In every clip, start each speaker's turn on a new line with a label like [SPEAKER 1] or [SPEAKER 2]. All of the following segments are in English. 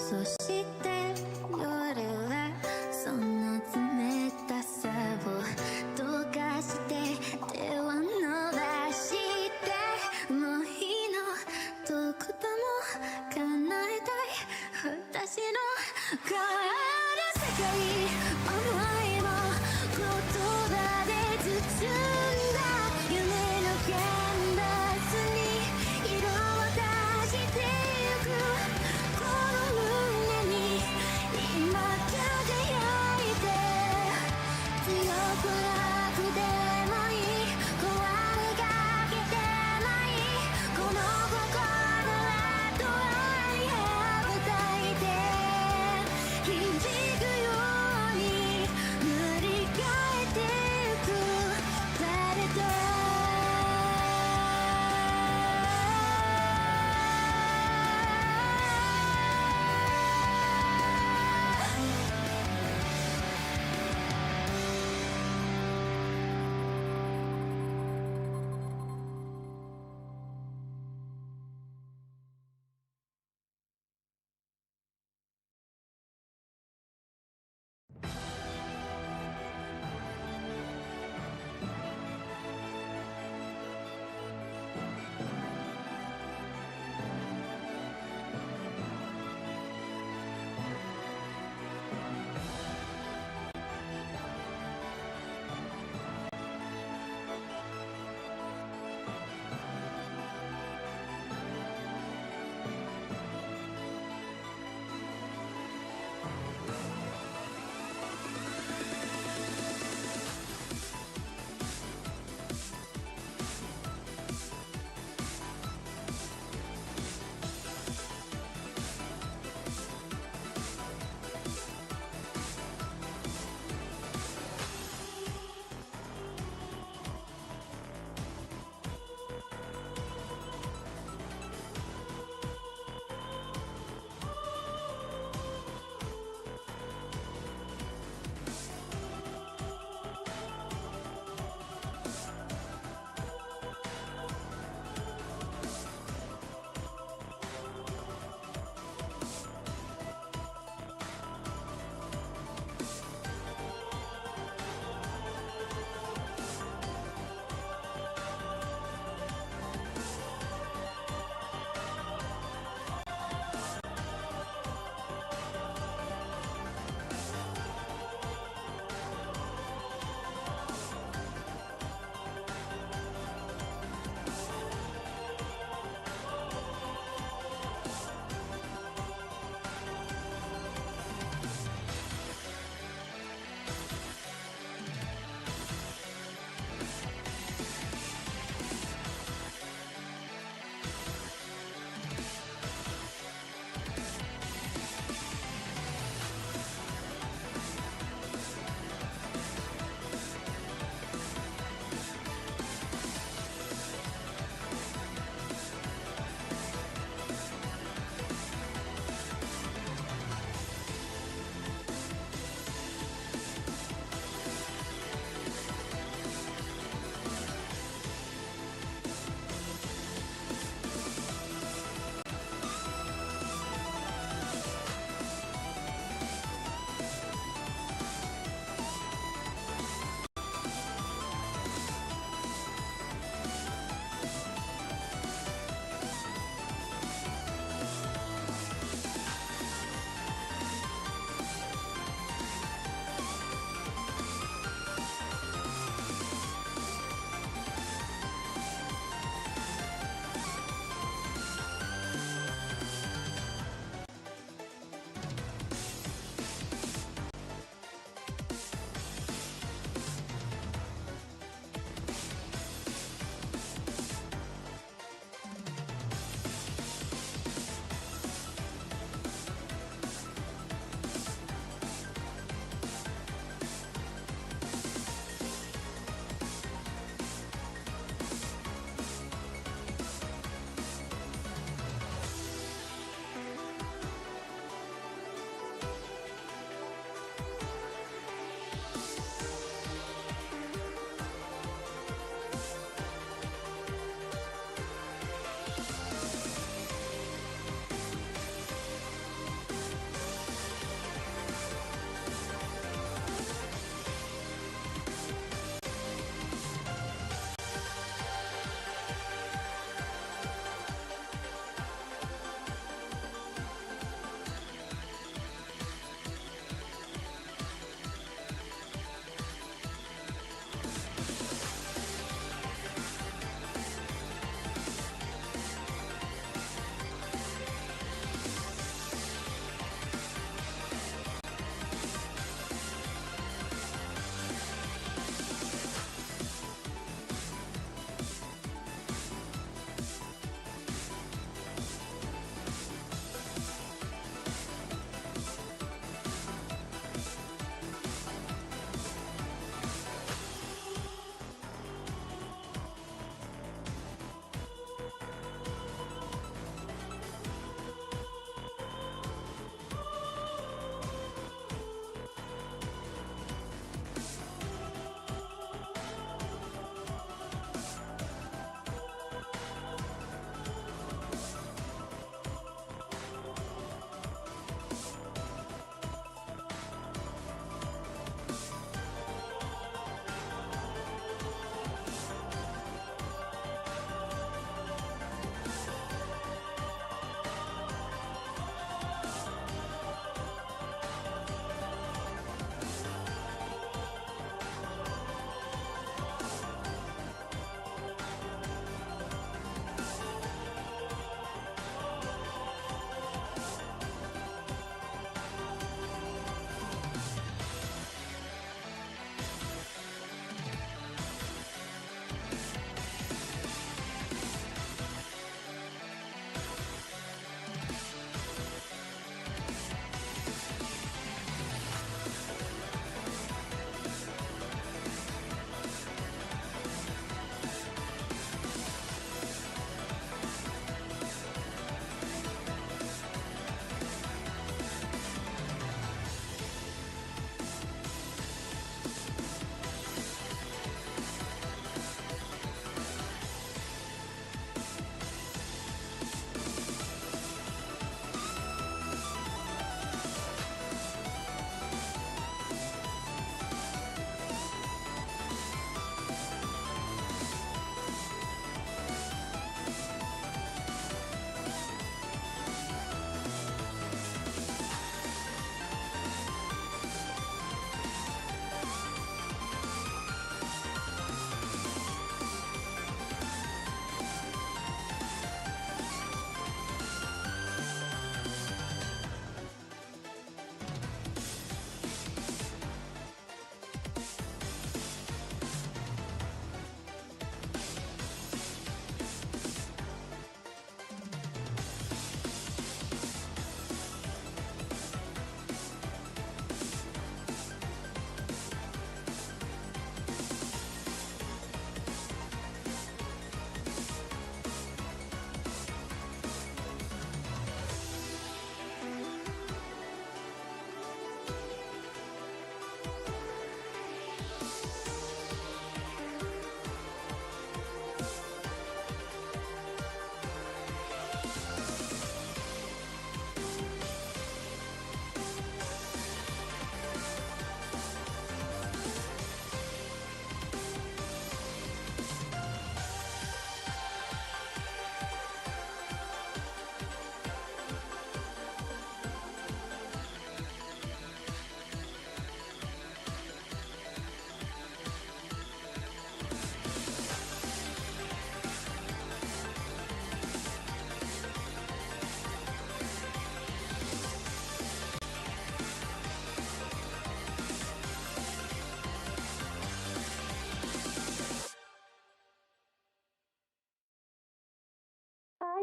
[SPEAKER 1] そして夜はその冷たさを溶かして手を伸ばしてもういいのどこでも叶えたい私の変わる世界思いも言葉で包んだ夢のキャンバスに色を出してゆくこの胸に今輝いて強くなくてもいい壊れかけてもいいこの心はと愛羽ばたいて響くように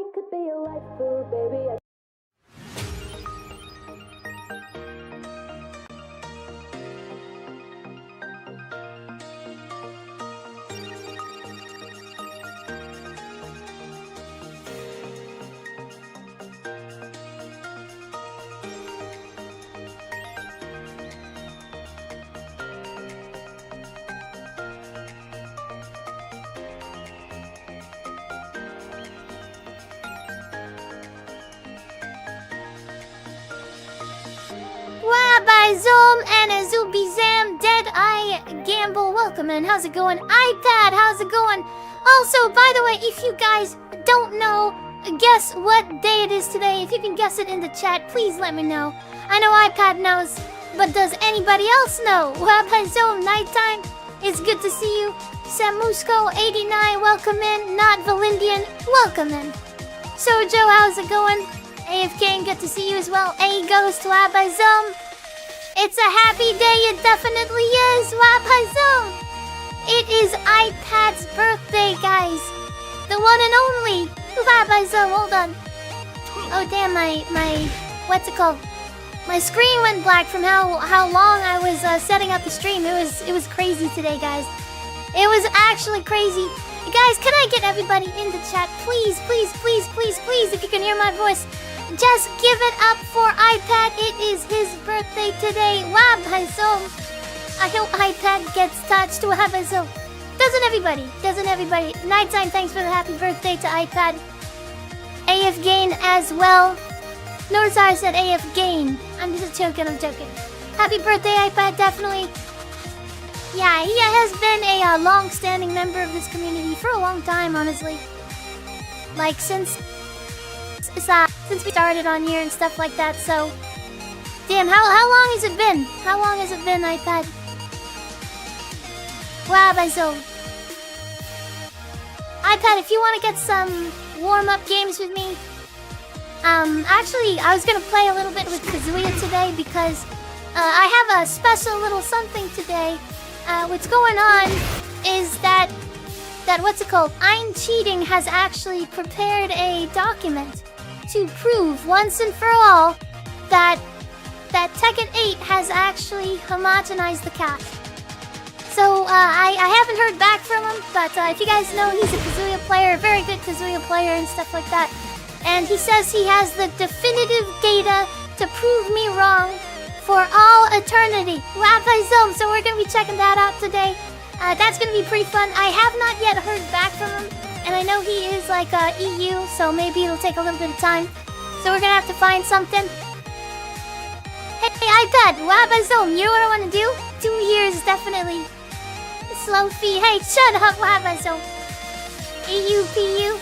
[SPEAKER 1] I could be your waifu, baby. By Zoom and a Zuby Zam, Dead Eye Gamble, welcome in. How's it going? iPad, how's it going? Also, by the way, if you guys don't know, guess what day it is today. If you can guess it in the chat, please let me know. I know iPad knows, but does anybody else know? By Zoom, nighttime. It's good to see you. Samusco89, welcome in. Not Valindian, welcome in. Sojo, how's it going? AFK, good to see you as well. A goes to by Zoom. It's a happy day, it definitely is, Wapazone! It is iPad's birthday, guys! The one and only! Wapazone, hold on. Oh damn, my what's it called? My screen went black from how long I was setting up the stream. It was crazy today, guys. It was actually crazy. Guys, can I get everybody in the chat? Please, please, please, please, please, if you can hear my voice. Just give it up for iPad. It is his birthday today. Wabazom. I hope iPad gets touched. Wabazom. Doesn't everybody? Doesn't everybody? Nighttime, thanks for the happy birthday to iPad. AF Gain as well. Notice I said AF Gain. I'm just joking, I'm joking. Happy birthday, iPad, definitely. Yeah, he has been a long-standing member of this community for a long time, honestly. Like, since we started on here and stuff like that, so... Damn, how long has it been? How long has it been, iPad? Wow, so... iPad, if you want to get some warm-up games with me... actually, I was gonna play a little bit with Kazuya today because... I have a special little something today. What's going on is that what's it called? I'm Cheating has actually prepared a document to prove once and for all that Tekken 8 has actually homogenized the cache. So I haven't heard back from him, but if you guys know, he's a Kazuya player, a very good Kazuya player and stuff like that. And he says he has the definitive data to prove me wrong for all eternity. So we're gonna be checking that out today. That's gonna be pretty fun. I have not yet heard back from him. And I know he is like EU, so maybe it'll take a little bit of time. So we're gonna have to find something. Hey iPad, Wabazone, you know what I want to do? 2 years, definitely. Slow fee. Hey, shut up, Wabazone. EU, PU.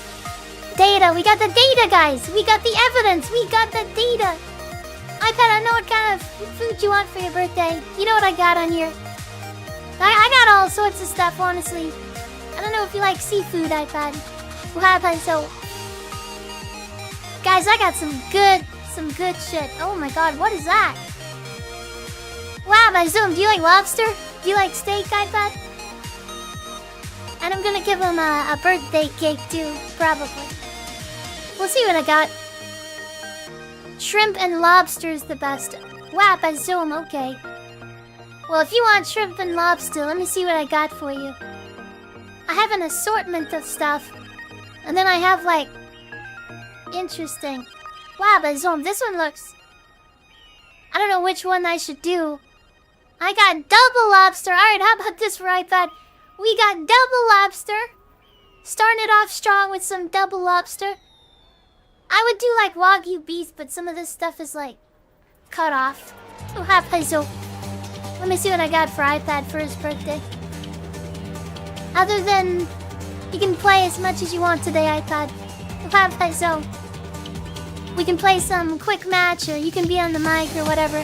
[SPEAKER 1] Data, we got the data, guys. We got the evidence. We got the data. iPad, I know what kind of food you want for your birthday. You know what I got on here. I got all sorts of stuff, honestly. I don't know if you like seafood, iPad. So, guys, I got some good shit. Oh my god, what is that? Wow, by Zoom, do you like lobster? Do you like steak, iPad? And I'm gonna give him a birthday cake too, probably. We'll see what I got. Shrimp and lobster is the best. Wow, by Zoom, okay. Well, if you want shrimp and lobster, let me see what I got for you. I have an assortment of stuff. And then I have, like... Interesting. Wow, but Zoom, this one looks... I don't know which one I should do. I got double lobster. Alright, how about this for iPad? We got double lobster. Starting it off strong with some double lobster. I would do, like, Wagyu beef, but some of this stuff is, like... cut off. Oh, how about so... Let me see what I got for iPad for his birthday. Other than... You can play as much as you want today, iPad. So... We can play some quick match, or you can be on the mic, or whatever.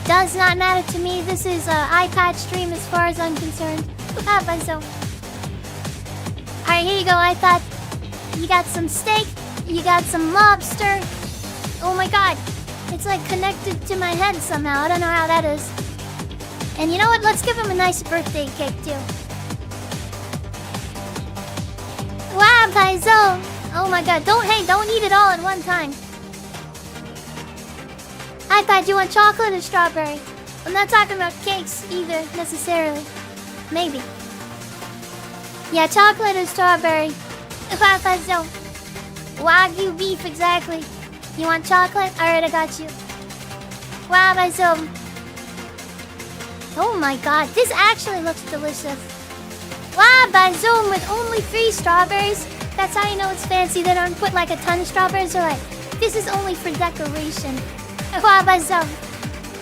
[SPEAKER 1] Does not matter to me. This is an iPad stream as far as I'm concerned. So... Alright, here you go, iPad. You got some steak. You got some lobster. Oh my god. It's like connected to my head somehow. I don't know how that is. And you know what? Let's give him a nice birthday cake too. Wow, Paizo!
[SPEAKER 2] Oh my god, don't eat it all at one time. iPad, you want chocolate or strawberry? I'm not talking about cakes either, necessarily. Maybe. Yeah, chocolate or strawberry. iPad, so. Wagyu beef, exactly. You want chocolate? Alright, I got you. Wow, so. Oh my god, this actually looks delicious. Wow, Zoom with only 3 strawberries. That's how you know it's fancy. They don't put like a ton of strawberries. They're like, this is only for decoration. Wow, Zoom.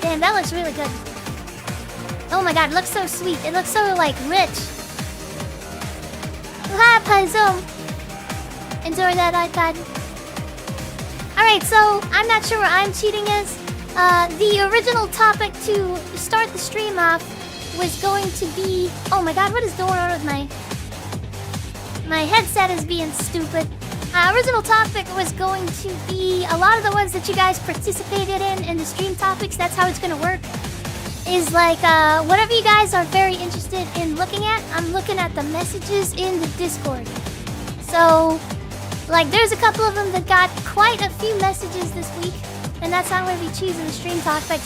[SPEAKER 2] Damn, that looks really good. Oh my god, it looks so sweet. It looks so like rich. Wow, Zoom. Enjoy that, iPad. Alright, so I'm not sure where I'm cheating is. The original topic to start the stream off was going to be... Oh my god, what is going on with my headset is being stupid. Original topic was going to be a lot of the ones that you guys participated in the stream topics. That's how it's gonna work. Is like, whatever you guys are very interested in looking at, I'm looking at the messages in the Discord. So, like, there's a couple of them that got quite a few messages this week. And that's how I'm going to be choosing the stream topics.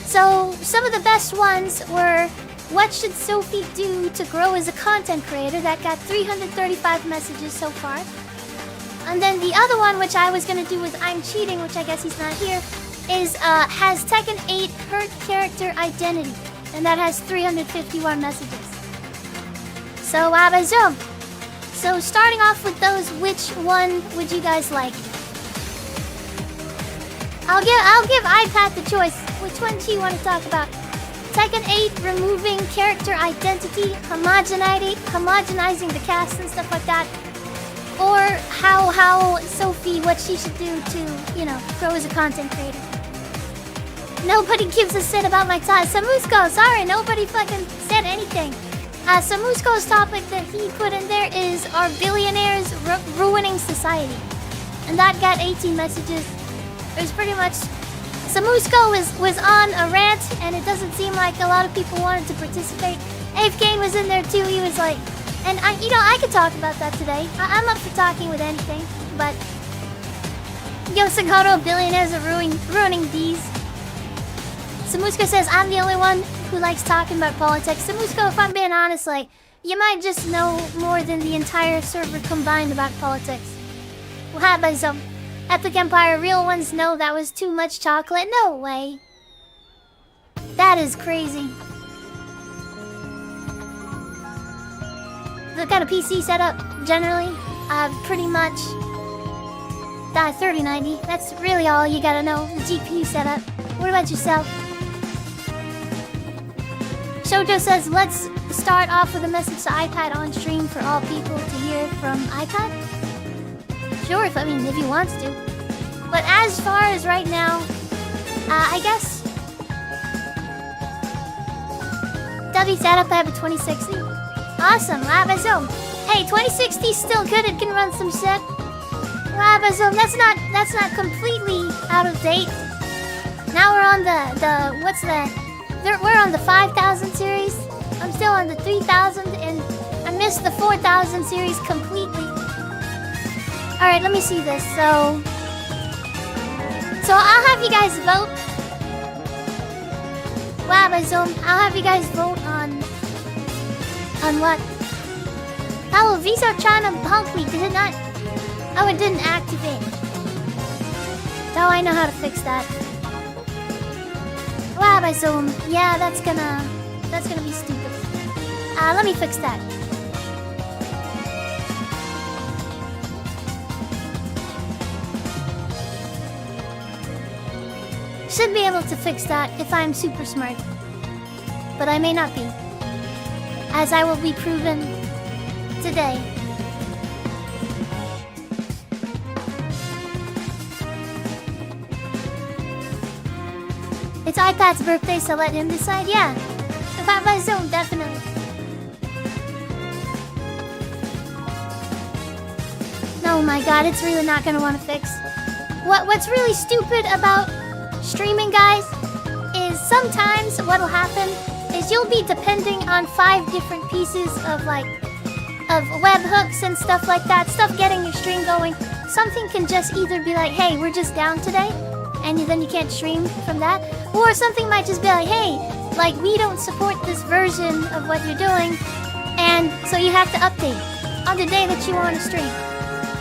[SPEAKER 2] So, some of the best ones were, what should Sophie do to grow as a content creator? That got 335 messages so far. And then the other one, which I was going to do with I'm cheating, which I guess he's not here, is, has Tekken 8 hurt character identity? And that has 351 messages. So, Abazoom. So, starting off with those, which one would you guys like? I'll give iPad the choice. Which one do you want to talk about? Tekken 8 removing character identity, homogenizing the cast and stuff like that, or how Sophie, what she should do to, you know, grow as a content creator. Nobody gives a shit about my tie. Samusko, sorry, nobody fucking said anything. Samusko's topic that he put in there is, are billionaires ruining society? And that got 18 messages. It was pretty much... Samusko was on a rant, and it doesn't seem like a lot of people wanted to participate. Abe Kane was in there too. He was like... And, I could talk about that today. I'm up for talking with anything, but... Yosakoro, billionaires are ruining these. Samusko says, I'm the only one who likes talking about politics. Samusko, if I'm being honest, like, you might just know more than the entire server combined about politics. Well, how about some Epic Empire real ones know that was too much chocolate? No way. That is crazy. The kind of PC setup, generally, pretty much 3090. That's really all you gotta know. The GPU setup. What about yourself? Shoujo says, let's start off with a message to iPad on stream for all people to hear from iPad. Sure, if you want to. But as far as right now, I guess W setup, I have a 2060. Awesome, Labazone. Hey, 2060 is still good. It can run some shit. Labazone, that's not completely out of date. Now we're on we're on the 5000 series. I'm still on the 3000, and I missed the 4000 series completely. Alright, let me see this. So I'll have you guys vote. Labazone, I'll have you guys vote on what? Oh, Visa trying to punk me, did it not? Oh, it didn't activate. Oh, I know how to fix that. Labazone, yeah, that's gonna be stupid. Let me fix that. Should be able to fix that if I'm super smart. But I may not be. As I will be proven today. It's iPad's birthday, so let him decide. Yeah. If I'm my zone, definitely. Oh my god, it's really not gonna want to fix. What's really stupid about streaming, guys, is sometimes what'll happen is you'll be depending on 5 different pieces of webhooks and stuff like that, stuff getting your stream going. doing, something can just either be like, hey, we're just down today, and then you can't stream from that, or something might just be like, hey, like, we don't support this version of what you're doing, and so you have to update on the day that you want to stream.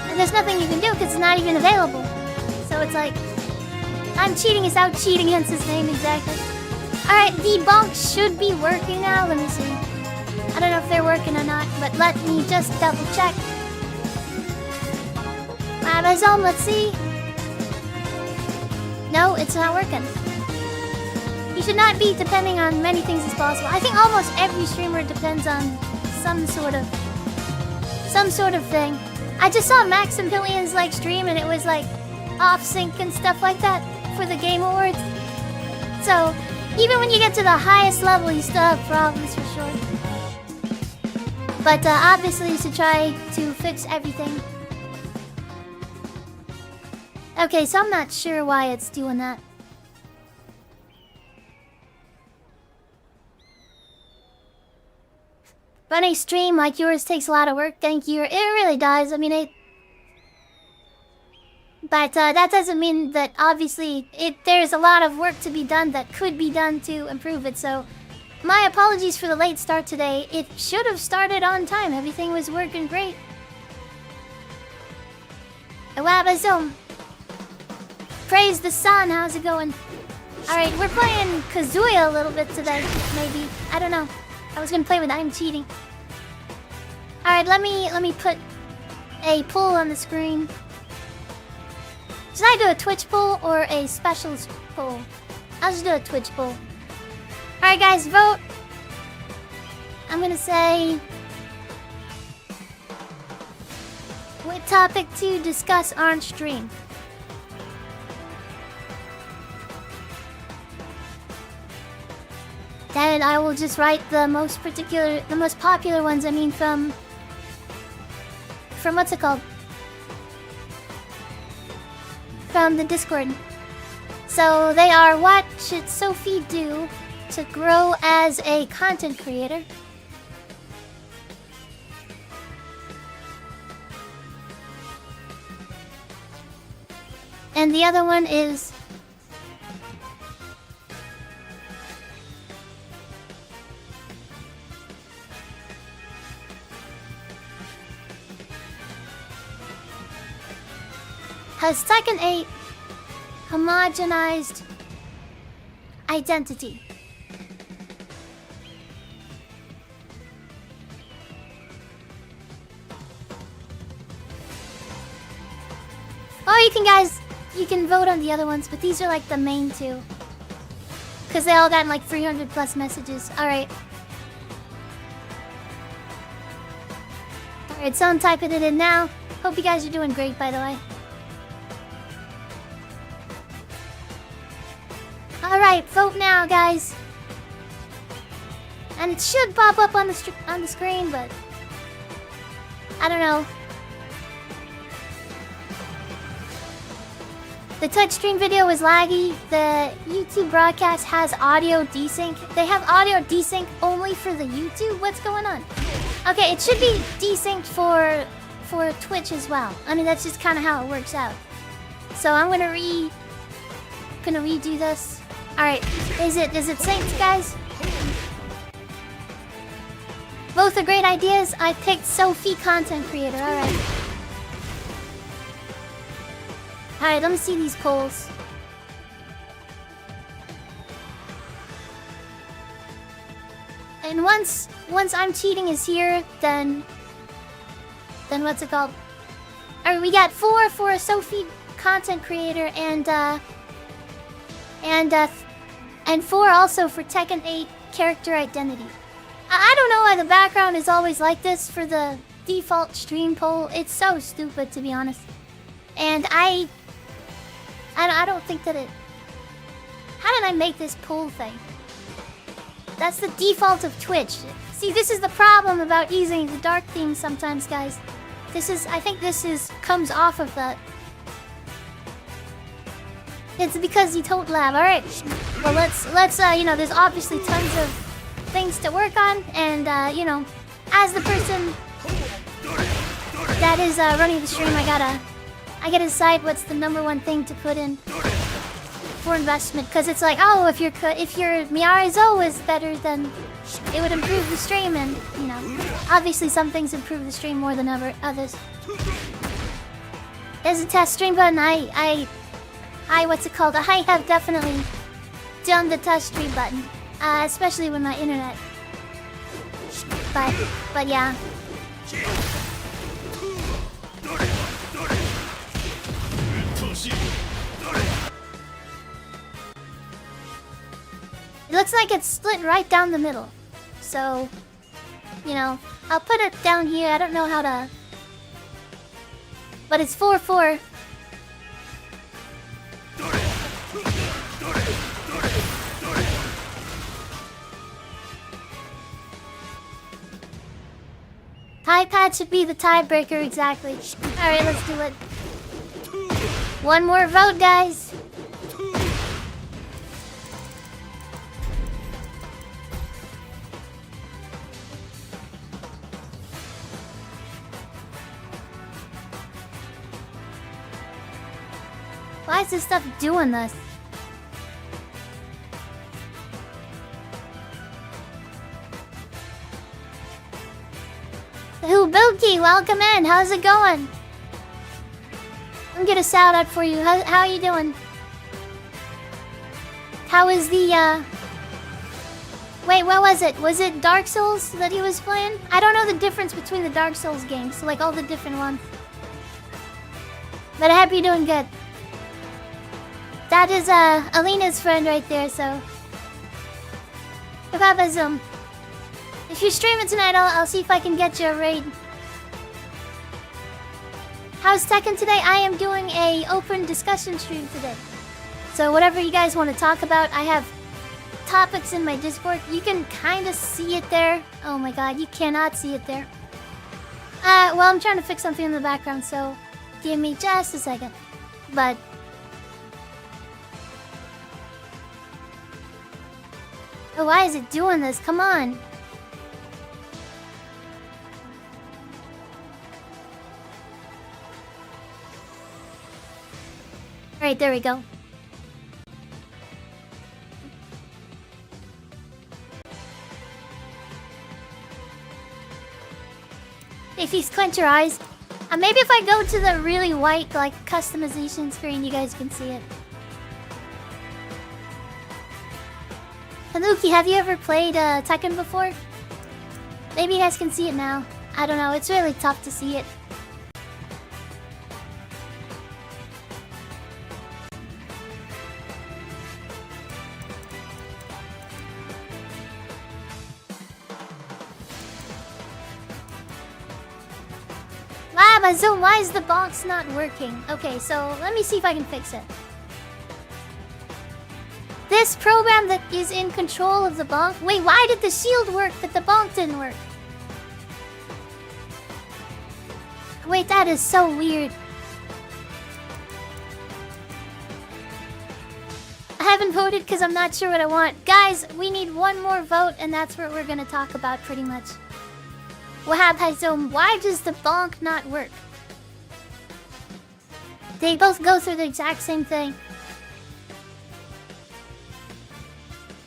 [SPEAKER 2] And there's nothing you can do because it's not even available. So it's like, I'm cheating is out cheating, hence his name exactly. Alright, debunk should be working now. Let me see. I don't know if they're working or not, but let me just double check. Amazon, let's see. No, it's not working. You should not be depending on many things as possible. I think almost every streamer depends on some sort of thing. I just saw Maximilian's like stream and it was like off sync and stuff like that for the Game Awards. So even when you get to the highest level, you still have problems for sure. But obviously you should try to fix everything. Okay, so I'm not sure why it's doing that. Running a stream like yours takes a lot of work, thank you. It really does. I mean, But that doesn't mean that obviously there's a lot of work to be done that could be done to improve it. So my apologies for the late start today. It should have started on time. Everything was working great. Wabazum. Praise the sun. How's it going? Alright, we're playing Kazuya a little bit today. Maybe. I don't know. I was gonna play with I'm cheating. Alright, let me put a poll on the screen. Should I do a Twitch poll or a specials poll? I'll just do a Twitch poll. Alright guys, vote. I'm gonna say what topic to discuss on stream. Then I will just write the most popular ones, I mean from what's it called? From the Discord. So they are, what should Sophie do to grow as a content creator? And the other one is has Tekken 8 homogenized identity? Or you can vote on the other ones, but these are like the main two. Because they all got like 300 plus messages. Alright. Alright, so I'm typing it in now. Hope you guys are doing great, by the way. Alright, vote now, guys. And it should pop up on the screen, but I don't know. The touchscreen video is laggy. The YouTube broadcast has audio desync. They have audio desync only for the YouTube? What's going on? Okay, it should be desynced for Twitch as well. I mean, that's just kind of how it works out. So I'm gonna redo this. Alright, is it synced, guys? Both are great ideas. I picked Sophie content creator. Alright. Alright, let me see these polls. And once I'm cheating is here, then what's it called? Alright, we got 4 for a Sophie content creator and 4 also for Tekken 8 character identity. I don't know why the background is always like this for the default stream poll. It's so stupid, to be honest. And I don't think that it... How did I make this poll thing? That's the default of Twitch. See, this is the problem about using the dark theme sometimes, guys. I think this comes off of that. It's because you don't lab. Alright. Well, let's there's obviously tons of things to work on, and as the person that is running the stream, I gotta I gotta decide what's the #1 thing to put in for investment, because it's like, oh, if your Miyarezo is better, then it would improve the stream, and you know, obviously some things improve the stream more than others. There's a test stream button. I what's it called? I have definitely done the touch stream button, especially with my internet. But yeah. It looks like it's split right down the middle. So, you know, I'll put it down here. I don't know how to... But it's 4-4. iPad should be the tiebreaker, exactly. Alright, let's do it. One more vote, guys. Why is this stuff doing this? Hubuki, welcome in. How's it going? I'm gonna shout out for you. How are you doing? How is the Wait, what was it? Was it Dark Souls that he was playing? I don't know the difference between the Dark Souls games, so like all the different ones. But I hope you're doing good. That is Alina's friend right there, so Zoom. If you're streaming tonight, I'll see if I can get you a raid. How's Tekken today? I am doing a open discussion stream today. So whatever you guys want to talk about, I have topics in my Discord. You can kind of see it there. Oh my god, you cannot see it there. Well, I'm trying to fix something in the background, so give me just a second. But oh, why is it doing this? Come on. Alright, there we go. If you clench your eyes, maybe if I go to the really white, like, customization screen, you guys can see it. Hanuki, have you ever played Tekken before? Maybe you guys can see it now. I don't know, it's really tough to see it. So why is the box not working? Okay, so let me see if I can fix it. This program that is in control of the bonk. Wait, why did the shield work but the bonk didn't work? Wait, that is so weird. I haven't voted because I'm not sure what I want. Guys, we need one more vote and that's what we're gonna talk about pretty much. Why does the bonk not work? They both go through the exact same thing.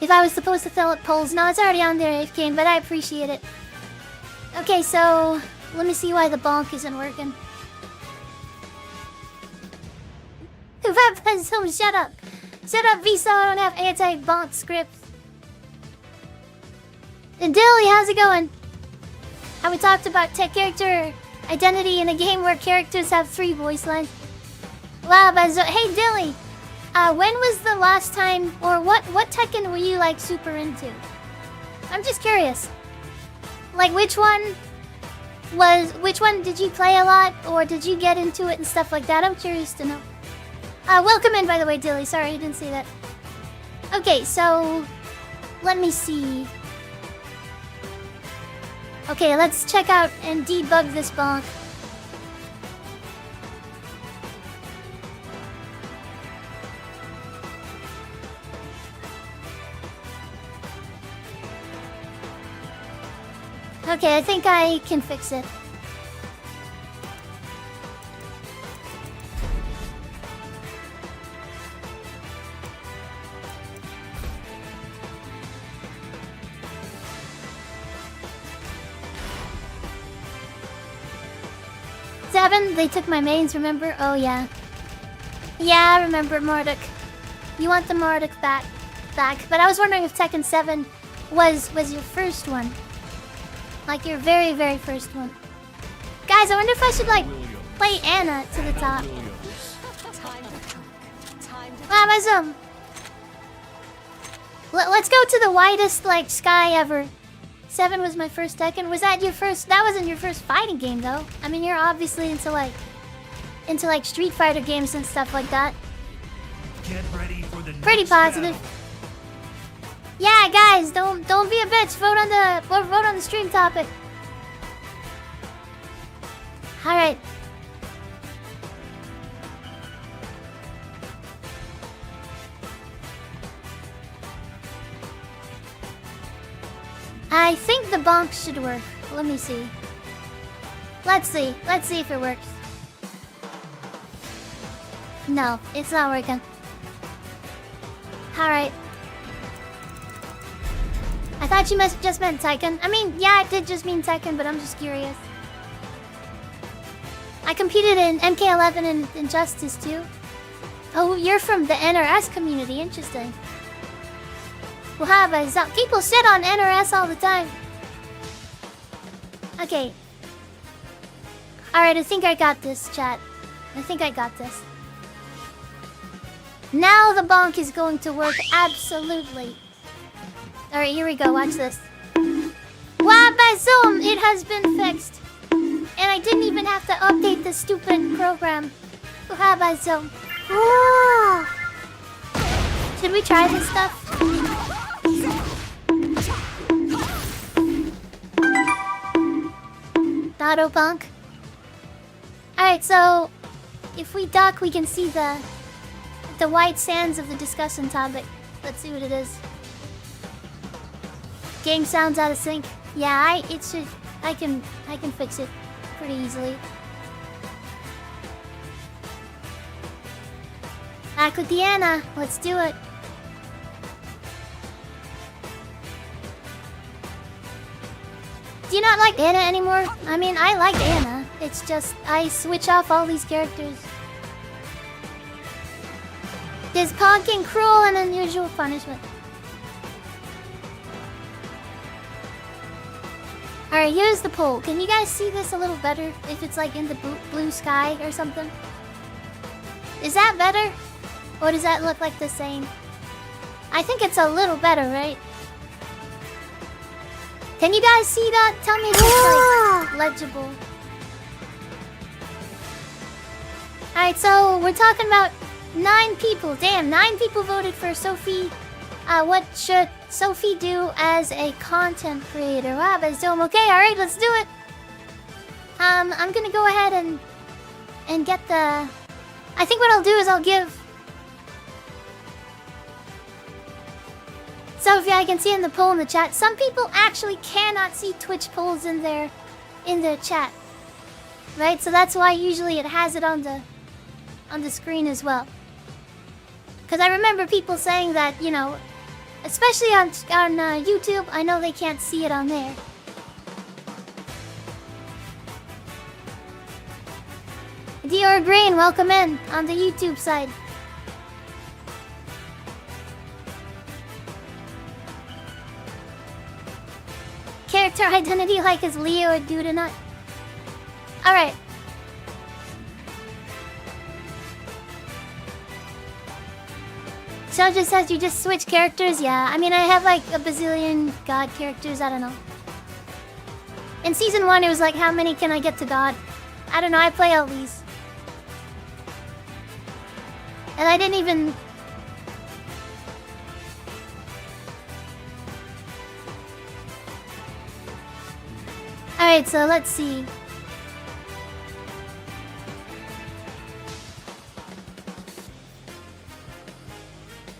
[SPEAKER 2] If I was supposed to fill up polls, no, it's already on there, AFK, but I appreciate it. Okay, so let me see why the bonk isn't working. Shut up. Shut up, Visa, I don't have anti-bonk scripts. And Dilly, how's it going? How we talked about tech character identity in a game where characters have 3 voice lines. Wow, but hey Dilly, when was the last time, or what Tekken were you like super into? I'm just curious. Like which one did you play a lot, or did you get into it and stuff like that? I'm curious to know. Welcome in, by the way, Dilly. Sorry, I didn't see that. Okay, so let me see. Okay, let's check out and debug this bonk. Okay, I think I can fix it. 7, they took my mains, remember? Oh, yeah. Yeah, I remember Marduk. You want the Marduk back. But I was wondering if Tekken 7 was your first one. Like your very, very first one. Guys, I wonder if I should, like, play Anna to the top. Wow, my zoom. Let's go to the widest, like, sky ever. 7 was my first Tekken. Was that your first? That wasn't your first fighting game, though. I mean, you're obviously into Street Fighter games and stuff like that.
[SPEAKER 3] Get ready for the
[SPEAKER 2] Pretty positive. Yeah, guys, don't be a bitch. Vote on the stream topic. All right. I think the bonk should work. Let me see. Let's see if it works. No, it's not working. Alright. I thought you just meant Tekken. I mean, yeah, it did just mean Tekken, but I'm just curious. I competed in MK11 and Injustice too. Oh, you're from the NRS community. Interesting. People shit on NRS all the time. Okay. Alright, I think I got this, chat. I think I got this. Now the bonk is going to work absolutely. Alright, here we go. Watch this. Wow, by Zoom, it has been fixed. And I didn't even have to update the stupid program. Wow, by Zoom. Whoa. Should we try this stuff? Auto bonk. Alright, so if we duck, we can see the white sands of the discussion topic. Let's see what it is. Game sounds out of sync. Yeah, I can fix it pretty easily. Back with Deanna. Let's do it. Do you not like Anna anymore? I mean, I like Anna. It's just, I switch off all these characters. Is punking cruel and unusual punishment? Alright, here's the poll. Can you guys see this a little better? If it's like in the blue sky or something? Is that better? Or does that look like the same? I think it's a little better, right? Can you guys see that? Tell me if it's like legible. Alright, so we're talking about 9 people. Damn, 9 people voted for Sophie. What should Sophie do as a content creator? Wow, that's dumb. Okay, alright, let's do it. I'm gonna go ahead and get the... I think what I'll do is I'll give... Sophie, I can see in the poll in the chat. Some people actually cannot see Twitch polls in their chat. Right? So that's why usually it has it on the screen as well. Because I remember people saying that, you know, especially on YouTube, I know they can't see it on there. Dior Green, welcome in on the YouTube side. Character identity like is Leo or Dudanut. Alright. So just says you just switch characters? Yeah, I mean I have like a bazillion god characters, I don't know. In season 1 it was like how many can I get to god? I don't know, I play all these. And I didn't even... Alright, so let's see.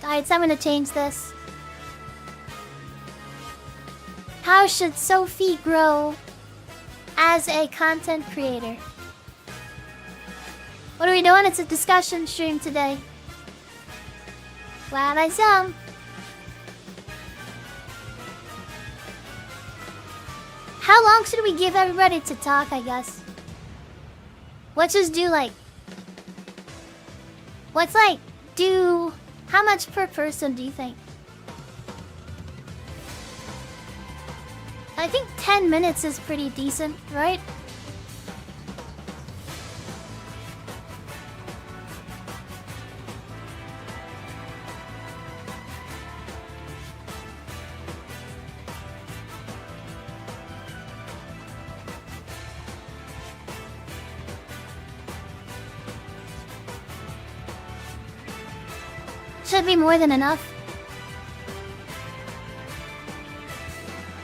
[SPEAKER 2] Alright, so I'm gonna change this. How should Sophie grow as a content creator? What are we doing? It's a discussion stream today. Wow, myself. How long should we give everybody to talk, I guess? Let's just do like... What's like... Do... How much per person do you think? I think 10 minutes is pretty decent, right? Should be more than enough.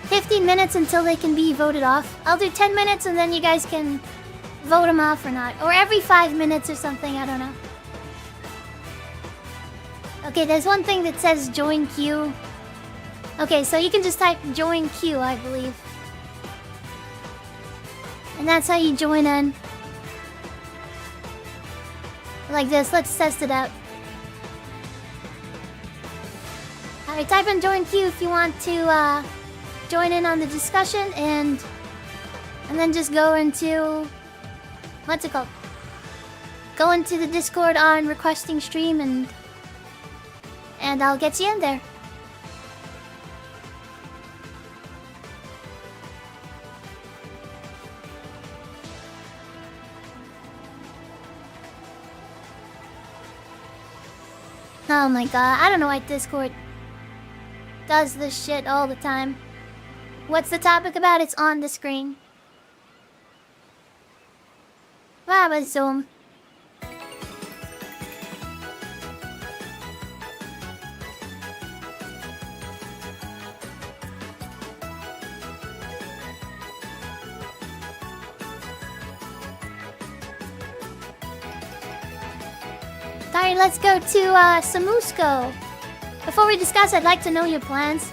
[SPEAKER 2] 15 minutes until they can be voted off. I'll do 10 minutes and then you guys can vote them off or not. Or every 5 minutes or something, I don't know. Okay, there's one thing that says join queue. Okay, so you can just type join queue, I believe. And that's how you join in. Like this, let's test it out. Alright, type in join queue if you want to join in on the discussion and then just go into... What's it called? Go into the Discord on requesting stream and I'll get you in there. Oh my god, I don't know why Discord does this shit all the time. What's the topic about? It's on the screen. Wow, Zoom. Alright, let's go to Samusko. Before we discuss, I'd like to know your plans.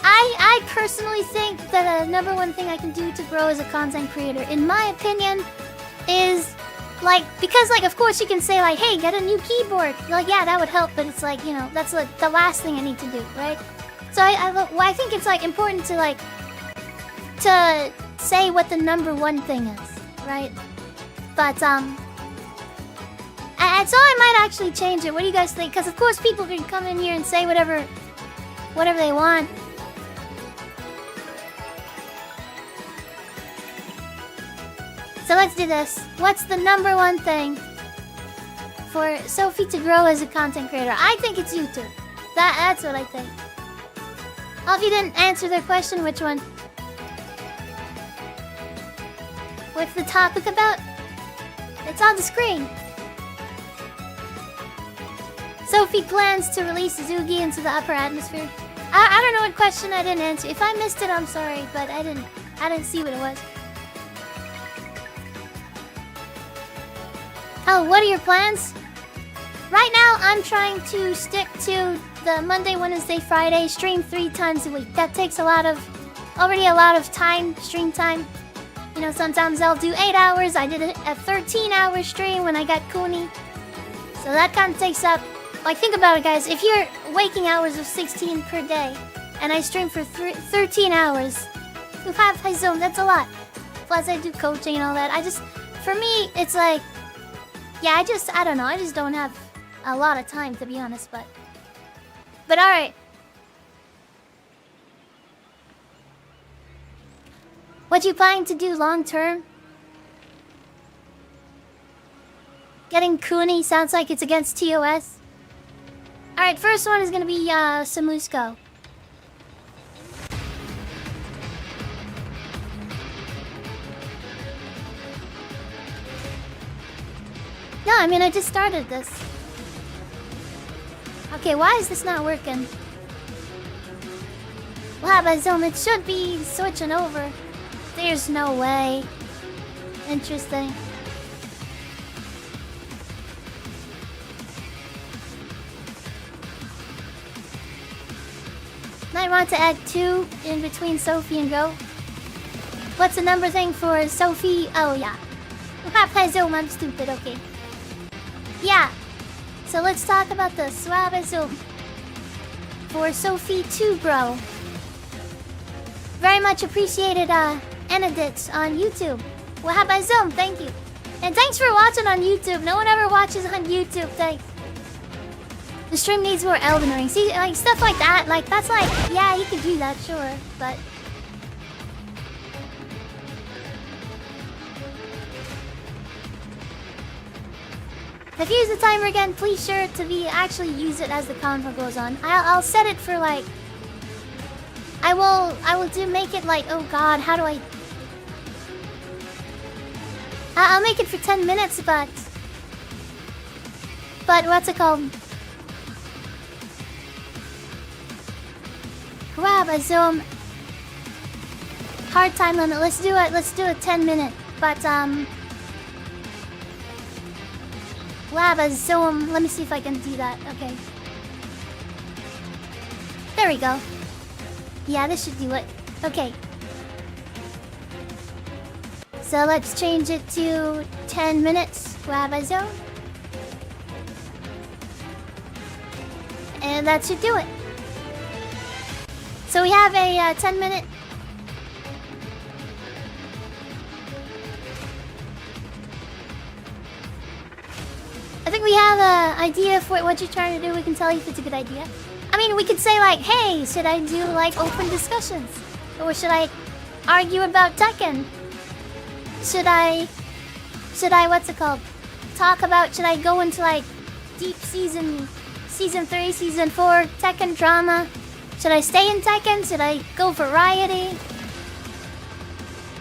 [SPEAKER 2] I personally think that the #1 thing I can do to grow as a content creator, in my opinion, is like, because like of course you can say like, hey, get a new keyboard. Like, yeah, that would help, but it's like, you know, that's like the last thing I need to do, right? So I think it's like important to like to say what the #1 thing is, right? But and so I might actually change it. What do you guys think? Because of course people can come in here and say whatever they want. So let's do this. What's the #1 thing for Sophie to grow as a content creator? I think it's YouTube. That's what I think. Oh, if you didn't answer their question, which one? What's the topic about? It's on the screen. Sophie plans to release Zugi into the upper atmosphere. I don't know what question I didn't answer. If I missed it, I'm sorry, but I didn't see what it was. Oh, what are your plans? Right now, I'm trying to stick to the Monday, Wednesday, Friday, stream 3 times a week. That takes already a lot of time, stream time. You know, sometimes I'll do 8 hours. I did a 13-hour stream when I got Kuni. So that kind of takes up... Like, think about it, guys. If you're waking hours of 16 per day, and I stream for 13 hours, you have high zone. That's a lot. Plus, I do coaching and all that. For me, it's like, yeah, I don't know. I just don't have a lot of time, to be honest. But all right. What you planning to do long term? Getting Kuni sounds like it's against TOS. Alright, first one is gonna be Samusko. No, I mean I just started this. Okay, why is this not working? Wow, by Zoom, it should be switching over. There's no way. Interesting. Might want to add 2 in between Sophie and Go. What's the number thing for Sophie? Oh, yeah. Zoom, I'm stupid, okay. Yeah. So let's talk about the Zoom for Sophie to grow. Very much appreciated, Enedits on YouTube. Zoom, thank you. And thanks for watching on YouTube. No one ever watches on YouTube. Thanks. The stream needs more Elden Ring. See, like stuff like that. Like that's like, yeah, you can do that, sure, but. If you use the timer again, please sure to be actually use it as the convo goes on. I'll set it for like. I will do make it like, oh god, how do I? I'll make it for 10 minutes, but what's it called? Grab a zoom. Hard time limit. Let's do it. Let's do a 10-minute. But Lab a zoom. Let me see if I can do that. Okay. There we go. Yeah, this should do it. Okay. So let's change it to 10 minutes. Grab a zone. And that should do it. So we have a 10-minute. I think we have an idea of what you're trying to do. We can tell you if it's a good idea. I mean, we could say like, hey, should I do like open discussions? Or should I argue about Tekken? Should I, what's it called? Talk about, should I go into like deep season 3, season 4 Tekken drama? Should I stay in Tekken? Should I go variety?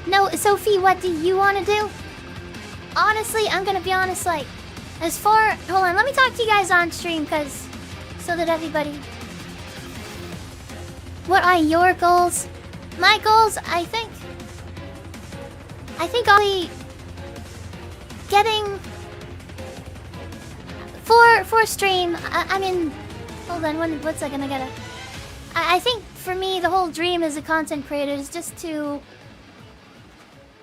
[SPEAKER 2] No, Sophie, what do you want to do? Honestly, I'm gonna be honest, like, as far, hold on, let me talk to you guys on stream, cause, so that everybody. What are your goals? My goals, I think I'll be getting for stream. I mean, hold on, one second. I think for me, the whole dream as a content creator is just to,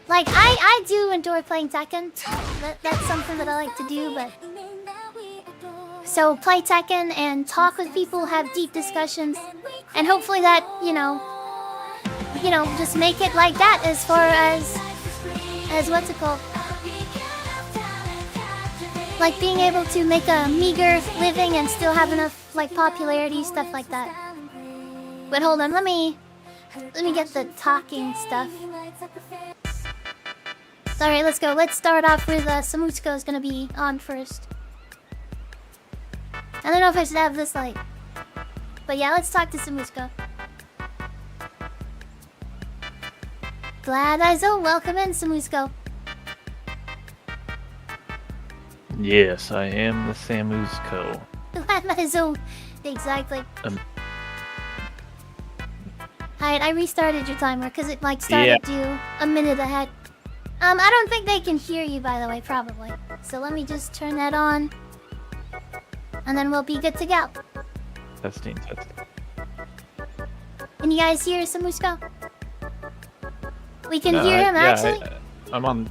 [SPEAKER 2] like, I do enjoy playing Tekken. That's something that I like to do, but so play Tekken and talk with people, have deep discussions, and hopefully that you know, just make it like that as far as what's it called? Like being able to make a meager living and still have enough like popularity, stuff like that. But hold on, let me get the talking stuff. Alright, let's go. Let's start off with Samutsuko is gonna be on first. I don't know if I should have this like, but yeah, let's talk to Samutsuko. Glad I so welcome in, Samutsuko.
[SPEAKER 4] Yes, I am the Samutsuko.
[SPEAKER 2] Glad I so exactly. Alright, I restarted your timer because it like started you a minute ahead. I don't think they can hear you, by the way, probably. So let me just turn that on, and then we'll be good to go.
[SPEAKER 4] Testing.
[SPEAKER 2] Can you guys hear Samutsuko? We can hear him actually.
[SPEAKER 4] I'm on.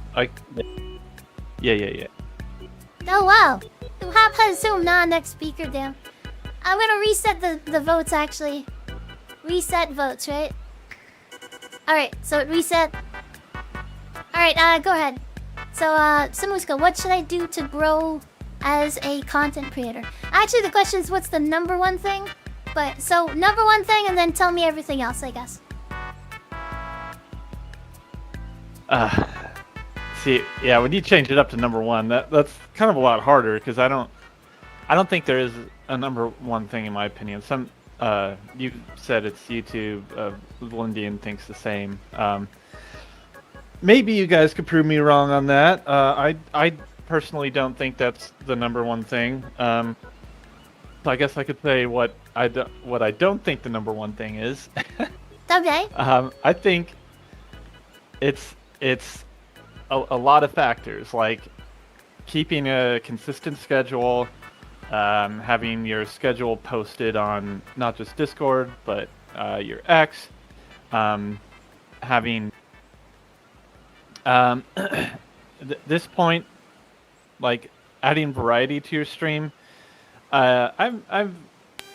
[SPEAKER 4] Yeah.
[SPEAKER 2] Oh wow! Have Zoom next speaker down. I'm gonna reset the votes actually. Reset votes, right? Alright, so it reset. Alright, go ahead. So, Samutsuko, what should I do to grow as a content creator? Actually, the question is what's the number one thing? But, so, number one thing and then tell me everything else, I guess.
[SPEAKER 4] See, yeah, when you change it up to number one, that's kind of a lot harder because I don't think there is a number one thing in my opinion. You said it's YouTube. Lindian thinks the same. Maybe you guys could prove me wrong on that. I personally don't think that's the number one thing. So I guess I could say what I don't think the number one thing is.
[SPEAKER 2] Okay.
[SPEAKER 4] I think it's a lot of factors, like keeping a consistent schedule, having your schedule posted on not just Discord, but your X, having this point, like adding variety to your stream. I've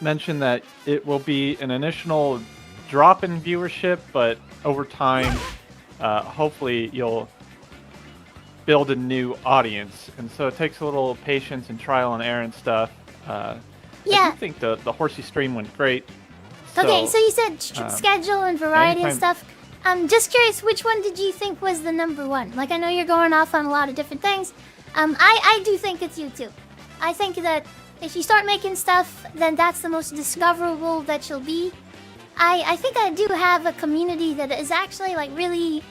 [SPEAKER 4] mentioned that it will be an initial drop in viewership, but over time, hopefully you'll build a new audience, and so it takes a little patience and trial and error and stuff. I
[SPEAKER 2] Yeah.
[SPEAKER 4] do think the Horsey stream went great.
[SPEAKER 2] Okay, so you said schedule and variety and
[SPEAKER 4] anytime-
[SPEAKER 2] stuff. I'm just curious, which one did you think was the number one? Like, I know you're going off on a lot of different things. I do think it's YouTube. I think that if you start making stuff, then that's the most discoverable that you'll be. I think I do have a community that is actually like really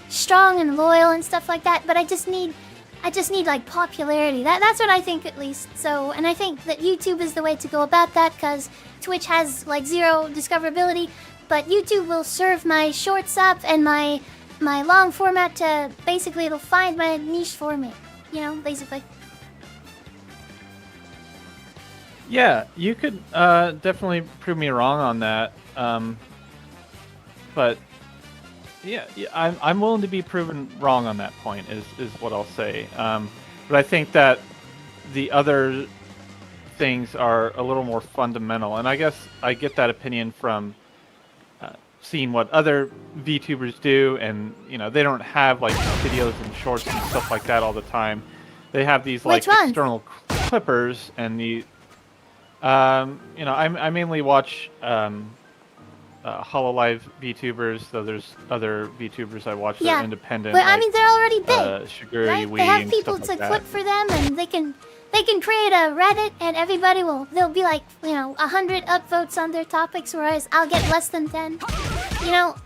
[SPEAKER 2] strong and loyal and stuff like that, but I just need like popularity. That's what I think, at least. So, and I think that YouTube is the way to go about that, because Twitch has like zero discoverability, but YouTube will serve my shorts up and my long format to basically, it'll find my niche for me, you know, basically.
[SPEAKER 4] Yeah, you could definitely prove me wrong on that. But yeah, I'm willing to be proven wrong on that point. Is what I'll say. But I think that the other things are a little more fundamental, and I guess I get that opinion from seeing what other VTubers do, and you know, they don't have like videos and shorts and stuff like that all the time. They have these like
[SPEAKER 2] Which one?
[SPEAKER 4] external clippers, and the you know, I mainly watch HoloLive VTubers, though there's other VTubers I watch that
[SPEAKER 2] Yeah,
[SPEAKER 4] are independent.
[SPEAKER 2] but I
[SPEAKER 4] like,
[SPEAKER 2] mean, they're already big,
[SPEAKER 4] Shiguri,
[SPEAKER 2] right?
[SPEAKER 4] Wee,
[SPEAKER 2] They have
[SPEAKER 4] and
[SPEAKER 2] people
[SPEAKER 4] stuff
[SPEAKER 2] to
[SPEAKER 4] like that.
[SPEAKER 2] clip for them, and they can create a Reddit, and everybody there'll be like, you know, 100 upvotes on their topics, whereas I'll get less than 10. You know,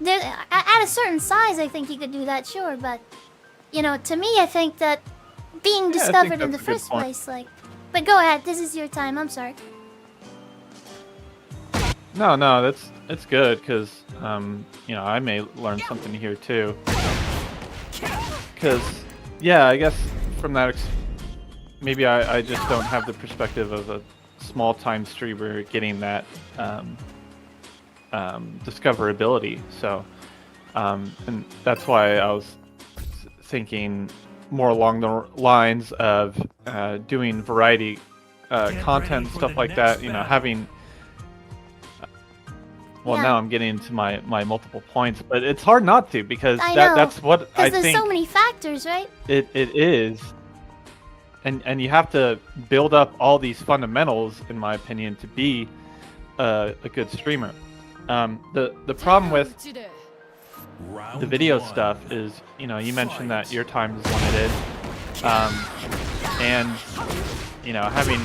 [SPEAKER 2] at a certain size, I think you could do that, sure, but you know, to me, I think that being
[SPEAKER 4] Yeah, I think
[SPEAKER 2] discovered in the
[SPEAKER 4] that's a good
[SPEAKER 2] first
[SPEAKER 4] point.
[SPEAKER 2] place, like. But go ahead, this is your time. I'm sorry.
[SPEAKER 4] No, it's good, because you know, I may learn something here too. Because yeah, I guess from that, maybe I just don't have the perspective of a small time streamer getting that discoverability. So and that's why I was thinking more along the lines of doing variety content,
[SPEAKER 3] ready for
[SPEAKER 4] stuff
[SPEAKER 3] the
[SPEAKER 4] like
[SPEAKER 3] next
[SPEAKER 4] that. You know,
[SPEAKER 3] battle.
[SPEAKER 4] having. Well,
[SPEAKER 2] Yeah.
[SPEAKER 4] now I'm getting into my multiple points, but it's hard not to, because
[SPEAKER 2] I know,
[SPEAKER 4] that's what I
[SPEAKER 2] Because there's
[SPEAKER 4] think
[SPEAKER 2] so many factors, right?
[SPEAKER 4] it is. And you have to build up all these fundamentals, in my opinion, to be a good streamer. The problem with the video stuff is, you know, you mentioned that your time is limited, and you know, having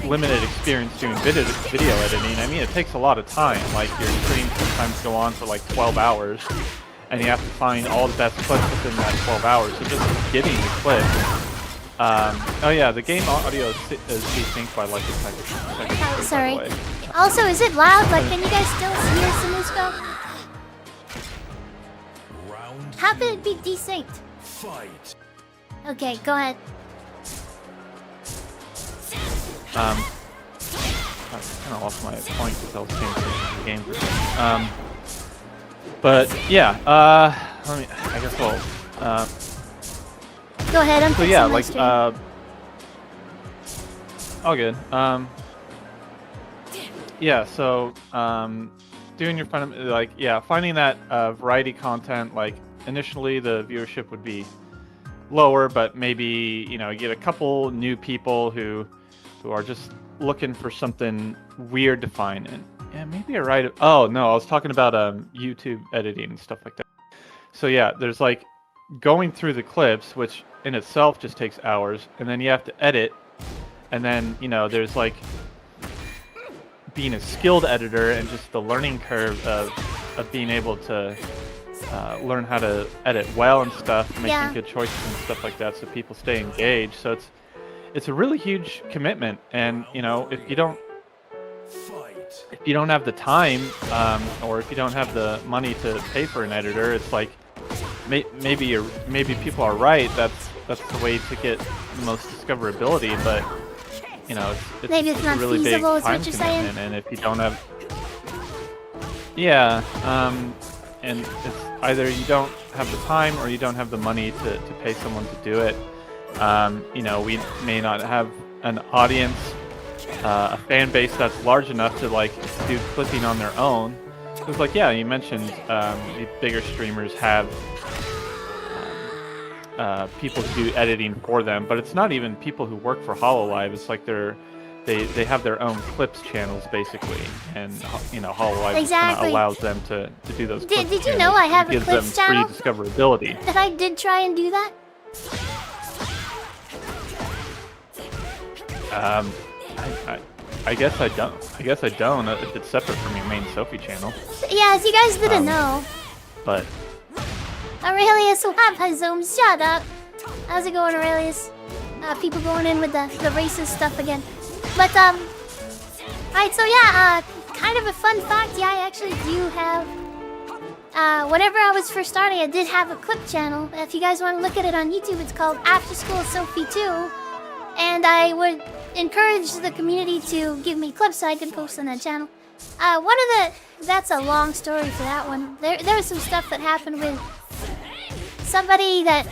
[SPEAKER 4] limited experience doing video editing. I mean, it takes a lot of time. Like, your streams sometimes go on for like 12 hours, and you have to find all the best clips within that 12 hours. So just getting the clips. Oh yeah, the game audio is desynced by like a second.
[SPEAKER 2] Oh, sorry. Also, is it loud? Like, can you guys still hear Samusko? How could it be desynced?
[SPEAKER 3] Fight.
[SPEAKER 2] Okay, go ahead.
[SPEAKER 4] I kind of lost my point because I was paying attention to the game for a second. But yeah, let me. I guess I'll.
[SPEAKER 2] Go ahead, I'm
[SPEAKER 4] So
[SPEAKER 2] fixing
[SPEAKER 4] yeah,
[SPEAKER 2] my
[SPEAKER 4] like
[SPEAKER 2] stream.
[SPEAKER 4] all good. Yeah, so doing your finding that variety content. Like, initially the viewership would be lower, but maybe, you know, get a couple new people who are just looking for something weird to find. And yeah, maybe I write. Oh no, I was talking about YouTube editing and stuff like that. So yeah, there's like going through the clips, which in itself just takes hours, and then you have to edit, and then, you know, there's like being a skilled editor and just the learning curve of being able to learn how to edit well and stuff, making
[SPEAKER 2] Yeah.
[SPEAKER 4] good choices and stuff like that, so people stay engaged. So it's a really huge commitment, and you know, if you don't have the time, or if you don't have the money to pay for an editor, it's like maybe people are right. That's the way to get the most discoverability, but you know,
[SPEAKER 2] Maybe it's
[SPEAKER 4] a
[SPEAKER 2] not
[SPEAKER 4] really
[SPEAKER 2] feasible,
[SPEAKER 4] big
[SPEAKER 2] is what
[SPEAKER 4] time
[SPEAKER 2] you're saying?
[SPEAKER 4] commitment, and if you don't have, yeah, and it's either you don't have the time or you don't have the money to pay someone to do it. You know, we may not have an audience, a fan base that's large enough to like do clipping on their own. Because like, yeah, you mentioned the bigger streamers have people who do editing for them, but it's not even people who work for HoloLive. It's like they have their own clips channels basically, and HoloLive
[SPEAKER 2] Exactly.
[SPEAKER 4] allows them to do those.
[SPEAKER 2] Did
[SPEAKER 4] clips
[SPEAKER 2] you
[SPEAKER 4] channels.
[SPEAKER 2] know I
[SPEAKER 4] It
[SPEAKER 2] have a
[SPEAKER 4] gives
[SPEAKER 2] clips
[SPEAKER 4] them
[SPEAKER 2] channel?
[SPEAKER 4] free discoverability.
[SPEAKER 2] That I did try and do that?
[SPEAKER 4] I guess I don't. I guess I don't. If it's separate from your main Sophie channel,
[SPEAKER 2] Yeah, as you guys didn't know.
[SPEAKER 4] but
[SPEAKER 2] Aurelius, hi Zoom, shut up. How's it going, Aurelius? People going in with the racist stuff again. But, alright, so yeah, kind of a fun fact, yeah, I actually do have, whenever I was first starting, I did have a clip channel. If you guys want to look at it on YouTube, it's called After School Sophie 2. And I would encourage the community to give me clips so I can post on that channel. That's a long story for that one. There was some stuff that happened with somebody that,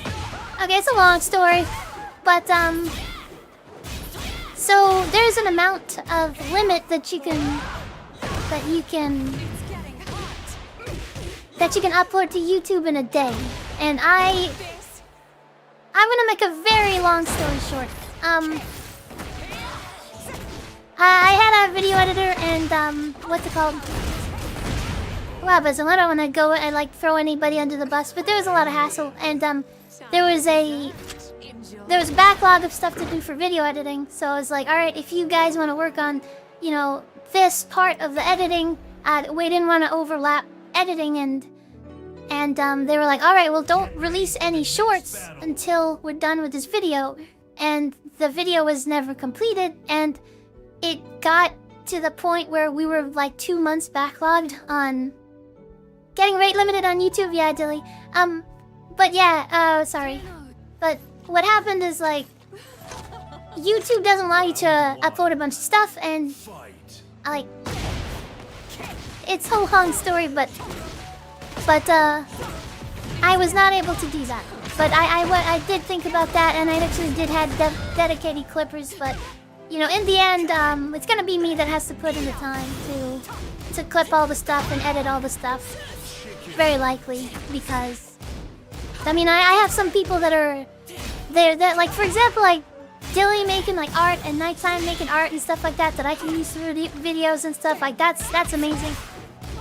[SPEAKER 2] okay, it's a long story, but, so there's an amount of limit that you can upload to YouTube in a day. And I'm gonna make a very long story short. I had a video editor and, what's it called? Wow, but I don't want to go and like throw anybody under the bus, but there was a lot of hassle, and there was a backlog of stuff to do for video editing. So I was like, all right, if you guys want to work on, this part of the editing, we didn't want to overlap editing, and they were like, all right, well, don't release any shorts until we're done with this video, and the video was never completed, and it got to the point where we were like 2 months backlogged on getting rate limited on YouTube. Yeah, Dilly. But yeah, sorry. But what happened is, like, YouTube doesn't allow you to upload a bunch of stuff, and like, it's a long story, but I was not able to do that. But I did think about that, and I actually did have dedicated clippers, but in the end, it's gonna be me that has to put in the time to clip all the stuff and edit all the stuff. Very likely, because I mean, I have some people that are there that, like, for example, like Dilly making like art and Nighttime making art and stuff like that I can use through the videos and stuff like that's amazing.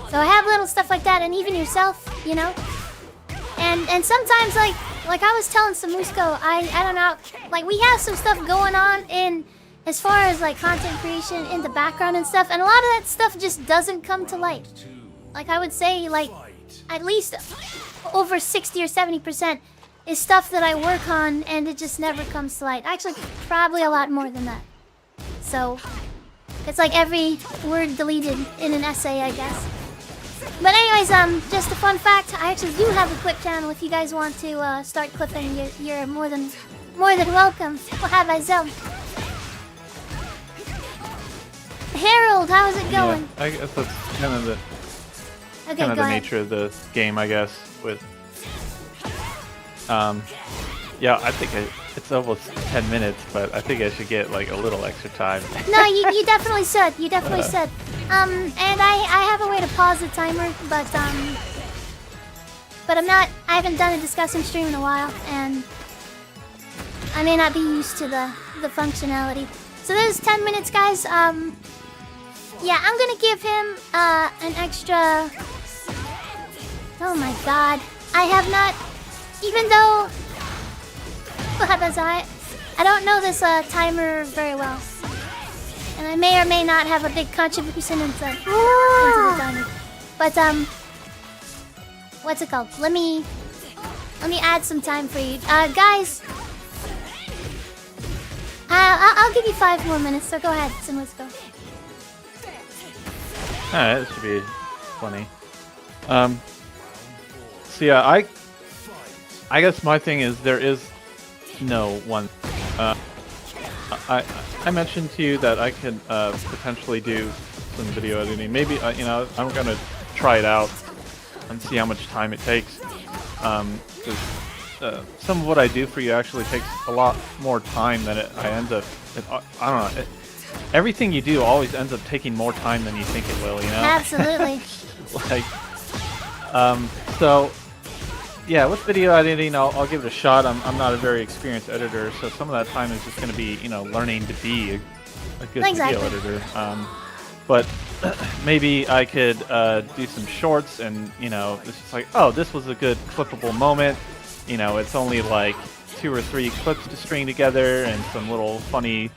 [SPEAKER 2] So I have little stuff like that, and even yourself, and sometimes like I was telling Samusko, I don't know, like, we have some stuff going on in as far as like content creation in the background and stuff, and a lot of that stuff just doesn't come to light. Like, I would say, like, at least over 60 or 70% is stuff that I work on and it just never comes to light. Actually, probably a lot more than that. So it's like every word deleted in an essay, I guess. But anyways, just a fun fact, I actually do have a clip channel. If you guys want to start clipping, you're more than welcome. Well, have I Zell? Harold, how's it going?
[SPEAKER 4] Yeah, I guess that's kind of the
[SPEAKER 2] Okay, go
[SPEAKER 4] the
[SPEAKER 2] ahead.
[SPEAKER 4] nature of the game, I guess. With yeah, I think it's almost 10 minutes, but I think I should get like a little extra time.
[SPEAKER 2] No, you definitely should. You definitely should. And I have a way to pause the timer, but I haven't done a discussion stream in a while, and I may not be used to the functionality. So there's 10 minutes, guys. Yeah, I'm gonna give him an extra. Oh my god, I have not, even though I don't know this timer very well, and I may or may not have a big contribution into the timer. But what's it called? Let me add some time for you, guys. I'll give you 5 more minutes. So go ahead, Sim, let's go.
[SPEAKER 4] Alright, that should be funny. So yeah, I guess my thing is there is no one. I mentioned to you that I could potentially do some video editing. Maybe I'm gonna try it out and see how much time it takes. Because some of what I do for you actually takes a lot more time than I end up. I don't know. Everything you do always ends up taking more time than you think it will.
[SPEAKER 2] Absolutely.
[SPEAKER 4] Like, so yeah, with video editing, I'll give it a shot. I'm not a very experienced editor, so some of that time is just going to be, you know, learning to be a good video editor. But maybe I could do some shorts and, you know, it's just like, oh, this was a good clippable moment. You know, it's only like 2 or 3 clips to string together and some little funny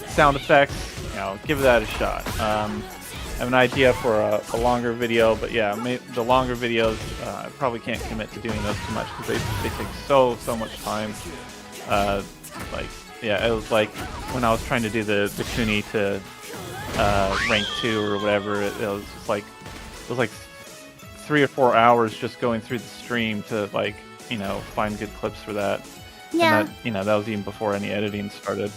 [SPEAKER 4] sound effects. You know, give that a shot. I have an idea for a longer video, but yeah, the longer videos, I probably can't commit to doing those too much because they take so much time. Like, yeah, it was like when I was trying to do the Kuni to rank 2 or whatever, it was just like, it was like 3 or 4 hours just going through the stream to, like, you know, find good clips for that.
[SPEAKER 2] Yeah.
[SPEAKER 4] And that, you know, that was even before any editing started.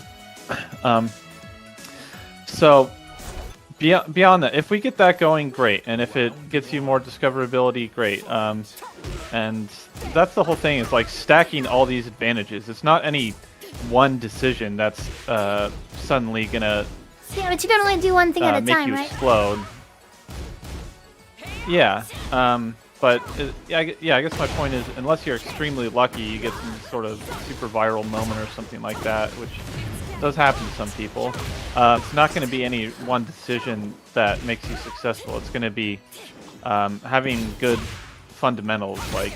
[SPEAKER 4] So beyond that, if we get that going, great. And if it gets you more discoverability, great. And that's the whole thing, is like stacking all these advantages. It's not any one decision that's suddenly gonna
[SPEAKER 2] but you can only do one thing at a
[SPEAKER 4] make
[SPEAKER 2] time,
[SPEAKER 4] you
[SPEAKER 2] right?
[SPEAKER 4] explode. Yeah. But I guess my point is, unless you're extremely lucky, you get some sort of super viral moment or something like that, which does happen to some people. It's not going to be any one decision that makes you successful. It's going to be having good fundamentals. Like,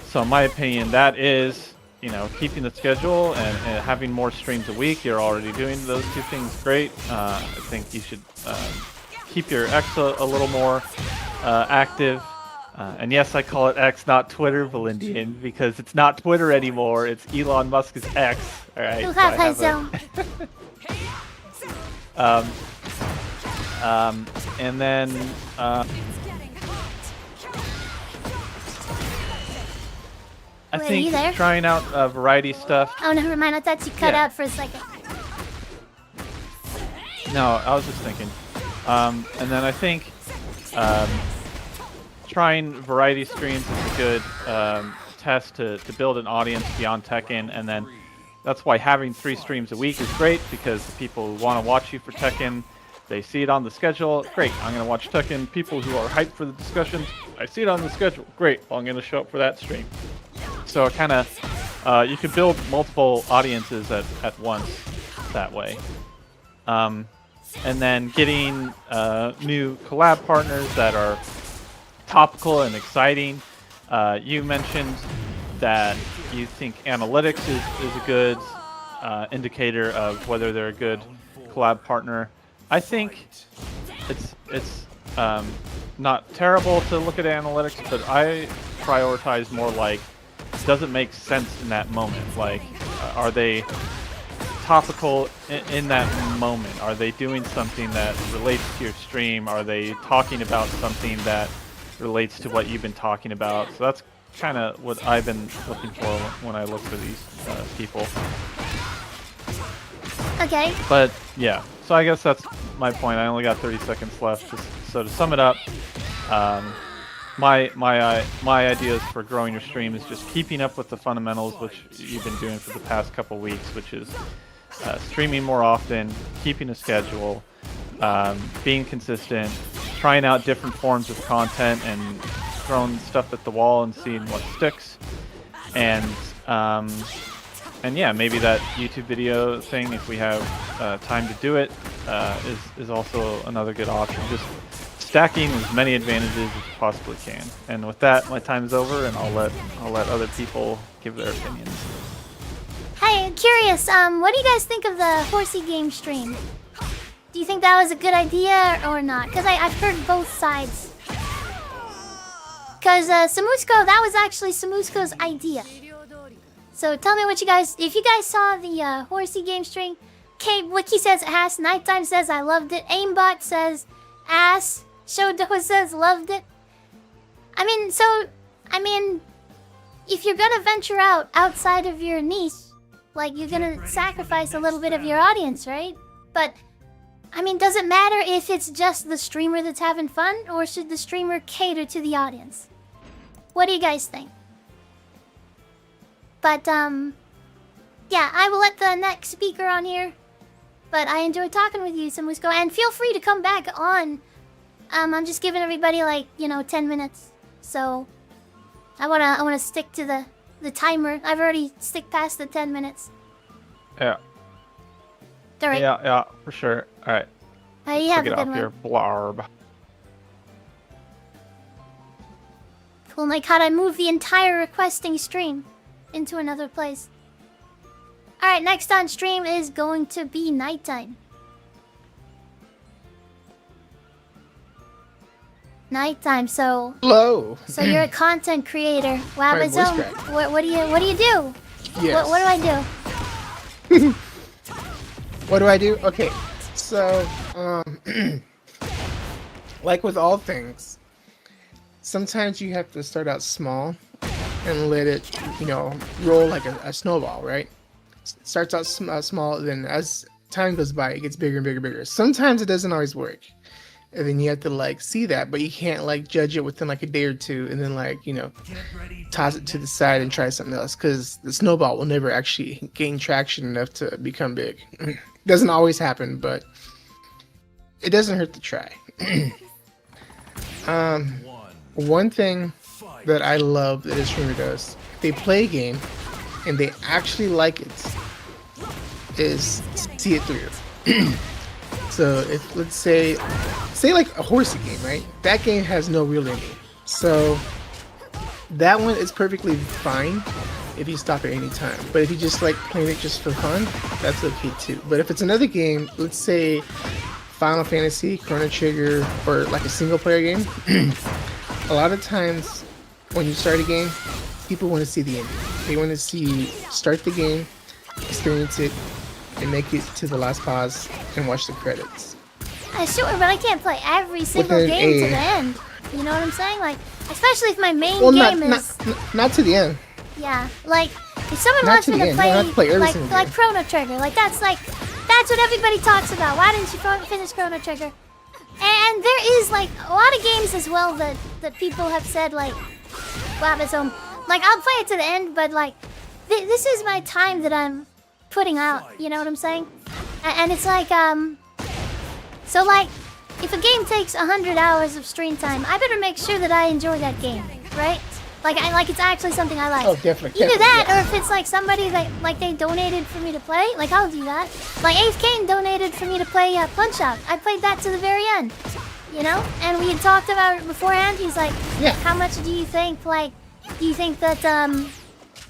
[SPEAKER 4] so in my opinion, that is, you know, keeping the schedule and having more streams a week. You're already doing those 2 things great. I think you should keep your X a little more active. And yes, I call it X, not Twitter, Valindian, because it's not Twitter anymore. It's Elon Musk's X. All right. And then I
[SPEAKER 2] Wait, are you there?
[SPEAKER 4] think trying out variety stuff.
[SPEAKER 2] Oh, never mind. I thought you cut
[SPEAKER 4] Yeah.
[SPEAKER 2] out for a second.
[SPEAKER 4] No, I was just thinking. And then I think trying variety streams is a good test to build an audience beyond Tekken, and then that's why having 3 streams a week is great, because the people who want to watch you for Tekken, they see it on the schedule. Great, I'm going to watch Tekken. People who are hyped for the discussions, I see it on the schedule. Great, well, I'm going to show up for that stream. So it kind of, you could build multiple audiences at once that way. And then getting new collab partners that are topical and exciting. You mentioned that you think analytics is a good indicator of whether they're a good collab partner. I think it's not terrible to look at analytics, but I prioritize more like, does it make sense in that moment? Like, are they topical in that moment? Are they doing something that relates to your stream? Are they talking about something that relates to what you've been talking about? So that's kind of what I've been looking for when I look for these people.
[SPEAKER 2] Okay.
[SPEAKER 4] But yeah, so I guess that's my point. I only got 30 seconds left. So to sum it up, my ideas for growing your stream is just keeping up with the fundamentals, which you've been doing for the past couple weeks, which is streaming more often, keeping a schedule, being consistent, trying out different forms of content and throwing stuff at the wall and seeing what sticks. And yeah, maybe that YouTube video thing, if we have time to do it, is also another good option. Just stacking as many advantages as you possibly can. And with that, my time is over, and I'll let other people give their opinions.
[SPEAKER 2] Hey, I'm curious. What do you guys think of the Horsey game stream? Do you think that was a good idea or not? Because I've heard both sides. Because Samusko, that was actually Samusko's idea. So tell me what you guys, if you guys saw the Horsey game stream. Wiki says ass, Nighttime says I loved it, Aimbot says ass, Shodo says loved it. I mean, if you're gonna venture outside of your niche, like, you're gonna sacrifice a little bit of your audience, right? But I mean, does it matter if it's just the streamer that's having fun, or should the streamer cater to the audience? What do you guys think? But, yeah, I will let the next speaker on here. But I enjoyed talking with you, Samusko, and feel free to come back on. I'm just giving everybody, like, 10 minutes. So, I wanna stick to the timer. I've already stick past the 10 minutes.
[SPEAKER 4] Yeah.
[SPEAKER 2] All right.
[SPEAKER 4] Yeah, for sure. All right.
[SPEAKER 2] You have a
[SPEAKER 4] Get
[SPEAKER 2] good
[SPEAKER 4] off
[SPEAKER 2] one.
[SPEAKER 4] your blarb.
[SPEAKER 2] Cool, Mike. How'd I move the entire requesting stream into another place? All right. Next on stream is going to be nighttime. Nighttime. So
[SPEAKER 5] Hello.
[SPEAKER 2] you're a content creator. Wow,
[SPEAKER 5] My
[SPEAKER 2] but
[SPEAKER 5] voice
[SPEAKER 2] so
[SPEAKER 5] cracked.
[SPEAKER 2] what do you do?
[SPEAKER 5] Yes.
[SPEAKER 2] What do I do?
[SPEAKER 5] What do I do? Okay, so like with all things, sometimes you have to start out small and let it, roll like a snowball, right? Starts out small, then as time goes by, it gets bigger and bigger and bigger. Sometimes it doesn't always work, and then you have to like see that, but you can't like judge it within like a day or two, and then like toss it to the side and try something else, because the snowball will never actually gain traction enough to become big. Doesn't always happen, but it doesn't hurt to try. One thing that I love that a streamer does, they play a game and they actually like it, is see it through. So if let's say like a horsey game, right? That game has no real ending. So that one is perfectly fine if you stop at any time. But if you just like playing it just for fun, that's okay too. But if it's another game, let's say Final Fantasy, Chrono Trigger, or like a single player game, a lot of times when you start a game, people want to see the ending. They want to see you start the game, experience it, and make it to the last pause and watch the credits.
[SPEAKER 2] Sure, but I can't play every single
[SPEAKER 5] Within
[SPEAKER 2] game to
[SPEAKER 5] a-
[SPEAKER 2] the end. You know what I'm saying? Like, especially if my main
[SPEAKER 5] Well,
[SPEAKER 2] game
[SPEAKER 5] not,
[SPEAKER 2] is...
[SPEAKER 5] not to the end.
[SPEAKER 2] Yeah, like, if someone
[SPEAKER 5] Not
[SPEAKER 2] wants
[SPEAKER 5] to
[SPEAKER 2] me
[SPEAKER 5] the
[SPEAKER 2] to
[SPEAKER 5] end. You don't have to play every
[SPEAKER 2] like
[SPEAKER 5] single
[SPEAKER 2] like
[SPEAKER 5] game.
[SPEAKER 2] Chrono Trigger, that's what everybody talks about. Why didn't you finish Chrono Trigger? And there is like a lot of games as well that people have said like, wow, but so like I'll play it to the end, but like this is my time that I'm putting out. You know what I'm saying? And it's like so like if a game takes 100 hours of stream time, I better make sure that I enjoy that game, right? Like it's actually something I like.
[SPEAKER 5] Oh, definitely.
[SPEAKER 2] Either that,
[SPEAKER 5] yes.
[SPEAKER 2] or if it's like somebody that like they donated for me to play, like I'll do that. Like Ace Kane donated for me to play Punch Out. I played that to the very end, And we had talked about it beforehand. He's like,
[SPEAKER 5] Yeah.
[SPEAKER 2] how much do you think? Like, do you think that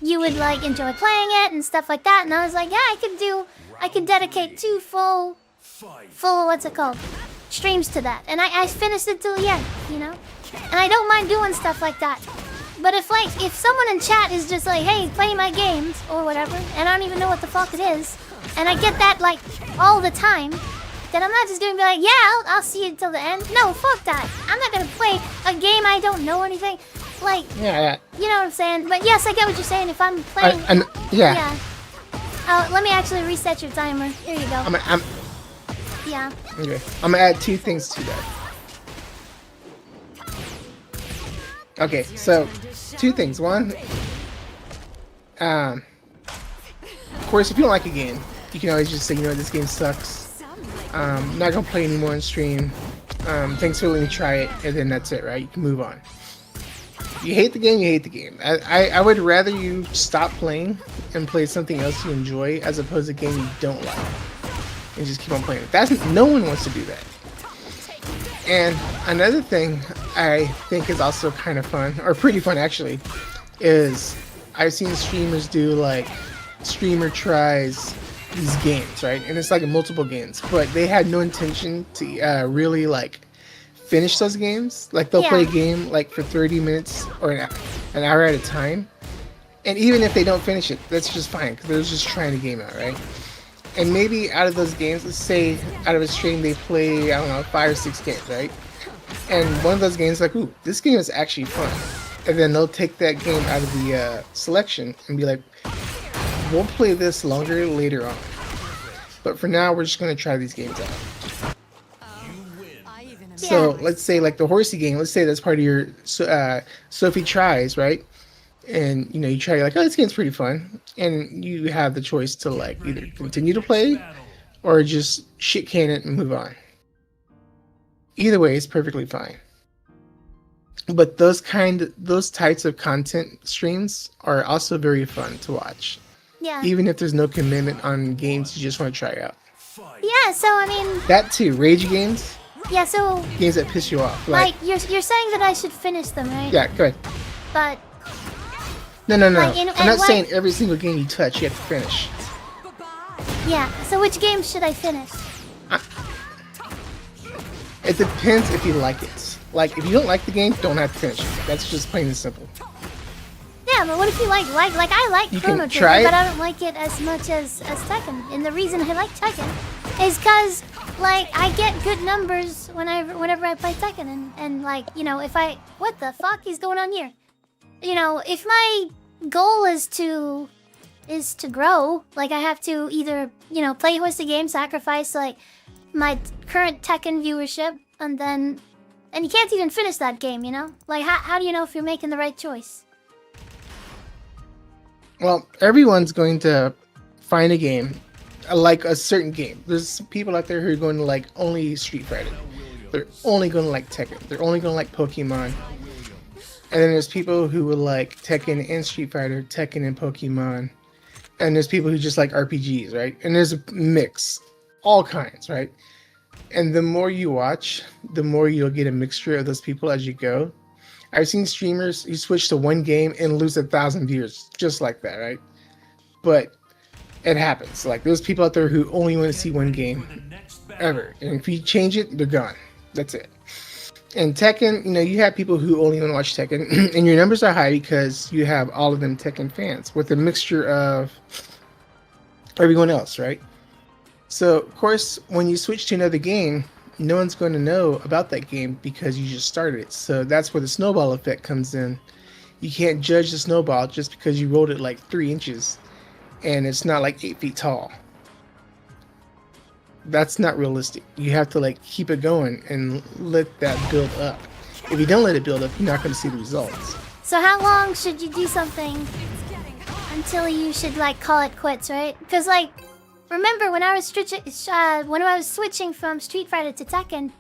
[SPEAKER 2] you would like enjoy playing it and stuff like that? And I was like, yeah, I could dedicate 2 full what's it called? Streams to that. And I finished it till the end, And I don't mind doing stuff like that. But if someone in chat is just like, hey, play my games or whatever, and I don't even know what the fuck it is, and I get that like all the time, then I'm not just gonna be like, yeah, I'll see it till the end. No, fuck that. I'm not gonna play a game I don't know anything. Like,
[SPEAKER 5] Yeah.
[SPEAKER 2] you know what I'm saying? But yes, I get what you're saying. If I'm playing,
[SPEAKER 5] Yeah.
[SPEAKER 2] yeah. Let me actually reset your timer. Here you go. Yeah.
[SPEAKER 5] Okay. I'm gonna add 2 things to that. Okay, so 2 things. One, of course, if you don't like a game, you can always just say, this game sucks. Not gonna play anymore on stream. Thanks for letting me try it, and then that's it, right? You can move on. You hate the game, you hate the game. I would rather you stop playing and play something else you enjoy as opposed to a game you don't like. And just keep on playing it. No one wants to do that. And another thing I think is also kind of fun, or pretty fun actually, is I've seen streamers do like streamer tries these games, right? And it's like multiple games, but they had no intention to really like finish those games. Like they'll play a game like for 30 minutes or an hour at a time. And even if they don't finish it, that's just fine because they're just trying the game out, right? And maybe out of those games, let's say out of a stream they play, I don't know, 5 or 6 games, right? And one of those games like, ooh, this game is actually fun. And then they'll take that game out of the selection and be like, we'll play this longer later on. But for now, we're just going to try these games out. So let's say like the horsey game, let's say that's part of your Sophie Tries, right? And you try, you're like, oh, this game's pretty fun, and you have the choice to like either continue to play or just shit can it and move on. Either way is perfectly fine. But those types of content streams are also very fun to watch,
[SPEAKER 2] Yeah.
[SPEAKER 5] even if there's no commitment on games you just want to try out.
[SPEAKER 2] Yeah. So I mean,
[SPEAKER 5] That too, rage games,
[SPEAKER 2] yeah. So
[SPEAKER 5] games that piss you off.
[SPEAKER 2] like you're saying that I should finish them, right?
[SPEAKER 5] yeah, go ahead.
[SPEAKER 2] But
[SPEAKER 5] No.
[SPEAKER 2] Like, in-
[SPEAKER 5] I'm
[SPEAKER 2] and
[SPEAKER 5] not
[SPEAKER 2] what-
[SPEAKER 5] saying every single game you touch you have to finish.
[SPEAKER 2] yeah. So which game should I finish?
[SPEAKER 5] It depends if you like it. Like if you don't like the game, don't have to finish it. That's just plain and simple.
[SPEAKER 2] Yeah, but what if you like I like
[SPEAKER 5] You can
[SPEAKER 2] Chrono
[SPEAKER 5] try
[SPEAKER 2] Trigger,
[SPEAKER 5] it.
[SPEAKER 2] but I don't like it as much as Tekken. And the reason I like Tekken is because like I get good numbers whenever I play Tekken, and like if I what the fuck is going on here? If my goal is to grow, like I have to either play host the game, sacrifice like my current Tekken viewership, and you can't even finish that game, like how do you know if you're making the right choice?
[SPEAKER 5] Well, everyone's going to find a game, like a certain game. There's people out there who are going to like only Street Fighter. They're only going to like Tekken. They're only going to like Pokemon. And then there's people who will like Tekken and Street Fighter, Tekken and Pokemon. And there's people who just like RPGs, right? And there's a mix, all kinds, right? And the more you watch, the more you'll get a mixture of those people as you go. I've seen streamers who switch to one game and lose 1,000 viewers just like that, right? But it happens. Like there's people out there who only want to see one game ever, and if you change it, they're gone. That's it. And Tekken, you have people who only want to watch Tekken, and your numbers are high because you have all of them Tekken fans with a mixture of everyone else, right? So of course, when you switch to another game, no one's going to know about that game because you just started it. So that's where the snowball effect comes in. You can't judge the snowball just because you rolled it like 3 inches and it's not like 8 feet tall. That's not realistic. You have to like keep it going and let that build up. If you don't let it build up, you're not going to see the results.
[SPEAKER 2] So how long should you do something until you should like call it quits, right? Because like, remember when I was switching from Street Fighter to Tekken,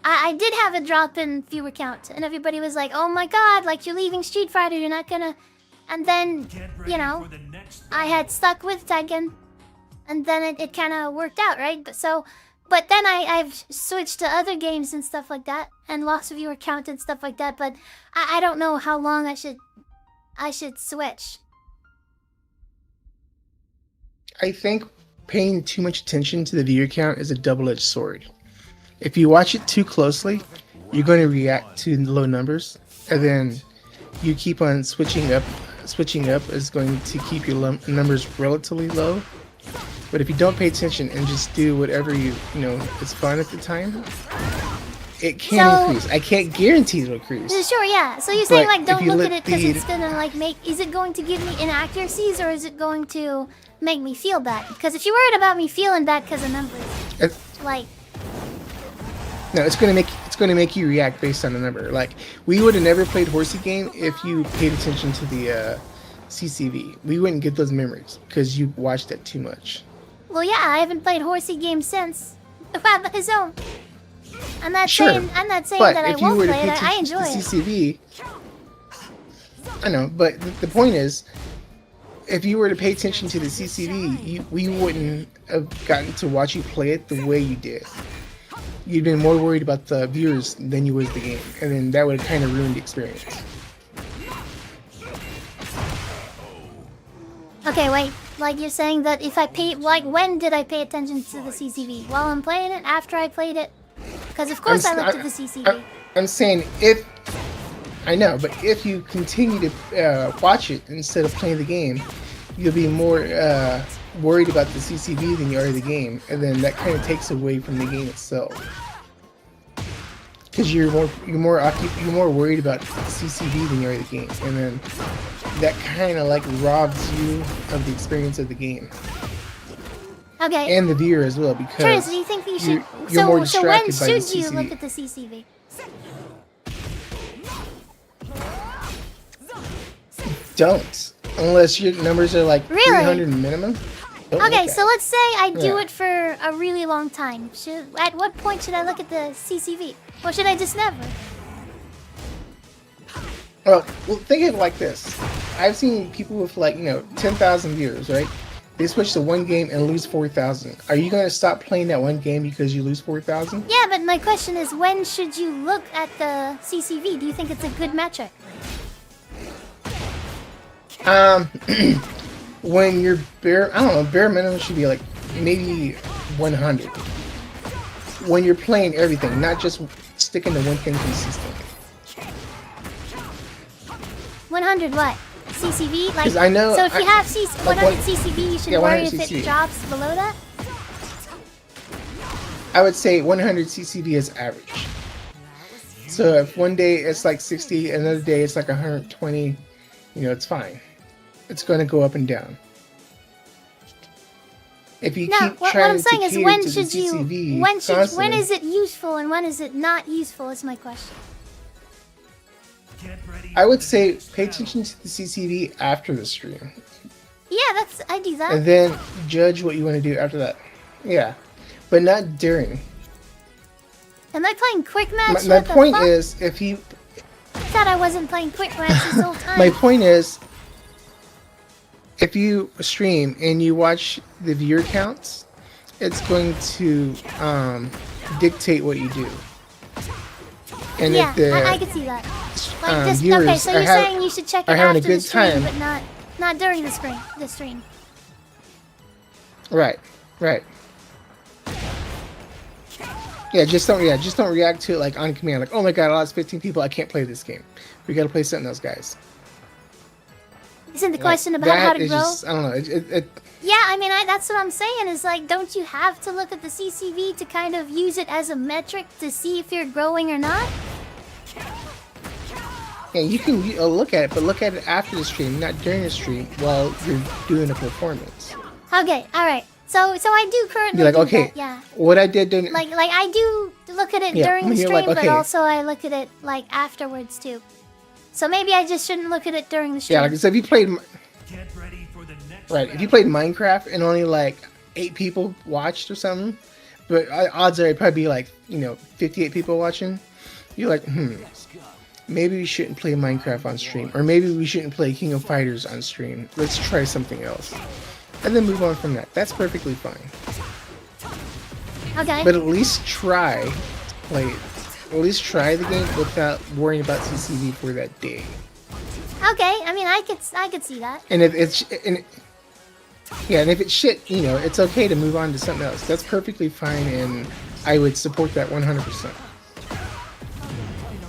[SPEAKER 2] I did have a drop in viewer count, and everybody was like, "Oh my god, like you're leaving Street Fighter, you're not gonna." And then, I had stuck with Tekken, and then it kind of worked out, right? But then I've switched to other games and stuff like that, and lost viewer count and stuff like that. But I don't know how long I should switch.
[SPEAKER 5] I think paying too much attention to the viewer count is a double-edged sword. If you watch it too closely, you're going to react to low numbers, and then you keep on switching up. Switching up is going to keep your numbers relatively low. But if you don't pay attention and just do whatever is fun at the time, it can increase. I can't guarantee it'll increase.
[SPEAKER 2] Sure, yeah. So you're saying
[SPEAKER 5] But
[SPEAKER 2] like don't
[SPEAKER 5] if you
[SPEAKER 2] look
[SPEAKER 5] let
[SPEAKER 2] at it because
[SPEAKER 5] the-
[SPEAKER 2] it's gonna like is it going to give me inaccuracies, or is it going to make me feel bad? Because if you're worried about me feeling bad because of numbers,
[SPEAKER 5] It-
[SPEAKER 2] like
[SPEAKER 5] No, it's gonna make you react based on the number. Like we would have never played Horsey Game if you paid attention to the CCV. We wouldn't get those memories because you watched it too much.
[SPEAKER 2] well, yeah, I haven't played horsey games since. About his own. I'm not
[SPEAKER 5] Sure,
[SPEAKER 2] saying
[SPEAKER 5] but
[SPEAKER 2] that I
[SPEAKER 5] if you
[SPEAKER 2] won't
[SPEAKER 5] were to
[SPEAKER 2] play
[SPEAKER 5] pay
[SPEAKER 2] it. I
[SPEAKER 5] attention
[SPEAKER 2] enjoy
[SPEAKER 5] to
[SPEAKER 2] it.
[SPEAKER 5] the CCV, I know, but the point is, if you were to pay attention to the CCV, we wouldn't have gotten to watch you play it the way you did. You'd been more worried about the viewers than you was the game, and then that would have kind of ruined the experience.
[SPEAKER 2] Okay, wait. Like you're saying that if I pay, like when did I pay attention to the CCV? While I'm playing it? After I played it? Because of course I looked at the CCV.
[SPEAKER 5] I'm saying I know, but if you continue to watch it instead of playing the game, you'll be more worried about the CCV than you are the game, and then that kind of takes away from the game itself. Because you're more worried about the CCV than you are the game, and then that kind of like robs you of the experience of the game
[SPEAKER 2] Okay.
[SPEAKER 5] and the viewer as well.
[SPEAKER 2] Sure,
[SPEAKER 5] Because
[SPEAKER 2] so you think you should...
[SPEAKER 5] you're more
[SPEAKER 2] So when
[SPEAKER 5] distracted by the
[SPEAKER 2] should you
[SPEAKER 5] CCV.
[SPEAKER 2] look at the CCV?
[SPEAKER 5] Don't, unless your numbers are like
[SPEAKER 2] Really?
[SPEAKER 5] 300 minimum. Don't look
[SPEAKER 2] Okay,
[SPEAKER 5] at
[SPEAKER 2] so
[SPEAKER 5] it.
[SPEAKER 2] let's say I do
[SPEAKER 5] Yeah.
[SPEAKER 2] it for a really long time. At what point should I look at the CCV? Or should I just never?
[SPEAKER 5] Well, think of it like this. I've seen people with 10,000 viewers, right? They switch to one game and lose 4,000. Are you gonna stop playing that one game because you lose 4,000?
[SPEAKER 2] Yeah, but my question is, when should you look at the CCV? Do you think it's a good metric?
[SPEAKER 5] When you're bare minimum should be like maybe 100. When you're playing everything, not just sticking to one thing consistently.
[SPEAKER 2] 100 what? CCV? Like,
[SPEAKER 5] 'Cause I know
[SPEAKER 2] so if you have 100
[SPEAKER 5] what-
[SPEAKER 2] CCV, you should
[SPEAKER 5] yeah,
[SPEAKER 2] worry
[SPEAKER 5] 100
[SPEAKER 2] if it
[SPEAKER 5] CCV.
[SPEAKER 2] drops below that?
[SPEAKER 5] I would say 100 CCV is average. So if one day it's like 60, another day it's like 120, it's fine. It's going to go up and down. If you
[SPEAKER 2] No,
[SPEAKER 5] keep
[SPEAKER 2] what
[SPEAKER 5] trying
[SPEAKER 2] I'm saying
[SPEAKER 5] to
[SPEAKER 2] is
[SPEAKER 5] cater
[SPEAKER 2] when
[SPEAKER 5] to the
[SPEAKER 2] should you,
[SPEAKER 5] CCV
[SPEAKER 2] when
[SPEAKER 5] constantly,
[SPEAKER 2] is it useful and when is it not useful is my question.
[SPEAKER 3] Get ready
[SPEAKER 5] I
[SPEAKER 3] for
[SPEAKER 5] would
[SPEAKER 3] the
[SPEAKER 5] say
[SPEAKER 3] next
[SPEAKER 5] pay
[SPEAKER 3] battle.
[SPEAKER 5] attention to the CCV after the stream.
[SPEAKER 2] Yeah, I do that.
[SPEAKER 5] And then judge what you want to do after that. Yeah. But not during.
[SPEAKER 2] Am I playing quick match?
[SPEAKER 5] My
[SPEAKER 2] What the
[SPEAKER 5] point
[SPEAKER 2] fuck?
[SPEAKER 5] is, if you...
[SPEAKER 2] I thought I wasn't playing quick match this whole time.
[SPEAKER 5] My point is, if you stream and you watch the viewer counts, it's going to dictate what you do. And
[SPEAKER 2] yeah,
[SPEAKER 5] if the
[SPEAKER 2] I can see that. Like this,
[SPEAKER 5] viewers
[SPEAKER 2] okay, so
[SPEAKER 5] are
[SPEAKER 2] you're saying you should check it
[SPEAKER 5] are having a
[SPEAKER 2] after the
[SPEAKER 5] good
[SPEAKER 2] stream,
[SPEAKER 5] time.
[SPEAKER 2] but not during the stream.
[SPEAKER 5] Right. Yeah, just don't react to it like on command, like, oh my god, I lost 15 people, I can't play this game. We gotta play something else, guys.
[SPEAKER 2] Isn't the
[SPEAKER 5] Like,
[SPEAKER 2] question about
[SPEAKER 5] that
[SPEAKER 2] how to
[SPEAKER 5] is
[SPEAKER 2] grow?
[SPEAKER 5] just, I don't know.
[SPEAKER 2] Yeah, I mean, that's what I'm saying is like, don't you have to look at the CCV to kind of use it as a metric to see if you're growing or not?
[SPEAKER 5] Yeah, you can look at it, but look at it after the stream, not during the stream while you're doing a performance.
[SPEAKER 2] Okay, all right. So I do currently
[SPEAKER 5] Be like,
[SPEAKER 2] do
[SPEAKER 5] okay,
[SPEAKER 2] that, yeah.
[SPEAKER 5] what I did during...
[SPEAKER 2] Like I do look at it
[SPEAKER 5] Yeah,
[SPEAKER 2] during the
[SPEAKER 5] you're
[SPEAKER 2] stream,
[SPEAKER 5] like,
[SPEAKER 2] but
[SPEAKER 5] okay.
[SPEAKER 2] also I look at it like afterwards too. So maybe I just shouldn't look at it during the stream.
[SPEAKER 5] Yeah, like I said, if you played...
[SPEAKER 3] Get ready for the next
[SPEAKER 5] Right, if you
[SPEAKER 3] battle.
[SPEAKER 5] played Minecraft and only like 8 people watched or something, but odds are it'd probably be like, 58 people watching, you're like, maybe we shouldn't play Minecraft on stream, or maybe we shouldn't play King of Fighters on stream. Let's try something else. And then move on from that. That's perfectly fine.
[SPEAKER 2] Okay.
[SPEAKER 5] But at least try to play it. At least try the game without worrying about CCV for that day.
[SPEAKER 2] Okay, I mean, I could see that.
[SPEAKER 5] And if it's and if it's shit, it's okay to move on to something else. That's perfectly fine, and I would support that 100%.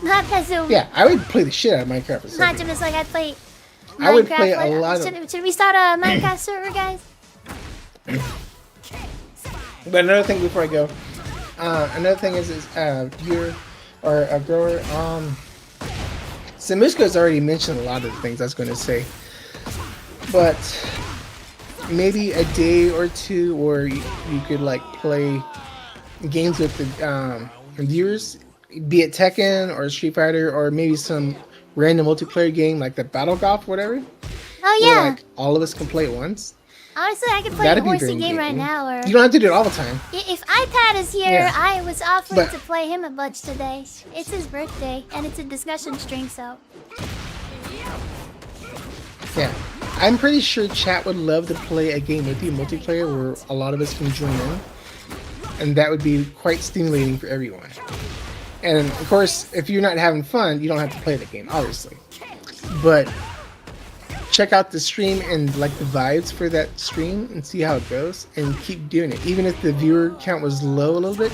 [SPEAKER 2] Not because
[SPEAKER 5] Yeah, I would play the shit out of Minecraft or
[SPEAKER 2] not
[SPEAKER 5] something.
[SPEAKER 2] just like I play Minecraft.
[SPEAKER 5] I would play a
[SPEAKER 2] like,
[SPEAKER 5] lot of-
[SPEAKER 2] should we start a Minecraft server, guys?
[SPEAKER 5] But another thing before I go, another thing is viewer or a grower. Samuska's already mentioned a lot of the things I was going to say, but maybe a day or two where you could like play games with the viewers, be it Tekken or Street Fighter or maybe some random multiplayer game like the Battle Golf, whatever.
[SPEAKER 2] Oh
[SPEAKER 5] Where,
[SPEAKER 2] yeah.
[SPEAKER 5] like all of us can play at once.
[SPEAKER 2] Honestly, I could play
[SPEAKER 5] That'd
[SPEAKER 2] a
[SPEAKER 5] be
[SPEAKER 2] horsey
[SPEAKER 5] very
[SPEAKER 2] game right
[SPEAKER 5] good.
[SPEAKER 2] now. Or
[SPEAKER 5] You don't have to do it all the time.
[SPEAKER 2] if iPad is here,
[SPEAKER 5] Yeah.
[SPEAKER 2] I was offering
[SPEAKER 5] But-
[SPEAKER 2] to play him a bunch today. It's his birthday, and it's a discussion stream, so.
[SPEAKER 5] Yeah, I'm pretty sure chat would love to play a game with you, multiplayer, where a lot of us can join in, and that would be quite stimulating for everyone. And of course, if you're not having fun, you don't have to play the game, obviously. But check out the stream and like the vibes for that stream and see how it goes, and keep doing it. Even if the viewer count was low a little bit,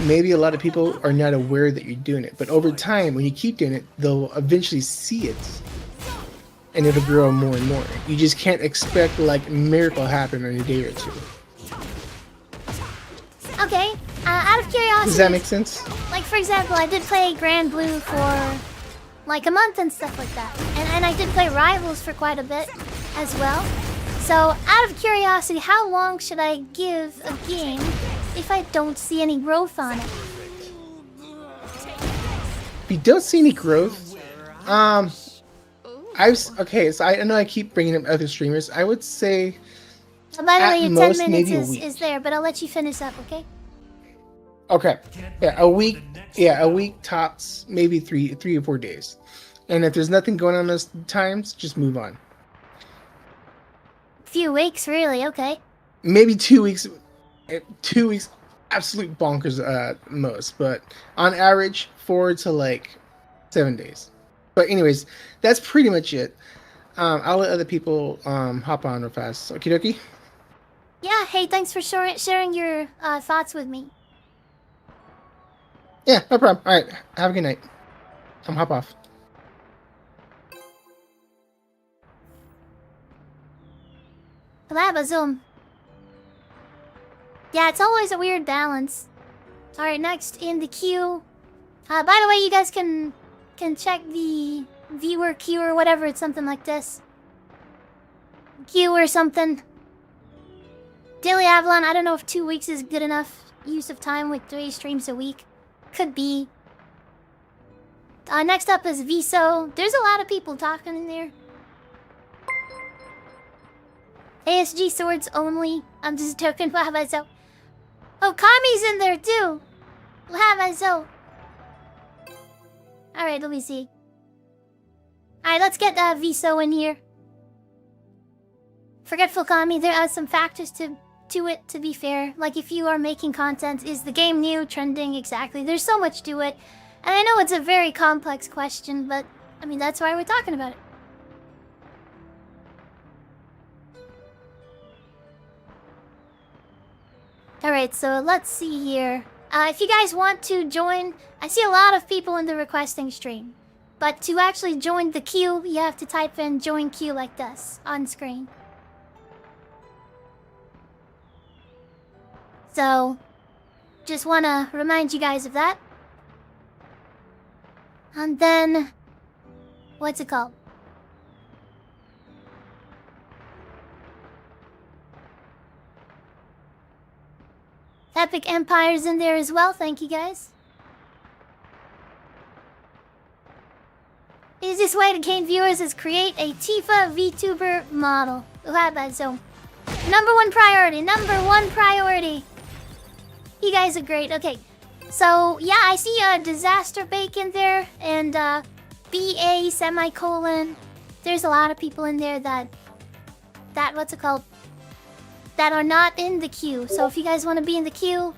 [SPEAKER 5] maybe a lot of people are not aware that you're doing it. But over time, when you keep doing it, they'll eventually see it. And it'll grow more and more. You just can't expect like a miracle happen in a day or two.
[SPEAKER 2] Okay, out of curiosity.
[SPEAKER 5] Does that make sense?
[SPEAKER 2] Like, for example, I did play Grand Blue for like a month and stuff like that. And I did play Rivals for quite a bit as well. So, out of curiosity, how long should I give a game if I don't see any growth on it?
[SPEAKER 5] If you don't see any growth, okay, so I know I keep bringing up other streamers. I would say
[SPEAKER 2] By the
[SPEAKER 5] At
[SPEAKER 2] way, your 10
[SPEAKER 5] most,
[SPEAKER 2] minutes
[SPEAKER 5] maybe a week.
[SPEAKER 2] is there, but I'll let you finish up, okay?
[SPEAKER 5] okay, yeah, a week tops, maybe three or 4 days. And if there's nothing going on those times, just move on.
[SPEAKER 2] Few weeks, really? Okay.
[SPEAKER 5] Maybe 2 weeks. 2 weeks, absolute bonkers most. But on average, 4 to like 7 days. But anyways, that's pretty much it. I'll let other people hop on real fast. Okie dokie?
[SPEAKER 2] Yeah. Hey, thanks for sharing your thoughts with me.
[SPEAKER 5] Yeah, no problem. All right, have a good night. I'm hop off.
[SPEAKER 2] Zoom. Yeah, it's always a weird balance. Alright, next in the queue. By the way, you guys can check the viewer queue or whatever. It's something like this. Queue or something. Daily Avalon, I don't know if 2 weeks is good enough use of time with 3 streams a week. Could be. Next up is Viso. There's a lot of people talking in there. ASG swords only. I'm just joking. Lahabazo. Oh, Kami's in there too. Lahabazo. Alright, let me see. Alright, let's get Viso in here. Forgetful Kami, there are some factors to it, to be fair. Like, if you are making content, is the game new, trending, exactly? There's so much to it. And I know it's a very complex question, but, I mean, that's why we're talking about it. Alright, so let's see here. If you guys want to join, I see a lot of people in the requesting stream. But to actually join the queue, you have to type in join queue like this on screen. So, just want to remind you guys of that. And then, what's it called? Epic Empire's in there as well, thank you guys. Easiest way to gain viewers is create a Tifa VTuber model. So, number one priority. You guys are great. Okay, so yeah, I see Disaster Bacon there and BA semicolon. There's a lot of people in there that what's it called? That are not in the queue. So if you guys want to be in the queue.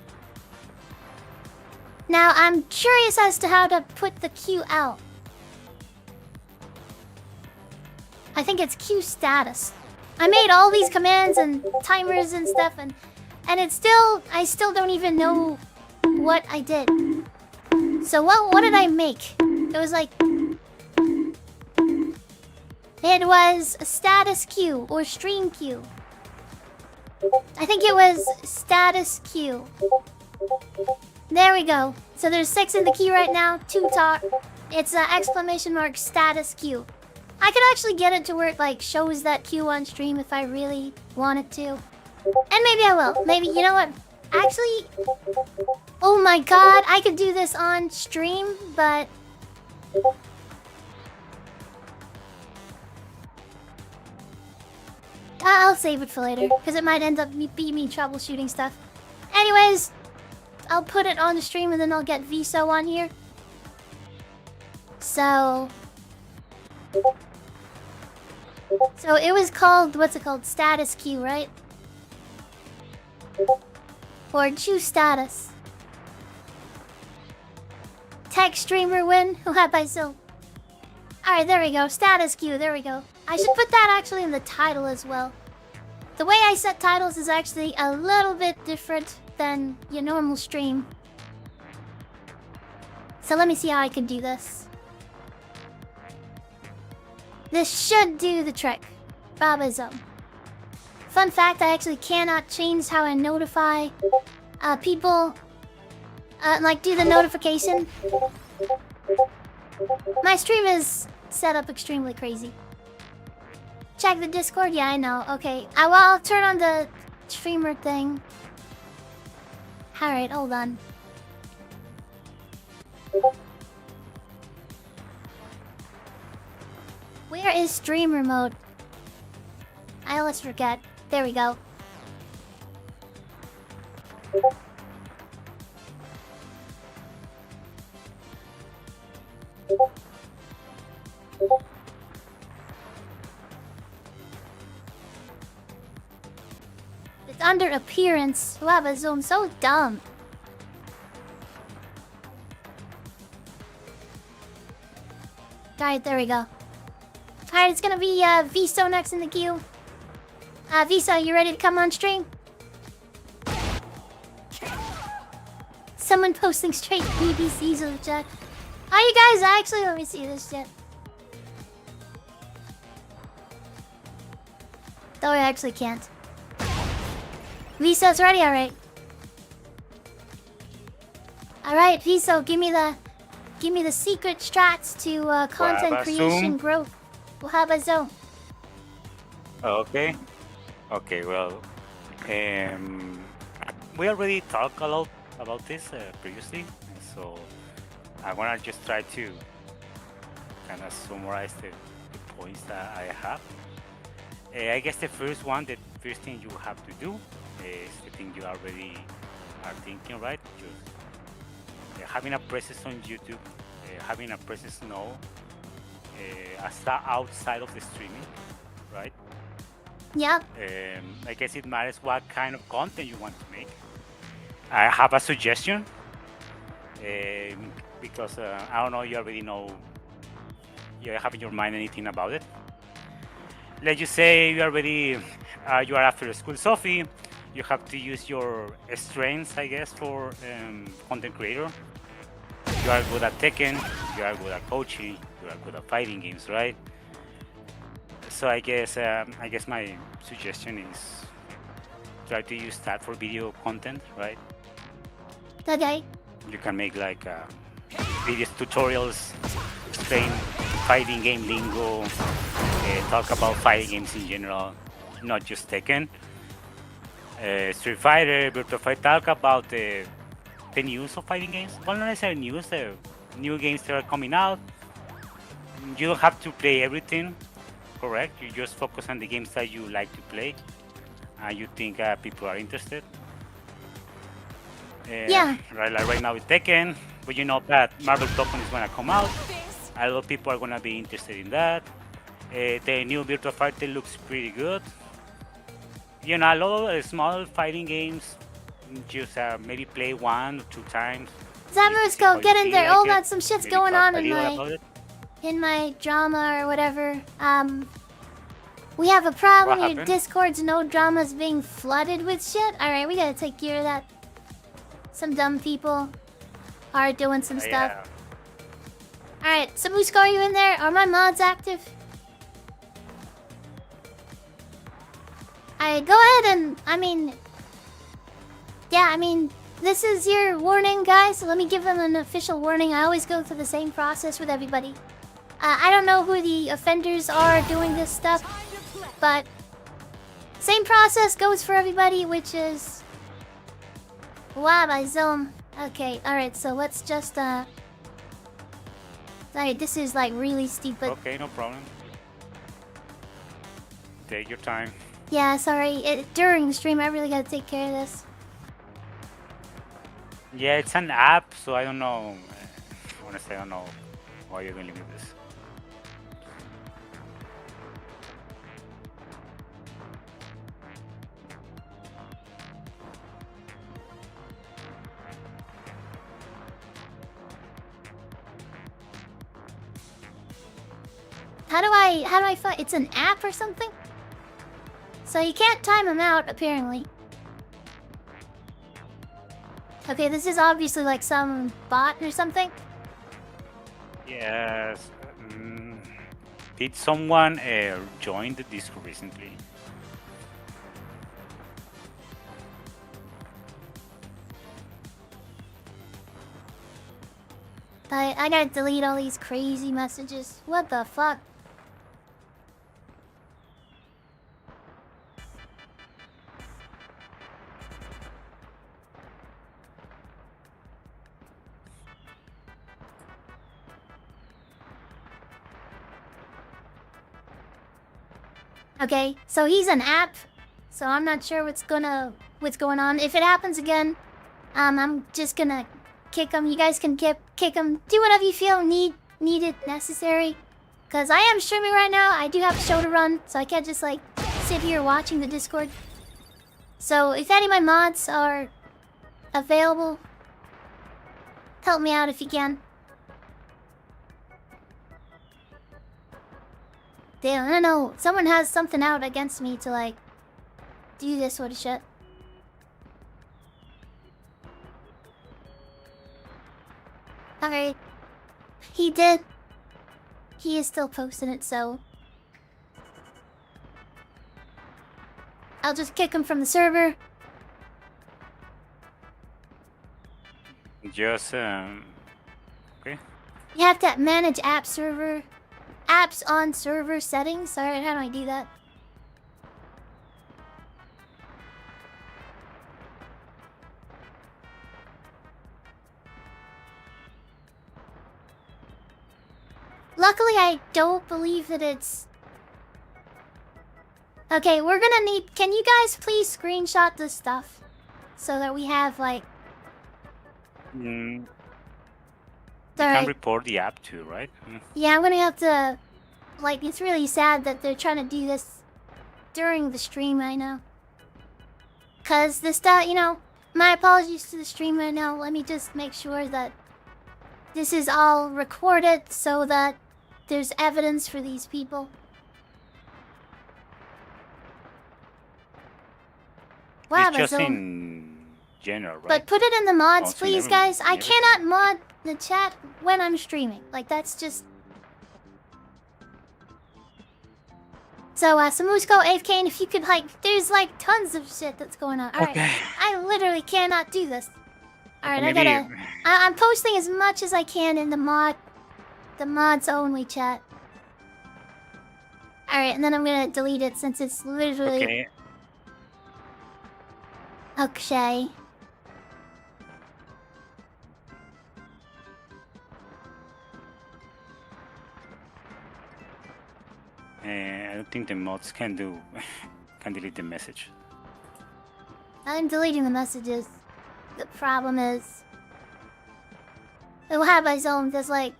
[SPEAKER 2] Now I'm curious as to how to put the queue out. I think it's queue status. I made all these commands and timers and stuff and it's still, I still don't even know what I did. So what did I make? It was like, it was a status queue or stream queue. I think it was status queue. There we go. So there's 6 in the queue right now, 2 talk. It's exclamation mark status queue. I could actually get it to where it like shows that queue on stream if I really wanted to. And maybe I will. Maybe, you know what? Actually, oh my god, I could do this on stream, but I'll save it for later, because it might end up be me troubleshooting stuff. Anyways, I'll put it on the stream and then I'll get Viso on here. So it was called, what's it called? Status queue, right? Or choose status. Tech streamer win. Who had by so? Alright, there we go. Status queue, there we go. I should put that actually in the title as well. The way I set titles is actually a little bit different than your normal stream. So let me see how I can do this. This should do the trick. Babazone. Fun fact, I actually cannot change how I notify people. Like do the notification. My stream is set up extremely crazy. Check the Discord? Yeah, I know. Okay. I'll turn on the streamer thing. Alright, hold on. Where is streamer mode? I always forget. There we go. appearance. Wow, so I'm so dumb. Alright, there we go. Alright, it's gonna be Viso next in the queue. Viso, you ready to come on stream? Someone posting straight BBCs in the chat. How you guys actually let me see this shit? Though I actually can't. Viso's ready, alright. Alright, Viso, give me the secret strats to content creation growth. Wahabazo.
[SPEAKER 6] Okay. Okay, well, we already talked a lot about this previously, so I wanna just try to kind of summarize the points that I have. I guess the first thing you have to do is the thing you already are thinking, right? Just having a presence on YouTube, having a presence now outside of the streaming, right?
[SPEAKER 2] Yep.
[SPEAKER 6] I guess it matters what kind of content you want to make. I have a suggestion because I don't know, you already know, you have in your mind anything about it. Let's just say you already you are after school Sophie. You have to use your strengths, I guess, for content creator. You are good at Tekken, you are good at coaching, you are good at fighting games, right? So I guess my suggestion is try to use that for video content, right?
[SPEAKER 2] Okay.
[SPEAKER 6] You can make like videos, tutorials, explain fighting game lingo, talk about fighting games in general, not just Tekken. Street Fighter, Virtua Fighter, talk about the news of fighting games. Well, not necessarily news, new games that are coming out. You don't have to play everything, correct? You just focus on the games that you like to play and you think people are interested.
[SPEAKER 2] Yeah.
[SPEAKER 6] Right now with Tekken, but you know that Marvel Token is gonna come out. A lot of people are gonna be interested in that. The new Virtua Fighter looks pretty good. You know, a lot of small fighting games, just maybe play 1 or 2 times.
[SPEAKER 2] Zamusko, get in there. Oh, got some shit's
[SPEAKER 6] Maybe
[SPEAKER 2] going
[SPEAKER 6] talk
[SPEAKER 2] on
[SPEAKER 6] a
[SPEAKER 2] in my drama or whatever. We have a problem.
[SPEAKER 6] What
[SPEAKER 2] Your
[SPEAKER 6] happened?
[SPEAKER 2] Discord's no drama's being flooded with shit. All right, we gotta take care of that. Some dumb people are doing some stuff.
[SPEAKER 6] Yeah.
[SPEAKER 2] All right, Samusko, are you in there? Are my mods active? Alright, go ahead and, this is your warning, guys. So let me give them an official warning. I always go through the same process with everybody. I don't know who the offenders are doing this stuff, but same process goes for everybody, which is... Wow, by Zone. Okay, alright, so let's just, Sorry, this is like really stupid.
[SPEAKER 6] Okay, no problem. Take your time.
[SPEAKER 2] Yeah, sorry. During the stream, I really gotta take care of this.
[SPEAKER 6] Yeah, it's an app, so I don't know. Honestly, I don't know why you're going to leave this.
[SPEAKER 2] How do I find? It's an app or something? So you can't time them out, apparently. Okay, this is obviously like some bot or something.
[SPEAKER 6] Yes. Did someone join the Discord recently?
[SPEAKER 2] I gotta delete all these crazy messages. What the fuck? Okay, so he's an app, so I'm not sure what's going on. If it happens again, I'm just gonna kick him. You guys can kick him. Do whatever you feel needed, necessary. Cause I am streaming right now. I do have a show to run, so I can't just like sit here watching the Discord. So if any of my mods are available, help me out if you can. Damn, I don't know. Someone has something out against me to like do this sort of shit. Alright. He did. He is still posting it, so I'll just kick him from the server.
[SPEAKER 6] Just okay.
[SPEAKER 2] You have to manage apps on server settings. Alright, how do I do that? Luckily, I don't believe that it's... Okay, we're gonna need... Can you guys please screenshot this stuff? So that we have, like...
[SPEAKER 6] You
[SPEAKER 2] Alright.
[SPEAKER 6] can report the app too, right?
[SPEAKER 2] Yeah, I'm gonna have to... Like, it's really sad that they're trying to do this during the stream right now. Cause this stuff, you know... My apologies to the stream right now. Let me just make sure that this is all recorded so that there's evidence for these people. Wow,
[SPEAKER 6] It's just
[SPEAKER 2] so...
[SPEAKER 6] in general, right?
[SPEAKER 2] But put it in the mods,
[SPEAKER 6] Also,
[SPEAKER 2] please,
[SPEAKER 6] never-
[SPEAKER 2] guys. I
[SPEAKER 6] never-
[SPEAKER 2] cannot mod the chat when I'm streaming. Like, that's just... So, Samusko, AFK, and if you could, like... There's, like, tons of shit that's going on. Alright,
[SPEAKER 6] Okay.
[SPEAKER 2] I literally cannot do this. Alright,
[SPEAKER 6] Maybe-
[SPEAKER 2] I gotta... I'm posting as much as I can in the mods only chat. Alright, and then I'm gonna delete it since it's literally...
[SPEAKER 6] Okay.
[SPEAKER 2] Okay.
[SPEAKER 6] I don't think the mods can do can delete the message.
[SPEAKER 2] I'm deleting the messages. The problem is... It will have my zone that's like...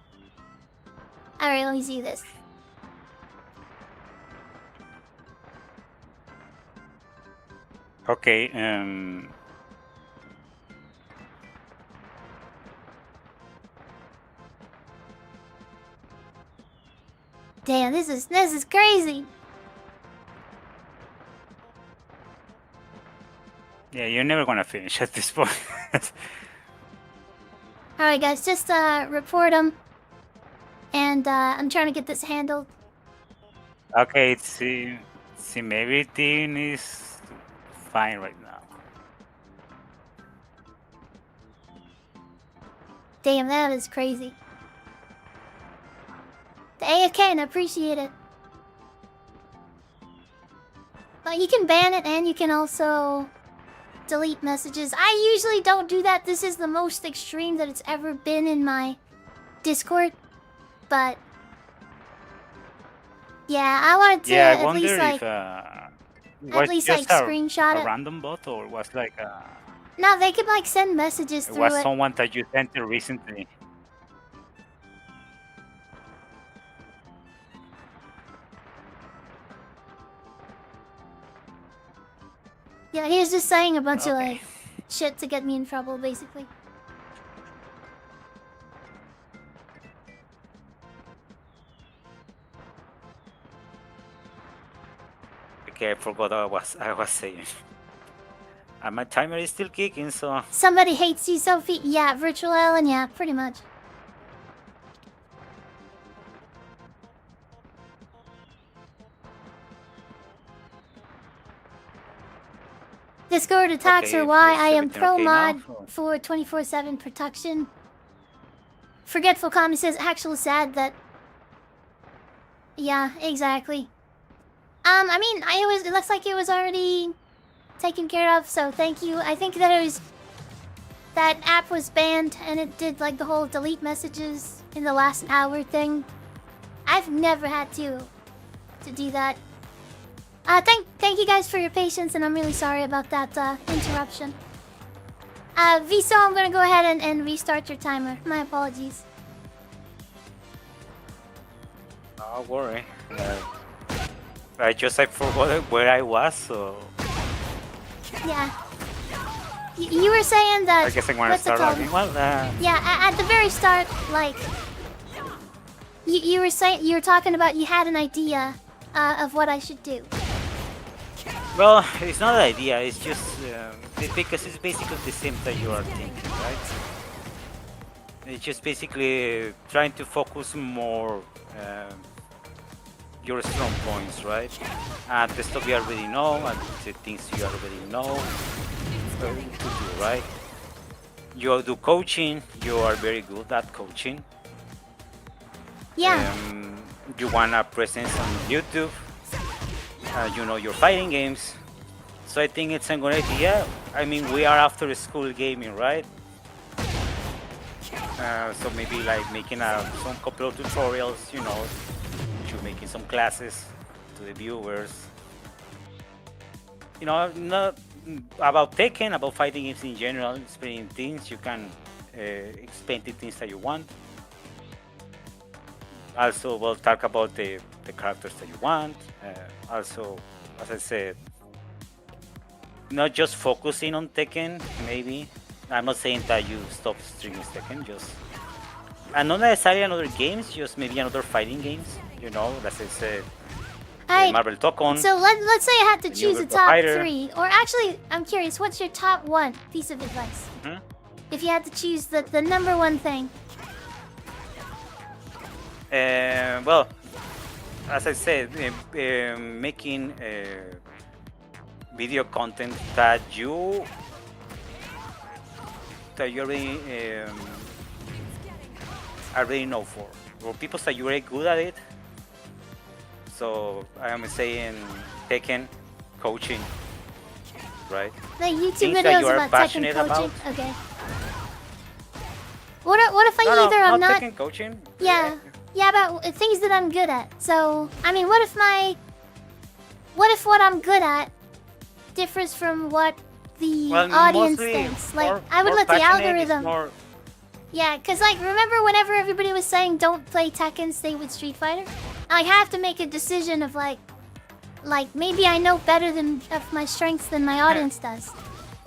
[SPEAKER 2] Alright, let me see this.
[SPEAKER 6] Okay,
[SPEAKER 2] Damn, this is crazy.
[SPEAKER 6] yeah, you're never gonna finish at this point.
[SPEAKER 2] Alright guys, just report them. And I'm trying to get this handled.
[SPEAKER 6] Okay, see, everything is fine right now.
[SPEAKER 2] Damn, that is crazy. The AFK, and I appreciate it. But you can ban it and you can also delete messages. I usually don't do that. This is the most extreme that it's ever been in my Discord. But yeah, I wanted to
[SPEAKER 6] Yeah, I
[SPEAKER 2] at
[SPEAKER 6] wonder
[SPEAKER 2] least like
[SPEAKER 6] if was
[SPEAKER 2] least,
[SPEAKER 6] just
[SPEAKER 2] like,
[SPEAKER 6] a
[SPEAKER 2] screenshot it.
[SPEAKER 6] random bot or was like
[SPEAKER 2] no, they could like send messages
[SPEAKER 6] it
[SPEAKER 2] through
[SPEAKER 6] was
[SPEAKER 2] it.
[SPEAKER 6] someone that you sent to recently.
[SPEAKER 2] Yeah, he was just saying a bunch of
[SPEAKER 6] Okay.
[SPEAKER 2] like shit to get me in trouble, basically.
[SPEAKER 6] Okay, I forgot what I was saying. And my timer is still kicking, so
[SPEAKER 2] Somebody hates you, Sophie. Yeah, Virtual Ellen. Yeah, pretty much. Discord attacks
[SPEAKER 6] Okay,
[SPEAKER 2] are why
[SPEAKER 6] is
[SPEAKER 2] I am
[SPEAKER 6] everything
[SPEAKER 2] pro
[SPEAKER 6] okay now?
[SPEAKER 2] mod for 24/7 protection. Forgetful Commie says actual sad that. Yeah, exactly. I mean, it looks like it was already taken care of, so thank you. I think that that app was banned and it did like the whole delete messages in the last hour thing. I've never had to do that. Thank you guys for your patience, and I'm really sorry about that interruption. Viso, I'm gonna go ahead and restart your timer. My apologies.
[SPEAKER 6] don't worry. I forgot where I was, so
[SPEAKER 2] Yeah. You were saying that.
[SPEAKER 6] I guess I want to
[SPEAKER 2] what's it
[SPEAKER 6] start
[SPEAKER 2] called?
[SPEAKER 6] arguing. Well,
[SPEAKER 2] Yeah, at the very start, like you were saying, you were talking about you had an idea of what I should do.
[SPEAKER 6] well, it's not an idea. It's just because it's basically the same that you are thinking, right? It's just basically trying to focus more your strong points, right? And the stuff you already know, and the things you already know to do, right? You do coaching. You are very good at coaching.
[SPEAKER 2] Yeah.
[SPEAKER 6] You want a presence on YouTube. You know your fighting games. So I think it's a good idea. I mean, we are after school gaming, right? So maybe like making some couple of tutorials, you know, to making some classes to the viewers. You know, not about Tekken, about fighting games in general, explaining things. You can explain the things that you want. Also, we'll talk about the characters that you want. Also, as I said, not just focusing on Tekken, maybe. I'm not saying that you stop streaming Tekken, just... And not necessarily another games, just maybe another fighting games, you know, as I said,
[SPEAKER 2] Alright.
[SPEAKER 6] Marvel Tokon.
[SPEAKER 2] So let's say I had to
[SPEAKER 6] The
[SPEAKER 2] choose a
[SPEAKER 6] new
[SPEAKER 2] top
[SPEAKER 6] fighter.
[SPEAKER 2] 3, or actually, I'm curious, what's your top 1 piece of advice?
[SPEAKER 6] Mhm.
[SPEAKER 2] If you had to choose the number 1 thing.
[SPEAKER 6] Well, as I said, making video content that you already know for, or people that you're very good at it. So I am saying Tekken coaching, right?
[SPEAKER 2] Like YouTube
[SPEAKER 6] Things that
[SPEAKER 2] videos
[SPEAKER 6] you are
[SPEAKER 2] about Tekken
[SPEAKER 6] passionate
[SPEAKER 2] coaching.
[SPEAKER 6] about.
[SPEAKER 2] Okay. What if I
[SPEAKER 6] No,
[SPEAKER 2] either I'm not?
[SPEAKER 6] Tekken coaching.
[SPEAKER 2] Yeah. Yeah, about things that I'm good at. So, I mean, what if what I'm good at differs from what the
[SPEAKER 6] Well,
[SPEAKER 2] audience
[SPEAKER 6] mostly
[SPEAKER 2] thinks? Like,
[SPEAKER 6] more-
[SPEAKER 2] I would
[SPEAKER 6] more
[SPEAKER 2] let the
[SPEAKER 6] passionate is
[SPEAKER 2] algorithm.
[SPEAKER 6] more-
[SPEAKER 2] Yeah, cause like remember whenever everybody was saying don't play Tekken, stay with Street Fighter? I have to make a decision of like maybe I know better than of my strengths than my audience does.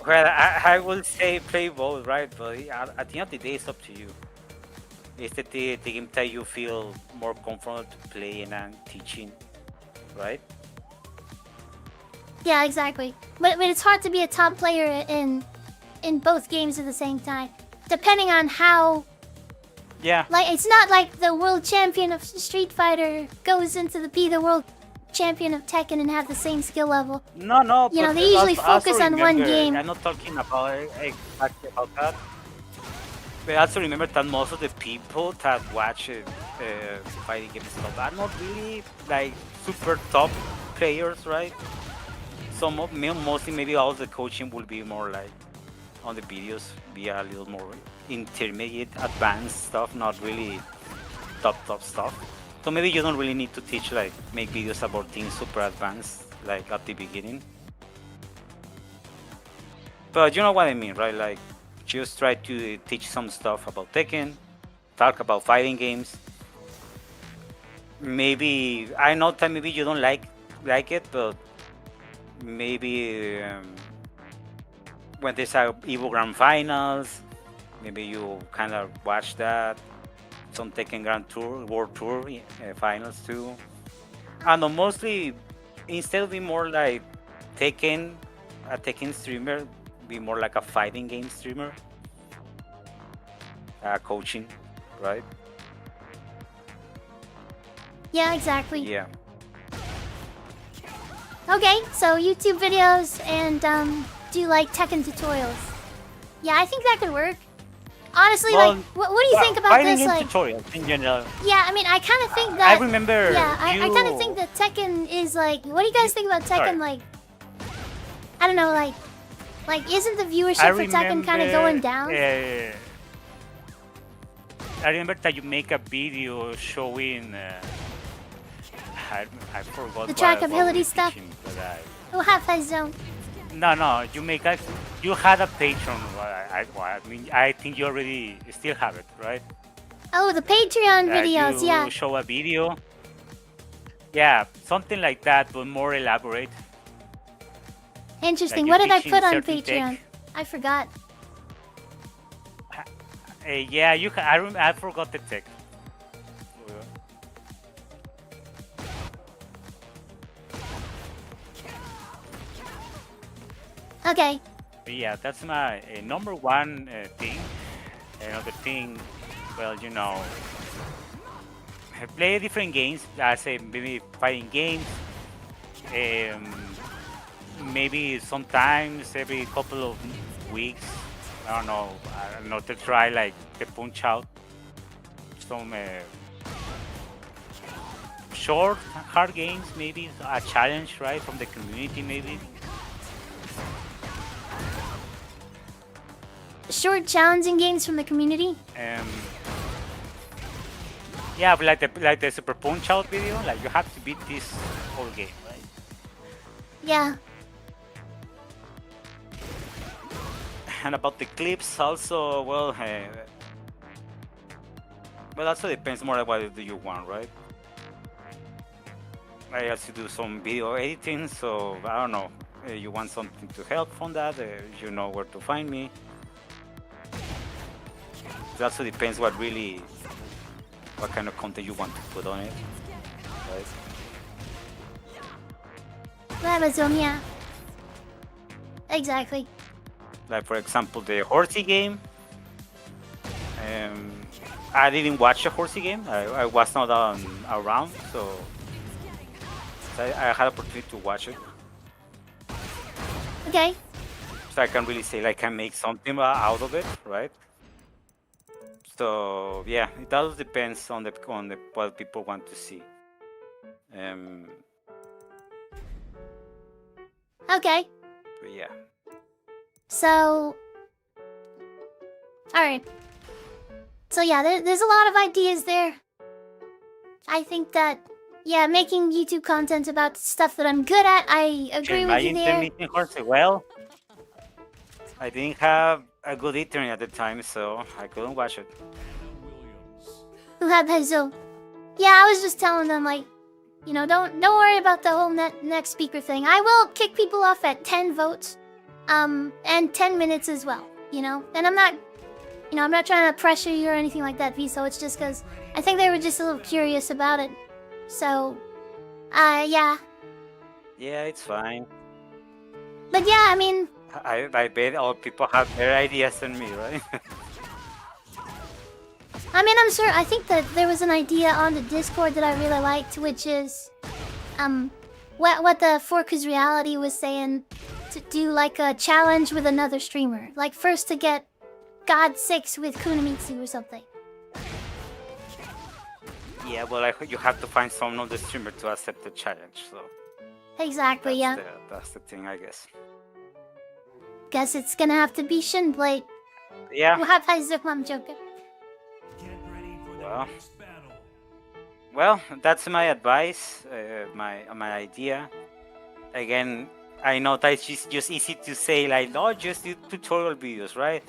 [SPEAKER 6] Well, I will say play both, right? But at the end of the day, it's up to you. It's the game that you feel more comfortable to playing and teaching, right?
[SPEAKER 2] Yeah, exactly. But it's hard to be a top player in both games at the same time, depending on how.
[SPEAKER 6] Yeah.
[SPEAKER 2] Like it's not like the world champion of Street Fighter goes into be the world champion of Tekken and have the same skill level.
[SPEAKER 6] No.
[SPEAKER 2] You know,
[SPEAKER 6] but
[SPEAKER 2] they usually
[SPEAKER 6] also
[SPEAKER 2] focus on one
[SPEAKER 6] remember,
[SPEAKER 2] game.
[SPEAKER 6] I'm not talking about exactly about that. But also remember that most of the people that watch fighting games stuff are not really like super top players, right? Some of mostly maybe all the coaching will be more like on the videos, be a little more intermediate, advanced stuff, not really top stuff. So maybe you don't really need to teach like make videos about things super advanced like at the beginning. But you know what I mean, right? Like just try to teach some stuff about Tekken, talk about fighting games. Maybe I know that maybe you don't like it, but maybe when there's a Evo Grand Finals, maybe you kind of watch that. Some Tekken Grand Tour, World Tour finals too. And mostly, instead of being more like a Tekken streamer, be more like a fighting game streamer. Coaching, right?
[SPEAKER 2] Yeah, exactly.
[SPEAKER 6] Yeah.
[SPEAKER 2] Okay, so YouTube videos and do like Tekken tutorials. Yeah, I think that could work. Honestly,
[SPEAKER 6] Well,
[SPEAKER 2] like, what do you think about
[SPEAKER 6] fighting
[SPEAKER 2] this?
[SPEAKER 6] game
[SPEAKER 2] Like,
[SPEAKER 6] tutorials in general.
[SPEAKER 2] yeah, I mean, I kind of think that.
[SPEAKER 6] I remember.
[SPEAKER 2] Yeah, I kind of
[SPEAKER 6] you-
[SPEAKER 2] think that Tekken is like. What do you guys think about Tekken?
[SPEAKER 6] Sorry.
[SPEAKER 2] Like, I don't know, like isn't the viewership for Tekken kind of going down?
[SPEAKER 6] I remember that you make a video showing. I forgot
[SPEAKER 2] The
[SPEAKER 6] what
[SPEAKER 2] trackability
[SPEAKER 6] we
[SPEAKER 2] stuff?
[SPEAKER 6] teaching, but
[SPEAKER 2] Oh, half-high zone.
[SPEAKER 6] no, you make a. You had a Patreon. I mean, I think you already still have it, right?
[SPEAKER 2] Oh, the Patreon videos,
[SPEAKER 6] you
[SPEAKER 2] yeah.
[SPEAKER 6] show a video. Yeah, something like that, but more elaborate.
[SPEAKER 2] Interesting.
[SPEAKER 6] Like
[SPEAKER 2] What
[SPEAKER 6] you're
[SPEAKER 2] did I
[SPEAKER 6] teaching
[SPEAKER 2] put on
[SPEAKER 6] certain
[SPEAKER 2] Patreon?
[SPEAKER 6] tech.
[SPEAKER 2] I forgot.
[SPEAKER 6] Yeah, you can. I forgot the tech.
[SPEAKER 2] Okay.
[SPEAKER 6] But yeah, that's my number one thing. Another thing, well, I play different games. I say maybe fighting games. Maybe sometimes every couple of weeks. I don't know to try like the Punch Out. Some short, hard games, maybe a challenge, right, from the community, maybe.
[SPEAKER 2] Short, challenging games from the community.
[SPEAKER 6] Yeah, but like the Super Punch Out video, like you have to beat this whole game, right?
[SPEAKER 2] Yeah.
[SPEAKER 6] And about the clips, also, well, also depends more on what do you want, right? I also do some video editing, so I don't know. You want something to help from that? You know where to find me. It also depends what kind of content you want to put on it, right?
[SPEAKER 2] Yeah. Exactly.
[SPEAKER 6] Like for example, the Horsey game. I didn't watch the Horsey game. I was not around, so I had opportunity to watch it.
[SPEAKER 2] Okay.
[SPEAKER 6] So I can really say like I make something out of it, right? So yeah, it all depends on the what people want to see.
[SPEAKER 2] Okay.
[SPEAKER 6] But yeah.
[SPEAKER 2] So, alright. So yeah, there's a lot of ideas there. I think that, yeah, making YouTube content about stuff that I'm good at, I agree with you there.
[SPEAKER 6] Intermittent Horsey, well, I didn't have a good internet at the time, so I couldn't watch it.
[SPEAKER 2] Who had Hazel? Yeah, I was just telling them, like, don't worry about the whole next speaker thing. I will kick people off at 10 votes. And 10 minutes as well, And I'm not, I'm not trying to pressure you or anything like that, Viso. It's just because I think they were just a little curious about it. So, yeah.
[SPEAKER 6] Yeah, it's fine.
[SPEAKER 2] But yeah, I mean...
[SPEAKER 6] I bet all people have better ideas than me, right?
[SPEAKER 2] I mean, I'm sure, I think that there was an idea on the Discord that I really liked, which is, what the Forkus Reality was saying, to do like a challenge with another streamer. Like first to get God 6 with Kunamitsu or something.
[SPEAKER 6] Yeah, well, you have to find some of the streamer to accept the challenge, so...
[SPEAKER 2] Exactly,
[SPEAKER 6] That's the thing, I guess.
[SPEAKER 2] Guess it's gonna have to be Shinblade.
[SPEAKER 6] Yeah.
[SPEAKER 2] I'm joking.
[SPEAKER 3] Get ready for the next battle.
[SPEAKER 6] Well, that's my advice, my idea. Again, I know that it's just easy to say, like, no, just do tutorial videos, right?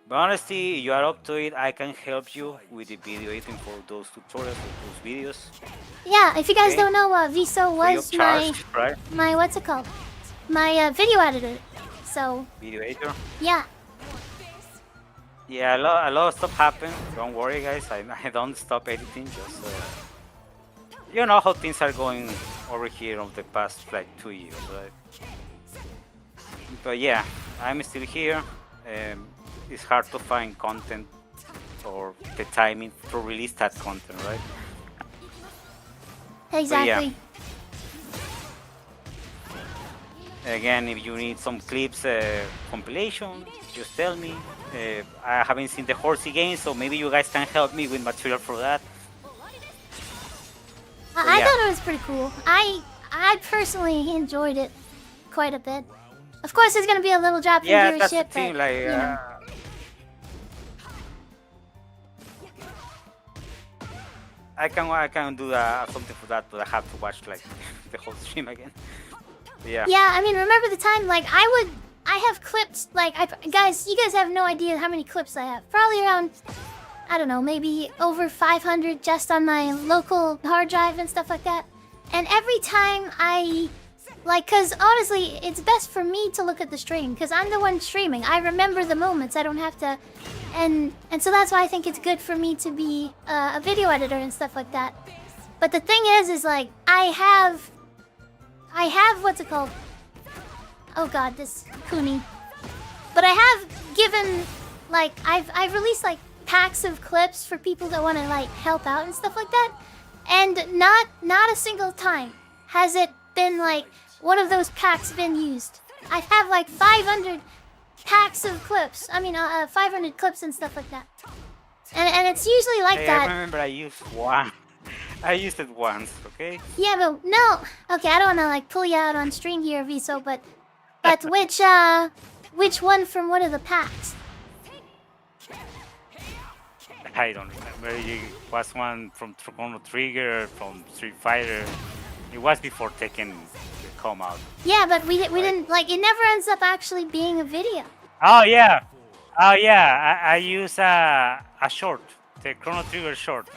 [SPEAKER 6] But honestly, you are up to it. I can help you with the video editing for those tutorials, for those videos.
[SPEAKER 2] Yeah, if you guys don't know, Viso was
[SPEAKER 6] charge, right?
[SPEAKER 2] my what's it called? My video editor. So.
[SPEAKER 6] Video editor.
[SPEAKER 2] Yeah.
[SPEAKER 6] Yeah, a lot of stuff happened. Don't worry, guys. I don't stop editing. Just you know how things are going over here over the past like 2 years, right? But yeah, I'm still here. It's hard to find content or the timing to release that content, right?
[SPEAKER 2] Exactly.
[SPEAKER 6] Yeah. Again, if you need some clips, compilation, just tell me. I haven't seen the Horsey game, so maybe you guys can help me with material for that.
[SPEAKER 2] I thought it was pretty cool. I personally enjoyed it quite a bit. Of course, there's gonna be a little drop in viewership.
[SPEAKER 6] That's the thing, like, I can do something for that, but I have to watch like the whole stream again. Yeah.
[SPEAKER 2] Yeah, I mean, remember the time? Like, I have clips. Like, guys, you guys have no idea how many clips I have. Probably around, I don't know, maybe over 500 just on my local hard drive and stuff like that. And every time I Like, cause honestly, it's best for me to look at the stream, cause I'm the one streaming. I remember the moments. I don't have to, and so that's why I think it's good for me to be a video editor and stuff like that. But the thing is like I have what's it called? Oh God, this Kuni. But I have given, like, I've released like packs of clips for people that want to like help out and stuff like that, and not a single time has it been like one of those packs been used. I have like 500 packs of clips. I mean, 500 clips and stuff like that. And it's usually like
[SPEAKER 6] Hey,
[SPEAKER 2] that.
[SPEAKER 6] I remember I used one. I used it once, okay?
[SPEAKER 2] Yeah, but no. Okay, I don't wanna like pull you out on stream here, Viso, but which one from one of the packs?
[SPEAKER 6] I don't remember. It was one from Chrono Trigger, from Street Fighter. It was before Tekken come out.
[SPEAKER 2] Yeah, but we didn't like it. Never ends up actually being a video.
[SPEAKER 6] Oh yeah, I use a short, the Chrono Trigger short.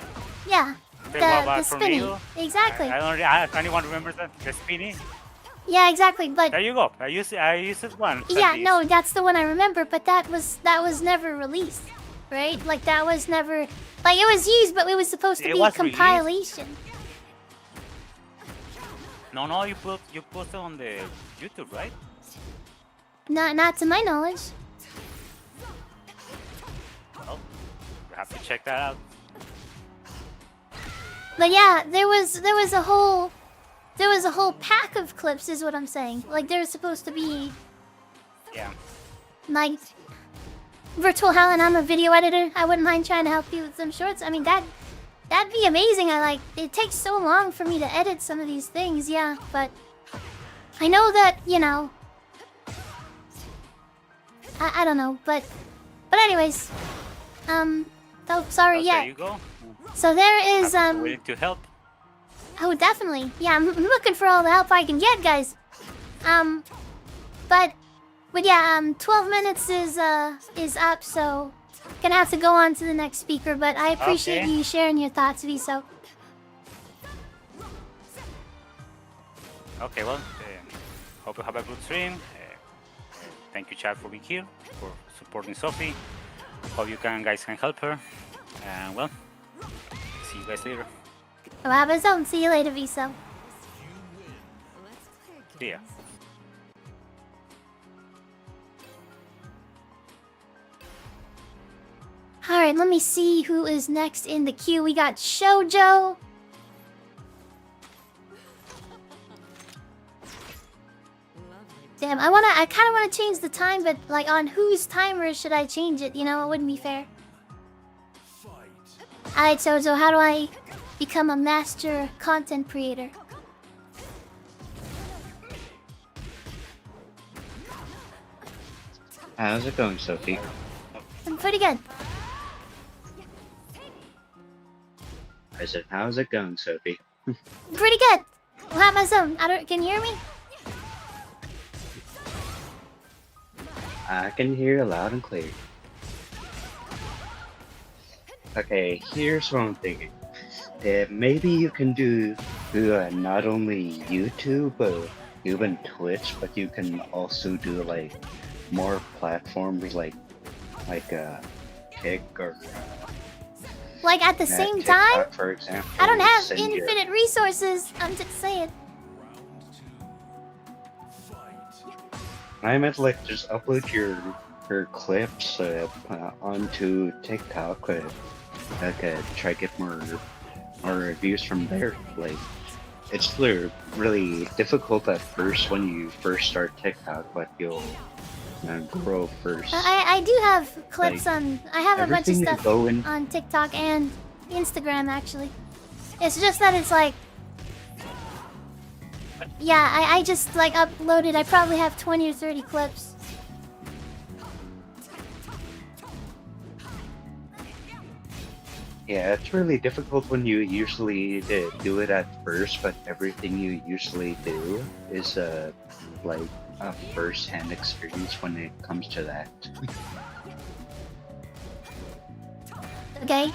[SPEAKER 2] Yeah, the spinny.
[SPEAKER 6] Tornado.
[SPEAKER 2] Exactly.
[SPEAKER 6] Anyone remembers that? The spinny.
[SPEAKER 2] Yeah, exactly. But
[SPEAKER 6] There you go. I used it once. at
[SPEAKER 2] yeah,
[SPEAKER 6] least.
[SPEAKER 2] no, that's the one I remember. But that was never released, right? Like that was never like it was used, but it was supposed to
[SPEAKER 6] It
[SPEAKER 2] be a
[SPEAKER 6] was released.
[SPEAKER 2] compilation.
[SPEAKER 6] No, you put it on the YouTube, right?
[SPEAKER 2] Not to my knowledge.
[SPEAKER 6] Well, you have to check that out.
[SPEAKER 2] But yeah, there was a whole pack of clips, is what I'm saying. Like there was supposed to be
[SPEAKER 6] Yeah.
[SPEAKER 2] like Virtual Helen. I'm a video editor. I wouldn't mind trying to help you with some shorts. I mean that'd be amazing. It takes so long for me to edit some of these things. Yeah, but I know that I don't know, but anyways, oh sorry,
[SPEAKER 6] Well,
[SPEAKER 2] yeah.
[SPEAKER 6] There you go.
[SPEAKER 2] So there is
[SPEAKER 6] I'm willing to help.
[SPEAKER 2] Oh, definitely. Yeah, I'm looking for all the help I can get, guys. But yeah, 12 minutes is up, so gonna have to go on to the next speaker. But I appreciate
[SPEAKER 6] Okay.
[SPEAKER 2] you sharing your thoughts, Viso.
[SPEAKER 6] Okay, well, hope you have a good stream. Thank you, Chad, for being here, for supporting Sophie. Hope you guys can help her. And well, see you guys later.
[SPEAKER 2] Wabazone. See you later, Viso.
[SPEAKER 6] See ya.
[SPEAKER 2] All right, let me see who is next in the queue. We got Shoujo. Damn, I kind of want to change the time, but like on whose timer should I change it? You know, it wouldn't be fair. Alright, Shoujo, how do I become a master content creator?
[SPEAKER 7] How's it going, Sophie?
[SPEAKER 2] I'm pretty good.
[SPEAKER 7] I said, how's it going, Sophie?
[SPEAKER 2] Pretty good. Well, have my zone. Can you hear me?
[SPEAKER 7] I can hear you loud and clear. Okay, here's what I'm thinking. Maybe you can do not only YouTube, but even Twitch, but you can also do like more platforms like Kick or
[SPEAKER 2] Like at the same
[SPEAKER 7] TikTok,
[SPEAKER 2] time?
[SPEAKER 7] for example.
[SPEAKER 2] I don't have
[SPEAKER 7] send your-
[SPEAKER 2] infinite resources. I'm just saying.
[SPEAKER 7] I meant like just upload your clips onto TikTok. Try to get more reviews from there. Like it's really difficult at first when you first start TikTok, but you'll grow first.
[SPEAKER 2] I do have clips
[SPEAKER 7] Like,
[SPEAKER 2] on. I have a bunch of
[SPEAKER 7] everything you
[SPEAKER 2] stuff
[SPEAKER 7] go in-
[SPEAKER 2] on TikTok and Instagram actually. It's just that it's like. Yeah, I just like uploaded. I probably have 20 or 30 clips.
[SPEAKER 7] Yeah, it's really difficult when you usually do it at first, but everything you usually do is like a first-hand experience when it comes to that.
[SPEAKER 2] Okay.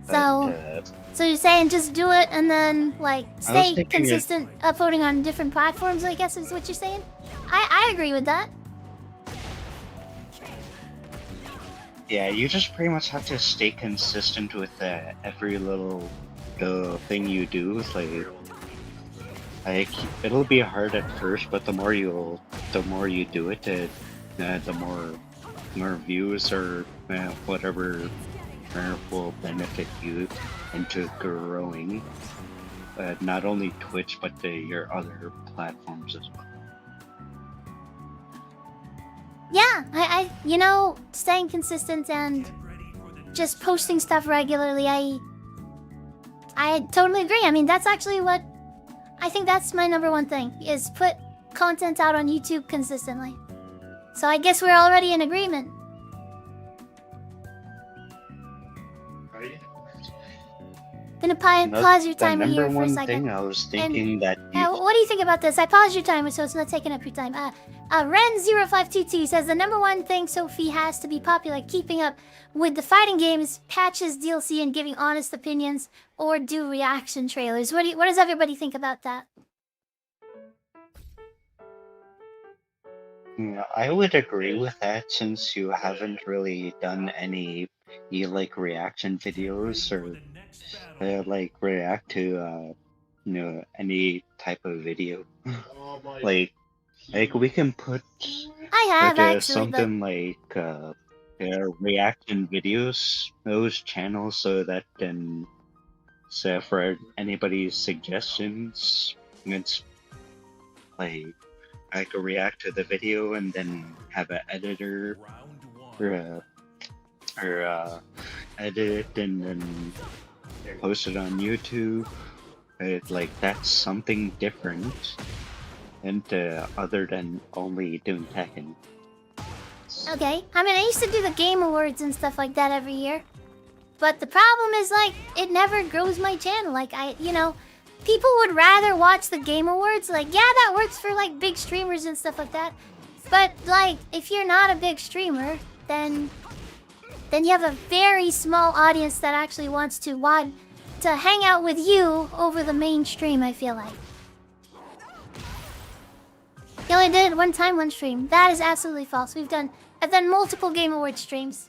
[SPEAKER 7] But,
[SPEAKER 2] So you're saying just do it and then like stay
[SPEAKER 7] thinking
[SPEAKER 2] consistent uploading on different platforms, I guess is what you're saying? I agree with that.
[SPEAKER 7] Yeah, you just pretty much have to stay consistent with every little thing you do. Like it'll be hard at first, but the more you do it, the more views or whatever will benefit you into growing. Not only Twitch, but your other platforms as well.
[SPEAKER 2] Yeah, I you know, staying consistent and just posting stuff regularly, I totally agree. I mean, that's actually what I think that's my number one thing, is put content out on YouTube consistently. So I guess we're already in agreement. Gonna pause your timer here for a
[SPEAKER 7] The number one
[SPEAKER 2] second.
[SPEAKER 7] thing I was thinking that
[SPEAKER 2] What do you think about this? I paused your timer so it's not taking up your time. Ren0522 says the number one thing Sophie has to be popular, keeping up with the fighting games, patches, DLC, and giving honest opinions, or do reaction trailers. What does everybody think about that?
[SPEAKER 7] Yeah, I would agree with that, since you haven't really done any like reaction videos or like react to any type of video. like we can put
[SPEAKER 2] I have actually,
[SPEAKER 7] something like reaction videos, those channels, so that then for anybody's suggestions, it's like I could react to the video and then have an editor or edit it and then post it on YouTube. Like that's something different, and other than only doing Tekken.
[SPEAKER 2] Okay, I mean, I used to do the Game Awards and stuff like that every year. But the problem is, like, it never grows my channel. Like, people would rather watch the Game Awards. Like, yeah, that works for, like, big streamers and stuff like that. But, like, if you're not a big streamer, then you have a very small audience that actually wants to hang out with you over the mainstream, I feel like. You only did it one time, one stream. That is absolutely false. I've done multiple Game Awards streams.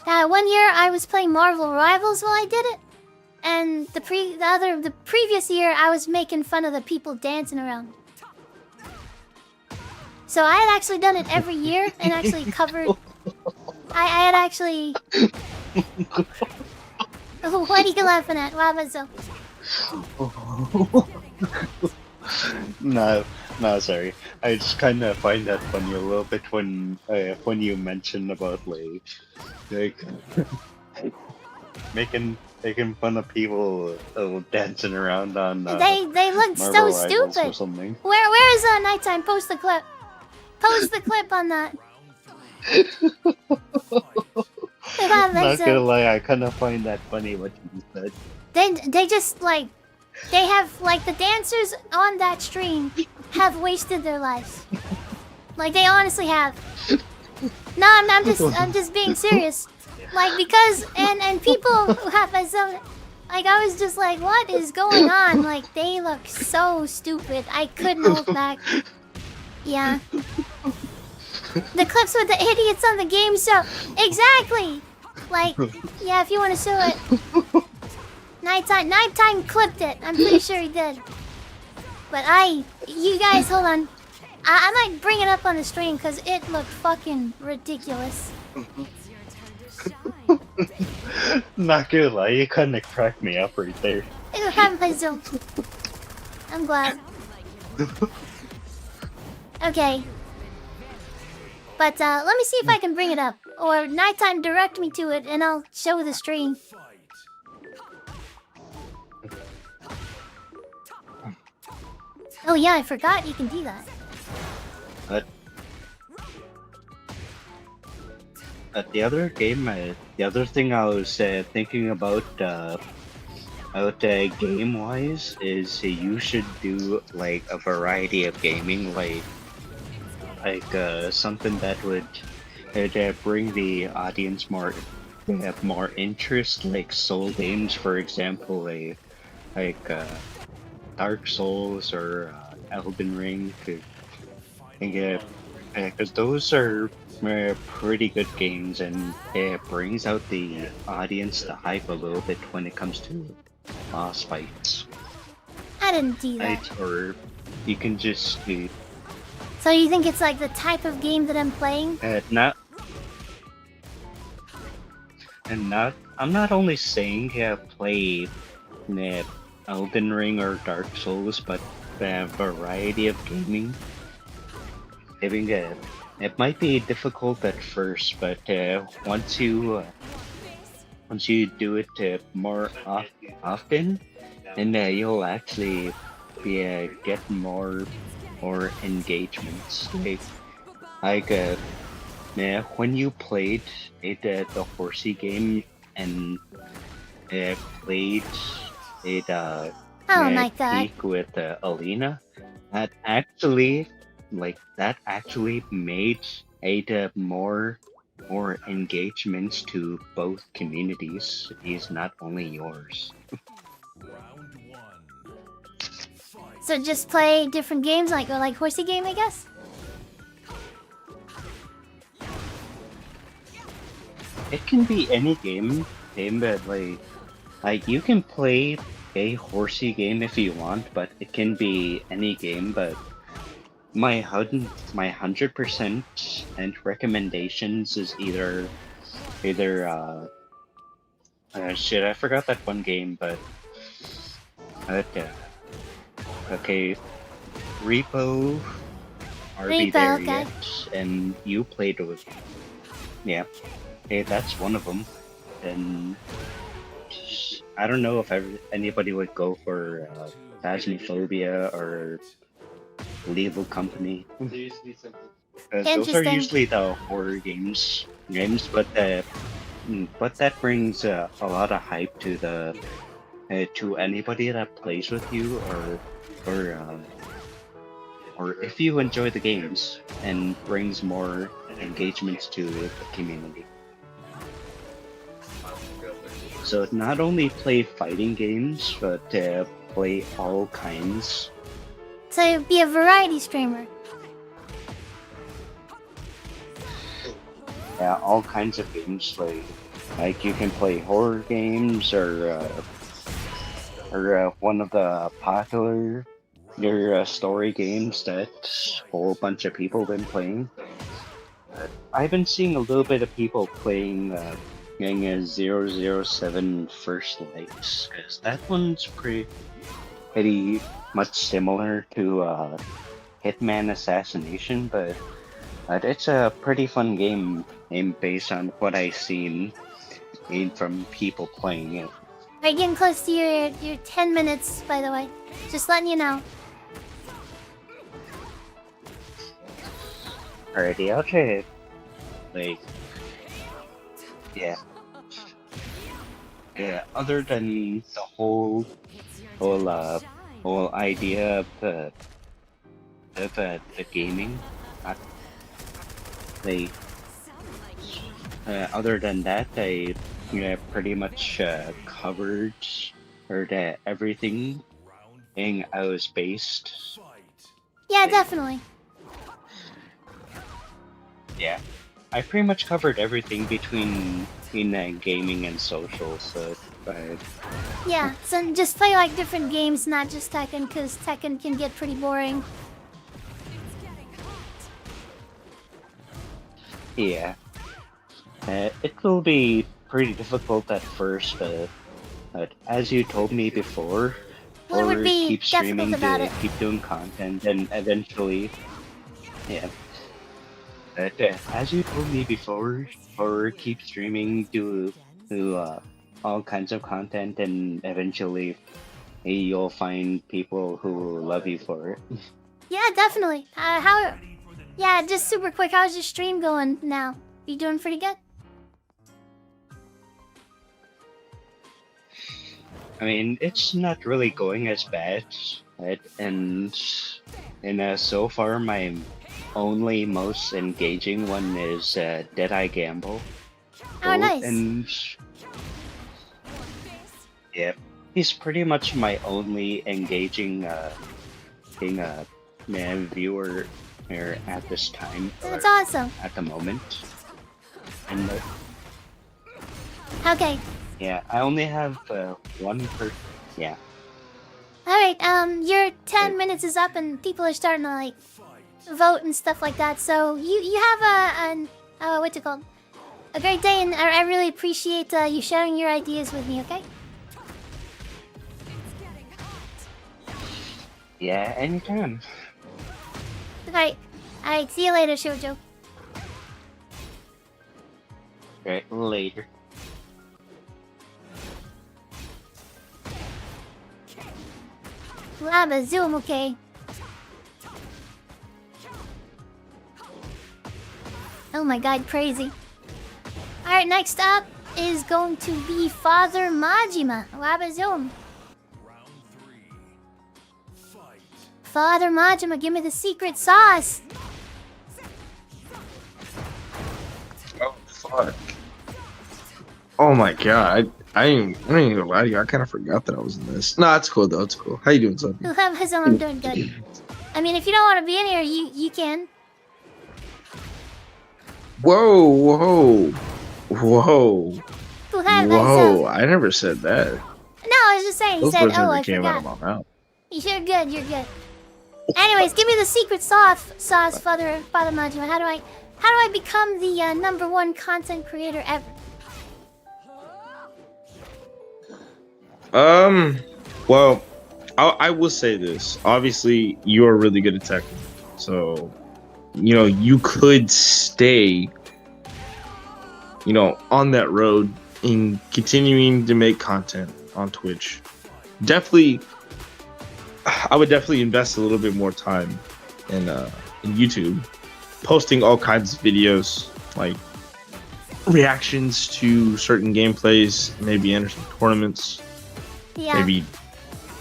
[SPEAKER 2] 1 year I was playing Marvel Rivals while I did it, and the previous year I was making fun of the people dancing around. So I had actually done it every year and actually covered. I had actually. What are you laughing at, Wabazo?
[SPEAKER 7] No, sorry. I just kind of find that funny a little bit when you mention about like making fun of people dancing around on.
[SPEAKER 2] They look so stupid.
[SPEAKER 7] Or something.
[SPEAKER 2] Where is Nighttime? Post the clip. Post the clip on that.
[SPEAKER 7] Not gonna lie, I kind of find that funny what you said.
[SPEAKER 2] They just like. They have, like, the dancers on that stream have wasted their lives. Like, they honestly have. No, I'm just being serious. Like, because, and people who have some, like, I was just like, what is going on? Like, they look so stupid. I couldn't hold back. Yeah. The clips with the idiots on the game show. Exactly! Like, yeah, if you want to show it. Nighttime clipped it. I'm pretty sure he did. But you guys, hold on. I might bring it up on the stream because it looked fucking ridiculous.
[SPEAKER 7] Not gonna lie, you kind of cracked me up right there.
[SPEAKER 2] It'll happen by Zoom. I'm glad. Okay. But let me see if I can bring it up. Or Nighttime direct me to it and I'll show the stream. Oh yeah, I forgot you can do that.
[SPEAKER 7] The other game, the other thing I was thinking about game-wise is you should do like a variety of gaming, like something that would bring the audience more they have more interest, like Soul games, for example, like Dark Souls or Elden Ring, because those are pretty good games, and it brings out the audience, the hype a little bit when it comes to boss fights.
[SPEAKER 2] I didn't do that.
[SPEAKER 7] Right? Or you can just
[SPEAKER 2] So you think it's like the type of game that I'm playing?
[SPEAKER 7] I'm not only saying play Elden Ring or Dark Souls, but the variety of gaming. It might be difficult at first, but once you do it more often, and you'll actually get more engagements. Like when you played the Horsey game and played it
[SPEAKER 2] I don't like that.
[SPEAKER 7] Peak with Alina, that actually made more engagements to both communities. Is not only yours.
[SPEAKER 2] So just play different games like Horsey game, I guess.
[SPEAKER 7] It can be any game, but like you can play a Horsey game if you want, but it can be any game. But my 100% and recommendations is either shit, I forgot that one game, but okay, Repo, are we there
[SPEAKER 2] okay.
[SPEAKER 7] yet? And you played with, yeah, hey, that's one of them. And I don't know if anybody would go for Phasmophobia or Lethal Company. Those are usually the horror games, but that brings a lot of hype to to anybody that plays with you, or if you enjoy the games, and brings more engagements to the community. So not only play fighting games, but play all kinds.
[SPEAKER 2] So be a variety streamer.
[SPEAKER 7] Yeah, all kinds of games. Like you can play horror games, or one of the popular story games that a whole bunch of people been playing. I've been seeing a little bit of people playing 007 First Lights, because that one's pretty much similar to Hitman Assassination, but it's a pretty fun game based on what I've seen from people playing it.
[SPEAKER 2] Are you getting close to your 10 minutes, by the way? Just letting you know.
[SPEAKER 7] Alrighty, I'll try it. Yeah, other than the whole idea of the gaming, other than that, I pretty much covered everything I was based.
[SPEAKER 2] Yeah, definitely.
[SPEAKER 7] Yeah, I pretty much covered everything between gaming and social. So
[SPEAKER 2] yeah, so just play like different games, not just Tekken, because Tekken can get pretty boring.
[SPEAKER 7] yeah, it will be pretty difficult at first, but as you told me before,
[SPEAKER 2] What would be
[SPEAKER 7] keep streaming
[SPEAKER 2] difficult about
[SPEAKER 7] to
[SPEAKER 2] it?
[SPEAKER 7] keep doing content, and eventually, yeah. But as you told me before, or keep streaming, do all kinds of content, and eventually you'll find people who love you for it.
[SPEAKER 2] Yeah, definitely. Yeah, just super quick. How's your stream going now? You doing pretty good?
[SPEAKER 7] I mean, it's not really going as bad, right? And so far, my only most engaging one is Dead Eye Gamble.
[SPEAKER 2] Oh, nice.
[SPEAKER 7] And yeah, he's pretty much my only engaging viewer here at this time.
[SPEAKER 2] That's
[SPEAKER 7] or
[SPEAKER 2] awesome.
[SPEAKER 7] At the moment. And
[SPEAKER 2] Okay.
[SPEAKER 7] yeah, I only have one per. Yeah.
[SPEAKER 2] Alright, your 10 minutes is up and people are starting to, like, vote and stuff like that. So, you have what's it called? A great day, and I really appreciate you sharing your ideas with me, okay?
[SPEAKER 7] Yeah, anytime.
[SPEAKER 2] Alright. Alright, see you later, Shoujo.
[SPEAKER 7] Right, later.
[SPEAKER 2] Laba Zoom, okay? Oh my god, crazy. Alright, next up is going to be Father Majima. Laba Zoom. Father Majima, give me the secret sauce.
[SPEAKER 8] Oh fuck. Oh my god. I ain't even gonna lie to you. I kind of forgot that I was in this. Nah, it's cool though. It's cool. How you doing, son?
[SPEAKER 2] Laba Zoom, I'm doing good. I mean, if you don't want to be in here, you can.
[SPEAKER 8] Whoa, whoa, whoa,
[SPEAKER 2] Laba
[SPEAKER 8] whoa!
[SPEAKER 2] Zoom.
[SPEAKER 8] I never said that.
[SPEAKER 2] No, I was just saying. He
[SPEAKER 8] Those
[SPEAKER 2] said,
[SPEAKER 8] words
[SPEAKER 2] "Oh,
[SPEAKER 8] never
[SPEAKER 2] I
[SPEAKER 8] came out of
[SPEAKER 2] forgot."
[SPEAKER 8] my mouth.
[SPEAKER 2] You're good. You're good. Anyways, give me the secret sauce, Father Majima. How do I become the #1 content creator ever?
[SPEAKER 8] Well, I will say this. Obviously, you are really good at tech, so you could stay, on that road in continuing to make content on Twitch. Definitely, I would definitely invest a little bit more time in YouTube, posting all kinds of videos, like reactions to certain gameplays, maybe entering tournaments,
[SPEAKER 2] Yeah.
[SPEAKER 8] maybe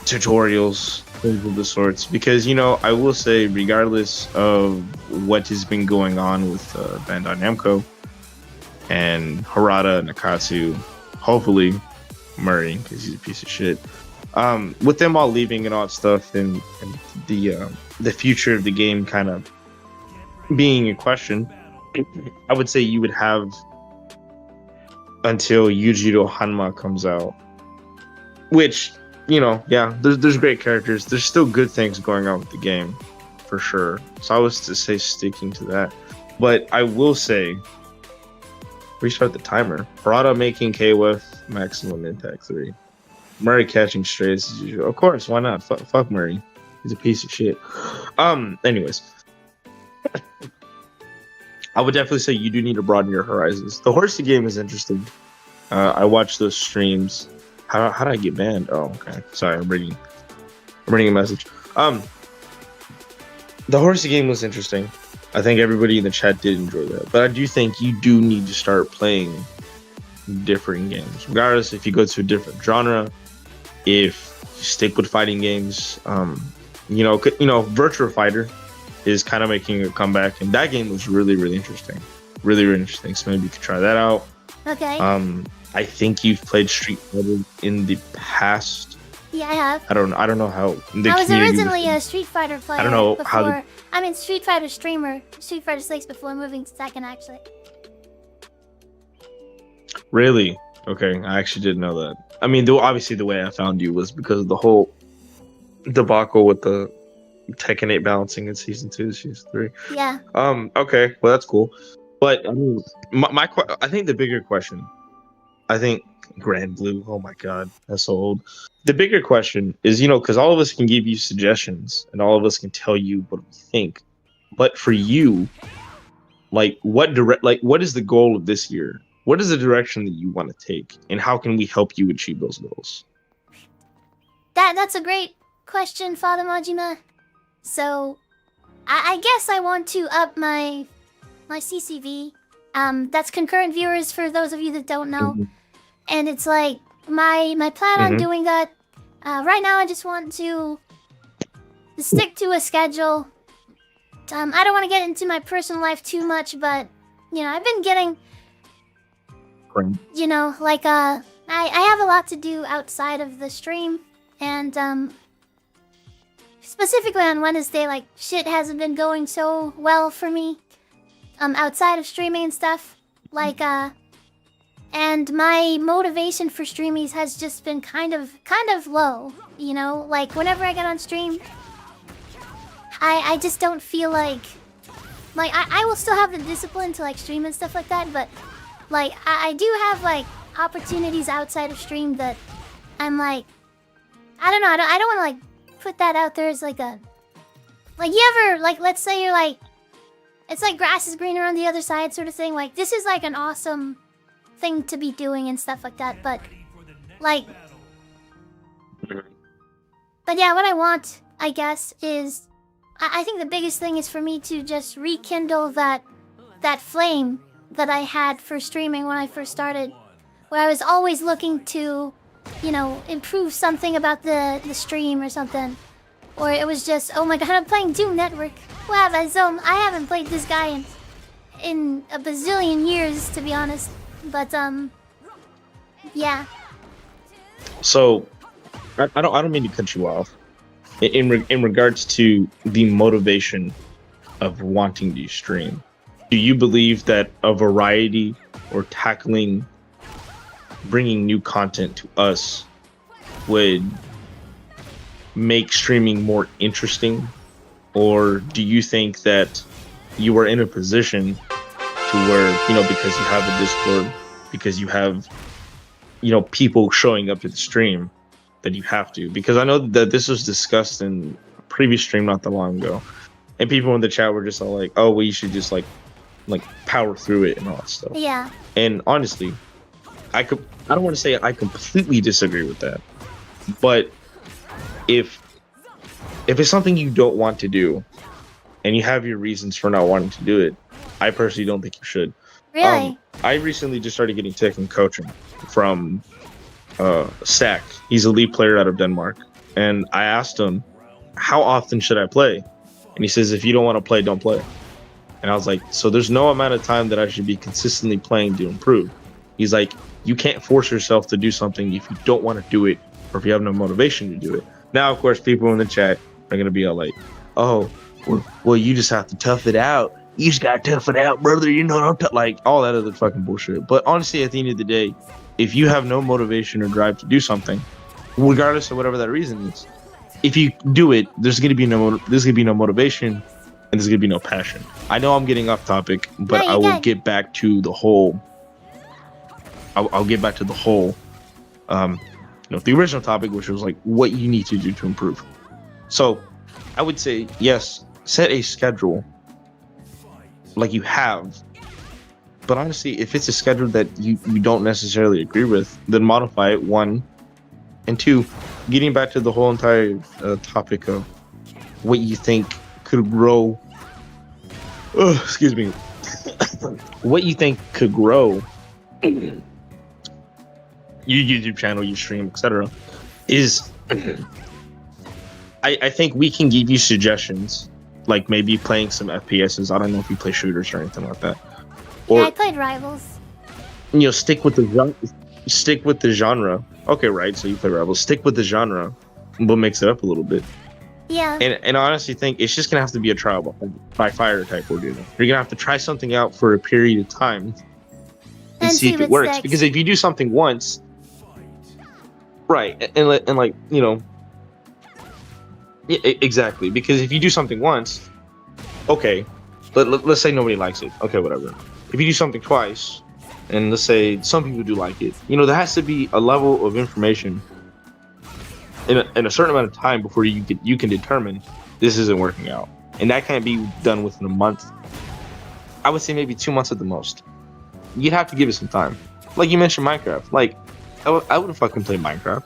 [SPEAKER 8] tutorials, things of the sorts. Because I will say, regardless of what has been going on with Bandai Namco and Harada, Nakatsu, hopefully Murray, because he's a piece of shit. With them all leaving and all that stuff, and the future of the game kind of being in question, I would say you would have until Yujiro Hanma comes out, which there's great characters. There's still good things going on with the game, for sure. So I was to say sticking to that, but I will say restart the timer. Harada making KOF maximum impact 3. Murray catching strays as usual. Of course, why not? Fuck Murray. He's a piece of shit. Anyways. I would definitely say you do need to broaden your horizons. The Horsey game is interesting. I watched those streams. How did I get banned? Oh, okay. Sorry, I'm reading a message. The Horsey game was interesting. I think everybody in the chat did enjoy that. But I do think you do need to start playing different games. Regardless if you go to a different genre, if you stick with fighting games, Virtua Fighter is kind of making a comeback, and that game was really, really interesting. Really, really interesting. So maybe you could try that out.
[SPEAKER 2] Okay.
[SPEAKER 8] I think you've played Street Fighter in the past.
[SPEAKER 2] Yeah, I have.
[SPEAKER 8] I don't know how.
[SPEAKER 2] I was originally a Street Fighter player.
[SPEAKER 8] I don't know
[SPEAKER 2] before,
[SPEAKER 8] how.
[SPEAKER 2] Street Fighter streamer, Street Fighter 6 before moving to Tekken, actually.
[SPEAKER 8] Really? Okay, I actually didn't know that. I mean, obviously the way I found you was because of the whole debacle with the Tekken 8 balancing in Season 2, Season 3.
[SPEAKER 2] Yeah.
[SPEAKER 8] Okay, well that's cool. But I mean, I think the bigger question, I think Grand Blue, oh my god, that's so old. The bigger question is, because all of us can give you suggestions and all of us can tell you what we think. But for you, what is the goal of this year? What is the direction that you want to take, and how can we help you achieve those goals?
[SPEAKER 2] That's a great question, Father Majima. So, I guess I want to up my CCV. That's concurrent viewers for those of you that don't know.
[SPEAKER 8] Mm-hmm.
[SPEAKER 2] And it's like my plan on
[SPEAKER 8] Mhm.
[SPEAKER 2] doing that. Right now, I just want to stick to a schedule. I don't want to get into my personal life too much, but I've been getting
[SPEAKER 8] Right.
[SPEAKER 2] you know, like I have a lot to do outside of the stream, and specifically on Wednesday, like shit hasn't been going so well for me. Outside of streaming and stuff, like and my motivation for streaming has just been kind of low, you know. Like whenever I get on stream, I just don't feel like I will still have the discipline to like stream and stuff like that, but like I do have like opportunities outside of stream that I'm like, I don't know, I don't want to like put that out there as like a, like you ever, like let's say you're like, it's like grass is greener on the other side sort of thing. Like this is like an awesome thing to be doing and stuff like that, but like, but yeah, what I want, I guess, is I think the biggest thing is for me to just rekindle that flame that I had for streaming when I first started, where I was always looking to, you know, improve something about the stream or something. Or it was just, oh my god, I'm playing Doom Network. Wow, I haven't played this guy in a bazillion years, to be honest. But yeah.
[SPEAKER 8] So, I don't mean to cut you off. In regards to the motivation of wanting to stream, do you believe that a variety or tackling, bringing new content to us would make streaming more interesting? Or do you think that you are in a position to where, you know, because you have a Discord, because you have, you know, people showing up to the stream, that you have to? Because I know that this was discussed in a previous stream not that long ago, and people in the chat were just all like, oh, well, you should just like power through it and all that stuff.
[SPEAKER 2] Yeah.
[SPEAKER 8] And honestly, I don't want to say I completely disagree with that, but if it's something you don't want to do and you have your reasons for not wanting to do it, I personally don't think you should.
[SPEAKER 2] Really?
[SPEAKER 8] I recently just started getting Tekken coaching from Stack. He's a lead player out of Denmark. And I asked him, how often should I play? And he says, if you don't want to play, don't play. And I was like, so there's no amount of time that I should be consistently playing to improve. He's like, you can't force yourself to do something if you don't want to do it, or if you have no motivation to do it. Now, of course, people in the chat are going to be all like, oh, well, you just have to tough it out. You just got to tough it out, brother. You know, don't like all that other fucking bullshit. But honestly, at the end of the day, if you have no motivation or drive to do something, regardless of whatever that reason is, if you do it, there's going to be no motivation, and there's going to be no passion. I know I'm getting off topic, but
[SPEAKER 2] No,
[SPEAKER 8] I
[SPEAKER 2] you're
[SPEAKER 8] will
[SPEAKER 2] good.
[SPEAKER 8] get back to the whole. I'll get back to the whole. The original topic, which was like what you need to do to improve. So, I would say yes, set a schedule like you have. But honestly, if it's a schedule that you don't necessarily agree with, then modify it, 1. And 2, getting back to the whole entire topic of what you think could grow. Oh, excuse me. What you think could grow your YouTube channel, your stream, etc. is I think we can give you suggestions, like maybe playing some FPSs. I don't know if you play shooters or anything like that. Or
[SPEAKER 2] Yeah, I played Rivals.
[SPEAKER 8] stick with the genre. Okay, right. So you play Rivals. Stick with the genre, but mix it up a little bit.
[SPEAKER 2] Yeah.
[SPEAKER 8] And I honestly think it's just gonna have to be a trial by fire type ordeal. You're gonna have to try something out for a period of time and see if it
[SPEAKER 2] what
[SPEAKER 8] works.
[SPEAKER 2] sticks.
[SPEAKER 8] Because if you do something once, right, and like you know, exactly. Because if you do something once, okay, let's say nobody likes it. Okay, whatever. If you do something twice, and let's say some people do like it, you know, there has to be a level of information in a certain amount of time before you can determine this isn't working out, and that can't be done within a month. I would say maybe 2 months at the most. You'd have to give it some time. Like you mentioned Minecraft. Like I would fucking play Minecraft.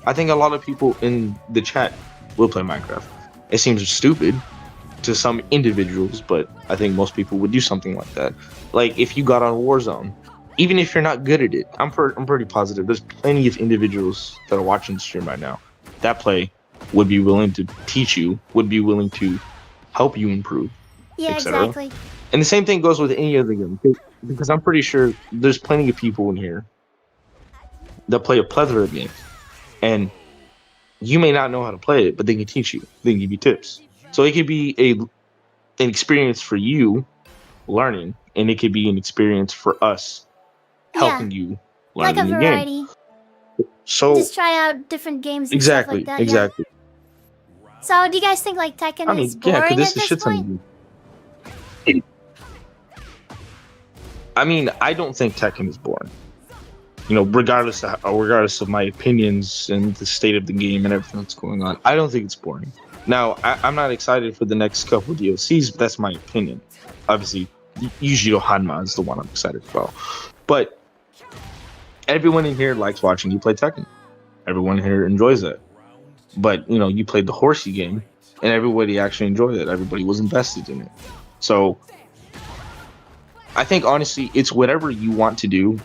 [SPEAKER 8] I think a lot of people in the chat will play Minecraft. It seems stupid to some individuals, but I think most people would do something like that. Like if you got on Warzone, even if you're not good at it, I'm pretty positive there's plenty of individuals that are watching the stream right now that play would be willing to teach you, would be willing to help you improve.
[SPEAKER 2] Yeah,
[SPEAKER 8] etc.
[SPEAKER 2] exactly.
[SPEAKER 8] And the same thing goes with any other game, because I'm pretty sure there's plenty of people in here that play a plethora of games, and you may not know how to play it, but they can teach you. They can give you tips. So it could be an experience for you learning, and it could be an experience for us helping you learn
[SPEAKER 2] Like
[SPEAKER 8] the
[SPEAKER 2] a
[SPEAKER 8] new
[SPEAKER 2] variety.
[SPEAKER 8] game. So
[SPEAKER 2] Just try out different games and
[SPEAKER 8] exactly,
[SPEAKER 2] stuff like that.
[SPEAKER 8] exactly.
[SPEAKER 2] Yeah. So do you guys think like Tekken
[SPEAKER 8] I mean,
[SPEAKER 2] is boring
[SPEAKER 8] yeah, because
[SPEAKER 2] at
[SPEAKER 8] this is
[SPEAKER 2] this
[SPEAKER 8] shit
[SPEAKER 2] point?
[SPEAKER 8] something. I mean, I don't think Tekken is boring. You know, regardless of my opinions and the state of the game and everything that's going on, I don't think it's boring. Now, I'm not excited for the next couple of DLCs, but that's my opinion. Obviously, Yujiro Hanma is the one I'm excited about. But everyone in here likes watching you play Tekken. Everyone here enjoys it. But, you know, you played the horsey game, and everybody actually enjoyed it. Everybody was invested in it. So I think, honestly, it's whatever you want to do.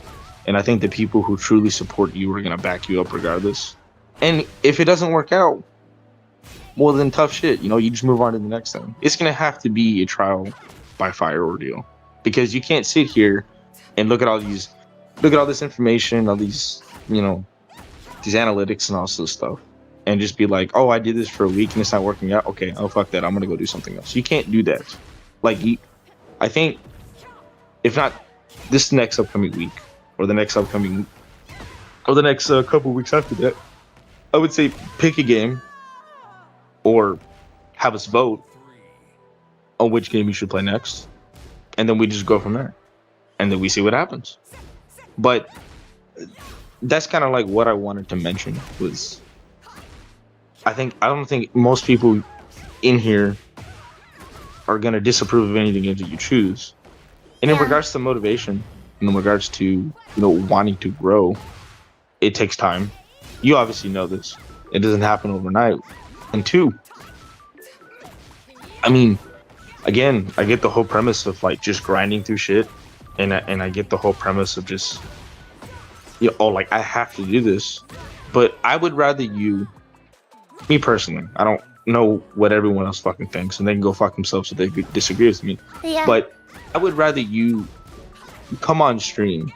[SPEAKER 8] And I think the people who truly support you are going to back you up regardless. And if it doesn't work out, well, then tough shit. You know, you just move on to the next thing. It's going to have to be a trial by fire ordeal. Because you can't sit here and look at all this information, all these, you know, these analytics and all this stuff, and just be like, oh, I did this for a week and it's not working out. Okay, oh, fuck that. I'm going to go do something else. You can't do that. Like, I think, if not this next upcoming week, or the next couple weeks after that, I would say pick a game or have us vote on which game you should play next, and then we just go from there, and then we see what happens. But that's kind of like what I wanted to mention was I don't think most people in here are going to disapprove of anything that you choose. And in regards to motivation, in regards to, you know, wanting to grow, it takes time. You obviously know this. It doesn't happen overnight. And two, I mean, again, I get the whole premise of like just grinding through shit, and I get the whole premise of just, you know, oh, like I have to do this. But I would rather you, me personally, I don't know what everyone else fucking thinks, and they can go fuck themselves if they disagree with me.
[SPEAKER 2] Yeah.
[SPEAKER 8] But I would rather you come on stream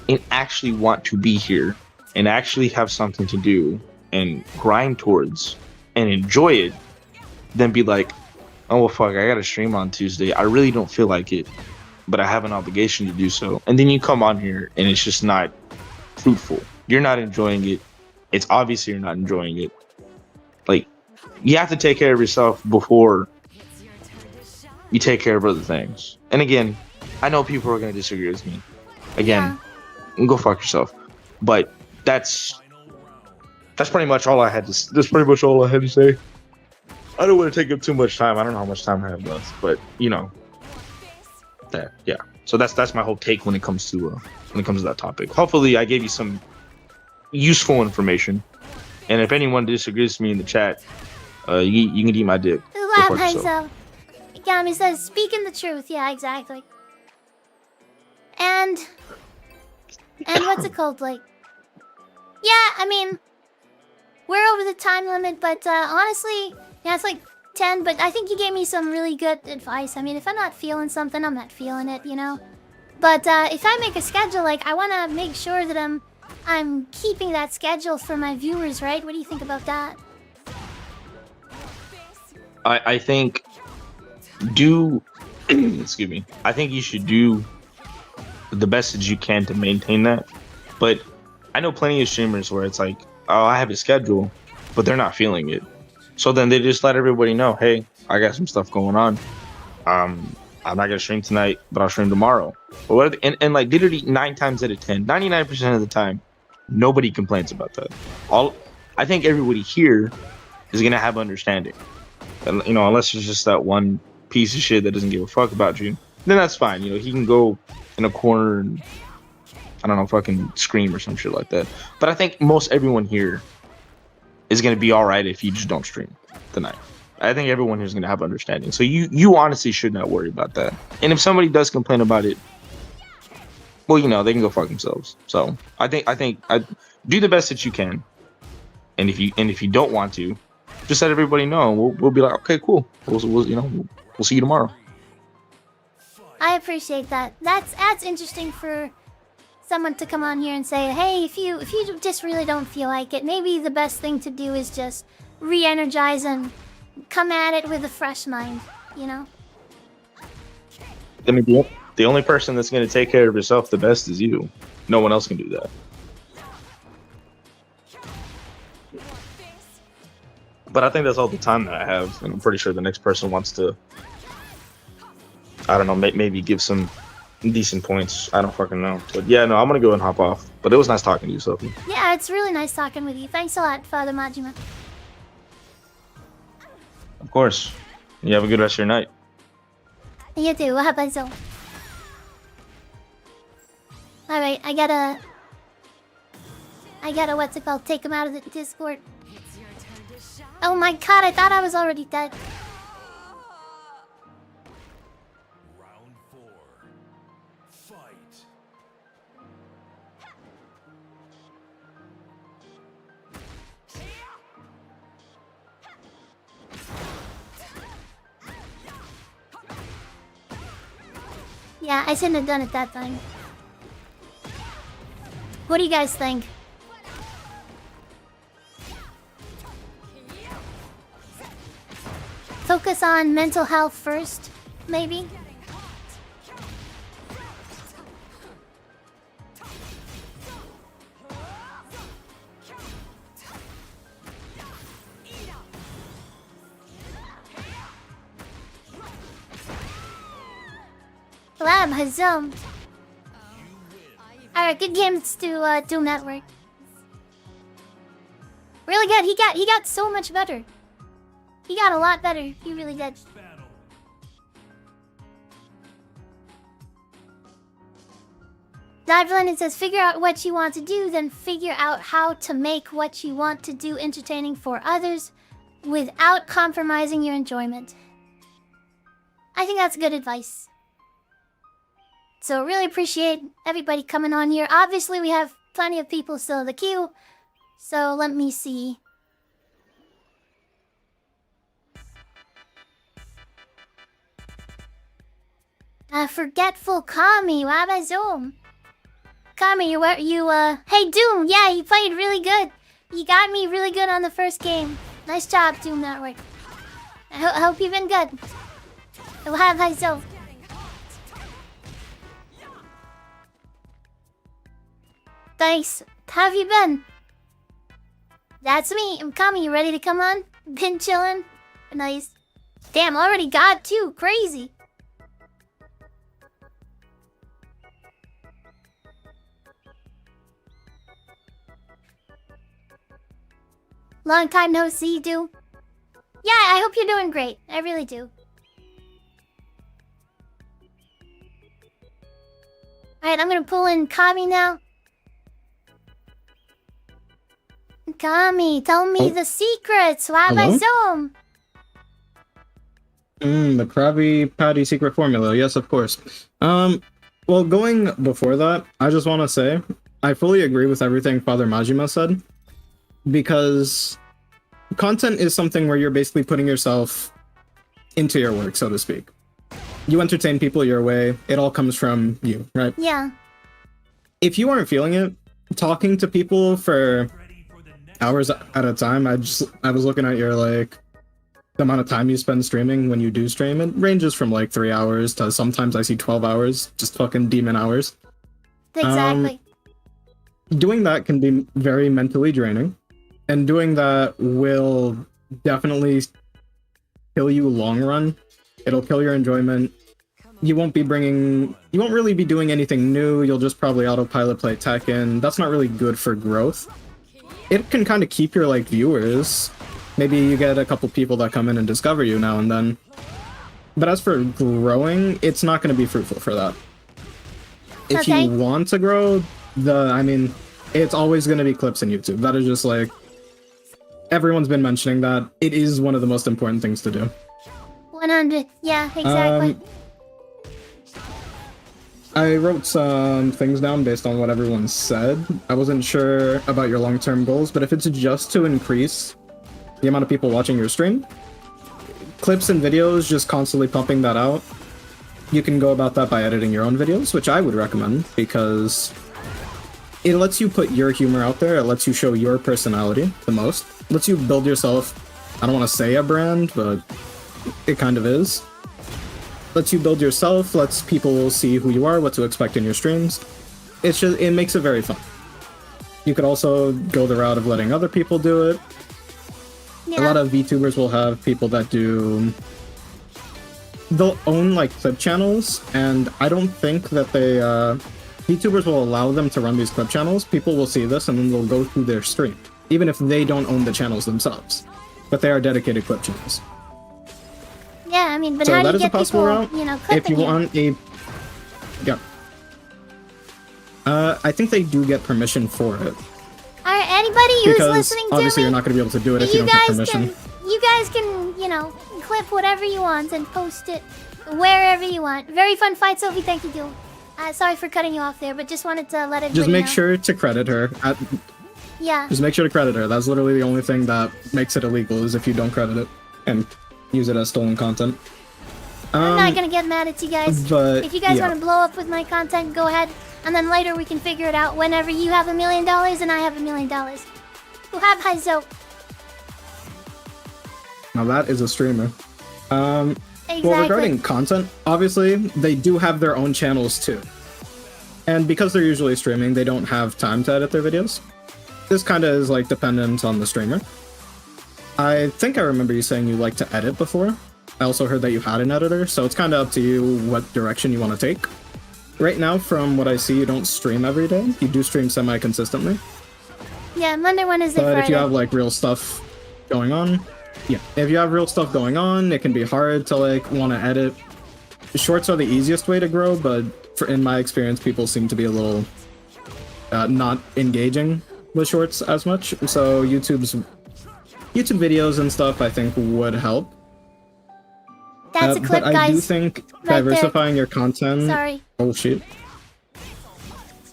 [SPEAKER 8] and actually want to be here and actually have something to do and grind towards and enjoy it than be like, oh, well, fuck, I gotta stream on Tuesday. I really don't feel like it, but I have an obligation to do so. And then you come on here and it's just not fruitful. You're not enjoying it. It's obvious you're not enjoying it. Like, you have to take care of yourself before you take care of other things. And again, I know people are going to disagree with me. Again, go fuck yourself. But that's pretty much all I had to say. I don't want to take up too much time. I don't know how much time I have left, but you know, yeah. So that's my whole take when it comes to that topic. Hopefully, I gave you some useful information. And if anyone disagrees with me in the chat, you can eat my dick. Go fuck yourself.
[SPEAKER 2] Yami says, speaking the truth. Yeah, exactly. And what's it called? Like, yeah, I mean, we're over the time limit, but honestly, yeah, it's like 10, but I think you gave me some really good advice. I mean, if I'm not feeling something, I'm not feeling it, you know? But if I make a schedule, like, I want to make sure that I'm keeping that schedule for my viewers, right? What do you think about that?
[SPEAKER 8] I think excuse me. I think you should do the best that you can to maintain that. But I know plenty of streamers where it's like, oh, I have a schedule, but they're not feeling it. So then they just let everybody know, hey, I got some stuff going on. I'm not gonna stream tonight, but I'll stream tomorrow. And like literally 9 times out of 10, 99% of the time, nobody complains about that. I think everybody here is gonna have understanding. And, you know, unless it's just that one piece of shit that doesn't give a fuck about you, then that's fine. You know, he can go in a corner and, I don't know, fucking scream or some shit like that. But I think most everyone here is going to be all right if you just don't stream tonight. I think everyone here is going to have understanding. So you honestly should not worry about that. And if somebody does complain about it, well, you know, they can go fuck themselves. So I think I do the best that you can. And if you don't want to, just let everybody know. We'll be like, okay, cool. We'll see you tomorrow.
[SPEAKER 2] I appreciate that. That's interesting for someone to come on here and say, hey, if you just really don't feel like it, maybe the best thing to do is just re-energize and come at it with a fresh mind, you know?
[SPEAKER 8] I mean, the only person that's going to take care of yourself the best is you. No one else can do that. But I think that's all the time that I have, and I'm pretty sure the next person wants to, I don't know, maybe give some decent points. I don't fucking know. But yeah, no, I'm gonna go and hop off. But it was nice talking to you, Sophie.
[SPEAKER 2] Yeah, it's really nice talking with you. Thanks a lot, Father Majima.
[SPEAKER 8] Of course. You have a good rest of your night.
[SPEAKER 2] You too. Wahabazo. Alright, I gotta what's it called? Take him out of the Discord. Oh my god, I thought I was already dead.
[SPEAKER 3] Round 4. Fight.
[SPEAKER 2] Yeah, I shouldn't have done it that time. What do you guys think? Focus on mental health first, maybe? Lab has zoomed. Alright, good games to Doom Network. Really good. He got so much better. He got a lot better. He really did.
[SPEAKER 3] Battle.
[SPEAKER 2] Dive says, figure out what you want to do, then figure out how to make what you want to do entertaining for others without compromising your enjoyment. I think that's good advice. So really appreciate everybody coming on here. Obviously, we have plenty of people still in the queue. So let me see. Forgetful Kami, Wabazom. Kami, hey Doom, yeah, you played really good. You got me really good on the first game. Nice job, Doom Network. I hope you've been good. Wabazom. Thanks. How have you been? That's me. I'm Kami. You ready to come on? Been chilling. Nice. Damn, already got 2. Crazy. Long time no see, Doom. Yeah, I hope you're doing great. I really do. Alright, I'm gonna pull in Kami now. Kami, tell me the secrets. Wabazom.
[SPEAKER 9] The Krabby Patty secret formula. Yes, of course. Well, going before that, I just want to say I fully agree with everything Father Majima said, because content is something where you're basically putting yourself into your work, so to speak. You entertain people your way. It all comes from you, right?
[SPEAKER 2] Yeah.
[SPEAKER 9] If you aren't feeling it, talking to people for hours at a time, I was looking at your, like, the amount of time you spend streaming when you do stream. It ranges from like 3 hours to sometimes I see 12 hours, just fucking demon hours.
[SPEAKER 2] Exactly.
[SPEAKER 9] Doing that can be very mentally draining, and doing that will definitely kill you long run. It'll kill your enjoyment. You won't really be doing anything new. You'll just probably autopilot play Tekken. That's not really good for growth. It can kind of keep your, like, viewers. Maybe you get a couple people that come in and discover you now and then. But as for growing, it's not going to be fruitful for that. If you want to grow, it's always going to be clips in YouTube. That is just, like, everyone's been mentioning that. It is one of the most important things to do.
[SPEAKER 2] 100. Yeah, exactly.
[SPEAKER 9] I wrote some things down based on what everyone said. I wasn't sure about your long-term goals, but if it's just to increase the amount of people watching your stream, clips and videos, just constantly pumping that out, You can go about that by editing your own videos, which I would recommend because it lets you put your humor out there. It lets you show your personality the most. It lets you build yourself. I don't want to say a brand, but it kind of is. Lets you build yourself. Lets people see who you are, what to expect in your streams. It makes it very fun. You could also go the route of letting other people do it.
[SPEAKER 2] Yeah.
[SPEAKER 9] A lot of VTubers will have people that they'll own like clip channels, and I don't think that VTubers will allow them to run these clip channels. People will see this and then they'll go through their stream, even if they don't own the channels themselves. But they are dedicated clip channels.
[SPEAKER 2] Yeah, I mean, but
[SPEAKER 9] So
[SPEAKER 2] how do
[SPEAKER 9] that
[SPEAKER 2] you
[SPEAKER 9] is a
[SPEAKER 2] get
[SPEAKER 9] possible
[SPEAKER 2] people,
[SPEAKER 9] route.
[SPEAKER 2] you know, clipping
[SPEAKER 9] If you
[SPEAKER 2] you?
[SPEAKER 9] want a... Yeah. I think they do get permission for it.
[SPEAKER 2] Alright, anybody who's
[SPEAKER 9] Because
[SPEAKER 2] listening to
[SPEAKER 9] obviously
[SPEAKER 2] me,
[SPEAKER 9] you're not going to be able to do it if you don't have permission.
[SPEAKER 2] you guys can, you know, clip whatever you want and post it wherever you want. Very fun fight, Sophie. Thank you, dude. Sorry for cutting you off there, but just wanted to let everybody
[SPEAKER 9] Just make
[SPEAKER 2] know.
[SPEAKER 9] sure to credit her.
[SPEAKER 2] Yeah.
[SPEAKER 9] Just make sure to credit her. That's literally the only thing that makes it illegal, is if you don't credit it and use it as stolen content.
[SPEAKER 2] I'm not gonna get mad at you guys.
[SPEAKER 9] but,
[SPEAKER 2] If you guys
[SPEAKER 9] yeah.
[SPEAKER 2] want to blow up with my content, go ahead. And then later we can figure it out whenever you have $1 million and I have $1 million. Who have Haizo?
[SPEAKER 9] Now that is a streamer.
[SPEAKER 2] Exactly.
[SPEAKER 9] Well, regarding content, obviously, they do have their own channels too. And because they're usually streaming, they don't have time to edit their videos. This kind of is like dependent on the streamer. I think I remember you saying you like to edit before. I also heard that you had an editor, so it's kind of up to you what direction you want to take. Right now, from what I see, you don't stream every day. You do stream semi-consistently.
[SPEAKER 2] Yeah, Monday, Wednesday,
[SPEAKER 9] But
[SPEAKER 2] Friday.
[SPEAKER 9] if you have like real stuff going on, yeah, if you have real stuff going on, it can be hard to like want to edit. Shorts are the easiest way to grow, but in my experience, people seem to be a little not engaging with shorts as much. So YouTube videos and stuff, I think, would help.
[SPEAKER 2] That's a clip,
[SPEAKER 9] but I
[SPEAKER 2] guys.
[SPEAKER 9] do think
[SPEAKER 2] Right
[SPEAKER 9] diversifying your content.
[SPEAKER 2] Sorry.
[SPEAKER 9] Oh shit.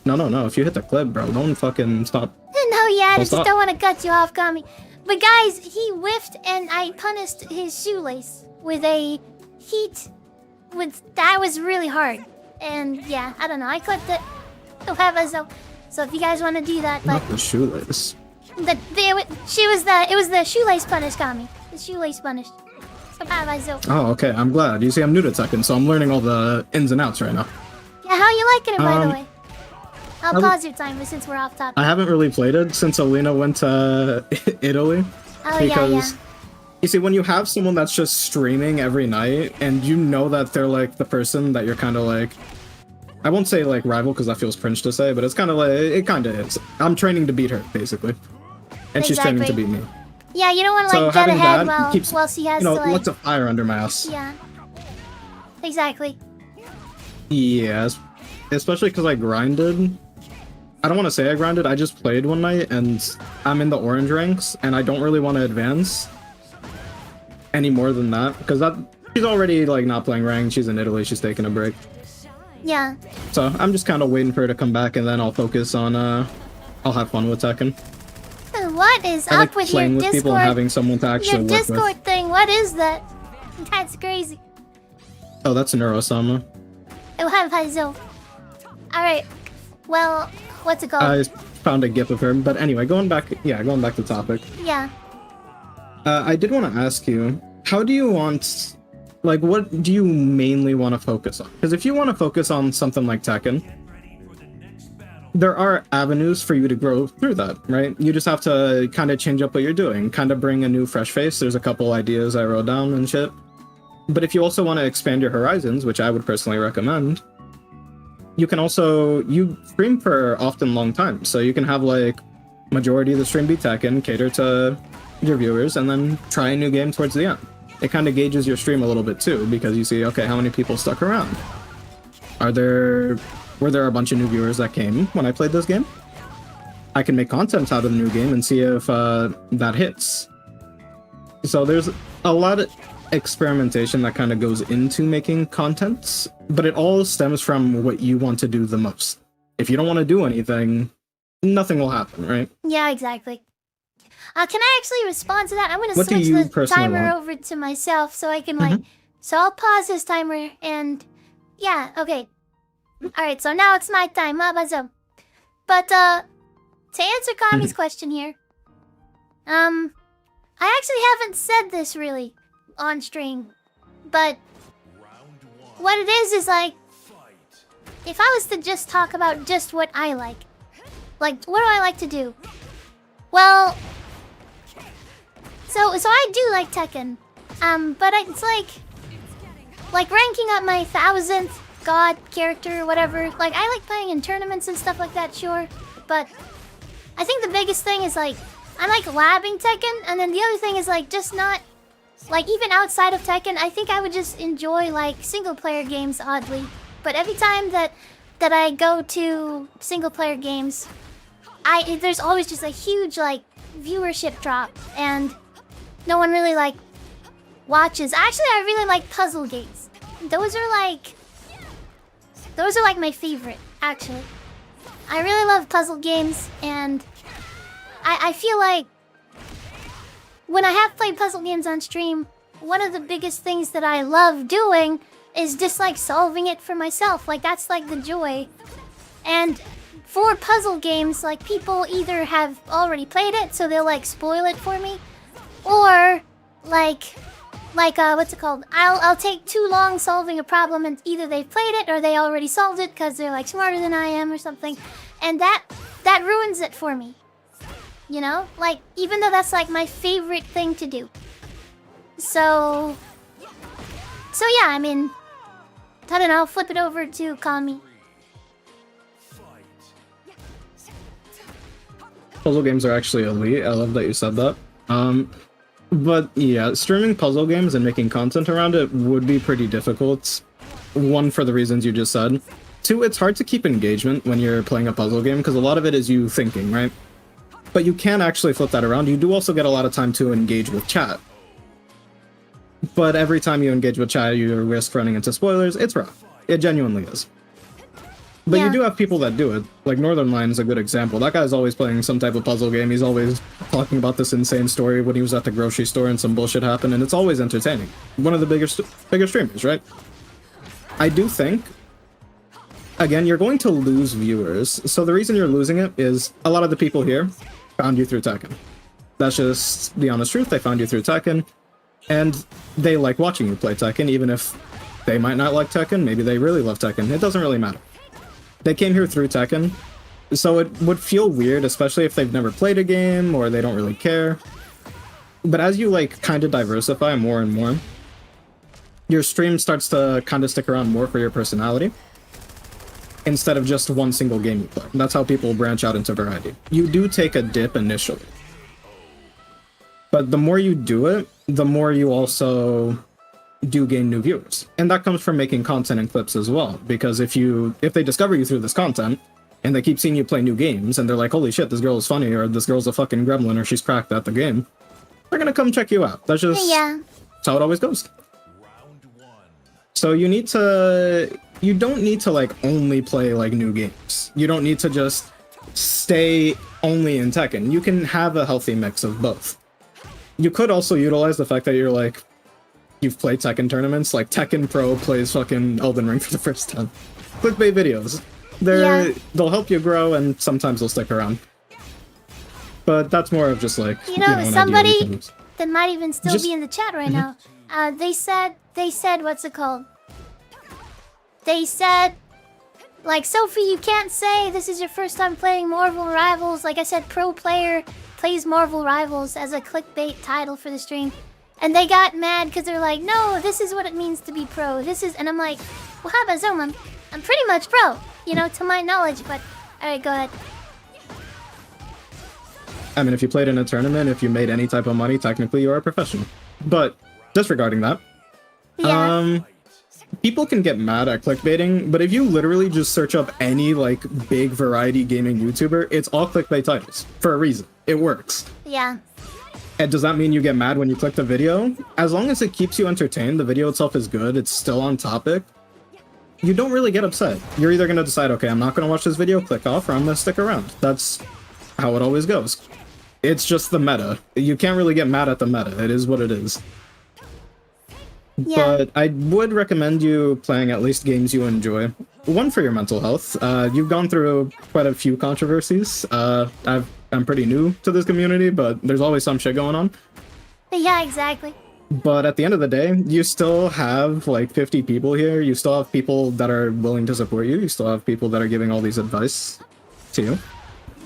[SPEAKER 9] No. If you hit the clip, bro, don't fucking stop.
[SPEAKER 2] No, yeah, I just
[SPEAKER 9] stop.
[SPEAKER 2] don't want to cut you off, Kami. But guys, he whiffed and I punished his shoelace with a heat. That was really hard. And yeah, I don't know. I clipped it. So if you guys want to do that, but
[SPEAKER 9] Not the shoelace.
[SPEAKER 2] it was the shoelace punish, Kami. The shoelace punished. So have myself.
[SPEAKER 9] Oh, okay. I'm glad. You see, I'm new to Tekken, so I'm learning all the ins and outs right now.
[SPEAKER 2] Yeah, how you liking it, by the
[SPEAKER 9] Um,
[SPEAKER 2] way? I'll pause your timer since we're off topic.
[SPEAKER 9] I haven't really played it since Alina went to Italy.
[SPEAKER 2] Oh,
[SPEAKER 9] because
[SPEAKER 2] yeah.
[SPEAKER 9] you see, when you have someone that's just streaming every night and you know that they're like the person that you're kind of like, I won't say like rival because that feels cringe to say, but it's kind of like, it kind of is. I'm training to beat her, basically. And she's training to beat me.
[SPEAKER 2] Yeah, you don't want to
[SPEAKER 9] So
[SPEAKER 2] like get
[SPEAKER 9] having
[SPEAKER 2] ahead
[SPEAKER 9] that keeps,
[SPEAKER 2] while she has
[SPEAKER 9] you know,
[SPEAKER 2] to like.
[SPEAKER 9] lots of fire under my ass.
[SPEAKER 2] Yeah. Exactly.
[SPEAKER 9] Yes. Especially because I grinded. I don't want to say I grinded, I just played one night and I'm in the orange ranks and I don't really want to advance any more than that because she's already like not playing ranked, she's in Italy, she's taking a break.
[SPEAKER 2] Yeah.
[SPEAKER 9] So I'm just kind of waiting for her to come back and then I'll focus on I'll have fun with Tekken.
[SPEAKER 2] What is
[SPEAKER 9] I like
[SPEAKER 2] up with your
[SPEAKER 9] playing with
[SPEAKER 2] Discord?
[SPEAKER 9] people and having someone to actually
[SPEAKER 2] Your
[SPEAKER 9] work
[SPEAKER 2] Discord
[SPEAKER 9] with.
[SPEAKER 2] thing, what is that? That's crazy.
[SPEAKER 9] Oh, that's Neurosama.
[SPEAKER 2] Oh, have Haizo. Alright. Well, what's it called?
[SPEAKER 9] I found a gif of her, but anyway, going back to topic.
[SPEAKER 2] Yeah.
[SPEAKER 9] I did want to ask you, how do you want, like, what do you mainly want to focus on? Because if you want to focus on something like Tekken, there are avenues for you to grow through that, right? You just have to kind of change up what you're doing, kind of bring a new fresh face. There's a couple ideas I wrote down and shit. But if you also want to expand your horizons, which I would personally recommend, you can also, you stream for often long times. So you can have like majority of the stream be Tekken, cater to your viewers, and then try a new game towards the end. It kind of gauges your stream a little bit too, because you see, okay, how many people stuck around? Were there a bunch of new viewers that came when I played this game? I can make content out of the new game and see if that hits. So there's a lot of experimentation that kind of goes into making content, but it all stems from what you want to do the most. If you don't want to do anything, nothing will happen, right?
[SPEAKER 2] Yeah, exactly. Can I actually respond to that? I'm gonna
[SPEAKER 9] What do
[SPEAKER 2] switch
[SPEAKER 9] you
[SPEAKER 2] the
[SPEAKER 9] personally
[SPEAKER 2] timer
[SPEAKER 9] want?
[SPEAKER 2] over to myself so I can like. So I'll pause this timer and Yeah, okay. Alright, so now it's my time, Mabazo. But, to answer Kami's question here, I actually haven't said this really on stream, but what it is like, if I was to just talk about just what I like, what do I like to do? Well, so I do like Tekken, but it's like ranking up my 1000th god character or whatever. Like, I like playing in tournaments and stuff like that, sure, but I think the biggest thing is like, I like labbing Tekken, and then the other thing is like, just not, like, even outside of Tekken, I think I would just enjoy like single player games, oddly. But every time that I go to single player games, there's always just a huge like viewership drop, and no one really like watches. Actually, I really like puzzle games. Those are like my favorite, actually. I really love puzzle games, and I feel like when I have played puzzle games on stream, one of the biggest things that I love doing is just like solving it for myself. Like, that's like the joy. And for puzzle games, like, people either have already played it, so they'll like spoil it for me, or like what's it called? I'll take too long solving a problem, and either they've played it or they already solved it because they're like smarter than I am or something, and that ruins it for me. You know, like, even though that's like my favorite thing to do. So yeah, I mean, I don't know, flip it over to Kami.
[SPEAKER 9] Puzzle games are actually elite. I love that you said that. But yeah, streaming puzzle games and making content around it would be pretty difficult. One, for the reasons you just said. Two, it's hard to keep engagement when you're playing a puzzle game because a lot of it is you thinking, right? But you can actually flip that around. You do also get a lot of time to engage with chat. But every time you engage with chat, you risk running into spoilers. It's rough. It genuinely is. But
[SPEAKER 2] Yeah.
[SPEAKER 9] you do have people that do it. Like, Northern Lion's a good example. That guy's always playing some type of puzzle game. He's always talking about this insane story when he was at the grocery store and some bullshit happened, and it's always entertaining. One of the bigger streamers, right? I do think, again, you're going to lose viewers. So the reason you're losing it is a lot of the people here found you through Tekken. That's just the honest truth. They found you through Tekken, and they like watching you play Tekken, even if they might not like Tekken. Maybe they really love Tekken. It doesn't really matter. They came here through Tekken, so it would feel weird, especially if they've never played a game or they don't really care. But as you like kind of diversify more and more, your stream starts to kind of stick around more for your personality instead of just one single game you play. That's how people branch out into variety. You do take a dip initially, but the more you do it, the more you also do gain new viewers. And that comes from making content and clips as well, because if they discover you through this content and they keep seeing you play new games and they're like, holy shit, this girl is funny, or this girl's a fucking gremlin, or she's cracked at the game, they're gonna come check you out. That's just that's how it always goes. So you don't need to like only play like new games. You don't need to just stay only in Tekken. You can have a healthy mix of both. You could also utilize the fact that you've played Tekken tournaments, like Tekken Pro plays fucking Elden Ring for the first time. Clickbait videos. They'll help you grow, and sometimes they'll stick around. But that's more of just like,
[SPEAKER 2] You know,
[SPEAKER 9] an
[SPEAKER 2] somebody
[SPEAKER 9] idea we can-
[SPEAKER 2] that might even still
[SPEAKER 9] Just-
[SPEAKER 2] be in the chat right now. They said, what's it called? They said, like, Sophie, you can't say this is your first time playing Marvel Rivals. Like I said, pro player plays Marvel Rivals as a clickbait title for the stream. And they got mad because they're like, no, this is what it means to be pro. And I'm like, well, how about Zoom? I'm pretty much pro, to my knowledge, but alright, go ahead.
[SPEAKER 9] I mean, if you played in a tournament, if you made any type of money, technically you are a professional. But disregarding that,
[SPEAKER 2] Yeah.
[SPEAKER 9] people can get mad at clickbaiting, but if you literally just search up any like big variety gaming YouTuber, it's all clickbait titles for a reason. It works.
[SPEAKER 2] Yeah.
[SPEAKER 9] And does that mean you get mad when you click the video? As long as it keeps you entertained, the video itself is good, it's still on topic, you don't really get upset. You're either going to decide, okay, I'm not going to watch this video, click off, or I'm going to stick around. That's how it always goes. It's just the meta. You can't really get mad at the meta. It is what it is.
[SPEAKER 2] Yeah.
[SPEAKER 9] But I would recommend you playing at least games you enjoy. One, for your mental health. You've gone through quite a few controversies. I'm pretty new to this community, but there's always some shit going on.
[SPEAKER 2] Yeah, exactly.
[SPEAKER 9] But at the end of the day, you still have like 50 people here. You still have people that are willing to support you. You still have people that are giving all these advice to you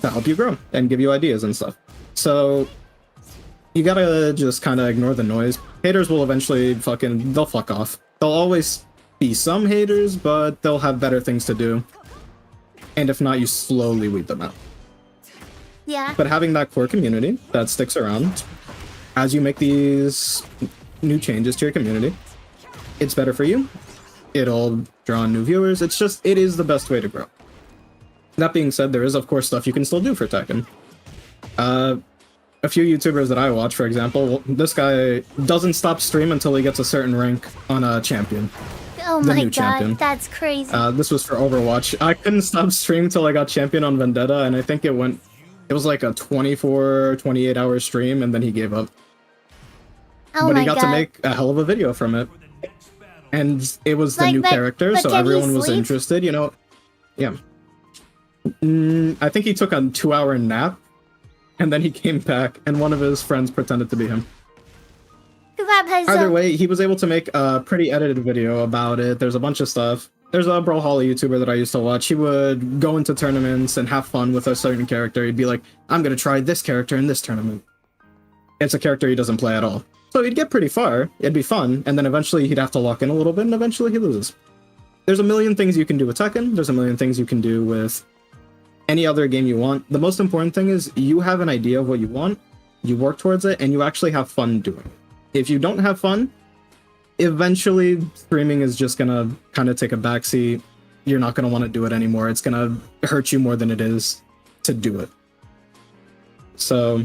[SPEAKER 9] to help you grow and give you ideas and stuff. So you gotta just kind of ignore the noise. Haters will eventually they'll fuck off. There'll always be some haters, but they'll have better things to do. And if not, you slowly weed them out.
[SPEAKER 2] Yeah.
[SPEAKER 9] But having that core community that sticks around as you make these new changes to your community, it's better for you. It'll draw in new viewers. It is the best way to grow. That being said, there is of course stuff you can still do for Tekken. A few YouTubers that I watch, for example, this guy doesn't stop stream until he gets a certain rank on a champion.
[SPEAKER 2] Oh
[SPEAKER 9] the
[SPEAKER 2] my
[SPEAKER 9] new
[SPEAKER 2] god,
[SPEAKER 9] champion.
[SPEAKER 2] that's crazy.
[SPEAKER 9] This was for Overwatch. I couldn't stop stream till I got champion on Vendetta, and I think it was like a 24, 28 hour stream, and then he gave up.
[SPEAKER 2] Oh
[SPEAKER 9] But
[SPEAKER 2] my
[SPEAKER 9] he got
[SPEAKER 2] god.
[SPEAKER 9] to make a hell of a video from it. And it was the
[SPEAKER 2] Like,
[SPEAKER 9] new
[SPEAKER 2] but-
[SPEAKER 9] character,
[SPEAKER 2] but
[SPEAKER 9] so
[SPEAKER 2] can he
[SPEAKER 9] everyone was
[SPEAKER 2] sleep?
[SPEAKER 9] interested, you know. Yeah. I think he took a 2-hour nap, and then he came back, and one of his friends pretended to be him. Either way, he was able to make a pretty edited video about it. There's a bunch of stuff. There's a Brawlhalla YouTuber that I used to watch. He would go into tournaments and have fun with a certain character. He'd be like, I'm gonna try this character in this tournament. It's a character he doesn't play at all. So he'd get pretty far, it'd be fun, and then eventually he'd have to lock in a little bit, and eventually he loses. There's a million things you can do with Tekken, there's a million things you can do with any other game you want. The most important thing is you have an idea of what you want, you work towards it, and you actually have fun doing it. If you don't have fun, eventually streaming is just gonna kind of take a backseat. You're not gonna want to do it anymore. It's gonna hurt you more than it is to do it. So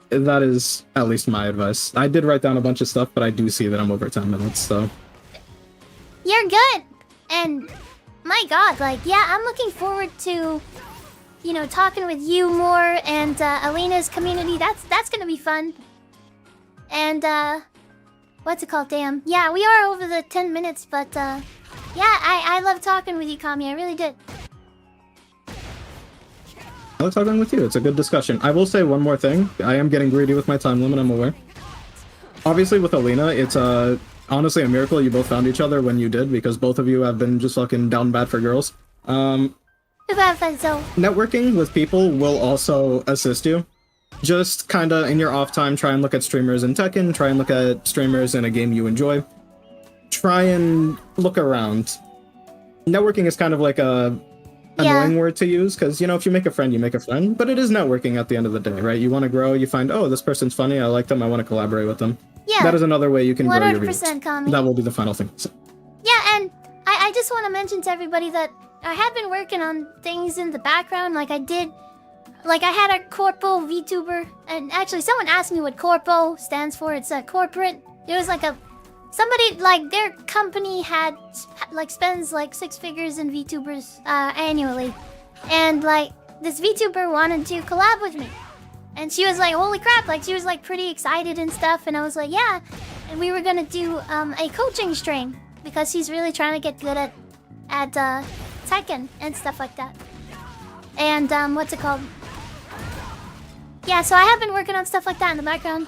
[SPEAKER 9] that is at least my advice. I did write down a bunch of stuff, but I do see that I'm over 10 minutes, so.
[SPEAKER 2] You're good. And my god, like, yeah, I'm looking forward to, you know, talking with you more and Alina's community. That's gonna be fun. And what's it called? Damn. Yeah, we are over the 10 minutes, but yeah, I love talking with you, Kami. I really did.
[SPEAKER 9] I like talking with you. It's a good discussion. I will say one more thing. I am getting greedy with my time limit, I'm aware. Obviously, with Alina, it's honestly a miracle you both found each other when you did, because both of you have been just fucking down bad for girls. Networking with people will also assist you. Just kinda in your off time, try and look at streamers in Tekken, try and look at streamers in a game you enjoy. Try and look around. Networking is kind of like a annoying word to use, because, you know, if you make a friend, you make a friend, but it is networking at the end of the day, right? You want to grow, you find, oh, this person's funny, I like them, I want to collaborate with them.
[SPEAKER 2] Yeah.
[SPEAKER 9] That is another way you can grow your viewers.
[SPEAKER 2] 100%, Kami.
[SPEAKER 9] That will be the final thing. So,
[SPEAKER 2] Yeah, and I just want to mention to everybody that I have been working on things in the background. Like I had a Corpo VTuber, and actually someone asked me what Corpo stands for. It's a corporate. It was like somebody, like, their company spends like 6 figures in VTubers annually. And like this VTuber wanted to collab with me. And she was like, holy crap, like she was like pretty excited and stuff, and I was like, yeah. And we were gonna do a coaching stream because he's really trying to get good at Tekken and stuff like that. And what's it called? Yeah, so I have been working on stuff like that in the background.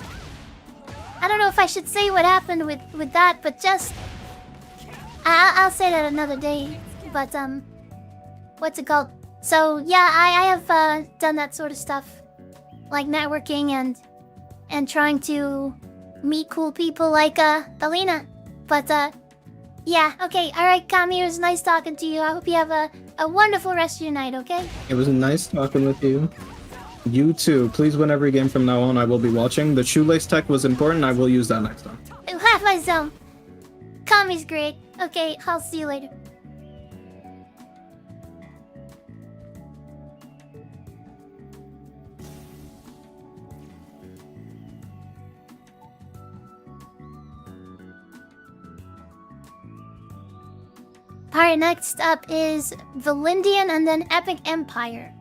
[SPEAKER 2] I don't know if I should say what happened with that, but just I'll say that another day. But what's it called? So yeah, I have done that sort of stuff, like networking and trying to meet cool people like Alina. But yeah, okay, all right, Kami, it was nice talking to you. I hope you have a wonderful rest of your night. Okay?
[SPEAKER 9] it was nice talking with you. You too. Please win every game from now on. I will be watching. The shoelace tech was important. I will use that next time.
[SPEAKER 2] Have myself. Kami's great. Okay, I'll see you later. Alright, next up is Valindian and then Epic Empire.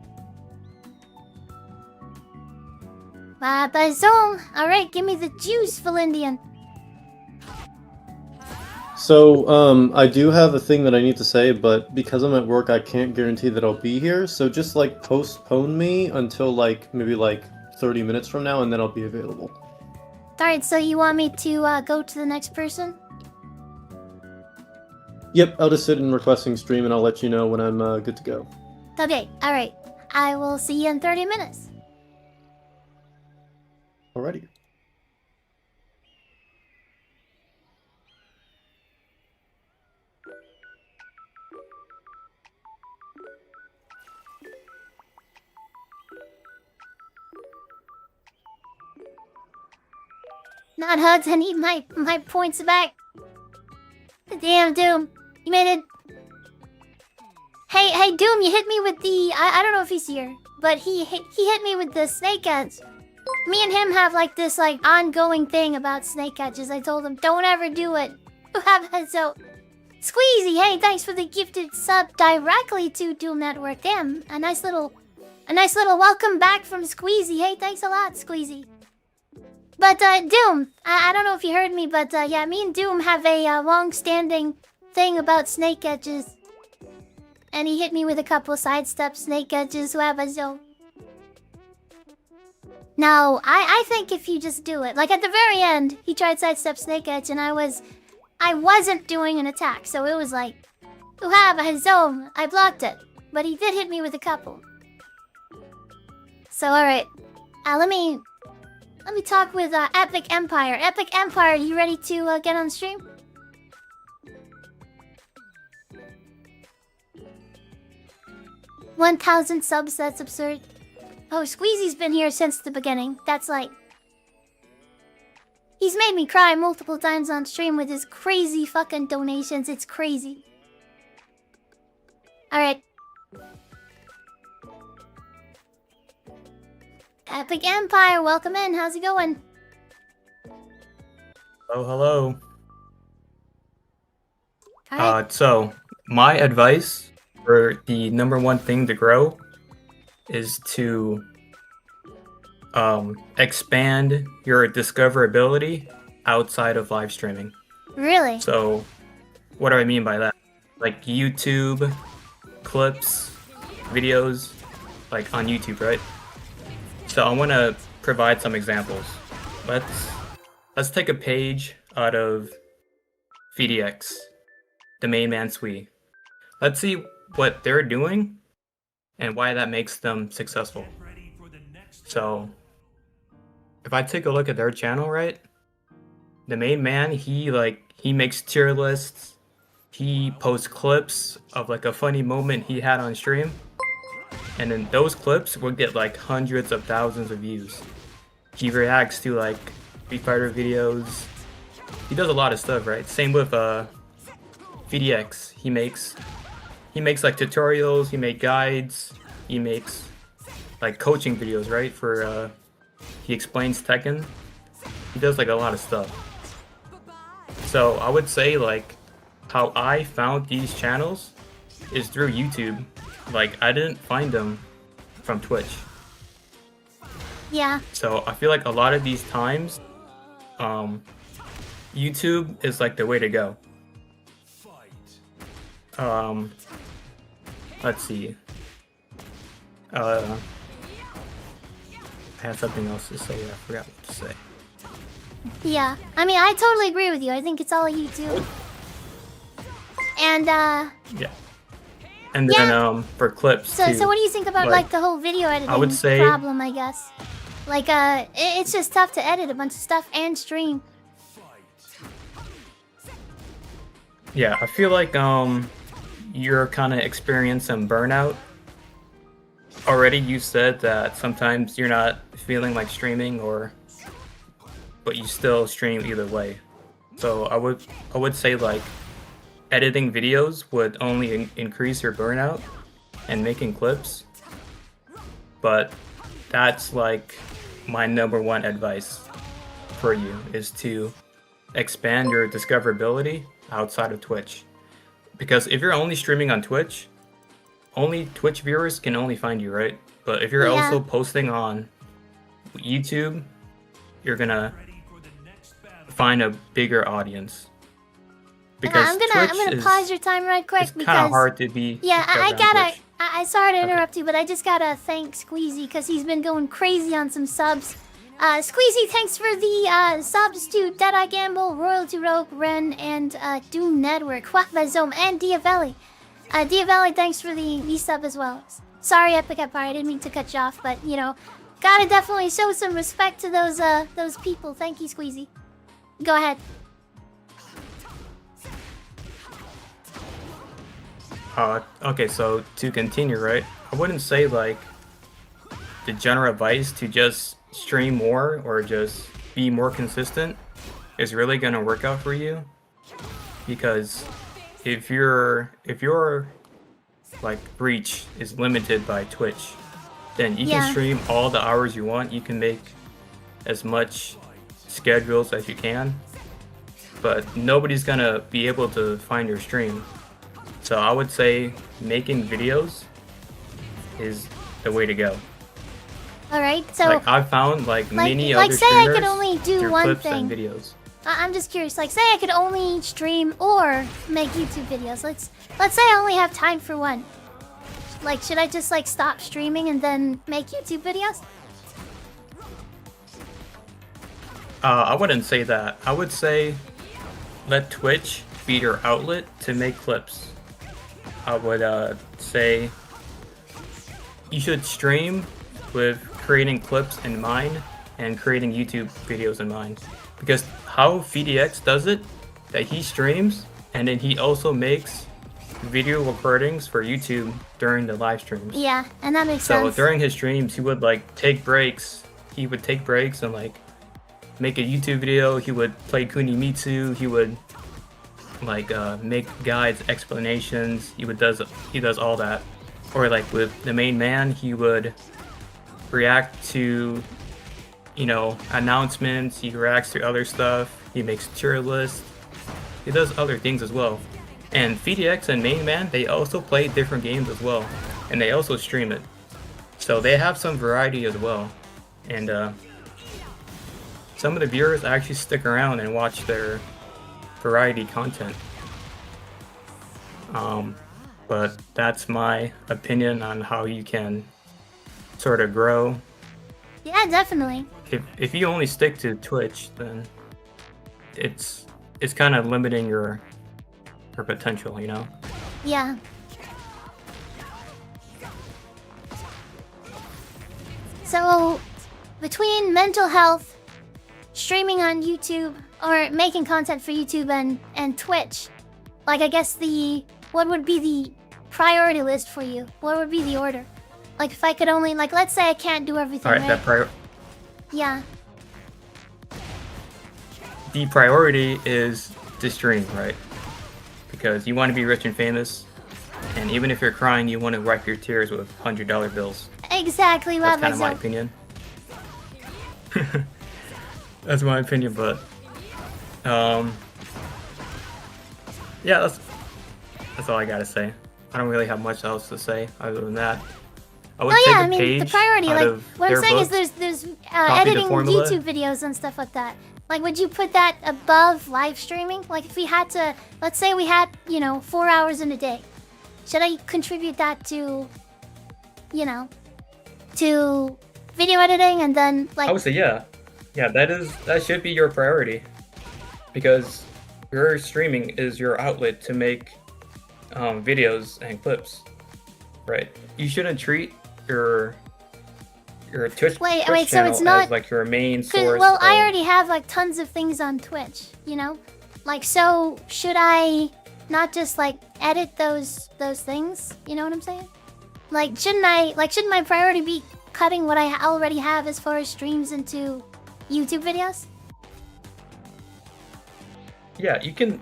[SPEAKER 2] Babazong! Alright, give me the juice, Valindian.
[SPEAKER 10] So, I do have a thing that I need to say, but because I'm at work, I can't guarantee that I'll be here. So just like postpone me until like maybe like 30 minutes from now, and then I'll be available.
[SPEAKER 2] Alright, so you want me to go to the next person?
[SPEAKER 10] Yep, I'll just sit in requesting stream, and I'll let you know when I'm good to go.
[SPEAKER 2] Okay, alright. I will see you in 30 minutes.
[SPEAKER 10] Alrighty.
[SPEAKER 2] Not hugs, I need my points back. Damn, Doom. You made it. Hey, Doom, you hit me with the... I don't know if he's here, but he hit me with the snake edge. Me and him have like this like ongoing thing about snake edges. I told him, don't ever do it. So, Squeezy, hey, thanks for the gifted sub directly to Doom Network. Damn, a nice little welcome back from Squeezy. Hey, thanks a lot, Squeezy. But Doom, I don't know if you heard me, but yeah, me and Doom have a long-standing thing about snake edges. And he hit me with a couple sidestep snake edges, so. No, I think if you just do it, like at the very end, he tried sidestep snake edge, and I wasn't doing an attack, so it was like, so I blocked it, but he did hit me with a couple. So all right, let me talk with Epic Empire. Epic Empire, you ready to get on stream? $1,000 subs, that's absurd. Oh, Squeezy's been here since the beginning. That's like... He's made me cry multiple times on stream with his crazy fucking donations. It's crazy. Alright. Epic Empire, welcome in. How's it going?
[SPEAKER 11] Oh, hello.
[SPEAKER 2] Alright.
[SPEAKER 11] So, my advice for the #1 thing to grow is to expand your discoverability outside of live streaming.
[SPEAKER 2] Really?
[SPEAKER 11] So, what do I mean by that? Like YouTube clips, videos, like on YouTube, right? So I want to provide some examples. Let's take a page out of VDX, the main man Sui. Let's see what they're doing and why that makes them successful. So, if I take a look at their channel, right? The main man, he makes tier lists. He posts clips of like a funny moment he had on stream. And then those clips will get like hundreds of thousands of views. He reacts to like Street Fighter videos. He does a lot of stuff, right? Same with VDX. He makes like tutorials, he makes guides, he makes like coaching videos, right? For he explains Tekken. He does like a lot of stuff. So I would say like how I found these channels is through YouTube. Like I didn't find them from Twitch.
[SPEAKER 2] Yeah.
[SPEAKER 11] So I feel like a lot of these times, YouTube is like the way to go. Let's see. I had something else to say. I forgot what to say.
[SPEAKER 2] Yeah. I mean, I totally agree with you. I think it's all YouTube. And
[SPEAKER 11] Yeah. And then for clips
[SPEAKER 2] So
[SPEAKER 11] too,
[SPEAKER 2] so what do you think about like the whole video editing
[SPEAKER 11] I would say
[SPEAKER 2] problem, I guess? Like it's just tough to edit a bunch of stuff and stream.
[SPEAKER 11] yeah, I feel like you're kind of experiencing burnout. Already you said that sometimes you're not feeling like streaming but you still stream either way. So I would say like editing videos would only increase your burnout and making clips. But that's like my #1 advice for you is to expand your discoverability outside of Twitch. Because if you're only streaming on Twitch, only Twitch viewers can only find you, right? But if you're also posting on YouTube, you're gonna find a bigger audience. Because
[SPEAKER 2] I'm
[SPEAKER 11] Twitch
[SPEAKER 2] gonna
[SPEAKER 11] is,
[SPEAKER 2] pause your time right quick
[SPEAKER 11] it's kind
[SPEAKER 2] because
[SPEAKER 11] of hard to be.
[SPEAKER 2] yeah, I
[SPEAKER 11] discovered on
[SPEAKER 2] gotta.
[SPEAKER 11] Twitch.
[SPEAKER 2] Sorry to interrupt you, but I just gotta thank Squeezy because he's been going crazy on some subs. Squeezy, thanks for the subs to Deadeye Gamble, Royalty Rogue, Ren, and Doom Network, Huapazome, and Diavelli. Diavelli, thanks for the sub as well. Sorry, Epic Empire, I didn't mean to cut you off, but you know, gotta definitely show some respect to those people. Thank you, Squeezy. Go ahead.
[SPEAKER 11] Okay, so to continue, right? I wouldn't say like the general advice to just stream more or just be more consistent is really gonna work out for you, because if your like reach is limited by Twitch, then you can stream all the hours you want. You can make as much schedules as you can, but nobody's gonna be able to find your stream. So I would say making videos is the way to go.
[SPEAKER 2] All right, so
[SPEAKER 11] like I've found like many other
[SPEAKER 2] say I
[SPEAKER 11] streamers
[SPEAKER 2] could only do
[SPEAKER 11] through
[SPEAKER 2] one
[SPEAKER 11] clips
[SPEAKER 2] thing.
[SPEAKER 11] and videos.
[SPEAKER 2] I'm just curious. Like, say I could only stream or make YouTube videos. Let's say I only have time for one. Like, should I just like stop streaming and then make YouTube videos?
[SPEAKER 11] I wouldn't say that. I would say let Twitch be your outlet to make clips. I would say you should stream with creating clips in mind and creating YouTube videos in mind. Because how VDX does it, that he streams and then he also makes video recordings for YouTube during the live streams.
[SPEAKER 2] Yeah, and that makes
[SPEAKER 11] So
[SPEAKER 2] sense.
[SPEAKER 11] during his streams, he would like take breaks. He would take breaks and like make a YouTube video. He would play Kunimitsu. He would like make guides, explanations. He does all that. Or like with the main man, he would react to, you know, announcements. He reacts to other stuff. He makes tier lists. He does other things as well. And VDX and main man, they also play different games as well, and they also stream it. So they have some variety as well. And some of the viewers actually stick around and watch their variety content. But that's my opinion on how you can sort of grow.
[SPEAKER 2] Yeah, definitely.
[SPEAKER 11] If you only stick to Twitch, then it's kind of limiting your potential, you know?
[SPEAKER 2] Yeah. So, between mental health, streaming on YouTube, or making content for YouTube and Twitch, like I guess what would be the priority list for you? What would be the order? Like if I could only, like let's say I can't do everything,
[SPEAKER 11] Alright,
[SPEAKER 2] right? Yeah.
[SPEAKER 11] The priority is to stream, right? Because you want to be rich and famous, and even if you're crying, you want to wipe your tears with $100 bills.
[SPEAKER 2] Exactly,
[SPEAKER 11] That's kind of my
[SPEAKER 2] myself.
[SPEAKER 11] opinion. That's my opinion, but yeah, that's all I gotta say. I don't really have much else to say other than that. I would
[SPEAKER 2] Oh
[SPEAKER 11] take
[SPEAKER 2] yeah,
[SPEAKER 11] a
[SPEAKER 2] I mean
[SPEAKER 11] page
[SPEAKER 2] the priority.
[SPEAKER 11] out
[SPEAKER 2] Like
[SPEAKER 11] of
[SPEAKER 2] what I'm
[SPEAKER 11] their
[SPEAKER 2] saying
[SPEAKER 11] books,
[SPEAKER 2] is there's
[SPEAKER 11] copy the
[SPEAKER 2] editing
[SPEAKER 11] formula.
[SPEAKER 2] YouTube videos and stuff like that. Like would you put that above live streaming? Like if we had to, let's say we had 4 hours in a day, should I contribute that to, to video editing and then like?
[SPEAKER 11] I would say yeah, that should be your priority, because your streaming is your outlet to make videos and clips, right? You shouldn't treat your Twitch
[SPEAKER 2] Wait,
[SPEAKER 11] Twitch
[SPEAKER 2] so
[SPEAKER 11] channel
[SPEAKER 2] it's not
[SPEAKER 11] as like your main
[SPEAKER 2] 'cause-
[SPEAKER 11] source.
[SPEAKER 2] well, I
[SPEAKER 11] of-
[SPEAKER 2] already have like tons of things on Twitch, like so should I not just like edit those things? You know what I'm saying? Like shouldn't my priority be cutting what I already have as far as streams into YouTube videos?
[SPEAKER 11] Yeah, you can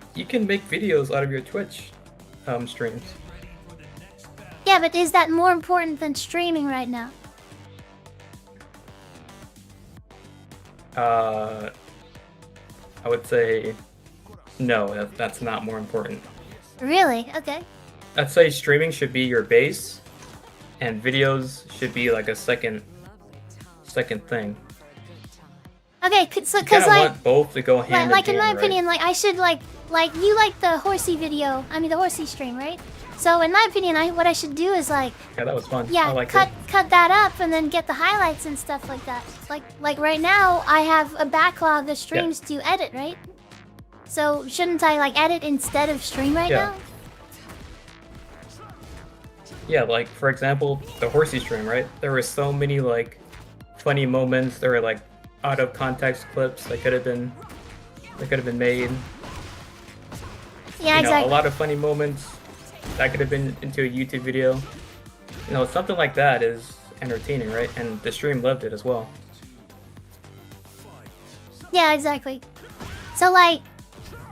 [SPEAKER 11] make videos out of your Twitch streams.
[SPEAKER 2] Yeah, but is that more important than streaming right now?
[SPEAKER 11] I would say no, that's not more important.
[SPEAKER 2] Really? Okay.
[SPEAKER 11] I'd say streaming should be your base, and videos should be like a second thing.
[SPEAKER 2] Okay, so
[SPEAKER 11] You kinda
[SPEAKER 2] like
[SPEAKER 11] want both to go hand in
[SPEAKER 2] like in
[SPEAKER 11] hand,
[SPEAKER 2] my
[SPEAKER 11] right?
[SPEAKER 2] opinion, like I should like like you like the horsey video. I mean the horsey stream, right? So in my opinion, what I should do is like,
[SPEAKER 11] Yeah, that was fun.
[SPEAKER 2] yeah,
[SPEAKER 11] I like
[SPEAKER 2] cut
[SPEAKER 11] it.
[SPEAKER 2] cut that up and then get the highlights and stuff like that. Like right now, I have a backlog of streams to edit, right? So shouldn't I like edit instead of stream right
[SPEAKER 11] Yeah.
[SPEAKER 2] now?
[SPEAKER 11] Yeah, like for example, the horsey stream, right? There were so many like funny moments. There were like out of context clips that could have been made.
[SPEAKER 2] Yeah,
[SPEAKER 11] You know,
[SPEAKER 2] exactly.
[SPEAKER 11] a lot of funny moments that could have been into a YouTube video. You know, something like that is entertaining, right? And the stream loved it as well.
[SPEAKER 2] Yeah, exactly. So like,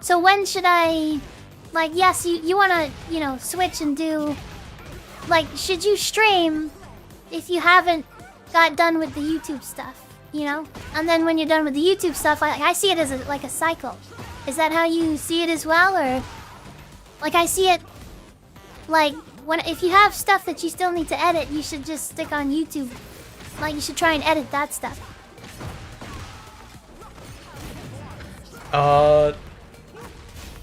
[SPEAKER 2] so when should I, like, yes, you wanna, you know, switch and do, like, should you stream if you haven't got done with the YouTube stuff, you know? And then when you're done with the YouTube stuff, I see it as like a cycle. Is that how you see it as well, or like I see it like if you have stuff that you still need to edit, you should just stick on YouTube. Like you should try and edit that stuff.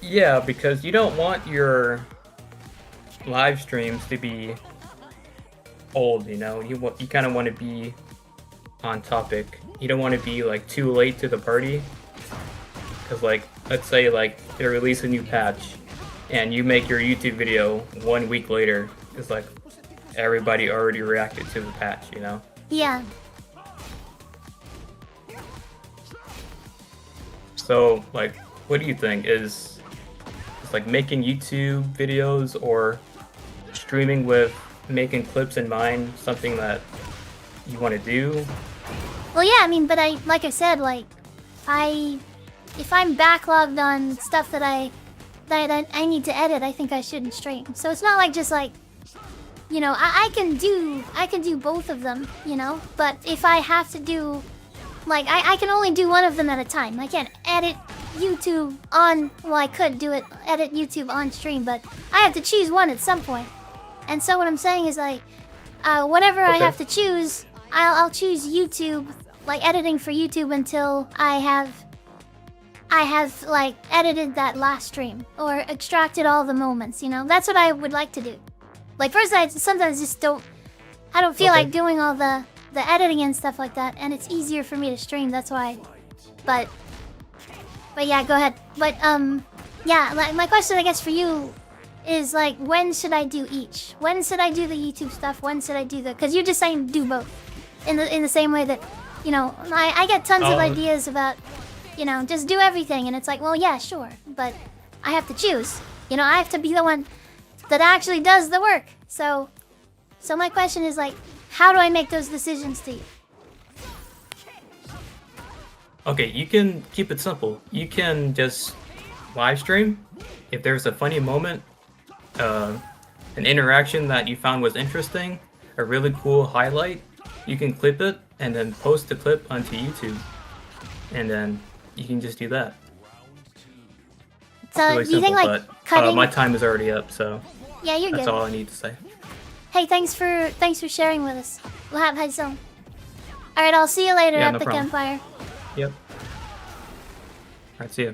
[SPEAKER 11] Yeah, because you don't want your live streams to be old, you know? You kind of want to be on topic. You don't want to be like too late to the party. Because like, let's say like they release a new patch and you make your YouTube video 1 week later. It's like everybody already reacted to the patch, you know?
[SPEAKER 2] Yeah.
[SPEAKER 11] So like, what do you think? Is like making YouTube videos or streaming with making clips in mind something that you want to do?
[SPEAKER 2] Well, yeah, I mean, but like I said, like, if I'm backlogged on stuff that I need to edit, I think I shouldn't stream. So it's not like just like, you know, I can do both of them, you know. But if I have to do, like, I can only do one of them at a time. I can't edit YouTube on. Well, I could edit YouTube on stream, but I have to choose one at some point. And so what I'm saying is like, whenever I have to choose, I'll choose YouTube, like editing for YouTube until I have like edited that last stream or extracted all the moments, you know. That's what I would like to do. Like first I sometimes just don't feel like doing all the editing and stuff like that, and it's easier for me to stream, that's why. But yeah, go ahead. But yeah, like my question I guess for you is like, when should I do each? When should I do the YouTube stuff? When should I do because you're just saying do both in the same way that, you know, I get tons of ideas about, you know, just do everything, and it's like, well, yeah, sure, but I have to choose. You know, I have to be the one that actually does the work. So my question is like, how do I make those decisions to you?
[SPEAKER 11] Okay, you can keep it simple. You can just live stream. If there's a funny moment, an interaction that you found was interesting, a really cool highlight, you can clip it and then post the clip onto YouTube. And then you can just do that.
[SPEAKER 2] So
[SPEAKER 11] Really
[SPEAKER 2] do you think
[SPEAKER 11] simple,
[SPEAKER 2] like
[SPEAKER 11] but
[SPEAKER 2] cutting?
[SPEAKER 11] my time is already up, so
[SPEAKER 2] Yeah, you're
[SPEAKER 11] that's
[SPEAKER 2] good.
[SPEAKER 11] all I need to say.
[SPEAKER 2] Hey, thanks for sharing with us. We'll have high zone. All right, I'll see you later
[SPEAKER 11] Yeah,
[SPEAKER 2] at
[SPEAKER 11] no
[SPEAKER 2] the
[SPEAKER 11] problem.
[SPEAKER 2] campfire.
[SPEAKER 11] Yep. Alright, see ya.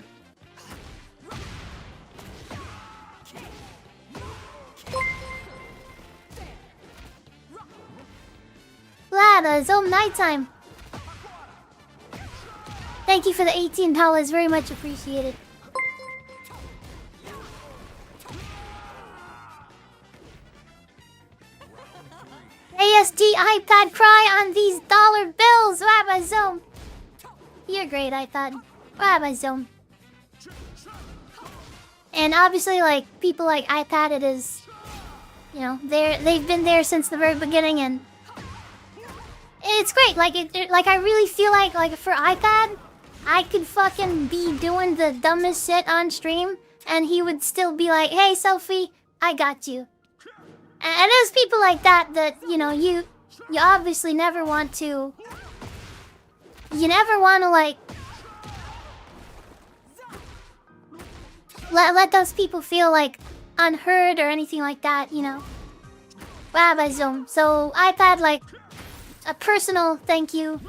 [SPEAKER 2] Lad, zone nighttime. Thank you for the $18. Very much appreciated. ASD iPad cry on these dollar bills. Rabbi Zone. You're great, iPad. Rabbi Zone. And obviously, like, people like iPad, it is, you know, they've been there since the very beginning, and it's great. Like, like I really feel like for iPad, I could fucking be doing the dumbest shit on stream, and he would still be like, "Hey, Sophie, I got you." And there's people like that, you know, you obviously never want to. You never want to like let those people feel like unheard or anything like that, you know. Rabbi Zone. So iPad, like, a personal thank you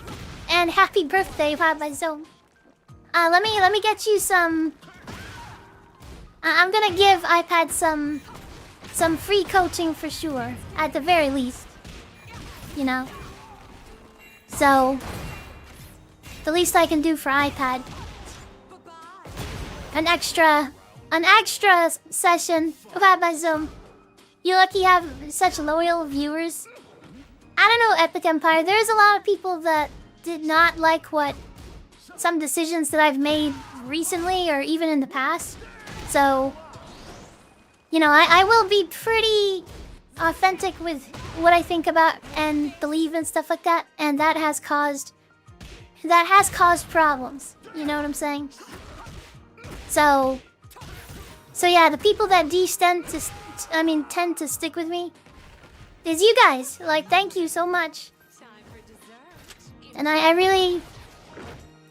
[SPEAKER 2] and happy birthday, Rabbi Zone. Let me get you some I'm gonna give iPad some free coaching for sure, at the very least. You know? So, the least I can do for iPad. An extra session. Wow, by Zoom. You lucky you have such loyal viewers. I don't know, Epic Empire. There's a lot of people that did not like some decisions that I've made recently or even in the past. So, you know, I will be pretty authentic with what I think about and believe and stuff like that, and that has caused problems. You know what I'm saying? So yeah, the people that tend to stick with me is you guys. Like, thank you so much. And I really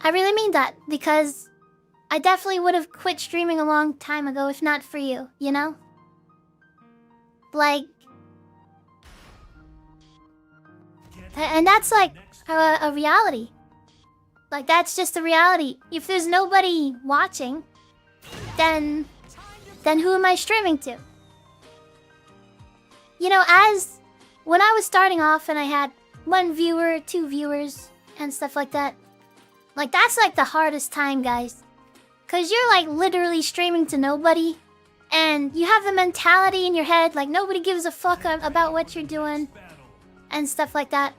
[SPEAKER 2] mean that, because I definitely would have quit streaming a long time ago if not for you, you know? Like, and that's like a reality. Like, that's just a reality. If there's nobody watching, then who am I streaming to? You know, when I was starting off and I had 1 viewer, 2 viewers, and stuff like that, like, that's like the hardest time, guys. Cause you're like literally streaming to nobody, and you have the mentality in your head like nobody gives a fuck about what you're doing, and stuff like that.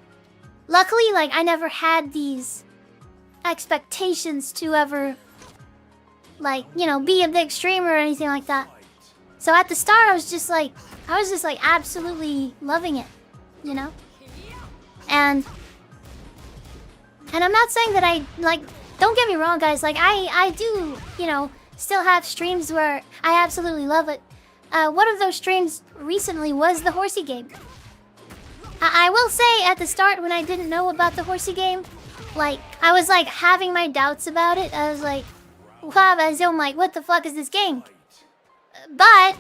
[SPEAKER 2] Luckily, like, I never had these expectations to ever, like, you know, be a big streamer or anything like that. So at the start, I was just like absolutely loving it, you know? And I'm not saying that I, like, don't get me wrong, guys, like, I do, you know, still have streams where I absolutely love it. One of those streams recently was the Horsey game. I will say, at the start, when I didn't know about the Horsey game, like, I was, like, having my doubts about it. I was like, wow, I'm like, what the fuck is this game? But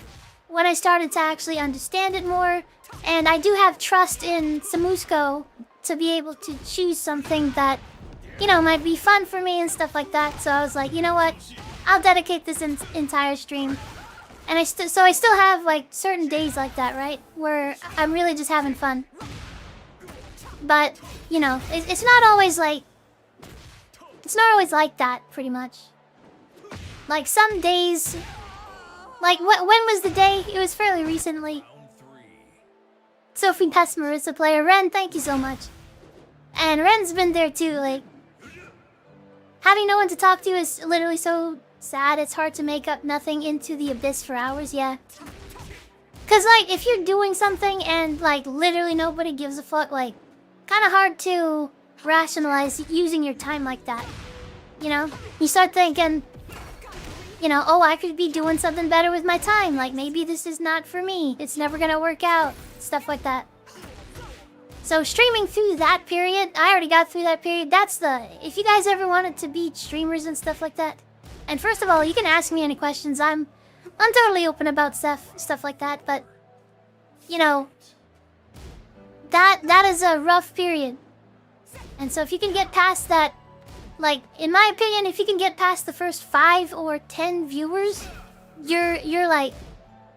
[SPEAKER 2] when I started to actually understand it more, and I do have trust in Samusco to be able to choose something that, you know, might be fun for me and stuff like that. So I was like, you know what? I'll dedicate this entire stream. And so I still have, like, certain days like that, right? Where I'm really just having fun. But, you know, it's not always like... It's not always like that, pretty much. Like, some days... Like, when was the day? It was fairly recently. Sophie Pest Marissa player. Ren, thank you so much. And Ren's been there too, like... Having no one to talk to is literally so sad. It's hard to make up nothing into the abyss for hours, yeah. Cause, like, if you're doing something and, like, literally nobody gives a fuck, like... Kinda hard to rationalize using your time like that. You know? You start thinking... You know, oh, I could be doing something better with my time. Like, maybe this is not for me. It's never gonna work out. Stuff like that. So, streaming through that period, I already got through that period. That's the... If you guys ever wanted to be streamers and stuff like that. And first of all, you can ask me any questions. I'm totally open about stuff like that. But, you know... That is a rough period. And so if you can get past that... Like, in my opinion, if you can get past the first 5 or 10 viewers, you're like,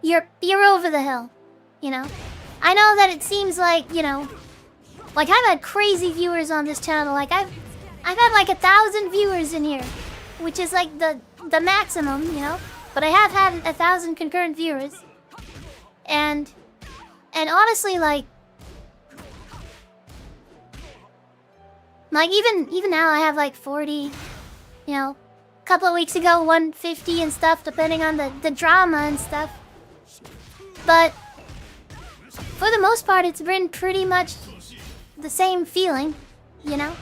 [SPEAKER 2] you're over the hill, you know? I know that it seems like, you know, like, I've had crazy viewers on this channel. Like, I've had like 1,000 viewers in here, which is like the maximum, you know? But I have had 1,000 concurrent viewers. And honestly, like, even now I have like 40, you know, a couple of weeks ago 150 and stuff, depending on the drama and stuff. But for the most part, it's been pretty much the same feeling, you know?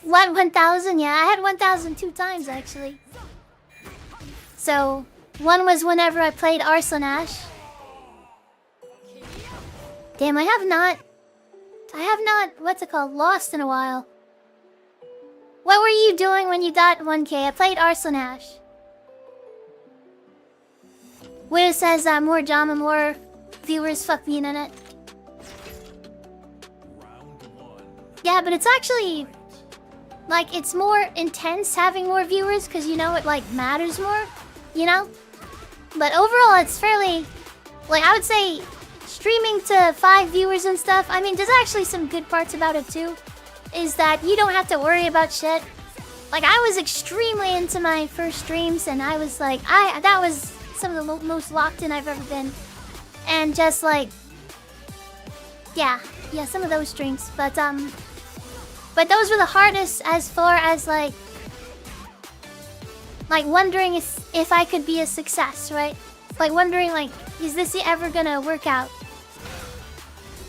[SPEAKER 2] 1,000, yeah, I had 1,000 2 times actually. So one was whenever I played Arslan Ash. Damn, I have not, what's it called, lost in a while. What were you doing when you got 1K? I played Arslan Ash. Widow says more drama, more viewers, fuck the internet. Yeah, but it's actually, like, it's more intense having more viewers, because, you know, it, like, matters more. you know? But overall, it's fairly, like, I would say streaming to 5 viewers and stuff, I mean, there's actually some good parts about it too. Is that you don't have to worry about shit. Like, I was extremely into my first streams, and I was like, that was some of the most locked in I've ever been. And just like, yeah, some of those streams. But those were the hardest as far as like wondering if I could be a success, right? Like wondering like, is this ever gonna work out?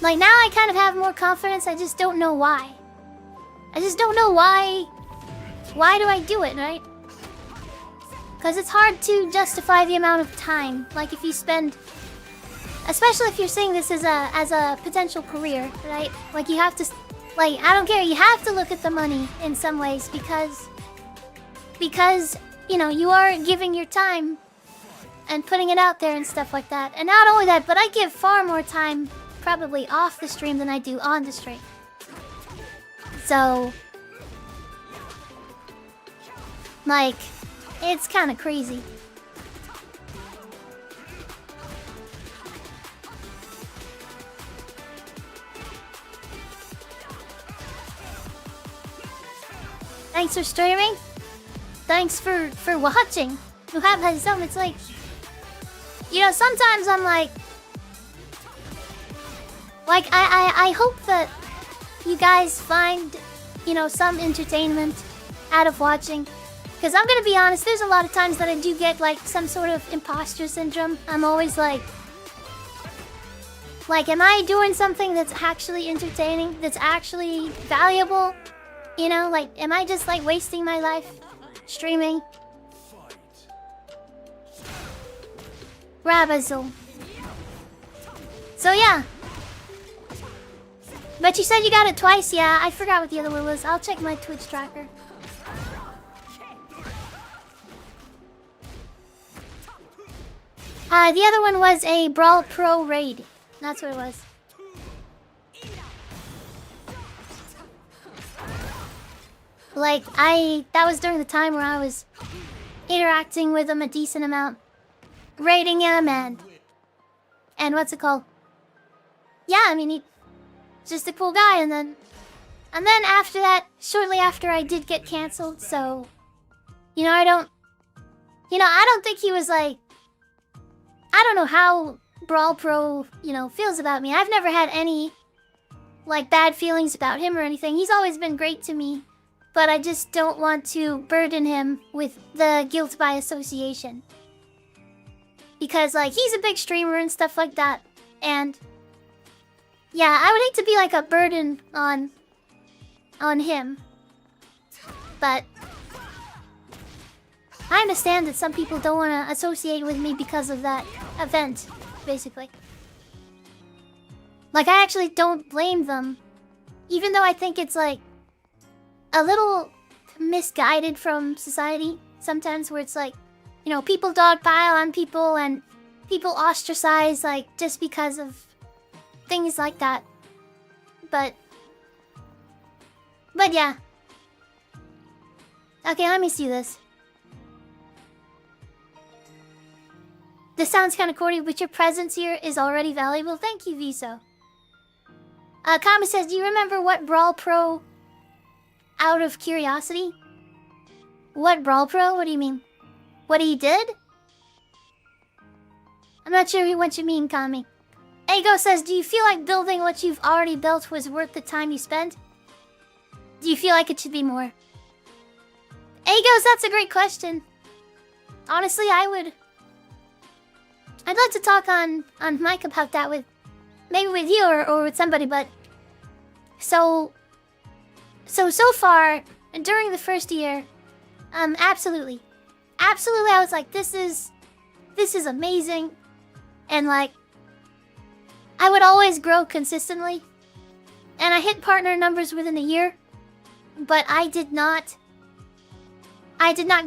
[SPEAKER 2] Like now I kind of have more confidence, I just don't know why. I just don't know why do I do it, right? Because it's hard to justify the amount of time. Like if you spend, especially if you're saying this as a potential career, right? Like you have to, like, I don't care, you have to look at the money in some ways because, you know, you are giving your time and putting it out there and stuff like that. And not only that, but I give far more time probably off the stream than I do on the stream. So, like, it's kind of crazy. Thanks for streaming. Thanks for watching. You have had some. It's like, you know, sometimes I'm like I hope that you guys find, you know, some entertainment out of watching. Because I'm gonna be honest, there's a lot of times that I do get like some sort of imposter syndrome. I'm always like, am I doing something that's actually entertaining? That's actually valuable? You know, like, am I just like wasting my life streaming? Rabazul. So yeah. But you said you got it twice, yeah. I forgot what the other one was. I'll check my Twitch tracker. The other one was a Brawl Pro raid. That's what it was. Like, that was during the time where I was interacting with him a decent amount. Raiding him and what's it called? Yeah, I mean, he's just a cool guy, and then after that, shortly after, I did get canceled, so, you know, I don't think he was like, I don't know how Brawl Pro, you know, feels about me. I've never had any, like, bad feelings about him or anything. He's always been great to me, but I just don't want to burden him with the guilt by association. Because, like, he's a big streamer and stuff like that, and yeah, I would hate to be like a burden on him. But I understand that some people don't want to associate with me because of that event, basically. Like, I actually don't blame them. Even though I think it's, like, a little misguided from society sometimes, where it's like, you know, people dogpile on people and people ostracize, like, just because of things like that. But yeah. Okay, let me see this. This sounds kind of corny, but your presence here is already valuable. Thank you, Viso. Kama says, do you remember what Brawl Pro, out of curiosity? What Brawl Pro? What do you mean? What he did? I'm not sure what you mean, Kami. Ego says, do you feel like building what you've already built was worth the time you spent? Do you feel like it should be more? Egos, that's a great question. Honestly, I'd like to talk on mic about that with, maybe with you or with somebody, but so far, during the first year, absolutely, I was like, this is amazing, and like, I would always grow consistently, and I hit partner numbers within a year, but I did not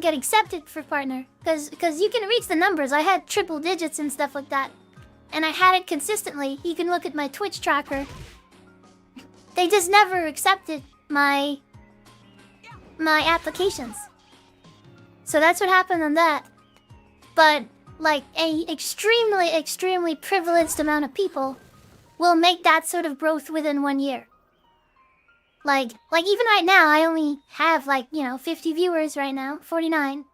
[SPEAKER 2] get accepted for partner, because you can reach the numbers. I had triple digits and stuff like that, and I had it consistently. You can look at my Twitch tracker. They just never accepted my applications. So that's what happened on that. but like a extremely privileged amount of people will make that sort of growth within 1 year. Like even right now, I only have 50 viewers right now, 49.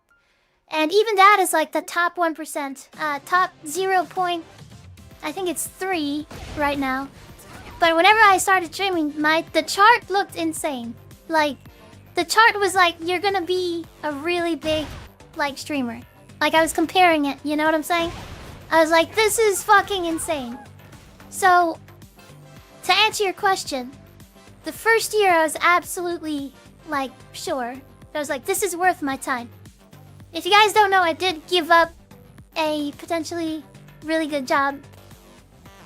[SPEAKER 2] And even that is like the top 1%, top I think it's 3 right now. But whenever I started streaming, the chart looked insane. Like, the chart was like, you're gonna be a really big, streamer. Like, I was comparing it, you know what I'm saying? I was like, this is fucking insane. So, to answer your question, the first year I was absolutely, sure. I was like, this is worth my time. If you guys don't know, I did give up a potentially really good job.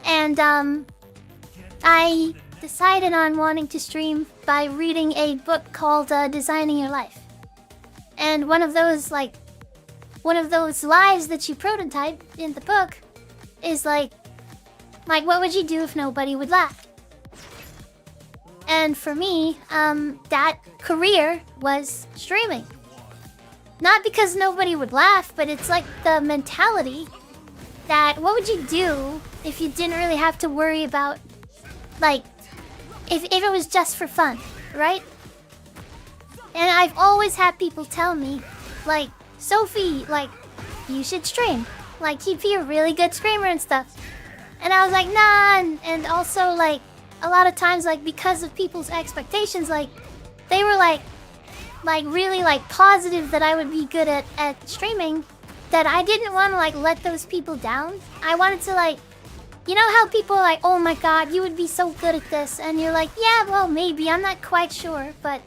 [SPEAKER 2] And, I decided on wanting to stream by reading a book called Designing Your Life. And one of those lives that you prototype in the book is like, what would you do if nobody would laugh? And for me, that career was streaming. Not because nobody would laugh, but it's like the mentality that what would you do if you didn't really have to worry about, if it was just for fun, right? And I've always had people tell me, Sophie, you should stream. You'd be a really good streamer and stuff. And I was like, nah, and also, a lot of times, because of people's expectations, they were, really, positive that I would be good at streaming, that I didn't want to, let those people down. I wanted to, you know how people are like, oh my god, you would be so good at this, and you're like, yeah, well, maybe, I'm not quite sure, but,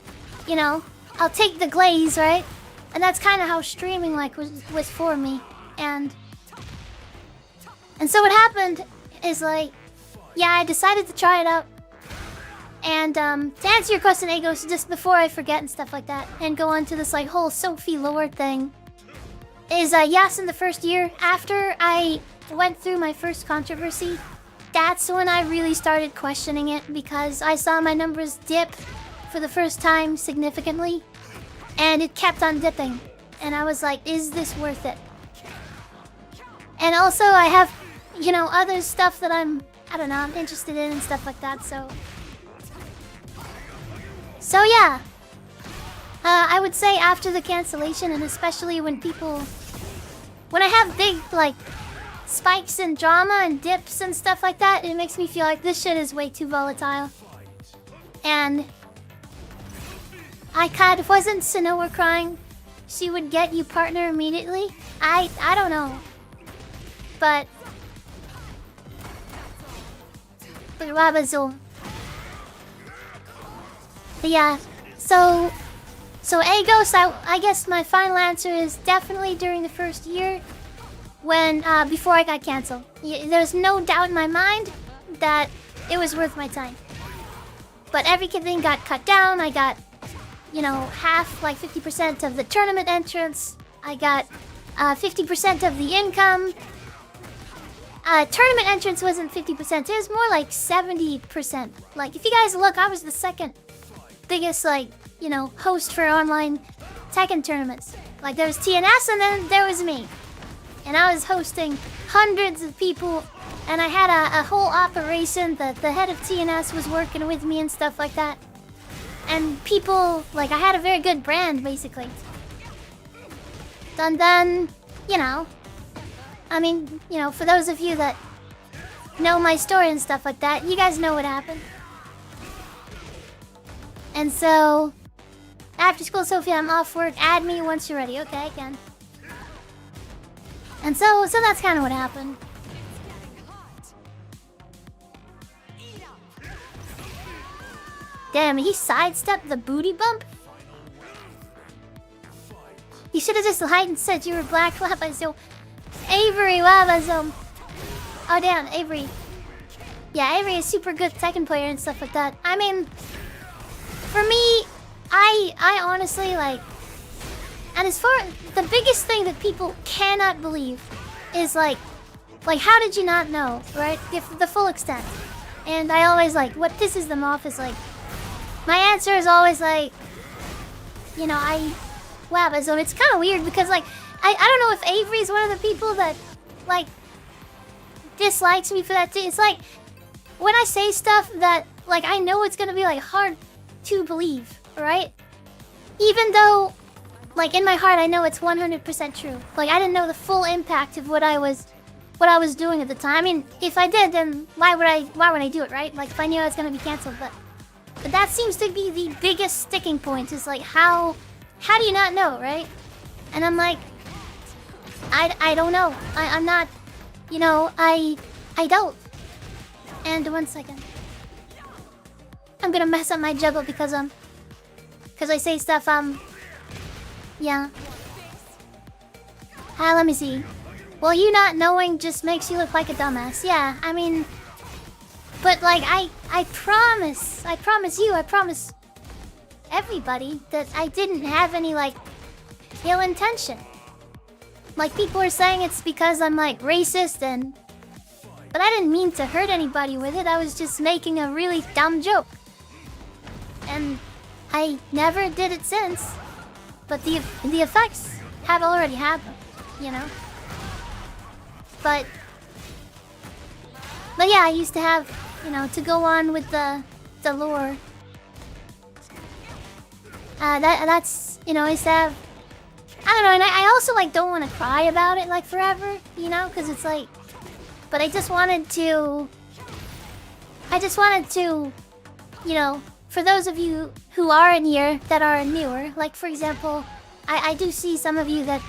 [SPEAKER 2] I'll take the glaze, right? And that's kind of how streaming, was for me, and so what happened is, yeah, I decided to try it out. And, to answer your question, Agos, just before I forget and stuff like that, and go on to this, whole Sophie lore thing, is, yes, in the first year, after I went through my first controversy, that's when I really started questioning it, because I saw my numbers dip for the first time significantly, and it kept on dipping. And I was like, is this worth it? And also, I have, other stuff that I'm interested in and stuff like that, so yeah. I would say after the cancellation, and especially when I have big, spikes and drama and dips and stuff like that, it makes me feel like this shit is way too volatile. And wasn't Sanoa crying? She would get you partner immediately? I don't know. But Rabazul. Yeah, so Agos, I guess my final answer is definitely during the first year, when before I got canceled. There's no doubt in my mind that it was worth my time. But everything got cut down. I got, half, 50% of the tournament entrance. I got 50% of the income. Tournament entrance wasn't 50%. It was more like 70%. If you guys look, I was the second biggest, host for online Tekken tournaments. There was TNS and then there was me. And I was hosting hundreds of people, and I had a whole operation that the head of TNS was working with me and stuff like that. And people, I had a very good brand, basically. Then, for those of you that know my story and stuff like that, you guys know what happened. And so, after school, Sophia, I'm off work. Add me once you're ready. Okay, I can. And so that's kind of what happened. Damn, he sidestepped the booty bump? You should have just lied and said you were black. Wabazo. Avery, Wabazo. Oh, damn, Avery. Yeah, Avery is super good Tekken player and stuff like that. I mean, for me, I honestly, and as far the biggest thing that people cannot believe is how did you not know, right? The full extent. And I always what pisses them off is my answer is always Wow, so it's kind of weird because I don't know if Avery's one of the people that, like, dislikes me for that too. It's like, when I say stuff that, like, I know it's gonna be, like, hard to believe, right? Even though, like, in my heart, I know it's 100% true. Like, I didn't know the full impact of what I was doing at the time. I mean, if I did, then why would I do it, right? Like, if I knew I was gonna be canceled, but that seems to be the biggest sticking point, is like, how do you not know, right? And I'm like, I don't know. I'm not, you know, I don't. And 1 second. I'm gonna mess up my juggle because I say stuff, yeah. Let me see. Well, you not knowing just makes you look like a dumbass. Yeah, I mean, but like, I promise everybody that I didn't have any, like, ill intention. Like, people are saying it's because I'm, like, racist but I didn't mean to hurt anybody with it. I was just making a really dumb joke. And I never did it since. But the effects have already happened, you know? But yeah, I used to have, you know, to go on with the lore. That's, you know, I used to have, I don't know, and I also, like, don't want to cry about it, like, forever, you know? Because it's like, but I just wanted to, you know, for those of you who are in here that are newer, like, for example, I do see some of you that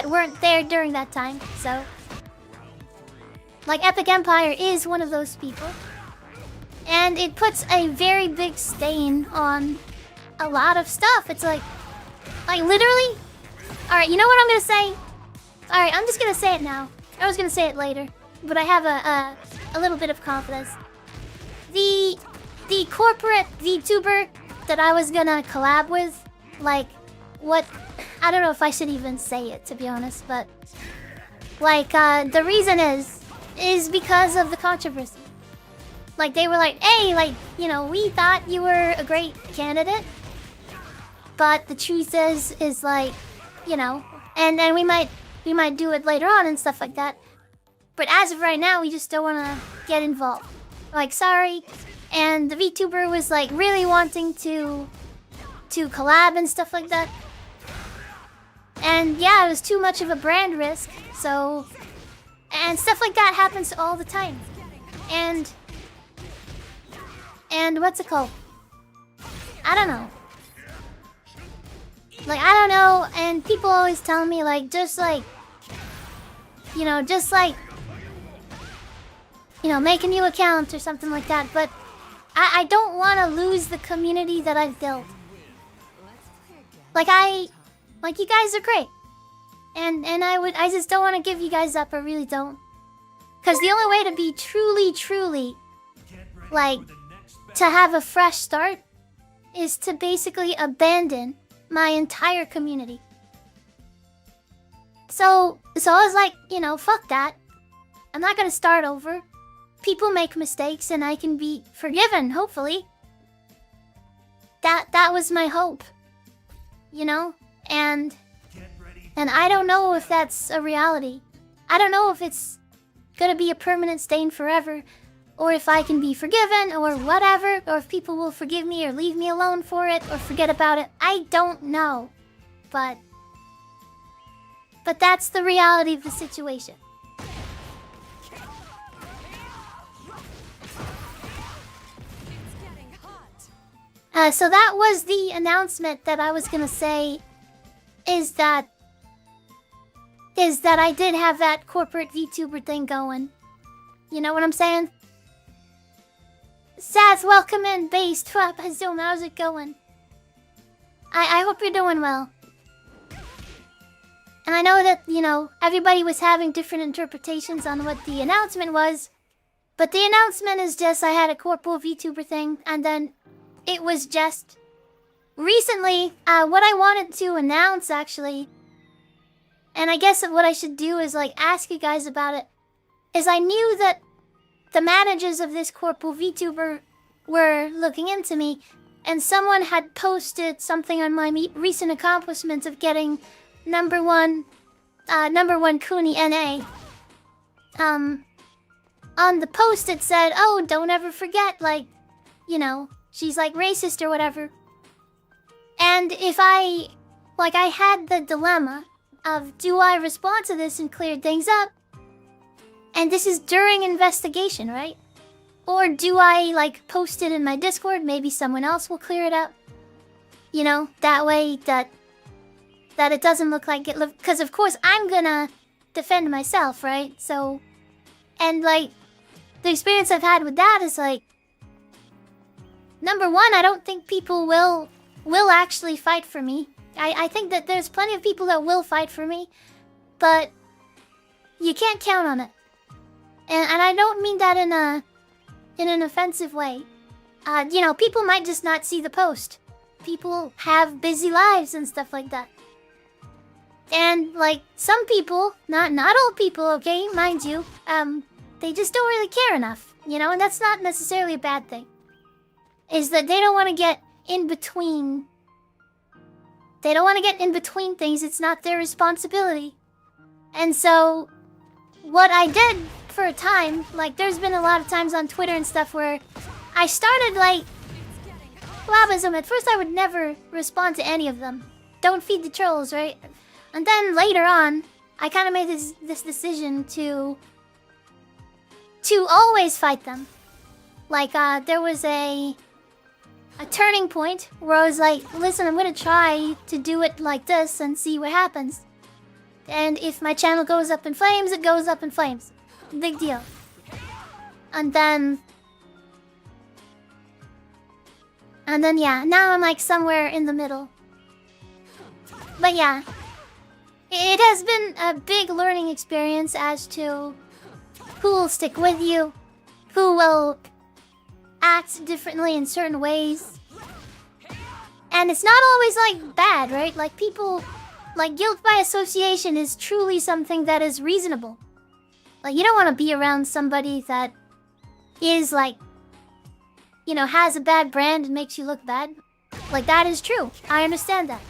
[SPEAKER 2] weren't there during that time, so. Like, Epic Empire is one of those people. And it puts a very big stain on a lot of stuff. It's like literally. Alright, you know what I'm gonna say? Alright, I'm just gonna say it now. I was gonna say it later, but I have a little bit of confidence. The corporate VTuber that I was gonna collab with, like, what, I don't know if I should even say it, to be honest, but like, the reason is because of the controversy. Like, they were like, hey, like, you know, we thought you were a great candidate, but the truth is like, you know, and we might do it later on and stuff like that. But as of right now, we just don't want to get involved. Like, sorry. And the VTuber was, like, really wanting to collab and stuff like that. And yeah, it was too much of a brand risk, so, and stuff like that happens all the time. And what's it called? I don't know. Like, I don't know, and people always tell me, like, just like, you know, make a new account or something like that, but I don't want to lose the community that I've built. Like, you guys are great. And I just don't want to give you guys up, I really don't. Because the only way to be truly, like, to have a fresh start is to basically abandon my entire community. So I was like, you know, fuck that. I'm not gonna start over. People make mistakes and I can be forgiven, hopefully. That was my hope. You know? And I don't know if that's a reality. I don't know if it's gonna be a permanent stain forever, or if I can be forgiven, or whatever, or if people will forgive me or leave me alone for it, or forget about it. I don't know. But that's the reality of the situation. So that was the announcement that I was gonna say, is that I did have that corporate VTuber thing going. You know what I'm saying? Saz, welcome in, Base, Twap, Azum, how's it going? I hope you're doing well. And I know that, you know, everybody was having different interpretations on what the announcement was, but the announcement is just I had a corporal VTuber thing, and then it was just recently, what I wanted to announce, actually, and I guess what I should do is, like, ask you guys about it, is I knew that the managers of this corporal VTuber were looking into me, and someone had posted something on my recent accomplishments of getting #1 #1 Cooney NA. On the post it said, oh, don't ever forget, like, you know, she's like racist or whatever. And if I had the dilemma of, do I respond to this and clear things up? And this is during investigation, right? Or do I, like, post it in my Discord? Maybe someone else will clear it up. You know, that way that it doesn't look like it... Because, of course, I'm gonna defend myself, right? So... And, like, the experience I've had with that is, like... #1, I don't think people will actually fight for me. I think that there's plenty of people that will fight for me. But... you can't count on it. And I don't mean that in an offensive way. You know, people might just not see the post. People have busy lives and stuff like that. And, like, some people, not all people, okay, mind you, they just don't really care enough, you know, and that's not necessarily a bad thing. Is that they don't want to get in between. They don't want to get in between things, it's not their responsibility. And so, what I did for a time, like, there's been a lot of times on Twitter and stuff where I started, like, Labism. At first I would never respond to any of them. Don't feed the trolls, right? And then later on, I kind of made this decision to always fight them. Like, there was a turning point where I was like, listen, I'm gonna try to do it like this and see what happens. And if my channel goes up in flames, it goes up in flames. Big deal. And then, yeah, now I'm like somewhere in the middle. But yeah, it has been a big learning experience as to who will stick with you, who will act differently in certain ways. And it's not always like bad, right? Like people, like guilt by association is truly something that is reasonable. Like you don't want to be around somebody that is like, you know, has a bad brand and makes you look bad. Like that is true. I understand that.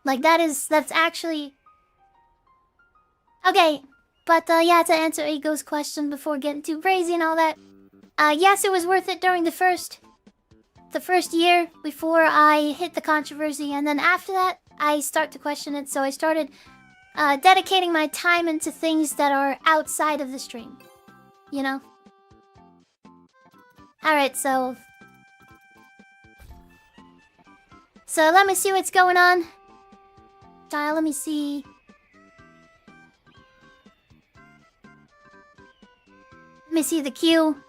[SPEAKER 2] Like that's actually... Okay, but yeah, to answer Ego's question before getting too crazy and all that. Yes, it was worth it during the first year before I hit the controversy. And then after that, I start to question it. So I started dedicating my time into things that are outside of the stream. You know? Alright, so let me see what's going on. Let me see. Let me see the queue.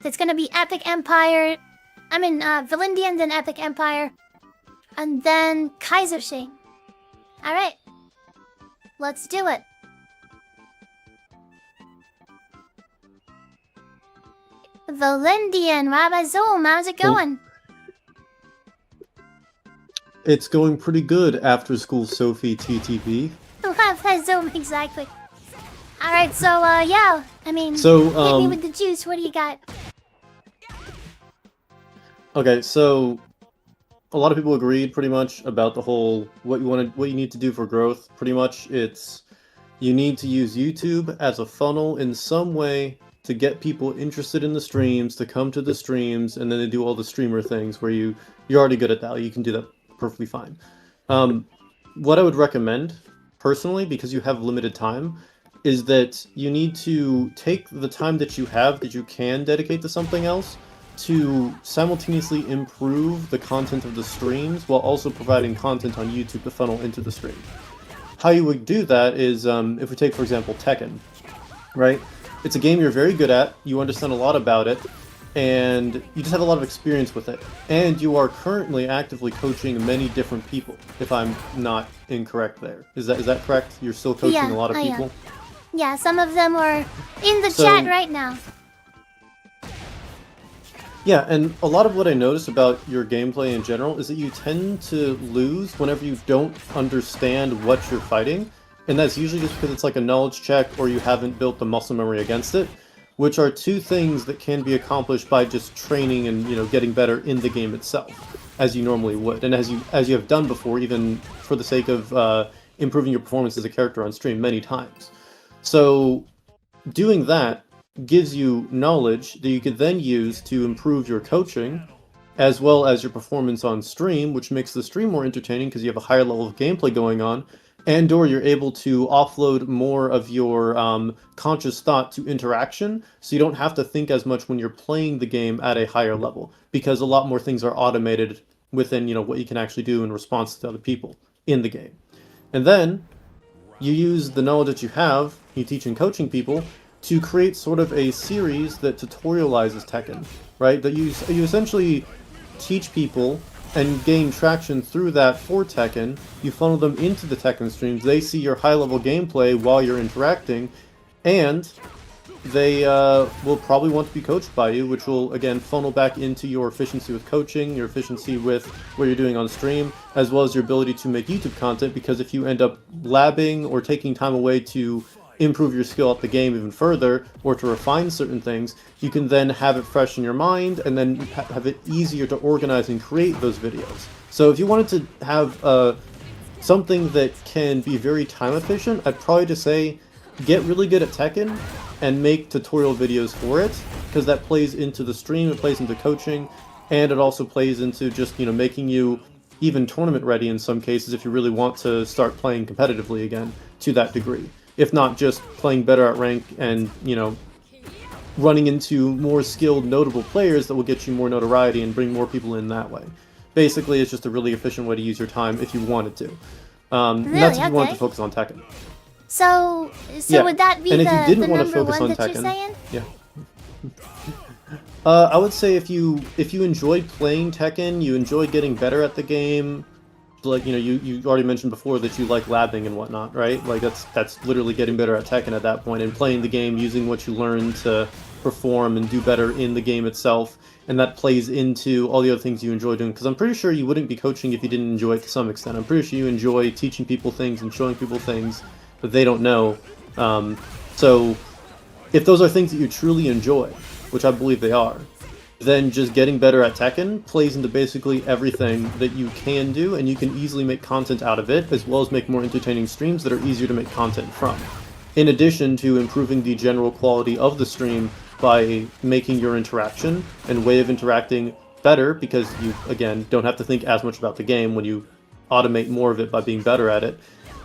[SPEAKER 2] It's gonna be Epic Empire. I mean, Valindian, then Epic Empire. And then Kaiser Shane. Alright. Let's do it. Valindian, Rabbi Zoom, how's it going?
[SPEAKER 10] It's going pretty good after school, Sophie TTP.
[SPEAKER 2] Rabbi Zoom, exactly. Alright, so, yeah. I mean, hit me with the juice. What do you got?
[SPEAKER 10] Okay, so a lot of people agreed pretty much about the whole what you need to do for growth. Pretty much, it's you need to use YouTube as a funnel in some way to get people interested in the streams, to come to the streams, and then they do all the streamer things where you're already good at that. You can do that perfectly fine. What I would recommend personally, because you have limited time, is that you need to take the time that you have that you can dedicate to something else to simultaneously improve the content of the streams while also providing content on YouTube to funnel into the stream. How you would do that is, if we take, for example, Tekken, right? It's a game you're very good at, you understand a lot about it, and you just have a lot of experience with it. And you are currently actively coaching many different people, if I'm not incorrect there. Is that correct? You're still coaching a lot of people?
[SPEAKER 2] Yeah, some of them are in the chat right now.
[SPEAKER 10] Yeah, and a lot of what I notice about your gameplay in general is that you tend to lose whenever you don't understand what you're fighting, and that's usually just because it's like a knowledge check or you haven't built the muscle memory against it, which are two things that can be accomplished by just training and, you know, getting better in the game itself. as you normally would, and as you have done before, even for the sake of improving your performance as a character on stream many times. So doing that gives you knowledge that you could then use to improve your coaching as well as your performance on stream, which makes the stream more entertaining because you have a higher level of gameplay going on, and or you're able to offload more of your conscious thought to interaction, so you don't have to think as much when you're playing the game at a higher level, because a lot more things are automated within, you know, what you can actually do in response to other people in the game. And then you use the knowledge that you have, you teach and coaching people, to create sort of a series that tutorializes Tekken, right? That you essentially teach people and gain traction through that for Tekken. You funnel them into the Tekken streams, they see your high-level gameplay while you're interacting, and they will probably want to be coached by you, which will, again, funnel back into your efficiency with coaching, your efficiency with what you're doing on stream, as well as your ability to make YouTube content, because if you end up labbing or taking time away to improve your skill at the game even further, or to refine certain things, you can then have it fresh in your mind, and then have it easier to organize and create those videos. So if you wanted to have something that can be very time efficient, I'd probably just say get really good at Tekken and make tutorial videos for it, because that plays into the stream, it plays into coaching, and it also plays into just, you know, making you even tournament ready in some cases if you really want to start playing competitively again to that degree. If not just playing better at rank and, you know, running into more skilled, notable players that will get you more notoriety and bring more people in that way. Basically, it's just a really efficient way to use your time if you wanted to.
[SPEAKER 2] Really?
[SPEAKER 10] That's if you wanted
[SPEAKER 2] Okay.
[SPEAKER 10] to focus on Tekken.
[SPEAKER 2] So
[SPEAKER 10] Yeah.
[SPEAKER 2] would that be
[SPEAKER 10] And if you
[SPEAKER 2] the
[SPEAKER 10] didn't want to
[SPEAKER 2] number
[SPEAKER 10] focus
[SPEAKER 2] one
[SPEAKER 10] on
[SPEAKER 2] that you're
[SPEAKER 10] Tekken,
[SPEAKER 2] saying?
[SPEAKER 10] yeah. I would say if you enjoy playing Tekken, you enjoy getting better at the game, like, you know, you already mentioned before that you like labbing and whatnot, right? Like that's literally getting better at Tekken at that point, and playing the game, using what you learn to perform and do better in the game itself, and that plays into all the other things you enjoy doing. Because I'm pretty sure you wouldn't be coaching if you didn't enjoy it to some extent. I'm pretty sure you enjoy teaching people things and showing people things that they don't know. So if those are things that you truly enjoy, which I believe they are, then just getting better at Tekken plays into basically everything that you can do, and you can easily make content out of it, as well as make more entertaining streams that are easier to make content from. In addition to improving the general quality of the stream by making your interaction and way of interacting better, because you, again, don't have to think as much about the game when you automate more of it by being better at it.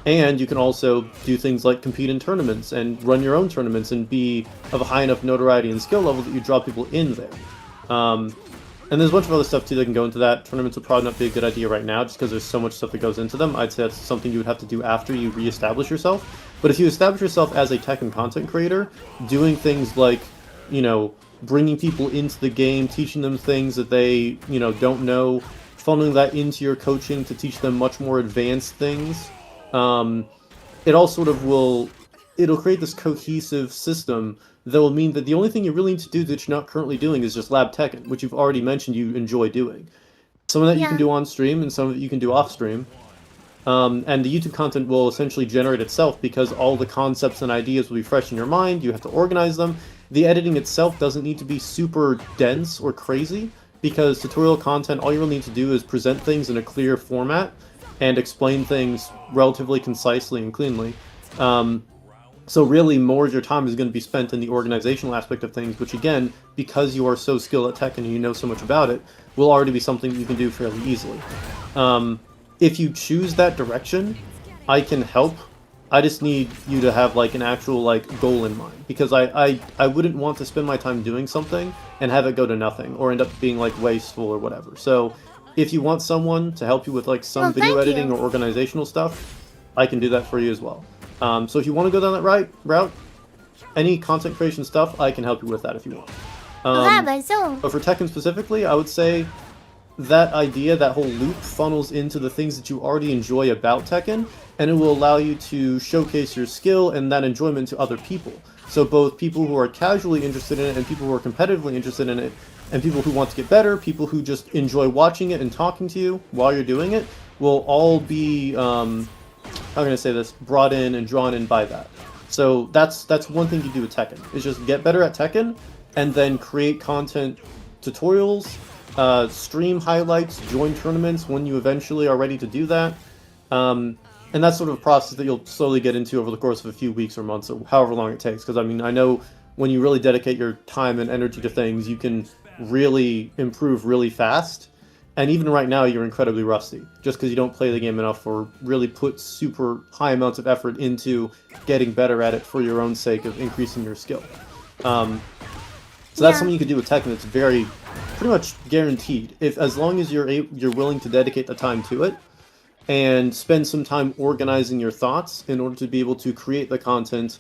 [SPEAKER 10] And you can also do things like compete in tournaments and run your own tournaments and be of a high enough notoriety and skill level that you draw people in there. And there's a bunch of other stuff too that can go into that. Tournaments would probably not be a good idea right now just because there's so much stuff that goes into them. I'd say that's something you would have to do after you reestablish yourself. But if you establish yourself as a Tekken content creator, doing things like, you know, bringing people into the game, teaching them things that they, you know, don't know, funneling that into your coaching to teach them much more advanced things, it all sort of it'll create this cohesive system that will mean that the only thing you really need to do that you're not currently doing is just lab Tekken, which you've already mentioned you enjoy doing. Some of that you can do on stream, and some of it you can do off stream. And the YouTube content will essentially generate itself because all the concepts and ideas will be fresh in your mind. You have to organize them. The editing itself doesn't need to be super dense or crazy, because tutorial content, all you really need to do is present things in a clear format and explain things relatively concisely and cleanly. So really, more of your time is going to be spent in the organizational aspect of things, which again, because you are so skilled at Tekken and you know so much about it, will already be something you can do fairly easily. If you choose that direction, I can help. I just need you to have like an actual like goal in mind, because I wouldn't want to spend my time doing something and have it go to nothing or end up being like wasteful or whatever. So if you want someone to help you with like some video editing or organizational stuff, I can do that for you as well. So if you want to go down that route, any content creation stuff, I can help you with that if you want. But for Tekken specifically, I would say that idea, that whole loop, funnels into the things that you already enjoy about Tekken, and it will allow you to showcase your skill and that enjoyment to other people. So both people who are casually interested in it and people who are competitively interested in it, and people who want to get better, people who just enjoy watching it and talking to you while you're doing it, will all be, how can I say this, brought in and drawn in by that. So that's one thing you do with Tekken, is just get better at Tekken, and then create content tutorials stream highlights, join tournaments when you eventually are ready to do that. And that's sort of a process that you'll slowly get into over the course of a few weeks or months, or however long it takes. Because, I mean, I know when you really dedicate your time and energy to things, you can really improve really fast. And even right now, you're incredibly rusty, just because you don't play the game enough or really put super high amounts of effort into getting better at it for your own sake of increasing your skill. So that's something you could do with Tekken that's very, pretty much guaranteed. As long as you're willing to dedicate the time to it, and spend some time organizing your thoughts in order to be able to create the content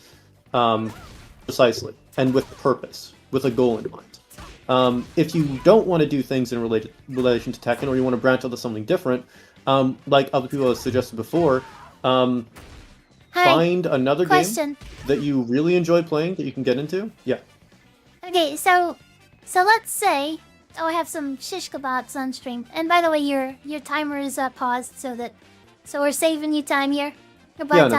[SPEAKER 10] precisely and with purpose, with a goal in mind. If you don't want to do things in relation to Tekken, or you want to branch out to something different, like other people have suggested before, find another game that you really enjoy playing that you can get into. Yeah.
[SPEAKER 2] Okay, so let's say I have some shish kebabs on stream, and by the way, your timer is paused, so we're saving you time here. But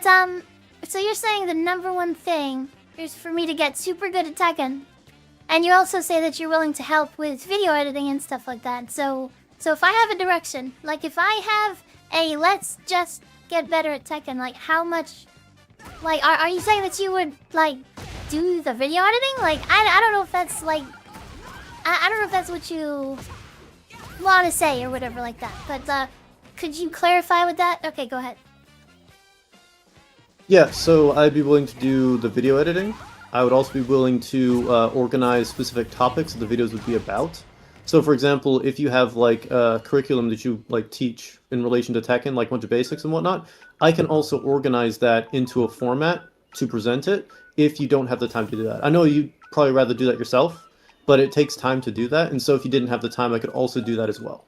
[SPEAKER 2] so you're saying the number one thing is for me to get super good at Tekken, and you also say that you're willing to help with video editing and stuff like that. So if I have a direction, like if I have a let's just get better at Tekken, like how much, like are you saying that you would like do the video editing? Like I don't know if that's like. I don't know if that's what you want to say or whatever like that, but could you clarify with that? Okay, go ahead.
[SPEAKER 10] Yeah, so I'd be willing to do the video editing. I would also be willing to organize specific topics that the videos would be about. So, for example, if you have like a curriculum that you like teach in relation to Tekken, like a bunch of basics and whatnot, I can also organize that into a format to present it if you don't have the time to do that. I know you'd probably rather do that yourself, but it takes time to do that, and so if you didn't have the time, I could also do that as well.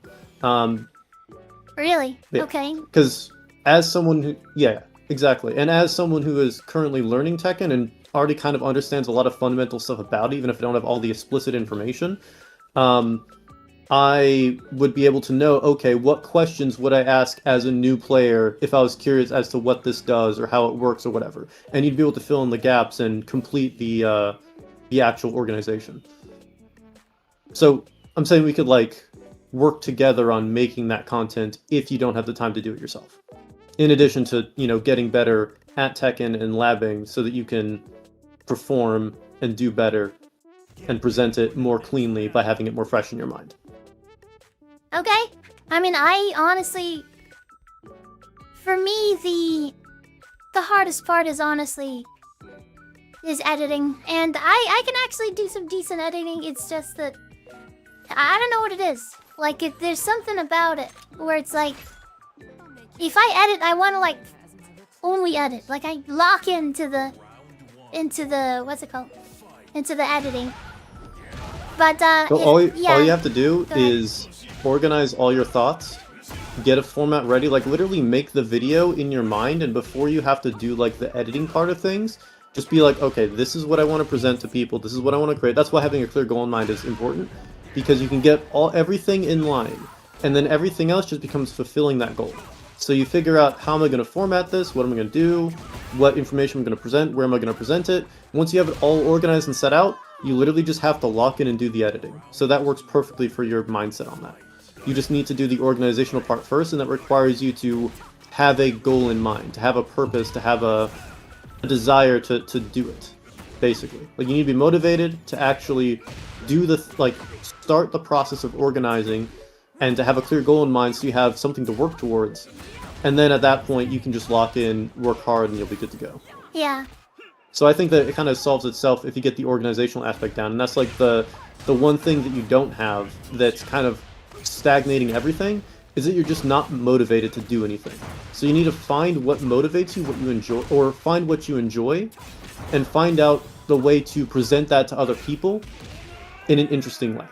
[SPEAKER 2] Really?
[SPEAKER 10] Yeah.
[SPEAKER 2] Okay.
[SPEAKER 10] Because as someone who... Yeah, exactly. And as someone who is currently learning Tekken and already kind of understands a lot of fundamental stuff about it, even if I don't have all the explicit information, I would be able to know, okay, what questions would I ask as a new player if I was curious as to what this does or how it works or whatever. And you'd be able to fill in the gaps and complete the actual organization. So I'm saying we could like work together on making that content if you don't have the time to do it yourself. In addition to, you know, getting better at Tekken and labbing so that you can perform and do better and present it more cleanly by having it more fresh in your mind.
[SPEAKER 2] Okay. I mean, I honestly, for me, the hardest part is honestly is editing, and I can actually do some decent editing. It's just that I don't know what it is. Like, if there's something about it where it's like, if I edit, I want to like only edit. Like, I lock into the what's it called? Into the editing. But
[SPEAKER 10] so all you have to do is organize all your thoughts, get a format ready, like literally make the video in your mind, and before you have to do like the editing part of things, just be like, okay, this is what I want to present to people, this is what I want to create. That's why having a clear goal in mind is important, because you can get everything in line, and then everything else just becomes fulfilling that goal. So you figure out, how am I going to format this, what am I going to do, what information I'm going to present, where am I going to present it. Once you have it all organized and set out, you literally just have to lock in and do the editing. So that works perfectly for your mindset on that. You just need to do the organizational part first, and that requires you to have a goal in mind, to have a purpose, to have a desire to do it, basically. Like, you need to be motivated to actually do start the process of organizing, and to have a clear goal in mind so you have something to work towards. And then at that point, you can just lock in, work hard, and you'll be good to go.
[SPEAKER 2] Yeah.
[SPEAKER 10] So I think that it kind of solves itself if you get the organizational aspect down. And that's like the one thing that you don't have that's kind of stagnating everything, is that you're just not motivated to do anything. So you need to find what motivates you, what you enjoy, or find what you enjoy, and find out the way to present that to other people in an interesting way.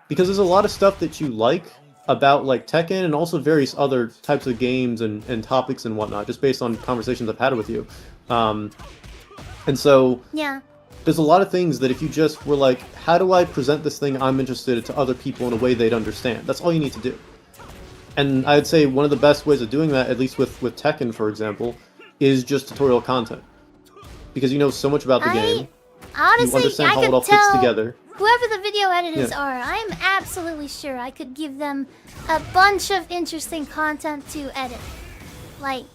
[SPEAKER 10] Because there's a lot of stuff that you like about like Tekken and also various other types of games and topics and whatnot, just based on conversations I've had with you. And so
[SPEAKER 2] yeah,
[SPEAKER 10] there's a lot of things that if you just were like, how do I present this thing I'm interested in to other people in a way they'd understand? That's all you need to do. And I'd say one of the best ways of doing that, at least with Tekken, for example, is just tutorial content. Because you know so much about the game.
[SPEAKER 2] Honestly,
[SPEAKER 10] you understand how it all fits together.
[SPEAKER 2] whoever the video editors are, I'm absolutely sure I could give them a bunch of interesting content to edit. Like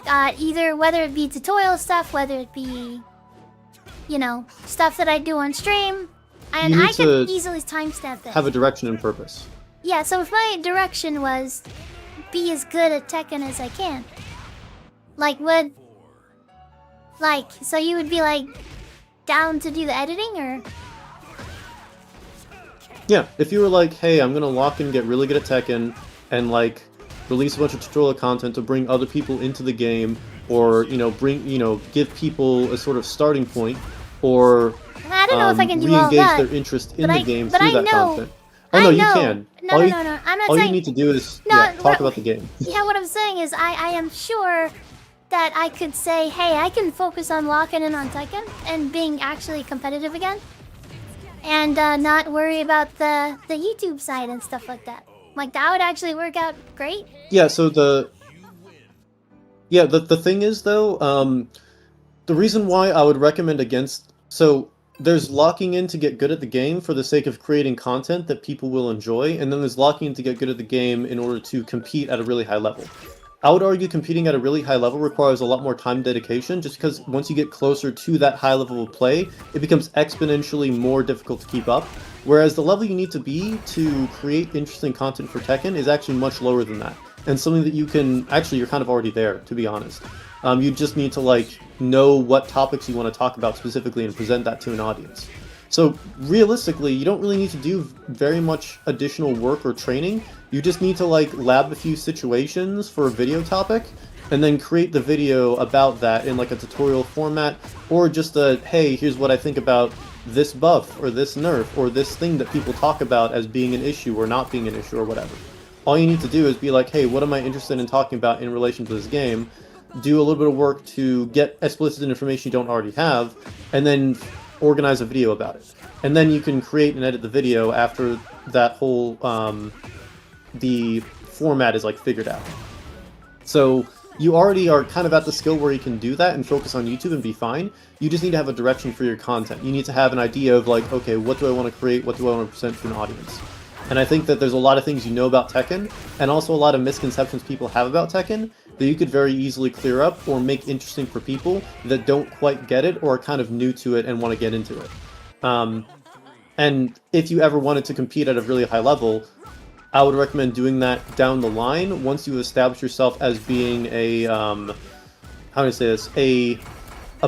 [SPEAKER 2] either whether it be tutorial stuff, whether it be, you know, stuff that I do on stream, and I could easily timestamp this.
[SPEAKER 10] Have a direction and purpose.
[SPEAKER 2] Yeah, so if my direction was be as good at Tekken as I can, so you would be like down to do the editing, or?
[SPEAKER 10] Yeah, if you were like, hey, I'm gonna lock in, get really good at Tekken, and like release a bunch of tutorial content to bring other people into the game, or give people a sort of starting point, or
[SPEAKER 2] I don't know if I can do all
[SPEAKER 10] re-engage
[SPEAKER 2] that.
[SPEAKER 10] their interest in the game
[SPEAKER 2] but
[SPEAKER 10] through
[SPEAKER 2] I
[SPEAKER 10] that
[SPEAKER 2] know-
[SPEAKER 10] content. Oh no, you can.
[SPEAKER 2] No, I'm not
[SPEAKER 10] All
[SPEAKER 2] saying.
[SPEAKER 10] you need to do is talk about the game.
[SPEAKER 2] Yeah, what I'm saying is I am sure that I could say, hey, I can focus on locking in on Tekken and being actually competitive again, and not worry about the YouTube side and stuff like that. Like, that would actually work out great.
[SPEAKER 10] Yeah, so the thing is though, the reason why I would recommend against, so there's locking in to get good at the game for the sake of creating content that people will enjoy, and then there's locking in to get good at the game in order to compete at a really high level. I would argue competing at a really high level requires a lot more time dedication, just because once you get closer to that high level of play, it becomes exponentially more difficult to keep up. Whereas the level you need to be to create interesting content for Tekken is actually much lower than that. And something that you can, actually you're kind of already there, to be honest. You just need to like know what topics you want to talk about specifically and present that to an audience. So realistically, you don't really need to do very much additional work or training. You just need to like lab a few situations for a video topic, and then create the video about that in like a tutorial format, or just a, hey, here's what I think about this buff, or this nerf, or this thing that people talk about as being an issue or not being an issue or whatever. All you need to do is be like, hey, what am I interested in talking about in relation to this game? Do a little bit of work to get explicit information you don't already have, and then organize a video about it. And then you can create and edit the video after that whole, the format is like figured out. So you already are kind of at the skill where you can do that and focus on YouTube and be fine. You just need to have a direction for your content. You need to have an idea of like, okay, what do I want to create? What do I want to present to an audience? And I think that there's a lot of things you know about Tekken, and also a lot of misconceptions people have about Tekken, that you could very easily clear up or make interesting for people that don't quite get it or are kind of new to it and want to get into it. And if you ever wanted to compete at a really high level, I would recommend doing that down the line once you establish yourself as being a, how do I say this, a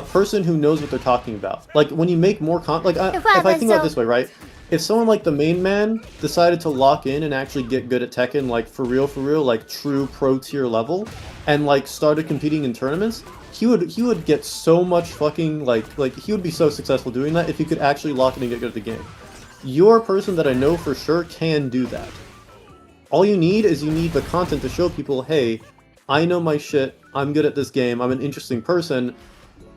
[SPEAKER 10] person who knows what they're talking about. Like, when you make more content, like, if I think about it this way, right? If someone like the main man decided to lock in and actually get good at Tekken, like, for real, like, true pro-tier level, and, like, started competing in tournaments, he would get so much fucking, like, he would be so successful doing that if he could actually lock in and get good at the game. You're a person that I know for sure can do that. All you need is you need the content to show people, hey, I know my shit, I'm good at this game, I'm an interesting person.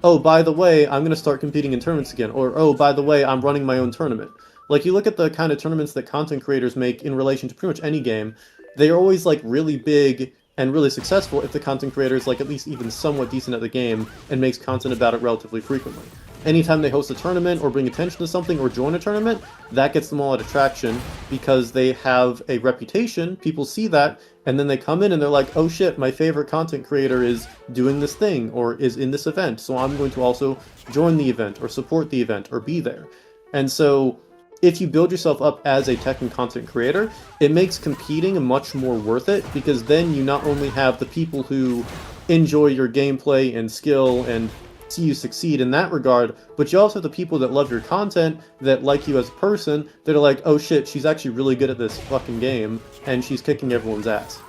[SPEAKER 10] Oh, by the way, I'm going to start competing in tournaments again. Or, oh, by the way, I'm running my own tournament. Like, you look at the kind of tournaments that content creators make in relation to pretty much any game, they are always, like, really big and really successful if the content creator is, like, at least even somewhat decent at the game and makes content about it relatively frequently. Anytime they host a tournament or bring attention to something or join a tournament, that gets them all at attraction because they have a reputation, people see that, and then they come in and they're like, oh shit, my favorite content creator is doing this thing or is in this event, so I'm going to also join the event or support the event or be there. And so if you build yourself up as a Tekken content creator, it makes competing much more worth it, because then you not only have the people who enjoy your gameplay and skill and see you succeed in that regard, but you also have the people that love your content, that like you as a person, that are like, oh shit, she's actually really good at this fucking game, and she's kicking everyone's ass.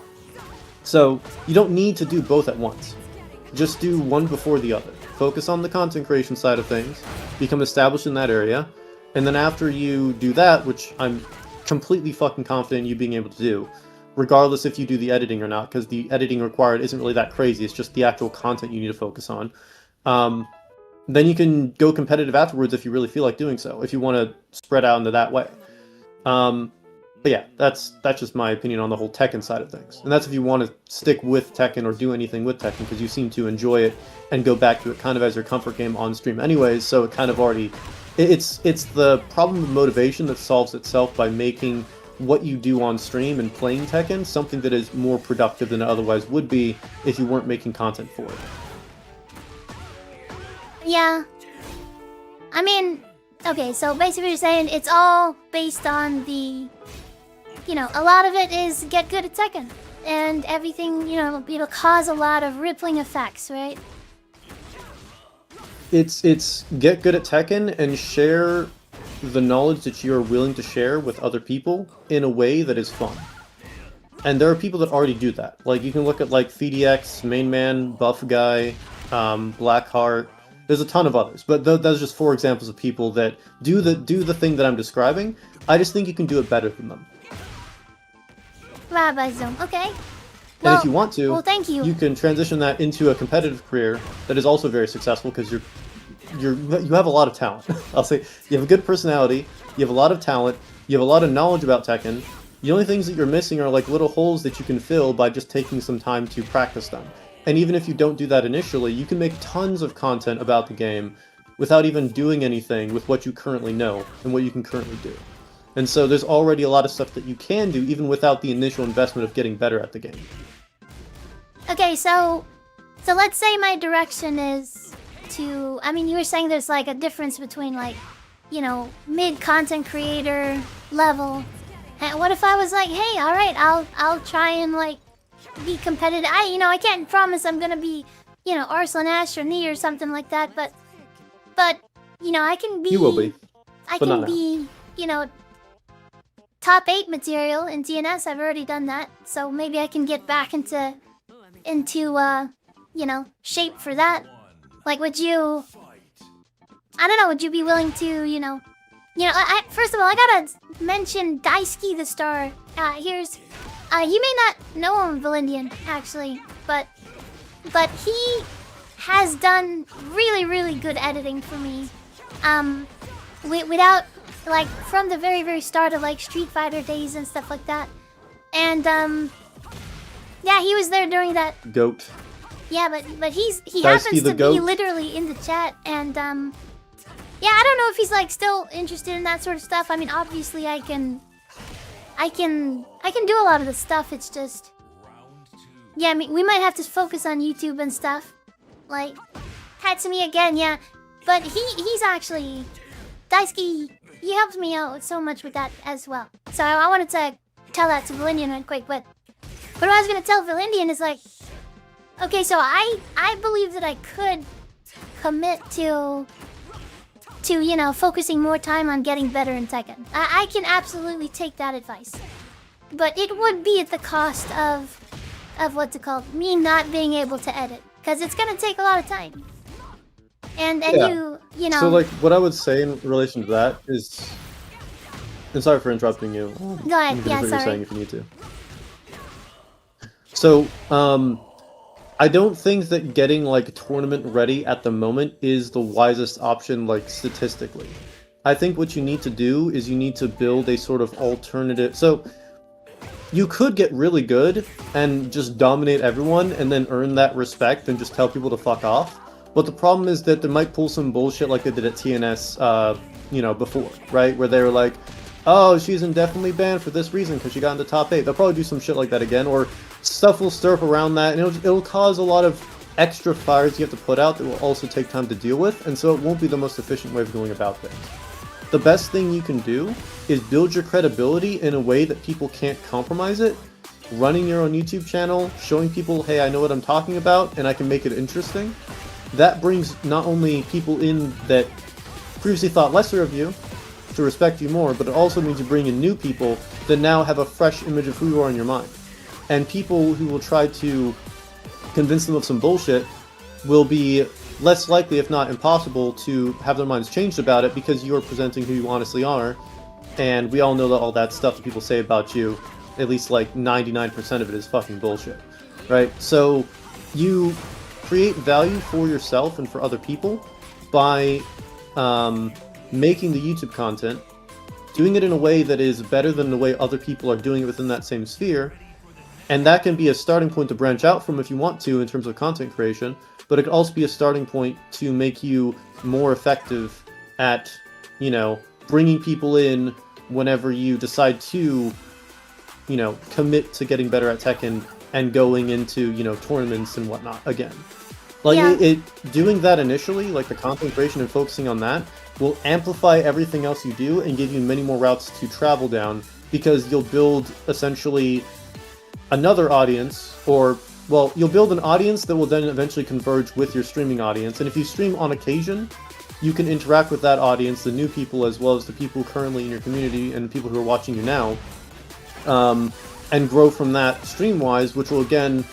[SPEAKER 10] So, you don't need to do both at once. Just do one before the other. Focus on the content creation side of things, become established in that area, and then after you do that, which I'm completely fucking confident in you being able to do, regardless if you do the editing or not, because the editing required isn't really that crazy, it's just the actual content you need to focus on. Then you can go competitive afterwards if you really feel like doing so, if you want to spread out into that way. But yeah, that's just my opinion on the whole Tekken side of things. And that's if you want to stick with Tekken or do anything with Tekken, because you seem to enjoy it and go back to it kind of as your comfort game on stream anyways, so it kind of already It's the problem of motivation that solves itself by making what you do on stream and playing Tekken something that is more productive than it otherwise would be if you weren't making content for it.
[SPEAKER 2] Yeah. I mean, okay, so basically you're saying it's all based on the, you know, a lot of it is get good at Tekken. And everything, you know, it'll cause a lot of rippling effects, right?
[SPEAKER 10] It's get good at Tekken and share the knowledge that you are willing to share with other people in a way that is fun. And there are people that already do that. Like, you can look at, like, FDX, Main Man, Buff Guy, Blackheart. There's a ton of others, but those are just 4 examples of people that do the thing that I'm describing. I just think you can do it better than them.
[SPEAKER 2] Rabbi Zone, okay.
[SPEAKER 10] And if you want to,
[SPEAKER 2] well, thank you.
[SPEAKER 10] You can transition that into a competitive career that is also very successful because you have a lot of talent. I'll say you have a good personality, you have a lot of talent, you have a lot of knowledge about Tekken. The only things that you're missing are like little holes that you can fill by just taking some time to practice them. And even if you don't do that initially, you can make tons of content about the game without even doing anything with what you currently know and what you can currently do. And so there's already a lot of stuff that you can do even without the initial investment of getting better at the game.
[SPEAKER 2] Okay, so let's say my direction is to, I mean, you were saying there's like a difference between like, you know, mid-content creator level. And what if I was like, hey, all right, I'll try and like be competitive. I can't promise I'm gonna be, you know, Arslan Ash or Nee or something like that, but you know, I can be.
[SPEAKER 10] You will be.
[SPEAKER 2] I
[SPEAKER 10] but
[SPEAKER 2] can
[SPEAKER 10] not
[SPEAKER 2] be,
[SPEAKER 10] now.
[SPEAKER 2] you know, top 8 material in DNS. I've already done that, so maybe I can get back into you know, shape for that. Like, would you? I don't know. Would you be willing to, you know, first of all, I gotta mention Daisuke the Star. Here's, you may not know him, Valindian, actually, but he has done really, really good editing for me. Without, like, from the very, very start of like Street Fighter days and stuff like that, and yeah, he was there during that.
[SPEAKER 10] Goat.
[SPEAKER 2] Yeah, but he
[SPEAKER 10] Daisuke
[SPEAKER 2] happens
[SPEAKER 10] the
[SPEAKER 2] to
[SPEAKER 10] goat.
[SPEAKER 2] be literally in the chat, and yeah, I don't know if he's like still interested in that sort of stuff. I mean, obviously I can do a lot of the stuff. It's just, yeah, I mean, we might have to focus on YouTube and stuff. Like, Tatsumi again, yeah, but he's actually, Daisuke, he helps me out so much with that as well. So I wanted to tell that to Valindian right quick, but what I was gonna tell Valindian is like, okay, so I believe that I could commit to you know, focusing more time on getting better in Tekken. I can absolutely take that advice, but it would be at the cost of what's it called, me not being able to edit, because it's gonna take a lot of time. And
[SPEAKER 10] Yeah.
[SPEAKER 2] you know.
[SPEAKER 10] So like, what I would say in relation to that is, and sorry for interrupting you.
[SPEAKER 2] Go ahead.
[SPEAKER 10] You can
[SPEAKER 2] Yeah,
[SPEAKER 10] finish what you're
[SPEAKER 2] sorry.
[SPEAKER 10] saying if you need to. So, I don't think that getting like tournament ready at the moment is the wisest option, like statistically. I think what you need to do is you need to build a sort of alternative. So you could get really good and just dominate everyone and then earn that respect and just tell people to fuck off. But the problem is that they might pull some bullshit like they did at TNS, you know, before, right? Where they were like, oh, she's indefinitely banned for this reason because she got into top 8. They'll probably do some shit like that again, or stuff will stir up around that, and it'll cause a lot of extra fires you have to put out that will also take time to deal with, and so it won't be the most efficient way of going about things. The best thing you can do is build your credibility in a way that people can't compromise it, running your own YouTube channel, showing people, hey, I know what I'm talking about, and I can make it interesting. That brings not only people in that previously thought lesser of you to respect you more, but it also means you bring in new people that now have a fresh image of who you are in your mind. And people who will try to convince them of some bullshit will be less likely, if not impossible, to have their minds changed about it because you are presenting who you honestly are. And we all know that all that stuff that people say about you, at least like 99% of it is fucking bullshit, right? So you create value for yourself and for other people by making the YouTube content, doing it in a way that is better than the way other people are doing it within that same sphere, and that can be a starting point to branch out from if you want to in terms of content creation, but it can also be a starting point to make you more effective at bringing people in whenever you decide to, commit to getting better at Tekken and going into, tournaments and whatnot again. Like,
[SPEAKER 2] Yeah.
[SPEAKER 10] doing that initially, like the content creation and focusing on that, will amplify everything else you do and give you many more routes to travel down, because you'll build essentially another audience, or, well, you'll build an audience that will then eventually converge with your streaming audience. And if you stream on occasion, you can interact with that audience, the new people as well as the people currently in your community and people who are watching you now, and grow from that stream-wise, which will again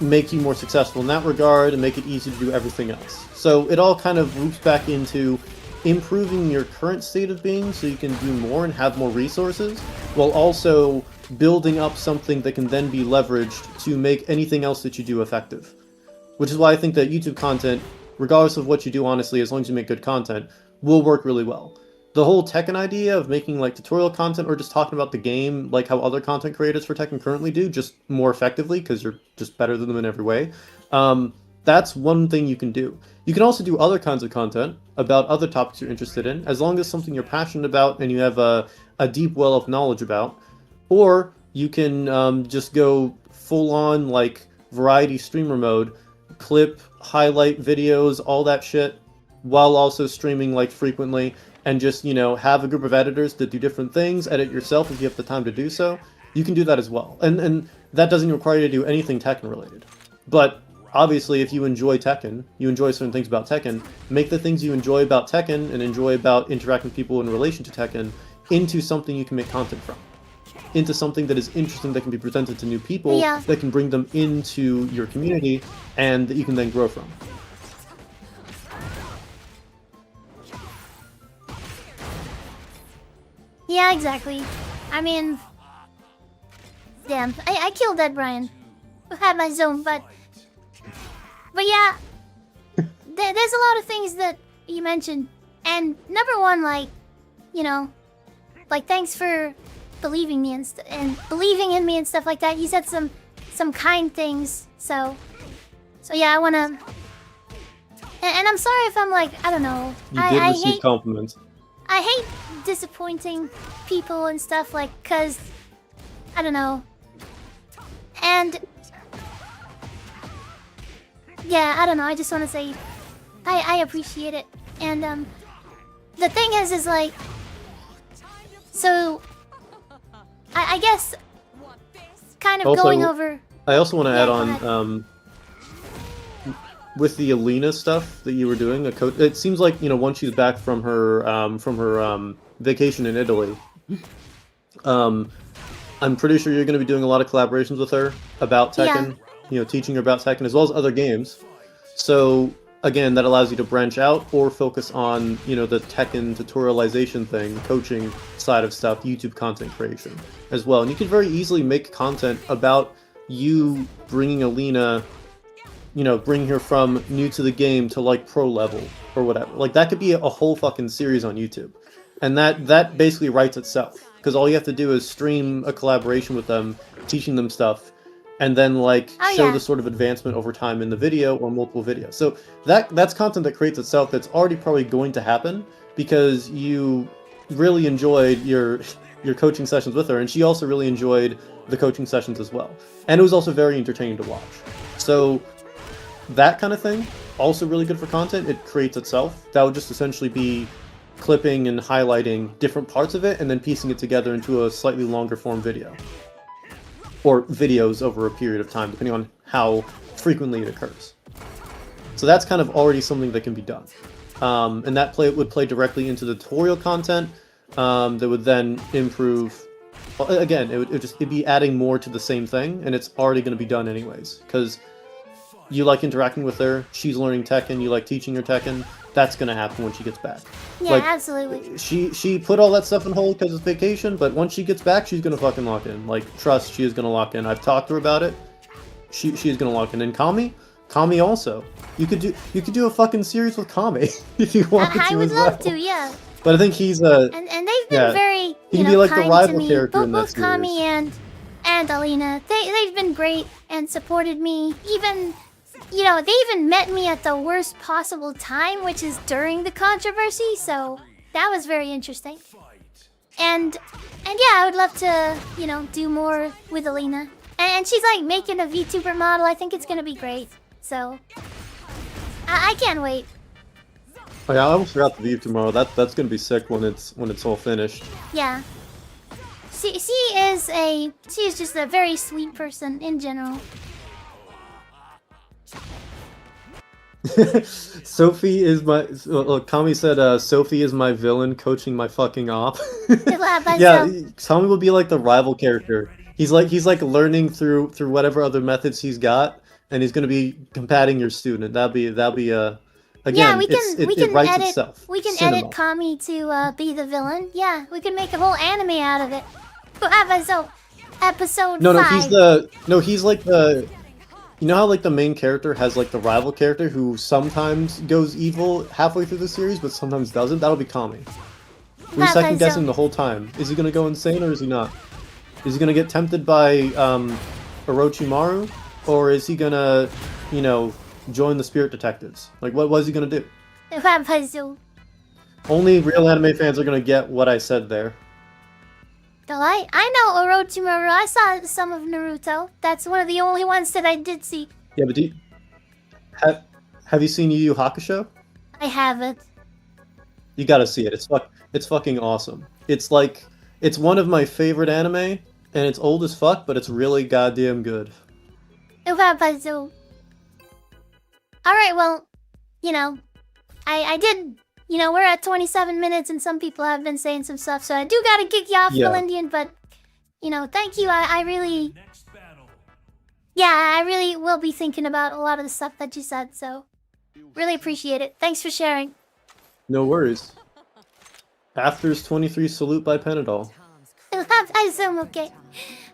[SPEAKER 10] make you more successful in that regard and make it easy to do everything else. So it all kind of loops back into improving your current state of being so you can do more and have more resources, while also building up something that can then be leveraged to make anything else that you do effective. Which is why I think that YouTube content, regardless of what you do, honestly, as long as you make good content, will work really well. The whole Tekken idea of making like tutorial content or just talking about the game, like how other content creators for Tekken currently do, just more effectively because you're just better than them in every way, that's one thing you can do. You can also do other kinds of content about other topics you're interested in, as long as something you're passionate about and you have a deep well of knowledge about. Or you can just go full-on like variety streamer mode, clip, highlight videos, all that shit, while also streaming like frequently, and just, have a group of editors that do different things, edit yourself if you have the time to do so. You can do that as well. And that doesn't require you to do anything Tekken related. But obviously, if you enjoy Tekken, you enjoy certain things about Tekken, make the things you enjoy about Tekken and enjoy about interacting with people in relation to Tekken into something you can make content from. Into something that is interesting, that can be presented to new people,
[SPEAKER 2] Yeah.
[SPEAKER 10] that can bring them into your community, and that you can then grow from.
[SPEAKER 2] Yeah, exactly. I mean, damn, I killed that Brian, who had my zone, but yeah, there's a lot of things that you mentioned, and number one, like, thanks for believing me and believing in me and stuff like that. You said some kind things, so yeah, I wanna, and I'm sorry if I'm like, I don't know,
[SPEAKER 10] You did
[SPEAKER 2] I
[SPEAKER 10] receive
[SPEAKER 2] hate.
[SPEAKER 10] compliments.
[SPEAKER 2] I hate disappointing people and stuff, like, cause I don't know. And yeah, I don't know, I just want to say I appreciate it. And the thing is like, so I guess kind of
[SPEAKER 10] Also,
[SPEAKER 2] going over.
[SPEAKER 10] I also want to
[SPEAKER 2] Yeah,
[SPEAKER 10] add
[SPEAKER 2] go
[SPEAKER 10] on,
[SPEAKER 2] ahead.
[SPEAKER 10] With the Alina stuff that you were doing, it seems like, once she's back from her vacation in Italy, I'm pretty sure you're going to be doing a lot of collaborations with her about Tekken, teaching her about Tekken as well as other games. So again, that allows you to branch out or focus on, the Tekken tutorialization thing, coaching side of stuff, YouTube content creation as well. And you can very easily make content about you bringing Alina, bring her from new to the game to like pro level or whatever. Like that could be a whole fucking series on YouTube. And that basically writes itself. Because all you have to do is stream a collaboration with them, teaching them stuff, and then like show the sort of advancement over time in the video or multiple videos. So that's content that creates itself, that's already probably going to happen because you really enjoyed your coaching sessions with her, and she also really enjoyed the coaching sessions as well. And it was also very entertaining to watch. So that kind of thing, also really good for content. It creates itself. That would just essentially be clipping and highlighting different parts of it and then piecing it together into a slightly longer form video. Or videos over a period of time, depending on how frequently it occurs. So that's kind of already something that can be done. And that would play directly into the tutorial content that would then improve. Well, again, it'd be adding more to the same thing, and it's already going to be done anyways. Because you like interacting with her, she's learning Tekken, you like teaching her Tekken. That's going to happen when she gets back.
[SPEAKER 2] Yeah,
[SPEAKER 10] like,
[SPEAKER 2] absolutely.
[SPEAKER 10] She put all that stuff on hold because it's vacation, but once she gets back, she's going to fucking lock in. Like, trust, she is going to lock in. I've talked to her about it. She is going to lock in. And Kami also. You could do a fucking series with Kami if you wanted to.
[SPEAKER 2] I would
[SPEAKER 10] as
[SPEAKER 2] love
[SPEAKER 10] well.
[SPEAKER 2] to, yeah.
[SPEAKER 10] But I think he's and
[SPEAKER 2] they've been very
[SPEAKER 10] he can be like the
[SPEAKER 2] kind
[SPEAKER 10] rival
[SPEAKER 2] to me.
[SPEAKER 10] character in that
[SPEAKER 2] Both Kami
[SPEAKER 10] series.
[SPEAKER 2] and Alina, they've been great and supported me. Even they even met me at the worst possible time, which is during the controversy. So That was very interesting. And yeah, I would love to, you know, do more with Alina. And she's like making a VTuber model. I think it's gonna be great. So I can't wait.
[SPEAKER 10] Oh yeah, I almost forgot the view tomorrow. That's gonna be sick when it's all finished.
[SPEAKER 2] Yeah. She is just a very sweet person in general.
[SPEAKER 10] Sophie is my. Kami said, "Sophie is my villain, coaching my fucking op." Yeah, Kami will be like the rival character. He's like learning through whatever other methods he's got, and he's gonna be combating your student. That'll be again.
[SPEAKER 2] Yeah, we can
[SPEAKER 10] writes
[SPEAKER 2] edit.
[SPEAKER 10] itself.
[SPEAKER 2] We can
[SPEAKER 10] Cinema.
[SPEAKER 2] edit Kami to be the villain. Yeah, we can make a whole anime out of it. Episode
[SPEAKER 10] No,
[SPEAKER 2] 5.
[SPEAKER 10] he's like the. You know how like the main character has like the rival character who sometimes goes evil halfway through the series, but sometimes doesn't? That'll be Kami. We're second guessing the whole time. Is he gonna go insane or is he not? Is he gonna get tempted by Orochimaru? Or is he gonna, you know, join the Spirit Detectives? Like what is he gonna do? Only real anime fans are gonna get what I said there.
[SPEAKER 2] I know Orochimaru. I saw some of Naruto. That's one of the only ones that I did see.
[SPEAKER 10] Yeah, but have you seen Yu Yu Hakusho?
[SPEAKER 2] I haven't.
[SPEAKER 10] You gotta see it. It's fucking awesome. It's one of my favorite anime, and it's old as fuck, but it's really goddamn good.
[SPEAKER 2] Alright, well, you know, I did, you know, we're at 27 minutes and some people have been saying some stuff, so I do gotta kick you off,
[SPEAKER 10] Yeah.
[SPEAKER 2] Melindian, but, you know, thank you. I really... Yeah, I really will be thinking about a lot of the stuff that you said, so really appreciate it. Thanks for sharing.
[SPEAKER 10] No worries. After's 23 Salute by Panadol.
[SPEAKER 2] I assume, okay.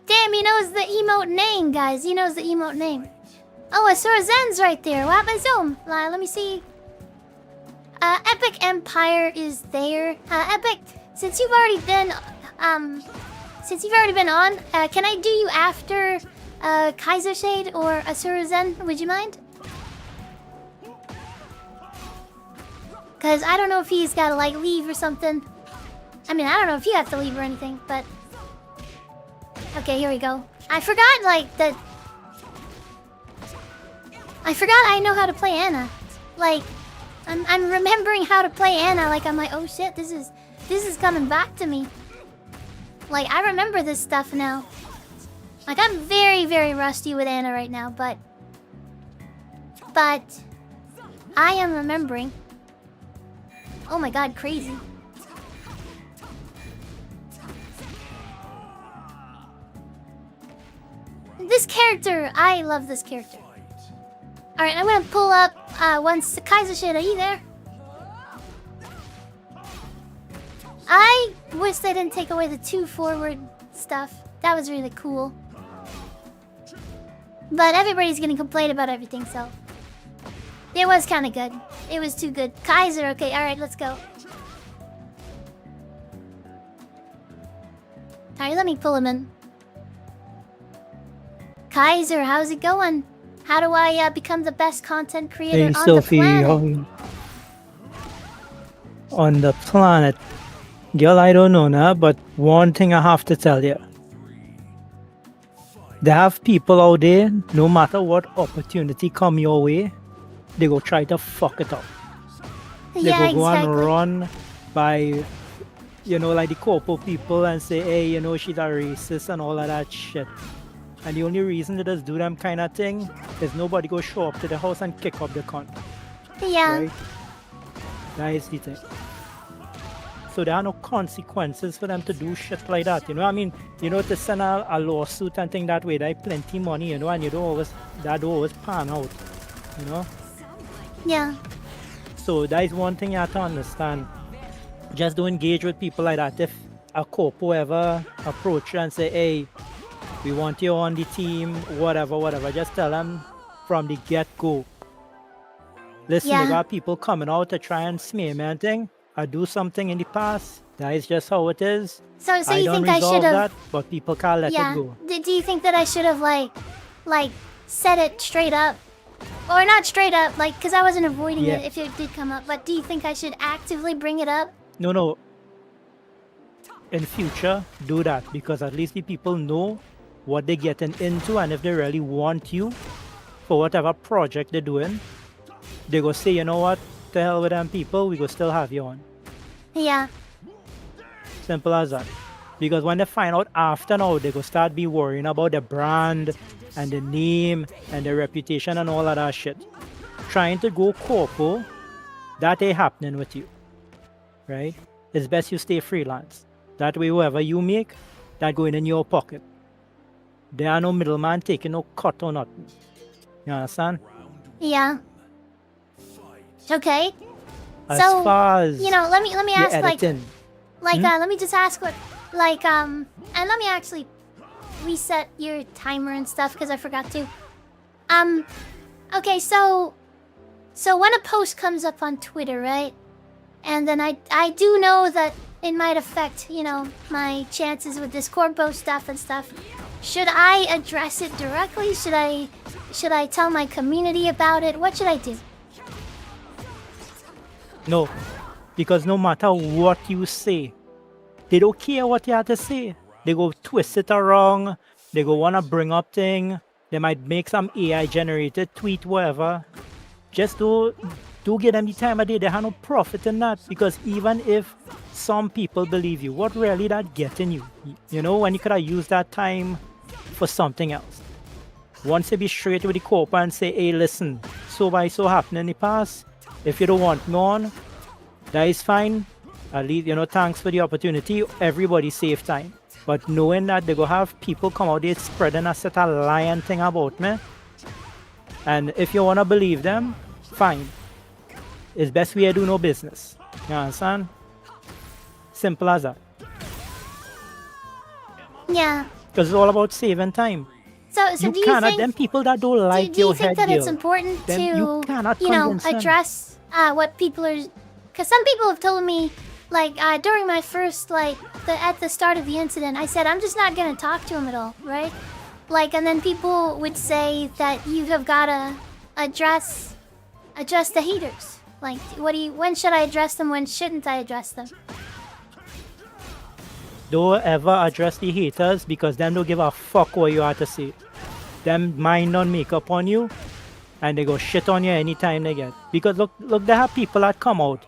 [SPEAKER 2] Damn, he knows the emote name, guys. He knows the emote name. Oh, Asura Zen's right there. What I zoom? Let me see. Epic Empire is there. Epic, since you've already been on, can I do you after Kaiser Shade or Asura Zen? Would you mind? Cause I don't know if he's gotta like leave or something. I mean, I don't know if you have to leave or anything, but okay, here we go. I forgot like that. I forgot I know how to play Anna. Like, I'm remembering how to play Anna. Like, I'm like, oh shit, this is coming back to me. Like, I remember this stuff now. Like, I'm very, very rusty with Anna right now, but I am remembering. Oh my god, crazy. This character, I love this character. Alright, I'm gonna pull up once Kaiser Shade, are you there? I wish they didn't take away the 2 forward stuff. That was really cool. But everybody's gonna complain about everything, so it was kind of good. It was too good. Kaiser, okay, alright, let's go. Alright, let me pull him in. Kaiser, how's it going? How do I become the best content creator on
[SPEAKER 12] Sophie,
[SPEAKER 2] the planet?
[SPEAKER 12] on the planet. Girl, I don't know now, but one thing I have to tell you. They have people out there, no matter what opportunity come your way, they go try to fuck it up. They
[SPEAKER 2] Yeah,
[SPEAKER 12] go and
[SPEAKER 2] exactly.
[SPEAKER 12] run by, you know, like the corpo people and say, hey, you know, she's a racist and all of that shit. And the only reason they just do them kind of thing is nobody go show up to the house and kick up the cunt.
[SPEAKER 2] Yeah.
[SPEAKER 12] Right? That is the thing. So there are no consequences for them to do shit like that. You know what I mean? You know, to send a lawsuit and thing that way, they plenty money, you know, and that don't always pan out. You know?
[SPEAKER 2] Yeah.
[SPEAKER 12] So that is one thing you have to understand. Just don't engage with people like that. If a corpo ever approach you and say, hey, we want you on the team, whatever, just tell them from the get-go. Listen,
[SPEAKER 2] Yeah.
[SPEAKER 12] they got people coming out to try and smear me and thing. I do something in the past. That is just how it is.
[SPEAKER 2] So
[SPEAKER 12] I
[SPEAKER 2] you
[SPEAKER 12] don't
[SPEAKER 2] think I
[SPEAKER 12] resolve
[SPEAKER 2] should have?
[SPEAKER 12] that, but people can't let
[SPEAKER 2] Yeah.
[SPEAKER 12] it go.
[SPEAKER 2] Do you think that I should have like said it straight up, or not straight up, like, cause I wasn't avoiding
[SPEAKER 12] Yeah.
[SPEAKER 2] it if it did come up. But do you think I should actively bring it up
[SPEAKER 12] No. In future, do that because at least the people know what they're getting into, and if they really want you for whatever project they're doing, they go say, you know what, the hell with them people, we go still have you on.
[SPEAKER 2] Yeah.
[SPEAKER 12] Simple as that. Because when they find out after now, they go start be worrying about the brand and the name and the reputation and all of that shit. Trying to go corpo, that ain't happening with you. Right? It's best you stay freelance. That way whoever you make, that going in your pocket. There are no middleman taking no cut or nothing. You understand?
[SPEAKER 2] Yeah. Okay.
[SPEAKER 12] As
[SPEAKER 2] So,
[SPEAKER 12] far as
[SPEAKER 2] you know, let me
[SPEAKER 12] your
[SPEAKER 2] ask
[SPEAKER 12] editing,
[SPEAKER 2] let me just ask what and let me actually reset your timer and stuff because I forgot to. Okay, so when a post comes up on Twitter, right? And then I do know that it might affect, you know, my chances with this Corpo stuff and stuff. Should I address it directly? Should I tell my community about it? What should I do?
[SPEAKER 12] no. Because no matter what you say, they don't care what you have to say. They go twist it around. They go wanna bring up thing. They might make some AI generated tweet, whatever. Just do give them the time of day. They have no profit in that. Because even if some people believe you, what really that getting you? You know, when you could have used that time for something else. Once you be straight with the corp and say, hey, listen, so by so happened in the past. If you don't want me on, that is fine. At least, you know, thanks for the opportunity. Everybody save time. But knowing that they go have people come out there spreading a set of lying thing about me. And if you want to believe them, fine. It's best we do no business. You understand? Simple as that.
[SPEAKER 2] Yeah.
[SPEAKER 12] Because it's all about saving time.
[SPEAKER 2] So
[SPEAKER 12] You
[SPEAKER 2] do you
[SPEAKER 12] cannot,
[SPEAKER 2] think
[SPEAKER 12] them people that don't like
[SPEAKER 2] do you
[SPEAKER 12] your
[SPEAKER 2] think
[SPEAKER 12] head
[SPEAKER 2] that it's
[SPEAKER 12] girl,
[SPEAKER 2] important
[SPEAKER 12] them
[SPEAKER 2] to
[SPEAKER 12] you cannot
[SPEAKER 2] you know
[SPEAKER 12] convince them.
[SPEAKER 2] address what people are? Because some people have told me, like during my first at the start of the incident, I said I'm just not gonna talk to him at all, right? Like, and then people would say that you have gotta address the haters. Like, when should I address them? When shouldn't I address them?
[SPEAKER 12] Don't ever address the haters because them don't give a fuck what you have to say. Them mind don't make up on you and they go shit on you anytime they get. Because look, they have people that come out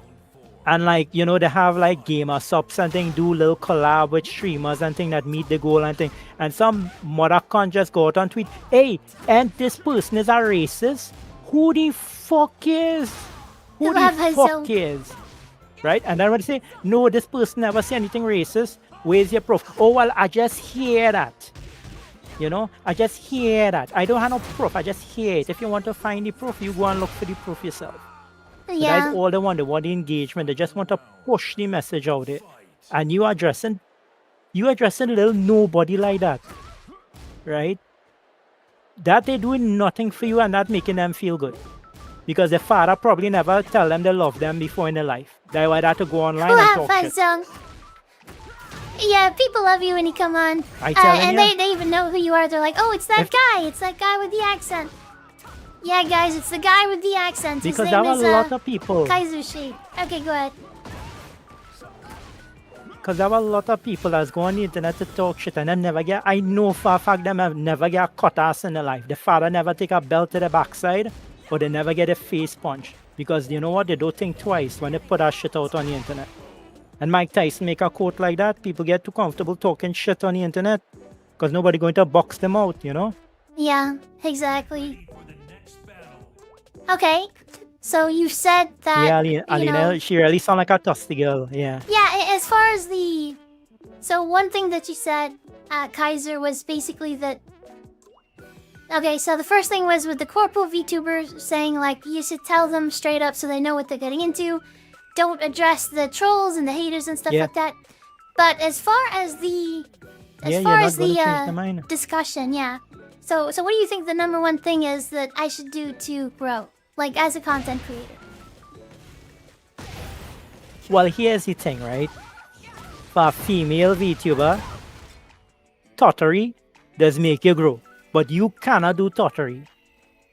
[SPEAKER 12] and like, you know, they have like gamer subs and thing, do little collab with streamers and thing that meet the goal and thing. And some mother can't just go out and tweet, hey, and this person is a racist. Who the fuck is? Who the fuck is? Right? And then when they say, no, this person never say anything racist. Where's your proof? Oh, well, I just hear that. You know, I just hear that. I don't have no proof. I just hear it. If you want to find the proof, you go and look for the proof yourself.
[SPEAKER 2] Yeah.
[SPEAKER 12] That's all they want. They want the engagement. They just want to push the message out there. And you addressing little nobody like that. Right? That they doing nothing for you and not making them feel good. Because their father probably never tell them they love them before in their life. That's why they have to go online and talk shit.
[SPEAKER 2] Song. Yeah, people love you when you come on.
[SPEAKER 12] And
[SPEAKER 2] they even know who you are. They're like, oh, it's that guy. It's that guy with the accent. Yeah, guys, it's the guy with the accent. His
[SPEAKER 12] because
[SPEAKER 2] name
[SPEAKER 12] there are
[SPEAKER 2] is,
[SPEAKER 12] a lot of people.
[SPEAKER 2] Kaiser Shade. Okay, go ahead.
[SPEAKER 12] Because there are a lot of people that's go on the internet to talk shit and them never get, I know for a fact them have never get a cut ass in their life. The father never take a belt to the backside or they never get a face punch. Because you know what? They don't think twice when they put that shit out on the internet. And Mike Tyson make a quote like that, people get too comfortable talking shit on the internet because nobody going to box them out, you know?
[SPEAKER 2] Yeah, exactly. Okay, so you said that.
[SPEAKER 12] Yeah, Alina, she really sound like a Tusty girl, yeah.
[SPEAKER 2] Yeah, as far as the. So, one thing that you said, Kaiser, was basically that. Okay, so the first thing was with the Corpo VTubers saying, like, you should tell them straight up so they know what they're getting into. Don't address the trolls and the haters and stuff like that. But as far as the discussion, So what do you think the number one thing is that I should do to grow, like as a content creator?
[SPEAKER 12] Well, here's the thing, right? For a female VTuber, tottery does make you grow, but you cannot do tottery.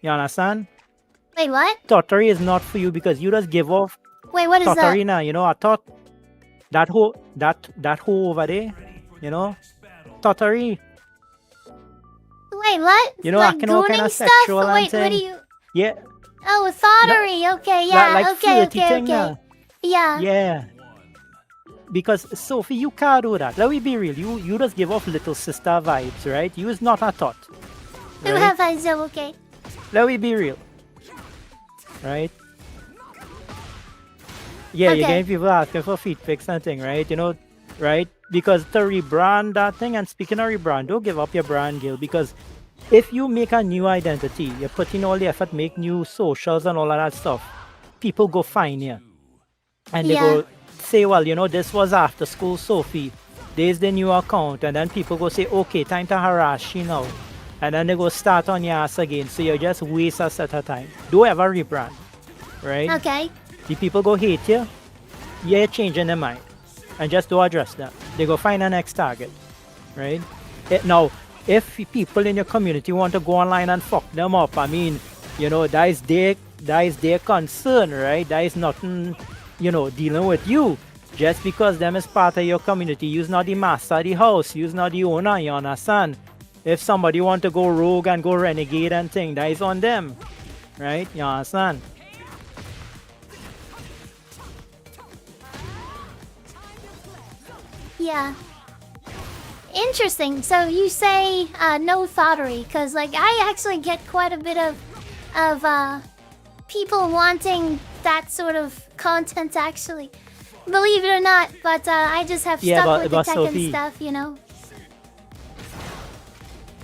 [SPEAKER 12] You understand?
[SPEAKER 2] Wait, what?
[SPEAKER 12] Tottery is not for you because you just give off.
[SPEAKER 2] Wait, what is that?
[SPEAKER 12] Tottery now, you know, I thought that hoe over there, you know, Tottery.
[SPEAKER 2] Wait, what?
[SPEAKER 12] You know,
[SPEAKER 2] like
[SPEAKER 12] acting all kind
[SPEAKER 2] gooning
[SPEAKER 12] of
[SPEAKER 2] stuff?
[SPEAKER 12] sexual and
[SPEAKER 2] Wait, what
[SPEAKER 12] thing.
[SPEAKER 2] do you?
[SPEAKER 12] Yeah,
[SPEAKER 2] Oh, thottery. Okay, yeah.
[SPEAKER 12] like
[SPEAKER 2] okay,
[SPEAKER 12] flirty
[SPEAKER 2] okay,
[SPEAKER 12] thing,
[SPEAKER 2] okay. Yeah.
[SPEAKER 12] yeah. Because Sophie, you can't do that. Let me be real. You just give off little sister vibes, right? You is not a thought.
[SPEAKER 2] Who
[SPEAKER 12] Right?
[SPEAKER 2] have I so okay?
[SPEAKER 12] Let me be real. Right? Yeah, you're
[SPEAKER 2] Okay.
[SPEAKER 12] getting people asking for feed pics and thing, right? You know, right? Because to rebrand that thing, and speaking of rebrand, don't give up your brand, Gil, because if you make a new identity, you're putting all the effort, make new socials and all of that stuff, people go find you. And they
[SPEAKER 2] Yeah.
[SPEAKER 12] go say, well, you know, this was after school Sophie. There's the new account. And then people go say, okay, time to harass you now. And then they go start on your ass again. So you just waste a set of time. Do ever rebrand. Right?
[SPEAKER 2] Okay.
[SPEAKER 12] The people go hate you. You're changing their mind. And just do address that. They go find a next target. Right? Now, if people in your community want to go online and fuck them up, I mean, you know, that is their concern, right? That is nothing, you know, dealing with you. Just because them is part of your community, you's not the master of the house, you's not the owner, you understand? If somebody want to go rogue and go renegade and thing, that is on them, right? You understand?
[SPEAKER 2] Yeah. Interesting. So you say no thottery, because like I actually get quite a bit of people wanting that sort of content actually. Believe it or not, but I just have
[SPEAKER 12] Yeah,
[SPEAKER 2] stuck with the
[SPEAKER 12] but
[SPEAKER 2] tech
[SPEAKER 12] Sophie-
[SPEAKER 2] and stuff, you know.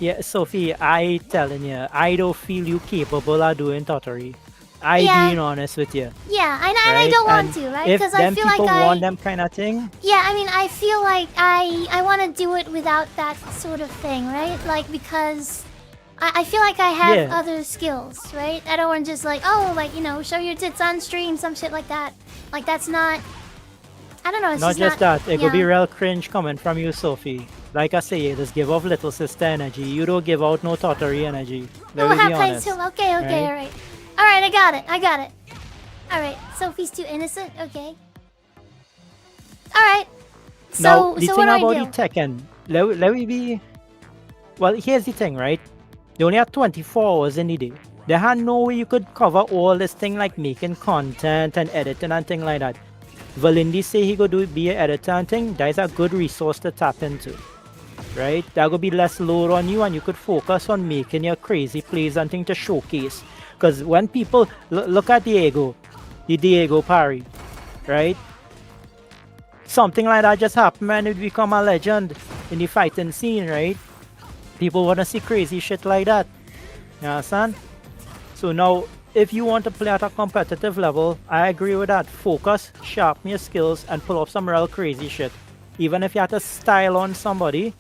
[SPEAKER 12] Yeah, Sophie, I telling you, I don't feel you capable of doing tottery. I
[SPEAKER 2] Yeah.
[SPEAKER 12] being honest with you.
[SPEAKER 2] Yeah, and I
[SPEAKER 12] right?
[SPEAKER 2] don't want
[SPEAKER 12] And
[SPEAKER 2] to, right?
[SPEAKER 12] If
[SPEAKER 2] Because I
[SPEAKER 12] them
[SPEAKER 2] feel like
[SPEAKER 12] people
[SPEAKER 2] I
[SPEAKER 12] want them kind of thing,
[SPEAKER 2] Yeah, I mean, I feel like I want to do it without that sort of thing, right? Like, because I feel like I have
[SPEAKER 12] Yeah.
[SPEAKER 2] other skills, right? I don't want to just like, oh, like, you know, show your tits on stream, some shit like that. Like, that's not... I don't know, it's
[SPEAKER 12] not just that, it could be
[SPEAKER 2] yeah.
[SPEAKER 12] real cringe coming from you, Sophie. Like I say, you just give off little sister energy. You don't give out no tottery energy. Let
[SPEAKER 2] Oh,
[SPEAKER 12] me be
[SPEAKER 2] have plays
[SPEAKER 12] honest.
[SPEAKER 2] too. Okay, okay,
[SPEAKER 12] right?
[SPEAKER 2] alright. Alright, I got it. Alright, Sophie's too innocent? Okay. Alright.
[SPEAKER 12] Now,
[SPEAKER 2] So,
[SPEAKER 12] the
[SPEAKER 2] so
[SPEAKER 12] thing
[SPEAKER 2] what do I
[SPEAKER 12] about
[SPEAKER 2] do?
[SPEAKER 12] the Tekken, let me be... Well, here's the thing, right? They only have 24 hours in the day. They had no way you could cover all this thing like making content and editing and thing like that. Valindi say he could be an editor and thing. That is a good resource to tap into. Right? That would be less load on you and you could focus on making your crazy plays and thing to showcase. Because when people... Look at the Diego parry. Right? Something like that just happened and it become a legend in the fighting scene, right? People want to see crazy shit like that. You understand? So now, if you want to play at a competitive level, I agree with that. Focus, sharpen your skills, and pull off some real crazy shit. Even if you have to style on somebody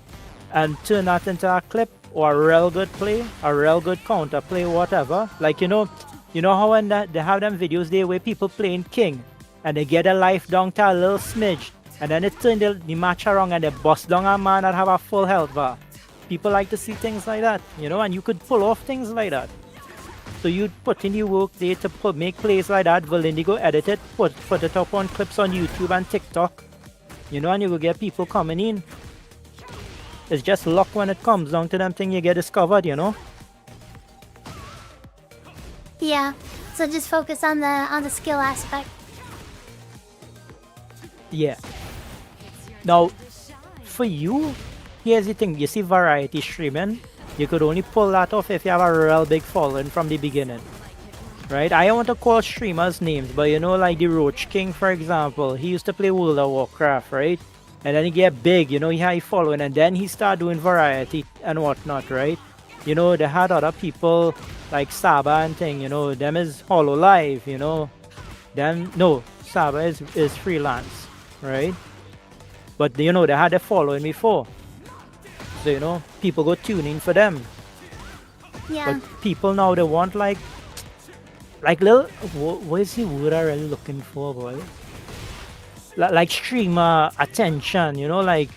[SPEAKER 12] and turn that into a clip or a real good play, a real good counter play, whatever. Like, you know how when they have them videos there where people playing King and they get their life down to a little smidge and then it turn the match around and they bust down a man that have a full health bar. People like to see things like that, you know, and you could pull off things like that. So you'd put in your work there to make plays like that, Valindigo edit it, put it up on clips on YouTube and TikTok, you know, and you will get people coming in. It's just luck when it comes down to them thing you get discovered, you know.
[SPEAKER 2] Yeah. So just focus on the skill aspect.
[SPEAKER 12] Yeah. Now, for you, here's the thing. You see variety streaming, you could only pull that off if you have a real big following from the beginning. Right? I don't want to call streamers names, but you know, like the Roach King, for example, he used to play World of Warcraft, right? And then he get big, you know, he had a following, and then he started doing variety and whatnot, right? You know, they had other people like Saba and thing, you know, them is Hololive, you know. Them, no, Saba is freelance, right? But, you know, they had a following before. So, you know, people go tuning for them.
[SPEAKER 2] Yeah.
[SPEAKER 12] But people now, they want like little, what is the word I'm really looking for, boy? Like streamer attention, you know, like,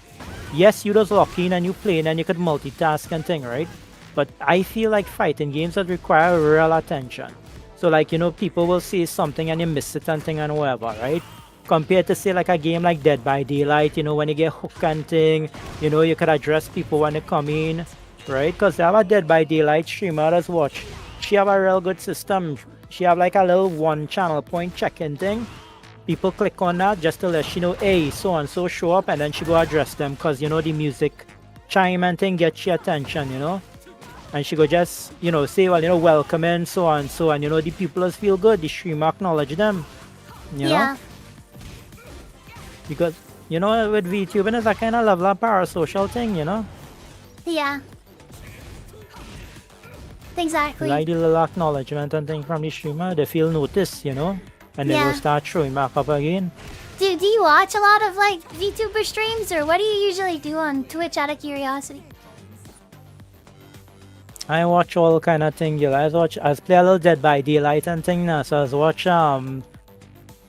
[SPEAKER 12] yes, you just lock in and you play and you could multitask and thing, right? But I feel like fighting games that require real attention. So like, you know, people will say something and you miss it and thing and whatever, right? Compared to say like a game like Dead by Daylight, you know, when you get hook and thing, you know, you could address people when they come in, right? Because they have a Dead by Daylight streamer that's watch. She have a real good system. She have like a little one channel point check-in thing. People click on that just to let she know, hey, so and so show up, and then she go address them because, you know, the music chime and thing gets your attention, you know? And she go just, you know, say, well, you know, welcome in, so and so, and, you know, the people just feel good. The streamer acknowledge them, you know? Because, you know, with VTubing, it's a kind of level of parasocial thing, you know?
[SPEAKER 2] Yeah. Exactly.
[SPEAKER 12] Like the little acknowledgement and thing from the streamer, they feel noticed, you know? And then they'll start showing back up again.
[SPEAKER 2] Do you watch a lot of like VTuber streams, or what do you usually do on Twitch out of curiosity?
[SPEAKER 12] I watch all kind of thing, you know. I play a little Dead by Daylight and thing now, so I watch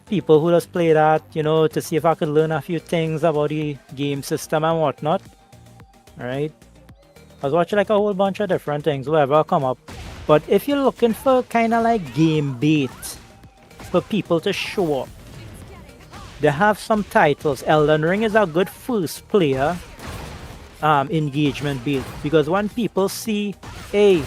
[SPEAKER 12] people who just play that, you know, to see if I could learn a few things about the game system and whatnot. Right? I was watching like a whole bunch of different things, whatever come up. But if you're looking for kind of like game bait for people to show up, they have some titles. Elden Ring is a good first player engagement bait, because when people see, hey,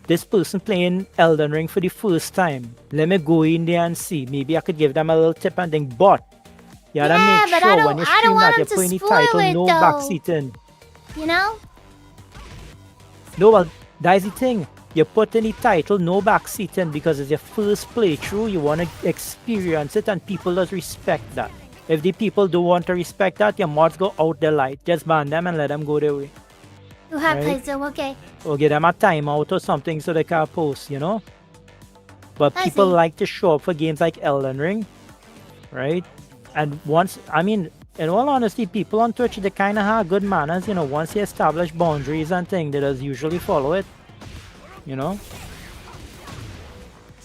[SPEAKER 12] this person playing Elden Ring for the first time, let me go in there and see. Maybe I could give them a little tip and think, but you gotta make sure when you stream that you're playing the title, no backseating.
[SPEAKER 2] You know?
[SPEAKER 12] No, well, that's the thing. You put in the title, no backseating, because it's your first playthrough. You want to experience it, and people just respect that. If the people don't want to respect that, your mods go out the light. Just ban them and let them go their way.
[SPEAKER 2] You have played so okay.
[SPEAKER 12] Or give them a timeout or something so they can post, you know? But people like to show up for games like Elden Ring, right? And once, I mean, in all honesty, people on Twitch, they kind of have good manners, you know. Once you establish boundaries and things, they just usually follow it, you know?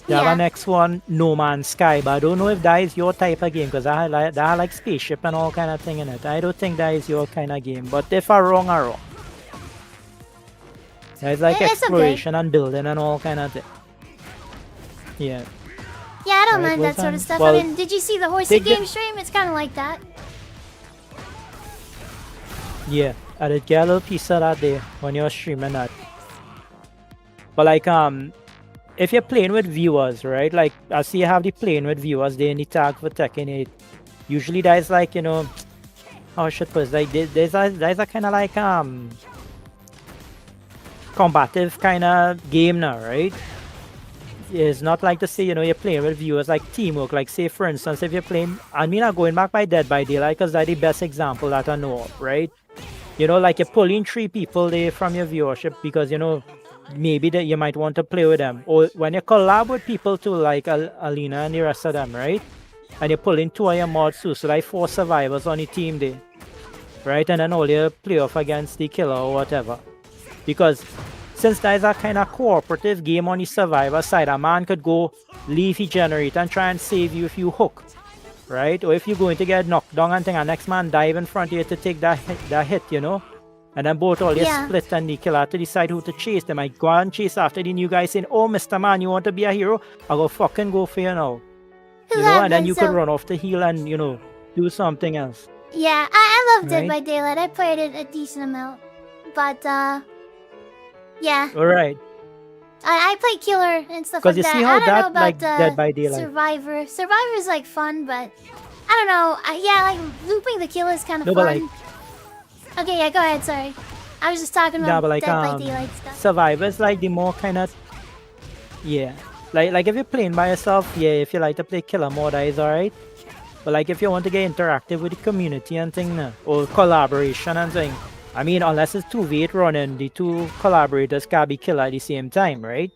[SPEAKER 12] The other next one, No Man's Sky, but I don't know if that is your type of game, because I like spaceship and all kind of thing in it. I don't think that is your kind of game, but if I'm wrong, I'm wrong. It's like exploration and building and all kind of thing. Yeah.
[SPEAKER 2] Yeah, I don't mind that sort of stuff.
[SPEAKER 12] Well,
[SPEAKER 2] I mean, did you see the horsey game stream? It's kind of like that.
[SPEAKER 12] Yeah, I did get a little piece of that there when you're streaming that. But like, if you're playing with viewers, right? Like, I see you have the playing with viewers there in the tag for Tekken 8. Usually that is like, you know, how should I put it? Like, there's a kind of like, combative kind of game now, right? It's not like to say, you know, you're playing with viewers like teamwork. Like, say, for instance, if you're playing, I mean, I'm going back by Dead by Daylight because that's the best example that I know of, right? You know, like you're pulling 3 people there from your viewership because, you know, maybe that you might want to play with them. Or when you collab with people too, like Alina and the rest of them, right? And you're pulling 2 of your mods too, so like 4 survivors on the team there, right? And then all you play off against the killer or whatever. Because since that is a kind of cooperative game on the survivor side, a man could go leave his generator and try and save you if you hook, right? Or if you're going to get knocked down and thing, and next man dive in front of you to take that hit, you know? And then both all you split and the killer to decide who to chase. They might go and chase after the new guy saying, oh, Mr. Man, you want to be a hero? I'll go fucking go for you now. You know, and then you could run off the hill and, you know, do something else.
[SPEAKER 2] Yeah, I love Dead by Daylight. I played it a decent amount. But, yeah.
[SPEAKER 12] Alright.
[SPEAKER 2] I play Killer and stuff like
[SPEAKER 12] you
[SPEAKER 2] that.
[SPEAKER 12] See how
[SPEAKER 2] I don't
[SPEAKER 12] that,
[SPEAKER 2] know about
[SPEAKER 12] like, Dead by Daylight.
[SPEAKER 2] Survivor. Survivor's like fun, but I don't know. Yeah, like looping the kill is kind of fun.
[SPEAKER 12] But like,
[SPEAKER 2] okay, yeah, go ahead. Sorry, I was just talking about
[SPEAKER 12] but like,
[SPEAKER 2] Dead by Daylight stuff.
[SPEAKER 12] Survivor's like the more kind of, like if you're playing by yourself, if you like to play killer mode, that is alright. But like if you want to get interactive with the community and thing, or collaboration and thing. I mean, unless it's 2v8 running, the 2 collaborators can't be killed at the same time, right?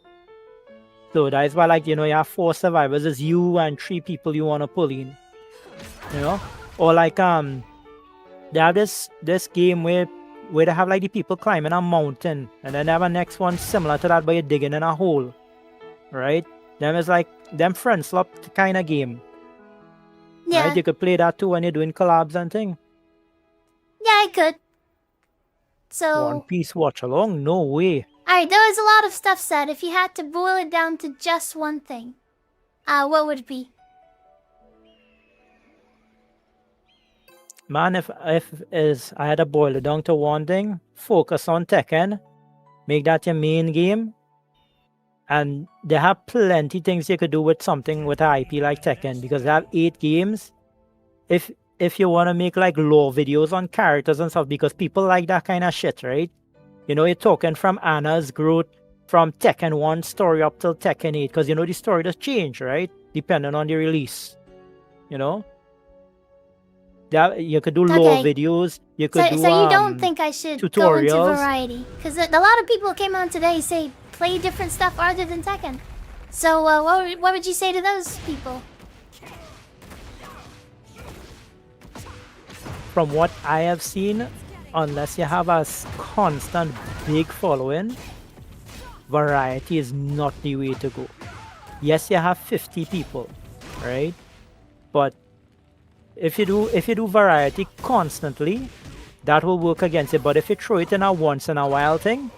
[SPEAKER 12] So that is why, like, you know, you have 4 survivors, it's you and 3 people you want to pull in, you know? Or like, they have this game where they have like the people climbing a mountain, and then they have a next one similar to that, but you're digging in a hole, right? Them is like, them friend swap kind of game.
[SPEAKER 2] Yeah.
[SPEAKER 12] Right? You could play that too when you're doing collabs and thing.
[SPEAKER 2] Yeah, I could. So
[SPEAKER 12] One Piece watch along? No way.
[SPEAKER 2] Alright, there was a lot of stuff said. If you had to boil it down to just one thing, what would it be?
[SPEAKER 12] Man, if is I had to boil it down to one thing, focus on Tekken, make that your main game, and they have plenty things you could do with something with an IP like Tekken because they have 8 games. If you want to make like lore videos on characters and stuff, because people like that kind of shit, right? You know, you're talking from Anna's growth from Tekken 1 story up till Tekken 8, because you know the story does change, right? Depending on the release, you know. You could do lore
[SPEAKER 2] Okay.
[SPEAKER 12] videos. You could do
[SPEAKER 2] So you don't think I should go into
[SPEAKER 12] tutorials.
[SPEAKER 2] variety? Because a lot of people came on today say play different stuff other than Tekken. So what would you say to those people?
[SPEAKER 12] From what I have seen, unless you have a constant big following, variety is not the way to go. Yes, you have 50 people, right? But if you do variety constantly, that will work against it. But if you throw it in a once in a while thing,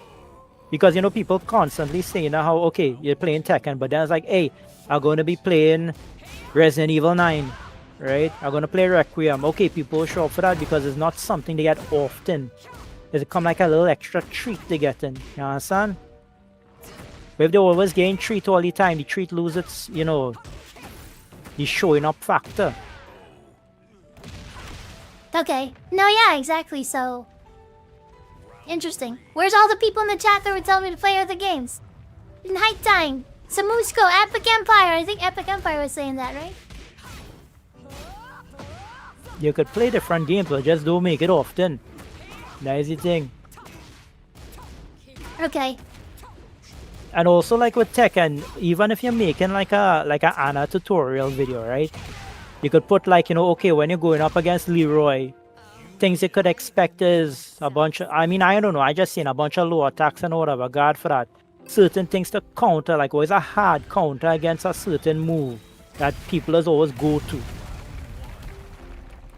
[SPEAKER 12] because you know people constantly saying how okay you're playing Tekken, but then it's like, hey, I'm going to be playing Resident Evil 9, right? I'm going to play Requiem. Okay, people show up for that because it's not something they get often. It's come like a little extra treat they get in. You understand? But if they always getting treat all the time, the treat loses its, you know, the showing up factor.
[SPEAKER 2] Okay. No, yeah, exactly. So interesting. Where's all the people in the chat that were telling me to play other games? Night Time, Samusco, Epic Empire. I think Epic Empire was saying that, right?
[SPEAKER 12] You could play different games, but just don't make it often. That is the thing.
[SPEAKER 2] Okay.
[SPEAKER 12] And also like with Tekken, even if you're making like a Anna tutorial video, right? You could put like, you know, okay, when you're going up against Leroy, things you could expect is a bunch of, I mean, I don't know, I just seen a bunch of low attacks and whatever, God for that. Certain things to counter, like always a hard counter against a certain move that people is always go to.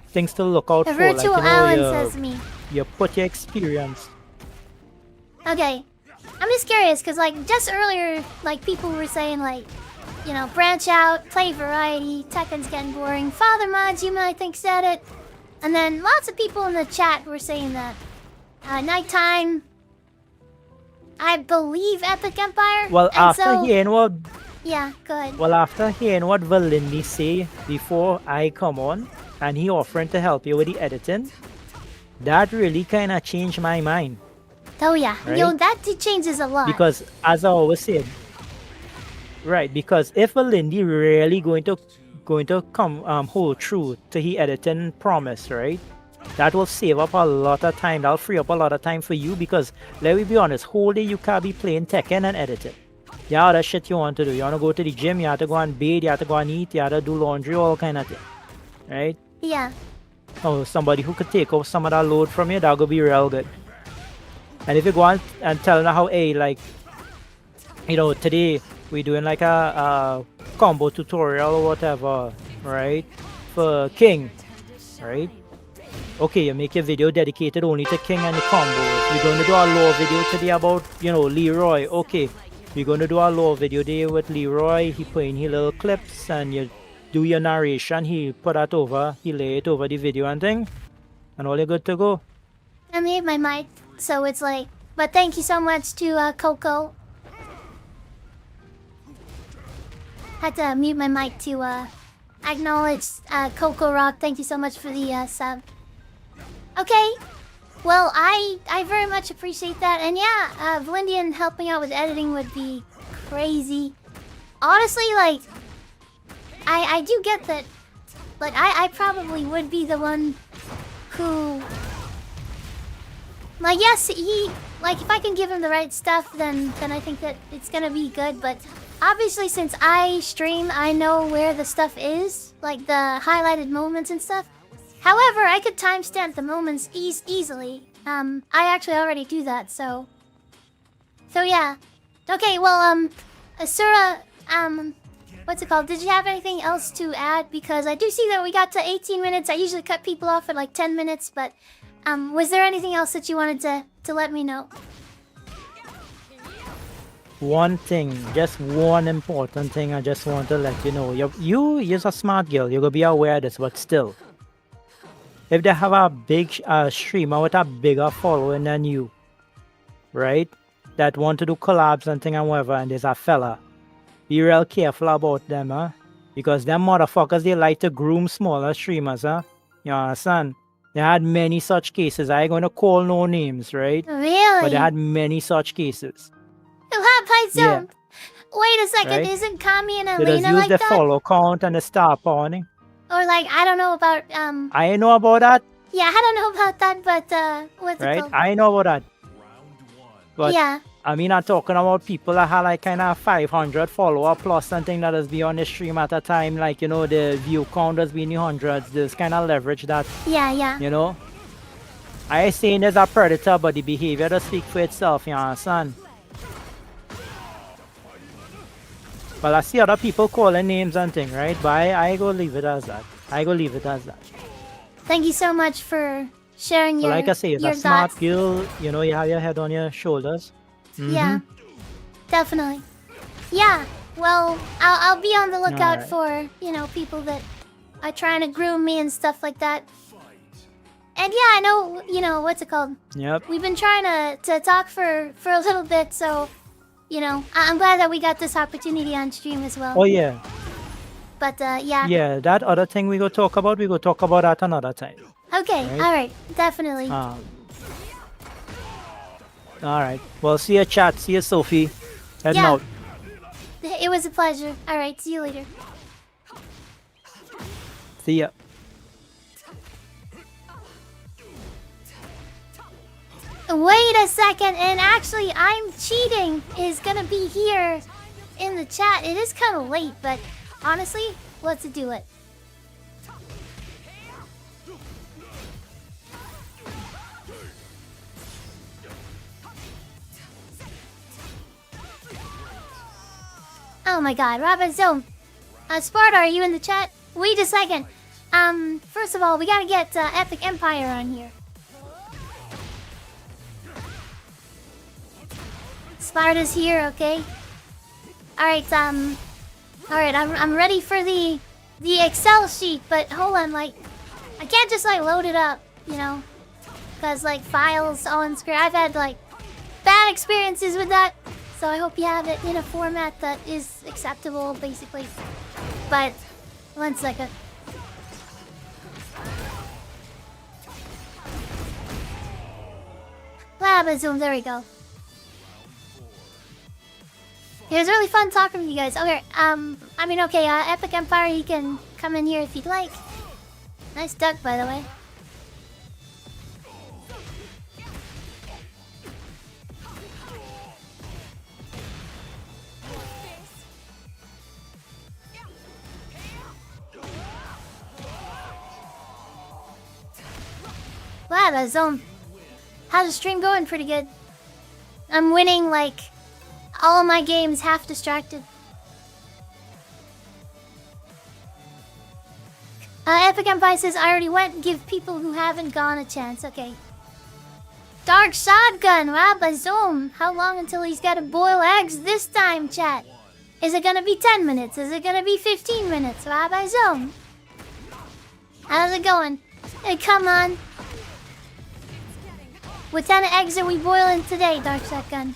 [SPEAKER 12] Things to look out
[SPEAKER 2] The
[SPEAKER 12] for, like,
[SPEAKER 2] virtual
[SPEAKER 12] you know,
[SPEAKER 2] Alan
[SPEAKER 12] you,
[SPEAKER 2] says me.
[SPEAKER 12] you put your experience.
[SPEAKER 2] Okay. I'm just curious, because, like, just earlier, like, people were saying, like, you know, branch out, play variety, Tekken's getting boring. Father Mods, you might think, said it. And then lots of people in the chat were saying that. Nighttime, I believe Epic Empire.
[SPEAKER 12] Well,
[SPEAKER 2] and
[SPEAKER 12] after
[SPEAKER 2] so,
[SPEAKER 12] hearing what
[SPEAKER 2] yeah, good.
[SPEAKER 12] Well, after hearing what Valindi say before I come on, and he offering to help you with the editing, that really kind of changed my mind.
[SPEAKER 2] Oh yeah,
[SPEAKER 12] Right?
[SPEAKER 2] yo, that changes a lot.
[SPEAKER 12] Because as I always said, right? Because if Valindi really going to come hold true to his editing promise, right? That will save up a lot of time. That'll free up a lot of time for you because let me be honest, whole day you can't be playing Tekken and editing. You have other shit you want to do. You want to go to the gym, you have to go and bathe, you have to go and eat, you have to do laundry, all kind of thing. Right?
[SPEAKER 2] Yeah.
[SPEAKER 12] Oh, somebody who could take off some of that load from you, that would be real good. And if you go on and tell them how, hey, like, you know, today we're doing like a combo tutorial or whatever, right? For King, right? Okay, you make a video dedicated only to King and the combos. We're going to do a lore video today about, you know, Leroy. Okay, we're going to do a lore video today with Leroy. He playing his little clips and you do your narration. He put that over, he lay it over the video and thing. And all you're good to go.
[SPEAKER 2] I made my mic, so it's like. But thank you so much to Coco. Had to mute my mic to acknowledge Coco Rock. Thank you so much for the sub. Okay, well I very much appreciate that, and yeah, Valindian helping out with editing would be crazy. Honestly, like I do get that. Like I probably would be the one who. Like, yes, he, like, if I can give him the right stuff, then I think that it's gonna be good, but obviously since I stream, I know where the stuff is, like the highlighted moments and stuff. However, I could timestamp the moments easily. I actually already do that, so yeah. Okay, well, Asura, what's it called? Did you have anything else to add? Because I do see that we got to 18 minutes. I usually cut people off at like 10 minutes, but was there anything else that you wanted to let me know?
[SPEAKER 12] One thing, just one important thing I just want to let you know. You're a smart girl. You're going to be aware of this, but still. if they have a big streamer with a bigger following than you, right? That want to do collabs and thing and whatever, and there's a fella. Be real careful about them, huh? Because them motherfuckers, they like to groom smaller streamers, huh? You understand? They had many such cases. I ain't gonna call no names, right?
[SPEAKER 2] Really?
[SPEAKER 12] But they had many such cases.
[SPEAKER 2] Yeah. Wait a second,
[SPEAKER 12] Right?
[SPEAKER 2] isn't Kami and
[SPEAKER 12] They just
[SPEAKER 2] Elena
[SPEAKER 12] use
[SPEAKER 2] like
[SPEAKER 12] the
[SPEAKER 2] that?
[SPEAKER 12] follow count and the star pawning.
[SPEAKER 2] Or like, I don't know about,
[SPEAKER 12] I ain't know about that,
[SPEAKER 2] yeah, I don't know about that, but, what's it
[SPEAKER 12] right?
[SPEAKER 2] called?
[SPEAKER 12] I ain't know about that. But
[SPEAKER 2] Yeah.
[SPEAKER 12] I mean, I'm talking about people that have like kind of 500 follower plus something that has been on the stream at a time. Like, you know, the view count has been in the hundreds. There's kind of leverage that,
[SPEAKER 2] Yeah, yeah.
[SPEAKER 12] you know. I ain't saying there's a predator, but the behavior does speak for itself, you understand? Well, I see other people calling names and thing, right? But I go leave it as that. I go leave it as that.
[SPEAKER 2] Thank you so much for sharing
[SPEAKER 12] But
[SPEAKER 2] your,
[SPEAKER 12] like I say,
[SPEAKER 2] your
[SPEAKER 12] a smart
[SPEAKER 2] thoughts.
[SPEAKER 12] girl, you know, you have your head on your shoulders.
[SPEAKER 2] Yeah, definitely. Yeah, well, I'll be on the lookout
[SPEAKER 12] Alright.
[SPEAKER 2] for, you know, people that are trying to groom me and stuff like that. And yeah, I know, you know, what's it called?
[SPEAKER 12] Yep.
[SPEAKER 2] We've been trying to talk for a little bit, so, you know, I'm glad that we got this opportunity on stream as well.
[SPEAKER 12] Oh, yeah.
[SPEAKER 2] But, yeah.
[SPEAKER 12] Yeah, that other thing we go talk about that another time.
[SPEAKER 2] Okay,
[SPEAKER 12] Right.
[SPEAKER 2] alright, definitely.
[SPEAKER 12] Alright. Well, see you, chat. See you, Sophie. Heading
[SPEAKER 2] Yeah.
[SPEAKER 12] out.
[SPEAKER 2] It was a pleasure. Alright, see you later.
[SPEAKER 12] See ya.
[SPEAKER 2] Wait a second, and actually, I'm cheating is gonna be here in the chat. It is kind of late, but honestly, let's do it. Oh my god, Robin Zone. Sparta, are you in the chat? Wait a second. First of all, we gotta get Epic Empire on here. Sparta's here, okay? Alright, alright, I'm ready for the Excel sheet, but hold on, like, I can't just, like, load it up, you know? Because, like, files on screen, I've had, like, bad experiences with that, so I hope you have it in a format that is acceptable, basically. But, one second. Zoom, there we go. It was really fun talking to you guys. Okay, I mean, okay, Epic Empire, you can come in here if you'd like. Nice duck, by the way. Wow, Zone. How's the stream going? Pretty good. I'm winning, like, all of my games half distracted. Epic Empire says, I already went. Give people who haven't gone a chance. Okay. Dark Shotgun, Rabazone. How long until he's got to boil eggs this time, chat? Is it gonna be 10 minutes? Is it gonna be 15 minutes? Rabazone. How's it going? Hey, come on. What kind of eggs are we boiling today, Dark Shotgun?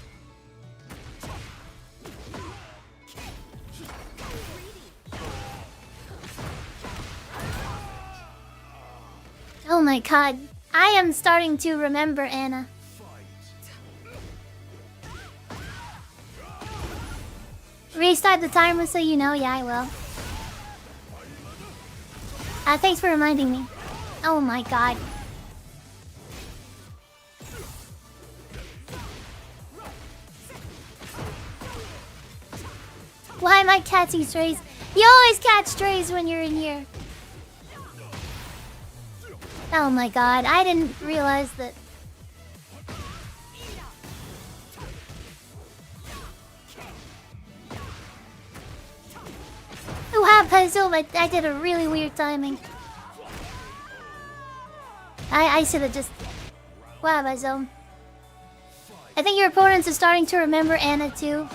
[SPEAKER 2] Oh my god. I am starting to remember Anna. Restart the timer so you know. Yeah, I will. Thanks for reminding me. Oh my god. Why am I catching strays? You always catch strays when you're in here. Oh my god, I didn't realize that. Wow, Puzzle, I did a really weird timing. I should have just... Wow, Puzzle. I think your opponents are starting to remember Anna too.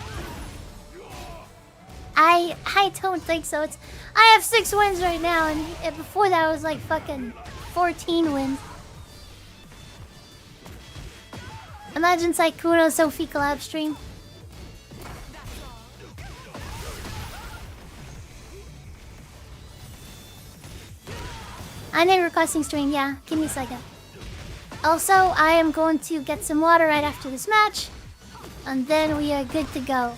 [SPEAKER 2] I don't think so. I have 6 wins right now, and before that I was like fucking 14 wins. Imagine Saikuno Sophie collab stream. I'm in requesting stream, yeah. Give me a second. Also, I am going to get some water right after this match. And then we are good to go.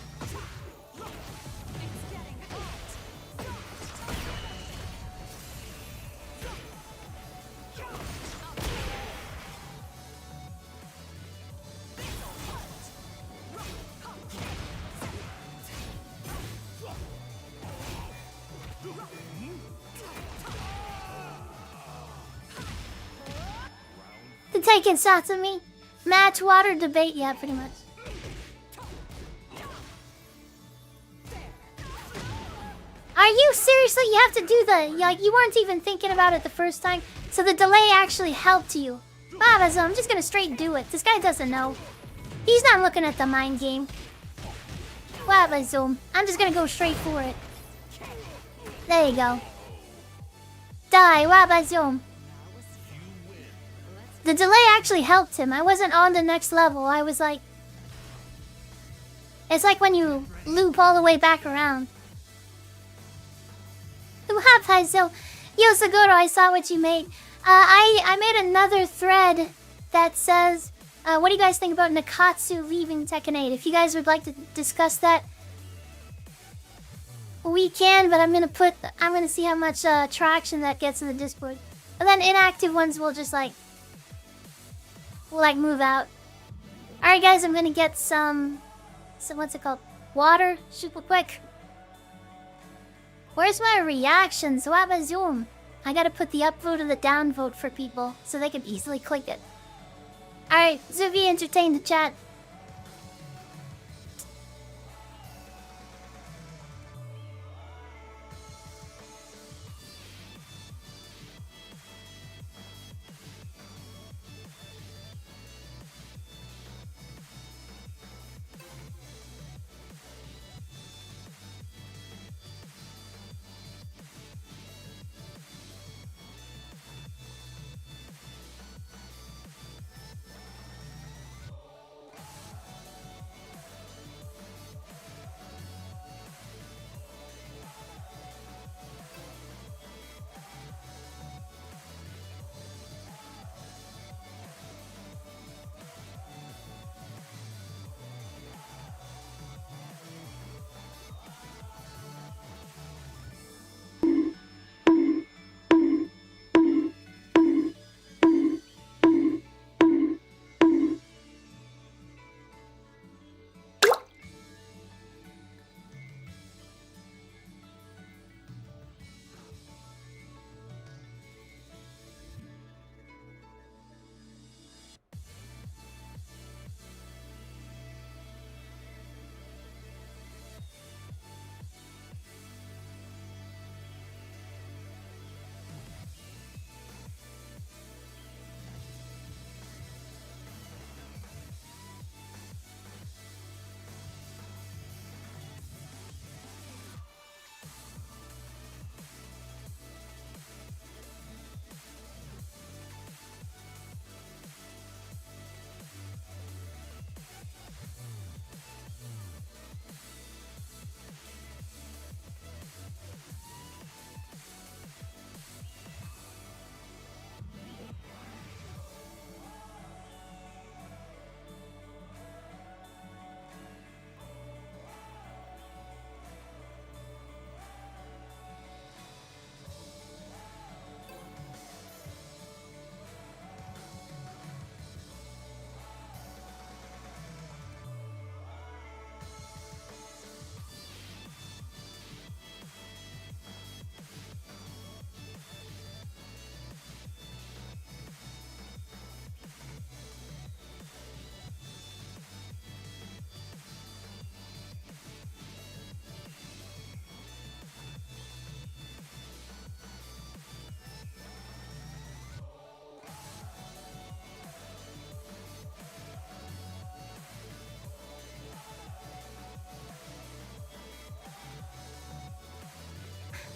[SPEAKER 2] To taking shots at me. Match, water, debate, yeah, pretty much. Are you seriously? You have to do the... Like, you weren't even thinking about it the first time, so the delay actually helped you. Wow, so I'm just gonna straight do it. This guy doesn't know. He's not looking at the mind game. Wow, Zoom. I'm just gonna go straight for it. There you go. Die, wow, Zoom. The delay actually helped him. I wasn't on the next level. I was like... It's like when you loop all the way back around. So, yo, Seguro, I saw what you made. I made another thread that says, what do you guys think about Nakatsu leaving Tekken 8? If you guys would like to discuss that, we can, but I'm gonna see how much traction that gets in the Discord. And then inactive ones will just like move out. Alright guys, I'm gonna get some what's it called? Water, super quick. Where's my reactions? Wabazoom. I gotta put the upvote and the downvote for people so they can easily click it. Alright, Zuvi, entertain the chat.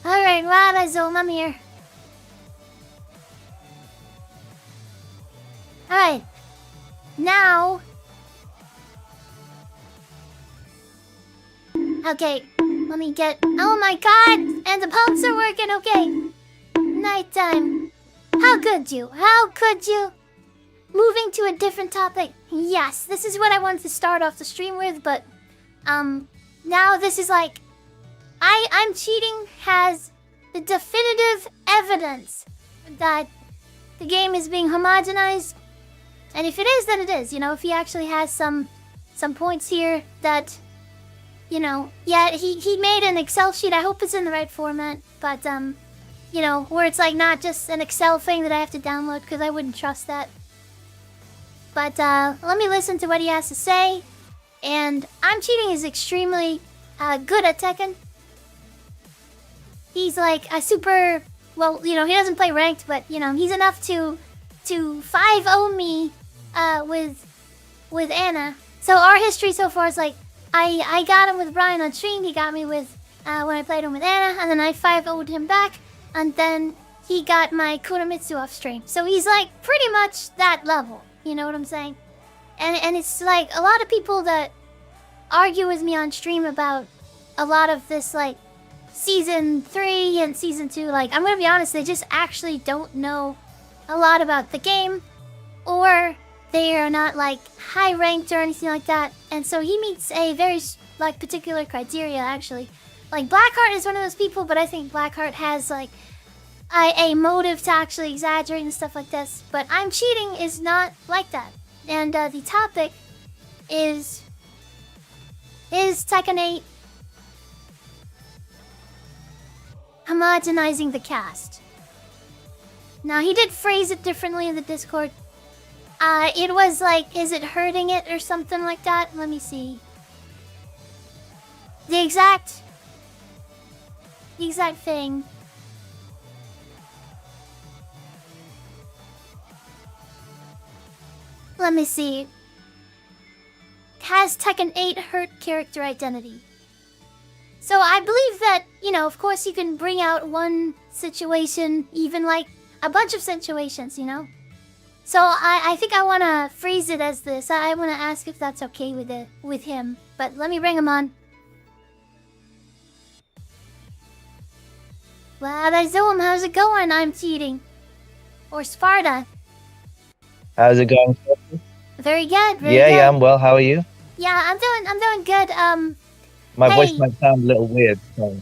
[SPEAKER 2] Alright, Wabazoom, I'm here. now... Okay, let me get... Oh my god! And the pumps are working, okay. Nighttime. How could you? How could you? Moving to a different topic. Yes, this is what I wanted to start off the stream with, but... now this is like... I'm Cheating has the definitive evidence that the game is being homogenized. And if it is, then it is. You know, if he actually has some points here that... You know, yeah, he made an Excel sheet. I hope it's in the right format. But, you know, where it's like not just an Excel thing that I have to download, because I wouldn't trust that. But, let me listen to what he has to say. And I'm Cheating is extremely good at Tekken. He's like a super... Well, you know, he doesn't play ranked, but, you know, he's enough to 5-0 me with Anna. So our history so far is like... I got him with Brian on stream, he got me with, when I played him with Anna, and then I 5-0'd him back, and then he got my Kuramitsu off stream. So he's like pretty much that level, you know what I'm saying? And it's like a lot of people that argue with me on stream about a lot of this like Season 3 and Season 2, like I'm gonna be honest, they just actually don't know a lot about the game, or they are not like high ranked or anything like that. And so he meets a very like particular criteria actually. Like Blackheart is one of those people, but I think Blackheart has like a motive to actually exaggerate and stuff like this. But I'm Cheating is not like that. And the topic is Tekken 8 homogenizing the cast. Now he did phrase it differently in the Discord. It was like, is it hurting it or something like that? Let me see. The exact thing. Let me see. Has Tekken 8 hurt character identity? So I believe that, you know, of course you can bring out one situation, even like a bunch of situations, you know? So I think I want to phrase it as this. I want to ask if that's okay with him. But let me bring him on. Well, Zoom, how's it going? I'm Cheating. Or Sparta.
[SPEAKER 13] How's it going?
[SPEAKER 2] Very good. Very
[SPEAKER 13] Yeah,
[SPEAKER 2] good.
[SPEAKER 13] yeah, I'm well. How are you?
[SPEAKER 2] Yeah, I'm doing good.
[SPEAKER 13] My
[SPEAKER 2] hey.
[SPEAKER 13] voice might sound a little weird. So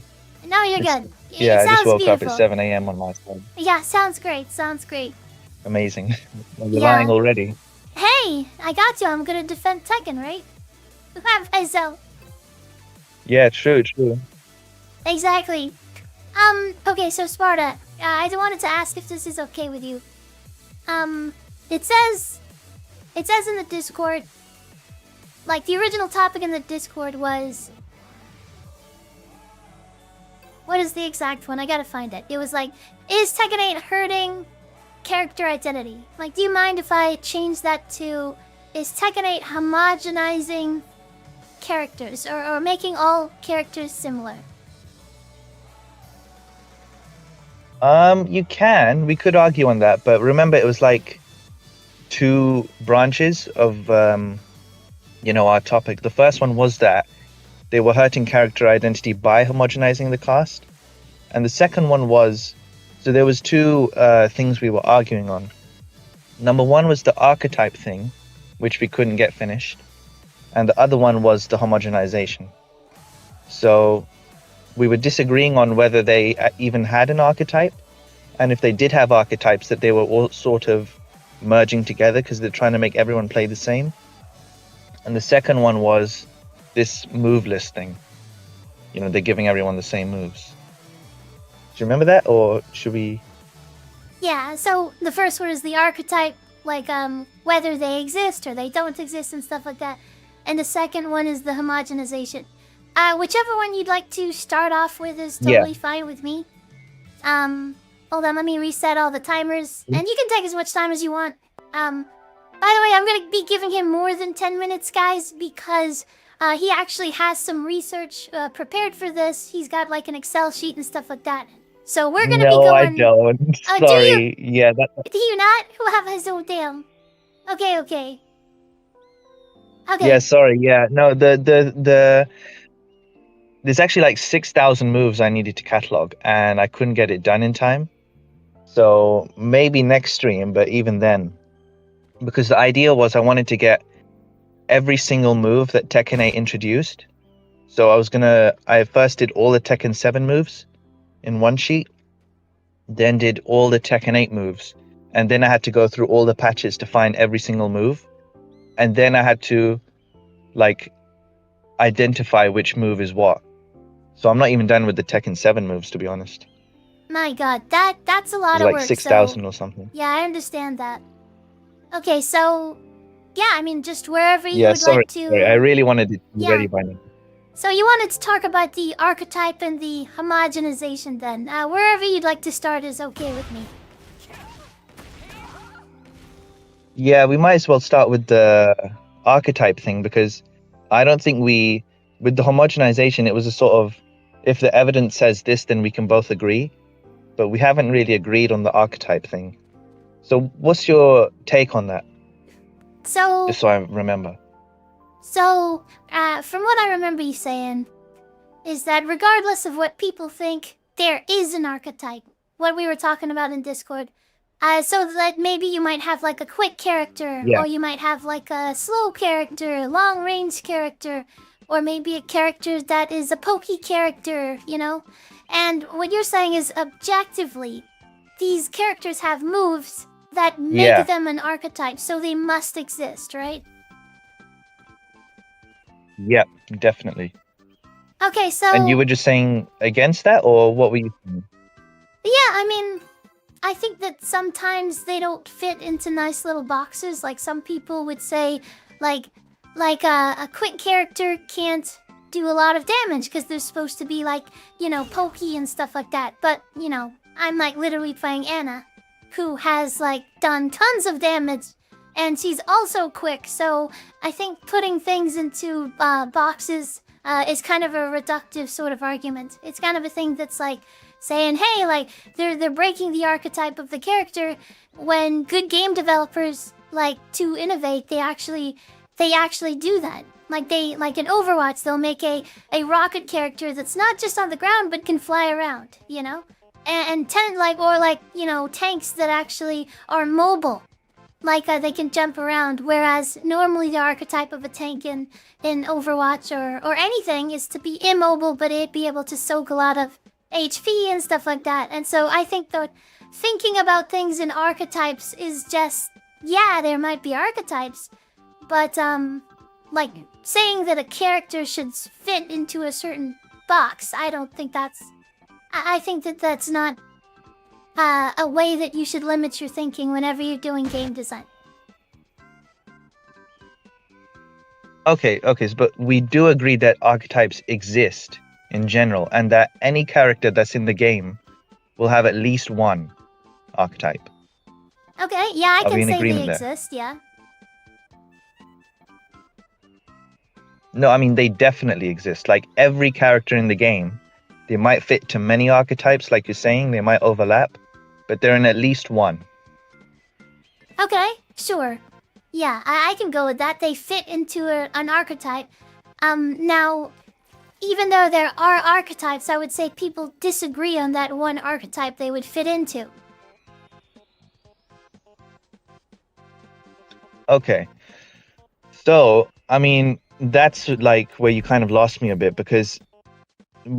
[SPEAKER 2] No, you're good.
[SPEAKER 13] yeah,
[SPEAKER 2] It
[SPEAKER 13] I just
[SPEAKER 2] sounds
[SPEAKER 13] woke
[SPEAKER 2] beautiful.
[SPEAKER 13] up at 7 a.m. on my side.
[SPEAKER 2] Yeah, sounds great. Sounds great.
[SPEAKER 13] Amazing. You're
[SPEAKER 2] Yeah.
[SPEAKER 13] lying already.
[SPEAKER 2] Hey, I got you. I'm gonna defend Tekken, right? Have myself.
[SPEAKER 13] Yeah, true, true.
[SPEAKER 2] Exactly. Okay, so Sparta, I wanted to ask if this is okay with you. It says in the Discord, like the original topic in the Discord was, what is the exact one? I gotta find it. It was like, is Tekken 8 hurting character identity? Like, do you mind if I change that to, is Tekken 8 homogenizing characters or making all characters similar?
[SPEAKER 13] You can. We could argue on that, but remember it was like two branches of you know, our topic. The first one was that they were hurting character identity by homogenizing the cast. And the second one was, so there was two things we were arguing on. Number one was the archetype thing, which we couldn't get finished. And the other one was the homogenization. So we were disagreeing on whether they even had an archetype, and if they did have archetypes, that they were all sort of merging together because they're trying to make everyone play the same. And the second one was this move list thing. You know, they're giving everyone the same moves. Do you remember that, or should we?
[SPEAKER 2] Yeah, so the first one is the archetype, like whether they exist or they don't exist and stuff like that. And the second one is the homogenization. Whichever one you'd like to start off with is totally fine with me. Hold on, let me reset all the timers. And you can take as much time as you want. By the way, I'm gonna be giving him more than 10 minutes, guys, because he actually has some research prepared for this. He's got like an Excel sheet and stuff like that. So we're gonna be going...
[SPEAKER 13] No, I don't. Sorry. Yeah, that...
[SPEAKER 2] Do you not? Well, have I zoomed down? Okay, okay. Okay.
[SPEAKER 13] Yeah, sorry. Yeah, no, the there's actually like 6,000 moves I needed to catalog, and I couldn't get it done in time. So maybe next stream, but even then, because the idea was I wanted to get every single move that Tekken 8 introduced. So I first did all the Tekken 7 moves in one sheet, then did all the Tekken 8 moves, and then I had to go through all the patches to find every single move, and then I had to like identify which move is what. So I'm not even done with the Tekken 7 moves, to be honest.
[SPEAKER 2] My god, that's a lot
[SPEAKER 13] It's
[SPEAKER 2] of
[SPEAKER 13] like
[SPEAKER 2] work.
[SPEAKER 13] 6,000
[SPEAKER 2] so,
[SPEAKER 13] or something.
[SPEAKER 2] Yeah, I understand that. Okay, so yeah, I mean, just wherever you
[SPEAKER 13] Yeah,
[SPEAKER 2] would
[SPEAKER 13] sorry,
[SPEAKER 2] like to.
[SPEAKER 13] sorry. I really wanted it to be
[SPEAKER 2] Yeah.
[SPEAKER 13] ready by now.
[SPEAKER 2] So you wanted to talk about the archetype and the homogenization then. Wherever you'd like to start is okay with me.
[SPEAKER 13] Yeah, we might as well start with the archetype thing, because I don't think with the homogenization, it was a sort of, if the evidence says this, then we can both agree. But we haven't really agreed on the archetype thing. So what's your take on that?
[SPEAKER 2] So,
[SPEAKER 13] Just so I remember.
[SPEAKER 2] So, from what I remember you saying, is that regardless of what people think, there is an archetype. What we were talking about in Discord. So that maybe you might have like a quick character,
[SPEAKER 13] Yeah.
[SPEAKER 2] or you might have like a slow character, long range character, or maybe a character that is a pokey character, you know? And what you're saying is objectively, these characters have moves that make
[SPEAKER 13] Yeah.
[SPEAKER 2] them an archetype, so they must exist, right?
[SPEAKER 13] Yep, definitely.
[SPEAKER 2] Okay, so...
[SPEAKER 13] And you were just saying against that, or what were you saying?
[SPEAKER 2] Yeah, I mean, I think that sometimes they don't fit into nice little boxes. Like some people would say, like a quick character can't do a lot of damage because they're supposed to be like, you know, pokey and stuff like that. But, you know, I'm like literally playing Anna, who has like done tons of damage, and she's also quick. So I think putting things into boxes is kind of a reductive sort of argument. It's kind of a thing that's like saying, hey, like they're breaking the archetype of the character, when good game developers like to innovate, they actually do that. Like in Overwatch, they'll make a rocket character that's not just on the ground but can fly around, you know? And you know, tanks that actually are mobile. Like they can jump around, whereas normally the archetype of a tank in Overwatch or anything is to be immobile, but it be able to soak a lot of HP and stuff like that. And so I think that thinking about things in archetypes is just, yeah, there might be archetypes, but like saying that a character should fit into a certain box, I don't think that's... I think that that's not a way that you should limit your thinking whenever you're doing game design.
[SPEAKER 13] Okay, but we do agree that archetypes exist in general, and that any character that's in the game will have at least one archetype.
[SPEAKER 2] Okay, yeah, I
[SPEAKER 13] Are we
[SPEAKER 2] can
[SPEAKER 13] in
[SPEAKER 2] say
[SPEAKER 13] agreement
[SPEAKER 2] they
[SPEAKER 13] there?
[SPEAKER 2] exist, yeah.
[SPEAKER 13] No, I mean, they definitely exist. Like, every character in the game, they might fit to many archetypes, like you're saying, they might overlap, but they're in at least one.
[SPEAKER 2] Okay, sure. Yeah, I can go with that. They fit into an archetype. Now, even though there are archetypes, I would say people disagree on that one archetype they would fit into.
[SPEAKER 13] Okay. So, I mean, that's like where you kind of lost me a bit, because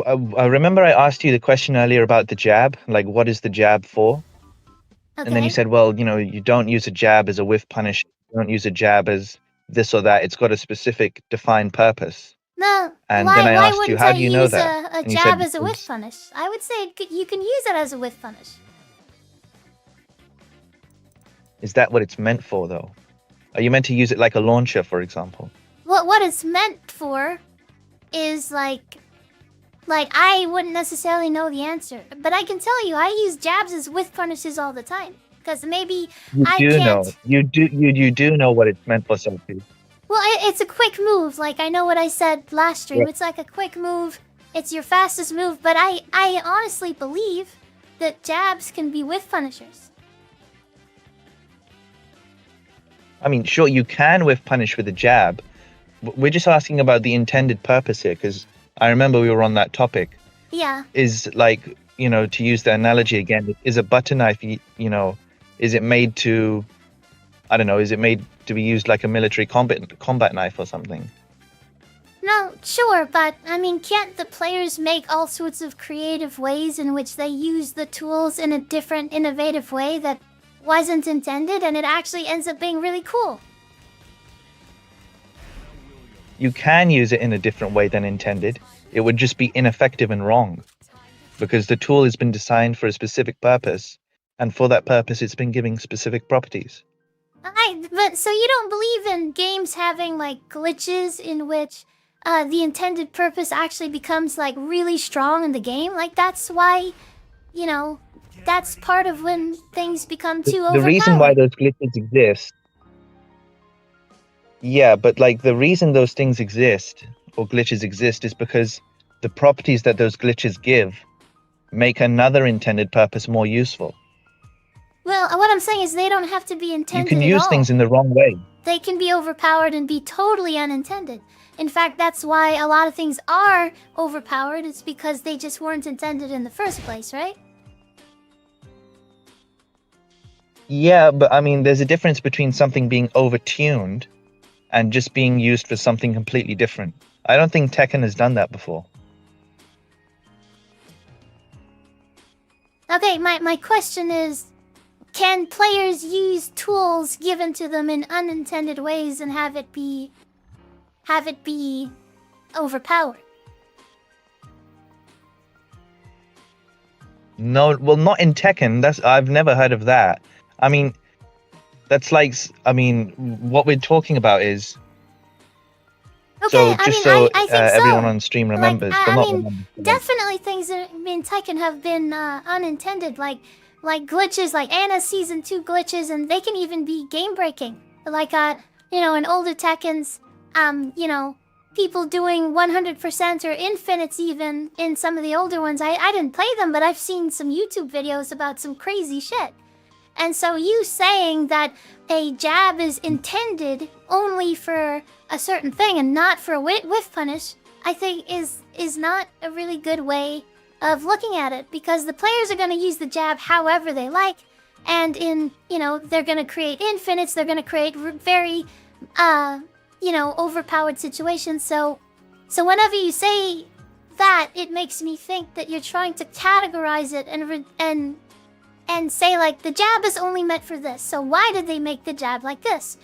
[SPEAKER 13] I remember I asked you the question earlier about the jab, like what is the jab for?
[SPEAKER 2] Okay.
[SPEAKER 13] And then you said, well, you know, you don't use a jab as a whiff punish, you don't use a jab as this or that. It's got a specific defined purpose.
[SPEAKER 2] No,
[SPEAKER 13] And
[SPEAKER 2] why,
[SPEAKER 13] then I
[SPEAKER 2] why
[SPEAKER 13] asked you,
[SPEAKER 2] wouldn't
[SPEAKER 13] how
[SPEAKER 2] I
[SPEAKER 13] do you know
[SPEAKER 2] use
[SPEAKER 13] that?
[SPEAKER 2] a
[SPEAKER 13] And you
[SPEAKER 2] jab
[SPEAKER 13] said
[SPEAKER 2] as a whiff punish? I would say you can use it as a whiff punish.
[SPEAKER 13] Is that what it's meant for, though? Are you meant to use it like a launcher, for example?
[SPEAKER 2] What it's meant for is like I wouldn't necessarily know the answer, but I can tell you I use jabs as whiff punishes all the time, because maybe
[SPEAKER 13] You
[SPEAKER 2] I
[SPEAKER 13] do
[SPEAKER 2] can't.
[SPEAKER 13] know. You do know what it's meant for, Sophie.
[SPEAKER 2] Well, it's a quick move. Like I know what I said last stream.
[SPEAKER 13] Yeah.
[SPEAKER 2] It's like a quick move. It's your fastest move, but I honestly believe that jabs can be whiff punishers.
[SPEAKER 13] I mean, sure, you can whiff punish with a jab, we're just asking about the intended purpose here, because I remember we were on that topic.
[SPEAKER 2] Yeah.
[SPEAKER 13] Is like, to use the analogy again, is a butter knife, is it made to, I don't know, is it made to be used like a military combat knife or something?
[SPEAKER 2] No, sure, but I mean, can't the players make all sorts of creative ways in which they use the tools in a different, innovative way that wasn't intended, and it actually ends up being really cool?
[SPEAKER 13] You can use it in a different way than intended. It would just be ineffective and wrong, because the tool has been designed for a specific purpose, and for that purpose it's been given specific properties.
[SPEAKER 2] But so you don't believe in games having like glitches in which the intended purpose actually becomes like really strong in the game? Like that's why, that's part of when things become too overpowered.
[SPEAKER 13] The reason why those glitches exist, yeah, but like the reason those things exist or glitches exist is because the properties that those glitches give make another intended purpose more useful.
[SPEAKER 2] Well, what I'm saying is they don't have to be intended.
[SPEAKER 13] You can use things in the wrong way.
[SPEAKER 2] They can be overpowered and be totally unintended. In fact, that's why a lot of things are overpowered. It's because they just weren't intended in the first place, right?
[SPEAKER 13] Yeah, but I mean, there's a difference between something being overtuned and just being used for something completely different. I don't think Tekken has done that before.
[SPEAKER 2] Okay, my question is, can players use tools given to them in unintended ways and have it be overpowered?
[SPEAKER 13] No, well, not in Tekken. I've never heard of that. I mean, that's like, what we're talking about is.
[SPEAKER 2] Okay,
[SPEAKER 13] I think everyone
[SPEAKER 2] so.
[SPEAKER 13] on stream remembers.
[SPEAKER 2] Definitely things in Tekken have been unintended, like glitches, like Anna's Season 2 glitches, and they can even be game-breaking. Like, in older Tekkens, people doing 100% or infinites even in some of the older ones. I didn't play them, but I've seen some YouTube videos about some crazy shit. And so you saying that a jab is intended only for a certain thing and not for a whiff punish, I think is not a really good way of looking at it, because the players are going to use the jab however they like, and they're going to create infinites, they're going to create very overpowered situations. So whenever you say that, it makes me think that you're trying to categorize it and say, like, the jab is only meant for this, so why did they make the jab like this?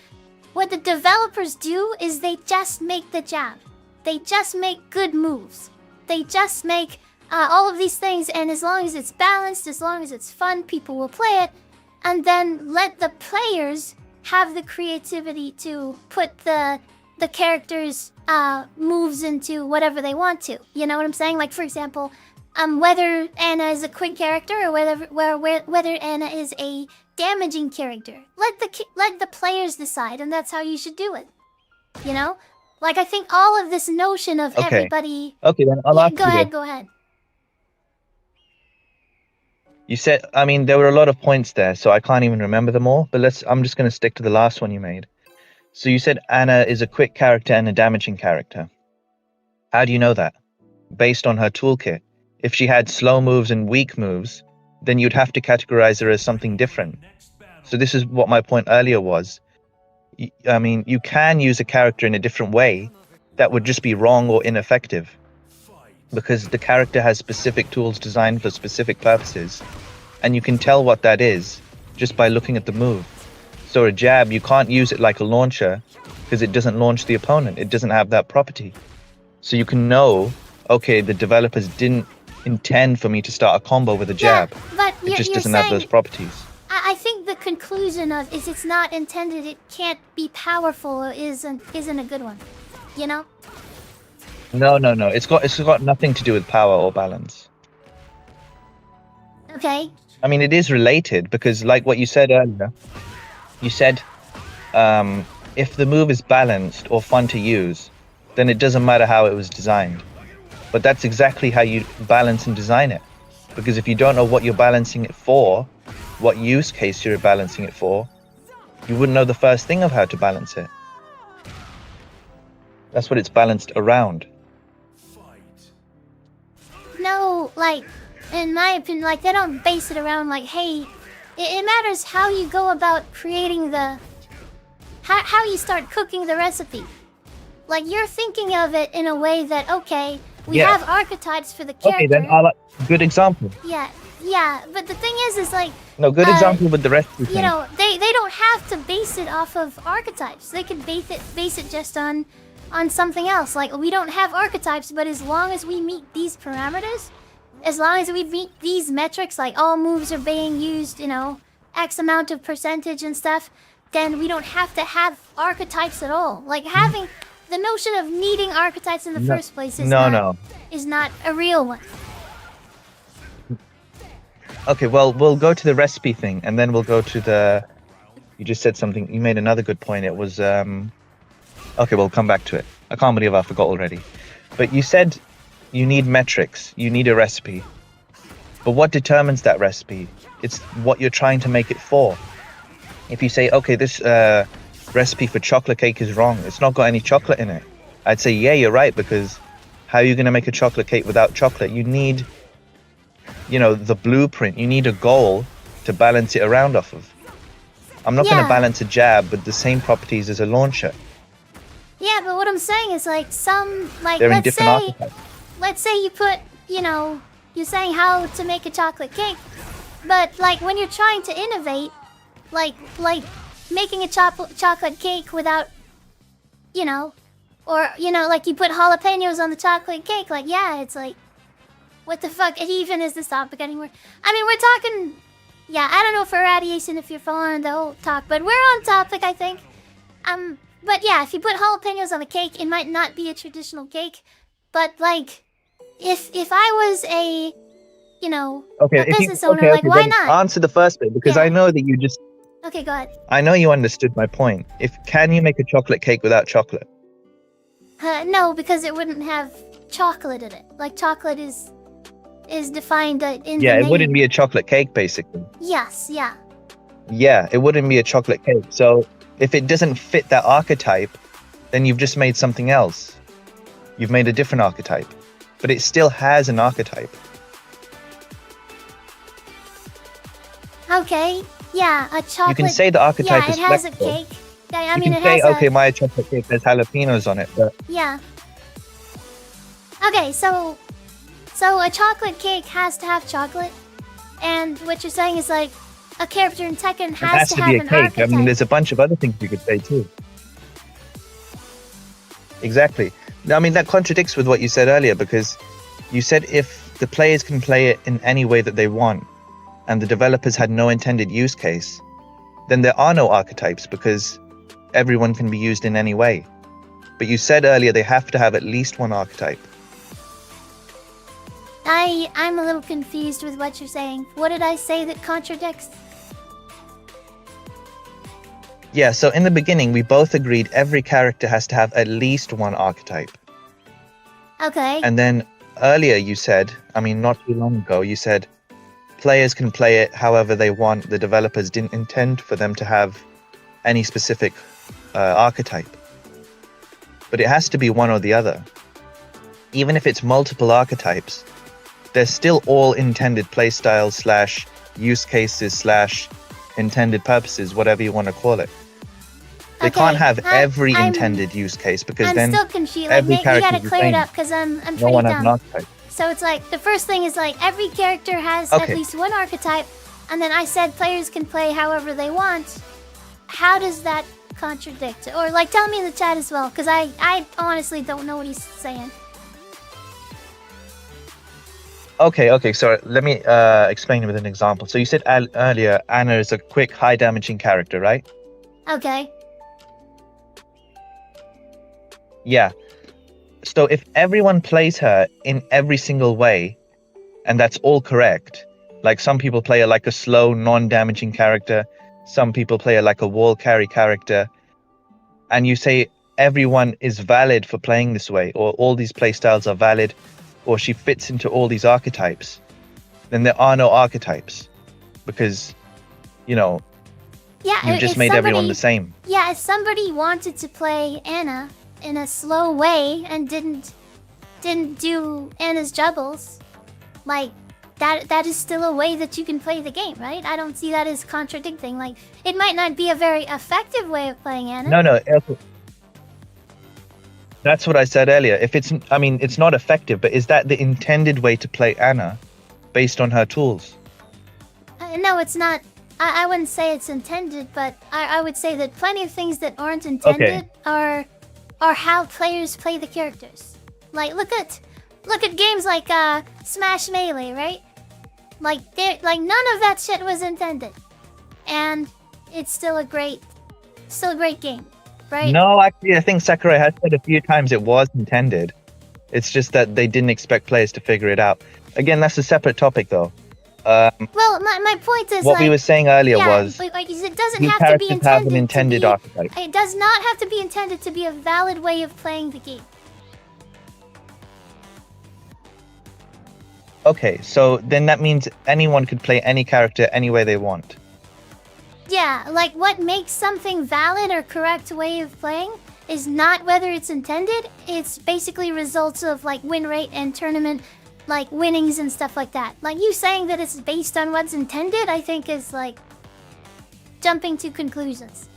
[SPEAKER 2] What the developers do is they just make the jab. They just make good moves. They just make all of these things, and as long as it's balanced, as long as it's fun, people will play it, and then let the players have the creativity to put the characters' moves into whatever they want to. You know what I'm saying? Like, for example, whether Anna is a quick character or whether Anna is a damaging character. Let the players decide, and that's how you should do it. Like, I think all of this notion of everybody.
[SPEAKER 13] Okay, then I'll ask you.
[SPEAKER 2] Go ahead.
[SPEAKER 13] You said, there were a lot of points there, so I can't even remember them all. But I'm just going to stick to the last one you made. So you said Anna is a quick character and a damaging character. How do you know that? Based on her toolkit. If she had slow moves and weak moves, then you'd have to categorize her as something different. So this is what my point earlier was. You can use a character in a different way that would just be wrong or ineffective, because the character has specific tools designed for specific purposes, and you can tell what that is just by looking at the move. So a jab, you can't use it like a launcher because it doesn't launch the opponent. It doesn't have that property. So you can know, okay, the developers didn't intend for me to start a combo with a jab.
[SPEAKER 2] But
[SPEAKER 13] it just doesn't have those properties.
[SPEAKER 2] I think the conclusion of it's not intended, it can't be powerful isn't a good one.
[SPEAKER 13] No. It's got nothing to do with power or balance.
[SPEAKER 2] Okay.
[SPEAKER 13] It is related, because like what you said earlier, you said if the move is balanced or fun to use, then it doesn't matter how it was designed. But that's exactly how you balance and design it. Because if you don't know what you're balancing it for, what use case you're balancing it for, you wouldn't know the first thing of how to balance it. That's what it's balanced around.
[SPEAKER 2] No, like, in my opinion, like, they don't base it around, like, hey, it matters how you go about creating the... How you start cooking the recipe. Like, you're thinking of it in a way that, okay, we
[SPEAKER 13] Yeah.
[SPEAKER 2] have archetypes for the character.
[SPEAKER 13] Okay, then good example.
[SPEAKER 2] Yeah, but the thing is like...
[SPEAKER 13] No, good example with the recipe
[SPEAKER 2] You
[SPEAKER 13] thing.
[SPEAKER 2] know, they don't have to base it off of archetypes. They could base it just on something else. Like, we don't have archetypes, but as long as we meet these parameters, as long as we meet these metrics, like all moves are being used, you know, X amount of percentage and stuff, then we don't have to have archetypes at all. Like, having the notion of needing archetypes in the first place is is not a real one.
[SPEAKER 13] Okay, well, we'll go to the recipe thing, and then we'll go to the... You just said something, you made another good point. It was, okay, we'll come back to it. I can't believe I forgot already. But you said you need metrics, you need a recipe. But what determines that recipe? It's what you're trying to make it for. If you say, okay, this recipe for chocolate cake is wrong, it's not got any chocolate in it, I'd say, yeah, you're right, because how are you going to make a chocolate cake without chocolate? You need, you know, the blueprint. You need a goal to balance it around off of. I'm not going to balance a jab with the same properties as a launcher.
[SPEAKER 2] Yeah, but what I'm saying is, like, some, like,
[SPEAKER 13] They're in
[SPEAKER 2] let's
[SPEAKER 13] different
[SPEAKER 2] say,
[SPEAKER 13] archetypes.
[SPEAKER 2] let's say you put, you know, you're saying how to make a chocolate cake, but, like, when you're trying to innovate, like making a chocolate cake without, you know, or, you know, like, you put jalapenos on the chocolate cake, like, yeah, it's like, what the fuck even is this topic anymore? I mean, we're talking, yeah, I don't know for Radiation if you're following the whole talk, but we're on topic, I think. But yeah, if you put jalapenos on the cake, it might not be a traditional cake, but, like, if I was a, you know, a business owner, like, why
[SPEAKER 13] then
[SPEAKER 2] not?
[SPEAKER 13] Answer the first bit, because I know that you just...
[SPEAKER 2] Okay, go ahead.
[SPEAKER 13] I know you understood my point. Can you make a chocolate cake without chocolate?
[SPEAKER 2] No, because it wouldn't have chocolate in it. Like, chocolate is defined in the
[SPEAKER 13] Yeah, it
[SPEAKER 2] name.
[SPEAKER 13] wouldn't be a chocolate cake, basically.
[SPEAKER 2] Yes, yeah.
[SPEAKER 13] Yeah, it wouldn't be a chocolate cake. So if it doesn't fit that archetype, then you've just made something else. You've made a different archetype. But it still has an archetype.
[SPEAKER 2] Okay, yeah, a chocolate...
[SPEAKER 13] You can say the archetype is
[SPEAKER 2] it has
[SPEAKER 13] flexible.
[SPEAKER 2] a cake. I
[SPEAKER 13] You
[SPEAKER 2] mean,
[SPEAKER 13] can
[SPEAKER 2] it
[SPEAKER 13] say,
[SPEAKER 2] has
[SPEAKER 13] okay, my chocolate cake has jalapenos on it, but
[SPEAKER 2] Yeah. Okay, so a chocolate cake has to have chocolate, and what you're saying is, like, a character in Tekken
[SPEAKER 13] it has to
[SPEAKER 2] have
[SPEAKER 13] be a
[SPEAKER 2] an
[SPEAKER 13] cake.
[SPEAKER 2] archetype.
[SPEAKER 13] I mean, there's a bunch of other things you could say too. Exactly. I mean, that contradicts with what you said earlier, because you said if the players can play it in any way that they want, and the developers had no intended use case, then there are no archetypes, because everyone can be used in any way. But you said earlier they have to have at least one archetype.
[SPEAKER 2] I'm a little confused with what you're saying. What did I say that contradicts?
[SPEAKER 13] Yeah, so in the beginning, we both agreed every character has to have at least one archetype.
[SPEAKER 2] Okay.
[SPEAKER 13] And then earlier you said, I mean, not too long ago, you said players can play it however they want. The developers didn't intend for them to have any specific archetype. But it has to be one or the other. Even if it's multiple archetypes, they're still all intended playstyles / use cases / intended purposes, whatever you want to call it. They can't have every intended use case, because
[SPEAKER 2] I'm
[SPEAKER 13] then
[SPEAKER 2] still confused. Like,
[SPEAKER 13] every
[SPEAKER 2] you
[SPEAKER 13] character
[SPEAKER 2] gotta
[SPEAKER 13] is the
[SPEAKER 2] clear it
[SPEAKER 13] same.
[SPEAKER 2] up, because I'm
[SPEAKER 13] No
[SPEAKER 2] pretty
[SPEAKER 13] one has an
[SPEAKER 2] dumb.
[SPEAKER 13] archetype.
[SPEAKER 2] So it's like, the first thing is, like, every character has at
[SPEAKER 13] Okay.
[SPEAKER 2] least one archetype, and then I said players can play however they want. How does that contradict? Or, like, tell me in the chat as well, because I honestly don't know what he's saying.
[SPEAKER 13] Okay, sorry. Let me explain it with an example. So you said earlier Anna is a quick, high-damaging character, right?
[SPEAKER 2] Okay.
[SPEAKER 13] Yeah. So if everyone plays her in every single way, and that's all correct, like some people play her like a slow, non-damaging character, some people play her like a wall carry character, and you say everyone is valid for playing this way, or all these playstyles are valid, or she fits into all these archetypes, then there are no archetypes, because, you know,
[SPEAKER 2] Yeah,
[SPEAKER 13] you've just
[SPEAKER 2] if
[SPEAKER 13] made everyone
[SPEAKER 2] somebody-
[SPEAKER 13] the same.
[SPEAKER 2] Yeah, if somebody wanted to play Anna, in a slow way and didn't do Anna's Jubbles, like that is still a way that you can play the game, right? I don't see that as contradicting. Like, it might not be a very effective way of playing Anna.
[SPEAKER 13] No. That's what I said earlier. If it's, I mean, it's not effective, but is that the intended way to play Anna, based on her tools?
[SPEAKER 2] No, it's not. I wouldn't say it's intended, but I would say that plenty of things that aren't intended are how players play the characters. Like, look at games like Smash Melee, right? Like none of that shit was intended, and it's still a great game, right?
[SPEAKER 13] No, actually, I think Sakurai has said a few times it was intended. It's just that they didn't expect players to figure it out. Again, that's a separate topic, though.
[SPEAKER 2] Well, my point is,
[SPEAKER 13] what we were saying earlier was
[SPEAKER 2] it doesn't
[SPEAKER 13] new
[SPEAKER 2] have to be
[SPEAKER 13] characters have an
[SPEAKER 2] intended
[SPEAKER 13] intended archetype.
[SPEAKER 2] It does not have to be intended to be a valid way of playing the game.
[SPEAKER 13] Okay, so then that means anyone could play any character any way they want.
[SPEAKER 2] Yeah, like what makes something valid or correct way of playing is not whether it's intended. It's basically results of like win rate and tournament like winnings and stuff like that. Like you saying that it's based on what's intended, I think is like jumping to conclusions.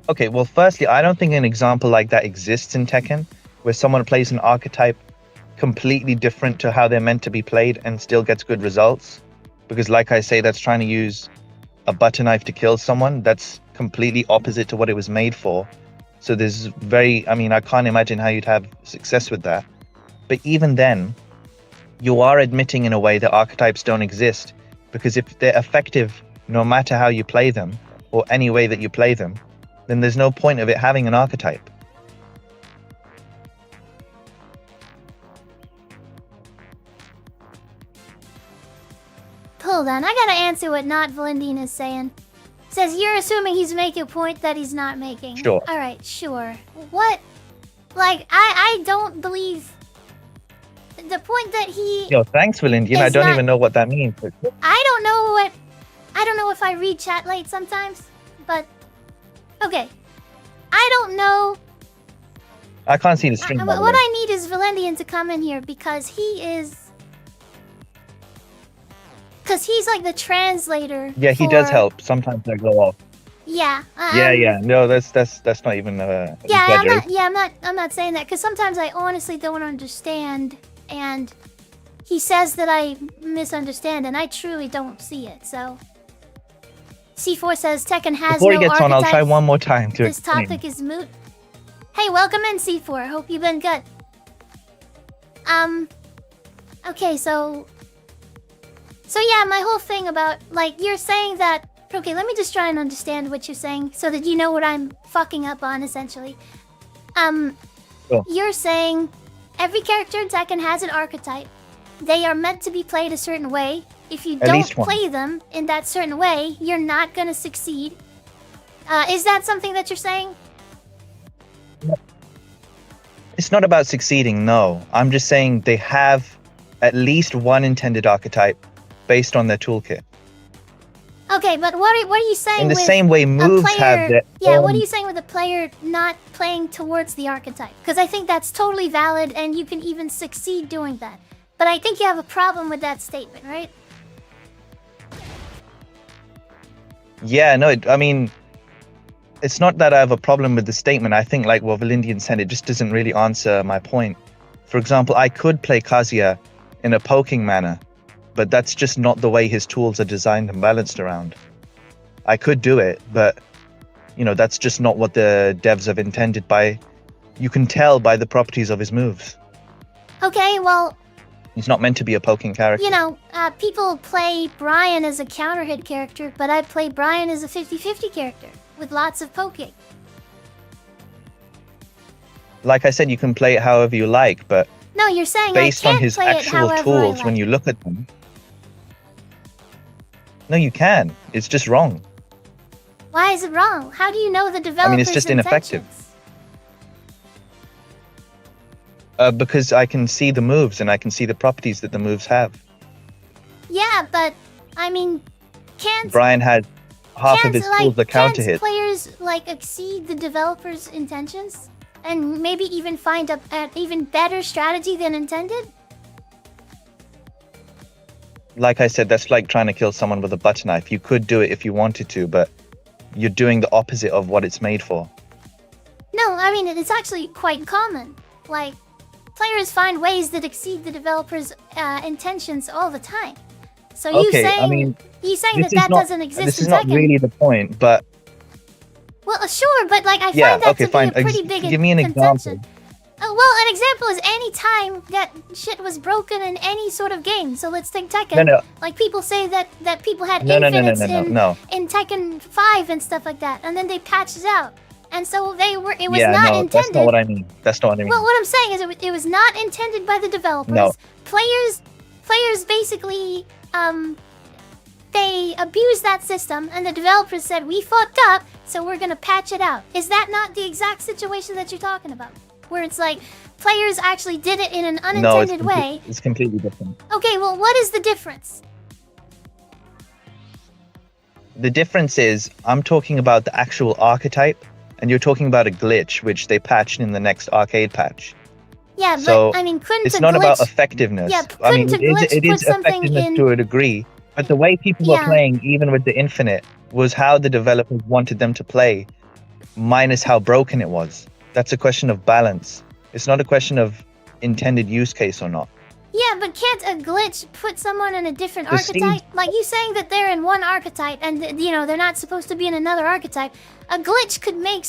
[SPEAKER 13] Okay, well, firstly, I don't think an example like that exists in Tekken, where someone plays an archetype completely different to how they're meant to be played and still gets good results. Because like I say, that's trying to use a butter knife to kill someone. That's completely opposite to what it was made for. So there's I can't imagine how you'd have success with that. But even then, you are admitting in a way that archetypes don't exist. Because if they're effective, no matter how you play them, or any way that you play them, then there's no point of it having an archetype.
[SPEAKER 2] Hold on, I gotta answer what Not Valendian is saying. Says you're assuming he's making a point that he's not making.
[SPEAKER 13] Sure.
[SPEAKER 2] Alright, sure. What? Like, I don't believe the point that he...
[SPEAKER 13] Yo, thanks, Valendian. I don't even know what that means.
[SPEAKER 2] I don't know if I read chat late sometimes, but... Okay. I don't know...
[SPEAKER 13] I can't see the stream. by the
[SPEAKER 2] What
[SPEAKER 13] way.
[SPEAKER 2] I need is Valendian to come in here because he is... Because he's like the translator.
[SPEAKER 13] Yeah, he does help. Sometimes I go off.
[SPEAKER 2] Yeah.
[SPEAKER 13] Yeah. No, that's not even
[SPEAKER 2] I'm not saying that because sometimes I honestly don't understand, and he says that I misunderstand, and I truly don't see it. So C4 says Tekken has
[SPEAKER 13] Before
[SPEAKER 2] no
[SPEAKER 13] he gets on, I'll try
[SPEAKER 2] archetypes.
[SPEAKER 13] one more time to
[SPEAKER 2] This
[SPEAKER 13] explain.
[SPEAKER 2] topic is moot. Hey, welcome in, C4. Hope you've been good. Okay, so yeah, my whole thing about, like, you're saying that... Okay, let me just try and understand what you're saying so that you know what I'm fucking up on, essentially.
[SPEAKER 13] Sure.
[SPEAKER 2] You're saying every character in Tekken has an archetype. They are meant to be played a certain way. If you
[SPEAKER 13] At
[SPEAKER 2] don't
[SPEAKER 13] least one.
[SPEAKER 2] play them in that certain way, you're not gonna succeed. Is that something that you're saying?
[SPEAKER 13] It's not about succeeding, no. I'm just saying they have at least one intended archetype based on their toolkit.
[SPEAKER 2] Okay, but what are you saying
[SPEAKER 13] In the
[SPEAKER 2] with
[SPEAKER 13] same way
[SPEAKER 2] a
[SPEAKER 13] moves
[SPEAKER 2] player,
[SPEAKER 13] have their
[SPEAKER 2] Yeah, what
[SPEAKER 13] own-
[SPEAKER 2] are you saying with a player not playing towards the archetype? Because I think that's totally valid and you can even succeed doing that. But I think you have a problem with that statement, right?
[SPEAKER 13] Yeah, no, it's not that I have a problem with the statement. I think, like what Valendian said, it just doesn't really answer my point. For example, I could play Kazuya in a poking manner, but that's just not the way his tools are designed and balanced around. I could do it, but, that's just not what the devs have intended by... You can tell by the properties of his moves.
[SPEAKER 2] Okay, well,
[SPEAKER 13] He's not meant to be a poking character.
[SPEAKER 2] people play Brian as a counter hit character, but I play Brian as a 50-50 character with lots of poking.
[SPEAKER 13] Like I said, you can play it however you like, but
[SPEAKER 2] No, you're saying
[SPEAKER 13] based
[SPEAKER 2] I
[SPEAKER 13] on
[SPEAKER 2] can't
[SPEAKER 13] his
[SPEAKER 2] play it
[SPEAKER 13] actual
[SPEAKER 2] however
[SPEAKER 13] tools,
[SPEAKER 2] I like.
[SPEAKER 13] when you look at them... No, you can. It's just wrong.
[SPEAKER 2] Why is it wrong? How do you know the developer's
[SPEAKER 13] it's just ineffective.
[SPEAKER 2] intentions?
[SPEAKER 13] Because I can see the moves and I can see the properties that the moves have.
[SPEAKER 2] Yeah, but can't
[SPEAKER 13] Brian had half of its tools are counter
[SPEAKER 2] can't
[SPEAKER 13] hit.
[SPEAKER 2] players like exceed the developers' intentions and maybe even find an even better strategy than intended?
[SPEAKER 13] Like I said, that's like trying to kill someone with a butter knife. You could do it if you wanted to, but you're doing the opposite of what it's made for.
[SPEAKER 2] No, I mean it's actually quite common. Like players find ways that exceed the developers' intentions all the time. So you
[SPEAKER 13] Okay,
[SPEAKER 2] saying
[SPEAKER 13] I mean,
[SPEAKER 2] you saying
[SPEAKER 13] this
[SPEAKER 2] that
[SPEAKER 13] is not,
[SPEAKER 2] doesn't exist
[SPEAKER 13] this
[SPEAKER 2] in
[SPEAKER 13] is not
[SPEAKER 2] Tekken?
[SPEAKER 13] really the point, but
[SPEAKER 2] Well, sure, but like I
[SPEAKER 13] yeah,
[SPEAKER 2] find that
[SPEAKER 13] okay,
[SPEAKER 2] to
[SPEAKER 13] fine.
[SPEAKER 2] be a pretty big
[SPEAKER 13] Give me an
[SPEAKER 2] contention.
[SPEAKER 13] example.
[SPEAKER 2] Well, an example is any time that shit was broken in any sort of game. So let's take Tekken.
[SPEAKER 13] No, no.
[SPEAKER 2] Like people say that people had
[SPEAKER 13] No, no, no, no,
[SPEAKER 2] infinites
[SPEAKER 13] no, no.
[SPEAKER 2] in Tekken 5 and stuff like that, and then they patched it out, and so it was
[SPEAKER 13] Yeah,
[SPEAKER 2] not
[SPEAKER 13] no,
[SPEAKER 2] intended.
[SPEAKER 13] that's not what I mean. That's not what I mean.
[SPEAKER 2] Well, what I'm saying is it was not intended by the developers.
[SPEAKER 13] No.
[SPEAKER 2] Players basically they abused that system, and the developers said we fucked up, so we're gonna patch it out. Is that not the exact situation that you're talking about? Where it's like players actually did it in an
[SPEAKER 13] No,
[SPEAKER 2] unintended way.
[SPEAKER 13] it's completely different.
[SPEAKER 2] Okay, well, what is the difference?
[SPEAKER 13] The difference is I'm talking about the actual archetype, and you're talking about a glitch which they patched in the next arcade patch.
[SPEAKER 2] Yeah,
[SPEAKER 13] So
[SPEAKER 2] but I mean, couldn't
[SPEAKER 13] it's
[SPEAKER 2] a
[SPEAKER 13] not
[SPEAKER 2] glitch...
[SPEAKER 13] about effectiveness.
[SPEAKER 2] Yeah,
[SPEAKER 13] I mean,
[SPEAKER 2] couldn't a glitch
[SPEAKER 13] it
[SPEAKER 2] put
[SPEAKER 13] is
[SPEAKER 2] something
[SPEAKER 13] effectiveness
[SPEAKER 2] in...
[SPEAKER 13] to a degree, but the way people were
[SPEAKER 2] Yeah.
[SPEAKER 13] playing, even with the Infinite, was how the developers wanted them to play, minus how broken it was. That's a question of balance. It's not a question of intended use case or not.
[SPEAKER 2] Yeah, but can't a glitch put someone in a different
[SPEAKER 13] The Steam-
[SPEAKER 2] archetype? Like you saying that they're in one archetype and they're not supposed to be in another archetype. A glitch could make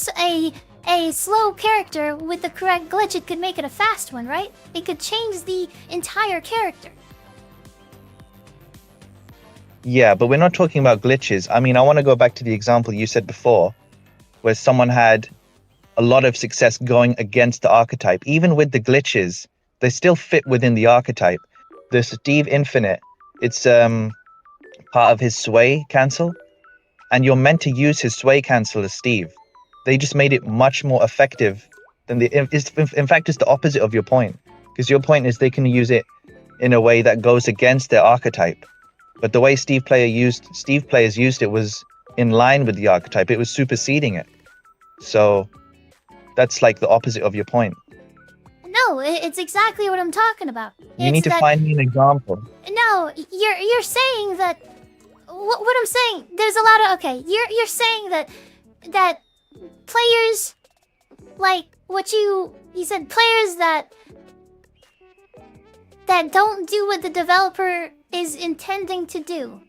[SPEAKER 2] a slow character with the correct glitch. It could make it a fast one, right? It could change the entire character.
[SPEAKER 13] Yeah, but we're not talking about glitches. I mean, I want to go back to the example you said before, where someone had a lot of success going against the archetype. Even with the glitches, they still fit within the archetype. The Steve Infinite, it's part of his sway cancel, and you're meant to use his sway cancel as Steve. They just made it much more effective than in fact, it's the opposite of your point, because your point is they can use it in a way that goes against their archetype. But the way Steve players used it was in line with the archetype. It was superseding it. So that's like the opposite of your point.
[SPEAKER 2] No, it's exactly what I'm talking about.
[SPEAKER 13] You need to find me an example.
[SPEAKER 2] No, you're saying that. What I'm saying, there's a lot of You're saying that players, like what you said, players that don't do what the developer is intending to do.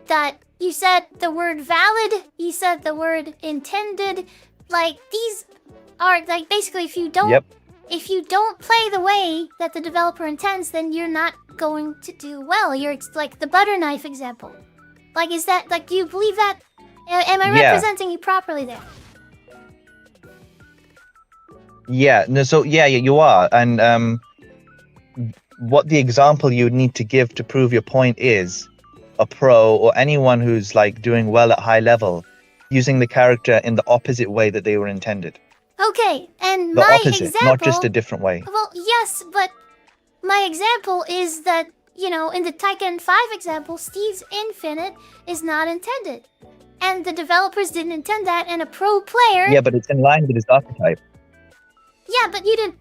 [SPEAKER 2] That you said the word valid, you said the word intended. Like these are like basically if you don't play the way that the developer intends, then you're not going to do well. You're like the butter knife example. Like, is that like? Do you believe that? Am I representing you properly there?
[SPEAKER 13] Yeah. No. So yeah, you are. And what the example you would need to give to prove your point is a pro or anyone who's like doing well at high level, using the character in the opposite way that they were intended.
[SPEAKER 2] Okay, and
[SPEAKER 13] The
[SPEAKER 2] my
[SPEAKER 13] opposite,
[SPEAKER 2] example,
[SPEAKER 13] not just a different way.
[SPEAKER 2] Well, yes, but my example is that, in the Tekken 5 example, Steve's Infinite is not intended. And the developers didn't intend that, and a pro player...
[SPEAKER 13] Yeah, but it's in line with his archetype.
[SPEAKER 2] Yeah, but you didn't,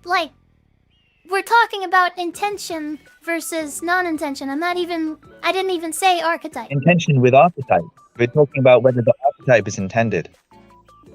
[SPEAKER 2] we're talking about intention versus non-intention. I didn't even say archetype.
[SPEAKER 13] Intention with archetype. We're talking about whether the archetype is intended.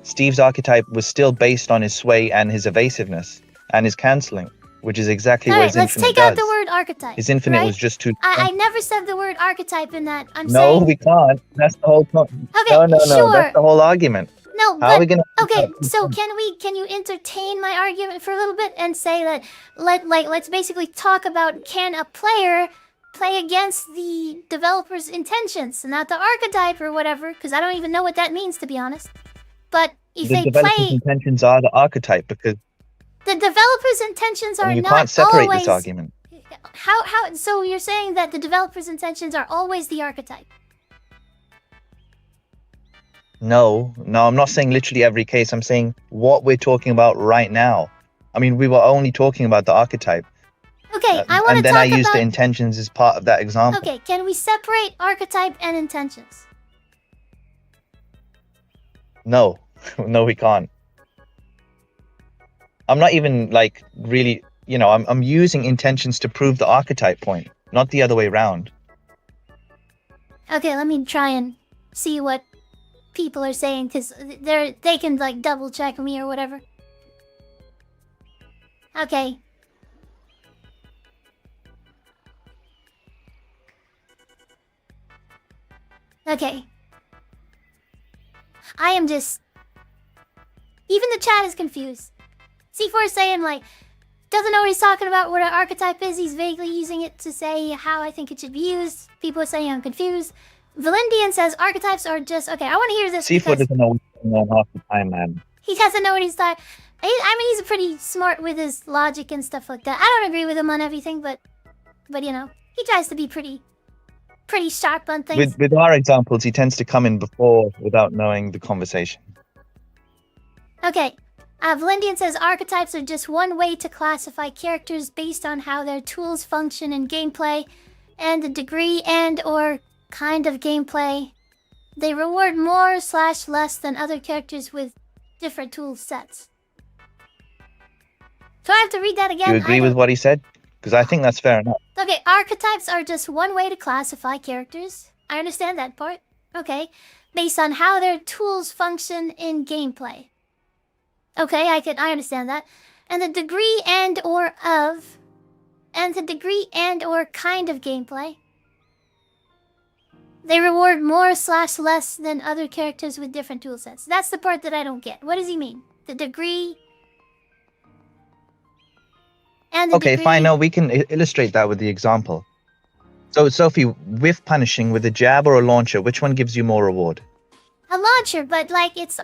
[SPEAKER 13] Steve's archetype was still based on his sway and his evasiveness and his cancelling, which is exactly what his
[SPEAKER 2] let's
[SPEAKER 13] infinite
[SPEAKER 2] take out
[SPEAKER 13] does.
[SPEAKER 2] the word archetype.
[SPEAKER 13] His infinite
[SPEAKER 2] right?
[SPEAKER 13] was just too...
[SPEAKER 2] I never said the word archetype in that. I'm
[SPEAKER 13] No,
[SPEAKER 2] saying...
[SPEAKER 13] we can't. That's the whole point.
[SPEAKER 2] Okay,
[SPEAKER 13] no,
[SPEAKER 2] sure.
[SPEAKER 13] that's the whole argument.
[SPEAKER 2] No,
[SPEAKER 13] How are we gonna...
[SPEAKER 2] Okay, so can you entertain my argument for a little bit and say that let's basically talk about, can a player play against the developer's intentions, not the archetype or whatever, because I don't even know what that means, to be honest. But if
[SPEAKER 13] The
[SPEAKER 2] they
[SPEAKER 13] developer's
[SPEAKER 2] play,
[SPEAKER 13] intentions are the archetype, because
[SPEAKER 2] the developer's intentions are
[SPEAKER 13] you
[SPEAKER 2] not
[SPEAKER 13] can't separate
[SPEAKER 2] always...
[SPEAKER 13] this argument.
[SPEAKER 2] How? So you're saying that the developer's intentions are always the archetype?
[SPEAKER 13] No, I'm not saying literally every case. I'm saying what we're talking about right now. I mean, we were only talking about the archetype.
[SPEAKER 2] Okay, I want to
[SPEAKER 13] And then
[SPEAKER 2] talk
[SPEAKER 13] I used
[SPEAKER 2] about...
[SPEAKER 13] the intentions as part of that example.
[SPEAKER 2] Okay, can we separate archetype and intentions?
[SPEAKER 13] No, no, we can't. I'm not even like really, I'm using intentions to prove the archetype point, not the other way around.
[SPEAKER 2] Okay, let me try and see what people are saying, because they can like double check me or whatever. Okay. Okay. I am just... Even the chat is confused. C4 is saying, like, doesn't know what he's talking about, what an archetype is. He's vaguely using it to say how I think it should be used. People are saying I'm confused. Valendian says archetypes are just... Okay, I want to hear this.
[SPEAKER 13] C4 doesn't know what's going on half the time, man.
[SPEAKER 2] He doesn't know what he's talking... I mean, he's pretty smart with his logic and stuff like that. I don't agree with him on everything, but he tries to be pretty sharp on things.
[SPEAKER 13] With our examples, he tends to come in before without knowing the conversation.
[SPEAKER 2] Okay. Valendian says archetypes are just one way to classify characters based on how their tools function in gameplay and the degree and or kind of gameplay. They reward more / less than other characters with different tool sets. Do I have to read that again?
[SPEAKER 13] Do you agree with what he said? Because I think that's fair enough.
[SPEAKER 2] Okay, archetypes are just one way to classify characters. I understand that part. Okay. Based on how their tools function in gameplay. Okay, I understand that. And the degree and or kind of gameplay. They reward more / less than other characters with different tool sets. That's the part that I don't get. What does he mean? The degree and the
[SPEAKER 13] Okay,
[SPEAKER 2] degree...
[SPEAKER 13] fine. No, we can illustrate that with the example. So, Sophie, with punishing with a jab or a launcher, which one gives you more reward?
[SPEAKER 2] A launcher, but like it's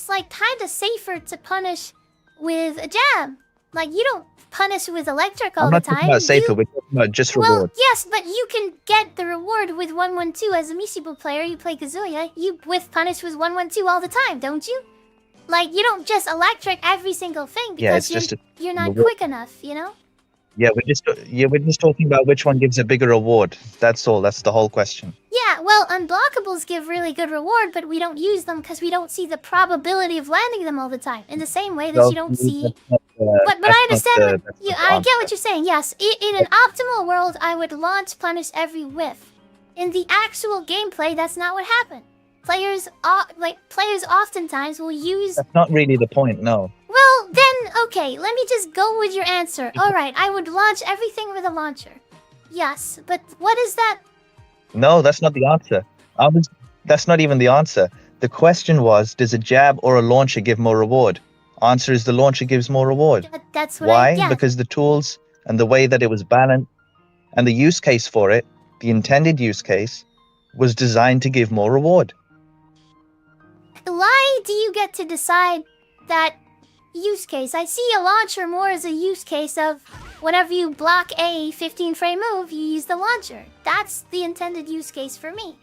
[SPEAKER 2] like kind of safer to punish with a jab. Like you don't punish with electric all
[SPEAKER 13] I'm not
[SPEAKER 2] the time.
[SPEAKER 13] talking about safer, we're talking about just reward.
[SPEAKER 2] Well, yes, but you can get the reward with 112 as a Mishibo player. You play Kazuya, you whiff punish with 112 all the time, don't you? Like you don't just electric every single thing because you're not quick enough, you know?
[SPEAKER 13] Yeah, we're just talking about which one gives a bigger reward. That's all. That's the whole question.
[SPEAKER 2] Yeah, well, unblockables give really good reward, but we don't use them because we don't see the probability of landing them all the time. In the same way that you don't see... But I understand I get what you're saying, yes. In an optimal world, I would launch punish every whiff. In the actual gameplay, that's not what happened. Players oftentimes will use...
[SPEAKER 13] That's not really the point, no.
[SPEAKER 2] Well, then, okay, let me just go with your answer. Alright, I would launch everything with a launcher. Yes, but what is that?
[SPEAKER 13] No, that's not the answer. That's not even the answer. The question was, does a jab or a launcher give more reward? Answer is the launcher gives more reward.
[SPEAKER 2] That's what
[SPEAKER 13] Why? Because the tools and the way that it was balanced and the use case for it, the intended use case, was designed to give more reward.
[SPEAKER 2] Why do you get to decide that use case? I see a launcher more as a use case of whenever you block a 15-frame move, you use the launcher. That's the intended use case for me.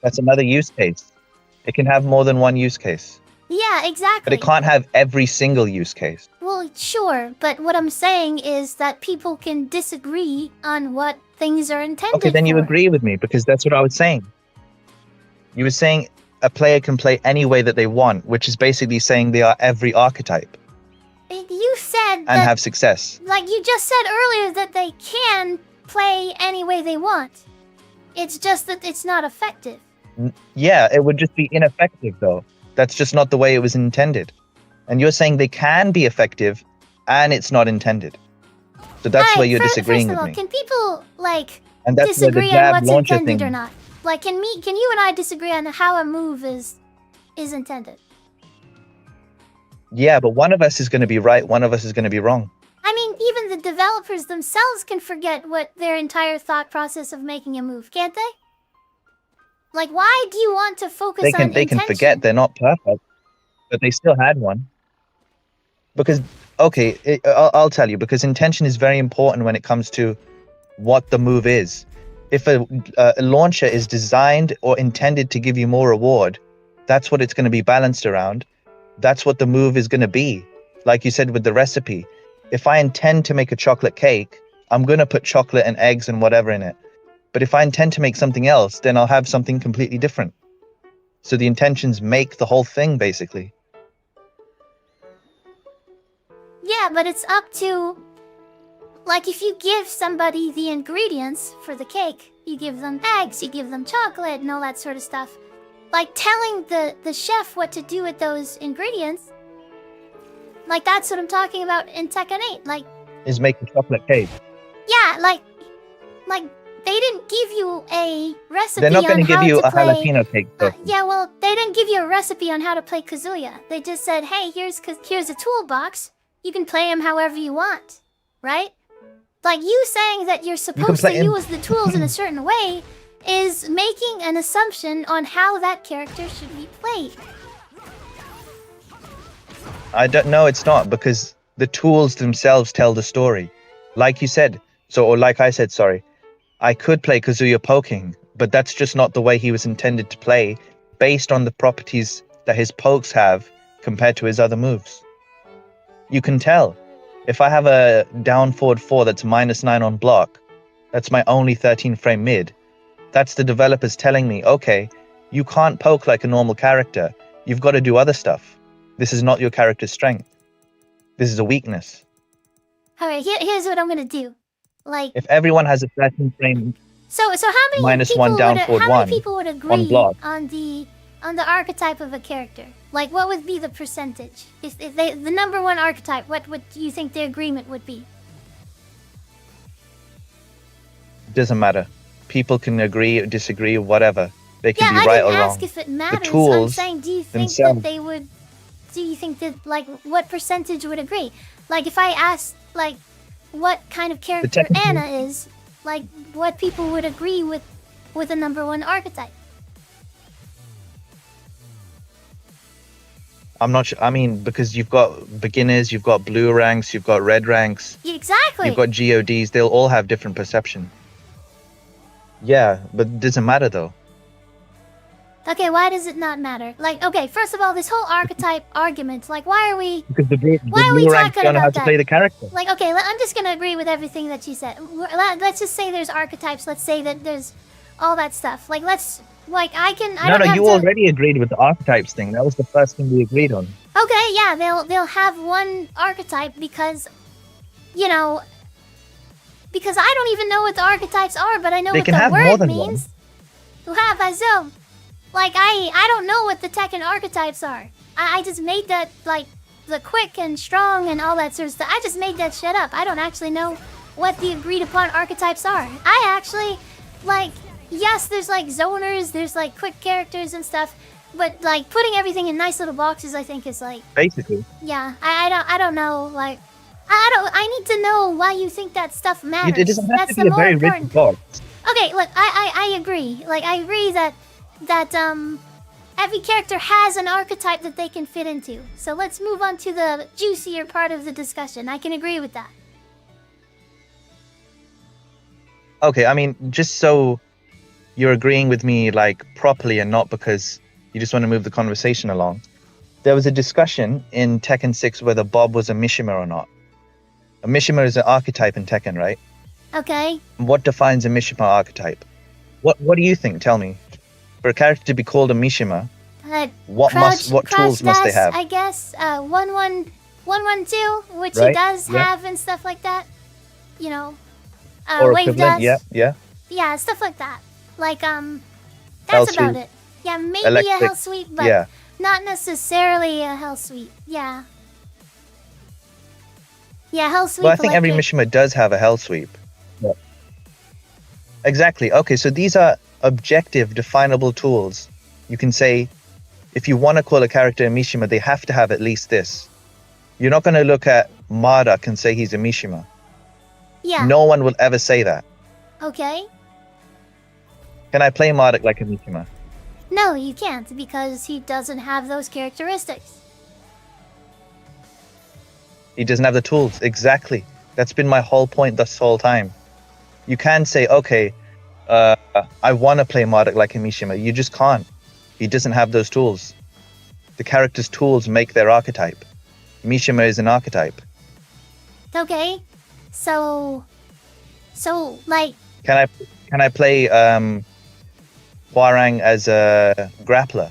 [SPEAKER 13] That's another use case. It can have more than one use case.
[SPEAKER 2] Yeah, exactly.
[SPEAKER 13] But it can't have every single use case.
[SPEAKER 2] Well, sure, but what I'm saying is that people can disagree on what things are intended
[SPEAKER 13] Okay, then you agree with me, because that's what I was saying. You were saying a player can play any way that they want, which is basically saying they are every archetype.
[SPEAKER 2] You said
[SPEAKER 13] and have success.
[SPEAKER 2] Like you just said earlier that they can play any way they want. It's just that it's not effective.
[SPEAKER 13] Yeah, it would just be ineffective though. That's just not the way it was intended. And you're saying they can be effective and it's not intended. So that's where you're disagreeing with me.
[SPEAKER 2] Can people
[SPEAKER 13] and that's
[SPEAKER 2] disagree
[SPEAKER 13] where the
[SPEAKER 2] on what's
[SPEAKER 13] launcher
[SPEAKER 2] intended
[SPEAKER 13] thing...
[SPEAKER 2] or not? Like can you and I disagree on how a move is intended?
[SPEAKER 13] Yeah, but one of us is going to be right, one of us is going to be wrong.
[SPEAKER 2] I mean, even the developers themselves can forget what their entire thought process of making a move, can't they? Like, why do you want to focus on intention?
[SPEAKER 13] They can forget they're not perfect, but they still had one. Because, okay, I'll tell you, because intention is very important when it comes to what the move is. If a launcher is designed or intended to give you more reward, that's what it's going to be balanced around. That's what the move is going to be. Like you said with the recipe. If I intend to make a chocolate cake, I'm going to put chocolate and eggs and whatever in it. But if I intend to make something else, then I'll have something completely different. So the intentions make the whole thing, basically.
[SPEAKER 2] Yeah, but it's up to... Like, if you give somebody the ingredients for the cake, you give them eggs, you give them chocolate, and all that sort of stuff. Like, telling the chef what to do with those ingredients, like, that's what I'm talking about in Tekken 8. Like,
[SPEAKER 13] Is making chocolate cake.
[SPEAKER 2] yeah, like, they didn't give you a recipe
[SPEAKER 13] They're not going
[SPEAKER 2] on
[SPEAKER 13] to give
[SPEAKER 2] how
[SPEAKER 13] you
[SPEAKER 2] to
[SPEAKER 13] a
[SPEAKER 2] play...
[SPEAKER 13] jalapeno cake, though.
[SPEAKER 2] Yeah, well, they didn't give you a recipe on how to play Kazuya. They just said, hey, here's a toolbox. You can play him however you want, right? Like, you saying that you're supposed to
[SPEAKER 13] play him-
[SPEAKER 2] use the tools in a certain way is making an assumption on how that character should be played.
[SPEAKER 13] I don't know, it's not, because the tools themselves tell the story. Like you said, or like I said, sorry, I could play Kazuya poking, but that's just not the way he was intended to play, based on the properties that his pokes have compared to his other moves. You can tell. If I have a down forward 4 that's -9 on block, that's my only 13 frame mid. That's the developers telling me, okay, you can't poke like a normal character. You've got to do other stuff. This is not your character's strength. This is a weakness.
[SPEAKER 2] Alright, here's what I'm gonna do. Like,
[SPEAKER 13] If everyone has a 13 frame,
[SPEAKER 2] so how many people
[SPEAKER 13] -1 down
[SPEAKER 2] would,
[SPEAKER 13] forward
[SPEAKER 2] how
[SPEAKER 13] 1
[SPEAKER 2] many people would agree
[SPEAKER 13] block.
[SPEAKER 2] on the archetype of a character? Like, what would be the percentage? If they the number one archetype, what would you think the agreement would be?
[SPEAKER 13] doesn't matter. People can agree or disagree or whatever. They can
[SPEAKER 2] Yeah,
[SPEAKER 13] be
[SPEAKER 2] I
[SPEAKER 13] right
[SPEAKER 2] didn't
[SPEAKER 13] or wrong.
[SPEAKER 2] ask if it matters. I'm
[SPEAKER 13] tools
[SPEAKER 2] saying, do you think
[SPEAKER 13] themselves-
[SPEAKER 2] that they would? Do you think that, like, what percentage would agree? Like, if I asked, like, what kind of character
[SPEAKER 13] technical-
[SPEAKER 2] Anna is, like, what people would agree with a number one archetype?
[SPEAKER 13] I'm not sure. I mean, because you've got beginners, you've got blue ranks, you've got red ranks,
[SPEAKER 2] Exactly.
[SPEAKER 13] you've got GODs. They'll all have different perception. Yeah, but it doesn't matter though.
[SPEAKER 2] Okay, why does it not matter? Like, okay, first of all, this whole archetype argument, like, why are we...
[SPEAKER 13] Because the blue
[SPEAKER 2] Why are we
[SPEAKER 13] ranks
[SPEAKER 2] talking
[SPEAKER 13] don't know how
[SPEAKER 2] about
[SPEAKER 13] to
[SPEAKER 2] that?
[SPEAKER 13] play the character.
[SPEAKER 2] Like, okay, I'm just gonna agree with everything that you said. Let's just say there's archetypes. Let's say that there's all that stuff. Like, I
[SPEAKER 13] No,
[SPEAKER 2] don't have
[SPEAKER 13] you
[SPEAKER 2] to...
[SPEAKER 13] already agreed with the archetypes thing. That was the first thing we agreed on.
[SPEAKER 2] Okay, yeah, they'll have one archetype because, you know, because I don't even know what the archetypes are, but I know
[SPEAKER 13] They
[SPEAKER 2] what
[SPEAKER 13] can
[SPEAKER 2] the
[SPEAKER 13] have more
[SPEAKER 2] word
[SPEAKER 13] than
[SPEAKER 2] means. So, like, I don't know what the Tekken archetypes are. I just made that, like, the quick and strong and all that sort of stuff. I just made that shit up. I don't actually know what the agreed upon archetypes are. I actually, like, yes, there's like zoners, there's like quick characters and stuff, but like putting everything in nice little boxes, I think is like,
[SPEAKER 13] Basically.
[SPEAKER 2] yeah, I don't know, like, I need to know why you think that stuff matters.
[SPEAKER 13] It doesn't have
[SPEAKER 2] That's
[SPEAKER 13] to
[SPEAKER 2] the
[SPEAKER 13] be a
[SPEAKER 2] more
[SPEAKER 13] very
[SPEAKER 2] important.
[SPEAKER 13] rich box.
[SPEAKER 2] Okay, look, I agree. Like, I agree that every character has an archetype that they can fit into. So let's move on to the juicier part of the discussion. I can agree with that.
[SPEAKER 13] Okay, I mean, just so you're agreeing with me, like, properly and not because you just want to move the conversation along. There was a discussion in Tekken 6 whether Bob was a Mishima or not. A Mishima is an archetype in Tekken, right?
[SPEAKER 2] Okay.
[SPEAKER 13] What defines a Mishima archetype? What do you think? Tell me. For a character to be called a Mishima, what tools must they have?
[SPEAKER 2] I guess 1-1-2, which he
[SPEAKER 13] Right,
[SPEAKER 2] does
[SPEAKER 13] yeah.
[SPEAKER 2] have and stuff like that. You know,
[SPEAKER 13] Or
[SPEAKER 2] wave
[SPEAKER 13] equivalent?
[SPEAKER 2] dust.
[SPEAKER 13] Yeah.
[SPEAKER 2] Yeah, stuff like that. Like
[SPEAKER 13] Hell
[SPEAKER 2] that's about
[SPEAKER 13] sweep.
[SPEAKER 2] it. Yeah, maybe
[SPEAKER 13] Electric,
[SPEAKER 2] a hell sweep, but
[SPEAKER 13] yeah.
[SPEAKER 2] not necessarily a hell sweep. Yeah. Yeah, hell sweep.
[SPEAKER 13] Well, I think every
[SPEAKER 2] electric.
[SPEAKER 13] Mishima does have a hell sweep. Yeah. Exactly. Okay, so these are objective, definable tools. You can say, if you want to call a character a Mishima, they have to have at least this. You're not going to look at Marduk and say he's a Mishima.
[SPEAKER 2] Yeah.
[SPEAKER 13] No one will ever say that.
[SPEAKER 2] Okay.
[SPEAKER 13] Can I play Marduk like a Mishima?
[SPEAKER 2] No, you can't because he doesn't have those characteristics.
[SPEAKER 13] He doesn't have the tools. Exactly. That's been my whole point this whole time. You can say, okay, I want to play Marduk like a Mishima. You just can't. He doesn't have those tools. The character's tools make their archetype. Mishima is an archetype.
[SPEAKER 2] Okay. So like
[SPEAKER 13] Can I play Hwarang as a grappler?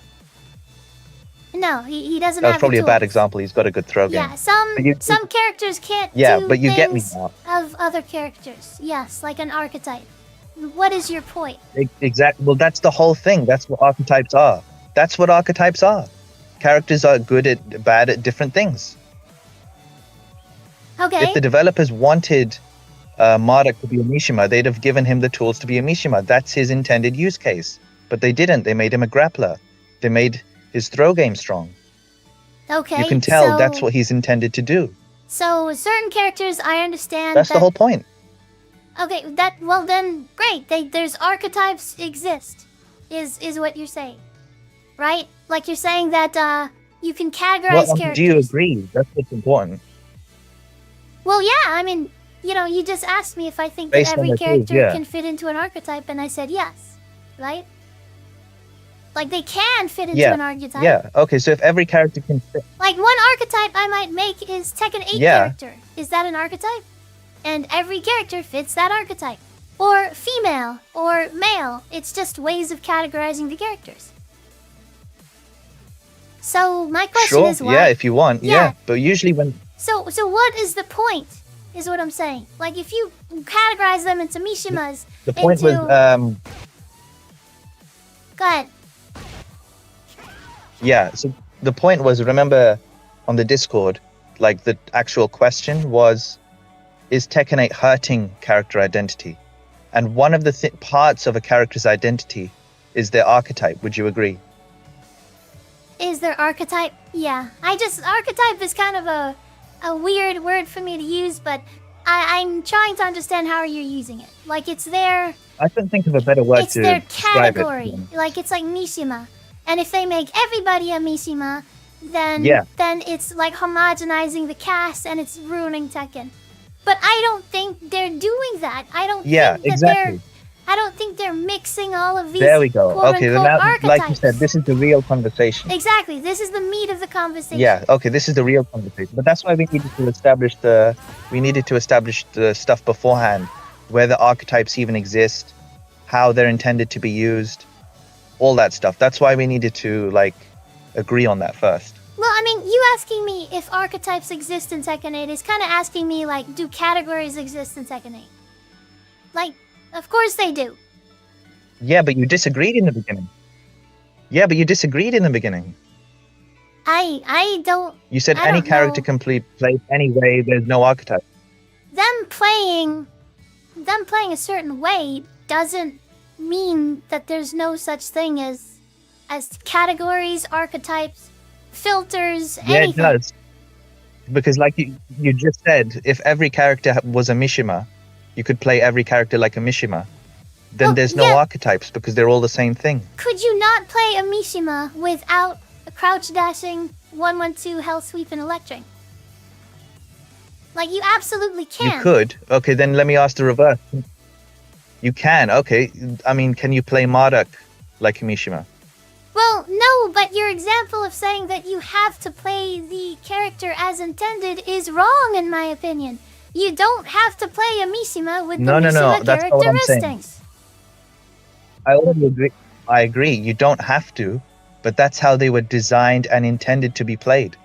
[SPEAKER 2] No, he doesn't
[SPEAKER 13] That was
[SPEAKER 2] have
[SPEAKER 13] probably
[SPEAKER 2] the
[SPEAKER 13] a bad
[SPEAKER 2] tools.
[SPEAKER 13] example. He's got a good throw game.
[SPEAKER 2] Yeah, some
[SPEAKER 13] But you-
[SPEAKER 2] some characters can't
[SPEAKER 13] Yeah,
[SPEAKER 2] do
[SPEAKER 13] but you get me
[SPEAKER 2] things
[SPEAKER 13] now.
[SPEAKER 2] of other characters. Yes, like an archetype. What is your point?
[SPEAKER 13] Exactly. Well, that's the whole thing. That's what archetypes are. That's what archetypes are. Characters are good at bad at different things.
[SPEAKER 2] Okay.
[SPEAKER 13] If the developers wanted Marduk to be a Mishima, they'd have given him the tools to be a Mishima. That's his intended use case. But they didn't. They made him a grappler. They made his throw game strong.
[SPEAKER 2] Okay.
[SPEAKER 13] You can tell
[SPEAKER 2] so,
[SPEAKER 13] that's what he's intended to do.
[SPEAKER 2] So certain characters, I understand.
[SPEAKER 13] That's
[SPEAKER 2] that,
[SPEAKER 13] the whole point.
[SPEAKER 2] Okay, well then, great. There's archetypes exist, is what you're saying, right? Like you're saying that you can categorize characters.
[SPEAKER 13] Do you agree? That's what's important.
[SPEAKER 2] Well, yeah. I mean, you just asked me if I think
[SPEAKER 13] Based
[SPEAKER 2] that
[SPEAKER 13] on
[SPEAKER 2] every
[SPEAKER 13] the tools,
[SPEAKER 2] character
[SPEAKER 13] yeah.
[SPEAKER 2] can fit into an archetype, and I said yes, right? Like they can fit into
[SPEAKER 13] Yeah.
[SPEAKER 2] an archetype.
[SPEAKER 13] Yeah. Okay. So if every character can fit,
[SPEAKER 2] Like one archetype I might make is Tekken 8
[SPEAKER 13] Yeah.
[SPEAKER 2] character. Is that an archetype? And every character fits that archetype. Or female, or male. It's just ways of categorizing the characters. So my question
[SPEAKER 13] sure.
[SPEAKER 2] is why?
[SPEAKER 13] Yeah, if you want.
[SPEAKER 2] Yeah.
[SPEAKER 13] Yeah. But usually when
[SPEAKER 2] So what is the point? Is what I'm saying. Like if you categorize them into Mishimas,
[SPEAKER 13] the point
[SPEAKER 2] into...
[SPEAKER 13] was,
[SPEAKER 2] Go ahead.
[SPEAKER 13] yeah. So the point was, remember, on the Discord, like the actual question was, is Tekken 8 hurting character identity? And one of the parts of a character's identity is their archetype. Would you agree?
[SPEAKER 2] Is there archetype? Yeah. Archetype is kind of a weird word for me to use, but I'm trying to understand how you're using it. Like it's their
[SPEAKER 13] I couldn't think of a better word
[SPEAKER 2] it's
[SPEAKER 13] to
[SPEAKER 2] their
[SPEAKER 13] describe
[SPEAKER 2] category.
[SPEAKER 13] it.
[SPEAKER 2] Like it's like Mishima. And if they make everybody a Mishima, then
[SPEAKER 13] Yeah.
[SPEAKER 2] then it's like homogenizing the cast and it's ruining Tekken. But I don't think they're doing that. I don't
[SPEAKER 13] Yeah,
[SPEAKER 2] think that
[SPEAKER 13] exactly.
[SPEAKER 2] I don't think they're mixing all of these
[SPEAKER 13] There we go.
[SPEAKER 2] quote
[SPEAKER 13] Okay, then
[SPEAKER 2] unquote
[SPEAKER 13] that,
[SPEAKER 2] archetypes.
[SPEAKER 13] like you said, this is the real conversation.
[SPEAKER 2] Exactly. This is the meat of the conversation.
[SPEAKER 13] Yeah, okay, this is the real conversation. But that's why we needed to establish the stuff beforehand, whether archetypes even exist, how they're intended to be used, all that stuff. That's why we needed to agree on that first.
[SPEAKER 2] Well, I mean, you asking me if archetypes exist in Tekken 8 is kind of asking me, do categories exist in Tekken 8? Of course they do.
[SPEAKER 13] Yeah, but you disagreed in the beginning.
[SPEAKER 2] I don't...
[SPEAKER 13] You said
[SPEAKER 2] I
[SPEAKER 13] any
[SPEAKER 2] don't
[SPEAKER 13] character
[SPEAKER 2] know.
[SPEAKER 13] can play any way, there's no archetype.
[SPEAKER 2] Them playing a certain way doesn't mean that there's no such thing as categories, archetypes, filters,
[SPEAKER 13] Yeah,
[SPEAKER 2] anything.
[SPEAKER 13] it does. Because like you just said, if every character was a Mishima, you could play every character like a Mishima. Then
[SPEAKER 2] Well,
[SPEAKER 13] there's no
[SPEAKER 2] yeah.
[SPEAKER 13] archetypes because they're all the same thing.
[SPEAKER 2] Could you not play a Mishima without a crouch dashing, 112 hell sweep and electric? You absolutely can.
[SPEAKER 13] You could. Okay, then let me ask the reverse. You can. Okay. I mean, can you play Marduk like a Mishima?
[SPEAKER 2] Well, no, but your example of saying that you have to play the character as intended is wrong, in my opinion. You don't have to play a Mishima with
[SPEAKER 13] No,
[SPEAKER 2] the
[SPEAKER 13] no, no,
[SPEAKER 2] Mishima
[SPEAKER 13] that's not what I'm saying.
[SPEAKER 2] characteristics.
[SPEAKER 13] I already agree. I agree. You don't have to, but that's how they were designed and intended to be played,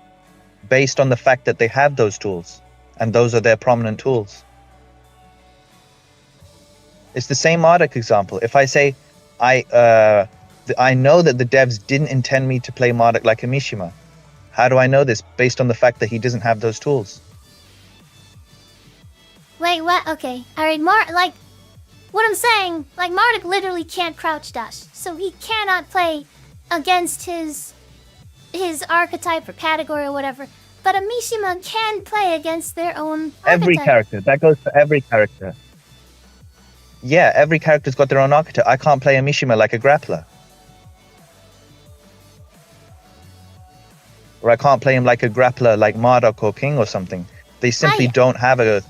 [SPEAKER 13] based on the fact that they have those tools, and those are their prominent tools. It's the same Marduk example. If I say, I know that the devs didn't intend me to play Marduk like a Mishima. How do I know this? Based on the fact that he doesn't have those tools.
[SPEAKER 2] Wait, what? Okay. Alright, what I'm saying, Marduk literally can't crouch dash, so he cannot play against his archetype or category or whatever. But a Mishima can play against their own
[SPEAKER 13] Every
[SPEAKER 2] archetype.
[SPEAKER 13] character. That goes for every character. Yeah, every character's got their own archetype. I can't play a Mishima like a grappler. Or I can't play him like a grappler like Marduk or King or something. They simply don't have a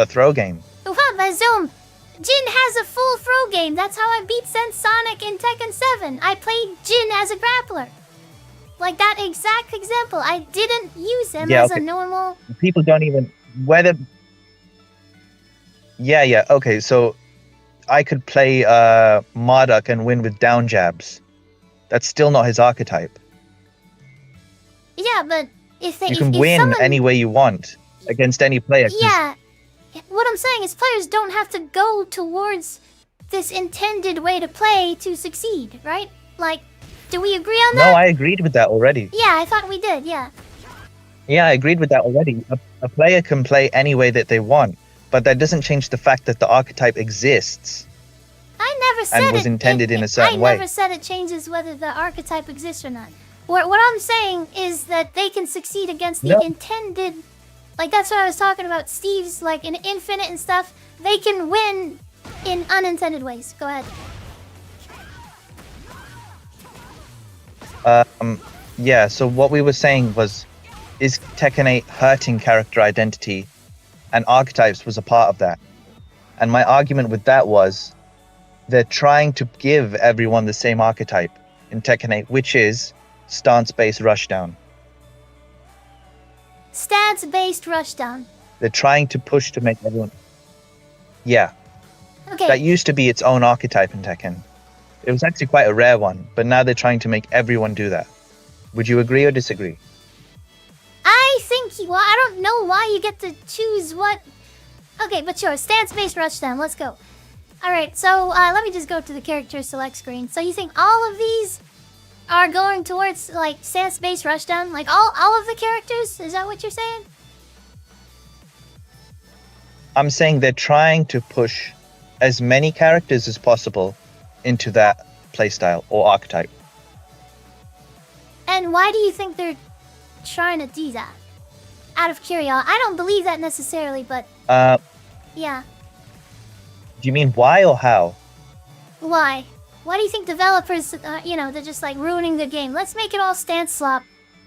[SPEAKER 13] throw game.
[SPEAKER 2] What, Bazoom? Jin has a full throw game. That's how I beat Sense Sonic in Tekken 7. I played Jin as a grappler. That exact example. I didn't use him as a normal...
[SPEAKER 13] People don't even... Yeah, okay, so I could play Marduk and win with down jabs. That's still not his archetype.
[SPEAKER 2] Yeah, but if they
[SPEAKER 13] You
[SPEAKER 2] if,
[SPEAKER 13] can
[SPEAKER 2] if
[SPEAKER 13] win
[SPEAKER 2] someone,
[SPEAKER 13] any way you want against any player. 'cause
[SPEAKER 2] Yeah. What I'm saying is players don't have to go towards this intended way to play to succeed, right? Like, do we agree on
[SPEAKER 13] No,
[SPEAKER 2] that?
[SPEAKER 13] I agreed with that already.
[SPEAKER 2] Yeah, I thought we did, yeah.
[SPEAKER 13] Yeah, I agreed with that already. A player can play any way that they want, but that doesn't change the fact that the archetype exists.
[SPEAKER 2] I never said
[SPEAKER 13] And was intended in a certain way.
[SPEAKER 2] I never said it changes whether the archetype exists or not. What I'm saying is that they can succeed against the
[SPEAKER 13] No.
[SPEAKER 2] intended... Like, that's what I was talking about. Steve's, like, in Infinite and stuff. They can win in unintended ways. Go ahead.
[SPEAKER 13] Yeah, so what we were saying was, is Tekken 8 hurting character identity? And archetypes was a part of that. And my argument with that was, they're trying to give everyone the same archetype in Tekken 8, which is stance-based rushdown.
[SPEAKER 2] Stance-based rushdown.
[SPEAKER 13] They're trying to push to make everyone... Yeah,
[SPEAKER 2] Okay.
[SPEAKER 13] that used to be its own archetype in Tekken. It was actually quite a rare one, but now they're trying to make everyone do that. Would you agree or disagree?
[SPEAKER 2] I think well, I don't know why you get to choose what. Okay, but sure, stance-based rushdown. Let's go. All right, so let me just go to the character select screen. So you think all of these are going towards like stance-based rushdown, like all of the characters? Is that what you're saying?
[SPEAKER 13] I'm saying they're trying to push as many characters as possible into that playstyle or archetype.
[SPEAKER 2] And why do you think they're trying to do that? Out of curiosity, I don't believe that necessarily, but yeah.
[SPEAKER 13] Do you mean why or how?
[SPEAKER 2] Why? Why do you think developers, they're just like ruining the game? Let's make it all stance slop.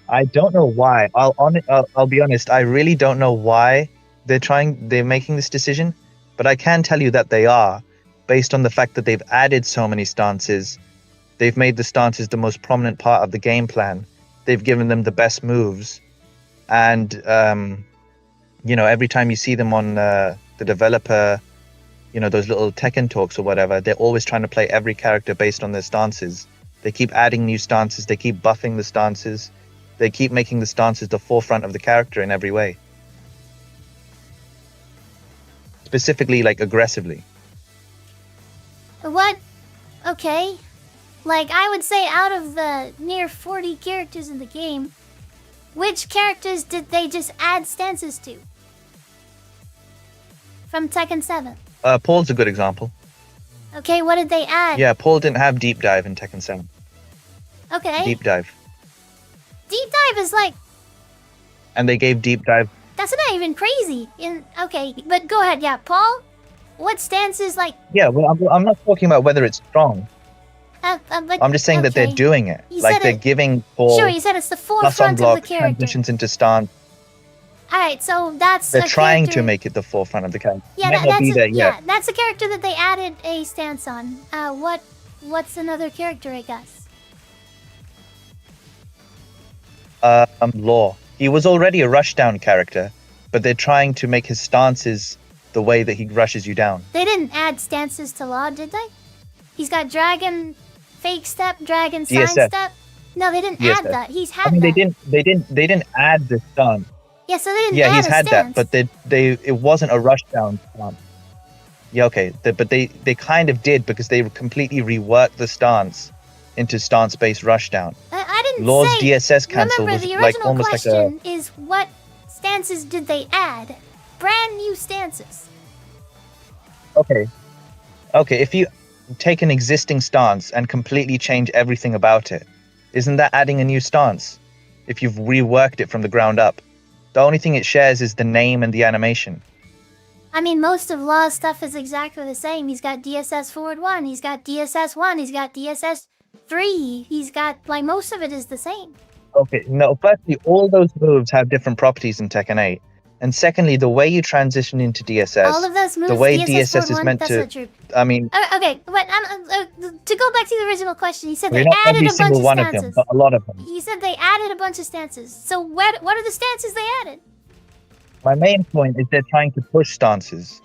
[SPEAKER 13] I don't know why. I'll be honest. I really don't know why they're making this decision, but I can tell you that they are, based on the fact that they've added so many stances. They've made the stances the most prominent part of the game plan. They've given them the best moves, and every time you see them on the developer, those little Tekken talks or whatever, they're always trying to play every character based on their stances. They keep adding new stances. They keep buffing the stances. They keep making the stances the forefront of the character in every way. Specifically, like aggressively.
[SPEAKER 2] What? Okay. Like, I would say out of the near 40 characters in the game, which characters did they just add stances to? From Tekken 7.
[SPEAKER 13] Paul's a good example.
[SPEAKER 2] Okay, what did they add?
[SPEAKER 13] Yeah, Paul didn't have deep dive in Tekken 7.
[SPEAKER 2] Okay.
[SPEAKER 13] Deep dive.
[SPEAKER 2] Deep dive is like,
[SPEAKER 13] And they gave deep dive.
[SPEAKER 2] that's not even crazy. Okay, but go ahead, yeah. Paul? What stances, like...
[SPEAKER 13] Yeah, well, I'm not talking about whether it's strong.
[SPEAKER 2] but,
[SPEAKER 13] I'm just saying that they're
[SPEAKER 2] okay.
[SPEAKER 13] doing it.
[SPEAKER 2] You
[SPEAKER 13] Like
[SPEAKER 2] said
[SPEAKER 13] they're
[SPEAKER 2] it-
[SPEAKER 13] giving Paul
[SPEAKER 2] Sure, you said it's the
[SPEAKER 13] plus on
[SPEAKER 2] forefront of
[SPEAKER 13] block
[SPEAKER 2] the character.
[SPEAKER 13] transitions into stance.
[SPEAKER 2] Alright, so that's
[SPEAKER 13] They're
[SPEAKER 2] a
[SPEAKER 13] trying
[SPEAKER 2] character...
[SPEAKER 13] to make it the forefront of the character.
[SPEAKER 2] Yeah,
[SPEAKER 13] Might not be there yet.
[SPEAKER 2] that's a character that they added a stance on. What's another character, I guess?
[SPEAKER 13] Law. He was already a rushdown character, but they're trying to make his stances the way that he rushes you down.
[SPEAKER 2] They didn't add stances to Law, did they? He's got Dragon Fake Step, Dragon Sign
[SPEAKER 13] DSS.
[SPEAKER 2] Step. No, they didn't
[SPEAKER 13] DSS.
[SPEAKER 2] add that. He's had
[SPEAKER 13] I mean,
[SPEAKER 2] that.
[SPEAKER 13] they didn't add the stance.
[SPEAKER 2] Yeah, so they didn't
[SPEAKER 13] Yeah,
[SPEAKER 2] add
[SPEAKER 13] he's
[SPEAKER 2] a
[SPEAKER 13] had
[SPEAKER 2] stance.
[SPEAKER 13] that, but it wasn't a rushdown stance. Yeah, okay, but they kind of did because they completely reworked the stance into stance-based rushdown.
[SPEAKER 2] I didn't
[SPEAKER 13] Law's
[SPEAKER 2] say...
[SPEAKER 13] DSS cancel
[SPEAKER 2] Remember,
[SPEAKER 13] was
[SPEAKER 2] the
[SPEAKER 13] like
[SPEAKER 2] original
[SPEAKER 13] almost like a...
[SPEAKER 2] question is what stances did they add? Brand new stances.
[SPEAKER 13] Okay, if you take an existing stance and completely change everything about it, isn't that adding a new stance? If you've reworked it from the ground up. The only thing it shares is the name and the animation.
[SPEAKER 2] I mean, most of Law's stuff is exactly the same. He's got DSS Forward 1, he's got DSS 1, he's got DSS 3, he's got, like, most of it is the same.
[SPEAKER 13] Okay, no, firstly, all those moves have different properties in Tekken 8. And secondly, the way you transition into DSS,
[SPEAKER 2] All of those moves,
[SPEAKER 13] the way
[SPEAKER 2] DSS
[SPEAKER 13] DSS is
[SPEAKER 2] 1,
[SPEAKER 13] meant
[SPEAKER 2] that's
[SPEAKER 13] to...
[SPEAKER 2] not true.
[SPEAKER 13] I mean,
[SPEAKER 2] Okay, but to go back to the original question, you said they
[SPEAKER 13] not
[SPEAKER 2] added
[SPEAKER 13] every
[SPEAKER 2] a bunch
[SPEAKER 13] single
[SPEAKER 2] of
[SPEAKER 13] one of
[SPEAKER 2] stances.
[SPEAKER 13] them, but a lot of them.
[SPEAKER 2] You said they added a bunch of stances. So what are the stances they added?
[SPEAKER 13] My main point is they're trying to push stances.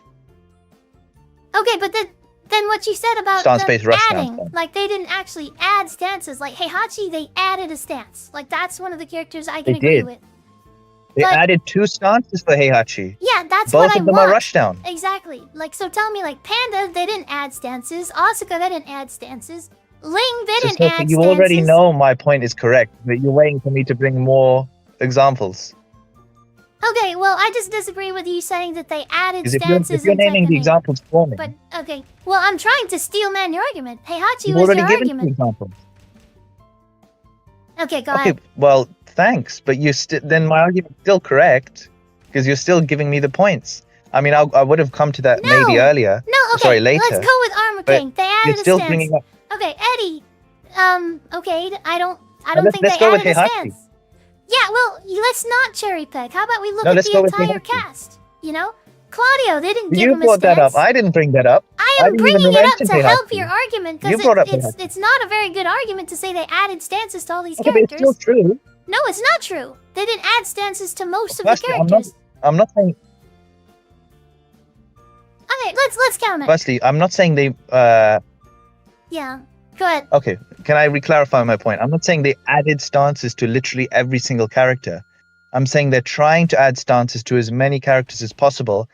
[SPEAKER 2] Okay, but Then what you said about
[SPEAKER 13] Stance-based
[SPEAKER 2] them
[SPEAKER 13] rushdown
[SPEAKER 2] adding,
[SPEAKER 13] stance.
[SPEAKER 2] like they didn't actually add stances. Like Heihachi, they added a stance. Like that's one of the characters I can
[SPEAKER 13] They
[SPEAKER 2] agree
[SPEAKER 13] did.
[SPEAKER 2] with.
[SPEAKER 13] They
[SPEAKER 2] But-
[SPEAKER 13] added 2 stances for Heihachi.
[SPEAKER 2] Yeah, that's
[SPEAKER 13] Both
[SPEAKER 2] what I
[SPEAKER 13] of them
[SPEAKER 2] want.
[SPEAKER 13] are rushdown.
[SPEAKER 2] Exactly. Like, so tell me, like Panda, they didn't add stances. Asuka, they didn't add stances. Ling, they
[SPEAKER 13] So,
[SPEAKER 2] didn't
[SPEAKER 13] Sophie,
[SPEAKER 2] add
[SPEAKER 13] you
[SPEAKER 2] stances.
[SPEAKER 13] already know my point is correct, but you're waiting for me to bring more examples.
[SPEAKER 2] Okay, well, I just disagree with you saying that they added
[SPEAKER 13] Because
[SPEAKER 2] stances
[SPEAKER 13] if you're
[SPEAKER 2] in
[SPEAKER 13] naming
[SPEAKER 2] Tekken
[SPEAKER 13] the
[SPEAKER 2] 8.
[SPEAKER 13] examples for me,
[SPEAKER 2] But okay, well, I'm trying to steel man your argument. Heihachi
[SPEAKER 13] you've
[SPEAKER 2] was
[SPEAKER 13] already
[SPEAKER 2] your
[SPEAKER 13] given 2
[SPEAKER 2] argument.
[SPEAKER 13] examples.
[SPEAKER 2] Okay, go
[SPEAKER 13] Okay,
[SPEAKER 2] ahead.
[SPEAKER 13] well, thanks, but you then my argument's still correct because you're still giving me the points. I mean, I would have come to that maybe earlier.
[SPEAKER 2] No, okay,
[SPEAKER 13] Sorry, later.
[SPEAKER 2] let's go with Armor
[SPEAKER 13] but
[SPEAKER 2] King. They
[SPEAKER 13] you're
[SPEAKER 2] added
[SPEAKER 13] still
[SPEAKER 2] a stance.
[SPEAKER 13] bringing up.
[SPEAKER 2] Okay, Eddie. Okay, I don't
[SPEAKER 13] let's-
[SPEAKER 2] think
[SPEAKER 13] let's
[SPEAKER 2] they
[SPEAKER 13] go with
[SPEAKER 2] added a
[SPEAKER 13] Heihachi.
[SPEAKER 2] stance. Yeah, well, let's not cherry pick. How about we look
[SPEAKER 13] No,
[SPEAKER 2] at
[SPEAKER 13] let's
[SPEAKER 2] the
[SPEAKER 13] go with
[SPEAKER 2] entire
[SPEAKER 13] Heihachi.
[SPEAKER 2] cast? You know, Claudio, they didn't give
[SPEAKER 13] You
[SPEAKER 2] him a
[SPEAKER 13] brought that
[SPEAKER 2] stance.
[SPEAKER 13] up. I didn't bring that up.
[SPEAKER 2] I am
[SPEAKER 13] didn't even
[SPEAKER 2] bringing it up
[SPEAKER 13] mention
[SPEAKER 2] to help
[SPEAKER 13] Heihachi.
[SPEAKER 2] your argument
[SPEAKER 13] You
[SPEAKER 2] because
[SPEAKER 13] brought up
[SPEAKER 2] it's
[SPEAKER 13] Heihachi.
[SPEAKER 2] it's not a very good argument to say they added stances to all these
[SPEAKER 13] Okay, but it's
[SPEAKER 2] characters.
[SPEAKER 13] still true.
[SPEAKER 2] No, it's not true. They didn't add stances to most of the
[SPEAKER 13] Firstly,
[SPEAKER 2] characters.
[SPEAKER 13] I'm not saying.
[SPEAKER 2] Okay, let's count it.
[SPEAKER 13] Firstly, I'm not saying they.
[SPEAKER 2] Yeah, go ahead.
[SPEAKER 13] Okay, can I re-clarify my point? I'm not saying they added stances to literally every single character. I'm saying they're trying to add stances to as many characters as possible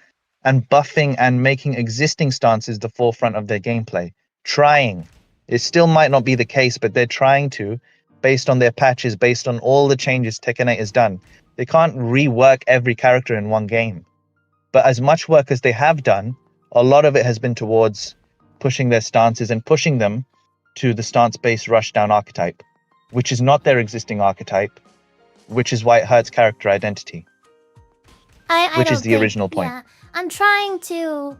[SPEAKER 13] and buffing and making existing stances the forefront of their gameplay. Trying. It still might not be the case, but they're trying to, based on their patches, based on all the changes Tekken 8 has done. They can't rework every character in one game. But as much work as they have done, a lot of it has been towards pushing their stances and pushing them to the stance-based rushdown archetype, which is not their existing archetype, which is why it hurts character identity. Which is
[SPEAKER 2] don't
[SPEAKER 13] the
[SPEAKER 2] think-
[SPEAKER 13] original point.
[SPEAKER 2] Yeah, I'm trying to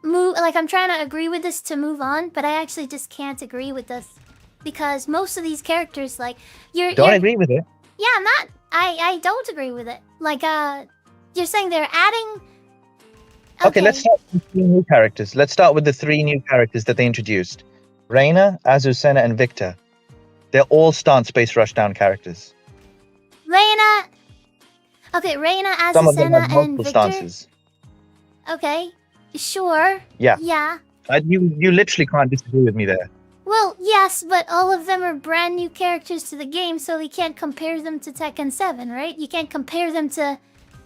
[SPEAKER 2] I'm trying to agree with this to move on, but I actually just can't agree with this because most of these characters, like you're.
[SPEAKER 13] Don't agree with it.
[SPEAKER 2] Yeah, I'm not. I don't agree with it. Like you're saying they're adding.
[SPEAKER 13] Okay, let's start with 3 new characters. Let's start with the 3 new characters that they introduced. Reina, Azucena, and Victor. They're all stance-based rushdown characters.
[SPEAKER 2] Reina. Okay, Reina,
[SPEAKER 13] Some of them
[SPEAKER 2] Azucena,
[SPEAKER 13] have
[SPEAKER 2] and
[SPEAKER 13] multiple
[SPEAKER 2] Victor.
[SPEAKER 13] stances.
[SPEAKER 2] Okay, sure.
[SPEAKER 13] Yeah.
[SPEAKER 2] Yeah.
[SPEAKER 13] You literally can't disagree with me there.
[SPEAKER 2] Well, yes, but all of them are brand new characters to the game, so we can't compare them to Tekken 7, right? You can't compare them to,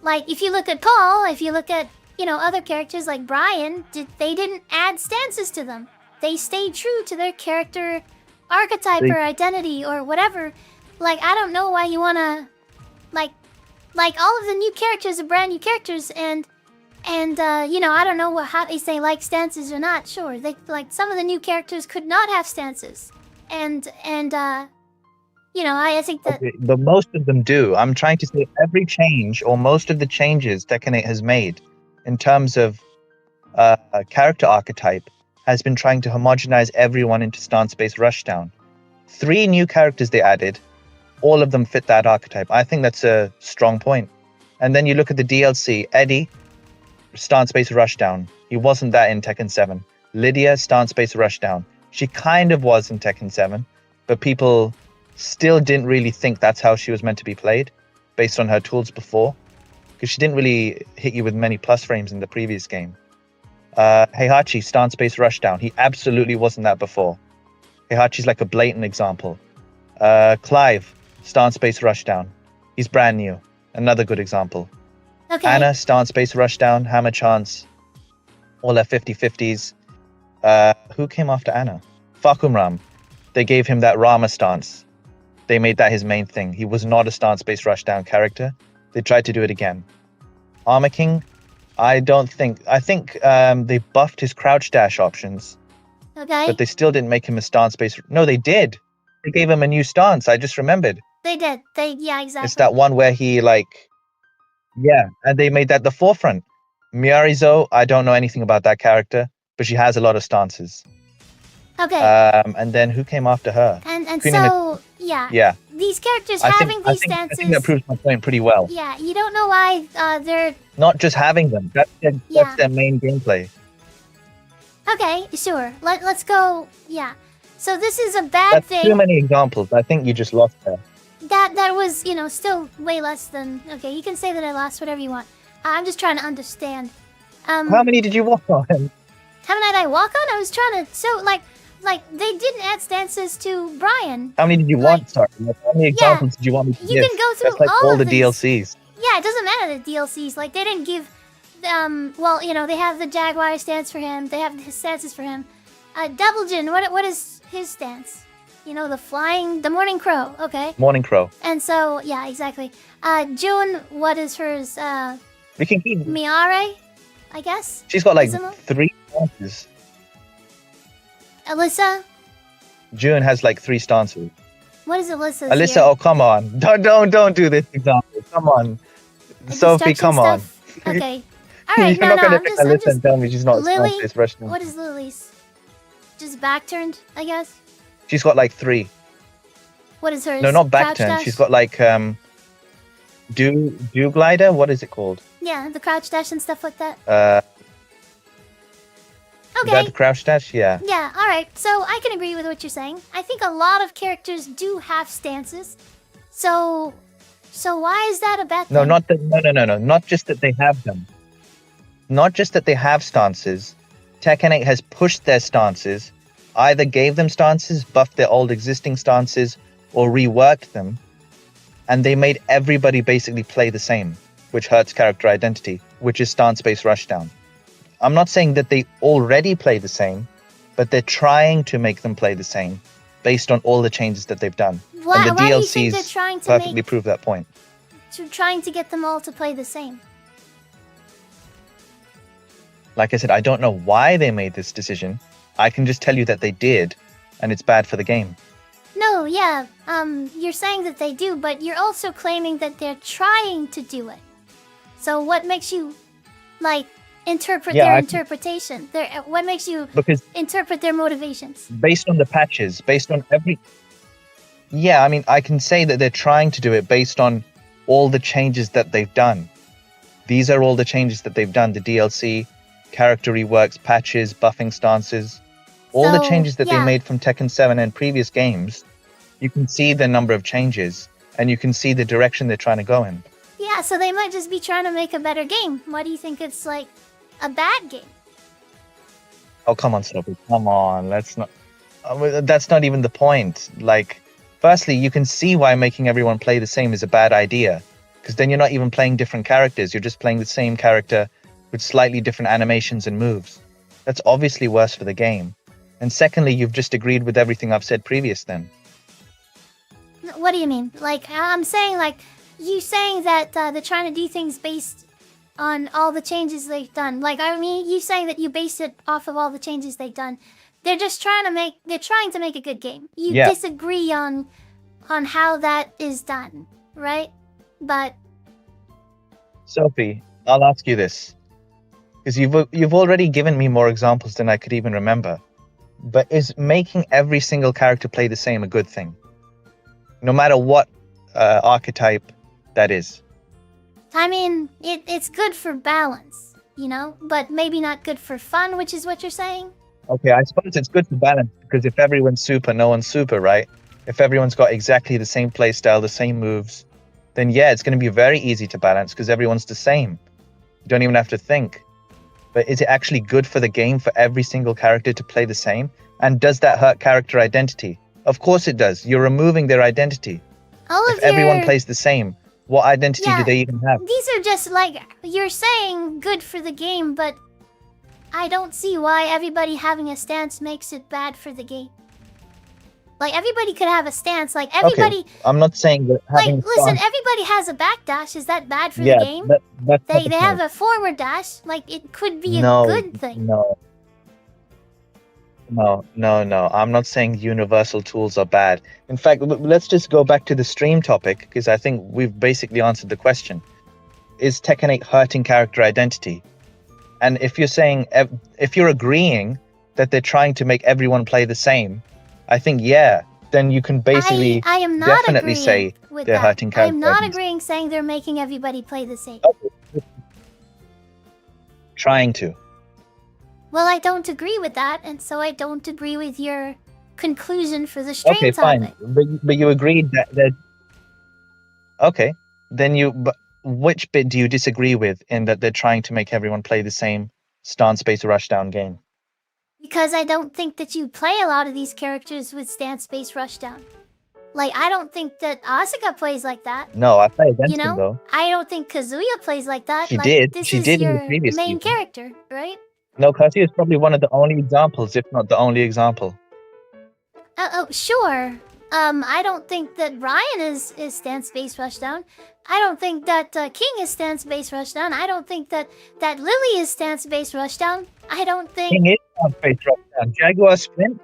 [SPEAKER 2] like, if you look at Paul, if you look at, you know, other characters like Brian, they didn't add stances to them. They stayed true to their character archetype or identity or whatever. Like, I don't know why you wanna, like all of the new characters are brand new characters, and you know, I don't know how they say like stances or not. Sure, they like some of the new characters could not have stances, and you know, I think that
[SPEAKER 13] Okay, but most of them do. I'm trying to say every change or most of the changes Tekken 8 has made in terms of a character archetype has been trying to homogenize everyone into stance-based rushdown. 3 new characters they added, all of them fit that archetype. I think that's a strong point. And then you look at the DLC, Eddie, stance-based rushdown. He wasn't that in Tekken 7. Lydia, stance-based rushdown. She kind of was in Tekken 7, but people still didn't really think that's how she was meant to be played, based on her tools before, because she didn't really hit you with many plus frames in the previous game. Heihachi, stance-based rushdown. He absolutely wasn't that before. Heihachi's like a blatant example. Clive, stance-based rushdown. He's brand new. Another good example.
[SPEAKER 2] okay.
[SPEAKER 13] Anna, stance-based rushdown. Hammer Chance. All their 50-50s. Who came after Anna? Fakumram. They gave him that Rama stance. They made that his main thing. He was not a stance-based rushdown character. They tried to do it again. Armor King, I think they buffed his crouch dash options,
[SPEAKER 2] Okay.
[SPEAKER 13] but they still didn't make him a stance-based. No, they did. They gave him a new stance. I just remembered.
[SPEAKER 2] They did. Yeah, exactly.
[SPEAKER 13] It's that one where he yeah, and they made that the forefront. Miyarizo, I don't know anything about that character, but she has a lot of stances.
[SPEAKER 2] Okay.
[SPEAKER 13] And then who came after her?
[SPEAKER 2] and
[SPEAKER 13] Queen
[SPEAKER 2] so yeah.
[SPEAKER 13] Yeah.
[SPEAKER 2] These characters
[SPEAKER 13] I
[SPEAKER 2] having
[SPEAKER 13] think, I
[SPEAKER 2] these
[SPEAKER 13] think,
[SPEAKER 2] stances.
[SPEAKER 13] I think that proves my point pretty well.
[SPEAKER 2] Yeah, you don't know why they're
[SPEAKER 13] Not just having them. That's
[SPEAKER 2] Yeah.
[SPEAKER 13] their main gameplay.
[SPEAKER 2] okay. Sure. Let's go. Yeah. So this is a bad
[SPEAKER 13] That's
[SPEAKER 2] thing.
[SPEAKER 13] too many examples. I think you just lost there.
[SPEAKER 2] That was, you know, still way less than. Okay, you can say that I lost whatever you want. I'm just trying to understand.
[SPEAKER 13] How many did you walk on?
[SPEAKER 2] Haven't I walk on? I was trying to. So like they didn't add stances to Brian.
[SPEAKER 13] How many did you want? Sorry, like, how many examples did you want me to
[SPEAKER 2] You
[SPEAKER 13] give?
[SPEAKER 2] can go through
[SPEAKER 13] That's like
[SPEAKER 2] all
[SPEAKER 13] all the
[SPEAKER 2] of these.
[SPEAKER 13] DLCs.
[SPEAKER 2] Yeah, it doesn't matter the DLCs. Like they didn't give. Well, you know, they have the Jaguar stance for him. They have his stances for him. Deviljin, what is his stance? You know, the Morning Crow. Okay.
[SPEAKER 13] Morning Crow.
[SPEAKER 2] And so, yeah, exactly. June, what is hers?
[SPEAKER 13] We can keep.
[SPEAKER 2] Miare, I guess.
[SPEAKER 13] She's got like
[SPEAKER 2] Izumo?
[SPEAKER 13] 3 stances.
[SPEAKER 2] Alyssa,
[SPEAKER 13] June has like 3 stances.
[SPEAKER 2] what is Alyssa's?
[SPEAKER 13] Alyssa,
[SPEAKER 2] here?
[SPEAKER 13] oh come on! Don't do this example. Come on, Sophie,
[SPEAKER 2] Destruction
[SPEAKER 13] come on.
[SPEAKER 2] stuff? Okay. All right.
[SPEAKER 13] You're
[SPEAKER 2] No,
[SPEAKER 13] not gonna
[SPEAKER 2] I'm
[SPEAKER 13] pick
[SPEAKER 2] just.
[SPEAKER 13] Alyssa and tell me she's not
[SPEAKER 2] Lily.
[SPEAKER 13] Space Russian.
[SPEAKER 2] What is Lily's? Just back turned, I guess.
[SPEAKER 13] She's got like 3.
[SPEAKER 2] What is hers?
[SPEAKER 13] No, not back
[SPEAKER 2] Crouch
[SPEAKER 13] turn.
[SPEAKER 2] dash?
[SPEAKER 13] She's got like do glider. What is it called?
[SPEAKER 2] Yeah, the crouch dash and stuff like that.
[SPEAKER 13] Is that the crouch dash? Yeah.
[SPEAKER 2] Yeah, alright. So I can agree with what you're saying. I think a lot of characters do have stances. So why is that a bad thing?
[SPEAKER 13] No, not that. No. Not just that they have them. Not just that they have stances. Tekken 8 has pushed their stances, either gave them stances, buffed their old existing stances, or reworked them, and they made everybody basically play the same, which hurts character identity, which is stance-based rushdown. I'm not saying that they already play the same, but they're trying to make them play the same, based on all the changes that they've done.
[SPEAKER 2] Why,
[SPEAKER 13] and the
[SPEAKER 2] why do you think they're
[SPEAKER 13] DLCs
[SPEAKER 2] trying to
[SPEAKER 13] perfectly prove that point.
[SPEAKER 2] trying to get them all to play the same?
[SPEAKER 13] Like I said, I don't know why they made this decision. I can just tell you that they did, and it's bad for the game.
[SPEAKER 2] No, yeah. You're saying that they do, but you're also claiming that they're trying to do it. So what makes you, like, interpret their interpretation? What makes you interpret their motivations?
[SPEAKER 13] Based on the patches, based on every... Yeah, I mean, I can say that they're trying to do it based on all the changes that they've done. These are all the changes that they've done. The DLC, character reworks, patches, buffing stances. All the changes that they made from Tekken 7 and previous games. You can see the number of changes, and you can see the direction they're trying to go in.
[SPEAKER 2] Yeah, so they might just be trying to make a better game. Why do you think it's, like, a bad game?
[SPEAKER 13] Oh, come on, Sophie. Come on. That's not even the point. Like, firstly, you can see why making everyone play the same is a bad idea. Because then you're not even playing different characters. You're just playing the same character with slightly different animations and moves. That's obviously worse for the game. And secondly, you've just agreed with everything I've said previous then.
[SPEAKER 2] What do you mean? Like, I'm saying, like, you saying that they're trying to do things based on all the changes they've done. Like, I mean, you saying that you base it off of all the changes they've done. They're just trying to make a good game. You disagree on how that is done, right? But
[SPEAKER 13] Sophie, I'll ask you this. Because you've already given me more examples than I could even remember. But is making every single character play the same a good thing? No matter what archetype that is.
[SPEAKER 2] I mean, it's good for balance, you know? But maybe not good for fun, which is what you're saying?
[SPEAKER 13] Okay, I suppose it's good for balance, because if everyone's super, no one's super, right? If everyone's got exactly the same playstyle, the same moves, then yeah, it's going to be very easy to balance, because everyone's the same. You don't even have to think. But is it actually good for the game for every single character to play the same? And does that hurt character identity? Of course it does. You're removing their identity. If everyone plays the same, what identity do they even have?
[SPEAKER 2] These are just like, you're saying good for the game, but I don't see why everybody having a stance makes it bad for the game. Like, everybody could have a stance. Like, everybody...
[SPEAKER 13] Okay. I'm not saying that having
[SPEAKER 2] like, listen, everybody has a backdash. Is that bad for the game?
[SPEAKER 13] That's
[SPEAKER 2] they have a forward dash. Like, it could be a good thing.
[SPEAKER 13] No. I'm not saying universal tools are bad. In fact, let's just go back to the stream topic, because I think we've basically answered the question. Is Tekken 8 hurting character identity? And if you're saying, if you're agreeing that they're trying to make everyone play the same, I think, yeah, then you can basically
[SPEAKER 2] I am not
[SPEAKER 13] definitely say
[SPEAKER 2] with
[SPEAKER 13] they're
[SPEAKER 2] that.
[SPEAKER 13] hurting character
[SPEAKER 2] I'm not
[SPEAKER 13] identity.
[SPEAKER 2] agreeing saying they're making everybody play the same.
[SPEAKER 13] Trying to.
[SPEAKER 2] Well, I don't agree with that, and so I don't agree with your conclusion for the stream
[SPEAKER 13] Okay,
[SPEAKER 2] topic.
[SPEAKER 13] fine. But you agreed that... Okay, then but which bit do you disagree with in that they're trying to make everyone play the same stance-based rushdown game?
[SPEAKER 2] Because I don't think that you play a lot of these characters with stance-based rushdown. Like, I don't think that Asuka plays like that.
[SPEAKER 13] No, I play against
[SPEAKER 2] You
[SPEAKER 13] him
[SPEAKER 2] know?
[SPEAKER 13] though.
[SPEAKER 2] I don't think Kazuya plays like that.
[SPEAKER 13] She
[SPEAKER 2] like,
[SPEAKER 13] did.
[SPEAKER 2] This
[SPEAKER 13] She
[SPEAKER 2] is
[SPEAKER 13] did in the
[SPEAKER 2] your
[SPEAKER 13] previous
[SPEAKER 2] main
[SPEAKER 13] season.
[SPEAKER 2] character, right?
[SPEAKER 13] No, Kazuya is probably one of the only examples, if not the only example.
[SPEAKER 2] Oh, sure. I don't think that Ryan is stance-based rushdown. I don't think that King is stance-based rushdown. I don't think that Lily is stance-based rushdown. I don't think...
[SPEAKER 13] King is stance-based rushdown. Jaguar Sprint?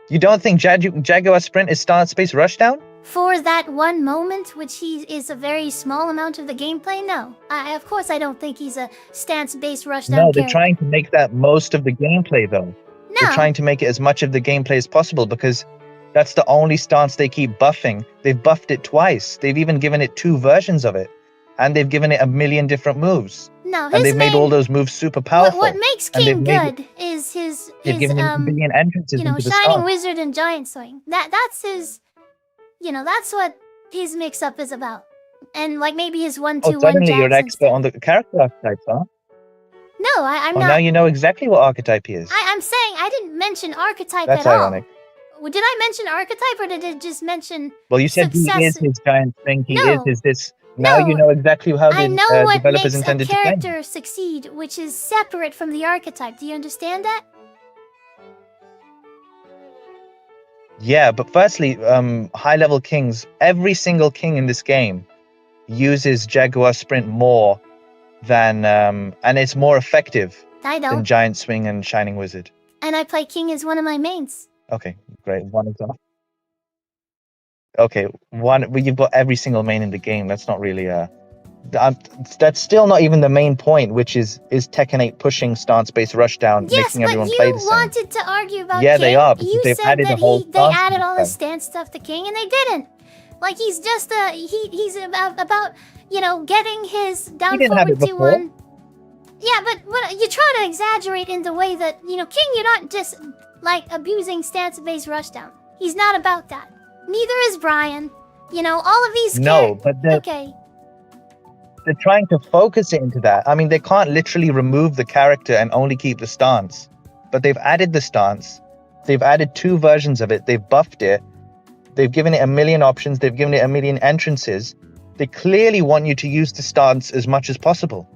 [SPEAKER 13] You don't think Jaguar Sprint is stance-based rushdown?
[SPEAKER 2] For that one moment, which he is a very small amount of the gameplay, no. Of course I don't think he's a stance-based rushdown
[SPEAKER 13] No, they're
[SPEAKER 2] character.
[SPEAKER 13] trying to make that most of the gameplay though.
[SPEAKER 2] No.
[SPEAKER 13] They're trying to make it as much of the gameplay as possible because that's the only stance they keep buffing. They've buffed it twice. They've even given it 2 versions of it. And they've given it a million different moves.
[SPEAKER 2] No,
[SPEAKER 13] And
[SPEAKER 2] his
[SPEAKER 13] they've made
[SPEAKER 2] main...
[SPEAKER 13] all those moves super powerful.
[SPEAKER 2] What makes
[SPEAKER 13] And they've
[SPEAKER 2] King
[SPEAKER 13] made
[SPEAKER 2] good is his
[SPEAKER 13] They've given him a million entrances
[SPEAKER 2] you know,
[SPEAKER 13] into the
[SPEAKER 2] Shining
[SPEAKER 13] stance.
[SPEAKER 2] Wizard and Giant Swing. That's his, you know, that's what his mix-up is about. And like maybe his 1-2-1
[SPEAKER 13] Oh, suddenly you're an
[SPEAKER 2] jabs and
[SPEAKER 13] expert on the character archetypes, huh?
[SPEAKER 2] No, I'm
[SPEAKER 13] Oh,
[SPEAKER 2] not.
[SPEAKER 13] now you know exactly what archetype he is.
[SPEAKER 2] I'm saying I didn't mention archetype
[SPEAKER 13] That's
[SPEAKER 2] at
[SPEAKER 13] ironic.
[SPEAKER 2] all. Well, did I mention archetype or did it just mention
[SPEAKER 13] Well, you said he is
[SPEAKER 2] success?
[SPEAKER 13] his giant thing, he
[SPEAKER 2] No.
[SPEAKER 13] is his this. Now
[SPEAKER 2] No.
[SPEAKER 13] you know exactly how
[SPEAKER 2] I
[SPEAKER 13] the
[SPEAKER 2] know what
[SPEAKER 13] developers
[SPEAKER 2] makes a
[SPEAKER 13] intended to play.
[SPEAKER 2] character succeed, which is separate from the archetype. Do you understand that?
[SPEAKER 13] Yeah, but firstly, high-level kings, every single king in this game uses Jaguar Sprint more than, and it's more effective
[SPEAKER 2] I
[SPEAKER 13] than
[SPEAKER 2] don't.
[SPEAKER 13] Giant Swing and Shining Wizard.
[SPEAKER 2] And I play King as one of my mains.
[SPEAKER 13] Okay, great. One example. Okay, one. Well, you've got every single main in the game. That's not really that's still not even the main point, which is Tekken 8 pushing stance-based rushdown,
[SPEAKER 2] Yes,
[SPEAKER 13] making
[SPEAKER 2] but
[SPEAKER 13] everyone
[SPEAKER 2] you
[SPEAKER 13] play the same.
[SPEAKER 2] wanted to argue about
[SPEAKER 13] Yeah,
[SPEAKER 2] King.
[SPEAKER 13] they are, because
[SPEAKER 2] You
[SPEAKER 13] they've
[SPEAKER 2] said
[SPEAKER 13] added
[SPEAKER 2] that
[SPEAKER 13] the whole
[SPEAKER 2] they
[SPEAKER 13] stance
[SPEAKER 2] added all the
[SPEAKER 13] system.
[SPEAKER 2] stance stuff to King, and they didn't. Like he's just he's about you know getting his down
[SPEAKER 13] didn't have
[SPEAKER 2] forward
[SPEAKER 13] it before.
[SPEAKER 2] 2-1. Yeah, but what you try to exaggerate in the way that you know King, you're not just like abusing stance-based rushdown. He's not about that. Neither is Brian. You know all of these.
[SPEAKER 13] No, but
[SPEAKER 2] okay.
[SPEAKER 13] they're trying to focus it into that. I mean, they can't literally remove the character and only keep the stance. But they've added the stance. They've added 2 versions of it. They've buffed it. They've given it a million options. They've given it a million entrances. They clearly want you to use the stance as much as possible.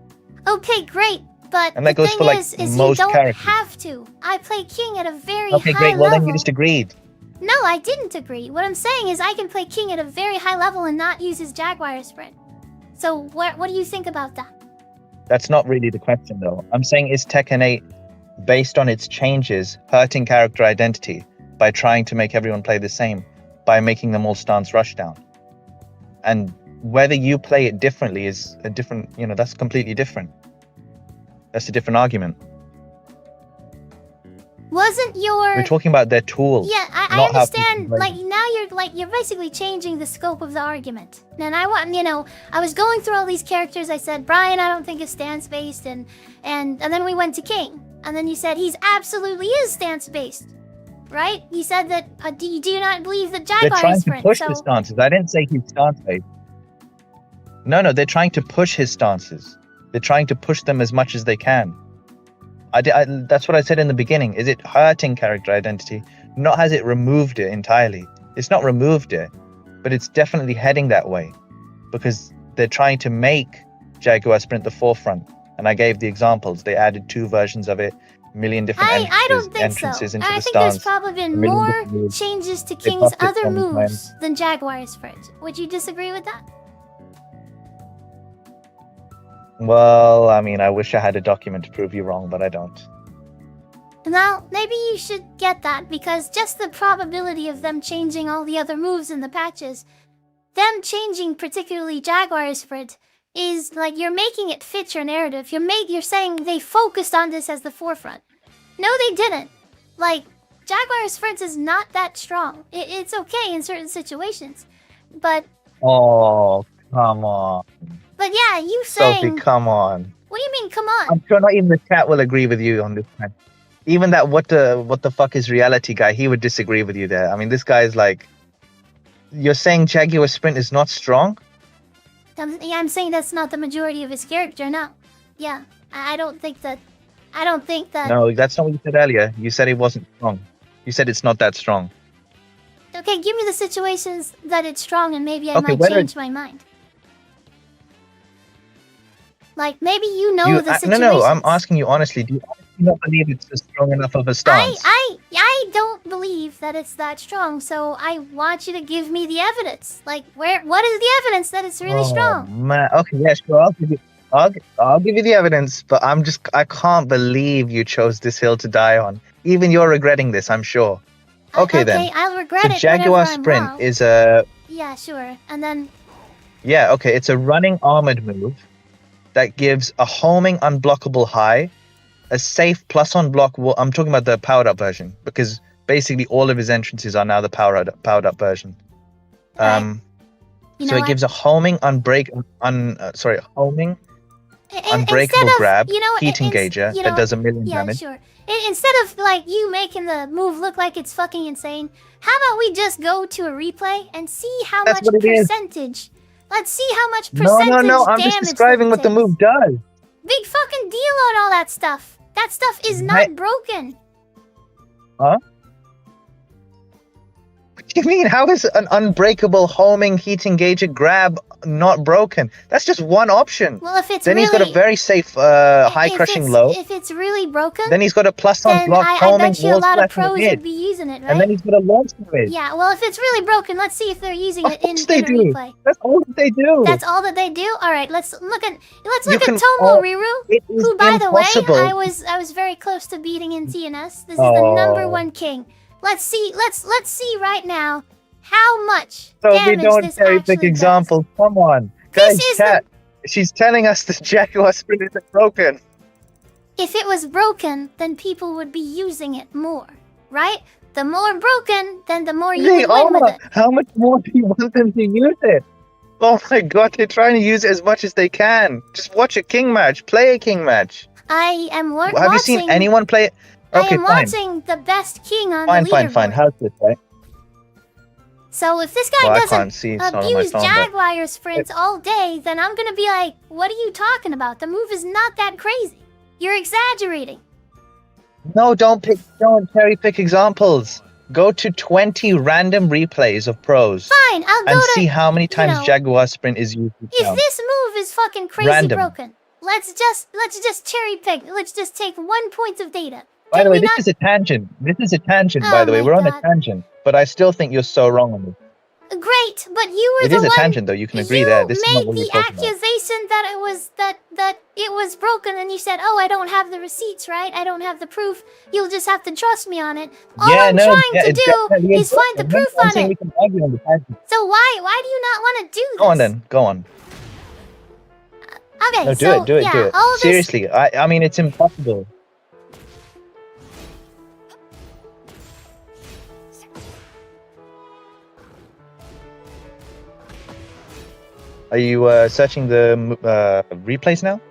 [SPEAKER 2] Okay, great. But
[SPEAKER 13] And that
[SPEAKER 2] the
[SPEAKER 13] goes
[SPEAKER 2] thing
[SPEAKER 13] for, like,
[SPEAKER 2] is you
[SPEAKER 13] most
[SPEAKER 2] don't
[SPEAKER 13] characters.
[SPEAKER 2] have to. I play King at a very
[SPEAKER 13] Okay,
[SPEAKER 2] high
[SPEAKER 13] great. Well,
[SPEAKER 2] level.
[SPEAKER 13] then you just agreed.
[SPEAKER 2] No, I didn't agree. What I'm saying is I can play King at a very high level and not use his Jaguar Sprint. So what do you think about that?
[SPEAKER 13] That's not really the question, though. I'm saying is Tekken 8, based on its changes, hurting character identity by trying to make everyone play the same, by making them all stance rushdown. And whether you play it differently is a different, you know, that's completely different. That's a different argument.
[SPEAKER 2] Wasn't your...
[SPEAKER 13] We're talking about their tools.
[SPEAKER 2] Yeah, I
[SPEAKER 13] not how people
[SPEAKER 2] understand.
[SPEAKER 13] play.
[SPEAKER 2] Like now you're basically changing the scope of the argument. And I want I was going through all these characters. I said Brian, I don't think is stance based, and then we went to King, and then you said he's absolutely is stance based, right? You said that. Do you not believe that
[SPEAKER 13] They're
[SPEAKER 2] Jaguar
[SPEAKER 13] trying
[SPEAKER 2] is
[SPEAKER 13] to
[SPEAKER 2] sprint?
[SPEAKER 13] push
[SPEAKER 2] So
[SPEAKER 13] the stances. I didn't say he's stance based. No, they're trying to push his stances. They're trying to push them as much as they can. That's what I said in the beginning. Is it hurting character identity? Not has it removed it entirely. It's not removed it, but it's definitely heading that way because they're trying to make Jaguar Sprint the forefront. And I gave the examples. They added 2 versions of it, a million different
[SPEAKER 2] I don't think
[SPEAKER 13] entrances
[SPEAKER 2] so.
[SPEAKER 13] into
[SPEAKER 2] I
[SPEAKER 13] the
[SPEAKER 2] think there's
[SPEAKER 13] stance.
[SPEAKER 2] probably been
[SPEAKER 13] a million
[SPEAKER 2] more
[SPEAKER 13] different moves.
[SPEAKER 2] changes to
[SPEAKER 13] They
[SPEAKER 2] King's
[SPEAKER 13] buffed it
[SPEAKER 2] other
[SPEAKER 13] so many
[SPEAKER 2] moves
[SPEAKER 13] times.
[SPEAKER 2] than Jaguar sprint. Would you disagree with that?
[SPEAKER 13] Well, I mean, I wish I had a document to prove you wrong, but I don't.
[SPEAKER 2] Now, maybe you should get that, because just the probability of them changing all the other moves in the patches, them changing particularly Jaguar Sprint, is like you're making it fit your narrative. You're saying they focused on this as the forefront. No, they didn't. Like, Jaguar Sprint is not that strong. It's okay in certain situations. But
[SPEAKER 13] Oh, come on.
[SPEAKER 2] But yeah, you saying...
[SPEAKER 13] Sophie, come on.
[SPEAKER 2] What do you mean, come on?
[SPEAKER 13] I'm sure not even the chat will agree with you on this one. Even that what the fuck is reality guy, he would disagree with you there. I mean, this guy is like... You're saying Jaguar Sprint is not strong?
[SPEAKER 2] I'm saying that's not the majority of his character, no. Yeah, I don't think that I don't think that.
[SPEAKER 13] No, that's not what you said earlier. You said it wasn't strong. You said it's not that strong.
[SPEAKER 2] Okay, give me the situations that it's strong, and maybe I
[SPEAKER 13] Okay,
[SPEAKER 2] might
[SPEAKER 13] whether
[SPEAKER 2] change my mind. Like maybe you know
[SPEAKER 13] You,
[SPEAKER 2] the
[SPEAKER 13] no,
[SPEAKER 2] situation.
[SPEAKER 13] no, I'm asking you honestly. Do you honestly not believe it's a strong enough of a stance?
[SPEAKER 2] I don't believe that it's that strong, so I want you to give me the evidence. Like, what is the evidence that it's really strong?
[SPEAKER 13] Man. Okay, yeah, sure. I'll give you the evidence, but I can't believe you chose this hill to die on. Even you're regretting this, I'm sure. Okay, then.
[SPEAKER 2] I'll regret
[SPEAKER 13] So
[SPEAKER 2] it
[SPEAKER 13] Jaguar
[SPEAKER 2] whenever I'm
[SPEAKER 13] Sprint
[SPEAKER 2] wrong.
[SPEAKER 13] is a
[SPEAKER 2] Yeah, sure. And then
[SPEAKER 13] yeah, okay. It's a running armored move that gives a homing unblockable high, a safe plus on block. I'm talking about the powered up version because basically all of his entrances are now the powered up version.
[SPEAKER 2] You
[SPEAKER 13] So
[SPEAKER 2] know
[SPEAKER 13] it
[SPEAKER 2] what?
[SPEAKER 13] gives a homing unbreakable
[SPEAKER 2] Instead of,
[SPEAKER 13] grab,
[SPEAKER 2] you know,
[SPEAKER 13] heat engager
[SPEAKER 2] you
[SPEAKER 13] that
[SPEAKER 2] know,
[SPEAKER 13] does 1 million
[SPEAKER 2] yeah,
[SPEAKER 13] damage.
[SPEAKER 2] sure. Instead of like you making the move look like it's fucking insane, how about we just go to a replay and see how
[SPEAKER 13] That's
[SPEAKER 2] much
[SPEAKER 13] what it is.
[SPEAKER 2] percentage? Let's see how much
[SPEAKER 13] No,
[SPEAKER 2] percentage
[SPEAKER 13] no, I'm just
[SPEAKER 2] damage
[SPEAKER 13] describing
[SPEAKER 2] that
[SPEAKER 13] what the
[SPEAKER 2] takes.
[SPEAKER 13] move does.
[SPEAKER 2] Big fucking deal on all that stuff. That stuff is not broken.
[SPEAKER 13] Huh? What do you mean? How is an unbreakable homing heat engager grab not broken? That's just one option.
[SPEAKER 2] Well, if it's
[SPEAKER 13] Then he's got a
[SPEAKER 2] really-
[SPEAKER 13] very safe high
[SPEAKER 2] If
[SPEAKER 13] crushing
[SPEAKER 2] it's-
[SPEAKER 13] low.
[SPEAKER 2] If it's really broken,
[SPEAKER 13] Then he's got a plus on
[SPEAKER 2] then
[SPEAKER 13] block
[SPEAKER 2] I
[SPEAKER 13] homing
[SPEAKER 2] bet you a
[SPEAKER 13] wall
[SPEAKER 2] lot of
[SPEAKER 13] slash and
[SPEAKER 2] pros
[SPEAKER 13] hit.
[SPEAKER 2] would be using it, right?
[SPEAKER 13] And then he's got a launch mid.
[SPEAKER 2] Yeah, well, if it's really broken, let's see if they're using it in,
[SPEAKER 13] course they
[SPEAKER 2] in a
[SPEAKER 13] do.
[SPEAKER 2] replay.
[SPEAKER 13] That's all that they do.
[SPEAKER 2] That's all that they do. All right, let's look at
[SPEAKER 13] You can
[SPEAKER 2] Tomo
[SPEAKER 13] all-
[SPEAKER 2] Riru,
[SPEAKER 13] it is
[SPEAKER 2] who, by the way,
[SPEAKER 13] impossible.
[SPEAKER 2] I was very close to beating in TNS. This is the number
[SPEAKER 13] Oh.
[SPEAKER 2] 1 king. Let's see right now how much
[SPEAKER 13] So we
[SPEAKER 2] damage
[SPEAKER 13] don't
[SPEAKER 2] this
[SPEAKER 13] cherry
[SPEAKER 2] actually
[SPEAKER 13] pick examples. Come on, guys,
[SPEAKER 2] is
[SPEAKER 13] chat. She's telling us the Jaguar Sprint isn't broken.
[SPEAKER 2] does. If it was broken, then people would be using it more, right? The more broken, then the more you
[SPEAKER 13] They
[SPEAKER 2] would win with
[SPEAKER 13] are.
[SPEAKER 2] it.
[SPEAKER 13] How much more do you want them to use it? Oh my god, they're trying to use it as much as they can. Just watch a king match. Play a king match.
[SPEAKER 2] I am watching.
[SPEAKER 13] Have you seen anyone play it?
[SPEAKER 2] I
[SPEAKER 13] Okay,
[SPEAKER 2] am
[SPEAKER 13] fine.
[SPEAKER 2] watching the best king on
[SPEAKER 13] Fine,
[SPEAKER 2] the
[SPEAKER 13] fine,
[SPEAKER 2] leaderboard.
[SPEAKER 13] fine. How's this, right?
[SPEAKER 2] So if this guy
[SPEAKER 13] Well, I
[SPEAKER 2] doesn't
[SPEAKER 13] can't see, it's not on my
[SPEAKER 2] abuse
[SPEAKER 13] phone, but-
[SPEAKER 2] Jaguar sprints all day, then I'm gonna be like, what are you talking about? The move is not that crazy. You're exaggerating.
[SPEAKER 13] No, don't cherry pick examples. Go to 20 random replays of pros
[SPEAKER 2] Fine, I'll go
[SPEAKER 13] and
[SPEAKER 2] to
[SPEAKER 13] see how many times
[SPEAKER 2] know,
[SPEAKER 13] Jaguar Sprint is used.
[SPEAKER 2] If this move is fucking crazy
[SPEAKER 13] Random.
[SPEAKER 2] broken, let's just cherry pick. Let's just take 1 point of data.
[SPEAKER 13] By the way, this is a tangent. This is a tangent, by
[SPEAKER 2] Oh
[SPEAKER 13] the way.
[SPEAKER 2] my
[SPEAKER 13] We're on a
[SPEAKER 2] God.
[SPEAKER 13] tangent. But I still think you're so wrong on this.
[SPEAKER 2] Great, but you were
[SPEAKER 13] It
[SPEAKER 2] the
[SPEAKER 13] is a
[SPEAKER 2] one.
[SPEAKER 13] tangent, though. You can agree there. This is not
[SPEAKER 2] made
[SPEAKER 13] what we're
[SPEAKER 2] the
[SPEAKER 13] talking about.
[SPEAKER 2] accusation that it was that it was broken, and you said, "Oh, I don't have the receipts, right? I don't have the proof. You'll just have to trust me on it." All I'm trying to
[SPEAKER 13] it's
[SPEAKER 2] do
[SPEAKER 13] definitely
[SPEAKER 2] is find the
[SPEAKER 13] broken.
[SPEAKER 2] proof
[SPEAKER 13] I'm
[SPEAKER 2] on
[SPEAKER 13] saying
[SPEAKER 2] it.
[SPEAKER 13] We can argue on the tangent.
[SPEAKER 2] So why do you not want to do this?
[SPEAKER 13] Go on then. Go on.
[SPEAKER 2] Okay,
[SPEAKER 13] No, do
[SPEAKER 2] so
[SPEAKER 13] it. Do it.
[SPEAKER 2] yeah,
[SPEAKER 13] Do it.
[SPEAKER 2] all this
[SPEAKER 13] Seriously. I mean, it's impossible. Are you searching the replays now?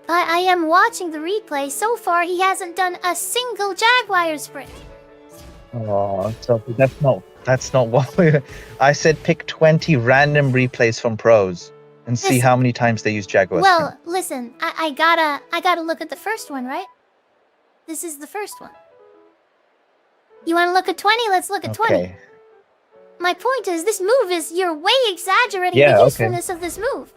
[SPEAKER 2] I am watching the replay. So far, he hasn't done a single Jaguar sprint.
[SPEAKER 13] Oh, so that's not what we. I said pick 20 random replays from pros and see
[SPEAKER 2] Listen.
[SPEAKER 13] how many times they use Jaguar.
[SPEAKER 2] Well, listen, I gotta look at the first one, right? This is the first one. You want to look at 20? Let's look at 20.
[SPEAKER 13] Okay.
[SPEAKER 2] My point is, this move is you're way exaggerating
[SPEAKER 13] Yeah,
[SPEAKER 2] the
[SPEAKER 13] okay.
[SPEAKER 2] usefulness of this move.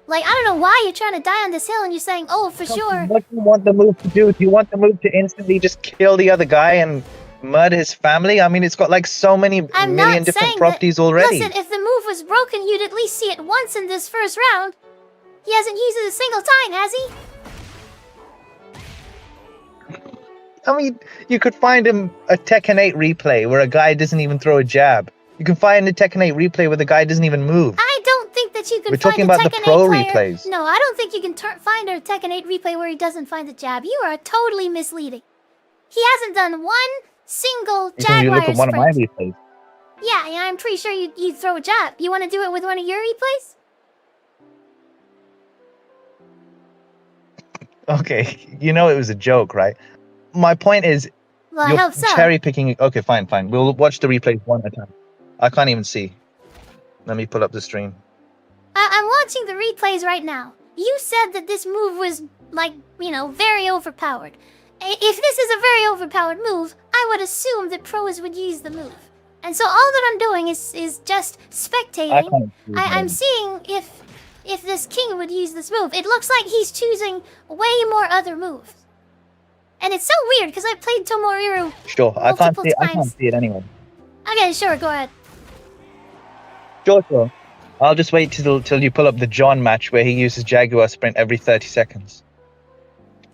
[SPEAKER 2] Like, I don't know why you're trying to die on this hill and you're saying, oh, for sure.
[SPEAKER 13] What do you want the move to do? Do you want the move to instantly just kill the other guy and murder his family? I mean, it's got like so many
[SPEAKER 2] I'm
[SPEAKER 13] million
[SPEAKER 2] not
[SPEAKER 13] different
[SPEAKER 2] saying
[SPEAKER 13] properties
[SPEAKER 2] that,
[SPEAKER 13] already.
[SPEAKER 2] Listen, if the move was broken, you'd at least see it once in this first round. He hasn't used it a single time, has he?
[SPEAKER 13] I mean, you could find him a Tekken 8 replay where a guy doesn't even throw a jab. You can find a Tekken 8 replay where the guy doesn't even move.
[SPEAKER 2] I don't think that you can
[SPEAKER 13] We're
[SPEAKER 2] find
[SPEAKER 13] talking
[SPEAKER 2] a
[SPEAKER 13] about the
[SPEAKER 2] Tekken
[SPEAKER 13] pro
[SPEAKER 2] 8 player.
[SPEAKER 13] replays.
[SPEAKER 2] No, I don't think you can find a Tekken 8 replay where he doesn't find the jab. You are totally misleading. He hasn't done one single
[SPEAKER 13] You can
[SPEAKER 2] Jaguar
[SPEAKER 13] look at one of my
[SPEAKER 2] sprint.
[SPEAKER 13] replays.
[SPEAKER 2] Yeah, I'm pretty sure you throw a jab. You want to do it with one of your replays?
[SPEAKER 13] Okay, you know it was a joke, right? My point is,
[SPEAKER 2] Well, I
[SPEAKER 13] you're
[SPEAKER 2] hope so.
[SPEAKER 13] cherry picking. Okay, fine. We'll watch the replays one at a time. I can't even see. Let me pull up the stream.
[SPEAKER 2] I'm watching the replays right now. You said that this move was like, you know, very overpowered. If this is a very overpowered move, I would assume that pros would use the move. And so all that I'm doing is just spectating. I'm seeing if this king would use this move. It looks like he's choosing way more other moves. And it's so weird because I played Tomohiro
[SPEAKER 13] Sure, I can't
[SPEAKER 2] multiple
[SPEAKER 13] see. I can't
[SPEAKER 2] times.
[SPEAKER 13] see it anyway.
[SPEAKER 2] Okay, sure, go ahead.
[SPEAKER 13] Sure. I'll just wait till you pull up the John match where he uses Jaguar Sprint every 30 seconds.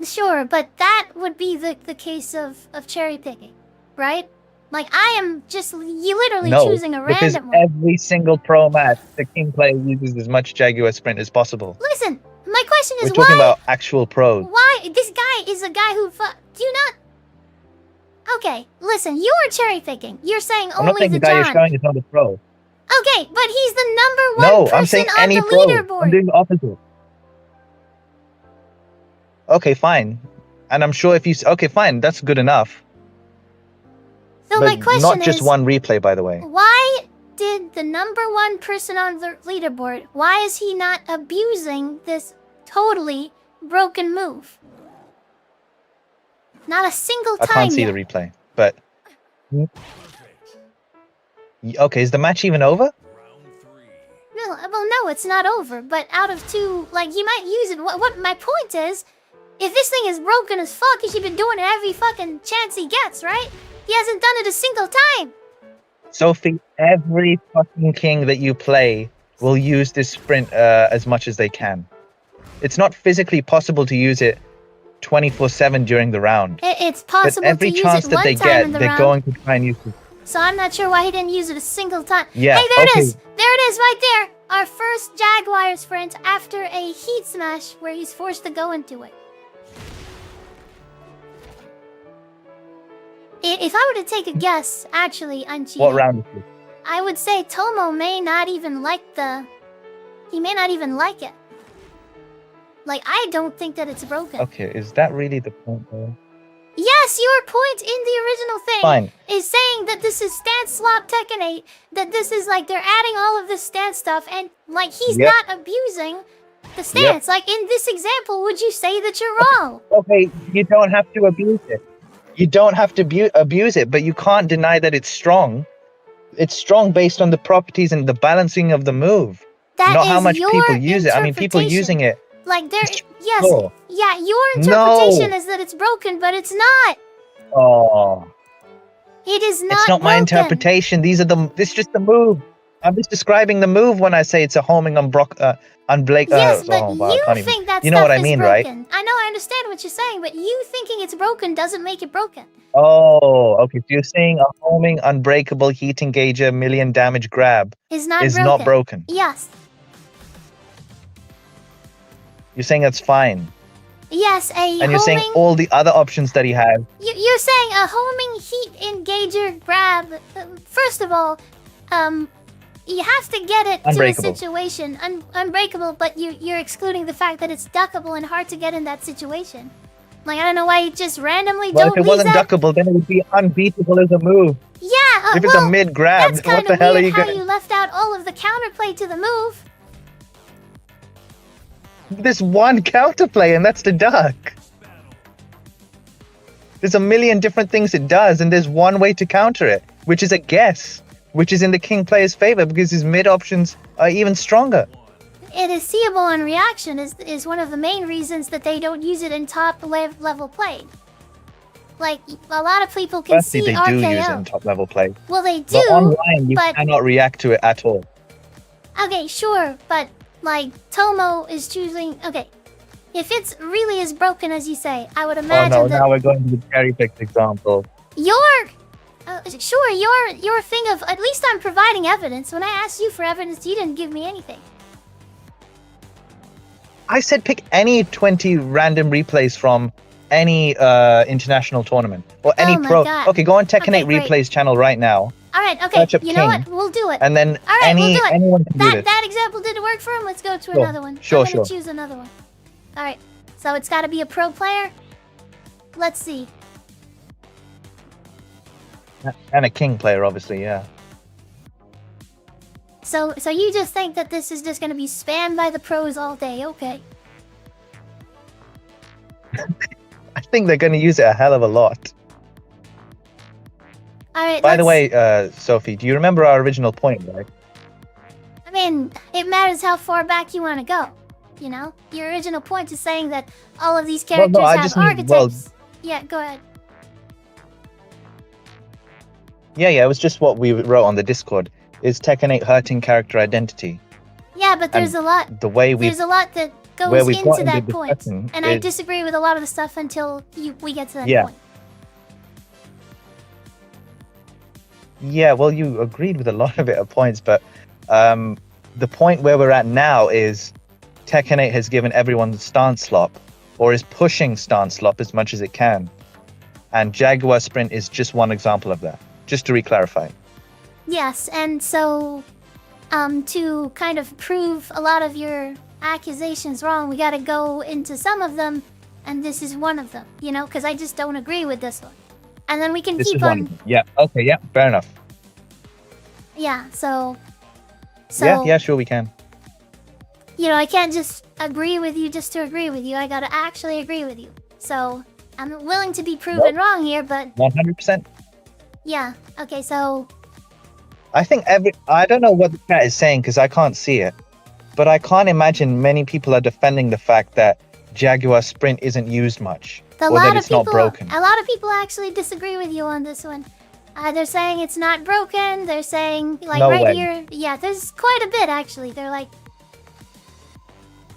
[SPEAKER 2] Sure, but that would be the case of cherry picking, right? Like, I am just literally
[SPEAKER 13] No,
[SPEAKER 2] choosing a
[SPEAKER 13] because
[SPEAKER 2] random one.
[SPEAKER 13] every single pro match, the king player uses as much Jaguar Sprint as possible.
[SPEAKER 2] Listen, my question is
[SPEAKER 13] We're talking
[SPEAKER 2] why...
[SPEAKER 13] about actual pros.
[SPEAKER 2] Why? This guy is a guy who... Do you not... Okay, listen, you're cherry picking. You're saying
[SPEAKER 13] I'm not
[SPEAKER 2] only
[SPEAKER 13] saying
[SPEAKER 2] the
[SPEAKER 13] the guy you're
[SPEAKER 2] John.
[SPEAKER 13] showing is not a pro.
[SPEAKER 2] Okay, but he's the number one
[SPEAKER 13] No,
[SPEAKER 2] person
[SPEAKER 13] I'm saying
[SPEAKER 2] on
[SPEAKER 13] any
[SPEAKER 2] the
[SPEAKER 13] pro.
[SPEAKER 2] leaderboard.
[SPEAKER 13] I'm doing the opposite. Okay, fine. And I'm sure if you... Okay, fine. That's good enough.
[SPEAKER 2] So
[SPEAKER 13] but
[SPEAKER 2] my question
[SPEAKER 13] not just
[SPEAKER 2] is,
[SPEAKER 13] one replay, by the way.
[SPEAKER 2] why did the number one person on the leaderboard, why is he not abusing this totally broken move? Not a single
[SPEAKER 13] I
[SPEAKER 2] time
[SPEAKER 13] can't see
[SPEAKER 2] yet.
[SPEAKER 13] the replay, but... Okay, is the match even over?
[SPEAKER 2] Well, no, it's not over. But out of two, like, he might use it. What my point is, if this thing is broken as fuck, he should be doing it every fucking chance he gets, right? He hasn't done it a single time.
[SPEAKER 13] Sophie, every fucking king that you play will use this sprint as much as they can. It's not physically possible to use it 24/7 during the round.
[SPEAKER 2] It's
[SPEAKER 13] But
[SPEAKER 2] possible
[SPEAKER 13] every
[SPEAKER 2] to use
[SPEAKER 13] chance
[SPEAKER 2] it
[SPEAKER 13] that
[SPEAKER 2] one
[SPEAKER 13] they
[SPEAKER 2] time
[SPEAKER 13] get,
[SPEAKER 2] in the
[SPEAKER 13] they're
[SPEAKER 2] round.
[SPEAKER 13] going to try and use it.
[SPEAKER 2] So I'm not sure why he didn't use it a single time.
[SPEAKER 13] Yeah,
[SPEAKER 2] Hey, there
[SPEAKER 13] okay.
[SPEAKER 2] it is. There it is right there. Our first Jaguar sprint after a heat smash where he's forced to go into it. If I were to take a guess, actually, on cheating,
[SPEAKER 13] What round is this?
[SPEAKER 2] I would say Tomo may not even like he may not even like it. Like, I don't think that it's broken.
[SPEAKER 13] Okay, is that really the point though?
[SPEAKER 2] Yes, your point in the original thing
[SPEAKER 13] Fine.
[SPEAKER 2] is saying that this is stance slop Tekken 8, that this is like they're adding all of this stance stuff, and like he's
[SPEAKER 13] Yep.
[SPEAKER 2] not abusing the stance. Like in this example, would you say that you're wrong?
[SPEAKER 13] Okay, you don't have to abuse it. You don't have to abuse it, but you can't deny that it's strong. It's strong based on the properties and the balancing of the move.
[SPEAKER 2] That
[SPEAKER 13] Not how
[SPEAKER 2] is
[SPEAKER 13] much
[SPEAKER 2] your
[SPEAKER 13] people use it. I mean, people using it.
[SPEAKER 2] Like there, yes,
[SPEAKER 13] sure.
[SPEAKER 2] yeah, your
[SPEAKER 13] No.
[SPEAKER 2] interpretation is that it's broken, but it's not.
[SPEAKER 13] Oh,
[SPEAKER 2] It is not.
[SPEAKER 13] it's not my
[SPEAKER 2] broken.
[SPEAKER 13] interpretation. This is just the move. I'm just describing the move when I say it's a homing unblake.
[SPEAKER 2] Yes, but
[SPEAKER 13] I
[SPEAKER 2] you
[SPEAKER 13] can't even-
[SPEAKER 2] think that
[SPEAKER 13] You know
[SPEAKER 2] stuff
[SPEAKER 13] what I
[SPEAKER 2] is
[SPEAKER 13] mean, right?
[SPEAKER 2] broken. I know, I understand what you're saying, but you thinking it's broken doesn't make it broken.
[SPEAKER 13] Oh, okay. So you're saying a homing, unbreakable heat engager, million damage grab
[SPEAKER 2] Is not
[SPEAKER 13] is
[SPEAKER 2] broken.
[SPEAKER 13] not broken.
[SPEAKER 2] Yes.
[SPEAKER 13] You're saying that's fine.
[SPEAKER 2] Yes,
[SPEAKER 13] And you're saying all the other options that he has.
[SPEAKER 2] You're saying a homing heat engager grab. First of all, you have to get it
[SPEAKER 13] Unbreakable.
[SPEAKER 2] to a situation unbreakable, but you're excluding the fact that it's duckable and hard to get in that situation. Like, I don't know why you just randomly
[SPEAKER 13] Well,
[SPEAKER 2] don't
[SPEAKER 13] if it
[SPEAKER 2] use
[SPEAKER 13] wasn't
[SPEAKER 2] that.
[SPEAKER 13] duckable, then it would be unbeatable as a move.
[SPEAKER 2] Yeah,
[SPEAKER 13] If it's a mid grab,
[SPEAKER 2] that's kind
[SPEAKER 13] what the
[SPEAKER 2] of
[SPEAKER 13] hell are
[SPEAKER 2] weird
[SPEAKER 13] you
[SPEAKER 2] how
[SPEAKER 13] gonna?
[SPEAKER 2] you left out all of the counterplay to the move.
[SPEAKER 13] There's one counterplay, and that's the duck. There's a million different things it does, and there's one way to counter it, which is a guess, which is in the king player's favor because his mid options are even stronger.
[SPEAKER 2] It is seeable on reaction is one of the main reasons that they don't use it in top level play. Like, a lot of people can
[SPEAKER 13] Firstly,
[SPEAKER 2] see
[SPEAKER 13] they
[SPEAKER 2] RKO.
[SPEAKER 13] do use it in top level play.
[SPEAKER 2] Well, they do,
[SPEAKER 13] But online, you
[SPEAKER 2] but
[SPEAKER 13] cannot react to it at all.
[SPEAKER 2] okay, sure, but like Tomo is choosing. Okay, if it's really as broken as you say, I would imagine
[SPEAKER 13] Oh no,
[SPEAKER 2] that
[SPEAKER 13] now we're going to the cherry picked example.
[SPEAKER 2] sure your thing of at least I'm providing evidence. When I asked you for evidence, you didn't give me anything.
[SPEAKER 13] I said pick any 20 random replays from any international tournament or any
[SPEAKER 2] Oh my
[SPEAKER 13] pro.
[SPEAKER 2] God.
[SPEAKER 13] Okay, go on Tekken
[SPEAKER 2] Okay,
[SPEAKER 13] 8
[SPEAKER 2] great.
[SPEAKER 13] Replays channel right now.
[SPEAKER 2] All right, okay,
[SPEAKER 13] Search up
[SPEAKER 2] you know
[SPEAKER 13] King,
[SPEAKER 2] what? We'll do it.
[SPEAKER 13] and then
[SPEAKER 2] All right, we'll do it.
[SPEAKER 13] anyone can do this.
[SPEAKER 2] That example didn't work for him. Let's go to
[SPEAKER 13] Sure,
[SPEAKER 2] another one.
[SPEAKER 13] sure,
[SPEAKER 2] I'm gonna
[SPEAKER 13] sure.
[SPEAKER 2] choose another one. All right, so it's got to be a pro player. Let's see.
[SPEAKER 13] And a king player, obviously, yeah.
[SPEAKER 2] So you just think that this is just gonna be spammed by the pros all day? Okay.
[SPEAKER 13] I think they're going to use it a hell of a lot.
[SPEAKER 2] All right.
[SPEAKER 13] By the
[SPEAKER 2] let's-
[SPEAKER 13] way, Sophie, do you remember our original point, right?
[SPEAKER 2] I mean, it matters how far back you want to go. You know, your original point is saying that all of these
[SPEAKER 13] Well,
[SPEAKER 2] characters
[SPEAKER 13] no, I
[SPEAKER 2] have
[SPEAKER 13] just mean-
[SPEAKER 2] archetypes.
[SPEAKER 13] well-
[SPEAKER 2] Yeah, go ahead.
[SPEAKER 13] Yeah, it was just what we wrote on the Discord. Is Tekken 8 hurting character identity?
[SPEAKER 2] Yeah, but there's a lot.
[SPEAKER 13] The way we
[SPEAKER 2] There's a lot that
[SPEAKER 13] where
[SPEAKER 2] goes
[SPEAKER 13] we've
[SPEAKER 2] into
[SPEAKER 13] gotten
[SPEAKER 2] that
[SPEAKER 13] the
[SPEAKER 2] point,
[SPEAKER 13] discussion
[SPEAKER 2] and I
[SPEAKER 13] is-
[SPEAKER 2] disagree with a lot of the stuff until we get to that
[SPEAKER 13] Yeah.
[SPEAKER 2] point.
[SPEAKER 13] Yeah, well, you agreed with a lot of it at points, but the point where we're at now is Tekken 8 has given everyone the stance slop, or is pushing stance slop as much as it can. And Jaguar Sprint is just one example of that, just to re-clarify.
[SPEAKER 2] Yes, and so to kind of prove a lot of your accusations wrong, we got to go into some of them, and this is one of them. You know, because I just don't agree with this one, and then we can
[SPEAKER 13] This
[SPEAKER 2] keep
[SPEAKER 13] is one
[SPEAKER 2] on.
[SPEAKER 13] of them. Yeah, okay, yeah, fair enough.
[SPEAKER 2] Yeah, so
[SPEAKER 13] Yeah, sure we can.
[SPEAKER 2] you know, I can't just agree with you just to agree with you. I gotta actually agree with you. So I'm willing to be proven wrong here, but
[SPEAKER 13] 100%.
[SPEAKER 2] yeah. Okay, so
[SPEAKER 13] I think I don't know what the chat is saying because I can't see it, but I can't imagine many people are defending the fact that Jaguar Sprint isn't used much, or that it's not broken.
[SPEAKER 2] a lot of people actually disagree with you on this one. They're saying it's not broken. They're saying like
[SPEAKER 13] No
[SPEAKER 2] right
[SPEAKER 13] way.
[SPEAKER 2] here. Yeah, there's quite a bit actually. They're like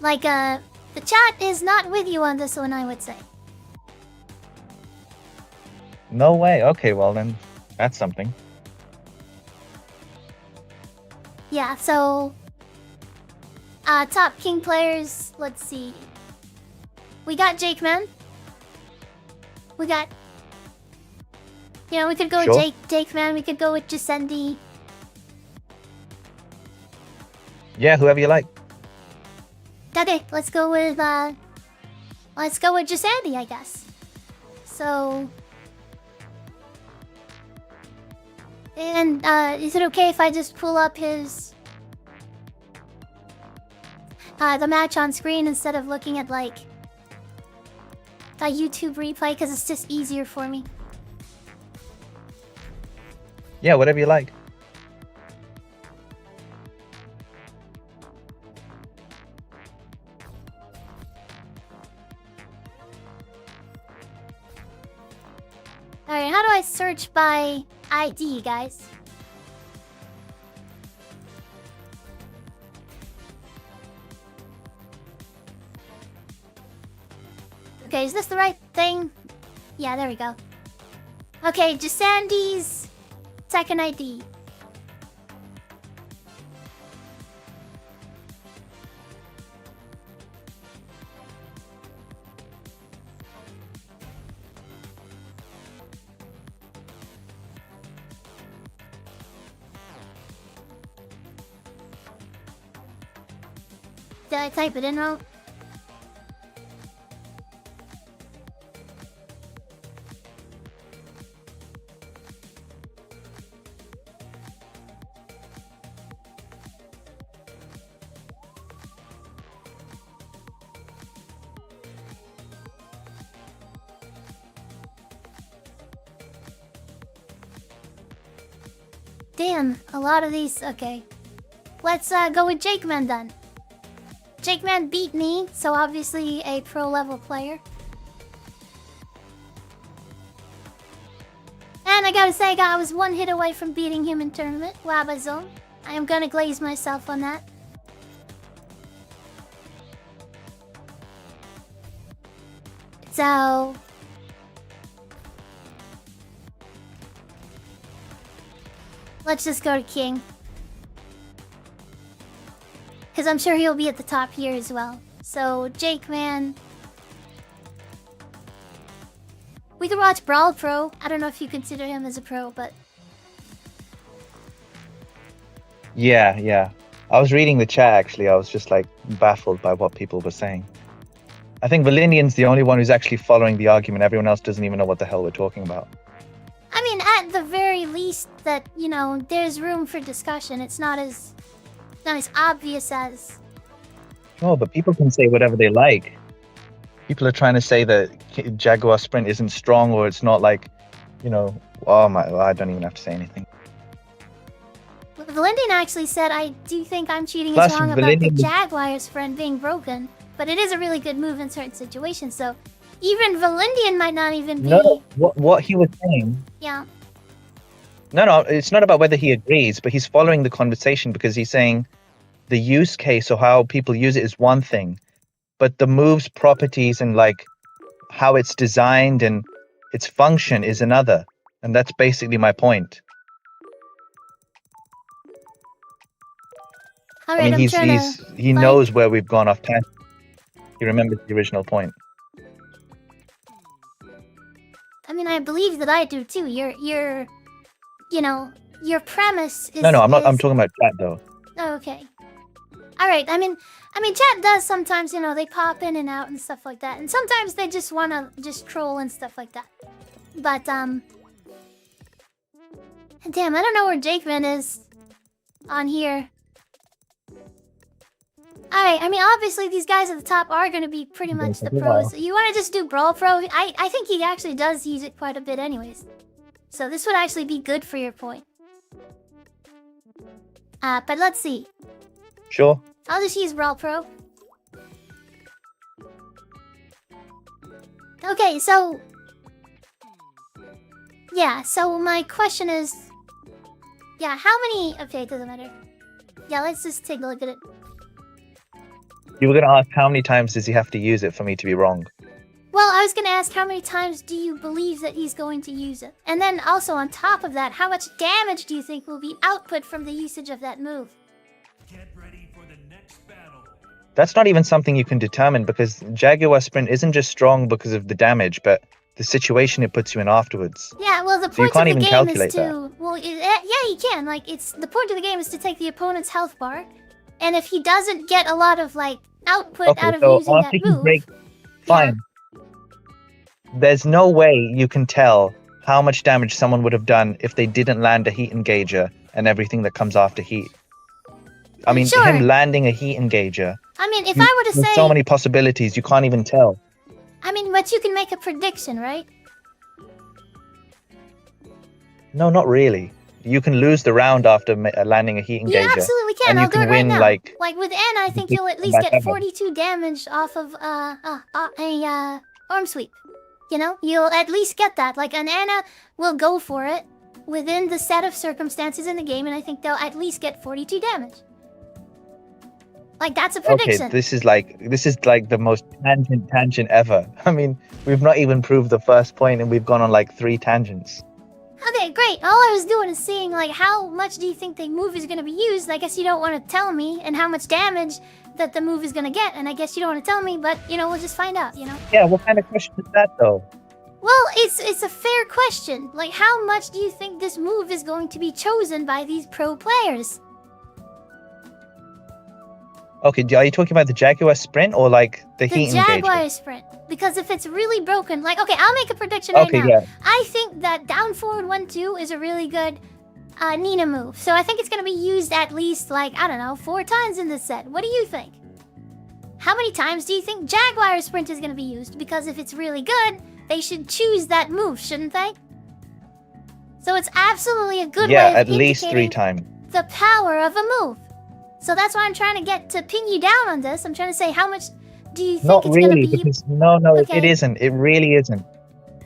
[SPEAKER 2] the chat is not with you on this one, I would say.
[SPEAKER 13] No way. Okay, well then, that's something.
[SPEAKER 2] Yeah, so top king players, let's see. We got Jake Man. We got we could go
[SPEAKER 13] Sure.
[SPEAKER 2] with Jake Man, we could go with Jacendi.
[SPEAKER 13] Yeah, whoever you like.
[SPEAKER 2] Okay, let's go with Jacendi, I guess. So and is it okay if I just pull up his the match on screen instead of looking at like a YouTube replay because it's just easier for me?
[SPEAKER 13] Yeah, whatever you like.
[SPEAKER 2] Alright, how do I search by ID, guys? Okay, is this the right thing? Yeah, there we go. Okay, Jasandi's second ID. Did I type it in wrong? Damn, a lot of these. Okay. Let's go with Jake Man then. Jake Man beat me, so obviously a pro level player. And I gotta say, I was one hit away from beating him in tournament. Wabazone. I am gonna glaze myself on that. So let's just go to King. Because I'm sure he'll be at the top here as well. So, Jake Man. We could watch Brawl Pro. I don't know if you consider him as a pro, but...
[SPEAKER 13] Yeah. I was reading the chat actually. I was just like baffled by what people were saying. I think Valinian's the only one who's actually following the argument. Everyone else doesn't even know what the hell we're talking about.
[SPEAKER 2] I mean, at the very least that, there's room for discussion. It's not as obvious as...
[SPEAKER 13] Oh, but people can say whatever they like. people are trying to say that Jaguar Sprint isn't strong or it's not like, you know, oh my, I don't even have to say anything.
[SPEAKER 2] Valendian actually said, I do think I'm cheating
[SPEAKER 13] Plus,
[SPEAKER 2] is wrong about the
[SPEAKER 13] Valendian-
[SPEAKER 2] Jaguar Sprint being broken, but it is a really good move in certain situations, so even Valendian might not even be...
[SPEAKER 13] No, what he was saying...
[SPEAKER 2] Yeah.
[SPEAKER 13] No, it's not about whether he agrees, but he's following the conversation because he's saying the use case or how people use it is one thing, but the move's properties and like how it's designed and its function is another. And that's basically my point.
[SPEAKER 2] Alright,
[SPEAKER 13] I mean, he knows where we've gone off tangent. He remembers the original point.
[SPEAKER 2] I mean, I believe that I do too. Your premise is...
[SPEAKER 13] No, I'm not. I'm
[SPEAKER 2] is-
[SPEAKER 13] talking about chat though.
[SPEAKER 2] Oh, okay. Alright, I mean, chat does sometimes, you know, they pop in and out and stuff like that. And sometimes they just want to just troll and stuff like that. But, damn, I don't know where Jakeman is on here. Alright, I mean, obviously these guys at the top are going to be pretty much the pros. You want to just do Brawl Pro? I think he actually does use it quite a bit anyways. So this would actually be good for your point. But let's see.
[SPEAKER 13] Sure.
[SPEAKER 2] I'll just use Brawl Pro. Okay, so... Yeah, so my question is... Yeah, how many... Okay, it doesn't matter. Yeah, let's just take a look at it.
[SPEAKER 13] You were going to ask how many times does he have to use it for me to be wrong?
[SPEAKER 2] Well, I was going to ask how many times do you believe that he's going to use it? And then also on top of that, how much damage do you think will be output from the usage of that move?
[SPEAKER 13] That's not even something you can determine because Jaguar Sprint isn't just strong because of the damage, but the situation it puts you in afterwards.
[SPEAKER 2] Yeah, well, the
[SPEAKER 13] So you
[SPEAKER 2] point
[SPEAKER 13] can't
[SPEAKER 2] of the
[SPEAKER 13] even
[SPEAKER 2] game
[SPEAKER 13] calculate
[SPEAKER 2] is to... Well, yeah, you can. Like, it's... The point of the game is to take the opponent's health bar. And if he doesn't get a lot of, like, output out of using that move...
[SPEAKER 13] Fine. There's no way you can tell how much damage someone would have done if they didn't land a heat engager and everything that comes after heat. I mean,
[SPEAKER 2] Sure.
[SPEAKER 13] him landing a heat engager...
[SPEAKER 2] I mean, if I were to
[SPEAKER 13] There's
[SPEAKER 2] say...
[SPEAKER 13] so many possibilities, you can't even tell.
[SPEAKER 2] I mean, but you can make a prediction, right?
[SPEAKER 13] No, not really. You can lose the round after landing a heat engager.
[SPEAKER 2] You absolutely can.
[SPEAKER 13] And
[SPEAKER 2] I'll
[SPEAKER 13] you
[SPEAKER 2] do
[SPEAKER 13] can
[SPEAKER 2] it right
[SPEAKER 13] win,
[SPEAKER 2] now.
[SPEAKER 13] like...
[SPEAKER 2] with Anna, I think you'll at least get 42 damage off of a arm sweep. You know, you'll at least get that. Like, an Anna will go for it within the set of circumstances in the game, and I think they'll at least get 42 damage. Like, that's a prediction.
[SPEAKER 13] Okay, this is like the most tangent ever. I mean, we've not even proved the first point, and we've gone on like 3 tangents.
[SPEAKER 2] Okay, great. All I was doing is seeing, like, how much do you think the move is going to be used? I guess you don't want to tell me, and how much damage that the move is going to get, and I guess you don't want to tell me, but, you know, we'll just find out, you know?
[SPEAKER 13] Yeah, what kind of question is that, though?
[SPEAKER 2] Well, it's a fair question. Like, how much do you think this move is going to be chosen by these pro players?
[SPEAKER 13] Okay, are you talking about the Jaguar Sprint or like the
[SPEAKER 2] The
[SPEAKER 13] heat
[SPEAKER 2] Jaguar
[SPEAKER 13] engager?
[SPEAKER 2] Sprint. Because if it's really broken, like, okay, I'll make a prediction right
[SPEAKER 13] Okay,
[SPEAKER 2] now.
[SPEAKER 13] yeah.
[SPEAKER 2] I think that down forward 1-2 is a really good Nina move. So I think it's going to be used at least, like, I don't know, 4 times in this set. What do you think? How many times do you think Jaguar Sprint is going to be used? Because if it's really good, they should choose that move, shouldn't they? So it's absolutely a good
[SPEAKER 13] Yeah,
[SPEAKER 2] way of
[SPEAKER 13] at least 3
[SPEAKER 2] indicating
[SPEAKER 13] times.
[SPEAKER 2] the power of a move. So that's why I'm trying to get to pin you down on this. I'm trying to say, how much do you think
[SPEAKER 13] Not
[SPEAKER 2] it's
[SPEAKER 13] really,
[SPEAKER 2] going to be?
[SPEAKER 13] because no,
[SPEAKER 2] Okay.
[SPEAKER 13] it isn't. It really isn't.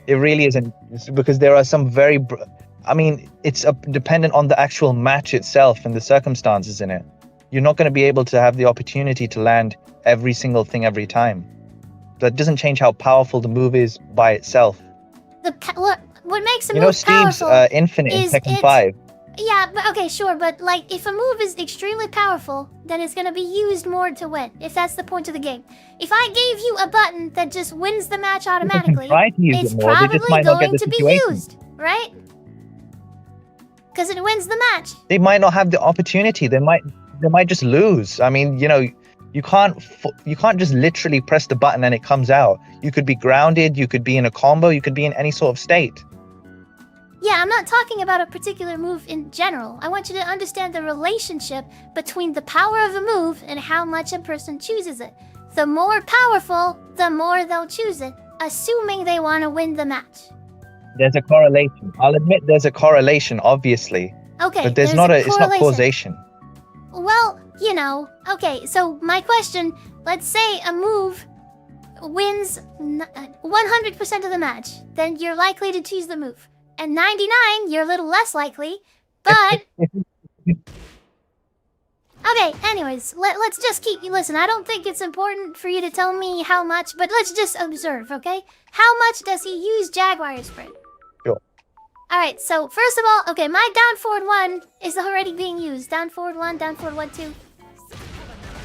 [SPEAKER 13] It really isn't. It's because there are some very... I mean, it's dependent on the actual match itself and the circumstances in it. You're not going to be able to have the opportunity to land every single thing every time. That doesn't change how powerful the move is by itself.
[SPEAKER 2] What makes a
[SPEAKER 13] You
[SPEAKER 2] move
[SPEAKER 13] know Steve's
[SPEAKER 2] powerful
[SPEAKER 13] Infinite in
[SPEAKER 2] is
[SPEAKER 13] Tekken
[SPEAKER 2] it's-
[SPEAKER 13] 5?
[SPEAKER 2] Yeah, but okay, sure, but like, if a move is extremely powerful, then it's gonna be used more to win, if that's the point of the game. If I gave you a button that just wins the match automatically,
[SPEAKER 13] try to use
[SPEAKER 2] it's
[SPEAKER 13] it more, they
[SPEAKER 2] probably
[SPEAKER 13] just might not get
[SPEAKER 2] going
[SPEAKER 13] the
[SPEAKER 2] to be
[SPEAKER 13] situation.
[SPEAKER 2] used, right? Because it wins the match.
[SPEAKER 13] They might not have the opportunity. They might just lose. I mean, you know, you can't just literally press the button and it comes out. You could be grounded, you could be in a combo, you could be in any sort of state.
[SPEAKER 2] Yeah, I'm not talking about a particular move in general. I want you to understand the relationship between the power of a move and how much a person chooses it. the more powerful, the more they'll choose it, assuming they want to win the match.
[SPEAKER 13] There's a correlation. I'll admit there's a correlation, obviously.
[SPEAKER 2] Okay,
[SPEAKER 13] But there's
[SPEAKER 2] there's
[SPEAKER 13] not
[SPEAKER 2] a
[SPEAKER 13] it's not
[SPEAKER 2] correlation.
[SPEAKER 13] causation.
[SPEAKER 2] Well, you know, okay, so my question, let's say a move wins 100% of the match, then you're likely to choose the move. And 99, you're a little less likely, but... Okay, anyways, let's just keep... Listen, I don't think it's important for you to tell me how much, but let's just observe, okay? How much does he use Jaguar Sprint?
[SPEAKER 13] Sure.
[SPEAKER 2] Alright, so first of all, okay, my down forward 1 is already being used. Down forward 1, down forward 1, 2.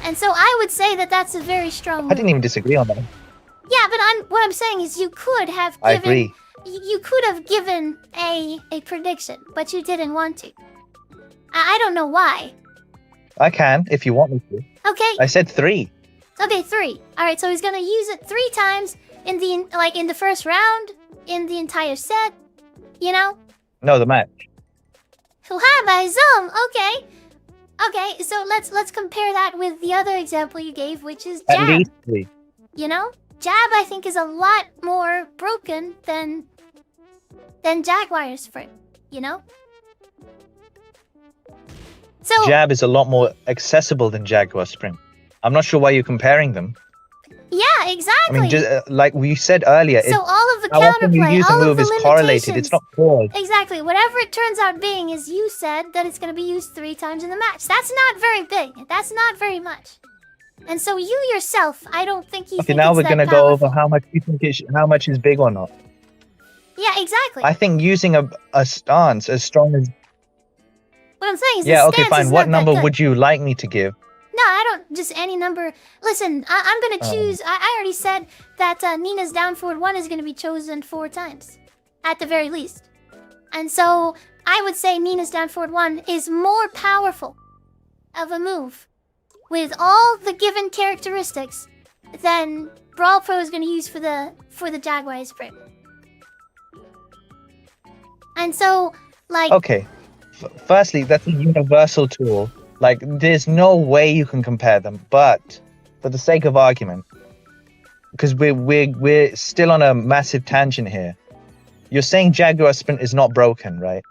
[SPEAKER 2] And so I would say that that's a very strong move.
[SPEAKER 13] I didn't even disagree on that.
[SPEAKER 2] Yeah, but what I'm saying is you could have given...
[SPEAKER 13] I agree.
[SPEAKER 2] You could have given a prediction, but you didn't want to. I don't know why.
[SPEAKER 13] I can, if you want me to.
[SPEAKER 2] Okay.
[SPEAKER 13] I said 3.
[SPEAKER 2] Okay, 3. Alright, so he's gonna use it 3 times in the first round, in the entire set, you know?
[SPEAKER 13] No, the match.
[SPEAKER 2] By Zoom, okay. Okay, so let's compare that with the other example you gave, which is
[SPEAKER 13] At
[SPEAKER 2] Jab.
[SPEAKER 13] least 3.
[SPEAKER 2] You know? Jab, I think, is a lot more broken than Jaguar Sprint, you know? So
[SPEAKER 13] Jab is a lot more accessible than Jaguar Sprint. I'm not sure why you're comparing them.
[SPEAKER 2] yeah, exactly.
[SPEAKER 13] I mean, just, like we said earlier,
[SPEAKER 2] So all of the
[SPEAKER 13] how often you
[SPEAKER 2] counterplay,
[SPEAKER 13] use a
[SPEAKER 2] all of
[SPEAKER 13] move
[SPEAKER 2] the
[SPEAKER 13] is correlated.
[SPEAKER 2] limitations.
[SPEAKER 13] It's not caused.
[SPEAKER 2] Exactly. Whatever it turns out being is you said that it's going to be used 3 times in the match. That's not very big. That's not very much. And so you yourself, I don't think you
[SPEAKER 13] Okay,
[SPEAKER 2] think
[SPEAKER 13] now
[SPEAKER 2] it's
[SPEAKER 13] we're
[SPEAKER 2] that
[SPEAKER 13] gonna go
[SPEAKER 2] powerful.
[SPEAKER 13] over how much you think how much is big or not.
[SPEAKER 2] Yeah, exactly.
[SPEAKER 13] I think using a stance as strong as
[SPEAKER 2] What I'm saying is
[SPEAKER 13] yeah,
[SPEAKER 2] the
[SPEAKER 13] okay,
[SPEAKER 2] stance
[SPEAKER 13] fine.
[SPEAKER 2] is
[SPEAKER 13] What
[SPEAKER 2] not that
[SPEAKER 13] number
[SPEAKER 2] good.
[SPEAKER 13] would you like me to give?
[SPEAKER 2] No, I don't. Just any number. Listen, I'm going to
[SPEAKER 13] Oh.
[SPEAKER 2] choose. I already said that Nina's down forward 1 is going to be chosen 4 times. At the very least. And so I would say Nina's down forward 1 is more powerful of a move with all the given characteristics than Brawl Pro is going to use for the Jaguar Sprint. And so, like...
[SPEAKER 13] Okay. Firstly, that's a universal tool. Like, there's no way you can compare them. But for the sake of argument, because we're still on a massive tangent here. You're saying Jaguar Sprint is not broken, right?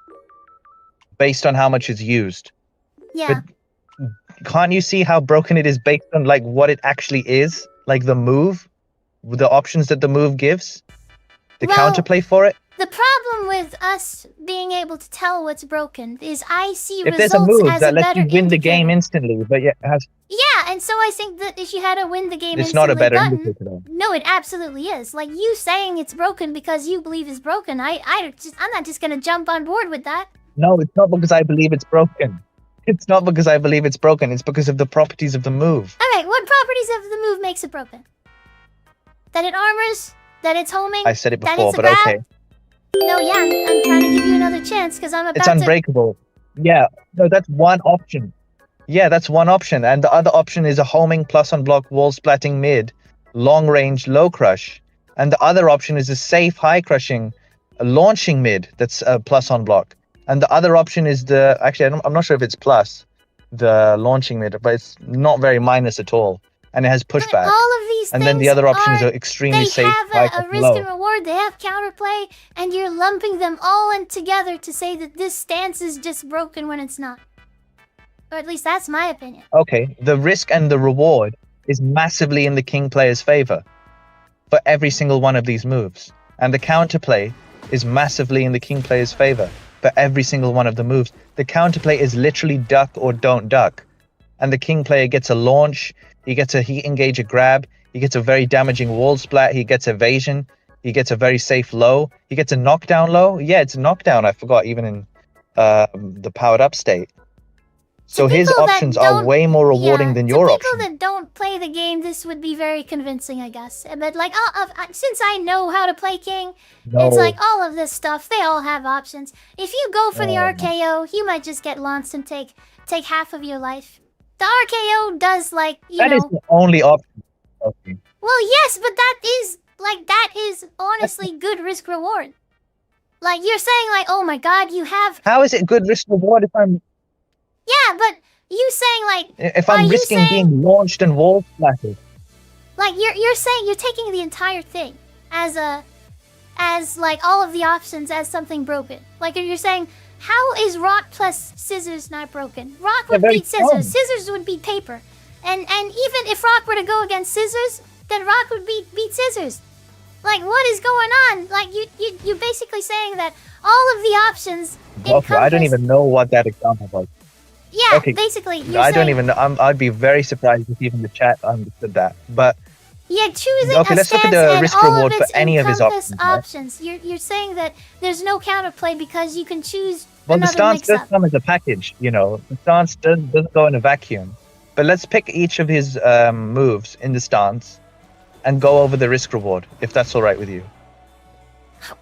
[SPEAKER 13] Based on how much it's used.
[SPEAKER 2] Yeah.
[SPEAKER 13] Can't you see how broken it is based on like what it actually is? Like the move, the options that the move gives, the
[SPEAKER 2] Well,
[SPEAKER 13] counterplay for it.
[SPEAKER 2] The problem with us being able to tell what's broken is I see
[SPEAKER 13] If there's a
[SPEAKER 2] results
[SPEAKER 13] move
[SPEAKER 2] as
[SPEAKER 13] that
[SPEAKER 2] a
[SPEAKER 13] lets
[SPEAKER 2] better
[SPEAKER 13] you win the
[SPEAKER 2] indicator.
[SPEAKER 13] game instantly, but yet has
[SPEAKER 2] Yeah, and so I think that if you had a win the game
[SPEAKER 13] it's not a
[SPEAKER 2] instantly
[SPEAKER 13] better
[SPEAKER 2] button,
[SPEAKER 13] indicator though.
[SPEAKER 2] no, it absolutely is. Like you saying it's broken because you believe it's broken. I'm not just gonna jump on board with that.
[SPEAKER 13] No, it's not because I believe it's broken. It's not because I believe it's broken. It's because of the properties of the move.
[SPEAKER 2] Okay, what properties of the move makes it broken? That it armors? That it's homing?
[SPEAKER 13] I said it
[SPEAKER 2] that
[SPEAKER 13] before,
[SPEAKER 2] it's a
[SPEAKER 13] but
[SPEAKER 2] grab?
[SPEAKER 13] okay.
[SPEAKER 2] No, yeah, I'm trying to give you another chance because I'm about
[SPEAKER 13] It's
[SPEAKER 2] to...
[SPEAKER 13] unbreakable. Yeah, no, that's one option. Yeah, that's one option. And the other option is a homing plus on block wall splatting mid, long range low crush. And the other option is a safe high crushing, a launching mid that's plus on block. And the other option is the actually I'm not sure if it's plus the launching mid, but it's not very minus at all. And it has pushback.
[SPEAKER 2] All of these
[SPEAKER 13] And then the
[SPEAKER 2] things
[SPEAKER 13] other options
[SPEAKER 2] are-
[SPEAKER 13] are extremely
[SPEAKER 2] they
[SPEAKER 13] safe,
[SPEAKER 2] have
[SPEAKER 13] high
[SPEAKER 2] a
[SPEAKER 13] crush,
[SPEAKER 2] risk
[SPEAKER 13] low.
[SPEAKER 2] and reward, they have counterplay, and you're lumping them all in together to say that this stance is just broken when it's not. Or at least that's my opinion.
[SPEAKER 13] Okay, the risk and the reward is massively in the king player's favor for every single one of these moves. And the counterplay is massively in the king player's favor for every single one of the moves. The counterplay is literally duck or don't duck. And the king player gets a launch, he gets a heat engage, a grab, he gets a very damaging wall splat, he gets evasion, he gets a very safe low, he gets a knockdown low. Yeah, it's a knockdown, I forgot, even in the powered up state. So his
[SPEAKER 2] people that
[SPEAKER 13] options are
[SPEAKER 2] don't-
[SPEAKER 13] way more rewarding than your
[SPEAKER 2] to
[SPEAKER 13] option.
[SPEAKER 2] people that don't play the game, this would be very convincing, I guess. But like, since I know how to play King, it's
[SPEAKER 13] No.
[SPEAKER 2] like all of this stuff. They all have options. If you go for the
[SPEAKER 13] Oh.
[SPEAKER 2] RKO, you might just get launched and take half of your life. The RKO does like
[SPEAKER 13] That is the only option. Okay.
[SPEAKER 2] Well, yes, but that is honestly good risk reward. Like you're saying, like, oh my god, you have.
[SPEAKER 13] How is it good risk reward if I'm
[SPEAKER 2] Yeah, but you saying like.
[SPEAKER 13] if
[SPEAKER 2] are
[SPEAKER 13] I'm
[SPEAKER 2] you
[SPEAKER 13] risking
[SPEAKER 2] saying-
[SPEAKER 13] being launched and wall splatted?
[SPEAKER 2] Like you're saying you're taking the entire thing as like all of the options as something broken. Like you're saying, how is rock plus scissors not broken? Rock would
[SPEAKER 13] very
[SPEAKER 2] beat scissors.
[SPEAKER 13] strong.
[SPEAKER 2] Scissors would beat paper. And even if rock were to go against scissors, then rock would beat scissors. Like what is going on? Like you basically saying that all of the options
[SPEAKER 13] Okay, I don't
[SPEAKER 2] encompass-
[SPEAKER 13] even know what that example was.
[SPEAKER 2] Yeah,
[SPEAKER 13] Okay,
[SPEAKER 2] basically you're
[SPEAKER 13] I don't
[SPEAKER 2] saying-
[SPEAKER 13] even know. I'd be very surprised if even the chat understood that. But
[SPEAKER 2] Yeah, choosing
[SPEAKER 13] Okay,
[SPEAKER 2] a
[SPEAKER 13] let's look at
[SPEAKER 2] stance
[SPEAKER 13] the
[SPEAKER 2] and
[SPEAKER 13] risk
[SPEAKER 2] all
[SPEAKER 13] reward
[SPEAKER 2] of
[SPEAKER 13] for
[SPEAKER 2] its
[SPEAKER 13] any of his
[SPEAKER 2] encompass
[SPEAKER 13] options, right?
[SPEAKER 2] You're saying that there's no counterplay because you can choose
[SPEAKER 13] well, the
[SPEAKER 2] another
[SPEAKER 13] stance does
[SPEAKER 2] mix-up.
[SPEAKER 13] come as a package. You know, the stance doesn't go in a vacuum. But let's pick each of his moves in the stance and go over the risk reward, if that's all right with you.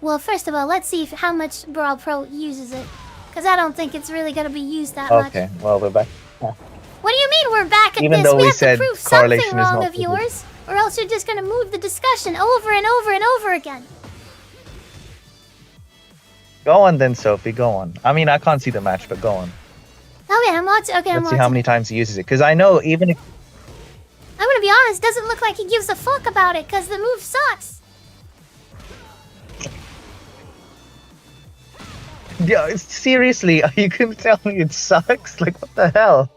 [SPEAKER 2] Well, first of all, let's see how much Brawl Pro uses it, because I don't think it's really gonna be used that much.
[SPEAKER 13] Okay, well we're back.
[SPEAKER 2] What do you mean we're back at
[SPEAKER 13] Even
[SPEAKER 2] this?
[SPEAKER 13] though
[SPEAKER 2] We
[SPEAKER 13] we
[SPEAKER 2] have to
[SPEAKER 13] said
[SPEAKER 2] prove something
[SPEAKER 13] correlation is
[SPEAKER 2] wrong
[SPEAKER 13] not
[SPEAKER 2] of
[SPEAKER 13] good.
[SPEAKER 2] yours, or else you're just gonna move the discussion over and over and over again.
[SPEAKER 13] Go on then, Sophie. Go on. I mean, I can't see the match, but go on.
[SPEAKER 2] Okay, I'm watching. Okay, I'm
[SPEAKER 13] Let's see
[SPEAKER 2] watching.
[SPEAKER 13] how many times he uses it. Because I know even if
[SPEAKER 2] I'm gonna be honest. Doesn't look like he gives a fuck about it, because the move sucks.
[SPEAKER 13] yeah, seriously, you can tell me it sucks. Like what the hell?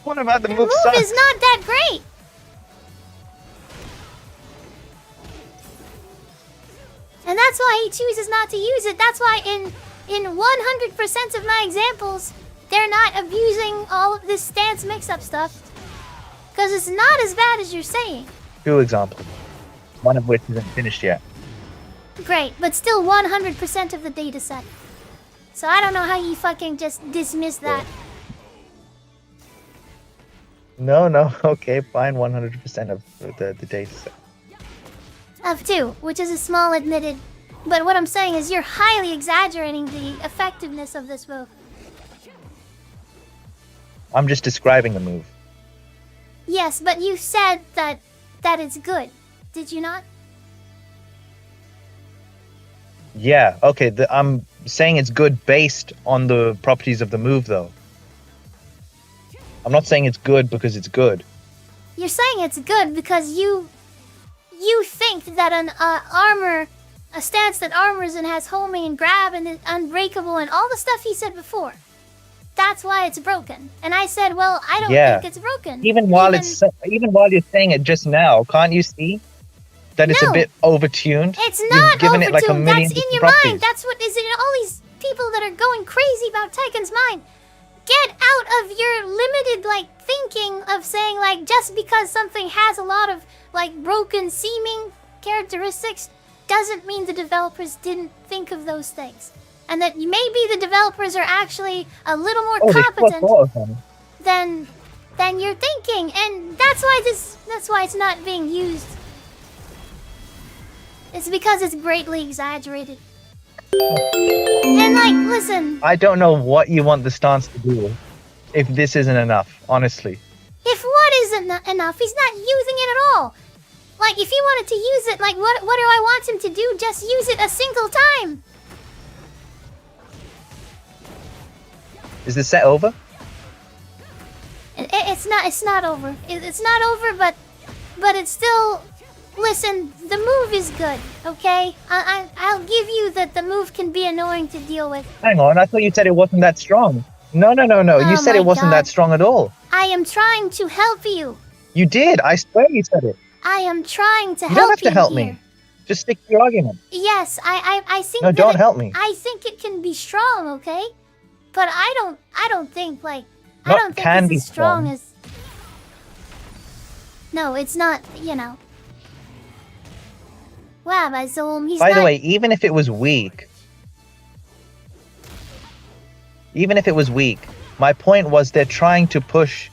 [SPEAKER 13] What about the
[SPEAKER 2] The
[SPEAKER 13] move
[SPEAKER 2] move
[SPEAKER 13] sucks?
[SPEAKER 2] is not that great. And that's why he chooses not to use it. That's why in 100% of my examples, they're not abusing all of this stance mix-up stuff. Because it's not as bad as you're saying.
[SPEAKER 13] 2 examples. One of which isn't finished yet.
[SPEAKER 2] Great, but still 100% of the data set. So I don't know how you fucking just dismiss that.
[SPEAKER 13] No, okay, fine, 100% of the data set.
[SPEAKER 2] Of 2, which is a small admitted. But what I'm saying is you're highly exaggerating the effectiveness of this move.
[SPEAKER 13] I'm just describing the move.
[SPEAKER 2] Yes, but you said that it's good. Did you not?
[SPEAKER 13] Yeah, okay, I'm saying it's good based on the properties of the move, though. I'm not saying it's good because it's good.
[SPEAKER 2] You're saying it's good because you think that an armor, a stance that armors and has homing and grab and is unbreakable and all the stuff he said before. That's why it's broken. And I said, well, I don't think it's broken.
[SPEAKER 13] Even while you're saying it just now, can't you see that it's
[SPEAKER 2] No.
[SPEAKER 13] a bit overtuned?
[SPEAKER 2] It's
[SPEAKER 13] You've
[SPEAKER 2] not
[SPEAKER 13] given it like a
[SPEAKER 2] overtuned.
[SPEAKER 13] million
[SPEAKER 2] That's in
[SPEAKER 13] different
[SPEAKER 2] your
[SPEAKER 13] properties.
[SPEAKER 2] mind. That's what is in all these people that are going crazy about Tyken's mind. Get out of your limited thinking of saying just because something has a lot of broken seeming characteristics doesn't mean the developers didn't think of those things. And that maybe the developers are actually a little more
[SPEAKER 13] They
[SPEAKER 2] competent
[SPEAKER 13] thought of them.
[SPEAKER 2] than you're thinking, and that's why it's not being used. It's because it's greatly exaggerated. And listen,
[SPEAKER 13] I don't know what you want the stance to do if this isn't enough, honestly.
[SPEAKER 2] if what isn't enough, he's not using it at all. If he wanted to use it, what do I want him to do? Just use it a single time.
[SPEAKER 13] Is the set over?
[SPEAKER 2] It's not over. It's not over, but it's still. Listen, the move is good, okay? I'll give you that the move can be annoying to deal with.
[SPEAKER 13] Hang on, I thought you said it wasn't that strong. No.
[SPEAKER 2] Oh
[SPEAKER 13] You said
[SPEAKER 2] my
[SPEAKER 13] it wasn't
[SPEAKER 2] God.
[SPEAKER 13] that strong at all.
[SPEAKER 2] I am trying to help you.
[SPEAKER 13] You did. I swear you said it.
[SPEAKER 2] I am trying to
[SPEAKER 13] You
[SPEAKER 2] help
[SPEAKER 13] don't have to
[SPEAKER 2] you
[SPEAKER 13] help
[SPEAKER 2] here.
[SPEAKER 13] me. Just stick to your argument.
[SPEAKER 2] Yes, I think.
[SPEAKER 13] No,
[SPEAKER 2] that
[SPEAKER 13] don't help me.
[SPEAKER 2] I think it can be strong, okay? But I don't think I
[SPEAKER 13] Not
[SPEAKER 2] don't think
[SPEAKER 13] can
[SPEAKER 2] it's
[SPEAKER 13] be
[SPEAKER 2] as strong
[SPEAKER 13] strong.
[SPEAKER 2] as. No, it's not. Wow, by Zoom, he's
[SPEAKER 13] By
[SPEAKER 2] not.
[SPEAKER 13] the way, even if it was weak, my point was they're trying to push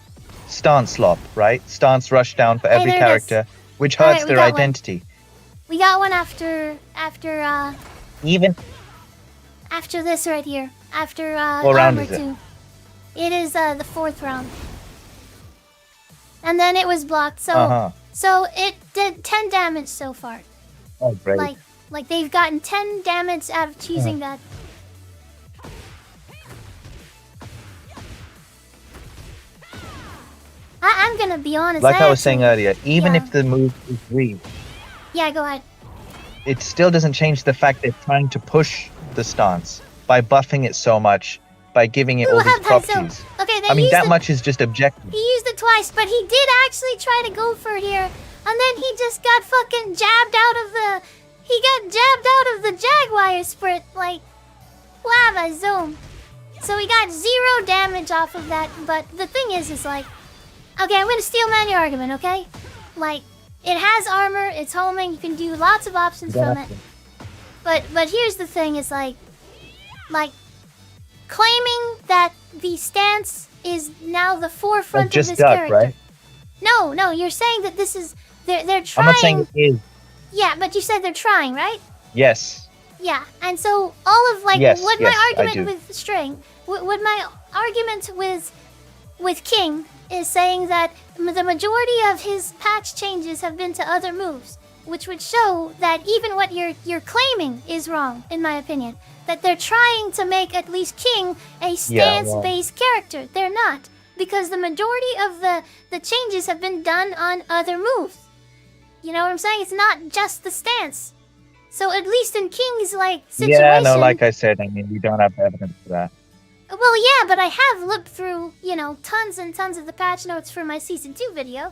[SPEAKER 13] stance slop, right? Stance rush down for
[SPEAKER 2] Hey,
[SPEAKER 13] every
[SPEAKER 2] there it is.
[SPEAKER 13] character, which
[SPEAKER 2] All
[SPEAKER 13] hurts
[SPEAKER 2] right, we
[SPEAKER 13] their
[SPEAKER 2] got one.
[SPEAKER 13] identity.
[SPEAKER 2] We got one after
[SPEAKER 13] Even
[SPEAKER 2] this right here. After
[SPEAKER 13] What round
[SPEAKER 2] armor
[SPEAKER 13] is it?
[SPEAKER 2] 2. It is the 4th round. And then it was blocked, so
[SPEAKER 13] Uh-huh.
[SPEAKER 2] so it did 10 damage so far.
[SPEAKER 13] oh great.
[SPEAKER 2] Like they've gotten 10 damage out of choosing that. I'm gonna be honest.
[SPEAKER 13] Like I was
[SPEAKER 2] actually-
[SPEAKER 13] saying earlier, even
[SPEAKER 2] yeah.
[SPEAKER 13] if the move is weak,
[SPEAKER 2] Yeah, go ahead.
[SPEAKER 13] it still doesn't change the fact they're trying to push the stance by buffing it so much, by giving it all these properties.
[SPEAKER 2] Okay, they
[SPEAKER 13] I mean,
[SPEAKER 2] used
[SPEAKER 13] that
[SPEAKER 2] it,
[SPEAKER 13] much is just objective.
[SPEAKER 2] He used it twice, but he did actually try to go for it here, and then he just got fucking jabbed out of the. He got jabbed out of the Jaguar sprint, like, lava zoom. So he got 0 damage off of that. But the thing is like, okay, I'm gonna steel man your argument, okay? Like, it has armor, it's homing, you can do lots of options from it. But here's the thing: is like claiming that the stance is now the forefront of
[SPEAKER 13] Just
[SPEAKER 2] this
[SPEAKER 13] duck,
[SPEAKER 2] character.
[SPEAKER 13] right?
[SPEAKER 2] No, you're saying that this is they're
[SPEAKER 13] I'm
[SPEAKER 2] trying.
[SPEAKER 13] not saying it is.
[SPEAKER 2] Yeah, but you said they're trying, right?
[SPEAKER 13] Yes.
[SPEAKER 2] Yeah, and so all of like
[SPEAKER 13] Yes,
[SPEAKER 2] what
[SPEAKER 13] yes,
[SPEAKER 2] my
[SPEAKER 13] I
[SPEAKER 2] argument
[SPEAKER 13] do.
[SPEAKER 2] with String, what my argument with King is saying that the majority of his patch changes have been to other moves, which would show that even what you're claiming is wrong, in my opinion. That they're trying to make at least King a stance-based character. They're not, because the majority of the changes have been done on other moves. You know what I'm saying? It's not just the stance. So at least in King's like situation.
[SPEAKER 13] Yeah, no, like I said, I mean, we don't have evidence for that.
[SPEAKER 2] Well, yeah, but I have looked through, tons and tons of the patch notes for my Season 2 video.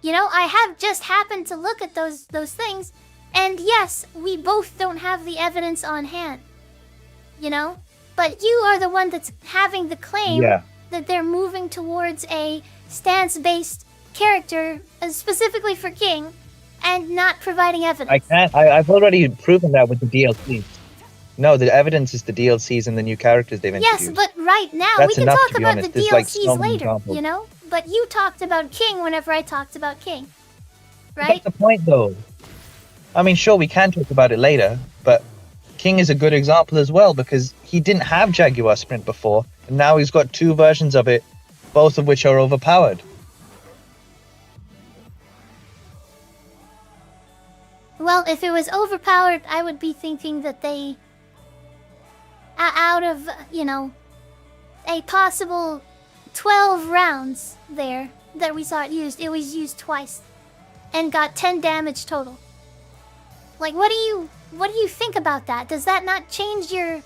[SPEAKER 2] I have just happened to look at those things, and yes, we both don't have the evidence on hand. But you are the one that's having the claim that they're moving towards a stance-based character, specifically for King, and not providing evidence.
[SPEAKER 13] I can't. I've already proven that with the DLCs. No, the evidence is the DLCs and the new characters they've introduced.
[SPEAKER 2] Yes, but right now
[SPEAKER 13] That's
[SPEAKER 2] we can
[SPEAKER 13] enough,
[SPEAKER 2] talk
[SPEAKER 13] to be
[SPEAKER 2] about
[SPEAKER 13] honest.
[SPEAKER 2] the
[SPEAKER 13] There's, like,
[SPEAKER 2] DLCs
[SPEAKER 13] so many
[SPEAKER 2] later,
[SPEAKER 13] examples.
[SPEAKER 2] But you talked about King whenever I talked about King, right?
[SPEAKER 13] That's the point, though. I mean, sure, we can talk about it later, but King is a good example as well because he didn't have Jaguar Sprint before, and now he's got 2 versions of it, both of which are overpowered.
[SPEAKER 2] Well, if it was overpowered, I would be thinking that they, out of, a possible 12 rounds there that we saw it was used twice and got 10 damage total. Like, what do you think about that? Does that not change your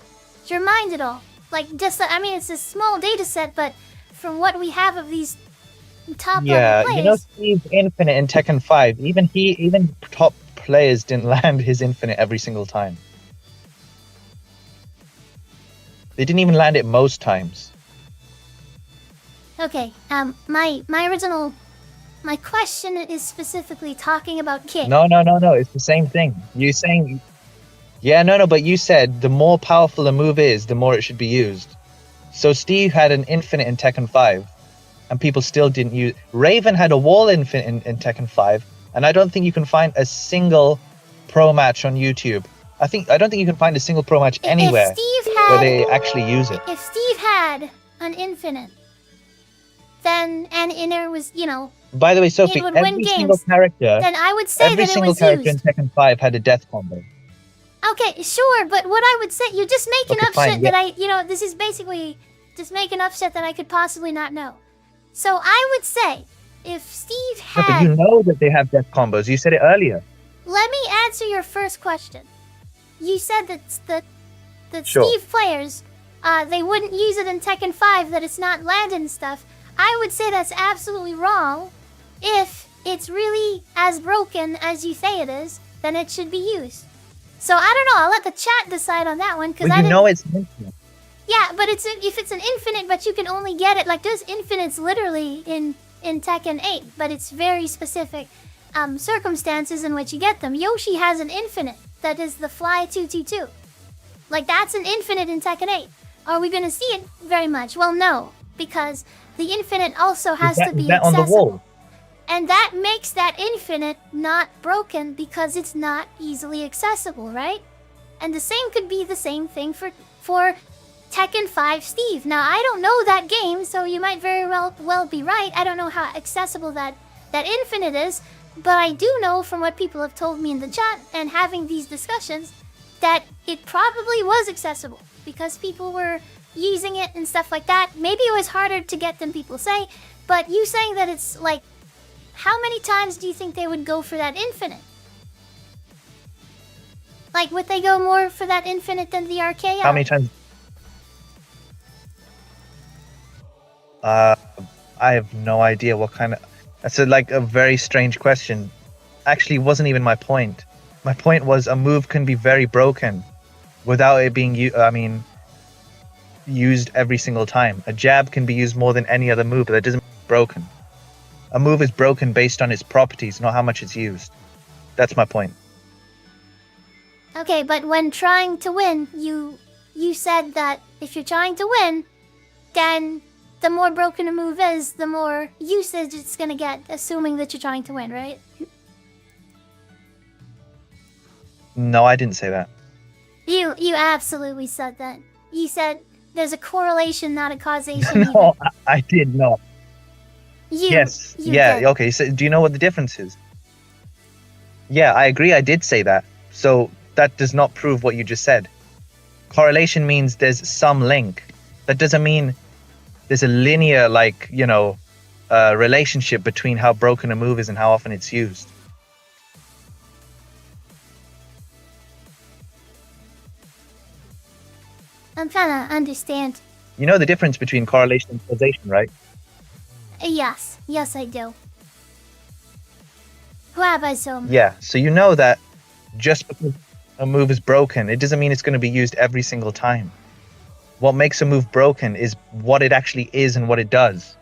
[SPEAKER 2] mind at all? Like, it's a small data set, but from what we have of these top level players.
[SPEAKER 13] Steve's Infinite in Tekken 5, even top players didn't land his Infinite every single time. They didn't even land it most times.
[SPEAKER 2] Okay, my question is specifically talking about King.
[SPEAKER 13] No, it's the same thing. You're saying, but you said the more powerful a move is, the more it should be used. So Steve had an Infinite in Tekken 5, and people still didn't use. Raven had a wall Infinite in Tekken 5, and I don't think you can find a single pro match on YouTube. I don't think you can find a single pro match anywhere where they actually use it.
[SPEAKER 2] If Steve had an Infinite, then and there was,
[SPEAKER 13] By the way, Sophie,
[SPEAKER 2] it would win
[SPEAKER 13] every
[SPEAKER 2] games,
[SPEAKER 13] single character,
[SPEAKER 2] then I would say
[SPEAKER 13] every
[SPEAKER 2] that it
[SPEAKER 13] single
[SPEAKER 2] was
[SPEAKER 13] character
[SPEAKER 2] used.
[SPEAKER 13] in Tekken 5 had a death combo.
[SPEAKER 2] Okay, sure, but what I would say, you're just making
[SPEAKER 13] Okay,
[SPEAKER 2] up
[SPEAKER 13] fine,
[SPEAKER 2] shit that this is basically just making up shit that I could possibly not know. So I would say, if Steve
[SPEAKER 13] No, but
[SPEAKER 2] had...
[SPEAKER 13] you know that they have death combos. You said it earlier.
[SPEAKER 2] Let me answer your first question. You said that
[SPEAKER 13] Sure.
[SPEAKER 2] Steve players, they wouldn't use it in Tekken 5, that it's not landed and stuff. I would say that's absolutely wrong. If it's really as broken as you say it is, then it should be used. So I don't know, I'll let the chat decide on that one, because
[SPEAKER 13] Well,
[SPEAKER 2] I
[SPEAKER 13] you
[SPEAKER 2] didn't...
[SPEAKER 13] know it's infinite.
[SPEAKER 2] Yeah, but if it's an infinite, but you can only get it, like there's infinites literally in Tekken 8, but it's very specific circumstances in which you get them. Yoshi has an infinite, that is the Fly 222. Like that's an infinite in Tekken 8. Are we going to see it very much? Well, no, because the infinite also has to be
[SPEAKER 13] Is that on
[SPEAKER 2] accessible.
[SPEAKER 13] the wall?
[SPEAKER 2] And that makes that infinite not broken because it's not easily accessible, right? And the same could be the same thing for Tekken 5 Steve. Now, I don't know that game, so you might very well be right. I don't know how accessible that infinite is, but I do know from what people have told me in the chat and having these discussions that it probably was accessible because people were using it and stuff like that. Maybe it was harder to get than people say. But you saying that it's like, how many times do you think they would go for that infinite? Like, would they go more for that infinite than the RKO?
[SPEAKER 13] How many times? I have no idea what kind of. That's a very strange question. Actually, wasn't even my point. My point was a move can be very broken without it being used every single time. A jab can be used more than any other move, but that doesn't mean it's broken. A move is broken based on its properties, not how much it's used. That's my point.
[SPEAKER 2] Okay, but when trying to win, you said that if you're trying to win, then the more broken a move is, the more usage it's gonna get, assuming that you're trying to win, right?
[SPEAKER 13] No, I didn't say that.
[SPEAKER 2] You absolutely said that. You said there's a correlation, not a causation.
[SPEAKER 13] No, I did not.
[SPEAKER 2] Yes.
[SPEAKER 13] Yeah. Okay. So, do you know what the difference is? Yeah, I agree. I did say that. So that does not prove what you just said. Correlation means there's some link. That doesn't mean there's a linear, relationship between how broken a move is and how often it's used.
[SPEAKER 2] I'm trying to understand.
[SPEAKER 13] You know the difference between correlation and causation, right?
[SPEAKER 2] Yes, I do. Huabazum.
[SPEAKER 13] Yeah, so you know that just because a move is broken, it doesn't mean it's going to be used every single time. What makes a move broken is what it actually is and what it does.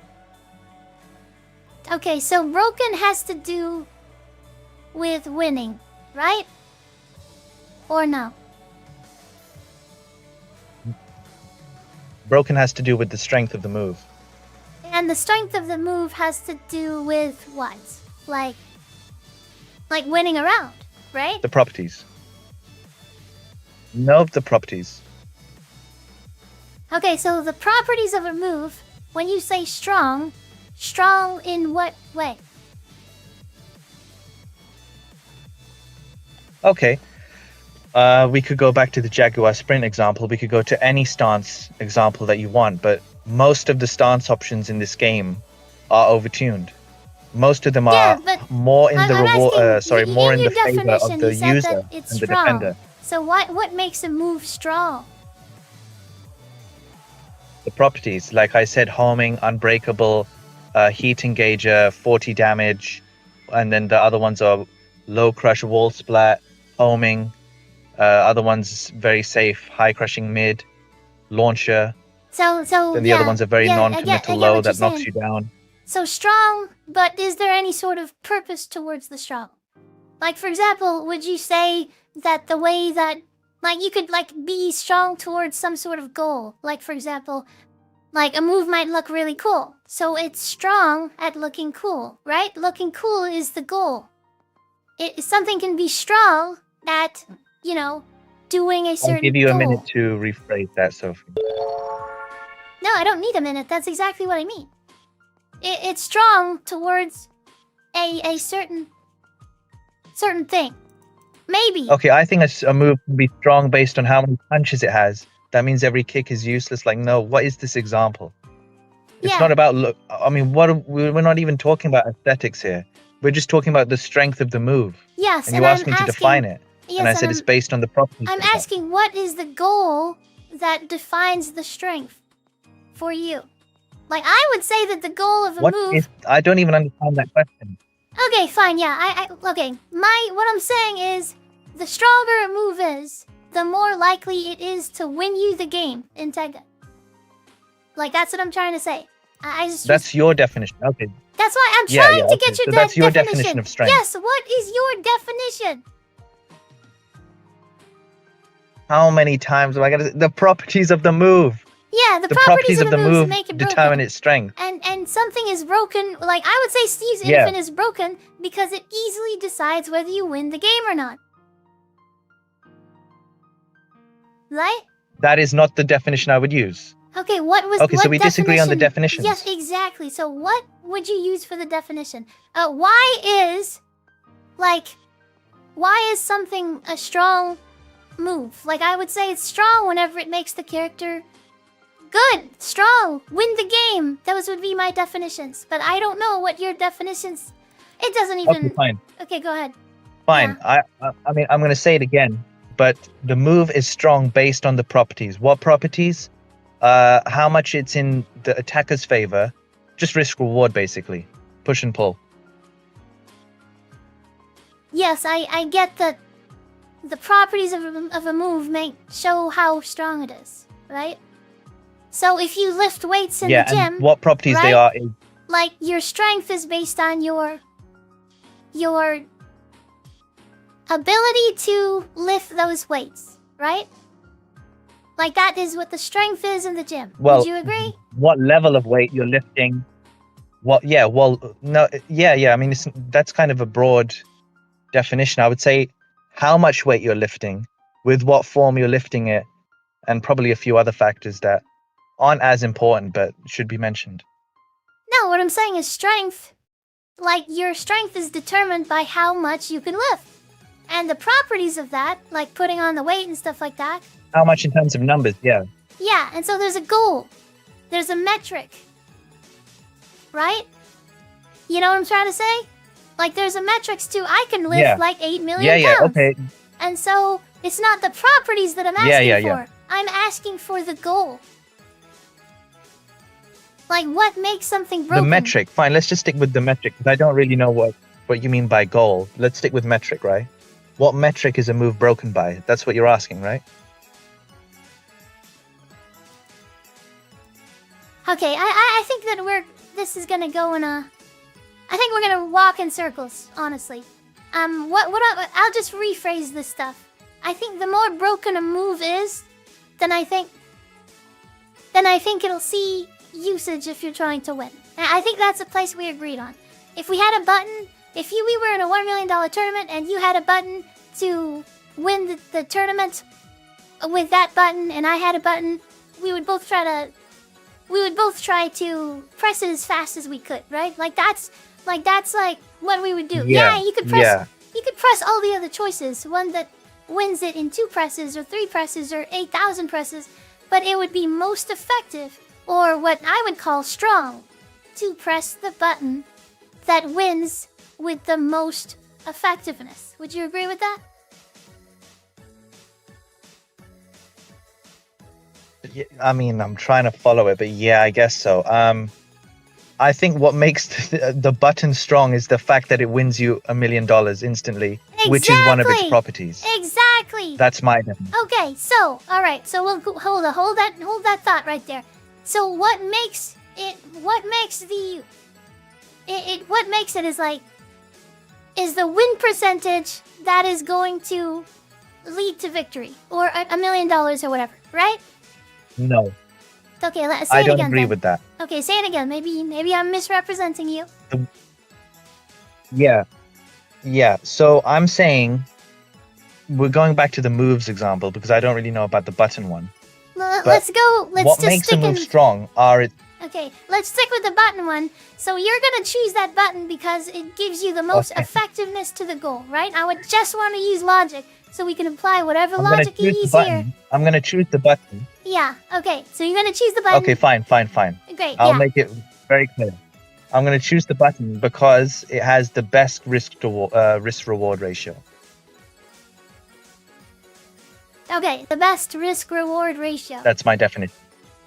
[SPEAKER 2] Okay, so broken has to do with winning, right? Or no?
[SPEAKER 13] Broken has to do with the strength of the move.
[SPEAKER 2] And the strength of the move has to do with what? Like winning a round, right?
[SPEAKER 13] The properties. No, the properties.
[SPEAKER 2] Okay, so the properties of a move, when you say strong in what way?
[SPEAKER 13] Okay. We could go back to the Jaguar Sprint example. We could go to any stance example that you want, but most of the stance options in this game are overtuned. Most of them are more in the favor of the user and the defender.
[SPEAKER 2] So what makes a move strong?
[SPEAKER 13] The properties, like I said, homing, unbreakable, heat engager, 40 damage, and then the other ones are low crush, wall splat, homing. Other ones very safe, high crushing mid, launcher.
[SPEAKER 2] So
[SPEAKER 13] then the other ones are very non-committal low that knocks you down.
[SPEAKER 2] So strong, but is there any sort of purpose towards the strong? Like, for example, would you say that the way that, you could, be strong towards some sort of goal? Like, for example, a move might look really cool. So it's strong at looking cool, right? Looking cool is the goal. Something can be strong at, doing a certain
[SPEAKER 13] I'll give you a
[SPEAKER 2] goal.
[SPEAKER 13] minute to rephrase that, Sophie.
[SPEAKER 2] No, I don't need a minute. That's exactly what I mean. It's strong towards a certain thing. Maybe.
[SPEAKER 13] Okay, I think a move can be strong based on how many punches it has. That means every kick is useless. No, what is this example? It's not about we're not even talking about aesthetics here. We're just talking about the strength of the move.
[SPEAKER 2] Yes,
[SPEAKER 13] and you asked me to define it.
[SPEAKER 2] Yes,
[SPEAKER 13] and I said it's based on the properties.
[SPEAKER 2] I'm asking, what is the goal that defines the strength for you? I would say that the goal of a move...
[SPEAKER 13] I don't even understand that question.
[SPEAKER 2] Okay, fine, yeah. Okay, what I'm saying is, the stronger a move is, the more likely it is to win you the game in Tekken. That's what I'm trying to say.
[SPEAKER 13] That's your definition. Okay.
[SPEAKER 2] That's why I'm trying to get your
[SPEAKER 13] that's your definition of strength.
[SPEAKER 2] Yes, what is your definition?
[SPEAKER 13] How many times am I gonna say the properties of the move?
[SPEAKER 2] Yeah, the properties of the move
[SPEAKER 13] make it determine its strength.
[SPEAKER 2] And something is broken. I would say Steve's Infant is broken because it easily decides whether you win the game or not. Right?
[SPEAKER 13] That is not the definition I would use.
[SPEAKER 2] Okay,
[SPEAKER 13] so we disagree on the definitions.
[SPEAKER 2] Yes, exactly. So what would you use for the definition? Why is something a strong move? I would say it's strong whenever it makes the character Good, strong, win the game. Those would be my definitions. But I don't know what your definitions. It doesn't even.
[SPEAKER 13] Okay, fine.
[SPEAKER 2] Okay, go ahead.
[SPEAKER 13] Fine. I mean, I'm going to say it again, but the move is strong based on the properties. What properties? How much it's in the attacker's favor. Just risk reward, basically. Push and pull.
[SPEAKER 2] Yes, I get that the properties of a move may show how strong it is, right? So if you lift weights in the gym,
[SPEAKER 13] and what properties they
[SPEAKER 2] right?
[SPEAKER 13] are is
[SPEAKER 2] Like your strength is based on your ability to lift those weights, right? Like that is what the strength is in the gym.
[SPEAKER 13] well.
[SPEAKER 2] Would you agree?
[SPEAKER 13] What level of weight you're lifting? What? Yeah. Well, no. Yeah. I mean, that's kind of a broad definition. I would say how much weight you're lifting, with what form you're lifting it, and probably a few other factors that aren't as important but should be mentioned.
[SPEAKER 2] No, what I'm saying is strength. Like your strength is determined by how much you can lift. And the properties of that, like putting on the weight and stuff like that.
[SPEAKER 13] How much in terms of numbers? Yeah.
[SPEAKER 2] Yeah, and so there's a goal. There's a metric. Right? You know what I'm trying to say? Like there's a metrics too. I can lift like 8 million pounds.
[SPEAKER 13] Okay.
[SPEAKER 2] And so it's not the properties that I'm asking for.
[SPEAKER 13] Yeah.
[SPEAKER 2] I'm asking for the goal. Like what makes something broken?
[SPEAKER 13] The metric. Fine. Let's just stick with the metric because I don't really know what you mean by goal. Let's stick with metric, right? What metric is a move broken by? That's what you're asking, right?
[SPEAKER 2] Okay, I think that this is gonna go in a. I think we're gonna walk in circles, honestly. I'll just rephrase this stuff. I think the more broken a move is, then I think it'll see usage if you're trying to win. And I think that's a place we agreed on. If we had a button, we were in a $1 million tournament and you had a button to win the tournament with that button, and I had a button, we would both try to press it as fast as we could, right? Like that's what we would do. Yeah, you could press all the other choices, one that wins it in 2 presses or 3 presses or 8,000 presses, but it would be most effective, or what I would call strong, to press the button that wins with the most effectiveness. Would you agree with that?
[SPEAKER 13] Yeah, I mean, I'm trying to follow it, but yeah, I guess so. I think what makes the button strong is the fact that it wins you $1 million instantly, which is one of its properties.
[SPEAKER 2] Exactly.
[SPEAKER 13] That's my definition.
[SPEAKER 2] Okay, so all right, so we'll hold that thought right there. So what makes it is the win percentage that is going to lead to victory, or $1 million or whatever, right?
[SPEAKER 13] No.
[SPEAKER 2] Okay, say it again.
[SPEAKER 13] I don't agree with that.
[SPEAKER 2] Okay, say it again. Maybe I'm misrepresenting you.
[SPEAKER 13] Yeah. So I'm saying we're going back to the moves example because I don't really know about the button one.
[SPEAKER 2] Let's
[SPEAKER 13] what makes a move strong are it.
[SPEAKER 2] Okay, let's stick with the button one. So you're gonna choose that button because it gives you the most effectiveness to the goal, right? I would just want to use logic so we can apply whatever logic you use here.
[SPEAKER 13] I'm gonna choose the button.
[SPEAKER 2] Yeah. Okay. So you're gonna choose the button.
[SPEAKER 13] Okay. Fine.
[SPEAKER 2] Great.
[SPEAKER 13] I'll make it very clear. I'm gonna choose the button because it has the best risk reward ratio.
[SPEAKER 2] Okay, the best risk reward ratio.
[SPEAKER 13] That's my definition.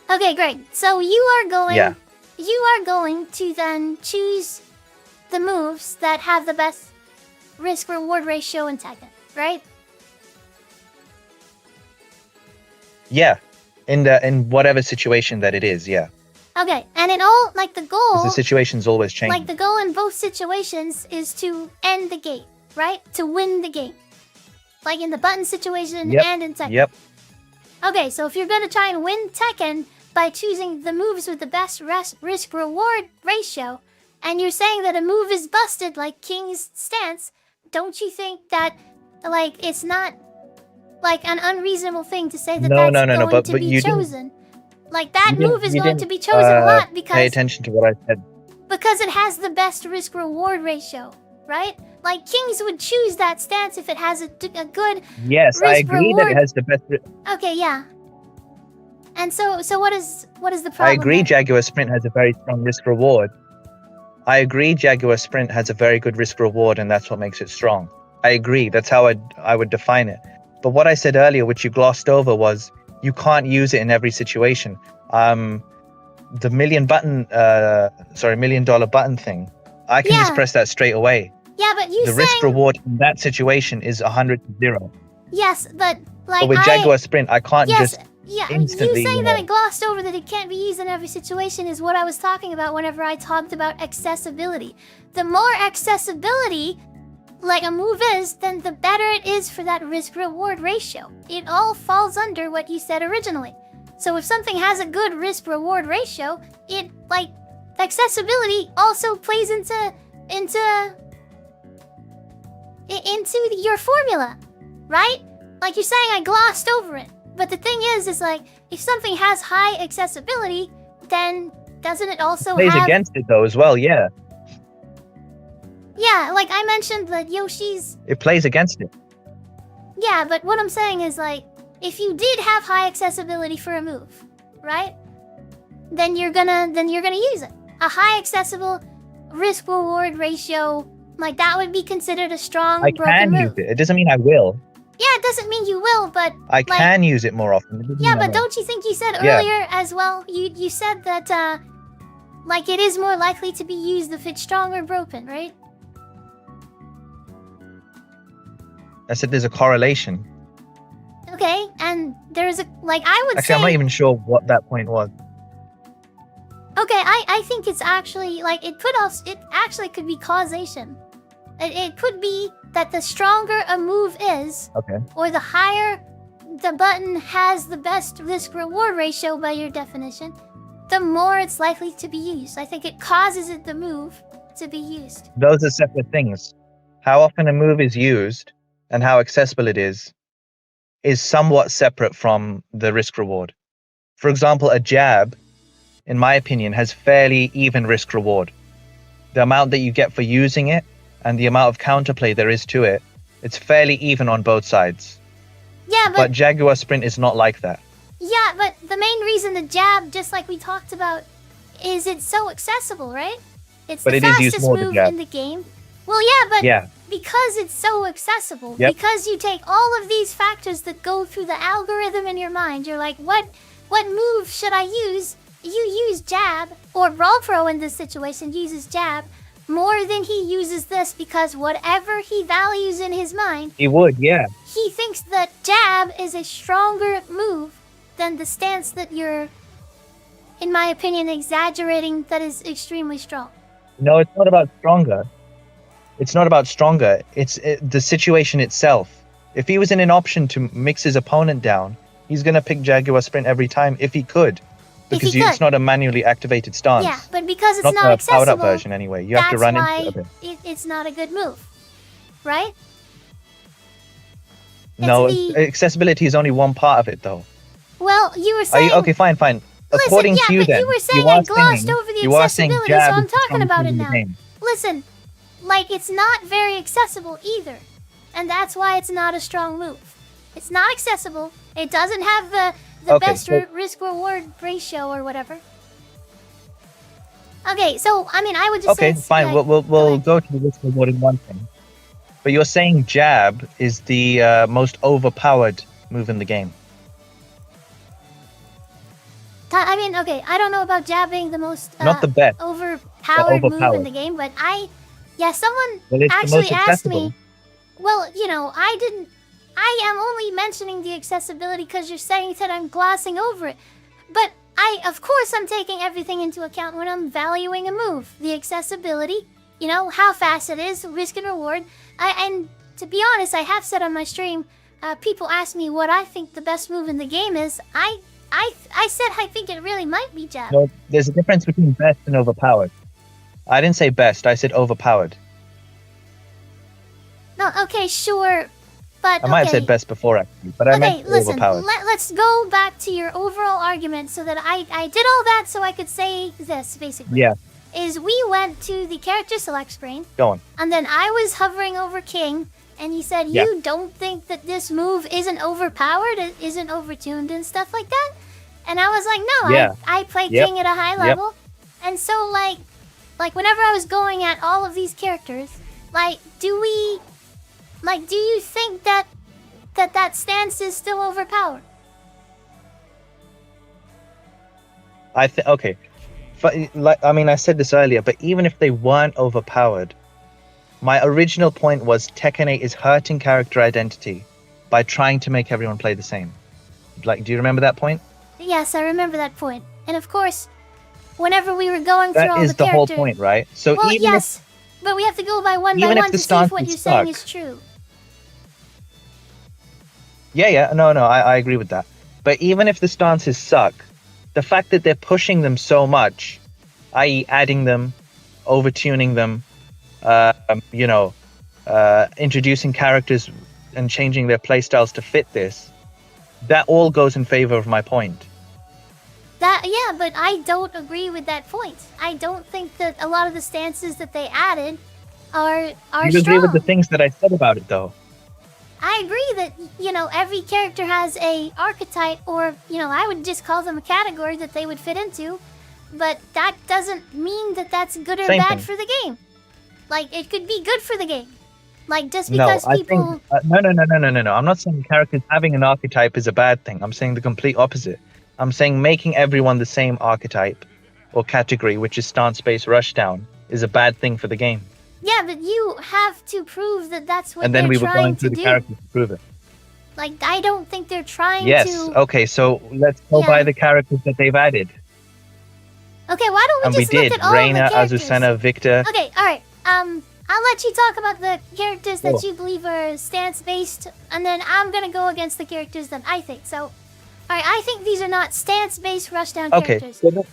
[SPEAKER 2] Okay, great. So you are going to then choose the moves that have the best risk reward ratio in Tekken, right?
[SPEAKER 13] Yeah. In whatever situation that it is, yeah.
[SPEAKER 2] Okay, and in all, like the goal,
[SPEAKER 13] the situation's always changing.
[SPEAKER 2] Like the goal in both situations is to end the game, right? To win the game. Like in the button situation and in Tekken.
[SPEAKER 13] Yep.
[SPEAKER 2] Okay, so if you're gonna try and win Tekken by choosing the moves with the best risk-reward ratio, and you're saying that a move is busted like King's stance, don't you think that, like, it's not, like, an unreasonable thing to say that that's going to be chosen? Like, that move is going to be chosen a lot because...
[SPEAKER 13] Pay attention to what I said.
[SPEAKER 2] Because it has the best risk-reward ratio, right? Like, Kings would choose that stance if it has a good
[SPEAKER 13] Yes, I agree that it has the best...
[SPEAKER 2] Okay, yeah. And so what is the problem?
[SPEAKER 13] I agree
[SPEAKER 2] there?
[SPEAKER 13] Jaguar Sprint has a very strong risk reward. I agree Jaguar Sprint has a very good risk reward, and that's what makes it strong. I agree. That's how I would define it. But what I said earlier, which you glossed over, was you can't use it in every situation. The $1 million button thing, I can just
[SPEAKER 2] Yeah.
[SPEAKER 13] press that straight away.
[SPEAKER 2] Yeah, but you
[SPEAKER 13] The
[SPEAKER 2] saying
[SPEAKER 13] risk reward in that situation is 100 to 0.
[SPEAKER 2] yes, but like
[SPEAKER 13] But with Jaguar Sprint, I can't just
[SPEAKER 2] yeah,
[SPEAKER 13] instantly,
[SPEAKER 2] you saying
[SPEAKER 13] you
[SPEAKER 2] that
[SPEAKER 13] know.
[SPEAKER 2] it glossed over that it can't be used in every situation is what I was talking about whenever I talked about accessibility. The more accessibility like a move is, then the better it is for that risk-reward ratio. It all falls under what you said originally. So if something has a good risk-reward ratio, it like accessibility also plays into your formula, right? Like you're saying I glossed over it. But the thing is like, if something has high accessibility, then doesn't it also
[SPEAKER 13] plays
[SPEAKER 2] have...
[SPEAKER 13] against it though as well, yeah.
[SPEAKER 2] Yeah, like I mentioned that Yoshi's...
[SPEAKER 13] It plays against it.
[SPEAKER 2] Yeah, but what I'm saying is like, if you did have high accessibility for a move, right? Then you're gonna use it. A high accessible risk-reward ratio, like that would be considered a strong
[SPEAKER 13] I
[SPEAKER 2] broken
[SPEAKER 13] can
[SPEAKER 2] move.
[SPEAKER 13] use it. It doesn't mean I will.
[SPEAKER 2] Yeah, it doesn't mean you will, but
[SPEAKER 13] I
[SPEAKER 2] like,
[SPEAKER 13] can use it more often. It doesn't
[SPEAKER 2] yeah,
[SPEAKER 13] mean I
[SPEAKER 2] but
[SPEAKER 13] will.
[SPEAKER 2] don't you think you said
[SPEAKER 13] Yeah.
[SPEAKER 2] earlier as well? You said that like it is more likely to be used if it's strong or broken, right?
[SPEAKER 13] I said there's a correlation.
[SPEAKER 2] Okay, and there's a like I would
[SPEAKER 13] Actually,
[SPEAKER 2] say
[SPEAKER 13] I'm not even sure what that point was.
[SPEAKER 2] okay, I think it's actually like it actually could be causation. It could be that the stronger a move is,
[SPEAKER 13] Okay.
[SPEAKER 2] or the higher the button has the best risk-reward ratio by your definition, the more it's likely to be used. I think it causes the move to be used.
[SPEAKER 13] Those are separate things. How often a move is used and how accessible it is somewhat separate from the risk reward. For example, a jab, in my opinion, has fairly even risk reward. The amount that you get for using it and the amount of counterplay there is to it, it's fairly even on both sides.
[SPEAKER 2] Yeah,
[SPEAKER 13] But Jaguar Sprint is not like that.
[SPEAKER 2] yeah, but the main reason the jab, just like we talked about, is it's so accessible, right? It's
[SPEAKER 13] But
[SPEAKER 2] the
[SPEAKER 13] it is used
[SPEAKER 2] fastest
[SPEAKER 13] more, the
[SPEAKER 2] move
[SPEAKER 13] jab.
[SPEAKER 2] in the game. Well, yeah, but
[SPEAKER 13] Yeah.
[SPEAKER 2] because it's so accessible,
[SPEAKER 13] Yep.
[SPEAKER 2] because you take all of these factors that go through the algorithm in your mind, you're like, what move should I use? You use jab, or Brawl Pro in this situation uses jab, more than he uses this because whatever he values in his mind,
[SPEAKER 13] He would, yeah.
[SPEAKER 2] he thinks that jab is a stronger move than the stance that you're, in my opinion, exaggerating that is extremely strong.
[SPEAKER 13] No, it's not about stronger. It's not about stronger. It's the situation itself. If he was in an option to mix his opponent down, he's going to pick Jaguar Sprint every time if he could. Because
[SPEAKER 2] he could.
[SPEAKER 13] it's not a manually activated stance.
[SPEAKER 2] Yeah, but because it's
[SPEAKER 13] not
[SPEAKER 2] not
[SPEAKER 13] the powered up
[SPEAKER 2] accessible,
[SPEAKER 13] version anyway. You have to run
[SPEAKER 2] why
[SPEAKER 13] into it.
[SPEAKER 2] it's not a good move, right?
[SPEAKER 13] No,
[SPEAKER 2] the-
[SPEAKER 13] accessibility is only one part of it, though.
[SPEAKER 2] Well, you were
[SPEAKER 13] Are
[SPEAKER 2] saying...
[SPEAKER 13] you, okay, fine.
[SPEAKER 2] Listen,
[SPEAKER 13] According
[SPEAKER 2] yeah,
[SPEAKER 13] to you,
[SPEAKER 2] but
[SPEAKER 13] then,
[SPEAKER 2] you were saying
[SPEAKER 13] are
[SPEAKER 2] I glossed
[SPEAKER 13] saying-
[SPEAKER 2] over the
[SPEAKER 13] you are saying
[SPEAKER 2] accessibility, so
[SPEAKER 13] jab
[SPEAKER 2] I'm
[SPEAKER 13] is the
[SPEAKER 2] talking about
[SPEAKER 13] strongest
[SPEAKER 2] it
[SPEAKER 13] move in the
[SPEAKER 2] now.
[SPEAKER 13] game.
[SPEAKER 2] Listen, like, it's not very accessible either. And that's why it's not a strong move. It's not accessible. It doesn't have the
[SPEAKER 13] Okay,
[SPEAKER 2] best
[SPEAKER 13] so-
[SPEAKER 2] risk-reward ratio or whatever. Okay, so, I mean, I would just say...
[SPEAKER 13] Okay,
[SPEAKER 2] it's,
[SPEAKER 13] fine.
[SPEAKER 2] like,
[SPEAKER 13] We'll go to the risk reward in one thing. But you're saying jab is the most overpowered move in the game.
[SPEAKER 2] I mean, okay, I don't know about jabbing the most
[SPEAKER 13] Not the best,
[SPEAKER 2] overpowered move in
[SPEAKER 13] overpowered.
[SPEAKER 2] the game, but someone
[SPEAKER 13] Well, it's the
[SPEAKER 2] actually
[SPEAKER 13] most
[SPEAKER 2] asked
[SPEAKER 13] accessible.
[SPEAKER 2] me, well, you know, I am only mentioning the accessibility because you're saying that I'm glossing over it. But of course I'm taking everything into account when I'm valuing a move. The accessibility, you know, how fast it is, risk and reward. And to be honest, I have said on my stream, people ask me what I think the best move in the game is. I said I think it really might be jab.
[SPEAKER 13] No, there's a difference between best and overpowered. I didn't say best, I said overpowered.
[SPEAKER 2] No, okay, sure, but
[SPEAKER 13] I might have
[SPEAKER 2] okay.
[SPEAKER 13] said best before, actually, but I
[SPEAKER 2] Okay,
[SPEAKER 13] meant
[SPEAKER 2] listen,
[SPEAKER 13] overpowered.
[SPEAKER 2] let's go back to your overall argument so that I did all that so I could say this, basically.
[SPEAKER 13] Yeah,
[SPEAKER 2] Is we went to the character select screen,
[SPEAKER 13] go on.
[SPEAKER 2] and then I was hovering over King, and you said
[SPEAKER 13] Yeah.
[SPEAKER 2] you don't think that this move isn't overpowered, it isn't overtuned and stuff like that? And I was like, no,
[SPEAKER 13] Yeah.
[SPEAKER 2] I play
[SPEAKER 13] Yep.
[SPEAKER 2] King at a high
[SPEAKER 13] Yep.
[SPEAKER 2] level. And so, like whenever I was going at all of these characters, do you think that stance is still overpowered?
[SPEAKER 13] I think okay. But I said this earlier, but even if they weren't overpowered, my original point was Tekken 8 is hurting character identity by trying to make everyone play the same. Do you remember that point?
[SPEAKER 2] Yes, I remember that point. And of course, whenever we were going through
[SPEAKER 13] That
[SPEAKER 2] all
[SPEAKER 13] is
[SPEAKER 2] the
[SPEAKER 13] the whole
[SPEAKER 2] characters...
[SPEAKER 13] point, right? So
[SPEAKER 2] well,
[SPEAKER 13] even
[SPEAKER 2] yes, but we have to go by one
[SPEAKER 13] even if the
[SPEAKER 2] to see if
[SPEAKER 13] stance
[SPEAKER 2] what
[SPEAKER 13] is
[SPEAKER 2] you're saying
[SPEAKER 13] stuck.
[SPEAKER 2] is true.
[SPEAKER 13] no, I agree with that. But even if the stances suck, the fact that they're pushing them so much, i.e., adding them, overtuning them, introducing characters and changing their playstyles to fit this, that all goes in favor of my point.
[SPEAKER 2] Yeah, but I don't agree with that point. I don't think that a lot of the stances that they added are
[SPEAKER 13] You agree
[SPEAKER 2] strong.
[SPEAKER 13] with the things that I said about it, though?
[SPEAKER 2] I agree that, every character has a archetype, or, I would just call them a category that they would fit into, but that doesn't mean that that's good or
[SPEAKER 13] Same
[SPEAKER 2] bad
[SPEAKER 13] thing.
[SPEAKER 2] for the game. It could be good for the game. Just
[SPEAKER 13] No,
[SPEAKER 2] because
[SPEAKER 13] I
[SPEAKER 2] people...
[SPEAKER 13] think no. I'm not saying characters having an archetype is a bad thing. I'm saying the complete opposite. I'm saying making everyone the same archetype or category, which is stance-based rushdown, is a bad thing for the game.
[SPEAKER 2] Yeah, but you have to prove that that's what
[SPEAKER 13] And then
[SPEAKER 2] they're
[SPEAKER 13] we were
[SPEAKER 2] trying
[SPEAKER 13] going through
[SPEAKER 2] to
[SPEAKER 13] the
[SPEAKER 2] do.
[SPEAKER 13] characters to prove it.
[SPEAKER 2] I don't think they're trying
[SPEAKER 13] Yes.
[SPEAKER 2] to...
[SPEAKER 13] Okay. So let's go
[SPEAKER 2] Yeah.
[SPEAKER 13] by the characters that they've added,
[SPEAKER 2] Okay, why don't
[SPEAKER 13] and
[SPEAKER 2] we
[SPEAKER 13] we
[SPEAKER 2] just look
[SPEAKER 13] did.
[SPEAKER 2] at all
[SPEAKER 13] Reina,
[SPEAKER 2] the characters?
[SPEAKER 13] Azucena, Victor.
[SPEAKER 2] Okay, alright. I'll let you talk about the characters that
[SPEAKER 13] Sure.
[SPEAKER 2] you believe are stance-based, and then I'm gonna go against the characters that I think. So, alright, I think these are not stance-based rushdown
[SPEAKER 13] Okay.
[SPEAKER 2] characters.
[SPEAKER 13] so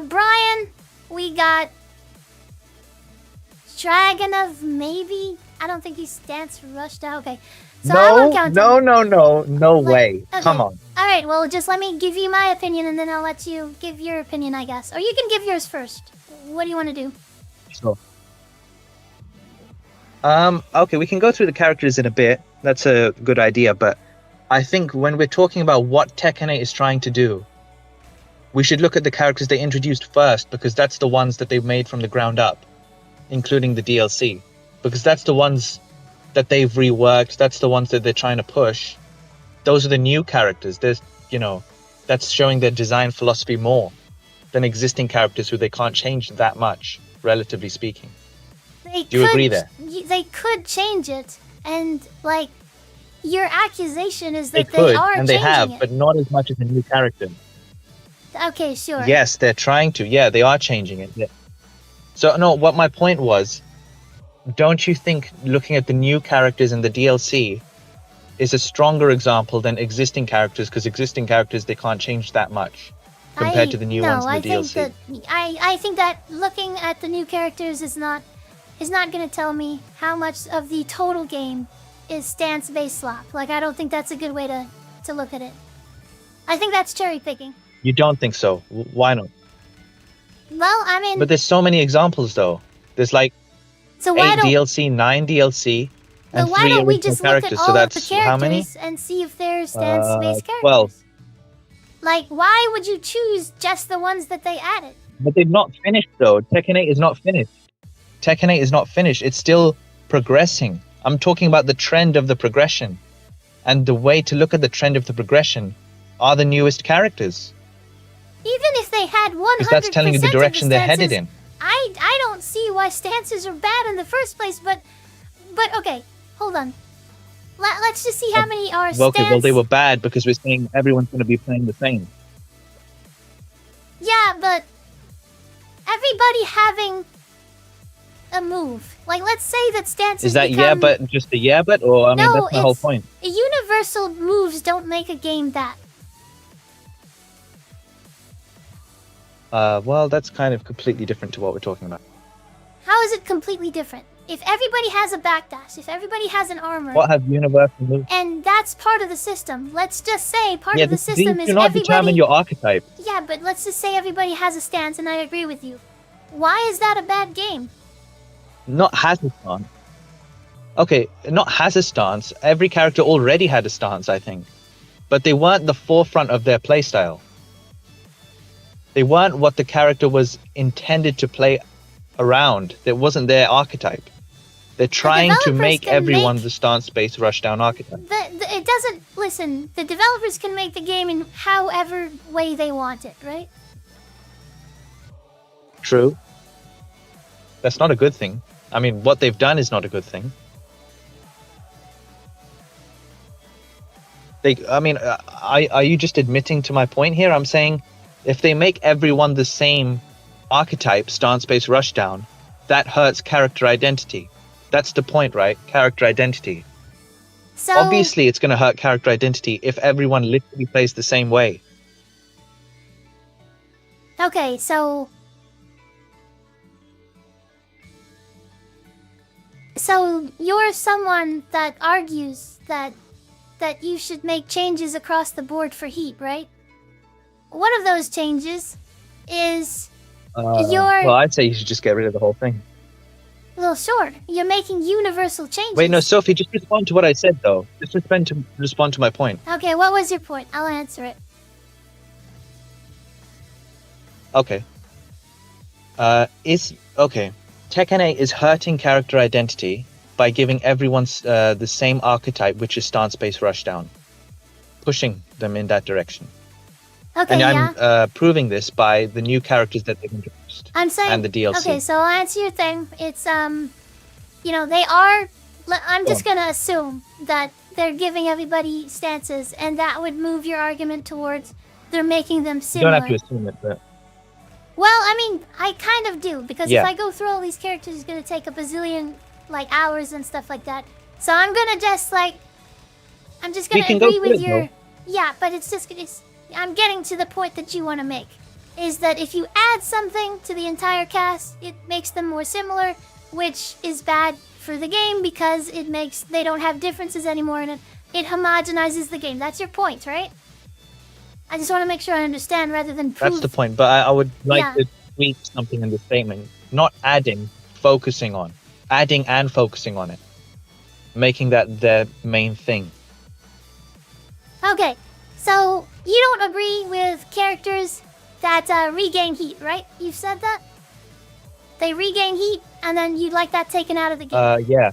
[SPEAKER 2] Brian, we got Dragonov, maybe? I don't think he's stance rushdown. Okay. So I won't count him.
[SPEAKER 13] No way.
[SPEAKER 2] Okay.
[SPEAKER 13] Come on.
[SPEAKER 2] Alright, well, just let me give you my opinion, and then I'll let you give your opinion, I guess. Or you can give yours first. What do you want to do?
[SPEAKER 13] Sure. Okay, we can go through the characters in a bit. That's a good idea, but I think when we're talking about what Tekken 8 is trying to do, we should look at the characters they introduced first, because that's the ones that they've made from the ground up, including the DLC. Because that's the ones that they've reworked, that's the ones that they're trying to push. Those are the new characters. There's, that's showing their design philosophy more than existing characters who they can't change that much, relatively speaking.
[SPEAKER 2] They
[SPEAKER 13] Do you
[SPEAKER 2] could,
[SPEAKER 13] agree there?
[SPEAKER 2] They could change it, and your accusation is
[SPEAKER 13] They
[SPEAKER 2] that
[SPEAKER 13] could,
[SPEAKER 2] are
[SPEAKER 13] and they
[SPEAKER 2] changing
[SPEAKER 13] have,
[SPEAKER 2] it.
[SPEAKER 13] but not as much as a new character.
[SPEAKER 2] Okay, sure.
[SPEAKER 13] Yes, they're trying to. Yeah, they are changing it. Yeah. So, no, what my point was, don't you think looking at the new characters in the DLC is a stronger example than existing characters? Because existing characters, they can't change that much compared to the new ones in the DLC.
[SPEAKER 2] I think that looking at the new characters is not going to tell me how much of the total game is stance-based slop. I don't think that's a good way to look at it. I think that's cherry picking.
[SPEAKER 13] You don't think so? Why not?
[SPEAKER 2] Well, I mean,
[SPEAKER 13] But there's so many examples, though. There's
[SPEAKER 2] so why
[SPEAKER 13] 8
[SPEAKER 2] don't
[SPEAKER 13] DLC, 9 DLC,
[SPEAKER 2] well,
[SPEAKER 13] and
[SPEAKER 2] why
[SPEAKER 13] 3
[SPEAKER 2] don't we
[SPEAKER 13] original
[SPEAKER 2] just look at
[SPEAKER 13] characters.
[SPEAKER 2] all
[SPEAKER 13] So
[SPEAKER 2] of the
[SPEAKER 13] that's
[SPEAKER 2] characters
[SPEAKER 13] how many?
[SPEAKER 2] and see if they're stance-based characters?
[SPEAKER 13] 12.
[SPEAKER 2] Why would you choose just the ones that they added?
[SPEAKER 13] But they've not finished, though. Tekken 8 is not finished. Tekken 8 is not finished. It's still progressing. I'm talking about the trend of the progression. And the way to look at the trend of the progression are the newest characters.
[SPEAKER 2] Even if they had 100%
[SPEAKER 13] Because that's telling you the direction they're headed
[SPEAKER 2] stances,
[SPEAKER 13] in.
[SPEAKER 2] I don't see why stances are bad in the first place, but okay, hold on. Let's just see how many are
[SPEAKER 13] Well, okay, well,
[SPEAKER 2] stance...
[SPEAKER 13] they were bad because we're saying everyone's going to be playing the same.
[SPEAKER 2] Yeah, but everybody having a move. Let's say that stances
[SPEAKER 13] Is that
[SPEAKER 2] become...
[SPEAKER 13] yeah, but just a yeah, but? Or, I mean,
[SPEAKER 2] No,
[SPEAKER 13] that's the whole
[SPEAKER 2] it's-
[SPEAKER 13] point.
[SPEAKER 2] Universal moves don't make a game that.
[SPEAKER 13] Well, that's kind of completely different to what we're talking about.
[SPEAKER 2] How is it completely different? If everybody has a backdash, if everybody has an armor...
[SPEAKER 13] What have universal moves?
[SPEAKER 2] And that's part of the system. Let's just say part
[SPEAKER 13] Yeah,
[SPEAKER 2] of the
[SPEAKER 13] these
[SPEAKER 2] system is
[SPEAKER 13] do not
[SPEAKER 2] everybody...
[SPEAKER 13] determine your archetype.
[SPEAKER 2] Yeah, but let's just say everybody has a stance, and I agree with you. Why is that a bad game?
[SPEAKER 13] Not has a stance. Okay, not has a stance. Every character already had a stance, I think. But they weren't the forefront of their playstyle. They weren't what the character was intended to play around. That wasn't their archetype. They're trying to
[SPEAKER 2] developers
[SPEAKER 13] make
[SPEAKER 2] can
[SPEAKER 13] everyone
[SPEAKER 2] make-
[SPEAKER 13] the stance-based rushdown archetype.
[SPEAKER 2] It doesn't listen. The developers can make the game in however way they want it, right?
[SPEAKER 13] True. That's not a good thing. I mean, what they've done is not a good thing. Are you just admitting to my point here? I'm saying, if they make everyone the same archetype, stance-based rushdown, that hurts character identity. That's the point, right? Character identity.
[SPEAKER 2] So
[SPEAKER 13] Obviously, it's going to hurt character identity if everyone literally plays the same way.
[SPEAKER 2] okay, so you're someone that argues that you should make changes across the board for Heat, right? One of those changes is
[SPEAKER 13] Well, I'd say you should just get rid of the whole thing.
[SPEAKER 2] well, sure, you're making universal changes.
[SPEAKER 13] Wait, no, Sophie, just respond to what I said, though. Just respond to my point.
[SPEAKER 2] Okay, what was your point? I'll answer it.
[SPEAKER 13] Okay. Tekken 8 is hurting character identity by giving everyone the same archetype, which is stance-based rushdown, pushing them in that direction.
[SPEAKER 2] Okay,
[SPEAKER 13] And
[SPEAKER 2] yeah.
[SPEAKER 13] I'm proving this by the new characters that they've introduced
[SPEAKER 2] I'm saying
[SPEAKER 13] and the DLC.
[SPEAKER 2] Okay, so I'll answer your thing. It's they are. I'm just gonna assume that they're giving everybody stances, and that would move your argument towards they're making them
[SPEAKER 13] You
[SPEAKER 2] similar.
[SPEAKER 13] don't have to assume it, but
[SPEAKER 2] Well, I mean, I kind of do because
[SPEAKER 13] Yeah.
[SPEAKER 2] if I go through all these characters, it's gonna take a bazillion hours and stuff like that. So I'm gonna just I'm just
[SPEAKER 13] We
[SPEAKER 2] gonna
[SPEAKER 13] can go
[SPEAKER 2] agree
[SPEAKER 13] through
[SPEAKER 2] with
[SPEAKER 13] it,
[SPEAKER 2] your.
[SPEAKER 13] though.
[SPEAKER 2] Yeah, but I'm getting to the point that you want to make. Is that if you add something to the entire cast, it makes them more similar, which is bad for the game because they don't have differences anymore, and it homogenizes the game. That's your point, right? I just want to make sure I understand rather than prove.
[SPEAKER 13] that's the point. But I would like
[SPEAKER 2] Yeah.
[SPEAKER 13] to tweak something in the statement. Not adding, focusing on. Adding and focusing on it. Making that their main thing.
[SPEAKER 2] Okay, so you don't agree with characters that regain heat, right? You've said that? They regain heat, and then you'd like that taken out of the game.
[SPEAKER 13] Yeah.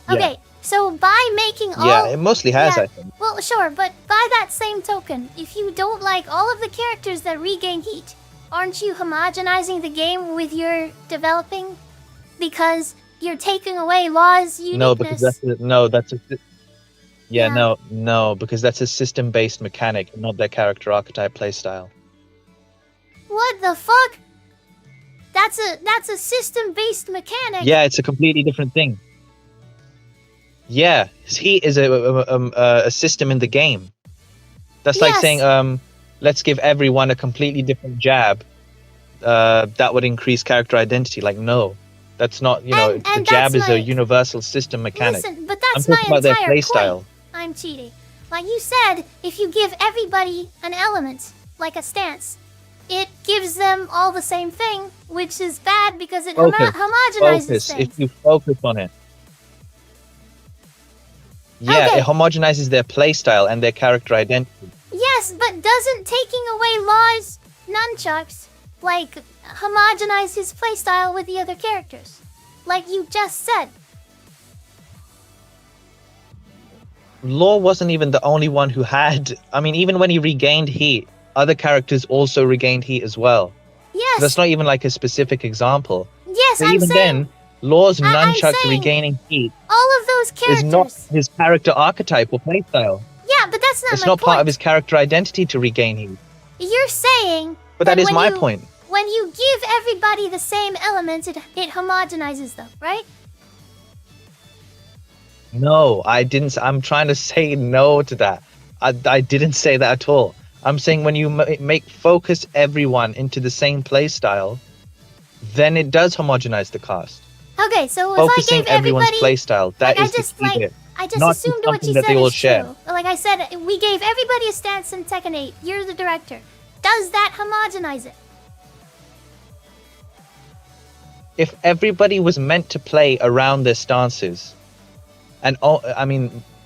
[SPEAKER 2] Okay, so by making all...
[SPEAKER 13] Yeah, it mostly has,
[SPEAKER 2] Yeah,
[SPEAKER 13] I think.
[SPEAKER 2] Well, sure, but by that same token, if you don't like all of the characters that regain heat, aren't you homogenizing the game with your developing? Because you're taking away Law's uniqueness.
[SPEAKER 13] No, because because that's a system-based mechanic, not their character archetype playstyle.
[SPEAKER 2] What the fuck? That's a system-based mechanic.
[SPEAKER 13] Yeah, it's a completely different thing. Yeah, heat is a system in the game. That's like
[SPEAKER 2] Yes.
[SPEAKER 13] saying, let's give everyone a completely different jab. That would increase character identity. Like, no, that's not. The
[SPEAKER 2] and
[SPEAKER 13] jab
[SPEAKER 2] that's
[SPEAKER 13] is
[SPEAKER 2] my-
[SPEAKER 13] a universal system mechanic.
[SPEAKER 2] Listen, but
[SPEAKER 13] I'm
[SPEAKER 2] that's
[SPEAKER 13] talking
[SPEAKER 2] my
[SPEAKER 13] about their
[SPEAKER 2] entire
[SPEAKER 13] playstyle.
[SPEAKER 2] point. I'm cheating. Like you said, if you give everybody an element, like a stance, it gives them all the same thing, which is bad because it homogenizes
[SPEAKER 13] Focus.
[SPEAKER 2] things.
[SPEAKER 13] If you focus on it. Yeah,
[SPEAKER 2] Okay.
[SPEAKER 13] it homogenizes their playstyle and their character identity.
[SPEAKER 2] Yes, but doesn't taking away Law's nunchucks, homogenize his playstyle with the other characters? Like you just said.
[SPEAKER 13] Law wasn't even the only one who had. I mean, even when he regained heat, other characters also regained heat as well.
[SPEAKER 2] Yes.
[SPEAKER 13] That's not even like a specific example.
[SPEAKER 2] Yes,
[SPEAKER 13] But
[SPEAKER 2] I'm
[SPEAKER 13] even
[SPEAKER 2] saying
[SPEAKER 13] then, Law's
[SPEAKER 2] I'm
[SPEAKER 13] nunchucks
[SPEAKER 2] saying
[SPEAKER 13] regaining heat
[SPEAKER 2] all of those
[SPEAKER 13] is
[SPEAKER 2] characters.
[SPEAKER 13] not his character archetype or playstyle.
[SPEAKER 2] Yeah, but that's not
[SPEAKER 13] It's
[SPEAKER 2] my
[SPEAKER 13] not
[SPEAKER 2] point.
[SPEAKER 13] part of his character identity to regain heat.
[SPEAKER 2] You're saying.
[SPEAKER 13] But that is
[SPEAKER 2] when
[SPEAKER 13] my
[SPEAKER 2] you-
[SPEAKER 13] point.
[SPEAKER 2] When you give everybody the same elements, it homogenizes them, right?
[SPEAKER 13] No, I didn't. I'm trying to say no to that. I didn't say that at all. I'm saying when you make focus everyone into the same playstyle, then it does homogenize the cast.
[SPEAKER 2] Okay, so if
[SPEAKER 13] Focusing
[SPEAKER 2] I gave
[SPEAKER 13] everyone's
[SPEAKER 2] everybody,
[SPEAKER 13] playstyle, that
[SPEAKER 2] I
[SPEAKER 13] is
[SPEAKER 2] just
[SPEAKER 13] the key here.
[SPEAKER 2] I just
[SPEAKER 13] Not
[SPEAKER 2] assumed what
[SPEAKER 13] something
[SPEAKER 2] you
[SPEAKER 13] that
[SPEAKER 2] said
[SPEAKER 13] they all
[SPEAKER 2] is
[SPEAKER 13] share.
[SPEAKER 2] true. Like I said, we gave everybody a stance in Tekken 8. You're the director. Does that homogenize it?
[SPEAKER 13] If everybody was meant to play around their stances, and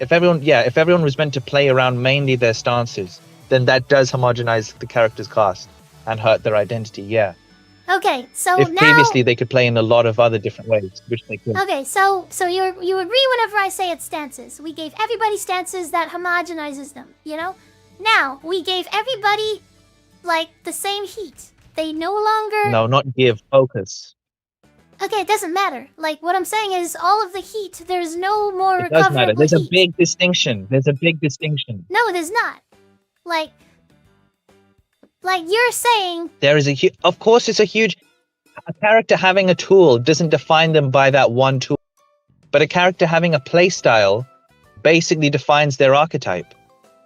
[SPEAKER 13] if everyone was meant to play around mainly their stances, then that does homogenize the character's cast. and hurt their identity. Yeah.
[SPEAKER 2] Okay, so
[SPEAKER 13] If
[SPEAKER 2] now.
[SPEAKER 13] previously they could play in a lot of other different ways, which they could.
[SPEAKER 2] Okay, so you agree whenever I say it's stances. We gave everybody stances that homogenizes them, you know? Now, we gave everybody, like, the same heat. They no longer...
[SPEAKER 13] No, not give, focus.
[SPEAKER 2] Okay, it doesn't matter. Like, what I'm saying is, all of the heat, there's no more
[SPEAKER 13] It does matter.
[SPEAKER 2] recoverable
[SPEAKER 13] There's a
[SPEAKER 2] heat.
[SPEAKER 13] big distinction. There's a big distinction.
[SPEAKER 2] No, there's not. Like you're saying...
[SPEAKER 13] There is of course, it's a huge... A character having a tool doesn't define them by that one tool. But a character having a playstyle basically defines their archetype.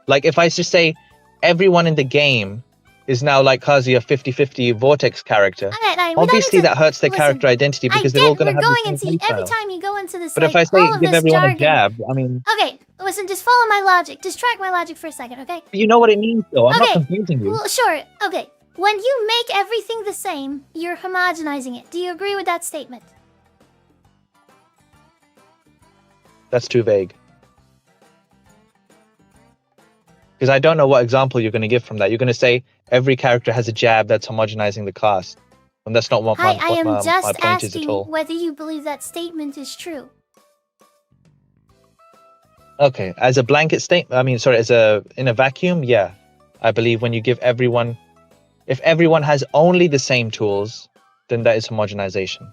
[SPEAKER 13] Like, if I just say everyone in the game is now like Kazuya 50-50 Vortex character,
[SPEAKER 2] Okay, we don't
[SPEAKER 13] obviously
[SPEAKER 2] need to-
[SPEAKER 13] that hurts their
[SPEAKER 2] listen,
[SPEAKER 13] character identity because
[SPEAKER 2] I
[SPEAKER 13] they're all
[SPEAKER 2] get
[SPEAKER 13] going to
[SPEAKER 2] we're
[SPEAKER 13] have
[SPEAKER 2] going
[SPEAKER 13] the same
[SPEAKER 2] into every
[SPEAKER 13] playstyle.
[SPEAKER 2] time you go into this.
[SPEAKER 13] But
[SPEAKER 2] like,
[SPEAKER 13] if I say
[SPEAKER 2] all of
[SPEAKER 13] give
[SPEAKER 2] this
[SPEAKER 13] everyone
[SPEAKER 2] jargon,
[SPEAKER 13] a jab, I mean,
[SPEAKER 2] Okay, listen, just follow my logic. Just track my logic for a second, okay?
[SPEAKER 13] you know what it means though. I'm
[SPEAKER 2] Okay,
[SPEAKER 13] not confusing you.
[SPEAKER 2] Well, sure. Okay. When you make everything the same, you're homogenizing it. Do you agree with that statement?
[SPEAKER 13] That's too vague. Because I don't know what example you're going to give from that. You're going to say every character has a jab that's homogenizing the class. And that's not what
[SPEAKER 2] I
[SPEAKER 13] my
[SPEAKER 2] am just
[SPEAKER 13] point is at
[SPEAKER 2] asking
[SPEAKER 13] all.
[SPEAKER 2] whether you believe that statement is true.
[SPEAKER 13] Okay, as a blanket statement, I mean, sorry, in a vacuum, yeah. I believe when you give everyone, if everyone has only the same tools, then that is homogenization.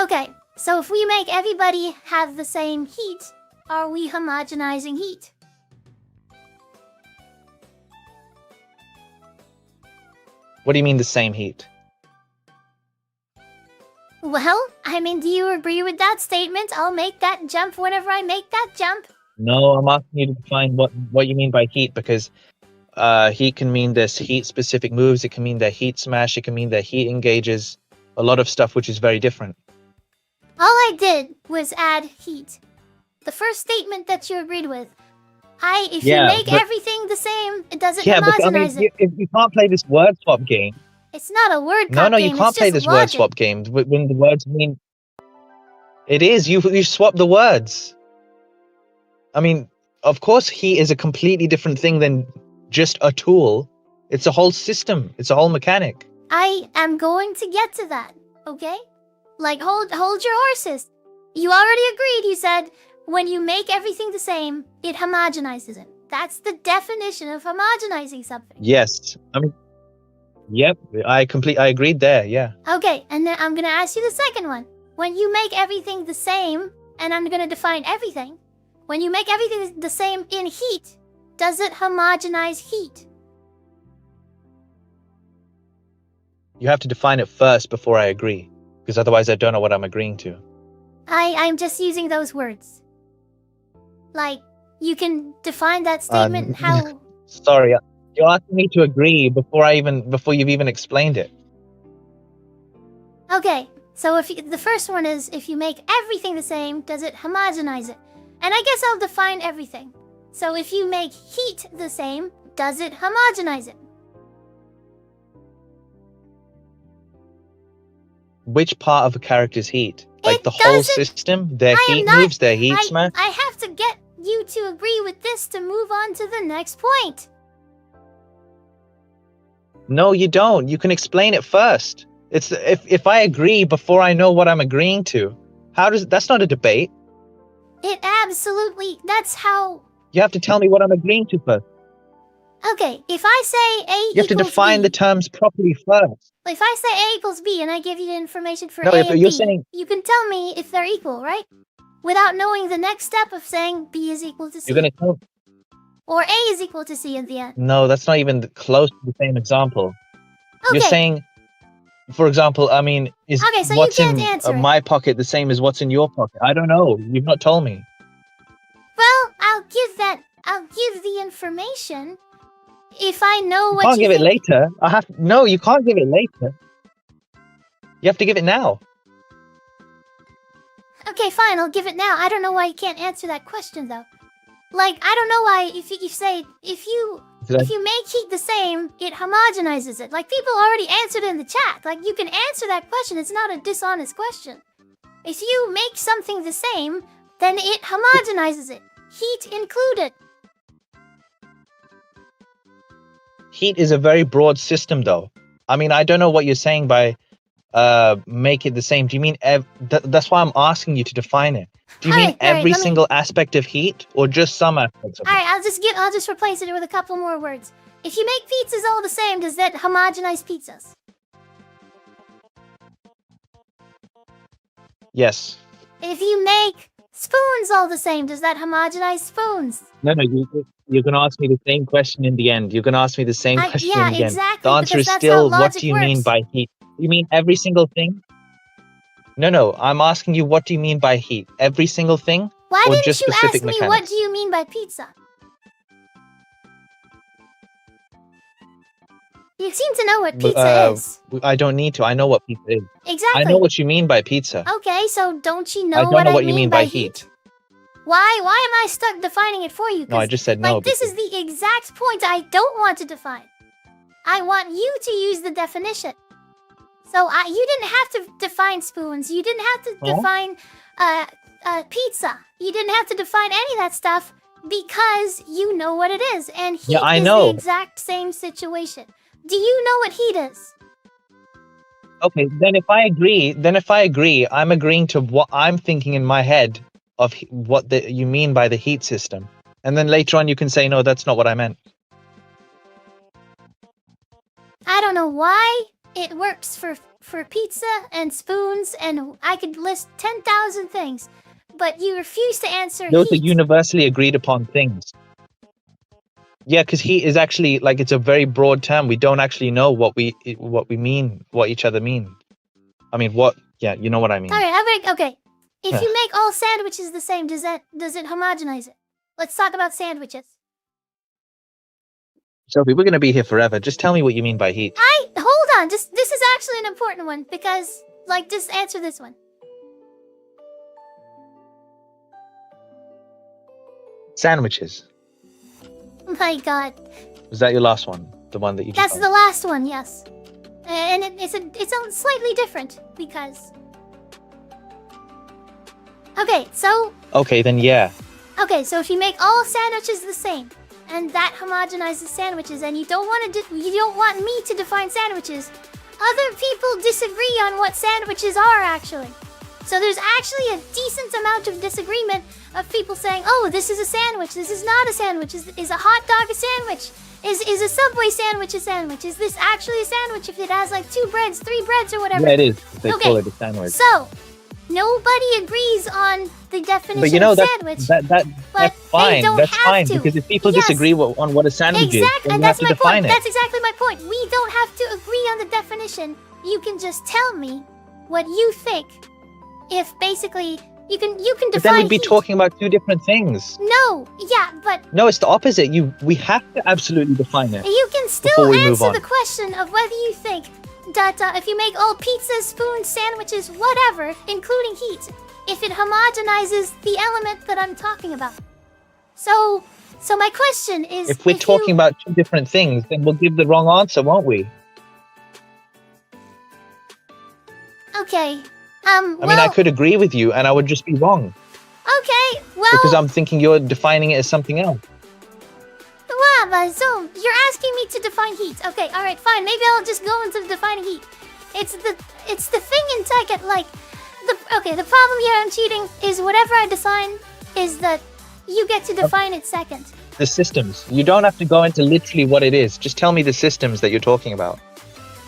[SPEAKER 2] Okay, so if we make everybody have the same heat, are we homogenizing heat?
[SPEAKER 13] What do you mean the same heat?
[SPEAKER 2] Well, I mean, do you agree with that statement? I'll make that jump whenever I make that jump.
[SPEAKER 13] No, I'm asking you to define what you mean by heat, because heat can mean there's heat-specific moves, it can mean their heat smash, it can mean their heat engages, a lot of stuff which is very different.
[SPEAKER 2] All I did was add heat. The first statement that you agreed with. If you make everything the same, it doesn't homogenize it.
[SPEAKER 13] You can't play this word swap game.
[SPEAKER 2] It's not a word
[SPEAKER 13] No,
[SPEAKER 2] cop
[SPEAKER 13] no,
[SPEAKER 2] game,
[SPEAKER 13] you can't
[SPEAKER 2] it's
[SPEAKER 13] play
[SPEAKER 2] just
[SPEAKER 13] this word
[SPEAKER 2] logic.
[SPEAKER 13] swap game when the words mean... It is, you swap the words. I mean, of course heat is a completely different thing than just a tool. It's a whole system, it's a whole mechanic.
[SPEAKER 2] I am going to get to that, okay? Like, hold your horses. You already agreed, you said, when you make everything the same, it homogenizes it. That's the definition of homogenizing something.
[SPEAKER 13] Yes, I mean, yep, I agreed there, yeah.
[SPEAKER 2] Okay, and then I'm gonna ask you the second one. When you make everything the same, and I'm gonna define everything, when you make everything the same in heat, does it homogenize heat?
[SPEAKER 13] You have to define it first before I agree, because otherwise I don't know what I'm agreeing to.
[SPEAKER 2] I'm just using those words. Like, you can define that statement how...
[SPEAKER 13] Sorry, you're asking me to agree before you've even explained it.
[SPEAKER 2] Okay, so the first one is, if you make everything the same, does it homogenize it? And I guess I'll define everything. So if you make heat the same, does it homogenize it?
[SPEAKER 13] Which part of a character's heat? Like
[SPEAKER 2] It
[SPEAKER 13] the whole
[SPEAKER 2] doesn't-
[SPEAKER 13] system? Their
[SPEAKER 2] I am
[SPEAKER 13] heat
[SPEAKER 2] not-
[SPEAKER 13] moves, their heat smash?
[SPEAKER 2] I have to get you to agree with this to move on to the next point.
[SPEAKER 13] No, you don't. You can explain it first. It's if I agree before I know what I'm agreeing to, that's not a debate.
[SPEAKER 2] It absolutely, that's how...
[SPEAKER 13] You have to tell me what I'm agreeing to first.
[SPEAKER 2] Okay, if I say A
[SPEAKER 13] You have to
[SPEAKER 2] equals
[SPEAKER 13] define
[SPEAKER 2] B,
[SPEAKER 13] the terms properly first.
[SPEAKER 2] if I say A equals B and I give you the information for
[SPEAKER 13] No,
[SPEAKER 2] A
[SPEAKER 13] if
[SPEAKER 2] and
[SPEAKER 13] you're
[SPEAKER 2] B,
[SPEAKER 13] saying-
[SPEAKER 2] you can tell me if they're equal, right? Without knowing the next step of saying B is equal to C.
[SPEAKER 13] You're gonna tell.
[SPEAKER 2] Or A is equal to C in the end.
[SPEAKER 13] No, that's not even close to the same example.
[SPEAKER 2] Okay.
[SPEAKER 13] You're saying, for example, I mean, is
[SPEAKER 2] Okay, so you
[SPEAKER 13] what's
[SPEAKER 2] can't
[SPEAKER 13] in
[SPEAKER 2] answer it.
[SPEAKER 13] my pocket the same as what's in your pocket? I don't know. You've not told me.
[SPEAKER 2] Well, I'll give the information if I know
[SPEAKER 13] You
[SPEAKER 2] what
[SPEAKER 13] can't
[SPEAKER 2] you
[SPEAKER 13] give it
[SPEAKER 2] think.
[SPEAKER 13] later. No, you can't give it later. You have to give it now.
[SPEAKER 2] Okay, fine, I'll give it now. I don't know why you can't answer that question though. Like, I don't know why if you make heat the same, it homogenizes it. Like, people already answered in the chat. Like, you can answer that question. It's not a dishonest question. If you make something the same, then it homogenizes it. Heat included.
[SPEAKER 13] Heat is a very broad system, though. I mean, I don't know what you're saying by make it the same. Do you mean that's why I'm asking you to define it. Do you mean
[SPEAKER 2] Alright, alright,
[SPEAKER 13] every
[SPEAKER 2] let me-
[SPEAKER 13] single aspect of heat or just some aspects of it?
[SPEAKER 2] Alright, I'll just replace it with a couple more words. If you make pizzas all the same, does that homogenize pizzas?
[SPEAKER 13] Yes.
[SPEAKER 2] If you make spoons all the same, does that homogenize spoons?
[SPEAKER 13] No, you're going to ask me the same question in the end. You're going to ask me the same question
[SPEAKER 2] yeah,
[SPEAKER 13] in the end.
[SPEAKER 2] exactly,
[SPEAKER 13] The answer
[SPEAKER 2] because
[SPEAKER 13] is
[SPEAKER 2] that's
[SPEAKER 13] still,
[SPEAKER 2] how
[SPEAKER 13] what
[SPEAKER 2] logic
[SPEAKER 13] do you mean
[SPEAKER 2] works.
[SPEAKER 13] by heat? You mean every single thing? No, I'm asking you, what do you mean by heat? Every single thing?
[SPEAKER 2] Why
[SPEAKER 13] or
[SPEAKER 2] didn't
[SPEAKER 13] just
[SPEAKER 2] you
[SPEAKER 13] specific
[SPEAKER 2] ask me
[SPEAKER 13] mechanics?
[SPEAKER 2] what do you mean by pizza? You seem to know what pizza is.
[SPEAKER 13] I don't need to. I know what pizza is.
[SPEAKER 2] Exactly.
[SPEAKER 13] I know what you mean by pizza.
[SPEAKER 2] Okay, so don't you know
[SPEAKER 13] I don't
[SPEAKER 2] what
[SPEAKER 13] know
[SPEAKER 2] I
[SPEAKER 13] what
[SPEAKER 2] mean
[SPEAKER 13] you mean by heat.
[SPEAKER 2] Why am I stuck defining it for you?
[SPEAKER 13] No, I
[SPEAKER 2] 'Cause,
[SPEAKER 13] just said no.
[SPEAKER 2] Like, this is the exact point I don't want to define. I want you to use the definition. So you didn't have to define spoons. You didn't have to define pizza. You didn't have to define any of that stuff because you know what it is. And heat
[SPEAKER 13] Yeah, I
[SPEAKER 2] is
[SPEAKER 13] know.
[SPEAKER 2] the exact same situation. Do you know what heat is?
[SPEAKER 13] Okay, then if I agree, I'm agreeing to what I'm thinking in my head of what you mean by the heat system. And then later on you can say, no, that's not what I meant.
[SPEAKER 2] I don't know why it works for pizza and spoons, and I could list 10,000 things, but you refuse to answer
[SPEAKER 13] Those
[SPEAKER 2] heat.
[SPEAKER 13] are universally agreed upon things. Yeah, because heat is actually, like, it's a very broad term. We don't actually know what we mean, what each other mean. I mean, yeah, you know what I mean.
[SPEAKER 2] All right, okay. If you make all sandwiches the same, does it homogenize it? Let's talk about sandwiches.
[SPEAKER 13] Sophie, we're going to be here forever. Just tell me what you mean by heat.
[SPEAKER 2] Hold on. This is actually an important one because, like, just answer this one.
[SPEAKER 13] Sandwiches.
[SPEAKER 2] My God,
[SPEAKER 13] Was that your last one? The one that you just
[SPEAKER 2] that's the last one. Yes, and it's a slightly different because. Okay, so
[SPEAKER 13] Okay, then yeah.
[SPEAKER 2] Okay, so if you make all sandwiches the same, and that homogenizes sandwiches, and you don't want me to define sandwiches, other people disagree on what sandwiches are actually. So there's actually a decent amount of disagreement of people saying, "Oh, this is a sandwich. This is not a sandwich. Is a hot dog a sandwich? Is a Subway sandwich a sandwich? Is this actually a sandwich if it has like 2 breads, 3 breads, or whatever?"
[SPEAKER 13] Yeah, it is. They
[SPEAKER 2] Okay,
[SPEAKER 13] call it a sandwich.
[SPEAKER 2] So nobody agrees on the definition
[SPEAKER 13] But you know,
[SPEAKER 2] of sandwich.
[SPEAKER 13] that's fine.
[SPEAKER 2] don't
[SPEAKER 13] That's
[SPEAKER 2] have
[SPEAKER 13] fine
[SPEAKER 2] to.
[SPEAKER 13] because if people
[SPEAKER 2] Yes.
[SPEAKER 13] disagree on what a sandwich is,
[SPEAKER 2] Exactly,
[SPEAKER 13] then
[SPEAKER 2] and
[SPEAKER 13] you have
[SPEAKER 2] that's
[SPEAKER 13] to
[SPEAKER 2] my
[SPEAKER 13] define
[SPEAKER 2] point.
[SPEAKER 13] it.
[SPEAKER 2] That's exactly my point. We don't have to agree on the definition. You can just tell me what you think. If basically you can
[SPEAKER 13] But
[SPEAKER 2] define.
[SPEAKER 13] then we'd be
[SPEAKER 2] heat.
[SPEAKER 13] talking about two different things.
[SPEAKER 2] No, yeah, but
[SPEAKER 13] No, it's the opposite. We have to absolutely define it.
[SPEAKER 2] you can still
[SPEAKER 13] before we move
[SPEAKER 2] answer
[SPEAKER 13] on.
[SPEAKER 2] the question of whether you think that if you make all pizzas, spoons, sandwiches, whatever, including heat, if it homogenizes the element that I'm talking about. So my question is,
[SPEAKER 13] If we're talking about two different things, then we'll give the wrong answer, won't we?
[SPEAKER 2] okay,
[SPEAKER 13] I mean, I could agree with you, and I would just be wrong
[SPEAKER 2] okay, well,
[SPEAKER 13] because I'm thinking you're defining it as something else.
[SPEAKER 2] Wow, but so you're asking me to define heat. Okay, all right, fine. Maybe I'll just go into defining heat. It's the thing in Tekken, like the problem here I'm cheating is whatever I define is that you get to define it second.
[SPEAKER 13] The systems. You don't have to go into literally what it is. Just tell me the systems that you're talking about.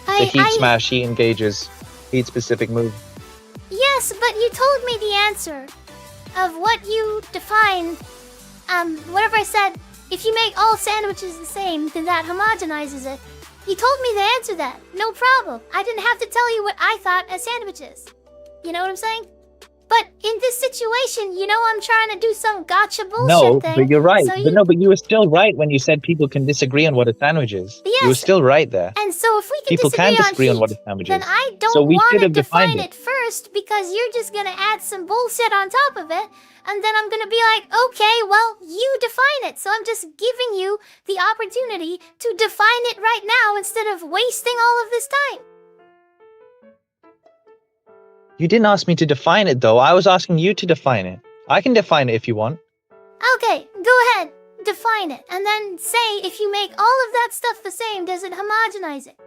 [SPEAKER 13] The heat smash, heat engages, heat specific move.
[SPEAKER 2] Yes, but you told me the answer of what you define. Whatever I said, if you make all sandwiches the same, then that homogenizes it. You told me to answer that. No problem. I didn't have to tell you what I thought as sandwiches. You know what I'm saying? But in this situation, you know I'm trying to do some gotcha bullshit
[SPEAKER 13] No,
[SPEAKER 2] thing.
[SPEAKER 13] but you're right.
[SPEAKER 2] So
[SPEAKER 13] But you were still right when you said people can disagree on what a sandwich is.
[SPEAKER 2] Yes.
[SPEAKER 13] You were still right there.
[SPEAKER 2] And so if we can
[SPEAKER 13] People can disagree
[SPEAKER 2] on
[SPEAKER 13] on what
[SPEAKER 2] heat,
[SPEAKER 13] a sandwich
[SPEAKER 2] then
[SPEAKER 13] is.
[SPEAKER 2] I don't
[SPEAKER 13] So we
[SPEAKER 2] want
[SPEAKER 13] should
[SPEAKER 2] to
[SPEAKER 13] have defined
[SPEAKER 2] define it first because you're just gonna add some bullshit on top of it, and then I'm gonna be like, okay, well, you define it. So I'm just giving you the opportunity to define it right now instead of wasting all of this time.
[SPEAKER 13] You didn't ask me to define it, though. I was asking you to define it. I can define it if you want.
[SPEAKER 2] Okay, go ahead, define it, and then say if you make all of that stuff the same, does it homogenize it?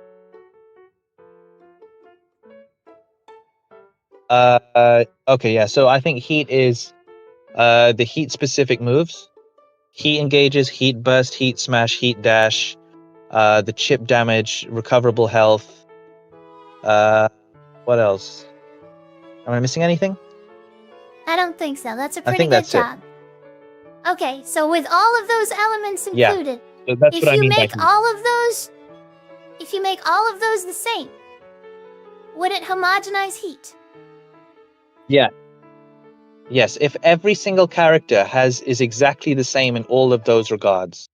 [SPEAKER 13] Okay, yeah. So I think heat is the heat specific moves. Heat engages, heat burst, heat smash, heat dash, the chip damage, recoverable health. What else? Am I missing anything?
[SPEAKER 2] I don't think so. That's a
[SPEAKER 13] I
[SPEAKER 2] pretty
[SPEAKER 13] think
[SPEAKER 2] good
[SPEAKER 13] that's it.
[SPEAKER 2] job. Okay, so with all of those elements
[SPEAKER 13] Yeah.
[SPEAKER 2] included,
[SPEAKER 13] So that's
[SPEAKER 2] if
[SPEAKER 13] what I
[SPEAKER 2] you
[SPEAKER 13] mean by
[SPEAKER 2] make
[SPEAKER 13] heat.
[SPEAKER 2] all of those, if you make all of those the same, would it homogenize heat?
[SPEAKER 13] Yeah. Yes, if every single character is exactly the same in all of those regards,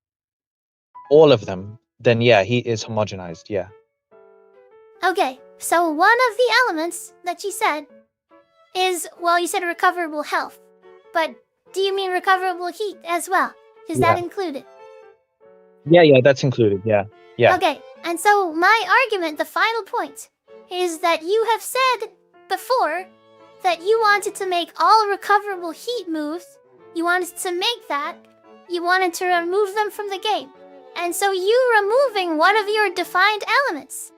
[SPEAKER 13] all of them, then yeah, heat is homogenized. Yeah.
[SPEAKER 2] Okay, so one of the elements that you said is, well, you said recoverable health, but do you mean recoverable heat as well? Is that
[SPEAKER 13] Yeah.
[SPEAKER 2] included?
[SPEAKER 13] Yeah, that's included. Yeah. Yeah.
[SPEAKER 2] Okay, and so my argument, the final point, is that you have said before that you wanted to make all recoverable heat moves, you wanted to make that, you wanted to remove them from the game. And so you removing one of your defined elements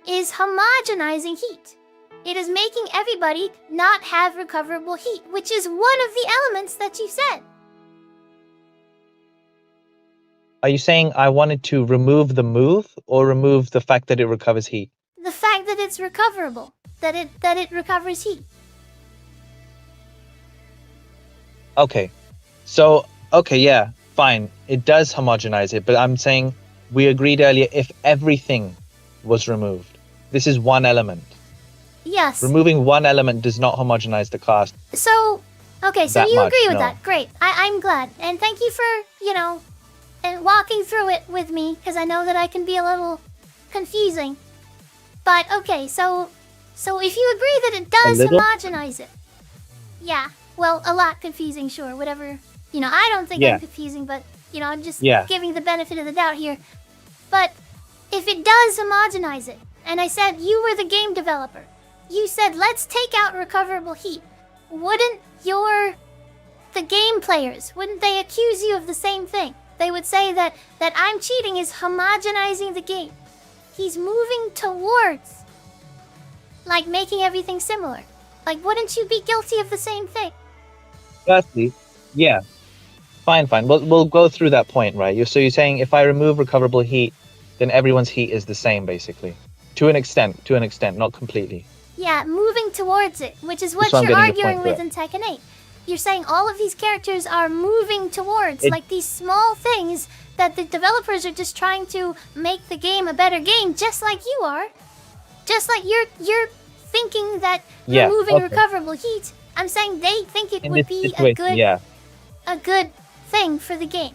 [SPEAKER 2] is homogenizing heat. It is making everybody not have recoverable heat, which is one of the elements that you said.
[SPEAKER 13] Are you saying I wanted to remove the move or remove the fact that it recovers heat?
[SPEAKER 2] The fact that it's recoverable, that it recovers heat.
[SPEAKER 13] Okay. So, okay, yeah, fine. It does homogenize it, but I'm saying we agreed earlier if everything was removed. This is one element.
[SPEAKER 2] Yes.
[SPEAKER 13] Removing one element does not homogenize the class.
[SPEAKER 2] So, okay, so
[SPEAKER 13] That
[SPEAKER 2] you
[SPEAKER 13] much,
[SPEAKER 2] agree with
[SPEAKER 13] no.
[SPEAKER 2] that. Great. I'm glad. And thank you for, and walking through it with me, because I know that I can be a little confusing. But, okay, so if you agree that it does
[SPEAKER 13] little?
[SPEAKER 2] homogenize it. Yeah, well, a lot confusing, sure, whatever. I don't think
[SPEAKER 13] Yeah.
[SPEAKER 2] I'm confusing, but, I'm just
[SPEAKER 13] Yeah.
[SPEAKER 2] giving the benefit of the doubt here. But if it does homogenize it, and I said you were the game developer, you said let's take out recoverable heat, wouldn't the game players, wouldn't they accuse you of the same thing? They would say that I'm cheating is homogenizing the game. He's moving towards, like, making everything similar. Like, wouldn't you be guilty of the same thing?
[SPEAKER 13] Firstly, yeah. Fine. We'll go through that point, right? So you're saying if I remove recoverable heat, then everyone's heat is the same, basically. To an extent, not completely.
[SPEAKER 2] Yeah, moving towards it, which is what
[SPEAKER 13] So I'm
[SPEAKER 2] you're
[SPEAKER 13] getting your
[SPEAKER 2] arguing
[SPEAKER 13] point,
[SPEAKER 2] with in Tekken 8. You're saying all of these characters are moving towards, like, these small things that the developers are just trying to make the game a better game, just like you are. Just like you're thinking that
[SPEAKER 13] Yeah,
[SPEAKER 2] removing
[SPEAKER 13] okay.
[SPEAKER 2] recoverable heat, I'm saying they think it
[SPEAKER 13] In
[SPEAKER 2] would
[SPEAKER 13] this
[SPEAKER 2] be
[SPEAKER 13] situation, yeah.
[SPEAKER 2] a good thing for the game.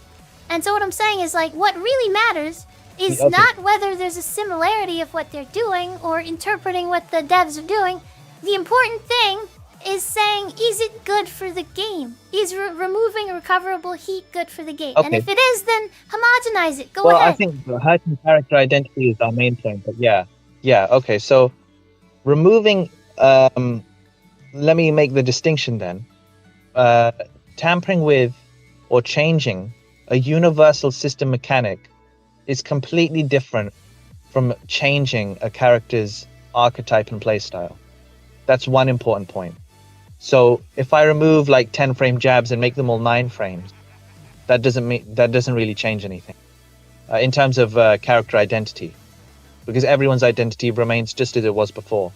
[SPEAKER 2] And so what I'm saying is, like, what really matters is
[SPEAKER 13] Okay.
[SPEAKER 2] not whether there's a similarity of what they're doing or interpreting what the devs are doing. The important thing is saying, is it good for the game? Is removing recoverable heat good for the game? And
[SPEAKER 13] Okay.
[SPEAKER 2] if it is, then homogenize it. Go
[SPEAKER 13] Well,
[SPEAKER 2] ahead.
[SPEAKER 13] I think hurting character identity is our main point, but yeah. Okay. So removing, let me make the distinction then. Tampering with or changing a universal system mechanic is completely different from changing a character's archetype and playstyle. That's one important point. So if I remove like 10 frame jabs and make them all 9 frames, that doesn't really change anything in terms of character identity, because everyone's identity remains just as it was before.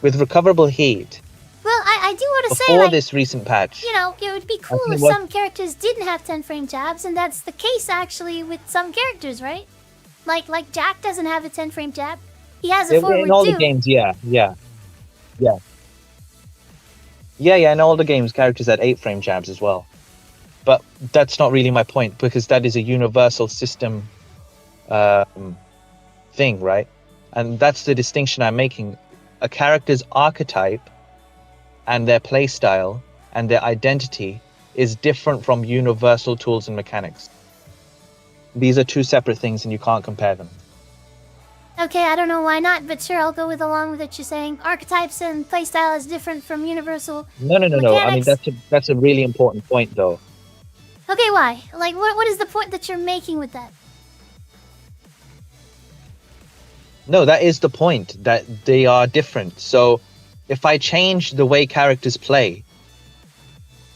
[SPEAKER 13] With recoverable heat,
[SPEAKER 2] Well, I do want to say,
[SPEAKER 13] before
[SPEAKER 2] like,
[SPEAKER 13] this recent patch,
[SPEAKER 2] it would be cool
[SPEAKER 13] think
[SPEAKER 2] if
[SPEAKER 13] what-
[SPEAKER 2] some characters didn't have 10 frame jabs, and that's the case actually with some characters, right? Like Jack doesn't have a 10 frame jab. He has a forward
[SPEAKER 13] in all
[SPEAKER 2] two.
[SPEAKER 13] the games, yeah. In all the games, characters had 8 frame jabs as well. But that's not really my point, because that is a universal system thing, right? And that's the distinction I'm making. A character's archetype and their playstyle and their identity is different from universal tools and mechanics. These are two separate things and you can't compare them.
[SPEAKER 2] Okay, I don't know why not, but sure, I'll go along with what you're saying. Archetypes and playstyle is different from universal.
[SPEAKER 13] No. I mean,
[SPEAKER 2] mechanics.
[SPEAKER 13] that's a really important point, though.
[SPEAKER 2] Okay, why? Like, what is the point that you're making with that?
[SPEAKER 13] No, that is the point, that they are different. So if I change the way characters play,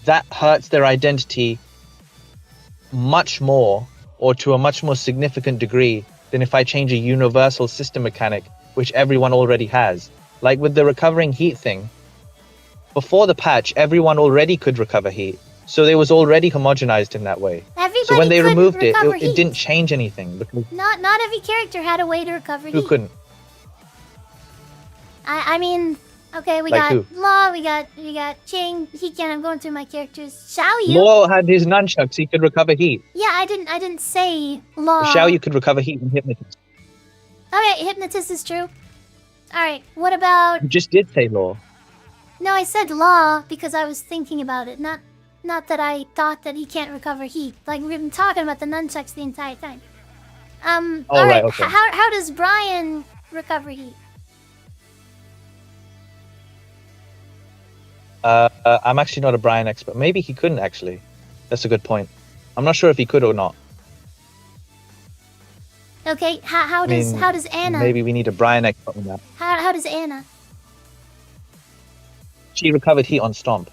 [SPEAKER 13] that hurts their identity much more, or to a much more significant degree, than if I change a universal system mechanic, which everyone already has. Like with the recovering heat thing, before the patch, everyone already could recover heat. So it was already homogenized in that way.
[SPEAKER 2] Everybody
[SPEAKER 13] So when they
[SPEAKER 2] could
[SPEAKER 13] removed it,
[SPEAKER 2] recover
[SPEAKER 13] it
[SPEAKER 2] heat.
[SPEAKER 13] didn't change anything because
[SPEAKER 2] Not every character had a way to recover
[SPEAKER 13] who
[SPEAKER 2] heat.
[SPEAKER 13] couldn't?
[SPEAKER 2] I mean, okay, we
[SPEAKER 13] Like
[SPEAKER 2] got
[SPEAKER 13] who?
[SPEAKER 2] Law, we got Ching, Hiken. I'm going through my characters. Xiaoyu.
[SPEAKER 13] Law had his nunchucks, he could recover heat.
[SPEAKER 2] Yeah, I didn't say Law.
[SPEAKER 13] Xiaoyu could recover heat and hypnotist.
[SPEAKER 2] Okay, hypnotist is true. All right, what about?
[SPEAKER 13] You just did say Law.
[SPEAKER 2] No, I said Law because I was thinking about it. Not that I thought that he can't recover heat. Like we've been talking about the nunchucks the entire time.
[SPEAKER 13] Oh,
[SPEAKER 2] all right.
[SPEAKER 13] right, okay.
[SPEAKER 2] How does Brian recover heat?
[SPEAKER 13] I'm actually not a Brian expert. Maybe he couldn't actually. That's a good point. I'm not sure if he could or not.
[SPEAKER 2] Okay, how
[SPEAKER 13] I
[SPEAKER 2] does
[SPEAKER 13] mean,
[SPEAKER 2] how does Anna?
[SPEAKER 13] Maybe we need a Brian expert on that.
[SPEAKER 2] How does Anna?
[SPEAKER 13] She recovered heat on Stomp.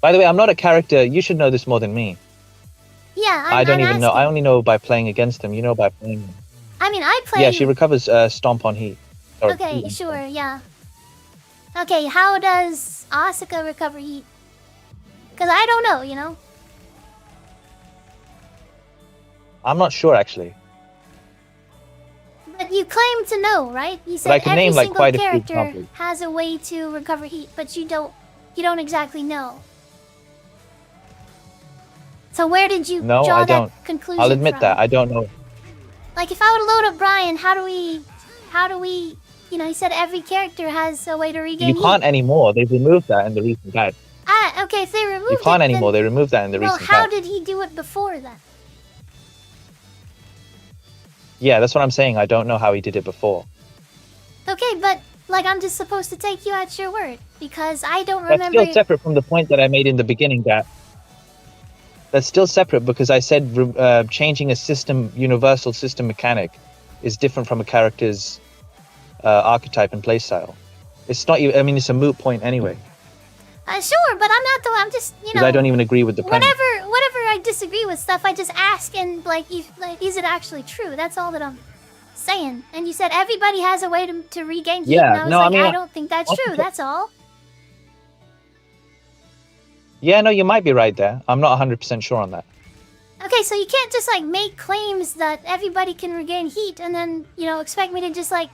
[SPEAKER 13] By the way, I'm not a character. You should know this more than me.
[SPEAKER 2] Yeah,
[SPEAKER 13] I don't
[SPEAKER 2] I'm
[SPEAKER 13] even know.
[SPEAKER 2] asking.
[SPEAKER 13] I only know by playing against them. You know by playing them.
[SPEAKER 2] I mean, I play.
[SPEAKER 13] Yeah, she recovers Stomp on heat. Or
[SPEAKER 2] Okay,
[SPEAKER 13] heat on
[SPEAKER 2] sure,
[SPEAKER 13] Stomp.
[SPEAKER 2] yeah. Okay, how does Asuka recover heat? Because I don't know, you know?
[SPEAKER 13] I'm not sure actually.
[SPEAKER 2] But you claim to know, right? You
[SPEAKER 13] I
[SPEAKER 2] said
[SPEAKER 13] can
[SPEAKER 2] every
[SPEAKER 13] name, like,
[SPEAKER 2] single
[SPEAKER 13] quite a few
[SPEAKER 2] character
[SPEAKER 13] examples.
[SPEAKER 2] has a way to recover heat, but you don't exactly know. So where did you
[SPEAKER 13] No,
[SPEAKER 2] draw
[SPEAKER 13] I
[SPEAKER 2] that
[SPEAKER 13] don't.
[SPEAKER 2] conclusion
[SPEAKER 13] I'll admit
[SPEAKER 2] from?
[SPEAKER 13] that. I don't know.
[SPEAKER 2] Like if I were to load up Brian, how do we, you know, he said every character has a way to regain
[SPEAKER 13] You
[SPEAKER 2] heat.
[SPEAKER 13] can't anymore. They've removed that in the recent patch.
[SPEAKER 2] Ah, okay, if they removed
[SPEAKER 13] You can't
[SPEAKER 2] it,
[SPEAKER 13] anymore.
[SPEAKER 2] then,
[SPEAKER 13] They removed that in the
[SPEAKER 2] well,
[SPEAKER 13] recent
[SPEAKER 2] how
[SPEAKER 13] patch.
[SPEAKER 2] did he do it before then?
[SPEAKER 13] Yeah, that's what I'm saying. I don't know how he did it before.
[SPEAKER 2] Okay, but like I'm just supposed to take you at your word because I don't
[SPEAKER 13] That's
[SPEAKER 2] remember.
[SPEAKER 13] still separate from the point that I made in the beginning. That's still separate because I said changing a system, universal system mechanic, is different from a character's archetype and playstyle. It's not. I mean, it's a moot point anyway.
[SPEAKER 2] Sure, but I'm not the. I'm just you
[SPEAKER 13] Because
[SPEAKER 2] know.
[SPEAKER 13] I don't even agree with the premise.
[SPEAKER 2] Whatever I disagree with stuff, I just ask and like, is it actually true? That's all that I'm saying. And you said everybody has a way to regain heat.
[SPEAKER 13] Yeah,
[SPEAKER 2] and I was
[SPEAKER 13] no, I
[SPEAKER 2] like,
[SPEAKER 13] mean,
[SPEAKER 2] I don't think that's true. That's all.
[SPEAKER 13] Yeah, no, you might be right there. I'm not 100% sure on that.
[SPEAKER 2] Okay, so you can't just like make claims that everybody can regain heat and then you know expect me to just like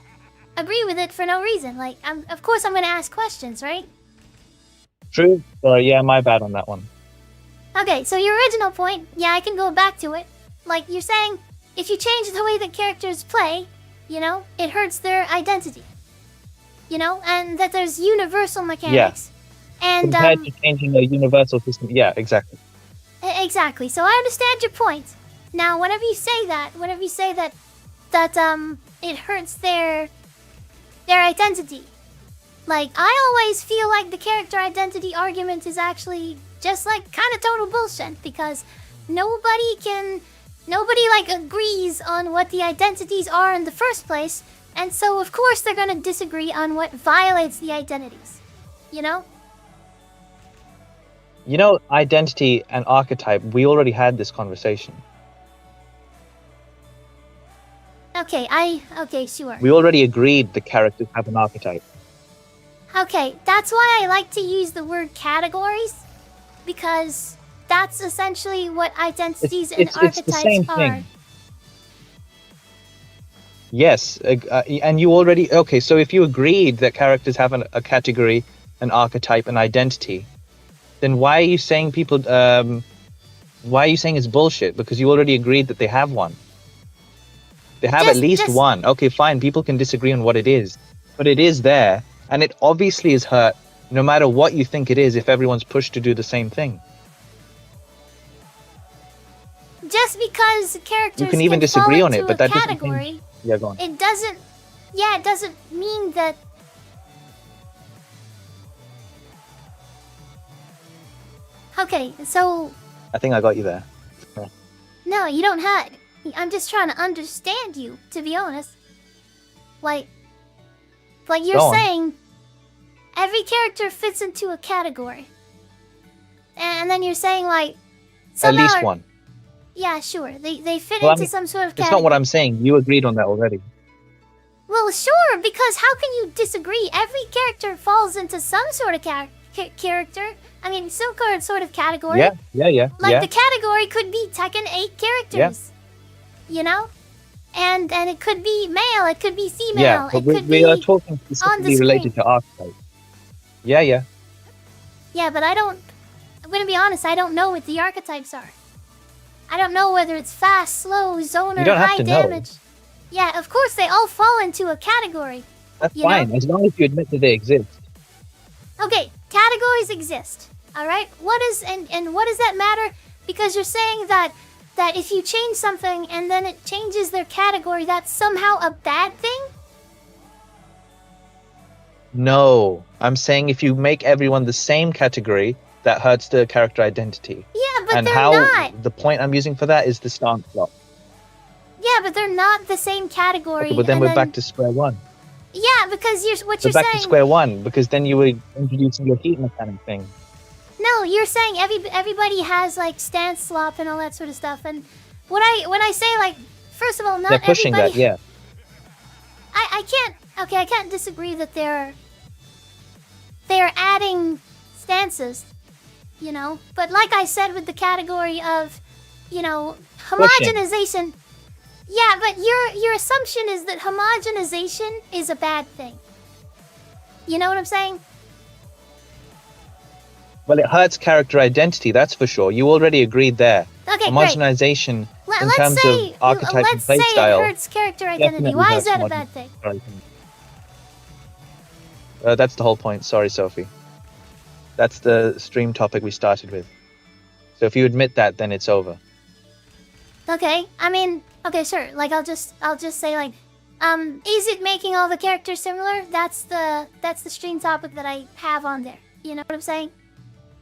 [SPEAKER 2] agree with it for no reason. Like, of course I'm gonna ask questions, right?
[SPEAKER 13] True? Yeah, my bad on that one.
[SPEAKER 2] Okay, so your original point, yeah, I can go back to it. Like, you're saying, if you change the way that characters play, you know, it hurts their identity. You know, and that there's universal mechanics. And,
[SPEAKER 13] Compared to changing a universal system. Yeah, exactly.
[SPEAKER 2] Exactly. So I understand your point. Now, whenever you say that it hurts their identity. Like, I always feel like the character identity argument is actually just like kind of total bullshit because nobody like agrees on what the identities are in the first place, and so of course they're gonna disagree on what violates the identities. You know?
[SPEAKER 13] You know, identity and archetype, we already had this conversation.
[SPEAKER 2] Okay, sure.
[SPEAKER 13] We already agreed the characters have an archetype.
[SPEAKER 2] Okay, that's why I like to use the word categories, because that's essentially what identities and
[SPEAKER 13] it's the
[SPEAKER 2] archetypes
[SPEAKER 13] same
[SPEAKER 2] are.
[SPEAKER 13] thing. Yes, and you already... Okay, so if you agreed that characters have a category, an archetype, an identity, then why are you saying why are you saying it's bullshit? Because you already agreed that they have one. They have at least one. Okay, fine, people can disagree on what it is, but it is there, and it obviously is hurt, no matter what you think it is, if everyone's pushed to do the same thing.
[SPEAKER 2] Just because characters
[SPEAKER 13] You can even disagree
[SPEAKER 2] fall
[SPEAKER 13] on it,
[SPEAKER 2] into
[SPEAKER 13] but
[SPEAKER 2] a
[SPEAKER 13] that doesn't
[SPEAKER 2] category,
[SPEAKER 13] mean... Yeah, go on.
[SPEAKER 2] it doesn't mean that. Okay, so
[SPEAKER 13] I think I got you there.
[SPEAKER 2] no, you don't have. I'm just trying to understand you, to be honest. Like
[SPEAKER 13] Go
[SPEAKER 2] you're
[SPEAKER 13] on.
[SPEAKER 2] saying, every character fits into a category. And then you're saying like
[SPEAKER 13] At
[SPEAKER 2] somehow
[SPEAKER 13] least one.
[SPEAKER 2] Yeah, sure. They fit
[SPEAKER 13] Well, I
[SPEAKER 2] into
[SPEAKER 13] mean,
[SPEAKER 2] some sort of
[SPEAKER 13] It's
[SPEAKER 2] category.
[SPEAKER 13] not what I'm saying. You agreed on that already.
[SPEAKER 2] Well, sure, because how can you disagree? Every character falls into some sort of character. I mean, some sort of category.
[SPEAKER 13] Yeah.
[SPEAKER 2] Like the category could be Tekken 8 characters. You know? And it could be male, it could be female,
[SPEAKER 13] Yeah, but
[SPEAKER 2] it could
[SPEAKER 13] we
[SPEAKER 2] be
[SPEAKER 13] are talking
[SPEAKER 2] on the
[SPEAKER 13] specifically related
[SPEAKER 2] screen.
[SPEAKER 13] to archetype. Yeah.
[SPEAKER 2] Yeah, but I'm gonna be honest, I don't know what the archetypes are. I don't know whether it's fast, slow, zone,
[SPEAKER 13] You
[SPEAKER 2] or
[SPEAKER 13] don't have
[SPEAKER 2] high
[SPEAKER 13] to know.
[SPEAKER 2] damage. Yeah, of course they all fall into a category.
[SPEAKER 13] That's
[SPEAKER 2] You know?
[SPEAKER 13] fine, as long as you admit that they exist.
[SPEAKER 2] Okay, categories exist. Alright? What does that matter? Because you're saying that if you change something and then it changes their category, that's somehow a bad thing?
[SPEAKER 13] No, I'm saying if you make everyone the same category, that hurts the character identity.
[SPEAKER 2] Yeah, but
[SPEAKER 13] And
[SPEAKER 2] they're
[SPEAKER 13] how
[SPEAKER 2] not.
[SPEAKER 13] the point I'm using for that is the stance block.
[SPEAKER 2] Yeah, but they're not the same category.
[SPEAKER 13] Okay, but then
[SPEAKER 2] and
[SPEAKER 13] we're back to square one.
[SPEAKER 2] Yeah, because what
[SPEAKER 13] We're
[SPEAKER 2] you're
[SPEAKER 13] back
[SPEAKER 2] saying.
[SPEAKER 13] to square one because then you were introducing your heat mechanic thing.
[SPEAKER 2] No, you're saying everybody has like stance slop and all that sort of stuff. And when I say like, first of all, not
[SPEAKER 13] They're pushing
[SPEAKER 2] everybody.
[SPEAKER 13] that, yeah.
[SPEAKER 2] I can't disagree that they're adding stances, you know. But like I said with the category of, you know, homogenization. Yeah, but your assumption is that homogenization is a bad thing. You know what I'm saying?
[SPEAKER 13] Well, it hurts character identity, that's for sure. You already agreed there.
[SPEAKER 2] Okay,
[SPEAKER 13] Homogenization
[SPEAKER 2] great.
[SPEAKER 13] in
[SPEAKER 2] Let's
[SPEAKER 13] terms
[SPEAKER 2] say,
[SPEAKER 13] of archetype and
[SPEAKER 2] let's say
[SPEAKER 13] playstyle.
[SPEAKER 2] it hurts character identity.
[SPEAKER 13] definitely
[SPEAKER 2] Why
[SPEAKER 13] hurts
[SPEAKER 2] is that a
[SPEAKER 13] modern
[SPEAKER 2] bad thing?
[SPEAKER 13] That's the whole point. Sorry, Sophie. That's the stream topic we started with. So if you admit that, then it's over.
[SPEAKER 2] Okay, I mean, okay, sure. Like I'll just say like, is it making all the characters similar? That's the stream topic that I have on there. You know what I'm saying?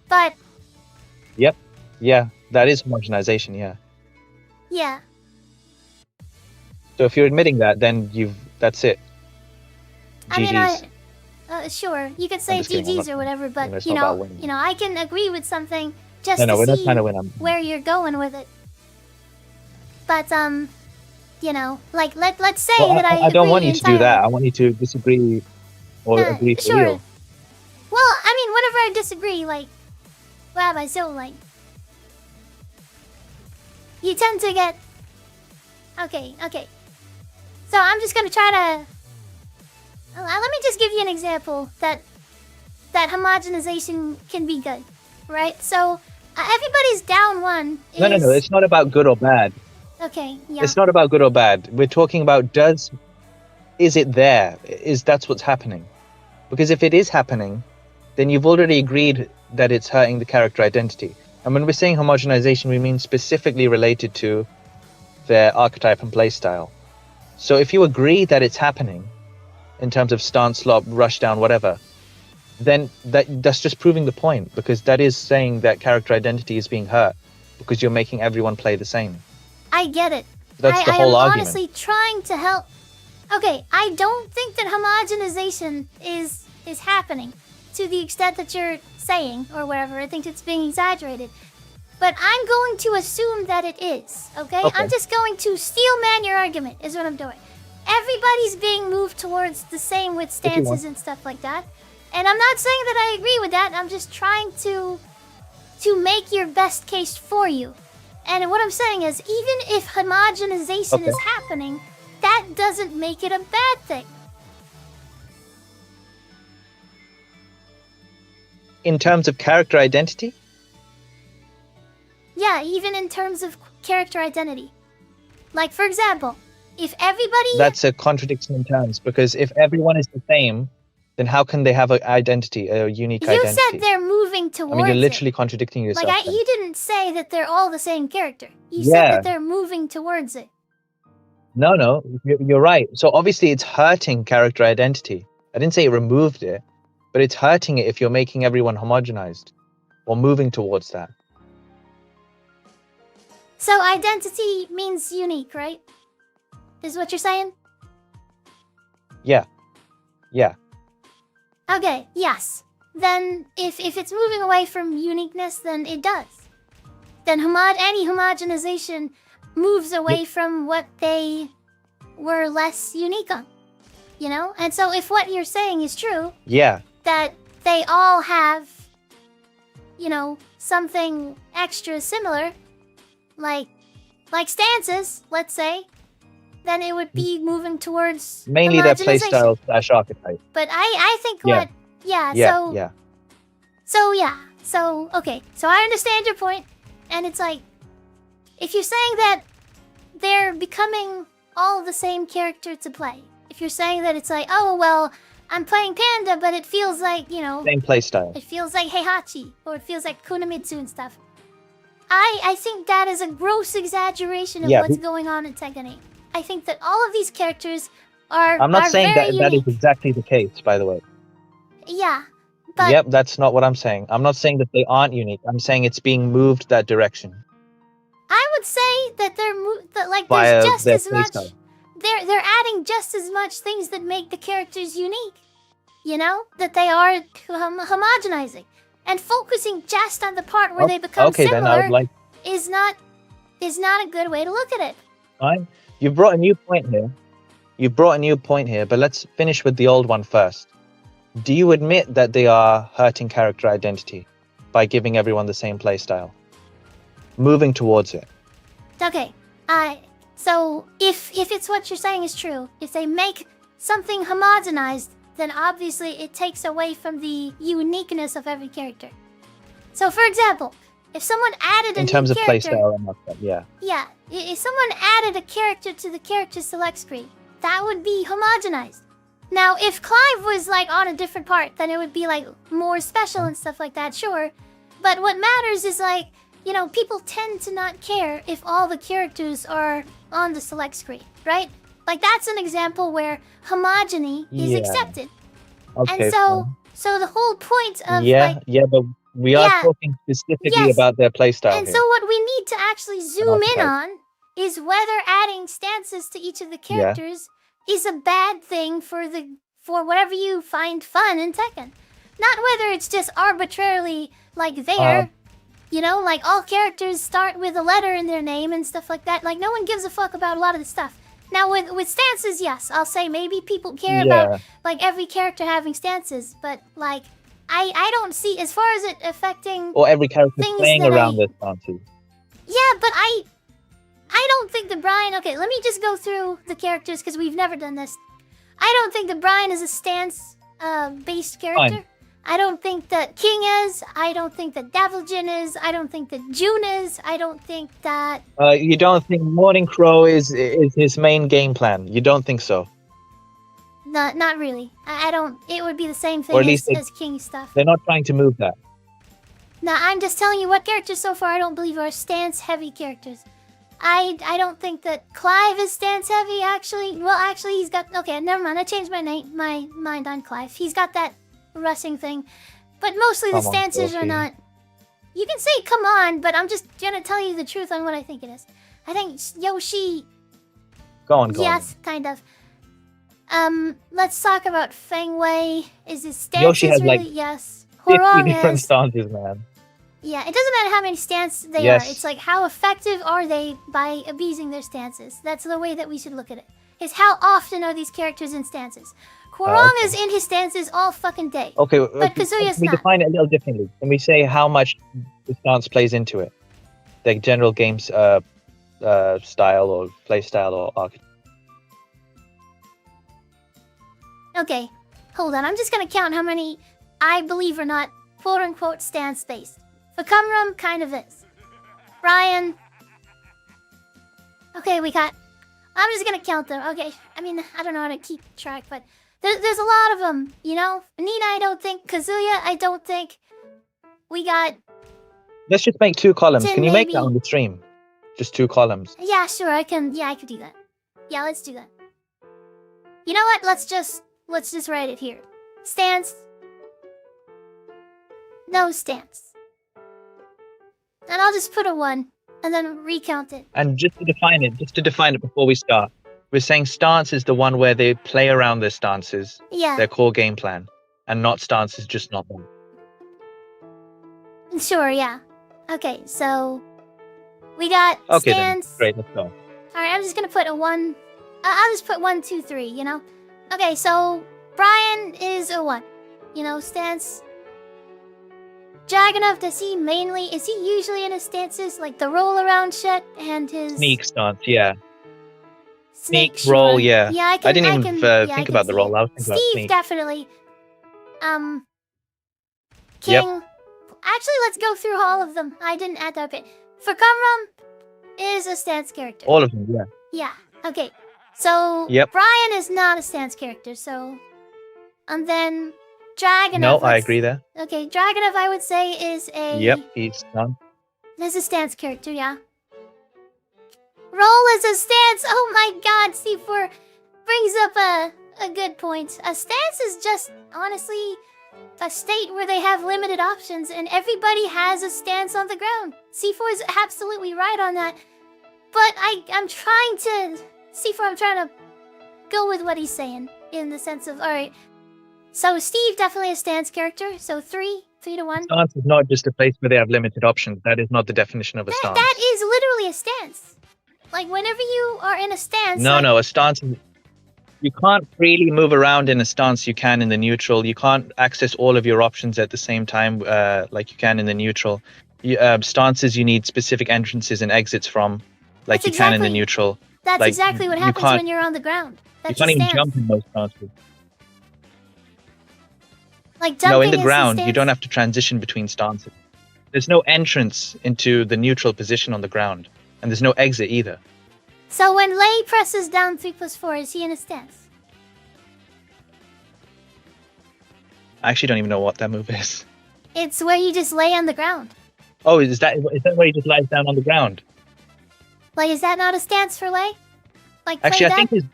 [SPEAKER 2] But
[SPEAKER 13] Yep. Yeah, that is homogenization, yeah.
[SPEAKER 2] yeah,
[SPEAKER 13] So if you're admitting that, then that's it.
[SPEAKER 2] I mean,
[SPEAKER 13] GG's.
[SPEAKER 2] sure, you could say
[SPEAKER 13] just kidding, I'm
[SPEAKER 2] GG's
[SPEAKER 13] not-
[SPEAKER 2] or whatever,
[SPEAKER 13] you know,
[SPEAKER 2] but
[SPEAKER 13] it's
[SPEAKER 2] you
[SPEAKER 13] not about
[SPEAKER 2] know,
[SPEAKER 13] winning.
[SPEAKER 2] I can agree with something just
[SPEAKER 13] No, we're
[SPEAKER 2] to
[SPEAKER 13] not
[SPEAKER 2] see
[SPEAKER 13] trying to win.
[SPEAKER 2] where you're going with it. But you know, like let's say
[SPEAKER 13] Well,
[SPEAKER 2] that
[SPEAKER 13] I don't
[SPEAKER 2] agree
[SPEAKER 13] want you to do
[SPEAKER 2] entirely.
[SPEAKER 13] that. I want you to disagree or agree for
[SPEAKER 2] Sure.
[SPEAKER 13] real.
[SPEAKER 2] Well, I mean, whenever I disagree, like, Rabbi, so like, you tend to get. Okay. So I'm just gonna try to. Let me just give you an example that homogenization can be good, right? So everybody's down one.
[SPEAKER 13] No. It's not about good or bad.
[SPEAKER 2] Okay. Yeah.
[SPEAKER 13] It's not about good or bad. We're talking about is it there? That's what's happening? Because if it is happening, then you've already agreed that it's hurting the character identity. And when we're saying homogenization, we mean specifically related to their archetype and playstyle. So if you agree that it's happening in terms of stance, slop, rush down, whatever, then that's just proving the point, because that is saying that character identity is being hurt because you're making everyone play the same.
[SPEAKER 2] I get it.
[SPEAKER 13] That's the
[SPEAKER 2] I
[SPEAKER 13] whole
[SPEAKER 2] am
[SPEAKER 13] argument.
[SPEAKER 2] honestly trying to help. Okay, I don't think that homogenization is happening to the extent that you're saying or whatever. I think it's being exaggerated. But I'm going to assume that it is, okay? I'm just going to steelman your argument, is what I'm doing. Everybody's being moved towards the same with stances and stuff like that. And I'm not saying that I agree with that. I'm just trying to make your best case for you. And what I'm saying is, even if homogenization is happening, that doesn't make it a bad thing.
[SPEAKER 13] In terms of character identity?
[SPEAKER 2] Yeah, even in terms of character identity. Like, for example, if everybody...
[SPEAKER 13] That's a contradiction in terms, because if everyone is the same, then how can they have an identity, a unique
[SPEAKER 2] You
[SPEAKER 13] identity?
[SPEAKER 2] said they're moving towards
[SPEAKER 13] I mean, you're
[SPEAKER 2] it.
[SPEAKER 13] literally contradicting yourself.
[SPEAKER 2] Like,
[SPEAKER 13] then.
[SPEAKER 2] you didn't say that they're all the same character. You said
[SPEAKER 13] Yeah.
[SPEAKER 2] that they're moving towards it.
[SPEAKER 13] No, you're right. So obviously it's hurting character identity. I didn't say it removed it, but it's hurting it if you're making everyone homogenized or moving towards that.
[SPEAKER 2] So identity means unique, right? Is what you're saying?
[SPEAKER 13] Yeah.
[SPEAKER 2] Okay, yes. Then if it's moving away from uniqueness, then it does. Then any homogenization moves away from what they were less unique on. You know? And so if what you're saying is true,
[SPEAKER 13] Yeah.
[SPEAKER 2] that they all have, you know, something extra similar, like stances, let's say, then it would be moving towards
[SPEAKER 13] Mainly their
[SPEAKER 2] homogenization.
[SPEAKER 13] playstyle / archetype.
[SPEAKER 2] But I think
[SPEAKER 13] Yeah.
[SPEAKER 2] what, yeah,
[SPEAKER 13] Yeah,
[SPEAKER 2] so,
[SPEAKER 13] yeah.
[SPEAKER 2] so yeah, so, okay, so I understand your point, and it's like, if you're saying that they're becoming all the same character to play, if you're saying that it's like, oh, well, I'm playing Panda, but it feels like, you know,
[SPEAKER 13] Same playstyle.
[SPEAKER 2] it feels like Heihachi, or it feels like Kunomitsu and stuff. I think that is a gross exaggeration of
[SPEAKER 13] Yeah,
[SPEAKER 2] what's
[SPEAKER 13] but-
[SPEAKER 2] going on in Tekken 8. I think that all of these characters are
[SPEAKER 13] I'm not saying
[SPEAKER 2] very
[SPEAKER 13] that that is
[SPEAKER 2] unique.
[SPEAKER 13] exactly the case, by the way.
[SPEAKER 2] Yeah, but
[SPEAKER 13] Yep, that's not what I'm saying. I'm not saying that they aren't unique. I'm saying it's being moved that direction
[SPEAKER 2] I would say that that like
[SPEAKER 13] via
[SPEAKER 2] there's just
[SPEAKER 13] their
[SPEAKER 2] as much.
[SPEAKER 13] playstyle.
[SPEAKER 2] They're adding just as much things that make the characters unique. You know, that they are homogenizing and focusing just on the part where they become
[SPEAKER 13] Okay, then I
[SPEAKER 2] similar
[SPEAKER 13] would like.
[SPEAKER 2] is not a good way to look at it.
[SPEAKER 13] Fine. You brought a new point here. But let's finish with the old one first. Do you admit that they are hurting character identity by giving everyone the same playstyle? Moving towards it.
[SPEAKER 2] Okay, so if it's what you're saying is true, if they make something homogenized, then obviously it takes away from the uniqueness of every character. So for example, if someone added a
[SPEAKER 13] In
[SPEAKER 2] new
[SPEAKER 13] terms of
[SPEAKER 2] character,
[SPEAKER 13] playstyle and that, yeah.
[SPEAKER 2] yeah, if someone added a character to the character select screen, that would be homogenized. Now, if Clive was like on a different part, then it would be like more special and stuff like that, sure. But what matters is like, you know, people tend to not care if all the characters are on the select screen, right? Like that's an example where homogeny is
[SPEAKER 13] Yeah.
[SPEAKER 2] accepted.
[SPEAKER 13] Okay.
[SPEAKER 2] And so the whole point of
[SPEAKER 13] yeah,
[SPEAKER 2] like,
[SPEAKER 13] yeah, but we are
[SPEAKER 2] Yeah.
[SPEAKER 13] talking specifically
[SPEAKER 2] Yes.
[SPEAKER 13] about their playstyle
[SPEAKER 2] and
[SPEAKER 13] here.
[SPEAKER 2] so what we need to actually zoom in
[SPEAKER 13] Okay.
[SPEAKER 2] on is whether adding stances to each of the
[SPEAKER 13] Yeah.
[SPEAKER 2] characters is a bad thing for whatever you find fun in Tekken. Not whether it's just arbitrarily like there. You know, like all characters start with a letter in their name and stuff like that. Like no one gives a fuck about a lot of the stuff. Now with stances, yes, I'll say maybe people care
[SPEAKER 13] Yeah.
[SPEAKER 2] about like every character having stances, but like I don't see as far as it affecting
[SPEAKER 13] Or every character
[SPEAKER 2] things
[SPEAKER 13] playing
[SPEAKER 2] that
[SPEAKER 13] around
[SPEAKER 2] I-
[SPEAKER 13] their stances.
[SPEAKER 2] Yeah, but I don't think that Brian. Okay, let me just go through the characters because we've never done this. I don't think that Brian is a stance based character.
[SPEAKER 13] Fine.
[SPEAKER 2] I don't think that King is. I don't think that Deviljin is. I don't think that June is. I don't think that.
[SPEAKER 13] You don't think Morning Crow is his main game plan? You don't think so?
[SPEAKER 2] Not really. I don't. It would be the same thing
[SPEAKER 13] Or at least
[SPEAKER 2] as King stuff.
[SPEAKER 13] They're not trying to move that.
[SPEAKER 2] Now I'm just telling you what characters so far I don't believe are stance heavy characters. I don't think that Clive is stance heavy actually. Well, actually he's got. Okay, never mind. I changed my mind on Clive. He's got that rushing thing, but mostly the
[SPEAKER 13] Come on,
[SPEAKER 2] stances are
[SPEAKER 13] Sophie.
[SPEAKER 2] not. You can say come on, but I'm just gonna tell you the truth on what I think it is. I think Yoshi.
[SPEAKER 13] Go on, go on.
[SPEAKER 2] Yes, kind of. Let's talk about Feng Wei. Is his stances
[SPEAKER 13] Yoshi has,
[SPEAKER 2] really?
[SPEAKER 13] like,
[SPEAKER 2] Yes.
[SPEAKER 13] 50
[SPEAKER 2] Horong
[SPEAKER 13] different
[SPEAKER 2] is.
[SPEAKER 13] stances, man.
[SPEAKER 2] Yeah, it doesn't matter how many stances they
[SPEAKER 13] Yes.
[SPEAKER 2] are. It's like how effective are they by abusing their stances. That's the way that we should look at it. Is how often are these characters in stances? Horong
[SPEAKER 13] okay.
[SPEAKER 2] is in his stances all fucking day.
[SPEAKER 13] Okay,
[SPEAKER 2] But Kazuya's
[SPEAKER 13] we
[SPEAKER 2] not.
[SPEAKER 13] define it a little differently. Can we say how much the stance plays into it? The general game's style or play style or archetype.
[SPEAKER 2] Okay, hold on. I'm just gonna count how many I believe are not quote unquote stance based. Fakumram kind of is. Brian. Okay, we got. I'm just gonna count them. Okay, I mean I don't know how to keep track, but there's a lot of them. You know, Nina, I don't think. Kazuya, I don't think. We got.
[SPEAKER 13] Let's just make 2 columns.
[SPEAKER 2] Then
[SPEAKER 13] Can you make
[SPEAKER 2] maybe-
[SPEAKER 13] that on the stream? Just 2 columns.
[SPEAKER 2] Yeah, sure. I can. Yeah, I could do that. Yeah, let's do that. You know what? Let's just write it here. Stance. No stance. And I'll just put a 1 and then recount it.
[SPEAKER 13] And just to define it before we start, we're saying stance is the one where they play around their stances,
[SPEAKER 2] Yeah.
[SPEAKER 13] their core game plan. and not stance is just not that.
[SPEAKER 2] Sure, yeah. Okay, so we got
[SPEAKER 13] Okay
[SPEAKER 2] stance.
[SPEAKER 13] then, great, let's go.
[SPEAKER 2] All right, I'm just gonna put a 1. I'll just put 1, 2, 3. You know. Okay, so Brian is a 1. You know, stance. Dragunov, is he usually in his stances, like the roll around shit and his
[SPEAKER 13] Sneak stance, yeah.
[SPEAKER 2] Snake
[SPEAKER 13] roll,
[SPEAKER 2] sure.
[SPEAKER 13] yeah.
[SPEAKER 2] Yeah, I can.
[SPEAKER 13] I didn't even
[SPEAKER 2] yeah, I
[SPEAKER 13] think
[SPEAKER 2] can
[SPEAKER 13] about the
[SPEAKER 2] see
[SPEAKER 13] roll.
[SPEAKER 2] it.
[SPEAKER 13] I was thinking about
[SPEAKER 2] Steve
[SPEAKER 13] sneak.
[SPEAKER 2] definitely. King.
[SPEAKER 13] Yep.
[SPEAKER 2] Actually, let's go through all of them. I didn't add that bit. For Gumrum is a stance character.
[SPEAKER 13] All of them, yeah.
[SPEAKER 2] Yeah. Okay. So
[SPEAKER 13] Yep.
[SPEAKER 2] Brian is not a stance character. So, and then Dragunov.
[SPEAKER 13] No, I agree there.
[SPEAKER 2] Okay, Dragunov, I would say is a.
[SPEAKER 13] Yep, he's done.
[SPEAKER 2] Is a stance character, yeah. Roll is a stance. Oh my God, C4 brings up a good point. A stance is just honestly a state where they have limited options, and everybody has a stance on the ground. C4 is absolutely right on that. But I'm trying to go with what he's saying in the sense of, all right. So Steve definitely a stance character. So 3 to 1.
[SPEAKER 13] Stance is not just a place where they have limited options. That is not the definition of a stance.
[SPEAKER 2] That is literally a stance. Like whenever you are in a stance.
[SPEAKER 13] No, a stance is... You can't freely move around in a stance you can in the neutral. You can't access all of your options at the same time like you can in the neutral. Stances, you need specific entrances and exits from, like you can in the neutral.
[SPEAKER 2] That's
[SPEAKER 13] like,
[SPEAKER 2] exactly what happens when you're on the ground. That's
[SPEAKER 13] you can't even
[SPEAKER 2] stance.
[SPEAKER 13] jump in those stances.
[SPEAKER 2] Like jumping
[SPEAKER 13] No, in the
[SPEAKER 2] is
[SPEAKER 13] ground,
[SPEAKER 2] stance.
[SPEAKER 13] you don't have to transition between stances. There's no entrance into the neutral position on the ground, and there's no exit either.
[SPEAKER 2] So when Lei presses down 3+4, is he in a stance?
[SPEAKER 13] I actually don't even know what that move is.
[SPEAKER 2] It's where you just lay on the ground.
[SPEAKER 13] Oh, is that where he just lies down on the ground?
[SPEAKER 2] Like, is that not a stance for Lei? Like, play
[SPEAKER 13] Actually, I
[SPEAKER 2] dead?
[SPEAKER 13] think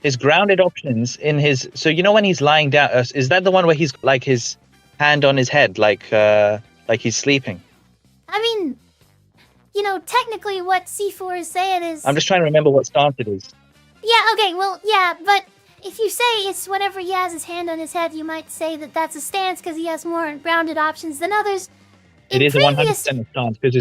[SPEAKER 13] his grounded options in his... So, you know when he's lying down... is that the one where he's, like, his hand on his head, like he's sleeping?
[SPEAKER 2] I mean, you know, technically what C4 is saying is...
[SPEAKER 13] I'm just trying to remember what stance it is.
[SPEAKER 2] Yeah, okay, well, yeah, but if you say it's whenever he has his hand on his head, you might say that that's a stance because he has more grounded options than others.
[SPEAKER 13] It is a 100% a stance because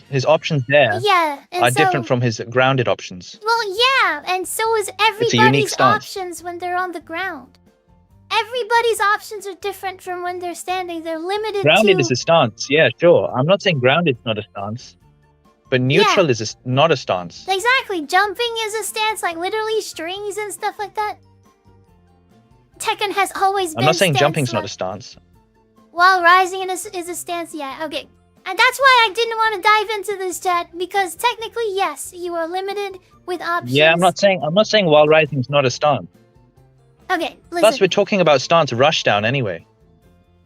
[SPEAKER 13] his options there
[SPEAKER 2] Yeah, and
[SPEAKER 13] are
[SPEAKER 2] so-
[SPEAKER 13] different from his grounded options.
[SPEAKER 2] Well, yeah, and so is
[SPEAKER 13] It's a unique
[SPEAKER 2] everybody's
[SPEAKER 13] stance.
[SPEAKER 2] options when they're on the ground. Everybody's options are different from when they're standing. They're limited
[SPEAKER 13] Grounded
[SPEAKER 2] to...
[SPEAKER 13] is a stance, yeah, sure. I'm not saying grounded is not a stance, but neutral is not a stance.
[SPEAKER 2] Exactly, jumping is a stance, like literally strings and stuff like that. Tekken has always been
[SPEAKER 13] I'm not saying
[SPEAKER 2] stance
[SPEAKER 13] jumping's not a
[SPEAKER 2] left.
[SPEAKER 13] stance.
[SPEAKER 2] While rising is a stance, yeah, okay. And that's why I didn't want to dive into this chat, because technically, yes, you are limited with options.
[SPEAKER 13] Yeah, I'm not saying while rising is not a stance.
[SPEAKER 2] Okay, listen.
[SPEAKER 13] Plus, we're talking about stance rushdown anyway.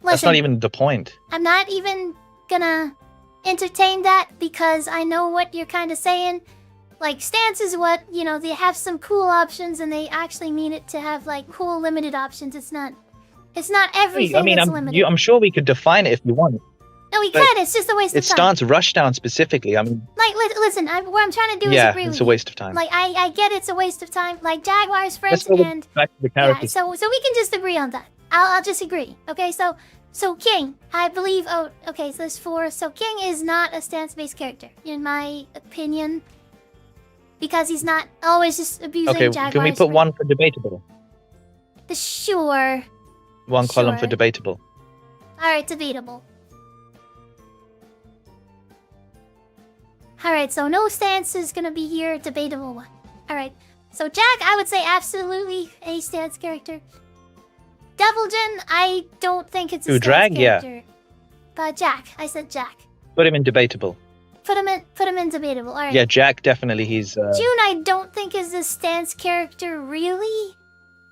[SPEAKER 13] That's not
[SPEAKER 2] Listen.
[SPEAKER 13] even the point.
[SPEAKER 2] I'm not even gonna entertain that because I know what you're kind of saying. Like, stance is what, you know, they have some cool options and they actually mean it to have, like, cool limited options. It's not everything
[SPEAKER 13] I mean,
[SPEAKER 2] that's limited.
[SPEAKER 13] I'm sure we could define it if you want.
[SPEAKER 2] No, we
[SPEAKER 13] but
[SPEAKER 2] could. It's just a waste of
[SPEAKER 13] It's
[SPEAKER 2] time.
[SPEAKER 13] stance rushdown specifically. I mean,
[SPEAKER 2] Like, listen, what I'm trying to do is
[SPEAKER 13] yeah,
[SPEAKER 2] agree with
[SPEAKER 13] it's a waste of time.
[SPEAKER 2] Like, I get it's a waste of time. Like, Jaguar's
[SPEAKER 13] Let's
[SPEAKER 2] friends
[SPEAKER 13] go
[SPEAKER 2] and...
[SPEAKER 13] back to the
[SPEAKER 2] Yeah,
[SPEAKER 13] characters.
[SPEAKER 2] so we can just agree on that. I'll just agree. Okay, so King, I believe... Oh, okay, so there's 4. So King is not a stance-based character, in my opinion. Because he's not always just abusing
[SPEAKER 13] Okay,
[SPEAKER 2] Jaguar's
[SPEAKER 13] can we put
[SPEAKER 2] friends.
[SPEAKER 13] one for debatable?
[SPEAKER 2] Sure.
[SPEAKER 13] One column for
[SPEAKER 2] Sure.
[SPEAKER 13] debatable.
[SPEAKER 2] Alright, debatable. Alright, so no stance is gonna be here, debatable one. Alright, so Jack, I would say absolutely a stance character. Deviljin, I don't think it's a
[SPEAKER 13] Ooh,
[SPEAKER 2] stance
[SPEAKER 13] drag, yeah.
[SPEAKER 2] character. But Jack, I said Jack.
[SPEAKER 13] Put him in debatable.
[SPEAKER 2] Put him in debatable, alright.
[SPEAKER 13] Yeah, Jack definitely. He's.
[SPEAKER 2] June, I don't think is a stance character, really?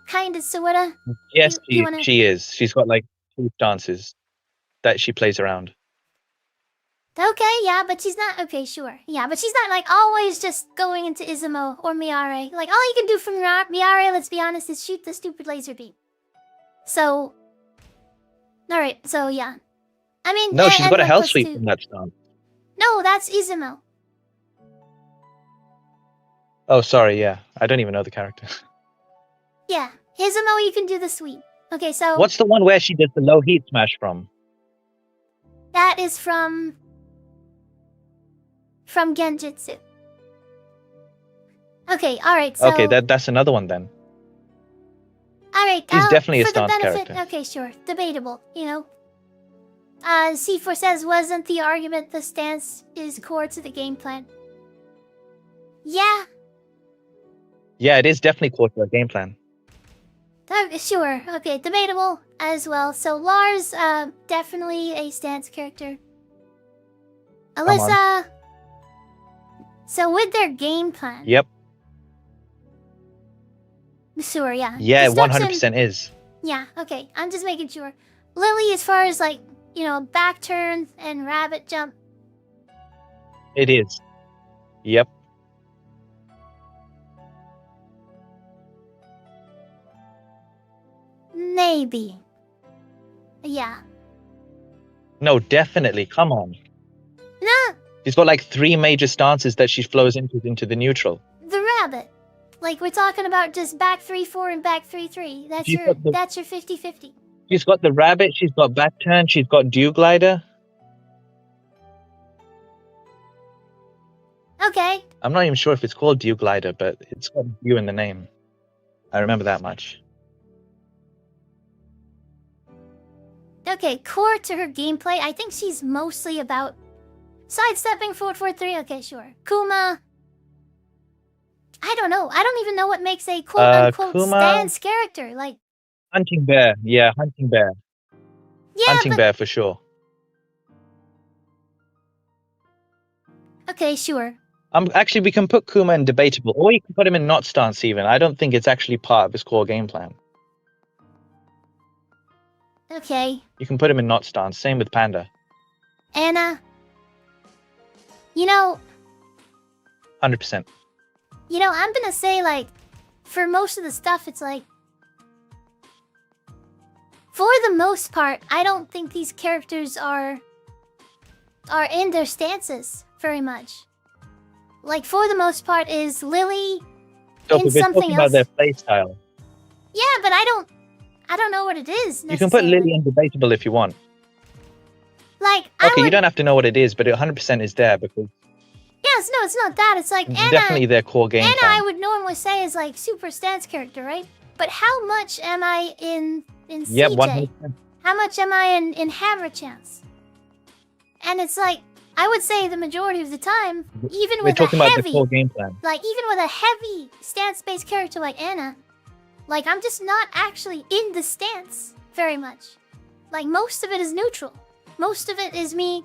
[SPEAKER 2] Kinda, sorta.
[SPEAKER 13] Yes,
[SPEAKER 2] you wanna-
[SPEAKER 13] she is. She's got like 2 stances that she plays around.
[SPEAKER 2] Okay, yeah, but she's not... Okay, sure. Yeah, but she's not, like, always just going into Izumo or Miare. Like, all you can do from Miare, let's be honest, is shoot the stupid laser beam. So... Alright, so, yeah. I mean...
[SPEAKER 13] No, she's
[SPEAKER 2] and
[SPEAKER 13] got a hell
[SPEAKER 2] plus
[SPEAKER 13] sweep
[SPEAKER 2] 2.
[SPEAKER 13] from that stance.
[SPEAKER 2] No, that's Izumo.
[SPEAKER 13] Oh, sorry. Yeah, I don't even know the character.
[SPEAKER 2] Yeah, Izumo, you can do the sweep. Okay, so
[SPEAKER 13] What's the one where she does the low heat smash from?
[SPEAKER 2] that is from Genjutsu. Okay, all right. So
[SPEAKER 13] Okay, that's another one then.
[SPEAKER 2] all right.
[SPEAKER 13] He's definitely a
[SPEAKER 2] for the
[SPEAKER 13] stance
[SPEAKER 2] benefit.
[SPEAKER 13] character.
[SPEAKER 2] Okay, sure, debatable. You know. C4 says, wasn't the argument the stance is core to the game plan? Yeah,
[SPEAKER 13] Yeah, it is definitely core to our game plan.
[SPEAKER 2] sure. Okay, debatable as well. So Lars, definitely a stance character.
[SPEAKER 13] on.
[SPEAKER 2] Alyssa. So with their game plan.
[SPEAKER 13] Yep.
[SPEAKER 2] Sure, yeah.
[SPEAKER 13] Yeah,
[SPEAKER 2] Destruction-
[SPEAKER 13] 100% is.
[SPEAKER 2] Yeah, okay. I'm just making sure. Lily, as far as like, back turn and rabbit jump.
[SPEAKER 13] It is. Yep.
[SPEAKER 2] Maybe. Yeah.
[SPEAKER 13] No, definitely. Come on.
[SPEAKER 2] No,
[SPEAKER 13] She's got like 3 major stances that she flows into the neutral.
[SPEAKER 2] the rabbit. Like we're talking about just back 3-4 and back 3-3. That's
[SPEAKER 13] She's
[SPEAKER 2] your
[SPEAKER 13] got the-
[SPEAKER 2] that's your 50-50.
[SPEAKER 13] She's got the rabbit, she's got back turn, she's got dew glider.
[SPEAKER 2] Okay.
[SPEAKER 13] I'm not even sure if it's called dew glider, but it's got dew in the name. I remember that much.
[SPEAKER 2] Okay, core to her gameplay. I think she's mostly about sidestepping 4-4-3. Okay, sure. Kuma. I don't know. I don't even know what makes a quote unquote
[SPEAKER 13] Kuma-
[SPEAKER 2] stance character. Like,
[SPEAKER 13] Hunting bear, yeah, hunting bear.
[SPEAKER 2] yeah,
[SPEAKER 13] Hunting
[SPEAKER 2] but
[SPEAKER 13] bear for sure.
[SPEAKER 2] okay, sure.
[SPEAKER 13] Actually, we can put Kuma in debatable, or you can put him in not stance even. I don't think it's actually part of his core game plan.
[SPEAKER 2] Okay,
[SPEAKER 13] You can put him in not stance. Same with Panda.
[SPEAKER 2] Anna. You know,
[SPEAKER 13] 100%.
[SPEAKER 2] I'm gonna say like, for most of the stuff, it's like, for the most part, I don't think these characters are in their stances very much. Like for the most part, is Lily
[SPEAKER 13] So
[SPEAKER 2] in
[SPEAKER 13] if we're
[SPEAKER 2] something
[SPEAKER 13] talking
[SPEAKER 2] else?
[SPEAKER 13] about their playstyle,
[SPEAKER 2] Yeah, but I don't know what it is.
[SPEAKER 13] you can put
[SPEAKER 2] necessarily.
[SPEAKER 13] Lily in debatable if you want.
[SPEAKER 2] Like I
[SPEAKER 13] Okay,
[SPEAKER 2] would.
[SPEAKER 13] you don't have to know what it is, but it 100% is there because
[SPEAKER 2] Yes, no, it's not that. It's like
[SPEAKER 13] it's
[SPEAKER 2] Anna.
[SPEAKER 13] definitely their core game
[SPEAKER 2] Anna,
[SPEAKER 13] plan.
[SPEAKER 2] I would normally say is like super stance character, right? But how much am I in
[SPEAKER 13] Yep,
[SPEAKER 2] CJ?
[SPEAKER 13] 100%.
[SPEAKER 2] How much am I in Hammer Chance? And it's like I would say the majority of the time, even
[SPEAKER 13] We're
[SPEAKER 2] with
[SPEAKER 13] talking
[SPEAKER 2] a
[SPEAKER 13] about
[SPEAKER 2] heavy,
[SPEAKER 13] the core game plan.
[SPEAKER 2] like even with a heavy stance-based character like Anna, like I'm just not actually in the stance very much. Like most of it is neutral. Most of it is me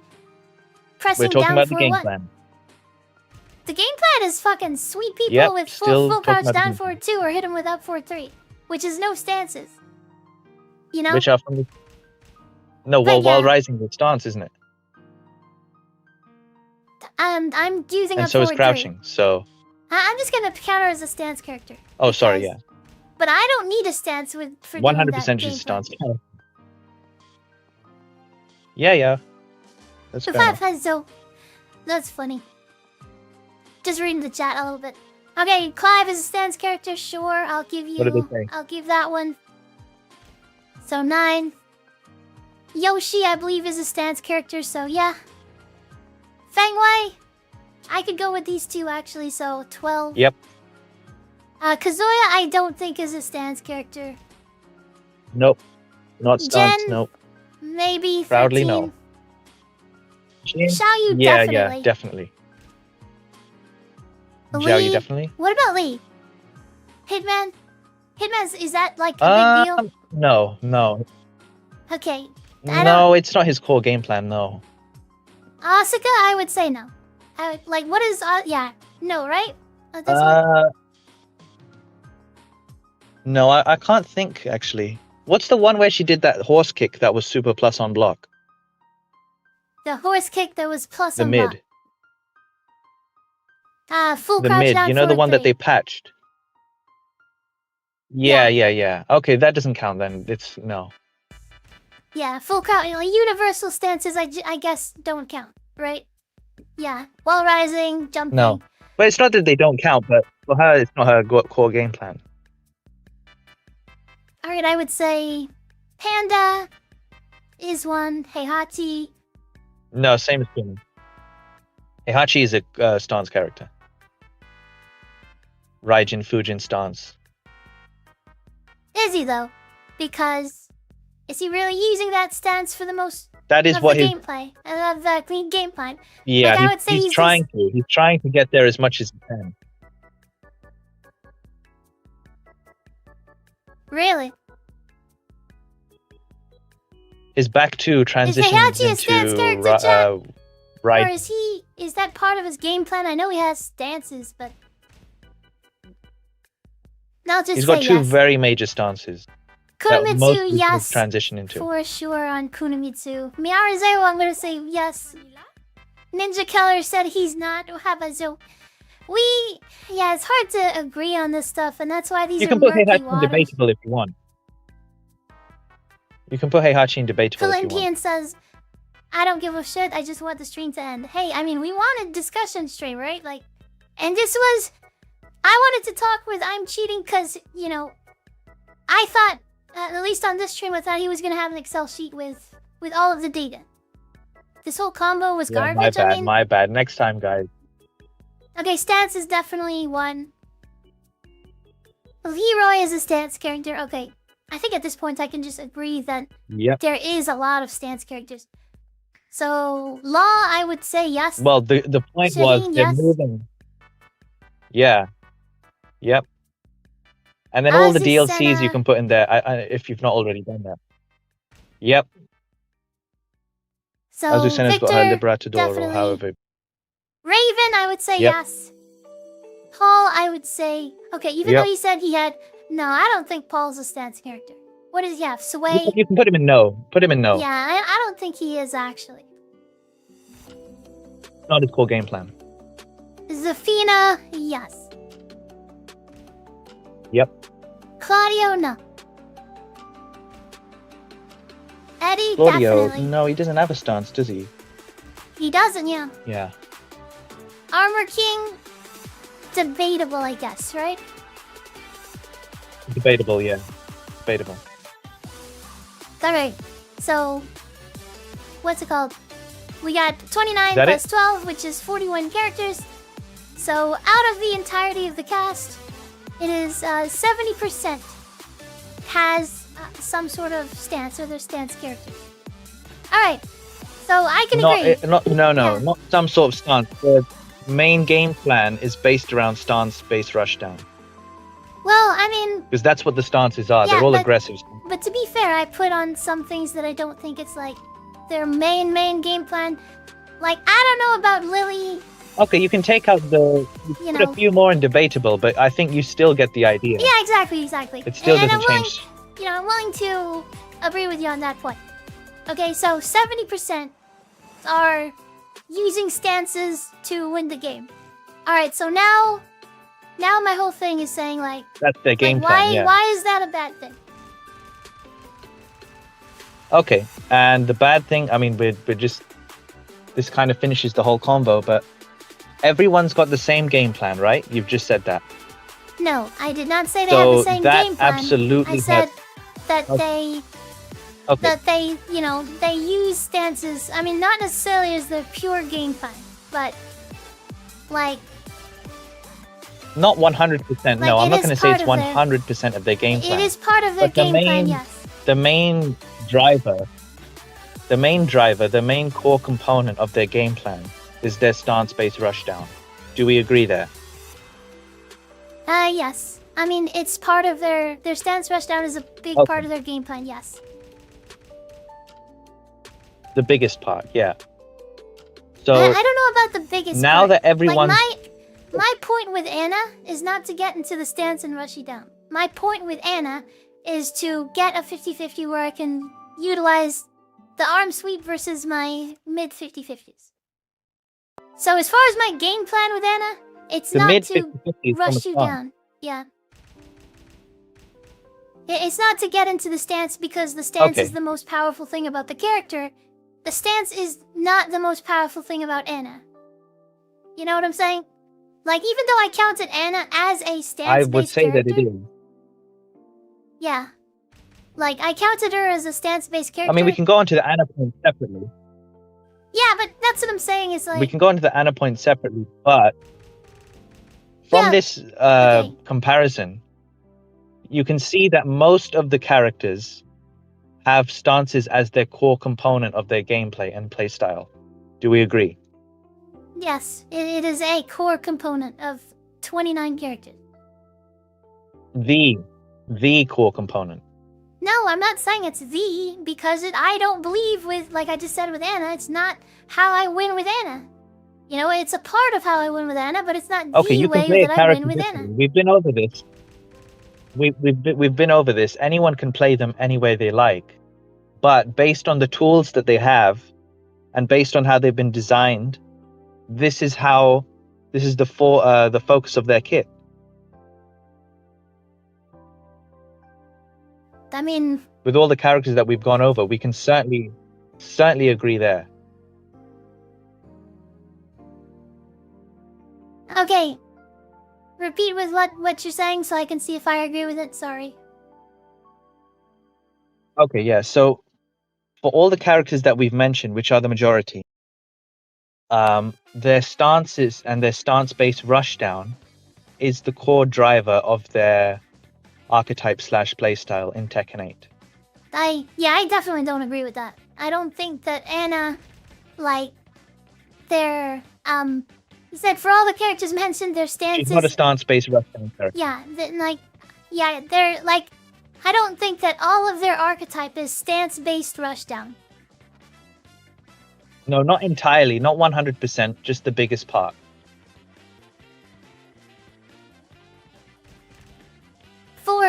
[SPEAKER 2] pressing
[SPEAKER 13] We're talking
[SPEAKER 2] down
[SPEAKER 13] about the
[SPEAKER 2] for
[SPEAKER 13] game
[SPEAKER 2] one.
[SPEAKER 13] plan.
[SPEAKER 2] The game plan is fucking sweet people
[SPEAKER 13] Yep,
[SPEAKER 2] with
[SPEAKER 13] still
[SPEAKER 2] full
[SPEAKER 13] talking
[SPEAKER 2] crouch
[SPEAKER 13] about the
[SPEAKER 2] down
[SPEAKER 13] game
[SPEAKER 2] forward 2 or hit him with up forward 3, which is no stances. You know?
[SPEAKER 13] Which are from the... No,
[SPEAKER 2] But
[SPEAKER 13] while
[SPEAKER 2] yeah.
[SPEAKER 13] rising the stance, isn't it?
[SPEAKER 2] I'm using
[SPEAKER 13] And
[SPEAKER 2] up
[SPEAKER 13] so is
[SPEAKER 2] forward 3.
[SPEAKER 13] crouching. So,
[SPEAKER 2] I'm just gonna counter as a stance character.
[SPEAKER 13] oh, sorry, yeah,
[SPEAKER 2] But I don't need a stance for doing that
[SPEAKER 13] 100%
[SPEAKER 2] game
[SPEAKER 13] just
[SPEAKER 2] plan.
[SPEAKER 13] stance. Yeah. That's
[SPEAKER 2] The
[SPEAKER 13] fair
[SPEAKER 2] 5
[SPEAKER 13] enough.
[SPEAKER 2] has so that's funny. Just reading the chat a little bit. Okay, Clive is a stance character, sure. I'll give you
[SPEAKER 13] What did they say?
[SPEAKER 2] I'll give that one. So 9. Yoshi, I believe, is a stance character, so yeah. Feng Wei, I could go with these two actually, so 12.
[SPEAKER 13] Yep.
[SPEAKER 2] Kazuya, I don't think is a stance character.
[SPEAKER 13] Nope. Not stance,
[SPEAKER 2] Jen,
[SPEAKER 13] nope.
[SPEAKER 2] Maybe 13.
[SPEAKER 13] Proudly no. Jin?
[SPEAKER 2] Xiaoyu,
[SPEAKER 13] Yeah,
[SPEAKER 2] definitely.
[SPEAKER 13] yeah, definitely.
[SPEAKER 2] Lee,
[SPEAKER 13] Xiaoyu, definitely.
[SPEAKER 2] What about Lee? Hitman? Is that like a big deal?
[SPEAKER 13] No.
[SPEAKER 2] Okay.
[SPEAKER 13] No, it's not his core game plan, no.
[SPEAKER 2] Asuka, I would say no. I would, like, what is, yeah, no, right? This one?
[SPEAKER 13] No, I can't think, actually. What's the one where she did that horse kick that was super plus on block?
[SPEAKER 2] The horse kick that was plus
[SPEAKER 13] The
[SPEAKER 2] on
[SPEAKER 13] mid.
[SPEAKER 2] block. Full
[SPEAKER 13] The
[SPEAKER 2] crouch
[SPEAKER 13] mid,
[SPEAKER 2] down
[SPEAKER 13] you know the
[SPEAKER 2] forward
[SPEAKER 13] one that
[SPEAKER 2] 3.
[SPEAKER 13] they patched? Yeah. Okay, that doesn't count then. It's, no.
[SPEAKER 2] Yeah, full crouch, like, universal stances, I guess, don't count, right? Yeah, while rising, jumping.
[SPEAKER 13] No. But it's not that they don't count, but for her, it's not her core game plan.
[SPEAKER 2] Alright, I would say Panda is one. Heihachi.
[SPEAKER 13] No, same as Kunin. Heihachi is a stance character. Raijin Fujin stance.
[SPEAKER 2] Is he though? Because is he really using that stance for the most
[SPEAKER 13] That is
[SPEAKER 2] of
[SPEAKER 13] what
[SPEAKER 2] the
[SPEAKER 13] his
[SPEAKER 2] gameplay? I love the clean game plan.
[SPEAKER 13] yeah.
[SPEAKER 2] Like, I would say
[SPEAKER 13] he's
[SPEAKER 2] he's
[SPEAKER 13] trying to. He's trying to get there as much as he can.
[SPEAKER 2] Really?
[SPEAKER 13] His back two
[SPEAKER 2] Is
[SPEAKER 13] transitions
[SPEAKER 2] Heihachi a stance
[SPEAKER 13] into
[SPEAKER 2] character, chat? Or
[SPEAKER 13] right.
[SPEAKER 2] is that part of his game plan? I know he has stances, but I'll just
[SPEAKER 13] He's
[SPEAKER 2] say
[SPEAKER 13] got two
[SPEAKER 2] yes.
[SPEAKER 13] very major stances. that most
[SPEAKER 2] Kunomitsu,
[SPEAKER 13] people
[SPEAKER 2] yes.
[SPEAKER 13] transition into.
[SPEAKER 2] For sure on Kunomitsu. Miyarazeo, I'm gonna say yes. Ninja Killer said he's not. Habazo. Yeah, it's hard to agree on this stuff, and that's why these
[SPEAKER 13] You
[SPEAKER 2] are
[SPEAKER 13] can put
[SPEAKER 2] murky
[SPEAKER 13] Heihachi in
[SPEAKER 2] waters.
[SPEAKER 13] debatable if you want. You can put Heihachi in debatable if you want.
[SPEAKER 2] Kalympian says, I don't give a shit, I just want the stream to end. Hey, I mean, we want a discussion stream, right? Like, and this was... I wanted to talk with I'm Cheating because, you know, I thought, at least on this stream, I thought he was going to have an Excel sheet with all of the data. This whole combo was
[SPEAKER 13] Yeah,
[SPEAKER 2] garbage, I mean...
[SPEAKER 13] my bad. Next time, guys.
[SPEAKER 2] Okay, stance is definitely one. Leroy is a stance character. Okay, I think at this point I can just agree that there is a lot of stance characters. So, Law, I would say yes.
[SPEAKER 13] Well, the point was
[SPEAKER 2] Shaheen,
[SPEAKER 13] they're
[SPEAKER 2] yes.
[SPEAKER 13] moving. Yeah. Yep. And then all the DLCs you can put in there if you've not already done that. Yep.
[SPEAKER 2] So,
[SPEAKER 13] Azucena's got her
[SPEAKER 2] Victor,
[SPEAKER 13] Liberatador or
[SPEAKER 2] definitely.
[SPEAKER 13] however.
[SPEAKER 2] Raven, I would say
[SPEAKER 13] Yep.
[SPEAKER 2] yes. Paul, I would say... Okay, even
[SPEAKER 13] Yep.
[SPEAKER 2] though he said he had... No, I don't think Paul's a stance character. What does he have? Sway?
[SPEAKER 13] You can put him in no. Put him in no.
[SPEAKER 2] Yeah, I don't think he is, actually.
[SPEAKER 13] Not his core game plan.
[SPEAKER 2] Zafina, yes.
[SPEAKER 13] Yep.
[SPEAKER 2] Claudio, no. Eddie,
[SPEAKER 13] Claudio,
[SPEAKER 2] definitely.
[SPEAKER 13] no, he doesn't have a stance, does he?
[SPEAKER 2] He doesn't, yeah.
[SPEAKER 13] Yeah.
[SPEAKER 2] Armor King, debatable, I guess, right?
[SPEAKER 13] Debatable, yeah. Debatable.
[SPEAKER 2] Alright, so... What's it called? We got 29
[SPEAKER 13] Is that
[SPEAKER 2] plus
[SPEAKER 13] it?
[SPEAKER 2] 12, which is 41 characters. So, out of the entirety of the cast, it is 70% has some sort of stance, or their stance characters. Alright, so I can agree.
[SPEAKER 13] Not some sort of stance. The main game plan is based around stance-based rushdown.
[SPEAKER 2] Well, I mean,
[SPEAKER 13] Because that's what the stances are.
[SPEAKER 2] Yeah,
[SPEAKER 13] They're all
[SPEAKER 2] but-
[SPEAKER 13] aggressive.
[SPEAKER 2] but to be fair, I put on some things that I don't think it's like their main game plan. Like, I don't know about Lily.
[SPEAKER 13] Okay, you can take out the...
[SPEAKER 2] You
[SPEAKER 13] put
[SPEAKER 2] know.
[SPEAKER 13] a few more in debatable, but I think you still get the idea.
[SPEAKER 2] Yeah, exactly.
[SPEAKER 13] It still
[SPEAKER 2] And
[SPEAKER 13] doesn't
[SPEAKER 2] I'm willing,
[SPEAKER 13] change.
[SPEAKER 2] You know, I'm willing to agree with you on that point. Okay, so 70% are using stances to win the game. Alright, so now my whole thing is saying, like,
[SPEAKER 13] That's their game
[SPEAKER 2] why,
[SPEAKER 13] plan, yeah.
[SPEAKER 2] why is that a bad thing?
[SPEAKER 13] Okay, and the bad thing, I mean, we're just... This kind of finishes the whole combo, but... Everyone's got the same game plan, right? You've just said that.
[SPEAKER 2] No, I did not say they
[SPEAKER 13] So
[SPEAKER 2] have the same
[SPEAKER 13] that
[SPEAKER 2] game plan.
[SPEAKER 13] absolutely
[SPEAKER 2] I said that
[SPEAKER 13] Okay.
[SPEAKER 2] they you know, they use stances. I mean, not necessarily as their pure game plan, but like
[SPEAKER 13] Not 100%, no.
[SPEAKER 2] Like,
[SPEAKER 13] I'm
[SPEAKER 2] it
[SPEAKER 13] not
[SPEAKER 2] is
[SPEAKER 13] going to say it's
[SPEAKER 2] part of their-
[SPEAKER 13] 100% of their game plan.
[SPEAKER 2] it is part of their
[SPEAKER 13] But the
[SPEAKER 2] game plan.
[SPEAKER 13] main-
[SPEAKER 2] Yes.
[SPEAKER 13] The main driver, the main core component of their game plan is their stance-based rushdown. Do we agree there?
[SPEAKER 2] Yes. I mean, it's part of their stance rushdown is a big
[SPEAKER 13] Okay.
[SPEAKER 2] part of their game plan. Yes.
[SPEAKER 13] The biggest part, yeah. So
[SPEAKER 2] I don't know about the biggest.
[SPEAKER 13] now
[SPEAKER 2] part.
[SPEAKER 13] that everyone's
[SPEAKER 2] Like my point with Anna is not to get into the stance and rush you down. My point with Anna is to get a 50-50 where I can utilize the arm sweep versus my mid 50-50s. So as far as my game plan with Anna, it's
[SPEAKER 13] The
[SPEAKER 2] not
[SPEAKER 13] mid
[SPEAKER 2] to
[SPEAKER 13] 50-50 is
[SPEAKER 2] rush
[SPEAKER 13] almost
[SPEAKER 2] you
[SPEAKER 13] gone.
[SPEAKER 2] down. Yeah. It's not to get into the stance because the stance is
[SPEAKER 13] Okay.
[SPEAKER 2] the most powerful thing about the character. The stance is not the most powerful thing about Anna. You know what I'm saying? Like, even though I counted Anna as a stance-based
[SPEAKER 13] I would say that
[SPEAKER 2] character,
[SPEAKER 13] it is.
[SPEAKER 2] yeah. Like, I counted her as a stance-based character.
[SPEAKER 13] I mean, we can go on to the Anna point separately.
[SPEAKER 2] Yeah, but that's what I'm saying is like...
[SPEAKER 13] We can go into the Anna point separately, but from this comparison, you can see that most of the characters have stances as their core component of their gameplay and playstyle. Do we agree?
[SPEAKER 2] Yes, it is a core component of 29 characters.
[SPEAKER 13] The core component.
[SPEAKER 2] No, I'm not saying it's the, because I don't believe with, like I just said with Anna, it's not how I win with Anna. You know, it's a part of how I win with Anna, but it's not
[SPEAKER 13] Okay,
[SPEAKER 2] the
[SPEAKER 13] you can
[SPEAKER 2] way
[SPEAKER 13] play a
[SPEAKER 2] that I win
[SPEAKER 13] character
[SPEAKER 2] with
[SPEAKER 13] differently.
[SPEAKER 2] Anna.
[SPEAKER 13] We've been over this. We've been over this. Anyone can play them any way they like, but based on the tools that they have, and based on how they've been designed, this is the focus of their kit.
[SPEAKER 2] I mean,
[SPEAKER 13] With all the characters that we've gone over, we can certainly agree there.
[SPEAKER 2] okay. Repeat with what you're saying so I can see if I agree with it. Sorry.
[SPEAKER 13] Okay, yeah. So for all the characters that we've mentioned, which are the majority, their stances and their stance-based rushdown is the core driver of their archetype / playstyle in Tekken 8.
[SPEAKER 2] I definitely don't agree with that. I don't think that Anna, like, they're, you said for all the characters mentioned, their stances...
[SPEAKER 13] She's not a stance-based rushdown character.
[SPEAKER 2] Yeah, they're, like, I don't think that all of their archetype is stance-based rushdown.
[SPEAKER 13] No, not entirely, not 100%, just the biggest part.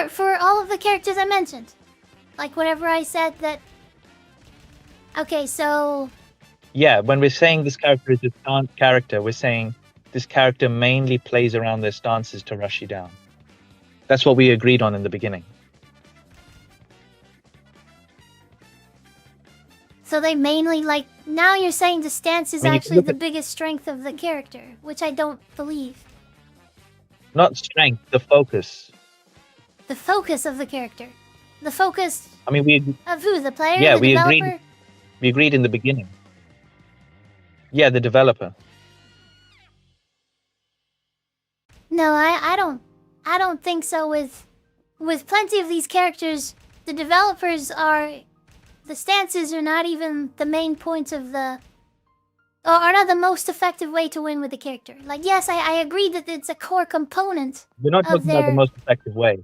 [SPEAKER 2] For all of the characters I mentioned. Like, whenever I said that... Okay, so...
[SPEAKER 13] Yeah, when we're saying this character is a stance character, we're saying this character mainly plays around their stances to rush you down. That's what we agreed on in the beginning.
[SPEAKER 2] So they mainly, like... Now you're saying the stance is
[SPEAKER 13] I mean, you can
[SPEAKER 2] actually
[SPEAKER 13] look
[SPEAKER 2] the
[SPEAKER 13] at-
[SPEAKER 2] biggest strength of the character, which I don't believe.
[SPEAKER 13] Not strength, the focus.
[SPEAKER 2] The focus of the character. The focus
[SPEAKER 13] I mean, we
[SPEAKER 2] of who? The player?
[SPEAKER 13] Yeah,
[SPEAKER 2] the
[SPEAKER 13] we
[SPEAKER 2] developer?
[SPEAKER 13] agreed. We agreed in the beginning. Yeah, the developer.
[SPEAKER 2] No, I don't think so. With plenty of these characters, the developers are... The stances are not even the main points of the... Or are not the most effective way to win with the character. Like, yes, I agree that it's a core component.
[SPEAKER 13] We're not
[SPEAKER 2] of
[SPEAKER 13] talking about the
[SPEAKER 2] their-
[SPEAKER 13] most effective way.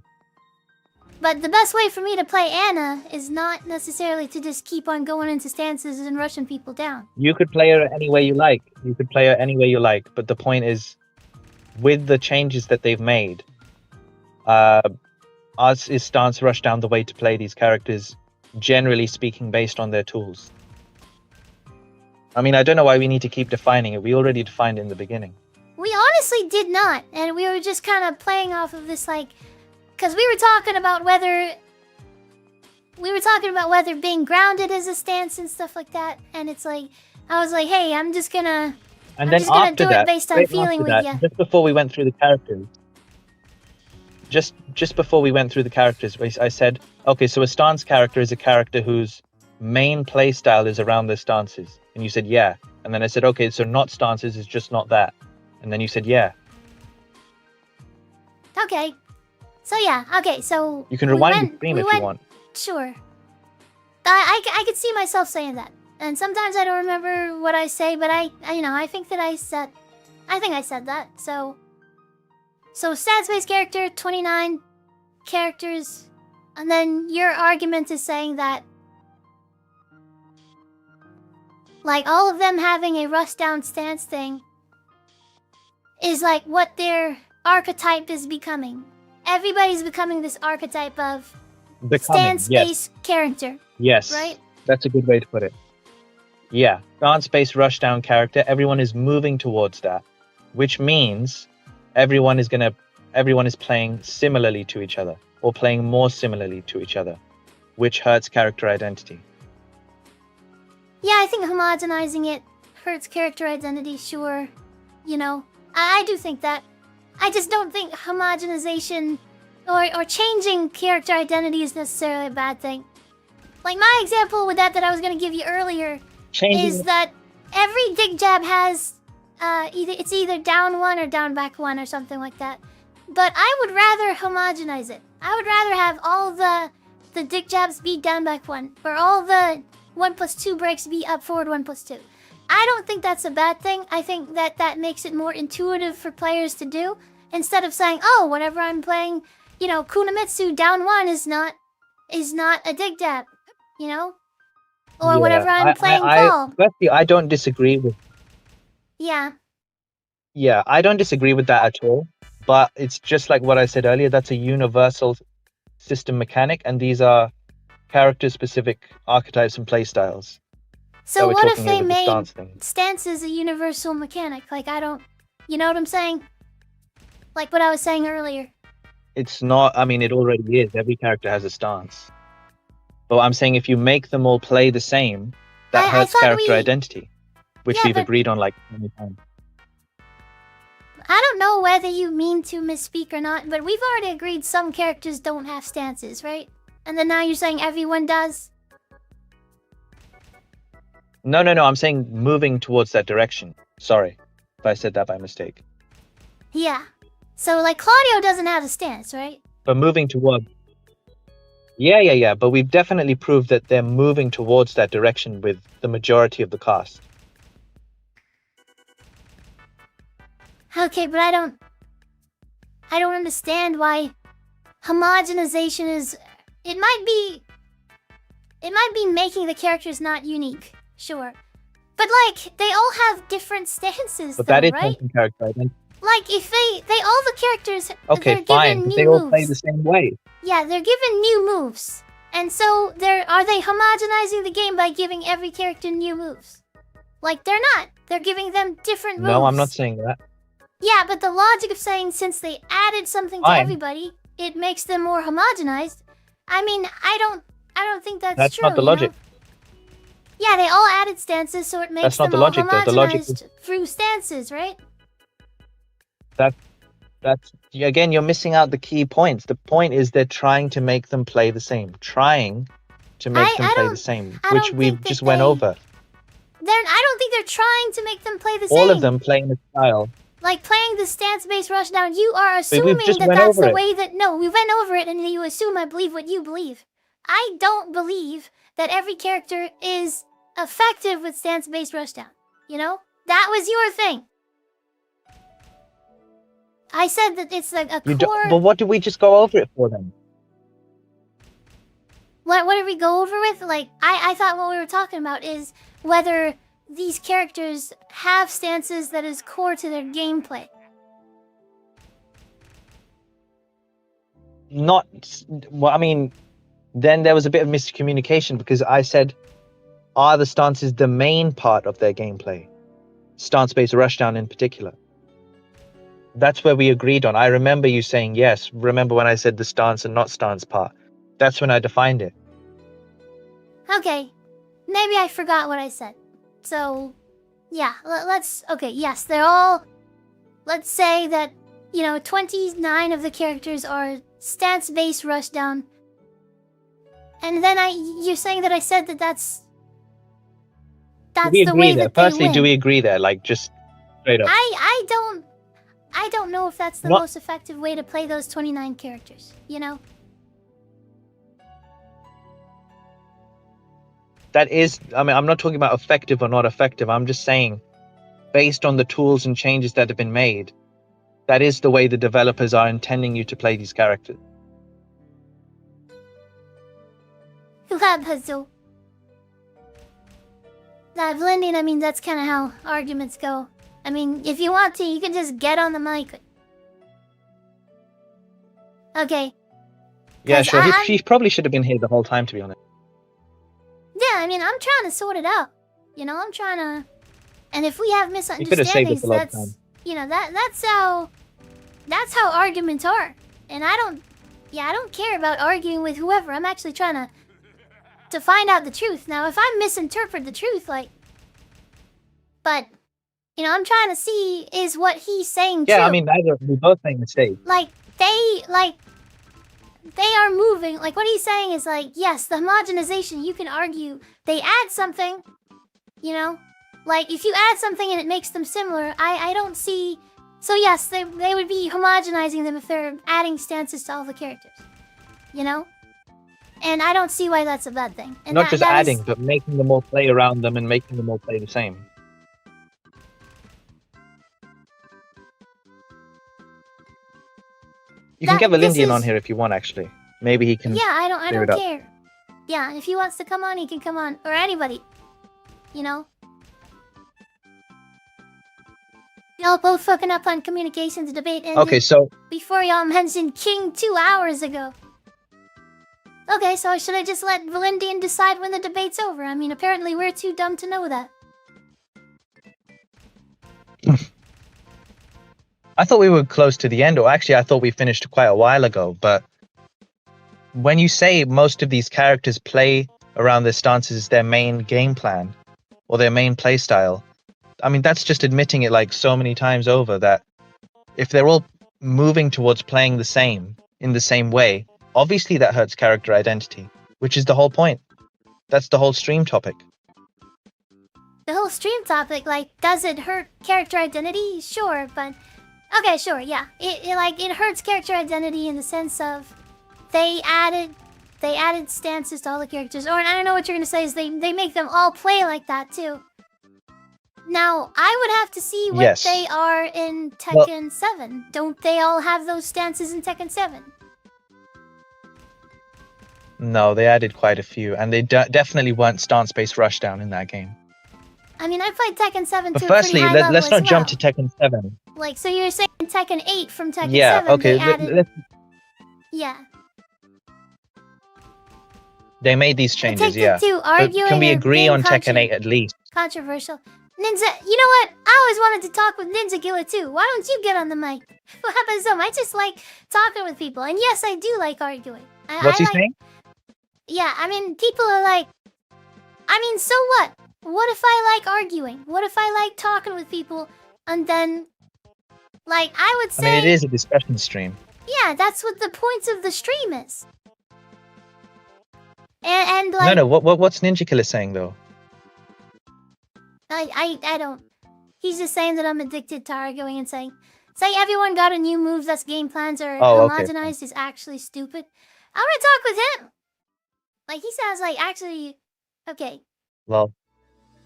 [SPEAKER 2] But the best way for me to play Anna is not necessarily to just keep on going into stances and rushing people down.
[SPEAKER 13] You could play her any way you like. But the point is, with the changes that they've made, is stance rushdown the way to play these characters, generally speaking, based on their tools. I mean, I don't know why we need to keep defining it. We already defined it in the beginning.
[SPEAKER 2] We honestly did not, and we were just kind of playing off of this, like... Because we were talking about whether being grounded is a stance and stuff like that, and it's like... I was like, hey, I'm just gonna do it based on feeling with you.
[SPEAKER 13] Just before we went through the characters, just before we went through the characters, I said, okay, so a stance character is a character whose main play style is around their stances. And you said, yeah. And then I said, okay, so not stances, it's just not that. And then you said, yeah.
[SPEAKER 2] Okay. So yeah, okay, so...
[SPEAKER 13] You can rewind the stream if you want.
[SPEAKER 2] Sure. I could see myself saying that. And sometimes I don't remember what I say, but I think that I said that, so... So, stats-based character, 29 characters, and then your argument is saying that... Like, all of them having a rush-down stance thing is like what their archetype is becoming. Everybody's becoming this archetype of stance-based character.
[SPEAKER 13] Yes.
[SPEAKER 2] Right?
[SPEAKER 13] That's a good way to put it. Yeah. Stance-based rushdown character, everyone is moving towards that. Which means everyone is playing similarly to each other. Or playing more similarly to each other. Which hurts character identity.
[SPEAKER 2] Yeah, I think homogenizing it hurts character identity, sure. You know, I do think that. I just don't think homogenization or changing character identity is necessarily a bad thing. Like my example with that I was gonna give you earlier is that every dig jab has either down one or down back one or something like that. But I would rather homogenize it. I would rather have all the dig jabs be down back one, or all the 1+2 breaks be up forward 1+2. I don't think that's a bad thing. I think that makes it more intuitive for players to do, instead of saying, oh, whenever I'm playing, you know, Kunamitsu down one is not a dig jab, you know? Or whenever I'm playing Paul.
[SPEAKER 13] Firstly, I don't disagree with.
[SPEAKER 2] Yeah.
[SPEAKER 13] Yeah, I don't disagree with that at all. But it's just like what I said earlier. That's a universal system mechanic, and these are character-specific archetypes and playstyles.
[SPEAKER 2] So what if they made stances a universal mechanic? Like, I don't... You know what I'm saying? Like what I was saying earlier.
[SPEAKER 13] It's not... I mean, it already is. Every character has a stance. But I'm saying if you make them all play the same, that hurts character identity. Which we've agreed on like many times.
[SPEAKER 2] I don't know whether you mean to misspeak or not, but we've already agreed some characters don't have stances, right? And then now you're saying everyone does?
[SPEAKER 13] No, I'm saying moving towards that direction. Sorry if I said that by mistake.
[SPEAKER 2] Yeah. So, like, Claudio doesn't have a stance, right?
[SPEAKER 13] But moving towards... Yeah. But we've definitely proved that they're moving towards that direction with the majority of the cast.
[SPEAKER 2] Okay, but I don't understand why homogenization is... It might be making the characters not unique, sure. But, like, they all have different stances,
[SPEAKER 13] But
[SPEAKER 2] though,
[SPEAKER 13] that is
[SPEAKER 2] right?
[SPEAKER 13] making character identity.
[SPEAKER 2] Like, if they all the characters,
[SPEAKER 13] Okay,
[SPEAKER 2] they're
[SPEAKER 13] fine.
[SPEAKER 2] given
[SPEAKER 13] But
[SPEAKER 2] new
[SPEAKER 13] they all
[SPEAKER 2] moves.
[SPEAKER 13] play the same way.
[SPEAKER 2] Yeah, they're given new moves. And so, are they homogenizing the game by giving every character new moves? Like, they're not. They're giving them different moves.
[SPEAKER 13] No, I'm not saying that.
[SPEAKER 2] Yeah, but the logic of saying since they added something to everybody, it makes them more homogenized. I mean, I don't think that's true.
[SPEAKER 13] That's not the logic.
[SPEAKER 2] Yeah, they all added stances, so it makes
[SPEAKER 13] That's not
[SPEAKER 2] them
[SPEAKER 13] the
[SPEAKER 2] all
[SPEAKER 13] logic, though.
[SPEAKER 2] homogenized
[SPEAKER 13] The logic is-
[SPEAKER 2] through stances, right?
[SPEAKER 13] That's again, you're missing out the key points. The point is they're trying to make them play the same. Trying to make them play the same, which we just went over.
[SPEAKER 2] I don't think they're trying to make them play the same.
[SPEAKER 13] All of them playing the style.
[SPEAKER 2] Like playing the stance-based rushdown, you are assuming
[SPEAKER 13] just
[SPEAKER 2] that
[SPEAKER 13] went
[SPEAKER 2] that's
[SPEAKER 13] over
[SPEAKER 2] the
[SPEAKER 13] it.
[SPEAKER 2] way that... No, we went over it and you assume I believe what you believe. I don't believe that every character is effective with stance-based rushdown. You know? That was your thing. I said that it's like a core...
[SPEAKER 13] But what did we just go over it for then?
[SPEAKER 2] What did we go over with? Like, I thought what we were talking about is whether these characters have stances that is core to their gameplay.
[SPEAKER 13] Not... Well, I mean, then there was a bit of miscommunication because I said, are the stances the main part of their gameplay? Stance-based rushdown in particular. That's where we agreed on. I remember you saying yes. Remember when I said the stance and not stance part? That's when I defined it.
[SPEAKER 2] Okay. Maybe I forgot what I said. So, yeah, let's... Okay, yes, they're all... Let's say that, 29 of the characters are stance-based rushdown. And then you're saying that I said that that's the way that they
[SPEAKER 13] Firstly,
[SPEAKER 2] win.
[SPEAKER 13] do we agree there? Like, just straight up.
[SPEAKER 2] I don't know if that's the
[SPEAKER 13] What?
[SPEAKER 2] most effective way to play those 29 characters,
[SPEAKER 13] That is, I mean, I'm not talking about effective or not effective. I'm just saying, based on the tools and changes that have been made, that is the way the developers are intending you to play these characters.
[SPEAKER 2] Blending, I mean, that's kind of how arguments go. I mean, if you want to, you can just get on the mic. Okay.
[SPEAKER 13] Yeah,
[SPEAKER 2] 'Cause
[SPEAKER 13] sure. He probably should have been here the whole time, to be honest.
[SPEAKER 2] Yeah, I mean, I'm trying to sort it out. I'm trying to... And if we have
[SPEAKER 13] He could have saved
[SPEAKER 2] misunderstandings,
[SPEAKER 13] us a lot of time.
[SPEAKER 2] that's how arguments are. And I don't care about arguing with whoever. I'm actually trying to find out the truth. Now, if I misinterpret the truth, but, I'm trying to see, is what he's saying true?
[SPEAKER 13] Yeah, I mean, we both made mistakes.
[SPEAKER 2] they are moving. Like, what he's saying is, like, yes, the homogenization, you can argue they add something, you know? Like, if you add something and it makes them similar, I don't see... So, yes, they would be homogenizing them if they're adding stances to all the characters, you know? And I don't see why that's a bad thing. And
[SPEAKER 13] Not just
[SPEAKER 2] that
[SPEAKER 13] adding,
[SPEAKER 2] is-
[SPEAKER 13] but making them all play around them and making them all play the same. You can get
[SPEAKER 2] this
[SPEAKER 13] Valindian on
[SPEAKER 2] is-
[SPEAKER 13] here if you want, actually. Maybe he can.
[SPEAKER 2] Yeah, I
[SPEAKER 13] clear
[SPEAKER 2] don't
[SPEAKER 13] it up.
[SPEAKER 2] care. Yeah, if he wants to come on, he can come on. Or anybody. You know? Y'all both fucking up on communications debate ended
[SPEAKER 13] Okay, so
[SPEAKER 2] before y'all mentioned King 2 hours ago. Okay, so should I just let Valindian decide when the debate's over? I mean, apparently we're too dumb to know that.
[SPEAKER 13] I thought we were close to the end, or actually, I thought we finished quite a while ago. But when you say most of these characters play around their stances as their main game plan or their main play style, I mean, that's just admitting it like so many times over that if they're all moving towards playing the same in the same way, obviously that hurts character identity, which is the whole point. That's the whole stream topic.
[SPEAKER 2] The whole stream topic, like, does it hurt character identity? Sure, but... Okay, sure, yeah. It hurts character identity in the sense of they added stances to all the characters. Or, I don't know what you're gonna say, is they make them all play like that, too. Now, I would have to see what
[SPEAKER 13] Yes.
[SPEAKER 2] they are in Tekken 7. Don't they all have those stances in Tekken 7?
[SPEAKER 13] No, they added quite a few, and they definitely weren't stance-based rushdown in that game.
[SPEAKER 2] I mean, I played Tekken 7
[SPEAKER 13] But
[SPEAKER 2] to a pretty
[SPEAKER 13] firstly,
[SPEAKER 2] high level
[SPEAKER 13] let's
[SPEAKER 2] as
[SPEAKER 13] not jump
[SPEAKER 2] well.
[SPEAKER 13] to Tekken 7.
[SPEAKER 2] Like, so you're saying Tekken 8 from Tekken
[SPEAKER 13] Yeah,
[SPEAKER 2] 7,
[SPEAKER 13] okay.
[SPEAKER 2] they added... Yeah.
[SPEAKER 13] They made these changes,
[SPEAKER 2] Tekken
[SPEAKER 13] yeah.
[SPEAKER 2] 2,
[SPEAKER 13] But
[SPEAKER 2] arguing
[SPEAKER 13] can we
[SPEAKER 2] or
[SPEAKER 13] agree
[SPEAKER 2] being
[SPEAKER 13] on Tekken 8 at least?
[SPEAKER 2] Controversial. Ninja, you know what? I always wanted to talk with Ninja Gilla too. Why don't you get on the mic? What happens to him? I just like talking with people. And yes, I do like arguing.
[SPEAKER 13] What's he
[SPEAKER 2] like,
[SPEAKER 13] saying?
[SPEAKER 2] Yeah, I mean, people are like... I mean, so what? What if I like arguing? What if I like talking with people and then... Like, I would
[SPEAKER 13] I
[SPEAKER 2] say...
[SPEAKER 13] mean, it is a discussion stream.
[SPEAKER 2] Yeah, that's what the point of the stream is. And like...
[SPEAKER 13] No, what's Ninja Killer saying, though?
[SPEAKER 2] I don't... He's just saying that I'm addicted to arguing and saying everyone got a new move that's game plans are
[SPEAKER 13] Okay.
[SPEAKER 2] homogenized is actually stupid. I want to talk with him! Like, he sounds like actually... Okay.
[SPEAKER 13] Well,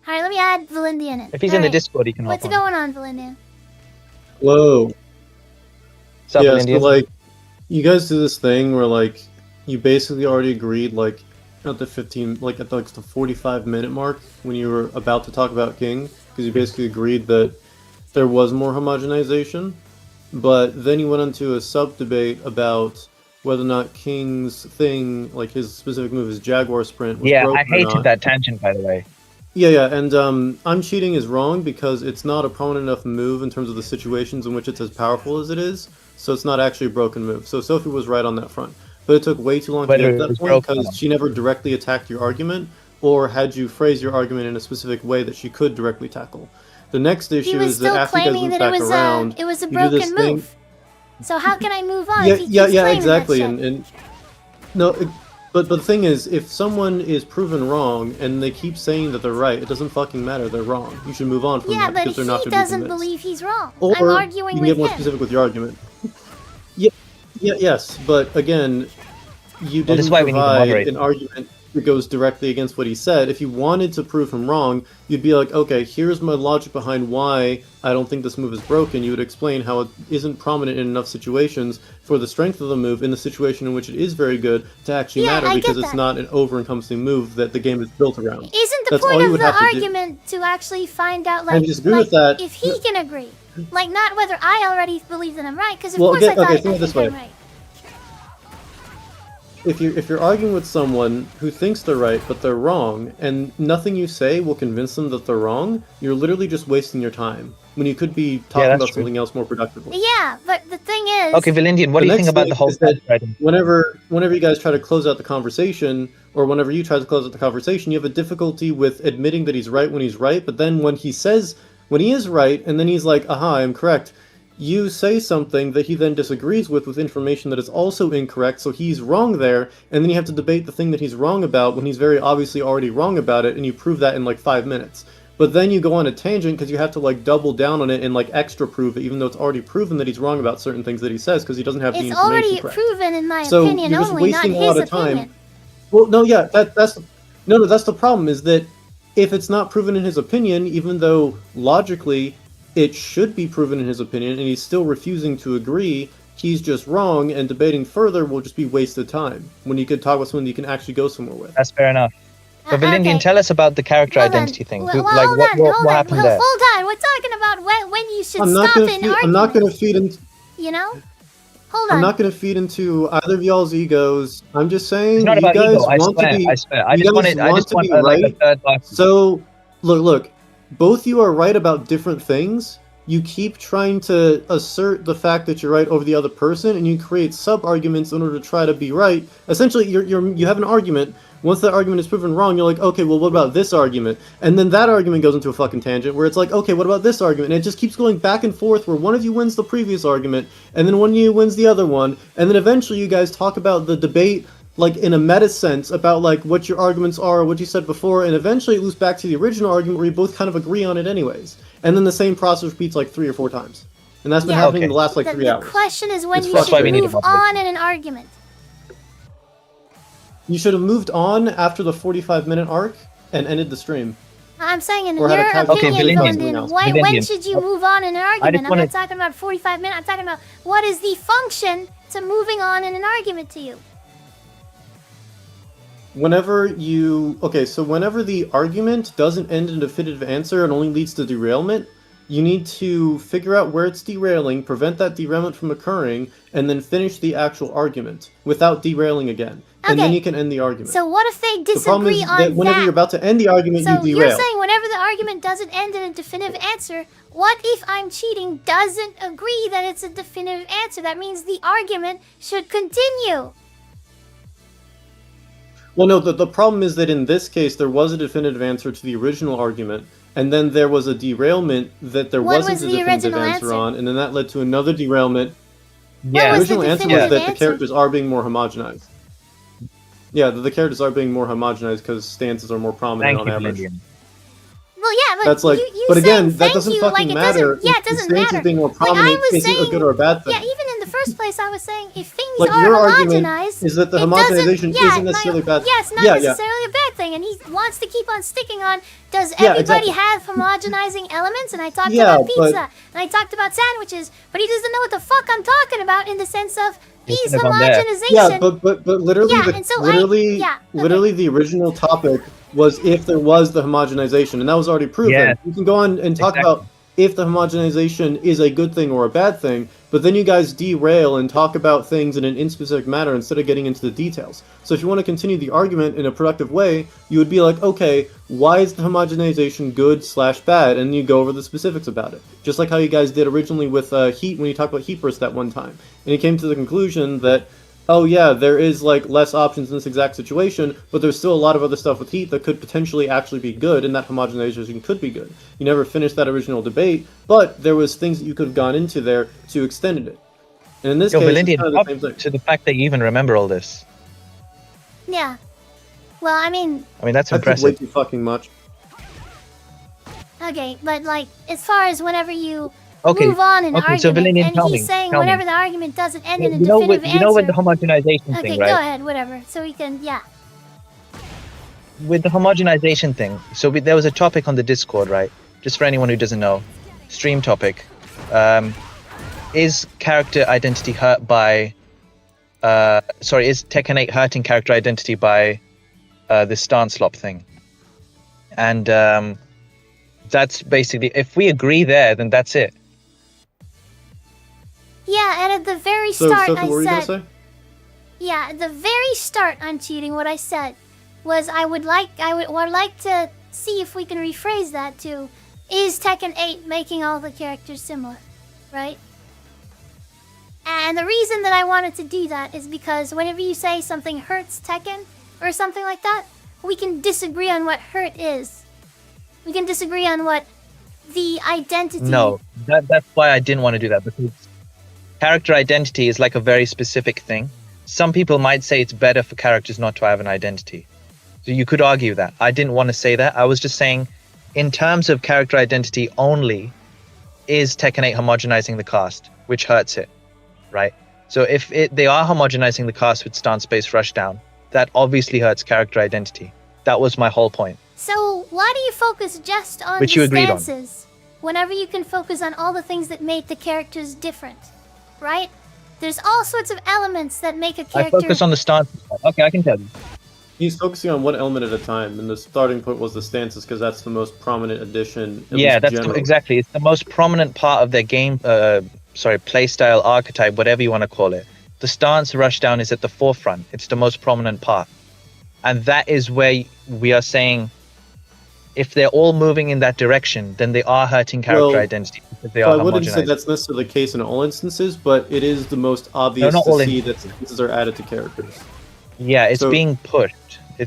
[SPEAKER 2] Alright, let me add Valindian in.
[SPEAKER 13] if he's in the
[SPEAKER 2] Alright.
[SPEAKER 13] Discord, he can hop
[SPEAKER 2] What's
[SPEAKER 13] on.
[SPEAKER 2] going on, Valindian?
[SPEAKER 10] Whoa.
[SPEAKER 13] Sup,
[SPEAKER 10] Yeah,
[SPEAKER 13] Valindian?
[SPEAKER 10] so like, you guys do this thing where like, you basically already agreed like, at the 15, like at the 45-minute mark when you were about to talk about King, because you basically agreed that there was more homogenization, but then you went into a sub-debate about whether or not King's thing, like his specific move, his Jaguar Sprint, was
[SPEAKER 13] Yeah,
[SPEAKER 10] broken
[SPEAKER 13] I
[SPEAKER 10] or
[SPEAKER 13] hated
[SPEAKER 10] not.
[SPEAKER 13] that tangent, by the way.
[SPEAKER 10] Yeah, and I'm cheating is wrong because it's not a prominent enough move in terms of the situations in which it's as powerful as it is, so it's not actually a broken move. So Sophie was right on that front. But it took way too long to
[SPEAKER 13] Whether
[SPEAKER 10] get
[SPEAKER 13] it
[SPEAKER 10] to that
[SPEAKER 13] was
[SPEAKER 10] point
[SPEAKER 13] broken or
[SPEAKER 10] because
[SPEAKER 13] not.
[SPEAKER 10] she never directly attacked your argument, or had you phrase your argument in a specific way that she could directly tackle. The next
[SPEAKER 2] He
[SPEAKER 10] issue
[SPEAKER 2] was
[SPEAKER 10] is that
[SPEAKER 2] still
[SPEAKER 10] after you guys
[SPEAKER 2] claiming
[SPEAKER 10] loop
[SPEAKER 2] that
[SPEAKER 10] back around,
[SPEAKER 2] it was a
[SPEAKER 10] you do this
[SPEAKER 2] broken
[SPEAKER 10] thing.
[SPEAKER 2] move. So how can I move on
[SPEAKER 10] Yeah,
[SPEAKER 2] if he
[SPEAKER 10] yeah,
[SPEAKER 2] keeps
[SPEAKER 10] yeah,
[SPEAKER 2] claiming
[SPEAKER 10] exactly.
[SPEAKER 2] that shit?
[SPEAKER 10] And no, but the thing is, if someone is proven wrong and they keep saying that they're right, it doesn't fucking matter. They're wrong. You should move on from
[SPEAKER 2] Yeah,
[SPEAKER 10] that
[SPEAKER 2] but
[SPEAKER 10] because they're not
[SPEAKER 2] he
[SPEAKER 10] going to be
[SPEAKER 2] doesn't
[SPEAKER 10] convinced.
[SPEAKER 2] believe he's wrong.
[SPEAKER 10] Or
[SPEAKER 2] I'm arguing
[SPEAKER 10] you can
[SPEAKER 2] with
[SPEAKER 10] get more
[SPEAKER 2] him.
[SPEAKER 10] specific with your argument. Yes, but again, you
[SPEAKER 13] Well, this
[SPEAKER 10] didn't
[SPEAKER 13] is why we need a
[SPEAKER 10] provide
[SPEAKER 13] moderator.
[SPEAKER 10] an argument that goes directly against what he said. If you wanted to prove him wrong, you'd be like, okay, here's my logic behind why I don't think this move is broken. You would explain how it isn't prominent in enough situations for the strength of the move in the situation in which it is very good to actually
[SPEAKER 2] Yeah,
[SPEAKER 10] matter
[SPEAKER 2] I
[SPEAKER 10] because
[SPEAKER 2] get
[SPEAKER 10] it's
[SPEAKER 2] that.
[SPEAKER 10] not an over-encompassing move that the game is built around.
[SPEAKER 2] Isn't the
[SPEAKER 10] That's all
[SPEAKER 2] point
[SPEAKER 10] you
[SPEAKER 2] of
[SPEAKER 10] would
[SPEAKER 2] the
[SPEAKER 10] have to do.
[SPEAKER 2] argument to actually find out,
[SPEAKER 10] I
[SPEAKER 2] like,
[SPEAKER 10] disagree with that.
[SPEAKER 2] if he can agree? Like, not whether I already believe that I'm right, because of
[SPEAKER 10] Well,
[SPEAKER 2] course
[SPEAKER 10] again,
[SPEAKER 2] I thought
[SPEAKER 10] okay, think
[SPEAKER 2] I
[SPEAKER 10] of it this
[SPEAKER 2] think I'm
[SPEAKER 10] way.
[SPEAKER 2] right.
[SPEAKER 10] If you're arguing with someone who thinks they're right but they're wrong, and nothing you say will convince them that they're wrong, you're literally just wasting your time when you could be talking
[SPEAKER 13] that's
[SPEAKER 10] about
[SPEAKER 13] true.
[SPEAKER 10] something else more productively.
[SPEAKER 2] Yeah, but the thing is...
[SPEAKER 13] Okay, Valindian, what do you
[SPEAKER 10] The
[SPEAKER 13] think
[SPEAKER 10] next
[SPEAKER 13] about
[SPEAKER 10] thing
[SPEAKER 13] the whole
[SPEAKER 10] is that
[SPEAKER 13] threading?
[SPEAKER 10] whenever you guys try to close out the conversation, or whenever you try to close out the conversation, you have a difficulty with admitting that he's right when he's right, but then when he is right, and then he's like, aha, I'm correct, you say something that he then disagrees with information that is also incorrect, so he's wrong there, and then you have to debate the thing that he's wrong about when he's very obviously already wrong about it, and you prove that in like 5 minutes. But then you go on a tangent because you have to like double down on it and like extra prove it, even though it's already proven that he's wrong about certain things that he says because he doesn't have the
[SPEAKER 2] It's
[SPEAKER 10] information
[SPEAKER 2] already
[SPEAKER 10] correct.
[SPEAKER 2] proven in my
[SPEAKER 10] So
[SPEAKER 2] opinion
[SPEAKER 10] you're just
[SPEAKER 2] only, not
[SPEAKER 10] wasting a lot
[SPEAKER 2] his
[SPEAKER 10] of time.
[SPEAKER 2] opinion.
[SPEAKER 10] Well, no, yeah, that's the problem is that if it's not proven in his opinion, even though logically it should be proven in his opinion, and he's still refusing to agree, he's just wrong, and debating further will just be wasted time when you could talk with someone you can actually go somewhere with.
[SPEAKER 13] That's fair enough. But Valindian,
[SPEAKER 2] okay.
[SPEAKER 13] tell us about the character
[SPEAKER 2] Hold on.
[SPEAKER 13] identity thing.
[SPEAKER 2] Well,
[SPEAKER 13] Like,
[SPEAKER 2] hold
[SPEAKER 13] what,
[SPEAKER 2] on,
[SPEAKER 13] what,
[SPEAKER 2] hold
[SPEAKER 13] what
[SPEAKER 2] on.
[SPEAKER 13] happened
[SPEAKER 2] Well,
[SPEAKER 13] there?
[SPEAKER 2] hold on. We're talking about when you should
[SPEAKER 10] I'm not
[SPEAKER 2] stop
[SPEAKER 10] gonna
[SPEAKER 2] an
[SPEAKER 10] feed,
[SPEAKER 2] argument.
[SPEAKER 10] I'm not gonna feed into
[SPEAKER 2] You know? Hold on.
[SPEAKER 10] I'm not gonna feed into either of y'all's egos. I'm just saying
[SPEAKER 13] It's not
[SPEAKER 10] you
[SPEAKER 13] about
[SPEAKER 10] guys
[SPEAKER 13] ego. I
[SPEAKER 10] want
[SPEAKER 13] swear.
[SPEAKER 10] to be
[SPEAKER 13] I swear. I
[SPEAKER 10] you
[SPEAKER 13] just
[SPEAKER 10] guys
[SPEAKER 13] wanted. I just
[SPEAKER 10] to
[SPEAKER 13] want
[SPEAKER 10] be
[SPEAKER 13] like a
[SPEAKER 10] right.
[SPEAKER 13] third life.
[SPEAKER 10] So look, both you are right about different things. You keep trying to assert the fact that you're right over the other person, and you create sub-arguments in order to try to be right. Essentially, you have an argument. Once that argument is proven wrong, you're like, okay, well, what about this argument? And then that argument goes into a fucking tangent where it's like, okay, what about this argument? And it just keeps going back and forth where one of you wins the previous argument, and then one of you wins the other one, and then eventually you guys talk about the debate like in a meta sense about like what your arguments are or what you said before, and eventually it loops back to the original argument where you both kind of agree on it anyways. And then the same process repeats like 3 or 4 times. And that's been
[SPEAKER 2] Yeah.
[SPEAKER 10] happening in the last like 3
[SPEAKER 2] The
[SPEAKER 10] hours.
[SPEAKER 2] question is when
[SPEAKER 10] It's
[SPEAKER 2] you
[SPEAKER 10] frustrating.
[SPEAKER 2] should move on in an argument.
[SPEAKER 10] You should have moved on after the 45-minute arc and ended the stream.
[SPEAKER 2] I'm saying in
[SPEAKER 10] Or had a
[SPEAKER 2] your
[SPEAKER 10] casual
[SPEAKER 2] opinion,
[SPEAKER 10] conversation.
[SPEAKER 2] Golden,
[SPEAKER 10] Okay,
[SPEAKER 2] when
[SPEAKER 13] Valindian.
[SPEAKER 2] should you move on in an argument? I'm
[SPEAKER 13] wanted-
[SPEAKER 2] not talking about 45 minutes. I'm talking about what is the function to moving on in an argument to you?
[SPEAKER 10] Whenever the argument doesn't end in a definitive answer and only leads to derailment, you need to figure out where it's derailing, prevent that derailment from occurring, and then finish the actual argument without derailing again. And then
[SPEAKER 2] Okay.
[SPEAKER 10] you can end the argument.
[SPEAKER 2] So what if they
[SPEAKER 10] The problem
[SPEAKER 2] disagree
[SPEAKER 10] is
[SPEAKER 2] on
[SPEAKER 10] that whenever you're about to end the argument,
[SPEAKER 2] So
[SPEAKER 10] you
[SPEAKER 2] you're
[SPEAKER 10] derail.
[SPEAKER 2] saying whenever the argument doesn't end in a definitive answer, what if I'm cheating doesn't agree that it's a definitive answer? That means the argument should continue.
[SPEAKER 10] Well, no, the problem is that in this case, there was a definitive answer to the original argument, and then there was a derailment that there
[SPEAKER 2] What
[SPEAKER 10] wasn't
[SPEAKER 2] was
[SPEAKER 10] a
[SPEAKER 2] the
[SPEAKER 10] definitive
[SPEAKER 2] original
[SPEAKER 10] answer
[SPEAKER 2] answer?
[SPEAKER 10] on, and then that led to another derailment.
[SPEAKER 13] Yeah.
[SPEAKER 10] The
[SPEAKER 2] was the
[SPEAKER 10] original answer was
[SPEAKER 2] definitive
[SPEAKER 10] that the
[SPEAKER 2] answer?
[SPEAKER 10] characters are being more homogenized. Yeah, the characters are being more homogenized because stances are more prominent
[SPEAKER 13] Thank
[SPEAKER 10] on
[SPEAKER 13] you,
[SPEAKER 10] average.
[SPEAKER 13] Valindian.
[SPEAKER 2] Well, yeah, but
[SPEAKER 10] That's like,
[SPEAKER 2] you
[SPEAKER 10] but again,
[SPEAKER 2] saying
[SPEAKER 10] that
[SPEAKER 2] thank
[SPEAKER 10] doesn't
[SPEAKER 2] you,
[SPEAKER 10] fucking
[SPEAKER 2] like, it
[SPEAKER 10] matter.
[SPEAKER 2] doesn't, yeah, it
[SPEAKER 10] if the
[SPEAKER 2] doesn't
[SPEAKER 10] stances
[SPEAKER 2] matter.
[SPEAKER 10] being more
[SPEAKER 2] Like, I
[SPEAKER 10] prominent
[SPEAKER 2] was
[SPEAKER 10] isn't a
[SPEAKER 2] saying,
[SPEAKER 10] good or a bad thing.
[SPEAKER 2] yeah, even in the first place, I was saying if things
[SPEAKER 10] Like,
[SPEAKER 2] are
[SPEAKER 10] your argument
[SPEAKER 2] homogenized,
[SPEAKER 10] is that the
[SPEAKER 2] it doesn't-
[SPEAKER 10] homogenization
[SPEAKER 2] yeah,
[SPEAKER 10] isn't necessarily bad.
[SPEAKER 2] Yeah, it's not
[SPEAKER 10] Yeah, yeah.
[SPEAKER 2] necessarily a bad thing, and he wants to keep on sticking on. Does
[SPEAKER 10] Yeah,
[SPEAKER 2] everybody
[SPEAKER 10] exactly.
[SPEAKER 2] have homogenizing elements? And I talked
[SPEAKER 10] Yeah,
[SPEAKER 2] about
[SPEAKER 10] but-
[SPEAKER 2] pizza, and I talked about sandwiches, but he doesn't know what the fuck I'm talking about in the sense of piece
[SPEAKER 13] shouldn't have gone there.
[SPEAKER 2] homogenization.
[SPEAKER 10] Yeah, but literally,
[SPEAKER 2] Yeah, and so
[SPEAKER 10] literally the original topic was if there was the homogenization, and that was already proven.
[SPEAKER 13] Yeah.
[SPEAKER 10] You can go on and talk
[SPEAKER 13] Exactly.
[SPEAKER 10] about if the homogenization is a good thing or a bad thing, but then you guys derail and talk about things in an inspecific manner instead of getting into the details. So if you want to continue the argument in a productive way, you would be like, okay, why is the homogenization good/bad? And you go over the specifics about it. Just like how you guys did originally with Heat when you talked about Heat Burst that one time. And you came to the conclusion that, oh yeah, there is like less options in this exact situation, but there's still a lot of other stuff with Heat that could potentially actually be good, and that homogenization could be good. You never finished that original debate, but there was things that you could have gone into there to extend it. And in this
[SPEAKER 13] Yo,
[SPEAKER 10] case, it's
[SPEAKER 13] Valindian,
[SPEAKER 10] kind of the same thing.
[SPEAKER 13] to the fact that you even remember all this.
[SPEAKER 2] Yeah. Well, I mean,
[SPEAKER 13] I mean, that's
[SPEAKER 10] That's just way
[SPEAKER 13] impressive.
[SPEAKER 10] too fucking much.
[SPEAKER 2] okay, but like as far as whenever you
[SPEAKER 13] Okay,
[SPEAKER 2] move on in an
[SPEAKER 13] okay, so
[SPEAKER 2] argument,
[SPEAKER 13] Valindian,
[SPEAKER 2] and
[SPEAKER 13] tell
[SPEAKER 2] he's
[SPEAKER 13] me,
[SPEAKER 2] saying
[SPEAKER 13] tell me.
[SPEAKER 2] whenever the argument doesn't end in a
[SPEAKER 13] You know,
[SPEAKER 2] definitive
[SPEAKER 13] with, you know, with the
[SPEAKER 2] answer.
[SPEAKER 13] homogenization
[SPEAKER 2] Okay,
[SPEAKER 13] thing,
[SPEAKER 2] go
[SPEAKER 13] right?
[SPEAKER 2] ahead, whatever. So we can, yeah.
[SPEAKER 13] With the homogenization thing, so there was a topic on the Discord, right? Just for anyone who doesn't know, stream topic. Is character identity hurt by? Is Tekken 8 hurting character identity by the stance slop thing? And that's basically, if we agree there, then that's it.
[SPEAKER 2] Yeah, and at the very
[SPEAKER 10] So,
[SPEAKER 2] start,
[SPEAKER 10] Sophie, what were you
[SPEAKER 2] I
[SPEAKER 10] gonna
[SPEAKER 2] said,
[SPEAKER 10] say?
[SPEAKER 2] yeah, at the very start on cheating, what I said was I would like to see if we can rephrase that to, is Tekken 8 making all the characters similar, right? And the reason that I wanted to do that is because whenever you say something hurts Tekken or something like that, we can disagree on what hurt is. We can disagree on what the identity
[SPEAKER 13] No, That's why I didn't want to do that, because character identity is like a very specific thing. Some people might say it's better for characters not to have an identity. So you could argue that. I didn't want to say that. I was just saying, in terms of character identity only, is Tekken 8 homogenizing the cast, which hurts it, right? So if they are homogenizing the cast with stance-based rushdown, that obviously hurts character identity. That was my whole point.
[SPEAKER 2] So why do you focus just on
[SPEAKER 13] Which
[SPEAKER 2] the
[SPEAKER 13] you agreed on.
[SPEAKER 2] stances whenever you can focus on all the things that make the characters different, right? There's all sorts of elements that make a character...
[SPEAKER 13] I focus on the stance. Okay, I can tell you.
[SPEAKER 10] He's focusing on one element at a time, and the starting point was the stances because that's the most prominent addition.
[SPEAKER 13] Yeah, exactly. It's the most prominent part of their game, playstyle, archetype, whatever you want to call it. The stance rushdown is at the forefront. It's the most prominent part. And that is where we are saying, if they're all moving in that direction, then they are hurting character identity because they are
[SPEAKER 10] I wouldn't say
[SPEAKER 13] homogenized.
[SPEAKER 10] that's necessarily the case in all instances, but it is the most obvious
[SPEAKER 13] not
[SPEAKER 10] to
[SPEAKER 13] all
[SPEAKER 10] see that stances are added to characters.
[SPEAKER 13] Yeah, it's
[SPEAKER 10] So-
[SPEAKER 13] being pushed.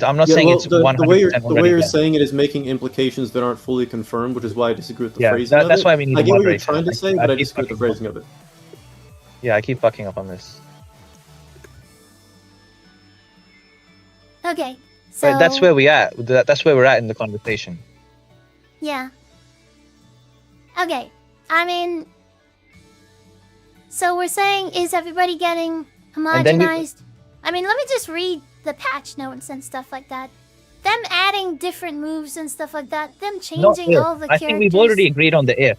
[SPEAKER 13] I'm not
[SPEAKER 10] Yeah,
[SPEAKER 13] saying
[SPEAKER 10] well,
[SPEAKER 13] it's
[SPEAKER 10] the
[SPEAKER 13] 100%
[SPEAKER 10] way you're
[SPEAKER 13] already there.
[SPEAKER 10] saying it is making implications that aren't fully confirmed, which is why I disagree with the
[SPEAKER 13] Yeah,
[SPEAKER 10] phrasing of
[SPEAKER 13] that's
[SPEAKER 10] it.
[SPEAKER 13] why we need
[SPEAKER 10] I
[SPEAKER 13] a
[SPEAKER 10] get what you're
[SPEAKER 13] moderator.
[SPEAKER 10] trying to say,
[SPEAKER 13] I
[SPEAKER 10] but I
[SPEAKER 13] keep
[SPEAKER 10] disagree with the phrasing of it.
[SPEAKER 13] Yeah, I keep fucking up on this.
[SPEAKER 2] Okay, so...
[SPEAKER 13] But that's where we at. That's where we're at in the conversation.
[SPEAKER 2] Yeah. Okay, I mean... So we're saying, is everybody getting
[SPEAKER 13] And then
[SPEAKER 2] homogenized? I mean, let me just read the patch notes and stuff like that. Them adding different moves and stuff like that. Them
[SPEAKER 13] Not
[SPEAKER 2] changing
[SPEAKER 13] if.
[SPEAKER 2] all the
[SPEAKER 13] I
[SPEAKER 2] characters.
[SPEAKER 13] think we've already agreed on the if.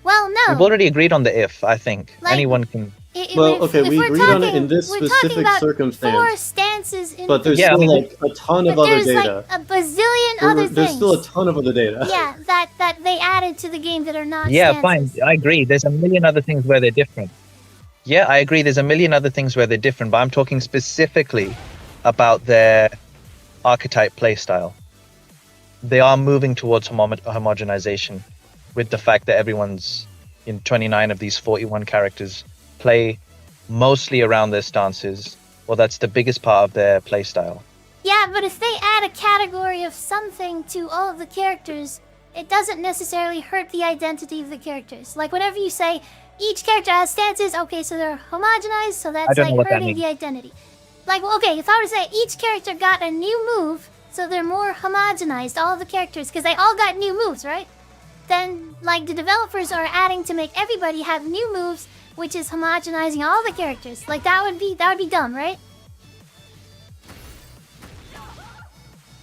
[SPEAKER 2] Well, no.
[SPEAKER 13] We've already agreed on the if, I think.
[SPEAKER 2] Like-
[SPEAKER 13] Anyone can...
[SPEAKER 10] Well, okay, we
[SPEAKER 2] we're
[SPEAKER 10] agreed on it
[SPEAKER 2] talking-
[SPEAKER 10] in this
[SPEAKER 2] we're talking
[SPEAKER 10] specific
[SPEAKER 2] about
[SPEAKER 10] circumstance.
[SPEAKER 2] 4 stances in...
[SPEAKER 10] But there's
[SPEAKER 13] Yeah,
[SPEAKER 10] still
[SPEAKER 13] I mean,
[SPEAKER 10] like a ton of
[SPEAKER 2] but
[SPEAKER 10] other
[SPEAKER 2] there's
[SPEAKER 10] data.
[SPEAKER 2] like a bazillion other
[SPEAKER 10] There's
[SPEAKER 2] things.
[SPEAKER 10] still a ton of other data.
[SPEAKER 2] Yeah, that they added to the game that are not
[SPEAKER 13] Yeah,
[SPEAKER 2] stances.
[SPEAKER 13] fine. I agree. There's a million other things where they're different. Yeah, I agree. There's a million other things where they're different, but I'm talking specifically about their archetype playstyle. They are moving towards homogenization with the fact that everyone's in 29 of these 41 characters play mostly around their stances. Well, that's the biggest part of their playstyle.
[SPEAKER 2] Yeah, but if they add a category of something to all of the characters, it doesn't necessarily hurt the identity of the characters. Like whenever you say each character has stances, okay, so they're homogenized, so that's
[SPEAKER 13] don't know
[SPEAKER 2] like
[SPEAKER 13] what that
[SPEAKER 2] hurting
[SPEAKER 13] means.
[SPEAKER 2] the identity. Like, well, okay, if I were to say each character got a new move, so they're more homogenized, all the characters, because they all got new moves, right? Then, like, the developers are adding to make everybody have new moves, which is homogenizing all the characters. Like, that would be dumb, right?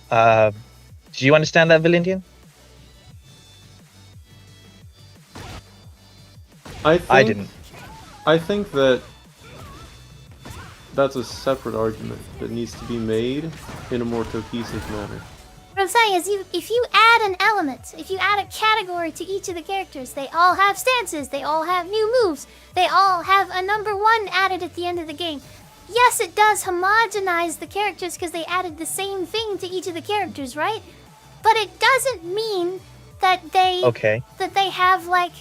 [SPEAKER 13] Do you understand that, Valindian? I didn't.
[SPEAKER 10] I think that that's a separate argument that needs to be made in a more cohesive manner.
[SPEAKER 2] What I'm saying is, if you add an element, if you add a category to each of the characters, they all have stances, they all have new moves, they all have a number 1 added at the end of the game. Yes, it does homogenize the characters because they added the same thing to each of the characters, right? But it doesn't mean that they that they have like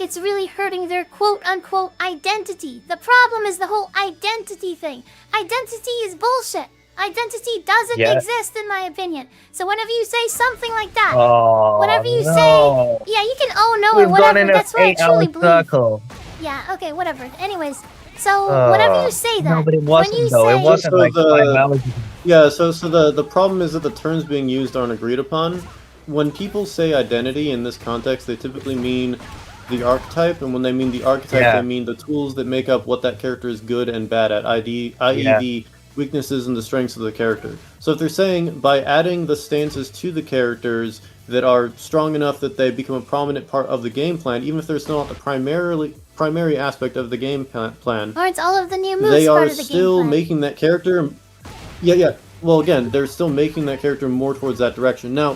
[SPEAKER 2] it's really hurting their quote-unquote identity. The problem is the whole identity thing. Identity is bullshit. Identity doesn't exist, in my opinion. So whenever you say something like that, whenever you say, yeah, you can no or whatever. That's what I truly believe.
[SPEAKER 13] Circle.
[SPEAKER 2] Yeah, okay, whatever. Anyways, so whenever you say that,
[SPEAKER 13] No, but it wasn't
[SPEAKER 2] when you
[SPEAKER 13] though.
[SPEAKER 2] say,
[SPEAKER 13] It wasn't
[SPEAKER 10] So
[SPEAKER 13] like
[SPEAKER 10] the-
[SPEAKER 13] 5 hours ago.
[SPEAKER 10] Yeah, so the problem is that the terms being used aren't agreed upon. When people say identity in this context, they typically mean the archetype, and when they mean the archetype,
[SPEAKER 13] Yeah.
[SPEAKER 10] they mean the tools that make up what that character is good and bad at, i.e.
[SPEAKER 13] Yeah.
[SPEAKER 10] the weaknesses and the strengths of the character. So if they're saying by adding the stances to the characters that are strong enough that they become a prominent part of the game plan, even if they're still not the primary aspect of the game plan,
[SPEAKER 2] aren't all of the new moves
[SPEAKER 10] they
[SPEAKER 2] part
[SPEAKER 10] are
[SPEAKER 2] of the
[SPEAKER 10] still
[SPEAKER 2] game plan?
[SPEAKER 10] making that character. Yeah. Well, again, they're still making that character more towards that direction. Now,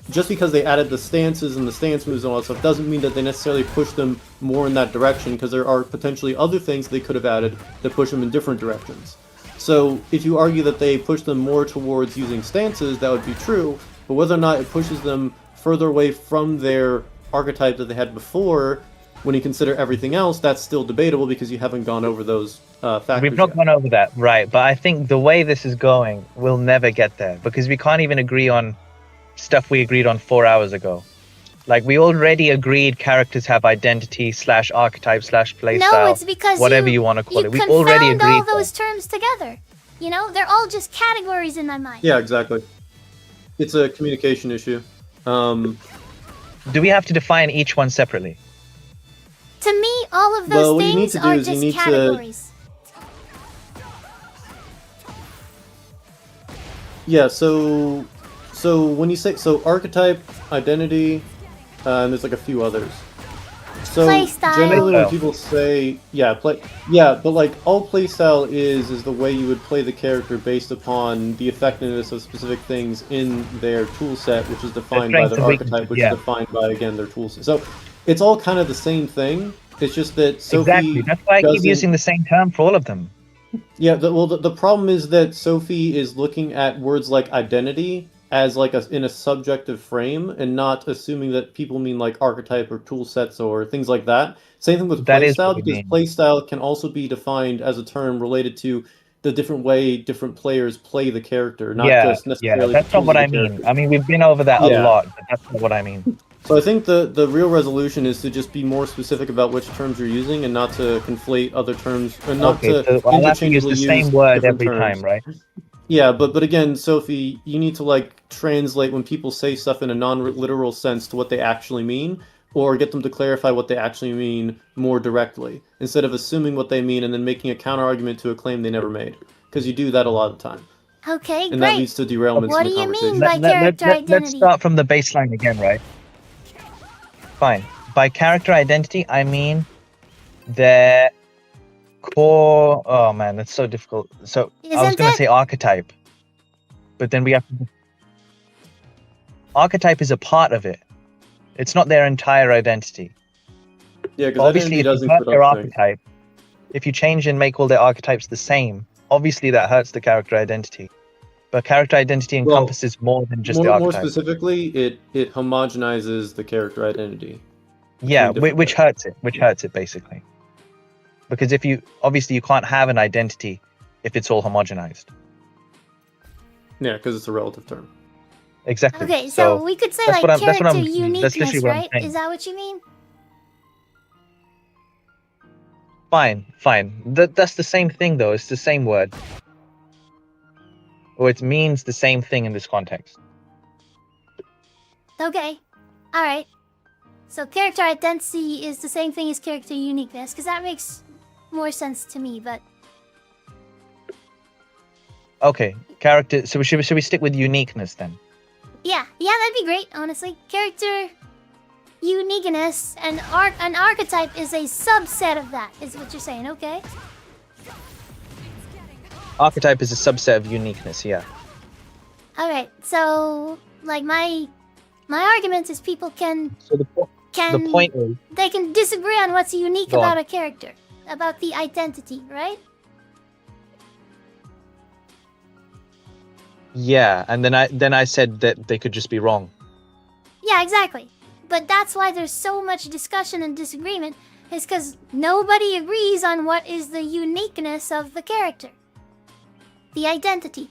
[SPEAKER 10] just because they added the stances and the stance moves and all that stuff doesn't mean that they necessarily push them more in that direction, because there are potentially other things they could have added that push them in different directions. So if you argue that they push them more towards using stances, that would be true, but whether or not it pushes them further away from their archetype that they had before, when you consider everything else, that's still debatable because you haven't gone over those factors
[SPEAKER 13] We've not
[SPEAKER 10] yet.
[SPEAKER 13] gone over that, right? But I think the way this is going, we'll never get there because we can't even agree on stuff we agreed on 4 hours ago. Like we already agreed characters have identity / archetype / playstyle.
[SPEAKER 2] No, it's because
[SPEAKER 13] whatever you want to call
[SPEAKER 2] you
[SPEAKER 13] it. We already
[SPEAKER 2] confound
[SPEAKER 13] agreed.
[SPEAKER 2] all those terms together. You know, they're all just categories in my mind.
[SPEAKER 10] Yeah, exactly. It's a communication issue.
[SPEAKER 13] Do we have to define each one separately?
[SPEAKER 2] To me, all of those
[SPEAKER 10] Well, what you need
[SPEAKER 2] things
[SPEAKER 10] to do
[SPEAKER 2] are
[SPEAKER 10] is you
[SPEAKER 2] just
[SPEAKER 10] need to-
[SPEAKER 2] categories.
[SPEAKER 10] Yeah, so when you say archetype, identity, and there's like a few others. So
[SPEAKER 2] Playstyle.
[SPEAKER 10] generally when
[SPEAKER 13] Playstyle.
[SPEAKER 10] people say but like all playstyle is the way you would play the character based upon the effectiveness of specific things in their tool set, which is defined by
[SPEAKER 13] strengths
[SPEAKER 10] their
[SPEAKER 13] and weaknesses,
[SPEAKER 10] archetype, which
[SPEAKER 13] yeah.
[SPEAKER 10] is defined by again their tool set. So it's all kind of the same thing. It's just that Sophie
[SPEAKER 13] Exactly. That's why I keep
[SPEAKER 10] doesn't-
[SPEAKER 13] using the same term for all of them.
[SPEAKER 10] Yeah, the problem is that Sophie is looking at words like identity as like in a subjective frame and not assuming that people mean like archetype or tool sets or things like that. Same thing with
[SPEAKER 13] That is
[SPEAKER 10] playstyle,
[SPEAKER 13] what we
[SPEAKER 10] because
[SPEAKER 13] mean.
[SPEAKER 10] playstyle can also be defined as a term related to the different way different players play the character, not just necessarily
[SPEAKER 13] that's
[SPEAKER 10] the
[SPEAKER 13] not what
[SPEAKER 10] tools
[SPEAKER 13] I
[SPEAKER 10] of the
[SPEAKER 13] mean.
[SPEAKER 10] character.
[SPEAKER 13] I mean, we've been over that a
[SPEAKER 10] Yeah.
[SPEAKER 13] lot, but that's not what I mean.
[SPEAKER 10] So I think the real resolution is to just be more specific about which terms you're using and not to conflate other terms, and not
[SPEAKER 13] Okay,
[SPEAKER 10] to
[SPEAKER 13] so I'll have to use
[SPEAKER 10] interchangeably
[SPEAKER 13] the same
[SPEAKER 10] use
[SPEAKER 13] word
[SPEAKER 10] different
[SPEAKER 13] every
[SPEAKER 10] terms.
[SPEAKER 13] time, right?
[SPEAKER 10] Yeah, but again, Sophie, you need to like translate when people say stuff in a non-literal sense to what they actually mean, or get them to clarify what they actually mean more directly, instead of assuming what they mean and then making a counter-argument to a claim they never made. Because you do that a lot of the time,
[SPEAKER 2] Okay,
[SPEAKER 10] and that
[SPEAKER 2] great.
[SPEAKER 10] leads to derailments
[SPEAKER 2] What
[SPEAKER 10] in
[SPEAKER 2] do
[SPEAKER 10] the
[SPEAKER 2] you
[SPEAKER 10] conversation.
[SPEAKER 2] mean by character
[SPEAKER 13] Let's
[SPEAKER 2] identity?
[SPEAKER 13] start from the baseline again, right? Fine. By character identity, I mean their core. Oh man, that's so difficult. So I was
[SPEAKER 2] Isn't
[SPEAKER 13] going
[SPEAKER 2] it?
[SPEAKER 13] to say archetype, but then we have to. Archetype is a part of it. It's not their entire identity.
[SPEAKER 10] Yeah, because
[SPEAKER 13] Obviously,
[SPEAKER 10] identity
[SPEAKER 13] if
[SPEAKER 10] does
[SPEAKER 13] you hurt
[SPEAKER 10] include
[SPEAKER 13] their
[SPEAKER 10] other things.
[SPEAKER 13] archetype, if you change and make all their archetypes the same, obviously that hurts the character identity. But character identity
[SPEAKER 10] Well,
[SPEAKER 13] encompasses more than just the
[SPEAKER 10] more
[SPEAKER 13] archetype.
[SPEAKER 10] specifically, it homogenizes the character identity.
[SPEAKER 13] Yeah,
[SPEAKER 10] between different
[SPEAKER 13] which hurts it. Which hurts it basically. Because if you you can't have an identity if it's all homogenized.
[SPEAKER 10] Yeah, because it's a relative term.
[SPEAKER 13] Exactly.
[SPEAKER 2] Okay, so we could say
[SPEAKER 13] that's
[SPEAKER 2] like
[SPEAKER 13] what I'm- that's what
[SPEAKER 2] character
[SPEAKER 13] I'm- that's
[SPEAKER 2] uniqueness,
[SPEAKER 13] literally what I'm
[SPEAKER 2] right?
[SPEAKER 13] saying.
[SPEAKER 2] Is that what you mean?
[SPEAKER 13] Fine. That's the same thing though. It's the same word. Or it means the same thing in this context.
[SPEAKER 2] Okay, all right. So character identity is the same thing as character uniqueness, because that makes more sense to me. But
[SPEAKER 13] Okay, character. So should we stick with uniqueness then?
[SPEAKER 2] yeah, that'd be great. Honestly, character uniqueness and an archetype is a subset of that. Is what you're saying? Okay.
[SPEAKER 13] Archetype is a subset of uniqueness. Yeah.
[SPEAKER 2] All right. So like my argument is people can
[SPEAKER 13] So the point is.
[SPEAKER 2] they can disagree on what's unique
[SPEAKER 13] Go on.
[SPEAKER 2] about a character, about the identity, right?
[SPEAKER 13] Yeah, and then I said that they could just be wrong.
[SPEAKER 2] Yeah, exactly. But that's why there's so much discussion and disagreement, is because nobody agrees on what is the uniqueness of the character. The identity.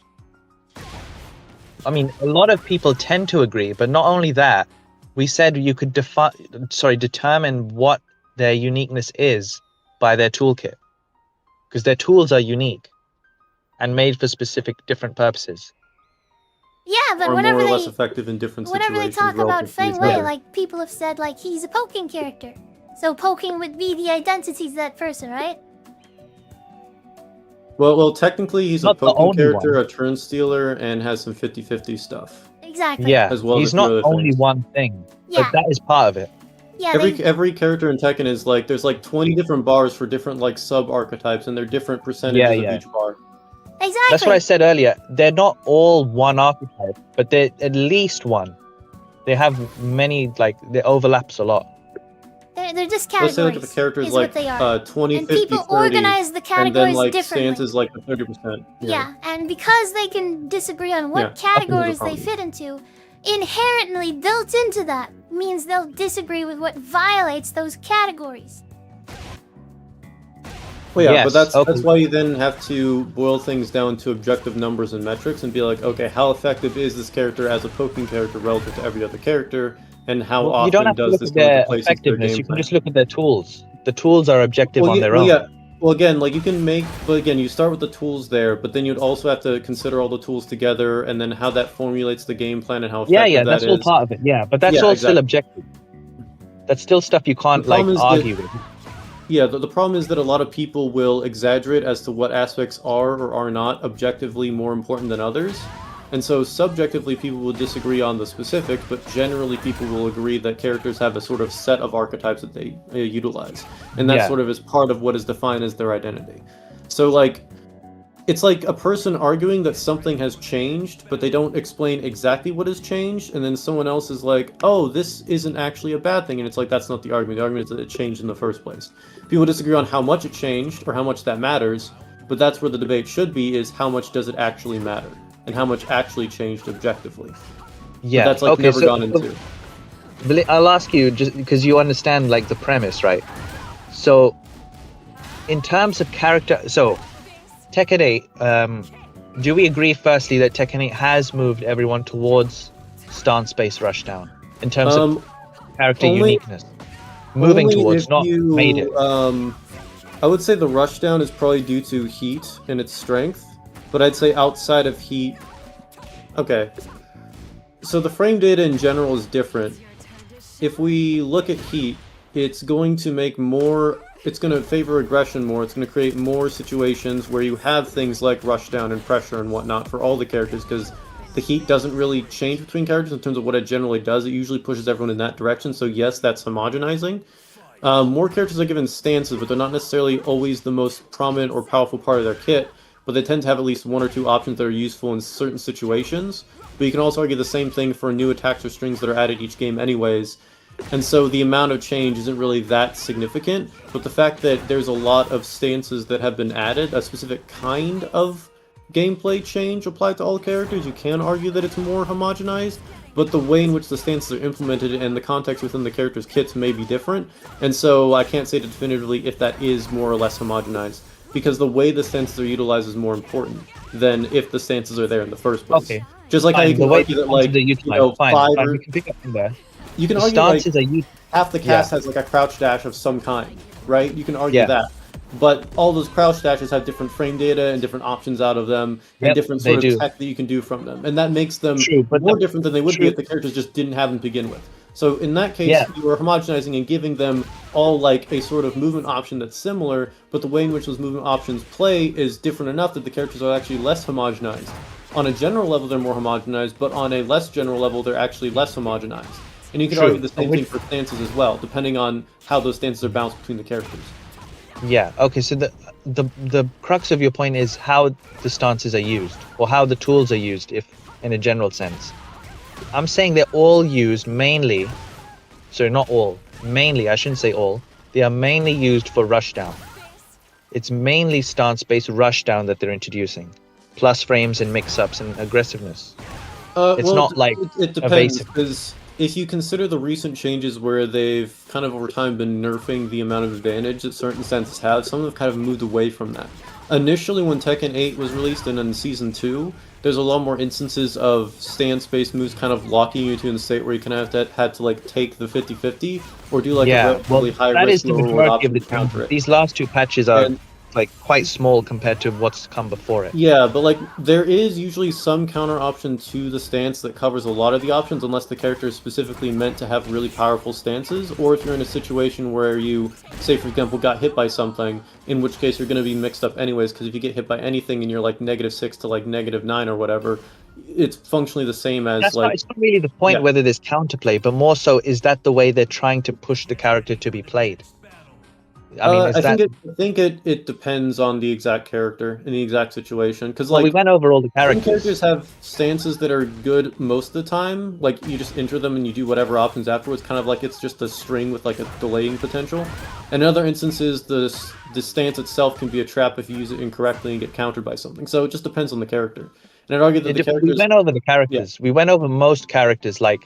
[SPEAKER 13] I mean, a lot of people tend to agree, but not only that, we said you could determine what their uniqueness is by their toolkit. Because their tools are unique and made for specific different purposes.
[SPEAKER 2] Yeah, but
[SPEAKER 10] Or
[SPEAKER 2] whenever
[SPEAKER 10] more or
[SPEAKER 2] they
[SPEAKER 10] less effective in different
[SPEAKER 2] whenever they
[SPEAKER 10] situations.
[SPEAKER 2] talk about
[SPEAKER 10] relative to
[SPEAKER 2] Feng
[SPEAKER 10] each
[SPEAKER 2] Wei,
[SPEAKER 10] other.
[SPEAKER 2] like people have said like he's a poking character. So poking would be the identity to that person, right?
[SPEAKER 10] Well, technically he's
[SPEAKER 13] Not
[SPEAKER 10] a
[SPEAKER 13] the
[SPEAKER 10] poking
[SPEAKER 13] only
[SPEAKER 10] character,
[SPEAKER 13] one.
[SPEAKER 10] a turn stealer, and has some 50-50 stuff.
[SPEAKER 2] Exactly.
[SPEAKER 13] Yeah,
[SPEAKER 10] As well
[SPEAKER 13] he's
[SPEAKER 10] as a
[SPEAKER 13] not
[SPEAKER 10] few other
[SPEAKER 13] only
[SPEAKER 10] things.
[SPEAKER 13] one thing,
[SPEAKER 2] Yeah.
[SPEAKER 13] but that is part of it.
[SPEAKER 2] Yeah,
[SPEAKER 10] Every character in Tekken is like there's like 20 different bars for different like sub archetypes, and they're different percentages
[SPEAKER 13] Yeah.
[SPEAKER 10] of each bar.
[SPEAKER 2] exactly.
[SPEAKER 13] That's what I said earlier. They're not all one archetype, but they're at least one. They have many, like, they overlaps a lot.
[SPEAKER 2] They're just
[SPEAKER 10] Let's say
[SPEAKER 2] categories.
[SPEAKER 10] like if a character is
[SPEAKER 2] is
[SPEAKER 10] like
[SPEAKER 2] what they are.
[SPEAKER 10] 20,
[SPEAKER 2] And
[SPEAKER 10] 50,
[SPEAKER 2] people
[SPEAKER 10] 30,
[SPEAKER 2] organize the
[SPEAKER 10] and
[SPEAKER 2] categories
[SPEAKER 10] then like
[SPEAKER 2] differently.
[SPEAKER 10] stance is like the 30%.
[SPEAKER 2] Yeah, and because they can disagree on what
[SPEAKER 10] Yeah,
[SPEAKER 2] categories
[SPEAKER 10] optimism
[SPEAKER 2] they
[SPEAKER 10] problem.
[SPEAKER 2] fit into, inherently built into that means they'll disagree with what violates those categories.
[SPEAKER 10] Well, yeah,
[SPEAKER 13] Yes,
[SPEAKER 10] but that's
[SPEAKER 13] okay.
[SPEAKER 10] why you then have to boil things down to objective numbers and metrics and be like, okay, how effective is this character as a poking character relative to every other character? and how
[SPEAKER 13] Well, you don't
[SPEAKER 10] often
[SPEAKER 13] have to
[SPEAKER 10] does
[SPEAKER 13] look
[SPEAKER 10] this
[SPEAKER 13] at
[SPEAKER 10] come into
[SPEAKER 13] their
[SPEAKER 10] place into their
[SPEAKER 13] effectiveness. You can
[SPEAKER 10] gameplay.
[SPEAKER 13] just look at their tools. The tools are objective on their own.
[SPEAKER 10] Yeah. Well, again, like you can make, but again, you start with the tools there, but then you'd also have to consider all the tools together, and then how that formulates the game plan and how effective
[SPEAKER 13] Yeah,
[SPEAKER 10] that
[SPEAKER 13] that's all
[SPEAKER 10] is.
[SPEAKER 13] part of it. Yeah, but that's
[SPEAKER 10] Yeah,
[SPEAKER 13] all still
[SPEAKER 10] exactly.
[SPEAKER 13] objective. That's still stuff you can't
[SPEAKER 10] The
[SPEAKER 13] like
[SPEAKER 10] problem is
[SPEAKER 13] argue
[SPEAKER 10] that-
[SPEAKER 13] with.
[SPEAKER 10] Yeah, the problem is that a lot of people will exaggerate as to what aspects are or are not objectively more important than others. And so subjectively people will disagree on the specifics, but generally people will agree that characters have a sort of set of archetypes that they utilize. And that
[SPEAKER 13] Yeah.
[SPEAKER 10] sort of is part of what is defined as their identity. So like, it's like a person arguing that something has changed, but they don't explain exactly what has changed, and then someone else is like, oh, this isn't actually a bad thing, and it's like, that's not the argument. The argument is that it changed in the first place. People disagree on how much it changed, or how much that matters, but that's where the debate should be, is how much does it actually matter, and how much actually changed objectively.
[SPEAKER 13] Yeah,
[SPEAKER 10] But that's like
[SPEAKER 13] okay,
[SPEAKER 10] never
[SPEAKER 13] so-
[SPEAKER 10] gone into.
[SPEAKER 13] I'll ask you just because you understand like the premise, right? So, in terms of character, so Tekken 8, do we agree firstly that Tekken 8 has moved everyone towards stance-based rushdown in terms of character
[SPEAKER 10] only-
[SPEAKER 13] uniqueness? Moving
[SPEAKER 10] Only
[SPEAKER 13] towards,
[SPEAKER 10] if
[SPEAKER 13] not
[SPEAKER 10] you,
[SPEAKER 13] made it.
[SPEAKER 10] I would say the rushdown is probably due to heat and its strength, but I'd say outside of heat. Okay. So the frame data in general is different. If we look at heat, it's going to make more. It's going to favor aggression more. It's going to create more situations where you have things like rushdown and pressure and whatnot for all the characters, because the heat doesn't really change between characters in terms of what it generally does. It usually pushes everyone in that direction, so yes, that's homogenizing. More characters are given stances, but they're not necessarily always the most prominent or powerful part of their kit, but they tend to have at least one or two options that are useful in certain situations. But you can also argue the same thing for new attacks or strings that are added each game anyways. And so the amount of change isn't really that significant, but the fact that there's a lot of stances that have been added, a specific kind of gameplay change applied to all characters, you can argue that it's more homogenized, but the way in which the stances are implemented and the context within the characters' kits may be different, and so I can't say definitively if that is more or less homogenized, because the way the stances are utilized is more important than if the stances are there in the first place.
[SPEAKER 13] Okay.
[SPEAKER 10] Just like how
[SPEAKER 13] Fine,
[SPEAKER 10] you
[SPEAKER 13] the
[SPEAKER 10] can
[SPEAKER 13] way
[SPEAKER 10] argue
[SPEAKER 13] the
[SPEAKER 10] that, like,
[SPEAKER 13] stances are
[SPEAKER 10] you
[SPEAKER 13] utilized,
[SPEAKER 10] know,
[SPEAKER 13] fine,
[SPEAKER 10] five
[SPEAKER 13] fine,
[SPEAKER 10] or...
[SPEAKER 13] we can pick up from there.
[SPEAKER 10] You can
[SPEAKER 13] The
[SPEAKER 10] argue, like,
[SPEAKER 13] stances are used.
[SPEAKER 10] half the cast
[SPEAKER 13] Yeah.
[SPEAKER 10] has like a crouch dash of some kind, right? You can argue
[SPEAKER 13] Yeah.
[SPEAKER 10] that. But all those crouch dashes have different frame data and different options out of them, and
[SPEAKER 13] Yep,
[SPEAKER 10] different
[SPEAKER 13] they
[SPEAKER 10] sort of
[SPEAKER 13] do.
[SPEAKER 10] tech that you can do from them. And that makes them
[SPEAKER 13] True, but
[SPEAKER 10] more different than they would be
[SPEAKER 13] true.
[SPEAKER 10] if the characters just didn't have them to begin with. So in that case,
[SPEAKER 13] Yeah.
[SPEAKER 10] you are homogenizing and giving them all like a sort of movement option that's similar, but the way in which those movement options play is different enough that the characters are actually less homogenized. On a general level, they're more homogenized, but on a less general level, they're actually less homogenized. And you can
[SPEAKER 13] True.
[SPEAKER 10] argue the same thing for stances as well, depending on how those stances are balanced between the characters.
[SPEAKER 13] Yeah. Okay. So the crux of your point is how the stances are used, or how the tools are used, if in a general sense. I'm saying they're all used mainly. Sorry, not all. Mainly, I shouldn't say all. They are mainly used for rushdown. It's mainly stance-based rushdown that they're introducing, plus frames and mix-ups and aggressiveness. It's
[SPEAKER 10] Well,
[SPEAKER 13] not like
[SPEAKER 10] it depends,
[SPEAKER 13] evasive.
[SPEAKER 10] because if you consider the recent changes where they've kind of over time been nerfing the amount of advantage that certain stances have, some have kind of moved away from that. Initially, when Tekken 8 was released and in Season 2, there's a lot more instances of stance-based moves kind of locking you to a state where you kind of had to like take the 50-50 or do like a
[SPEAKER 13] Yeah,
[SPEAKER 10] relatively high
[SPEAKER 13] that
[SPEAKER 10] risk
[SPEAKER 13] is the
[SPEAKER 10] low reward
[SPEAKER 13] majority of
[SPEAKER 10] option
[SPEAKER 13] the
[SPEAKER 10] to counter
[SPEAKER 13] changes.
[SPEAKER 10] it.
[SPEAKER 13] These last two patches are
[SPEAKER 10] And-
[SPEAKER 13] like quite small compared to what's come before it.
[SPEAKER 10] Yeah, but like there is usually some counter option to the stance that covers a lot of the options, unless the character is specifically meant to have really powerful stances, or if you're in a situation where you, say for example, got hit by something, in which case you're going to be mixed up anyways, because if you get hit by anything and you're like -6 to like -9 or whatever, it's functionally the same as
[SPEAKER 13] That's
[SPEAKER 10] like...
[SPEAKER 13] not, it's not really the point
[SPEAKER 10] Yeah.
[SPEAKER 13] whether there's counterplay, but more so is that the way they're trying to push the character to be played. I mean, is
[SPEAKER 10] I
[SPEAKER 13] that...
[SPEAKER 10] think it depends on the exact character and the exact situation, because
[SPEAKER 13] Well,
[SPEAKER 10] like
[SPEAKER 13] we went over all the
[SPEAKER 10] some
[SPEAKER 13] characters.
[SPEAKER 10] characters have stances that are good most of the time. Like you just enter them and you do whatever options afterwards, kind of like it's just a string with like a delaying potential. And in other instances, the stance itself can be a trap if you use it incorrectly and get countered by something. So it just depends on the character. And I'd argue that the
[SPEAKER 13] We
[SPEAKER 10] characters...
[SPEAKER 13] went over the characters. We went over most characters, like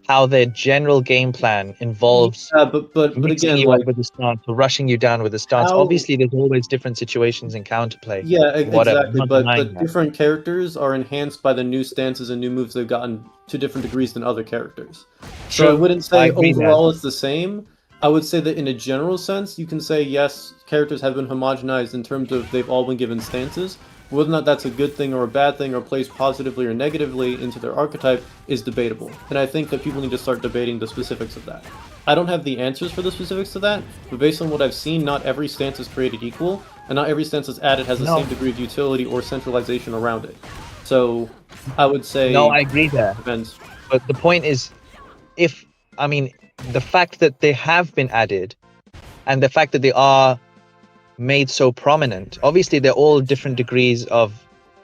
[SPEAKER 13] how their general game plan involves
[SPEAKER 10] but
[SPEAKER 13] mixing
[SPEAKER 10] again,
[SPEAKER 13] you
[SPEAKER 10] like
[SPEAKER 13] up with a stance or rushing you down with a stance.
[SPEAKER 10] how-
[SPEAKER 13] Obviously, there's always different situations in counterplay.
[SPEAKER 10] Yeah,
[SPEAKER 13] whatever.
[SPEAKER 10] exactly.
[SPEAKER 13] I'm not
[SPEAKER 10] But
[SPEAKER 13] denying that.
[SPEAKER 10] different characters are enhanced by the new stances and new moves they've gotten to different degrees than other characters. So I
[SPEAKER 13] True.
[SPEAKER 10] wouldn't
[SPEAKER 13] I
[SPEAKER 10] say
[SPEAKER 13] agree there.
[SPEAKER 10] overall it's the same. I would say that in a general sense, you can say yes, characters have been homogenized in terms of they've all been given stances. Whether or not that's a good thing or a bad thing or plays positively or negatively into their archetype is debatable. And I think that people need to start debating the specifics of that. I don't have the answers for the specifics to that, but based on what I've seen, not every stance is created equal, and not every stance that's added has the
[SPEAKER 13] No.
[SPEAKER 10] same degree of utility or centralization around it. So I would say
[SPEAKER 13] No, I agree there.
[SPEAKER 10] depends.
[SPEAKER 13] But the point is, the fact that they have been added and the fact that they are made so prominent, obviously they're all different degrees of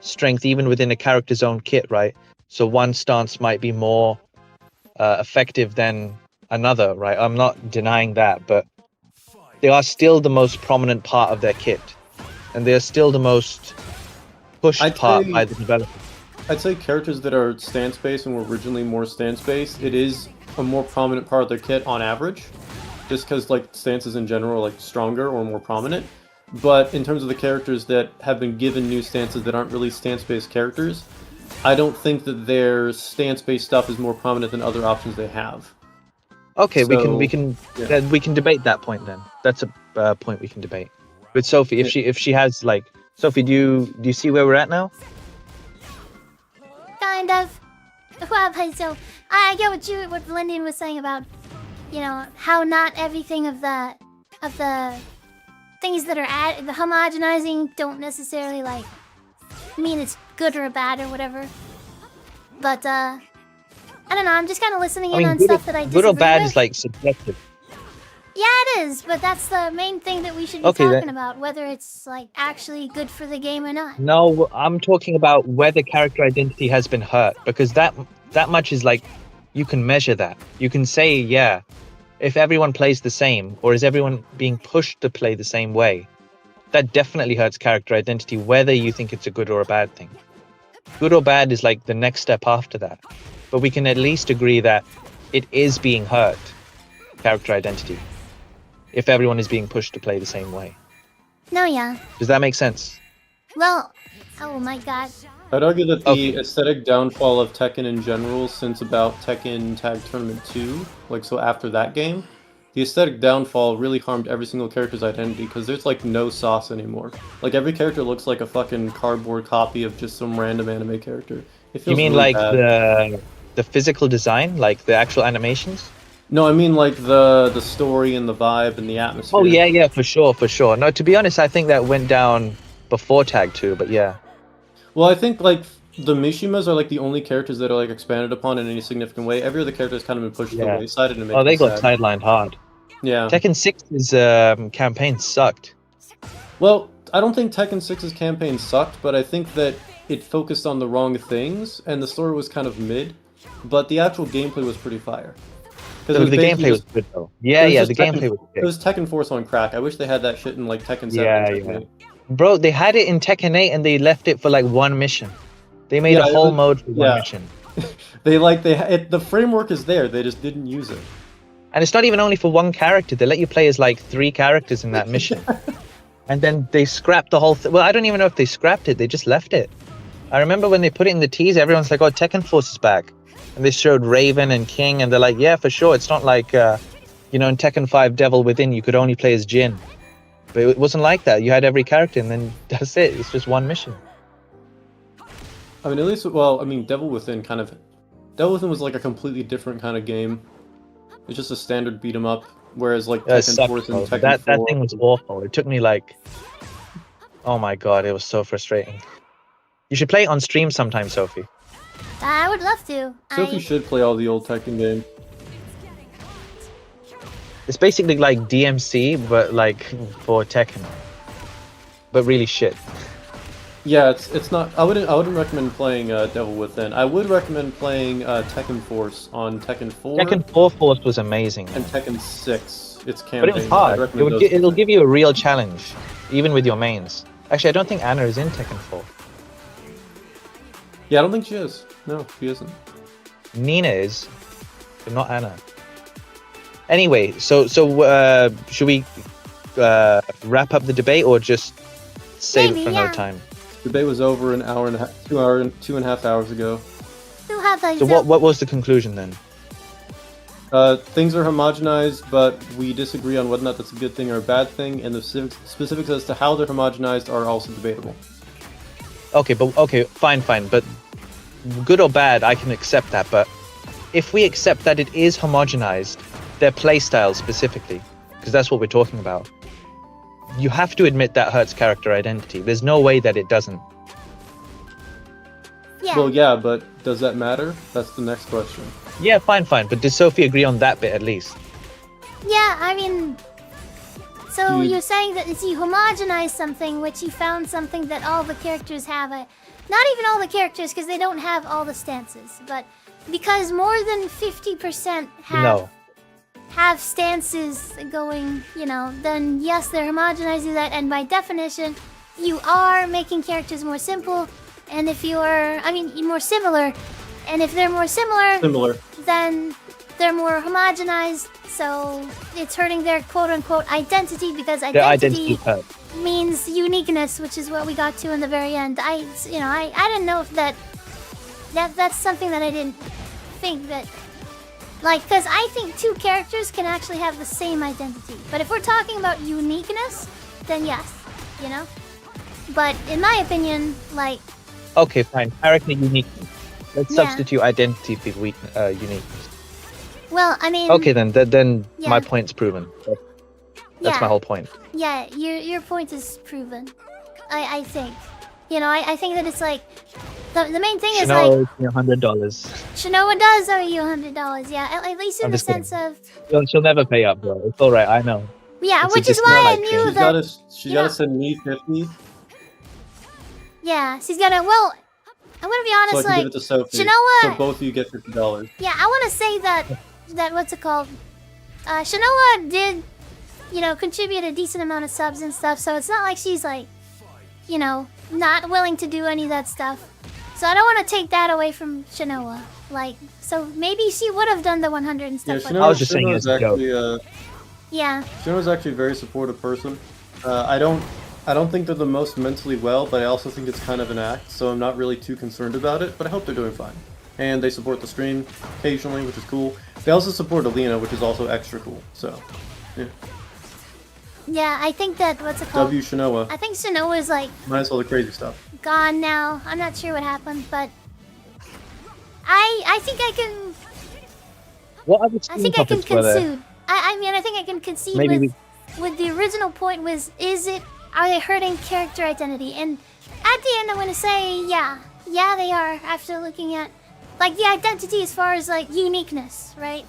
[SPEAKER 13] strength, even within a character's own kit, right? So one stance might be more effective than another, right? I'm not denying that, but they are still the most prominent part of their kit. And they're still the most pushed part by the developer.
[SPEAKER 10] I'd say characters that are stance-based and were originally more stance-based, it is a more prominent part of their kit on average, just because like stances in general are like stronger or more prominent. But in terms of the characters that have been given new stances that aren't really stance-based characters, I don't think that their stance-based stuff is more prominent than other options they have.
[SPEAKER 13] Okay, we
[SPEAKER 10] So,
[SPEAKER 13] can debate that point then. That's a point we can debate. With Sophie, if she has like Sophie, do you see where we're at now?
[SPEAKER 2] Kind of. Well, so I get what Blendian was saying about, you know, how not everything of the things that are the homogenizing don't necessarily like mean it's good or bad or whatever. But I don't know. I'm just kind of listening in on stuff that I disagree
[SPEAKER 13] good or bad
[SPEAKER 2] with.
[SPEAKER 13] is like subjective.
[SPEAKER 2] Yeah, it is, but that's the main thing that we should be
[SPEAKER 13] Okay, then.
[SPEAKER 2] talking about, whether it's like actually good for the game or not.
[SPEAKER 13] No, I'm talking about whether character identity has been hurt, because that much is like you can measure that. You can say, yeah, if everyone plays the same, or is everyone being pushed to play the same way, that definitely hurts character identity, whether you think it's a good or a bad thing. Good or bad is like the next step after that. But we can at least agree that it is being hurt, character identity, if everyone is being pushed to play the same way.
[SPEAKER 2] No, yeah.
[SPEAKER 13] Does that make sense?
[SPEAKER 2] Well, oh my god.
[SPEAKER 10] I'd argue that the aesthetic downfall of Tekken in general since about Tekken Tag Tournament 2, like so after that game, the aesthetic downfall really harmed every single character's identity because there's like no sauce anymore. Like every character looks like a fucking cardboard copy of just some random anime character. It feels
[SPEAKER 13] You mean
[SPEAKER 10] really
[SPEAKER 13] like
[SPEAKER 10] bad.
[SPEAKER 13] the physical design, like the actual animations?
[SPEAKER 10] No, I mean like the story and the vibe and the atmosphere.
[SPEAKER 13] Oh yeah, for sure. No, to be honest, I think that went down before Tag 2, but yeah.
[SPEAKER 10] Well, I think like the Mishimas are like the only characters that are like expanded upon in any significant way. Every other character has kind of been pushed to the
[SPEAKER 13] Yeah.
[SPEAKER 10] wayside and it makes
[SPEAKER 13] Oh, they
[SPEAKER 10] me
[SPEAKER 13] got
[SPEAKER 10] sad.
[SPEAKER 13] sidelined hard.
[SPEAKER 10] Yeah.
[SPEAKER 13] Tekken 6's campaign sucked.
[SPEAKER 10] Well, I don't think Tekken 6's campaign sucked, but I think that it focused on the wrong things and the story was kind of mid, but the actual gameplay was pretty fire. 'Cause it
[SPEAKER 13] The
[SPEAKER 10] basically
[SPEAKER 13] gameplay was
[SPEAKER 10] just-
[SPEAKER 13] good though.
[SPEAKER 10] it
[SPEAKER 13] Yeah,
[SPEAKER 10] was
[SPEAKER 13] the
[SPEAKER 10] just Tekken-
[SPEAKER 13] gameplay was
[SPEAKER 10] It
[SPEAKER 13] good.
[SPEAKER 10] was Tekken Force on crack. I wish they had that shit in like Tekken 7
[SPEAKER 13] Yeah,
[SPEAKER 10] and Tekken
[SPEAKER 13] yeah.
[SPEAKER 10] 8.
[SPEAKER 13] Bro, they had it in Tekken 8 and they left it for like one mission. They made
[SPEAKER 10] Yeah,
[SPEAKER 13] a
[SPEAKER 10] it
[SPEAKER 13] whole
[SPEAKER 10] was-
[SPEAKER 13] mode for one
[SPEAKER 10] yeah.
[SPEAKER 13] mission.
[SPEAKER 10] The framework is there, they just didn't use it.
[SPEAKER 13] And it's not even only for one character. They let you play as like 3 characters in that mission. And then they scrapped the whole thing. Well, I don't even know if they scrapped it. They just left it. I remember when they put it in the teaser, everyone's like, oh, Tekken Force is back. And they showed Raven and King, and they're like, yeah, for sure. It's not like, in Tekken 5 Devil Within, you could only play as Jin. But it wasn't like that. You had every character, and then that's it. It's just one mission.
[SPEAKER 10] I mean, at least, well, I mean, Devil Within was like a completely different kind of game. It's just a standard beat 'em up, whereas like
[SPEAKER 13] It
[SPEAKER 10] Tekken
[SPEAKER 13] sucked,
[SPEAKER 10] Force and
[SPEAKER 13] bro.
[SPEAKER 10] Tekken
[SPEAKER 13] that
[SPEAKER 10] 4.
[SPEAKER 13] thing was awful. It took me like, oh my god, it was so frustrating. You should play it on stream sometime, Sophie.
[SPEAKER 2] I would love to.
[SPEAKER 10] Sophie should play all the old Tekken games.
[SPEAKER 13] It's basically like DMC, but like for Tekken. But really shit.
[SPEAKER 10] Yeah, it's not. I wouldn't recommend playing Devil Within. I would recommend playing Tekken Force on Tekken 4
[SPEAKER 13] Tekken 4 Force was amazing.
[SPEAKER 10] and Tekken 6. It's campaign.
[SPEAKER 13] But it was
[SPEAKER 10] I'd
[SPEAKER 13] hard.
[SPEAKER 10] recommend those
[SPEAKER 13] It'll
[SPEAKER 10] two.
[SPEAKER 13] give you a real challenge, even with your mains. Actually, I don't think Anna is in Tekken 4.
[SPEAKER 10] Yeah, I don't think she is. No, she isn't.
[SPEAKER 13] Nina is, but not Anna. Anyway, so should we wrap up the debate or just save
[SPEAKER 2] Maybe,
[SPEAKER 13] it for another
[SPEAKER 2] yeah.
[SPEAKER 13] time?
[SPEAKER 10] Debate was over an hour and a half, 2.5 hours ago.
[SPEAKER 2] Who have those?
[SPEAKER 13] So what was the conclusion then?
[SPEAKER 10] Things are homogenized, but we disagree on whether or not that's a good thing or a bad thing, and the specifics as to how they're homogenized are also debatable.
[SPEAKER 13] Okay, fine, but good or bad, I can accept that. But if we accept that it is homogenized, their playstyle specifically, because that's what we're talking about, you have to admit that hurts character identity. There's no way that it doesn't.
[SPEAKER 2] Yeah.
[SPEAKER 10] Well, yeah, but does that matter? That's the next question.
[SPEAKER 13] Yeah, fine, but does Sophie agree on that bit at least?
[SPEAKER 2] Yeah, I mean, so you're saying that if you homogenize something, which you found something that all the characters have, not even all the characters, because they don't have all the stances, but because more than 50% have stances going, then yes, they're homogenizing that, and by definition, you are making characters more simple, and if more similar, and if they're more similar, then they're more homogenized, so it's hurting their quote-unquote identity, because identity means uniqueness, which is what we got to in the very end. I didn't know if that's something that I didn't think that, because I think two characters can actually have the same identity. But if we're talking about uniqueness, then yes, But in my opinion,
[SPEAKER 13] Okay, fine. Character uniqueness. Let's substitute identity for uniqueness.
[SPEAKER 2] Well, I mean...
[SPEAKER 13] Okay, then my point's proven. That's my whole point.
[SPEAKER 2] Yeah, your point is proven. I think. I think that it's the main thing is
[SPEAKER 13] owes me $100.
[SPEAKER 2] Shinoa does owe you $100, yeah. At least in the sense of...
[SPEAKER 13] She'll never pay up, bro. It's alright, I know.
[SPEAKER 2] Yeah, which is why I knew that...
[SPEAKER 10] She's gotta send me 50.
[SPEAKER 2] Yeah, she's gonna... Well, I'm gonna be honest,
[SPEAKER 10] so I can give it to Sophie,
[SPEAKER 2] Shinoa...
[SPEAKER 10] so both of you get $50.
[SPEAKER 2] Yeah, I want to say that what's it called? Shinoa did, contribute a decent amount of subs and stuff, so it's not like she's not willing to do any of that stuff. So I don't want to take that away from Shinoa. So maybe she would have done the 100 and stuff
[SPEAKER 10] Shinoa,
[SPEAKER 13] I was just saying it's
[SPEAKER 10] actually,
[SPEAKER 2] yeah.
[SPEAKER 10] Shinoa's actually a very supportive person. I don't think they're the most mentally well, but I also think it's kind of an act, so I'm not really too concerned about it, but I hope they're doing fine. And they support the stream occasionally, which is cool. They also support Alina, which is also extra cool, so, yeah.
[SPEAKER 2] Yeah, I think that, what's it called?
[SPEAKER 10] W Shinoa.
[SPEAKER 2] I think Shinoa is
[SPEAKER 10] minus all the crazy stuff.
[SPEAKER 2] Gone now. I'm not sure what happened, but I think I can...
[SPEAKER 13] What other
[SPEAKER 2] I think I can concede. I think I can concede
[SPEAKER 13] Maybe
[SPEAKER 2] with the original point was, are they hurting character identity? And at the end I'm going to say, yeah, they are, after looking at, the identity as far as, uniqueness, right?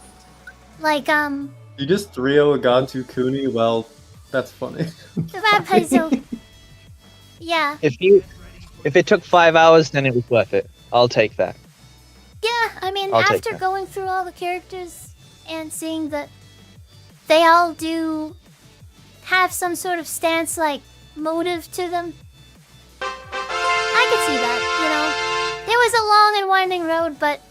[SPEAKER 10] You just 3-0 a Gantu Kuni? Well, that's funny.
[SPEAKER 2] Yeah.
[SPEAKER 13] If it took 5 hours, then it was worth it. I'll take that.
[SPEAKER 2] Yeah, I mean,
[SPEAKER 13] I'll take
[SPEAKER 2] after
[SPEAKER 13] that.
[SPEAKER 2] going through all the characters and seeing that they all do have some sort of stance, motive to them, I could see that, It was a long and winding road, but...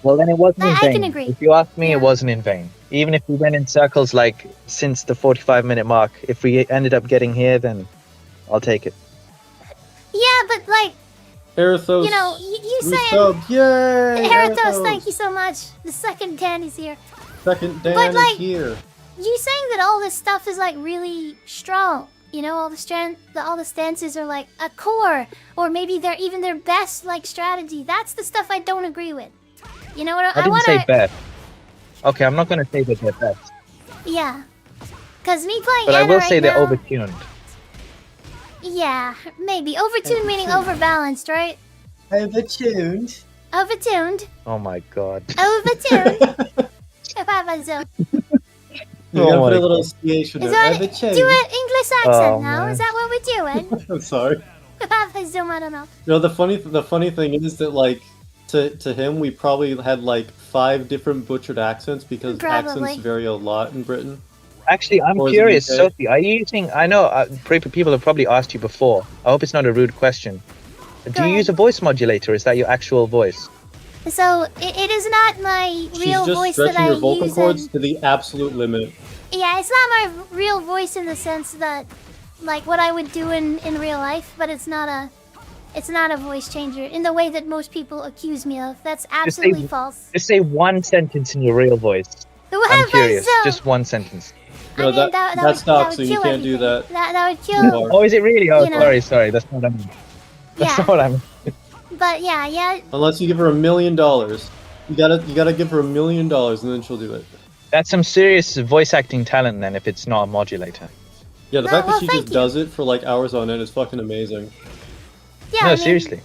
[SPEAKER 13] Well, then it wasn't in vain.
[SPEAKER 2] I can agree.
[SPEAKER 13] If you ask me, it wasn't in vain. Even if we went in circles, since the 45-minute mark, if we ended up getting here, then I'll take it.
[SPEAKER 2] Yeah, but,
[SPEAKER 10] Arathos,
[SPEAKER 2] you saying...
[SPEAKER 10] Resub. Yay!
[SPEAKER 2] Arathos, thank you so much. The second Dan is here.
[SPEAKER 10] Second Dan is here.
[SPEAKER 2] You saying that all this stuff is, really strong. All the stances are, a core. Or maybe they're even their best, strategy. That's the stuff I don't agree with. You know what
[SPEAKER 13] I didn't say best. Okay, I'm not going to say that they're best.
[SPEAKER 2] Yeah. Because me playing
[SPEAKER 13] But I
[SPEAKER 2] Ana
[SPEAKER 13] will say
[SPEAKER 2] right
[SPEAKER 13] they're
[SPEAKER 2] now,
[SPEAKER 13] overtuned.
[SPEAKER 2] Yeah, maybe. Overtuned meaning overbalanced, right?
[SPEAKER 10] Overtuned?
[SPEAKER 2] Overtuned.
[SPEAKER 13] Oh my god.
[SPEAKER 2] Overtuned. Papa Zo.
[SPEAKER 10] You gotta put a little
[SPEAKER 2] Is
[SPEAKER 10] CH in
[SPEAKER 2] that,
[SPEAKER 10] there.
[SPEAKER 2] do an English accent
[SPEAKER 13] Oh,
[SPEAKER 2] now?
[SPEAKER 13] man.
[SPEAKER 2] Is that what we're doing?
[SPEAKER 10] I'm sorry.
[SPEAKER 2] Papa Zo, I don't know.
[SPEAKER 10] No, the funny thing is that to him we probably had 5 different butchered accents because
[SPEAKER 2] Probably.
[SPEAKER 10] accents vary a lot in Britain.
[SPEAKER 13] Actually, I'm
[SPEAKER 10] Or is it
[SPEAKER 13] curious,
[SPEAKER 10] UK?
[SPEAKER 13] Sophie, are you using... I know people have probably asked you before. I hope it's not a rude question. Do you use a voice modulator? Is that your actual voice?
[SPEAKER 2] So it is not my
[SPEAKER 10] She's
[SPEAKER 2] real
[SPEAKER 10] just
[SPEAKER 2] voice that
[SPEAKER 10] stretching
[SPEAKER 2] I
[SPEAKER 10] your vocal
[SPEAKER 2] use.
[SPEAKER 10] cords to the absolute limit.
[SPEAKER 2] Yeah, it's not my real voice in the sense that, what I would do in real life, but it's not a It's not a voice changer in the way that most people accuse me of. That's
[SPEAKER 13] Just say,
[SPEAKER 2] absolutely false.
[SPEAKER 13] just say one sentence in your real voice.
[SPEAKER 2] Who
[SPEAKER 13] I'm
[SPEAKER 2] have
[SPEAKER 13] curious.
[SPEAKER 2] myself?
[SPEAKER 13] Just one sentence.
[SPEAKER 10] No,
[SPEAKER 2] I mean,
[SPEAKER 10] that,
[SPEAKER 2] that
[SPEAKER 10] that
[SPEAKER 2] would-
[SPEAKER 10] stops,
[SPEAKER 2] would
[SPEAKER 10] so you
[SPEAKER 2] kill
[SPEAKER 10] can't do
[SPEAKER 2] everything.
[SPEAKER 10] that.
[SPEAKER 2] That would kill.
[SPEAKER 13] Oh, is it really? Oh,
[SPEAKER 2] You know.
[SPEAKER 13] sorry. That's not what I mean. That's
[SPEAKER 2] Yeah.
[SPEAKER 13] not what I mean.
[SPEAKER 2] But yeah.
[SPEAKER 10] Unless you give her $1 million. You gotta give her $1 million and then she'll do it.
[SPEAKER 13] That's some serious voice acting talent then, if it's not a modulator.
[SPEAKER 10] Yeah, the
[SPEAKER 2] No,
[SPEAKER 10] fact
[SPEAKER 2] well,
[SPEAKER 10] that she
[SPEAKER 2] thank
[SPEAKER 10] just
[SPEAKER 2] you.
[SPEAKER 10] does it for like hours on end is fucking amazing.
[SPEAKER 2] Yeah.
[SPEAKER 13] No,
[SPEAKER 2] I mean,
[SPEAKER 13] seriously.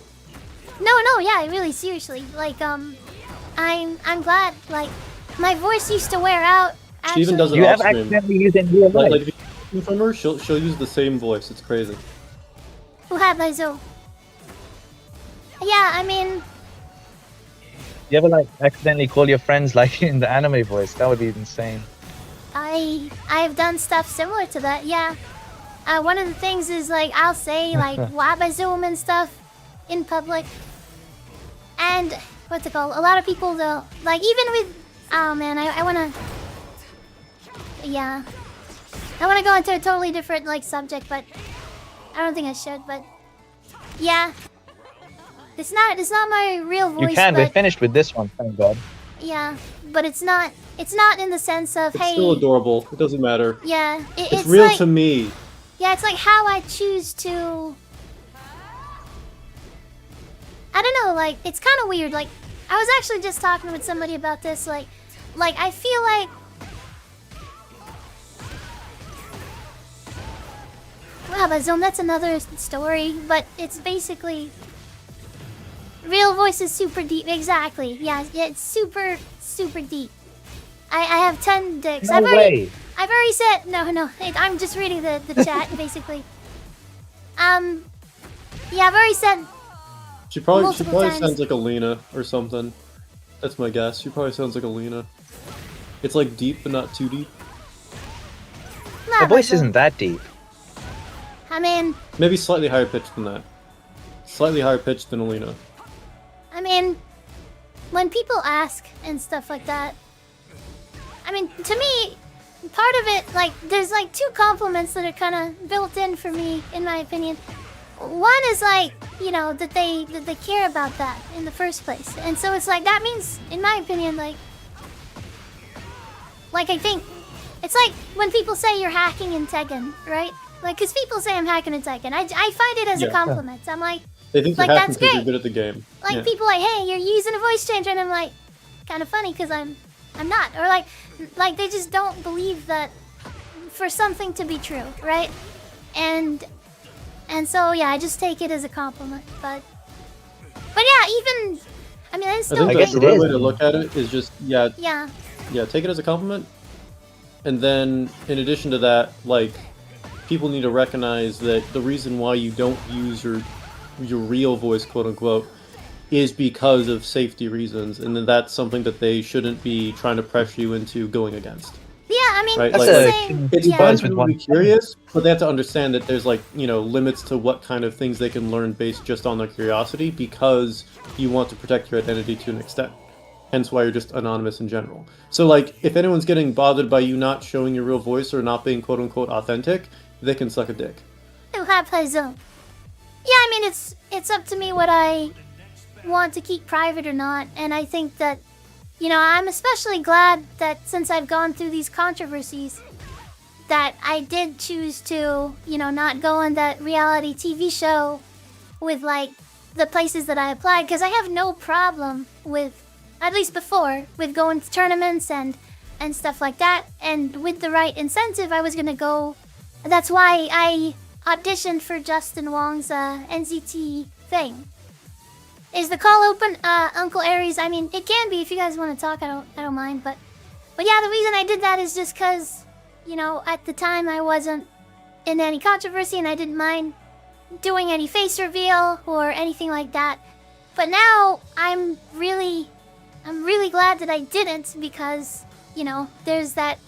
[SPEAKER 2] No, yeah, really, seriously. Like, I'm glad. Like, my voice used to wear out.
[SPEAKER 10] She even does it
[SPEAKER 13] You
[SPEAKER 10] off
[SPEAKER 13] have
[SPEAKER 10] stream.
[SPEAKER 13] accidentally used it in real life.
[SPEAKER 10] Like if you hear from her, she'll use the same voice. It's crazy.
[SPEAKER 2] Who had my Zoom? Yeah, I mean,
[SPEAKER 13] You ever like accidentally call your friends like in the anime voice? That would be insane.
[SPEAKER 2] I've done stuff similar to that. Yeah. One of the things is like I'll say like Wabazoom and stuff in public, and what's it called? A lot of people though, like even with oh man, I wanna yeah, I wanna go into a totally different like subject, but I don't think I should. But yeah, it's not my real voice.
[SPEAKER 13] You can. We're
[SPEAKER 2] But,
[SPEAKER 13] finished with this one. Thank God.
[SPEAKER 2] yeah, but it's not in the sense of
[SPEAKER 10] It's
[SPEAKER 2] hey.
[SPEAKER 10] still adorable. It doesn't matter.
[SPEAKER 2] Yeah,
[SPEAKER 10] It's real
[SPEAKER 2] like,
[SPEAKER 10] to me.
[SPEAKER 2] Yeah, it's like how I choose to. I don't know, like it's kind of weird. Like I was actually just talking with somebody about this. Like I feel like. Wow, but Zone, that's another story. But it's basically. Real voice is super deep. Exactly. Yeah, it's super deep. I have 10 dicks.
[SPEAKER 13] No
[SPEAKER 2] I've already
[SPEAKER 13] way.
[SPEAKER 2] said no. I'm just reading the chat basically. Yeah, I've already said
[SPEAKER 10] She probably
[SPEAKER 2] multiple times.
[SPEAKER 10] sounds like Alina or something. That's my guess. She probably sounds like Alina. It's like deep but not too deep.
[SPEAKER 2] Nah,
[SPEAKER 13] Her voice
[SPEAKER 2] but,
[SPEAKER 13] isn't that deep.
[SPEAKER 2] I mean,
[SPEAKER 10] Maybe slightly higher pitched than that. Slightly higher pitched than Alina.
[SPEAKER 2] when people ask and stuff like that, I mean, to me, part of it, like, there's like two compliments that are kind of built in for me, in my opinion. One is like, you know, that they care about that in the first place, and so it's like that means, in my opinion, like I think it's like when people say you're hacking in Tekken, right? Like, because people say I'm hacking in Tekken, I find it as a
[SPEAKER 10] Yeah.
[SPEAKER 2] compliment. I'm like,
[SPEAKER 10] They think
[SPEAKER 2] Like,
[SPEAKER 10] you're hacking
[SPEAKER 2] that's
[SPEAKER 10] because you're
[SPEAKER 2] great.
[SPEAKER 10] good at the game.
[SPEAKER 2] like
[SPEAKER 10] Yeah.
[SPEAKER 2] people like, hey, you're using a voice changer, and I'm like, kind of funny because I'm not, or like they just don't believe that for something to be true, right? And so yeah, I just take it as a compliment, but yeah, even I mean, I
[SPEAKER 10] I
[SPEAKER 2] still
[SPEAKER 10] think
[SPEAKER 13] I
[SPEAKER 10] that's
[SPEAKER 13] guess
[SPEAKER 10] the
[SPEAKER 13] it
[SPEAKER 10] right
[SPEAKER 13] is.
[SPEAKER 10] way to look at it is just
[SPEAKER 2] yeah,
[SPEAKER 10] take it as a compliment. And then in addition to that, like people need to recognize that the reason why you don't use your real voice, quote unquote, is because of safety reasons, and then that's something that they shouldn't be trying to pressure you into going against.
[SPEAKER 2] yeah. I mean,
[SPEAKER 10] Right,
[SPEAKER 2] it's
[SPEAKER 10] like-
[SPEAKER 2] the
[SPEAKER 13] That's
[SPEAKER 2] same.
[SPEAKER 10] It's
[SPEAKER 2] yeah.
[SPEAKER 10] fun
[SPEAKER 13] Birds
[SPEAKER 10] for
[SPEAKER 13] with
[SPEAKER 10] them to be
[SPEAKER 13] one
[SPEAKER 10] curious, but they have to understand that there's like, you know, limits to what kind of things they can learn based just on their curiosity, because you want to protect your identity to an extent. Hence why you're just anonymous in general. So like, if anyone's getting bothered by you not showing your real voice or not being quote unquote authentic, they can suck a dick.
[SPEAKER 2] Yeah, I mean, it's up to me what I want to keep private or not, and I think that, you know, I'm especially glad that since I've gone through these controversies, that I did choose to, you know, not go on that reality TV show with like the places that I applied, because I have no problem with, at least before, with going to tournaments and stuff like that, and with the right incentive, I was gonna go. That's why I auditioned for Justin Wong's NCT thing. Is the call open, Uncle Aries? I mean, it can be if you guys want to talk. I don't mind, but yeah, the reason I did that is just because, you know, at the time I wasn't in any controversy and I didn't mind doing any face reveal or anything like that. But now I'm really glad that I didn't, because, you know, there's that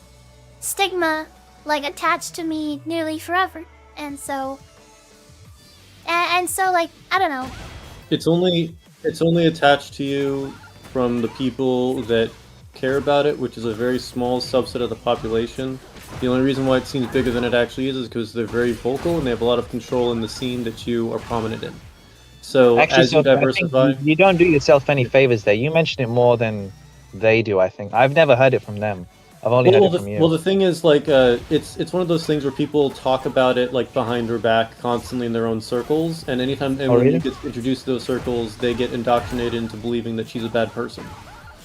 [SPEAKER 2] stigma like attached to me nearly forever, and so like, I don't know.
[SPEAKER 10] It's only attached to you from the people that care about it, which is a very small subset of the population. The only reason why it seems bigger than it actually is because they're very vocal and they have a lot of control in the scene that you are prominent in. So
[SPEAKER 13] Actually,
[SPEAKER 10] as you
[SPEAKER 13] Sophie, I think
[SPEAKER 10] diversify,
[SPEAKER 13] you don't do yourself any favors there. You mention it more than they do, I think. I've never heard it from them. I've only heard it from you.
[SPEAKER 10] well, the thing is, like, it's one of those things where people talk about it like behind her back constantly in their own circles, and anytime anyone
[SPEAKER 13] really?
[SPEAKER 10] gets introduced to those circles, they get indoctrinated into believing that she's a bad person.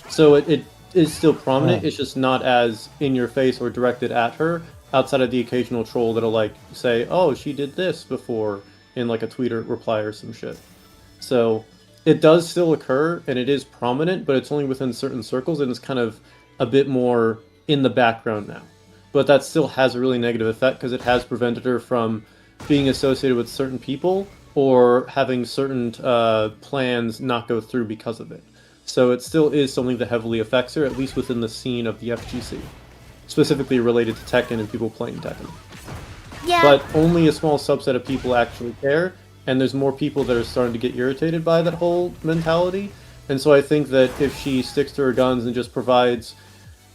[SPEAKER 10] So it is still prominent.
[SPEAKER 13] Oh.
[SPEAKER 10] It's just not as in your face or directed at her. Outside of the occasional troll that'll like say, "Oh, she did this before," in like a tweet or reply or some shit. So it does still occur, and it is prominent, but it's only within certain circles, and it's kind of a bit more in the background now. But that still has a really negative effect because it has prevented her from being associated with certain people or having certain plans not go through because of it. So it still is something that heavily affects her, at least within the scene of the FGC, specifically related to Tekken and people playing Tekken.
[SPEAKER 2] Yeah.
[SPEAKER 10] But only a small subset of people actually care, and there's more people that are starting to get irritated by that whole mentality. And so I think that if she sticks to her guns and just provides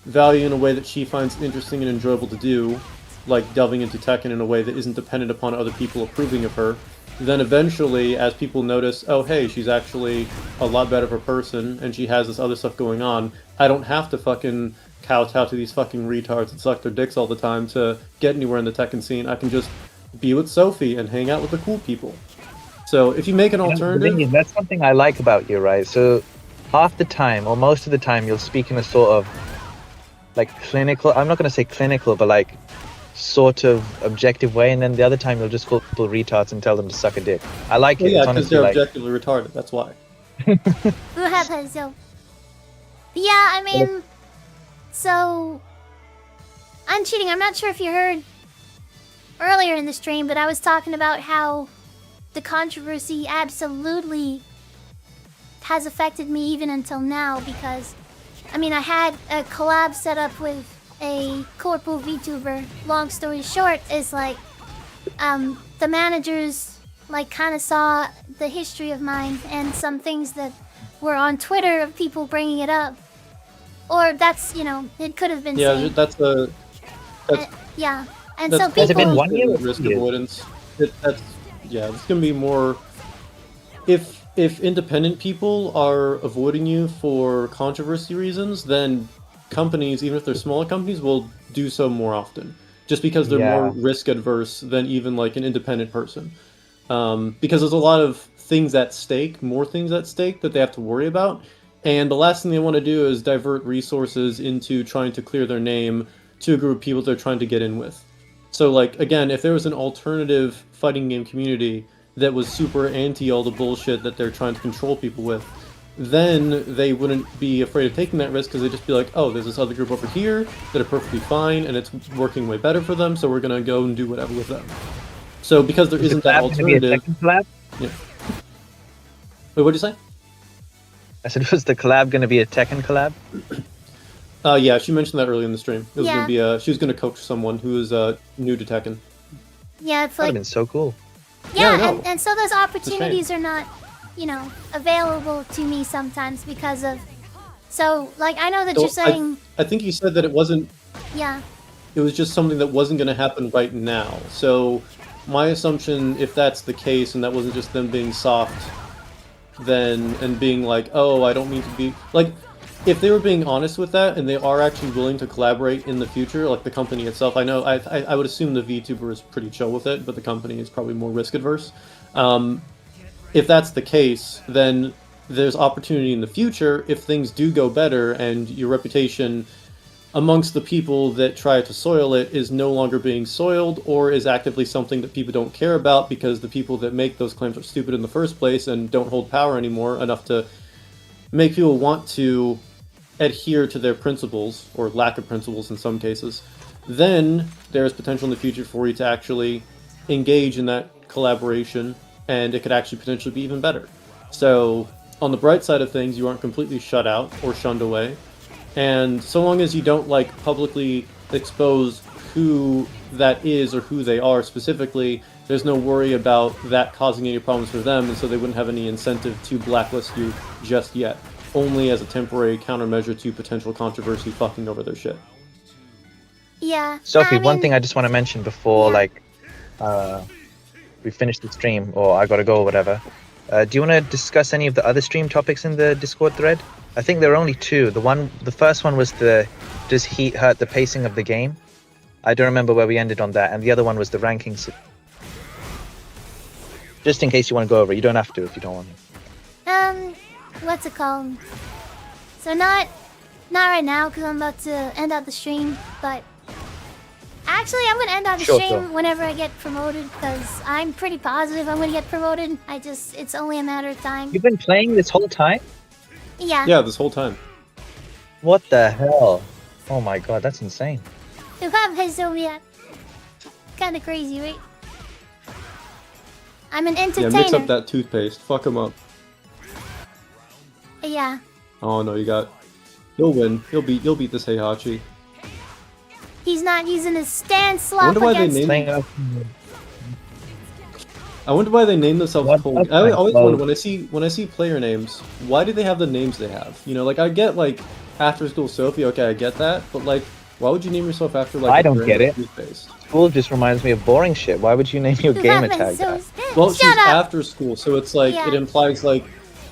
[SPEAKER 10] value in a way that she finds interesting and enjoyable to do, like delving into Tekken in a way that isn't dependent upon other people approving of her, then eventually, as people notice, oh hey, she's actually a lot better of a person, and she has this other stuff going on, I don't have to fucking kowtow to these fucking retards that suck their dicks all the time to get anywhere in the Tekken scene. I can just be with Sophie and hang out with the cool people. So if you make an alternative...
[SPEAKER 13] That's something I like about you, right? So half the time, or most of the time, you'll speak in a sort of like clinical, I'm not going to say clinical, but like sort of objective way, and then the other time you'll just call people retards and tell them to suck a dick. I like it.
[SPEAKER 10] Yeah,
[SPEAKER 13] It's
[SPEAKER 10] because
[SPEAKER 13] honestly
[SPEAKER 10] they're
[SPEAKER 13] like...
[SPEAKER 10] objectively retarded, that's why.
[SPEAKER 2] Yeah, I mean, so I'm cheating. I'm not sure if you heard earlier in the stream, but I was talking about how the controversy absolutely has affected me even until now, because I mean, I had a collab set up with a corpo VTuber. Long story short is like, the managers like kind of saw the history of mine and some things that were on Twitter of people bringing it up, or that's, you know, it could have been.
[SPEAKER 10] Yeah,
[SPEAKER 2] saved.
[SPEAKER 10] that's a.
[SPEAKER 2] Yeah, and
[SPEAKER 10] That's
[SPEAKER 2] so people.
[SPEAKER 13] Has it been 1 year?
[SPEAKER 10] Risk avoidance. It's gonna be more. If independent people are avoiding you for controversy reasons, then companies, even if they're smaller companies, will do so more often, just because they're more risk adverse than even like an independent person. Because there's a lot of things at stake, more things at stake that they have to worry about, and the last thing they want to do is divert resources into trying to clear their name to a group of people they're trying to get in with. So like, again, if there was an alternative fighting game community that was super anti all the bullshit that they're trying to control people with, then they wouldn't be afraid of taking that risk, because they'd just be like, oh, there's this other group over here that are perfectly fine and it's working way better for them, so we're gonna go and do whatever with them. So because there isn't that alternative... Yeah. Wait, what'd you say?
[SPEAKER 13] I said, was the collab going to be a Tekken collab?
[SPEAKER 10] Yeah, she mentioned that earlier in the stream. It was
[SPEAKER 2] Yeah.
[SPEAKER 10] gonna be she was gonna coach someone who is new to Tekken.
[SPEAKER 2] Yeah, it's
[SPEAKER 13] That would have
[SPEAKER 2] like,
[SPEAKER 13] been so cool.
[SPEAKER 2] yeah,
[SPEAKER 10] I know.
[SPEAKER 2] and so those opportunities are not, you know, available to me sometimes because of. So like, I know that
[SPEAKER 10] So
[SPEAKER 2] you're saying,
[SPEAKER 10] I think you said that it wasn't.
[SPEAKER 2] yeah.
[SPEAKER 10] It was just something that wasn't going to happen right now. So my assumption, if that's the case, and that wasn't just them being soft, then and being like, oh, I don't mean to be like, if they were being honest with that and they are actually willing to collaborate in the future, like the company itself, I know I would assume the VTuber is pretty chill with it, but the company is probably more risk adverse. If that's the case, then there's opportunity in the future if things do go better and your reputation amongst the people that try to soil it is no longer being soiled, or is actively something that people don't care about because the people that make those claims are stupid in the first place and don't hold power anymore enough to make people want to adhere to their principles, or lack of principles in some cases, then there's potential in the future for you to actually engage in that collaboration, and it could actually potentially be even better. So on the bright side of things, you aren't completely shut out or shunned away. And so long as you don't like publicly expose who that is or who they are specifically, there's no worry about that causing any problems for them, and so they wouldn't have any incentive to blacklist you just yet, only as a temporary countermeasure to potential controversy fucking over their shit.
[SPEAKER 2] Yeah.
[SPEAKER 13] Sophie,
[SPEAKER 2] I mean,
[SPEAKER 13] one thing I just want to mention before, like, we finish the stream, or I gotta go, or whatever. Do you want to discuss any of the other stream topics in the Discord thread? I think there are only two. The first one was does heat hurt the pacing of the game? I don't remember where we ended on that, and the other one was the rankings. Just in case you want to go over, you don't have to if you don't want to.
[SPEAKER 2] What's it called? So not right now because I'm about to end out the stream, but actually I'm gonna end out the stream whenever I get promoted because I'm pretty positive I'm gonna get promoted. It's only a matter of time.
[SPEAKER 13] You've been playing this whole time?
[SPEAKER 2] Yeah.
[SPEAKER 10] Yeah, this whole time.
[SPEAKER 13] What the hell? Oh my god, that's insane.
[SPEAKER 2] Kind of crazy, right? I'm an
[SPEAKER 10] Yeah,
[SPEAKER 2] entertainer.
[SPEAKER 10] mix up that toothpaste. Fuck him up.
[SPEAKER 2] Yeah.
[SPEAKER 10] Oh no, he'll win. You'll beat this Heihachi.
[SPEAKER 2] He's not using his stand
[SPEAKER 10] I
[SPEAKER 2] slap
[SPEAKER 10] wonder why they
[SPEAKER 2] against me.
[SPEAKER 10] I wonder why they name themselves Cold. I always wonder when I see player names, why do they have the names they have? You know, like I get like After School Sophie, okay, I get that, but like, why would you name yourself after like?
[SPEAKER 13] I don't get it.
[SPEAKER 10] Toothpaste?
[SPEAKER 13] School just reminds me of boring shit. Why would you name your gamer tag that?
[SPEAKER 10] Well, she's after school, so it's like it implies like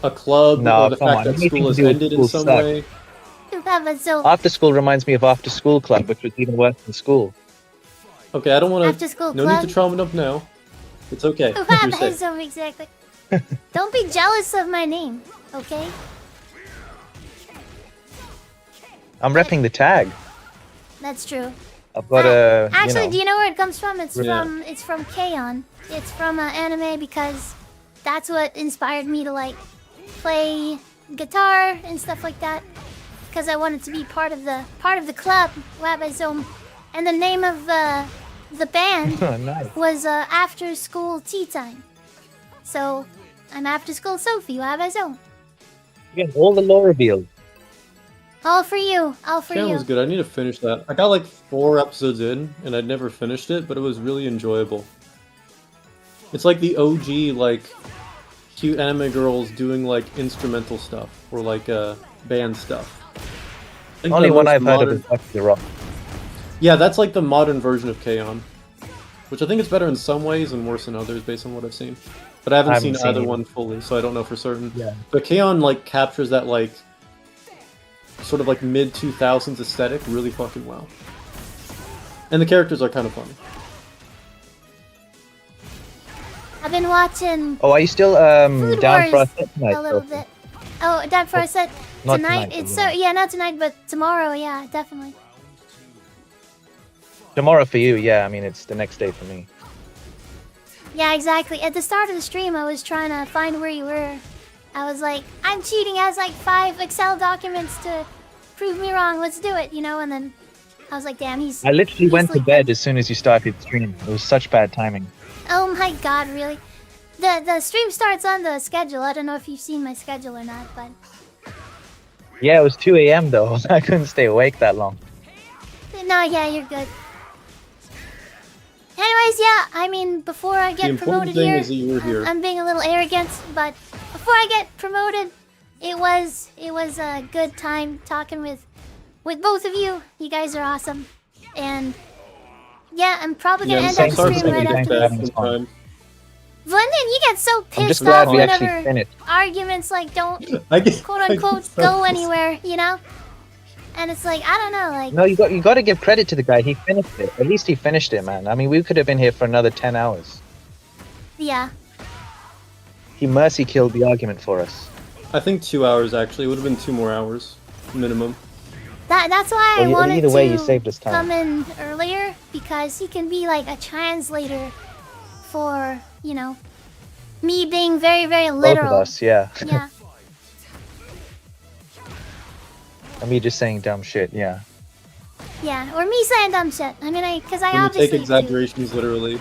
[SPEAKER 10] a club or the fact that school has ended in some way.
[SPEAKER 13] After school reminds me of After School Club, which was even worse than school.
[SPEAKER 10] Okay, I don't want
[SPEAKER 2] After School
[SPEAKER 10] to. No
[SPEAKER 2] Club?
[SPEAKER 10] need to trauma it up now. It's okay. You're safe.
[SPEAKER 2] Exactly. Don't be jealous of my name, okay?
[SPEAKER 13] I'm repping the tag.
[SPEAKER 2] That's true.
[SPEAKER 13] I've got a.
[SPEAKER 2] Actually, do you know where it comes from? It's
[SPEAKER 13] Yeah.
[SPEAKER 2] from K-On! It's from anime because that's what inspired me to like play guitar and stuff like that. Because I wanted to be part of the club, Wabazome, and the name of the band
[SPEAKER 13] Nice.
[SPEAKER 2] was After School Tea Time. So I'm After School Sophie, Wabazome.
[SPEAKER 13] Again, all the lore revealed.
[SPEAKER 2] All for you, all for
[SPEAKER 10] Cam
[SPEAKER 2] you.
[SPEAKER 10] was good. I need to finish that. I got like 4 episodes in, and I'd never finished it, but it was really enjoyable. It's like the OG, like, cute anime girls doing like instrumental stuff or like band stuff. I think
[SPEAKER 13] Only
[SPEAKER 10] the
[SPEAKER 13] one
[SPEAKER 10] most
[SPEAKER 13] I've heard of
[SPEAKER 10] modern-
[SPEAKER 13] is Bucky the Rock.
[SPEAKER 10] Yeah, that's like the modern version of K-On! Which I think is better in some ways and worse in others based on what I've seen. But I haven't seen either one fully, so I don't know for certain.
[SPEAKER 13] Yeah.
[SPEAKER 10] But K-On! Like captures that like sort of like mid-2000s aesthetic really fucking well. And the characters are kind of funny.
[SPEAKER 2] I've been watching
[SPEAKER 13] Oh, are you still
[SPEAKER 2] Food
[SPEAKER 13] down for a
[SPEAKER 2] Wars
[SPEAKER 13] set tonight?
[SPEAKER 2] a little
[SPEAKER 13] Sophie?
[SPEAKER 2] bit. Oh, down for a set
[SPEAKER 13] Not
[SPEAKER 2] tonight?
[SPEAKER 13] tonight,
[SPEAKER 2] It's
[SPEAKER 13] but
[SPEAKER 2] so yeah, not tonight, but tomorrow. Yeah, definitely.
[SPEAKER 13] Tomorrow for you, yeah. I mean, it's the next day for me.
[SPEAKER 2] Yeah, exactly. At the start of the stream, I was trying to find where you were. I was like, I'm cheating. Has like 5 Excel documents to prove me wrong. Let's do it, you know. And then I was like, damn, he's.
[SPEAKER 13] I literally
[SPEAKER 2] he's
[SPEAKER 13] went to
[SPEAKER 2] sleeping.
[SPEAKER 13] bed as soon as you started the stream. It was such bad timing.
[SPEAKER 2] Oh my god, really? The stream starts on the schedule. I don't know if you've seen my schedule or not, but
[SPEAKER 13] Yeah, it was 2 a.m. though. I couldn't stay awake that long.
[SPEAKER 2] no, yeah, you're good. Anyways, yeah, I mean, before I
[SPEAKER 10] The
[SPEAKER 2] get
[SPEAKER 10] important
[SPEAKER 2] promoted
[SPEAKER 10] thing
[SPEAKER 2] here,
[SPEAKER 10] is that you were here.
[SPEAKER 2] I'm being a little arrogant, but before I get promoted, it was a good time talking with both of you. You guys are awesome, and yeah, I'm probably gonna end up
[SPEAKER 10] sorry for
[SPEAKER 2] stream right
[SPEAKER 10] taking
[SPEAKER 2] after
[SPEAKER 10] it
[SPEAKER 2] this.
[SPEAKER 10] back in time.
[SPEAKER 2] London, you get so
[SPEAKER 13] I'm just
[SPEAKER 2] pissed
[SPEAKER 13] glad
[SPEAKER 2] off
[SPEAKER 13] we actually
[SPEAKER 2] whenever
[SPEAKER 13] finished.
[SPEAKER 2] arguments like don't
[SPEAKER 10] I get-
[SPEAKER 2] quote
[SPEAKER 10] I get
[SPEAKER 2] unquote
[SPEAKER 10] so
[SPEAKER 2] go
[SPEAKER 10] pissed.
[SPEAKER 2] anywhere, you know? And it's like I don't know, like
[SPEAKER 13] No, you got to give credit to the guy. He finished it. At least he finished it, man. I mean, we could have been here for another 10 hours.
[SPEAKER 2] yeah.
[SPEAKER 13] He mercy killed the argument for us.
[SPEAKER 10] I think 2 hours actually. It would have been 2 more hours minimum.
[SPEAKER 2] That's why I
[SPEAKER 13] Well,
[SPEAKER 2] wanted
[SPEAKER 13] either way,
[SPEAKER 2] to
[SPEAKER 13] you saved us time.
[SPEAKER 2] come in earlier because he can be like a translator for, you know, me being very, very
[SPEAKER 13] Both
[SPEAKER 2] literal.
[SPEAKER 13] of us, yeah.
[SPEAKER 2] Yeah.
[SPEAKER 13] And me just saying dumb shit, yeah.
[SPEAKER 2] Yeah. Or me saying dumb shit. I mean, because I
[SPEAKER 10] When you
[SPEAKER 2] obviously
[SPEAKER 10] take exaggerations literally.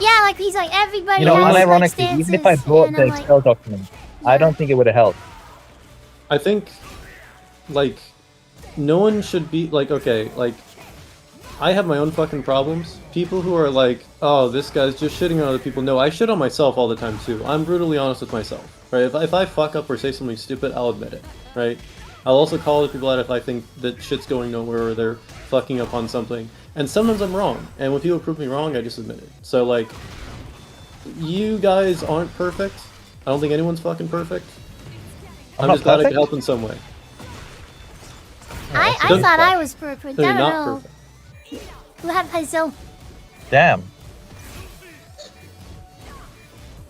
[SPEAKER 2] yeah, like he's like everybody
[SPEAKER 13] You know,
[SPEAKER 2] has like
[SPEAKER 13] unironically, even if I
[SPEAKER 2] stances,
[SPEAKER 13] brought
[SPEAKER 2] and
[SPEAKER 13] the
[SPEAKER 2] I'm like,
[SPEAKER 13] Excel document, I don't think it would have helped.
[SPEAKER 10] I think, like, no one should be like, okay, like, I have my own fucking problems. People who are like, oh, this guy's just shitting on other people. No, I shit on myself all the time too. I'm brutally honest with myself, right? If I fuck up or say something stupid, I'll admit it, right? I'll also call other people out if I think that shit's going nowhere or they're fucking up on something. And sometimes I'm wrong. And when people prove me wrong, I just admit it. So, like, you guys aren't perfect. I don't think anyone's fucking perfect.
[SPEAKER 13] I'm
[SPEAKER 10] I'm
[SPEAKER 13] not
[SPEAKER 10] just glad I
[SPEAKER 13] perfect?
[SPEAKER 10] could help in some way.
[SPEAKER 2] I
[SPEAKER 10] Don't
[SPEAKER 2] thought
[SPEAKER 10] fuck.
[SPEAKER 2] I was perfect.
[SPEAKER 10] No,
[SPEAKER 2] I
[SPEAKER 10] you're
[SPEAKER 2] don't
[SPEAKER 10] not
[SPEAKER 2] know.
[SPEAKER 10] perfect.
[SPEAKER 2] Who have myself?
[SPEAKER 13] Damn.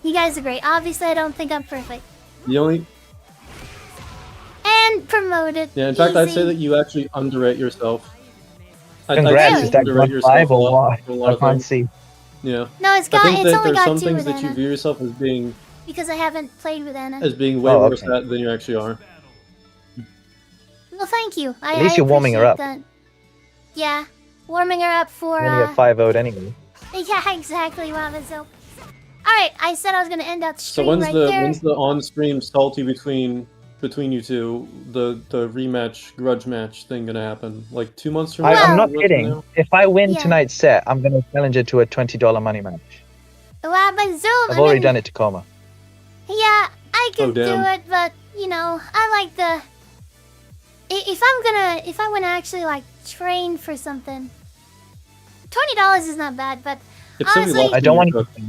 [SPEAKER 2] You guys are great. Obviously, I don't think I'm perfect.
[SPEAKER 10] The only
[SPEAKER 2] And promoted.
[SPEAKER 10] Yeah, in fact, I'd say
[SPEAKER 2] Easy.
[SPEAKER 10] that you actually underrate yourself. I'd
[SPEAKER 13] Congrats,
[SPEAKER 10] say
[SPEAKER 13] is
[SPEAKER 10] you
[SPEAKER 13] that
[SPEAKER 10] underrate
[SPEAKER 13] gun
[SPEAKER 10] yourself
[SPEAKER 13] 5
[SPEAKER 10] a
[SPEAKER 13] or
[SPEAKER 10] lot,
[SPEAKER 13] what?
[SPEAKER 10] for a lot
[SPEAKER 13] I
[SPEAKER 10] of
[SPEAKER 13] can't
[SPEAKER 10] things.
[SPEAKER 13] see.
[SPEAKER 10] Yeah.
[SPEAKER 2] No, it's
[SPEAKER 10] I
[SPEAKER 2] got.
[SPEAKER 10] think
[SPEAKER 2] It's
[SPEAKER 10] that
[SPEAKER 2] only
[SPEAKER 10] there's
[SPEAKER 2] got
[SPEAKER 10] some
[SPEAKER 2] 2
[SPEAKER 10] things
[SPEAKER 2] with
[SPEAKER 10] that you
[SPEAKER 2] Anna
[SPEAKER 10] view yourself
[SPEAKER 2] because I haven't played with Anna.
[SPEAKER 10] as being way
[SPEAKER 13] Oh,
[SPEAKER 10] worse
[SPEAKER 13] okay.
[SPEAKER 10] at than you actually are.
[SPEAKER 2] Well, thank you.
[SPEAKER 13] At least you're warming her
[SPEAKER 2] appreciate
[SPEAKER 13] up.
[SPEAKER 2] That. Yeah, warming her up for.
[SPEAKER 13] You're only at 5-0 anyway.
[SPEAKER 2] Yeah, exactly. Wow, that's so. All right, I said I was gonna end out the
[SPEAKER 10] So
[SPEAKER 2] stream
[SPEAKER 10] when's
[SPEAKER 2] right
[SPEAKER 10] the
[SPEAKER 2] there.
[SPEAKER 10] on-stream salty between you two, the rematch grudge match thing gonna happen? Like 2 months from now?
[SPEAKER 13] I'm not
[SPEAKER 10] 3 months from
[SPEAKER 13] kidding.
[SPEAKER 10] now?
[SPEAKER 13] If I win
[SPEAKER 2] Yeah.
[SPEAKER 13] tonight's set, I'm going to challenge it to a $20 money match.
[SPEAKER 2] Wow, but Zoom.
[SPEAKER 13] I've
[SPEAKER 2] I
[SPEAKER 13] already
[SPEAKER 2] mean,
[SPEAKER 13] done it to Coma.
[SPEAKER 2] Yeah, I could do
[SPEAKER 10] damn.
[SPEAKER 2] it, but you know, I like the. If I want to actually like train for something, $20 is not bad. But
[SPEAKER 10] If somebody
[SPEAKER 2] honestly,
[SPEAKER 10] locks
[SPEAKER 13] I don't
[SPEAKER 10] in
[SPEAKER 13] want
[SPEAKER 10] your
[SPEAKER 13] to.
[SPEAKER 10] cook,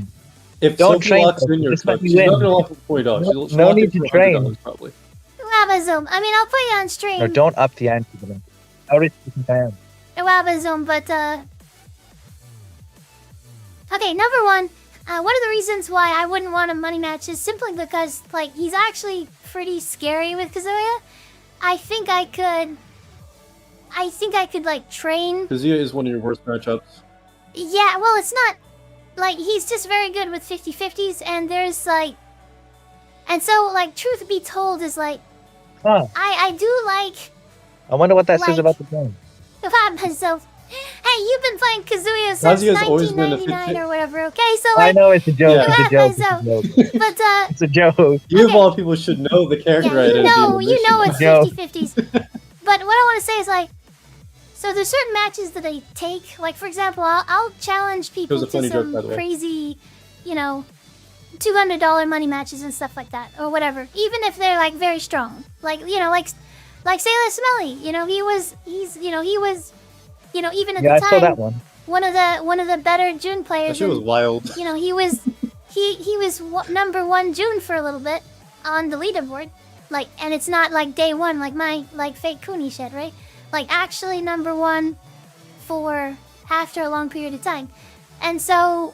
[SPEAKER 10] if
[SPEAKER 13] Don't
[SPEAKER 10] Sophie
[SPEAKER 13] train,
[SPEAKER 10] locks in
[SPEAKER 13] Sophie,
[SPEAKER 10] your
[SPEAKER 13] just let
[SPEAKER 10] cook,
[SPEAKER 13] me
[SPEAKER 10] she's not
[SPEAKER 13] win.
[SPEAKER 10] gonna lock it for $20.
[SPEAKER 13] No-
[SPEAKER 10] She'll
[SPEAKER 13] no
[SPEAKER 10] lock
[SPEAKER 13] need
[SPEAKER 10] it
[SPEAKER 13] to
[SPEAKER 10] for
[SPEAKER 13] train.
[SPEAKER 10] $100 probably.
[SPEAKER 2] Wabazum. I mean, I'll put you on stream.
[SPEAKER 13] No, don't up the ante. How rich do you think I am?
[SPEAKER 2] Wabazum, but okay, number one. One of the reasons why I wouldn't want a money match is simply because, like, he's actually pretty scary with Kazuya. I think I could, like, train.
[SPEAKER 10] Kazuya is one of your worst matchups.
[SPEAKER 2] Yeah, well, it's not, like, he's just very good with 50-50s, and there's, like, and so, like, truth be told is, like,
[SPEAKER 13] Huh.
[SPEAKER 2] I do like,
[SPEAKER 13] I wonder what that says
[SPEAKER 2] Like-
[SPEAKER 13] about the game.
[SPEAKER 2] myself. Hey, you've been playing Kazuya since
[SPEAKER 10] Kazuya's always been a
[SPEAKER 2] 1999 or whatever, okay? So,
[SPEAKER 13] I
[SPEAKER 2] like,
[SPEAKER 13] know it's a joke.
[SPEAKER 10] Yeah.
[SPEAKER 13] It's a joke. It's a
[SPEAKER 2] So-
[SPEAKER 13] joke.
[SPEAKER 2] but,
[SPEAKER 13] It's a joke.
[SPEAKER 10] You of all people should know the character
[SPEAKER 2] yeah,
[SPEAKER 10] identity.
[SPEAKER 2] you know it's
[SPEAKER 13] Yo.
[SPEAKER 2] 50-50s. But what I want to say is, like, so there's certain matches that I take. Like, for example, I'll challenge people
[SPEAKER 10] It was a funny
[SPEAKER 2] to
[SPEAKER 10] joke,
[SPEAKER 2] some
[SPEAKER 10] by the way.
[SPEAKER 2] crazy, you know, $200 money matches and stuff like that, or whatever. Even if they're, like, very strong. Like, you know, like Sailor Smelly. You know, he was, even at
[SPEAKER 13] Yeah, I
[SPEAKER 2] the
[SPEAKER 13] saw that
[SPEAKER 2] time,
[SPEAKER 13] one.
[SPEAKER 2] one of the better June
[SPEAKER 10] That
[SPEAKER 2] players.
[SPEAKER 10] shit was
[SPEAKER 2] and,
[SPEAKER 10] wild.
[SPEAKER 2] you know, he was number 1 June for a little bit on the leaderboard. Like, and it's not like day 1 like my fake Kuni shit, right? Like, actually number 1 for after a long period of time. And so,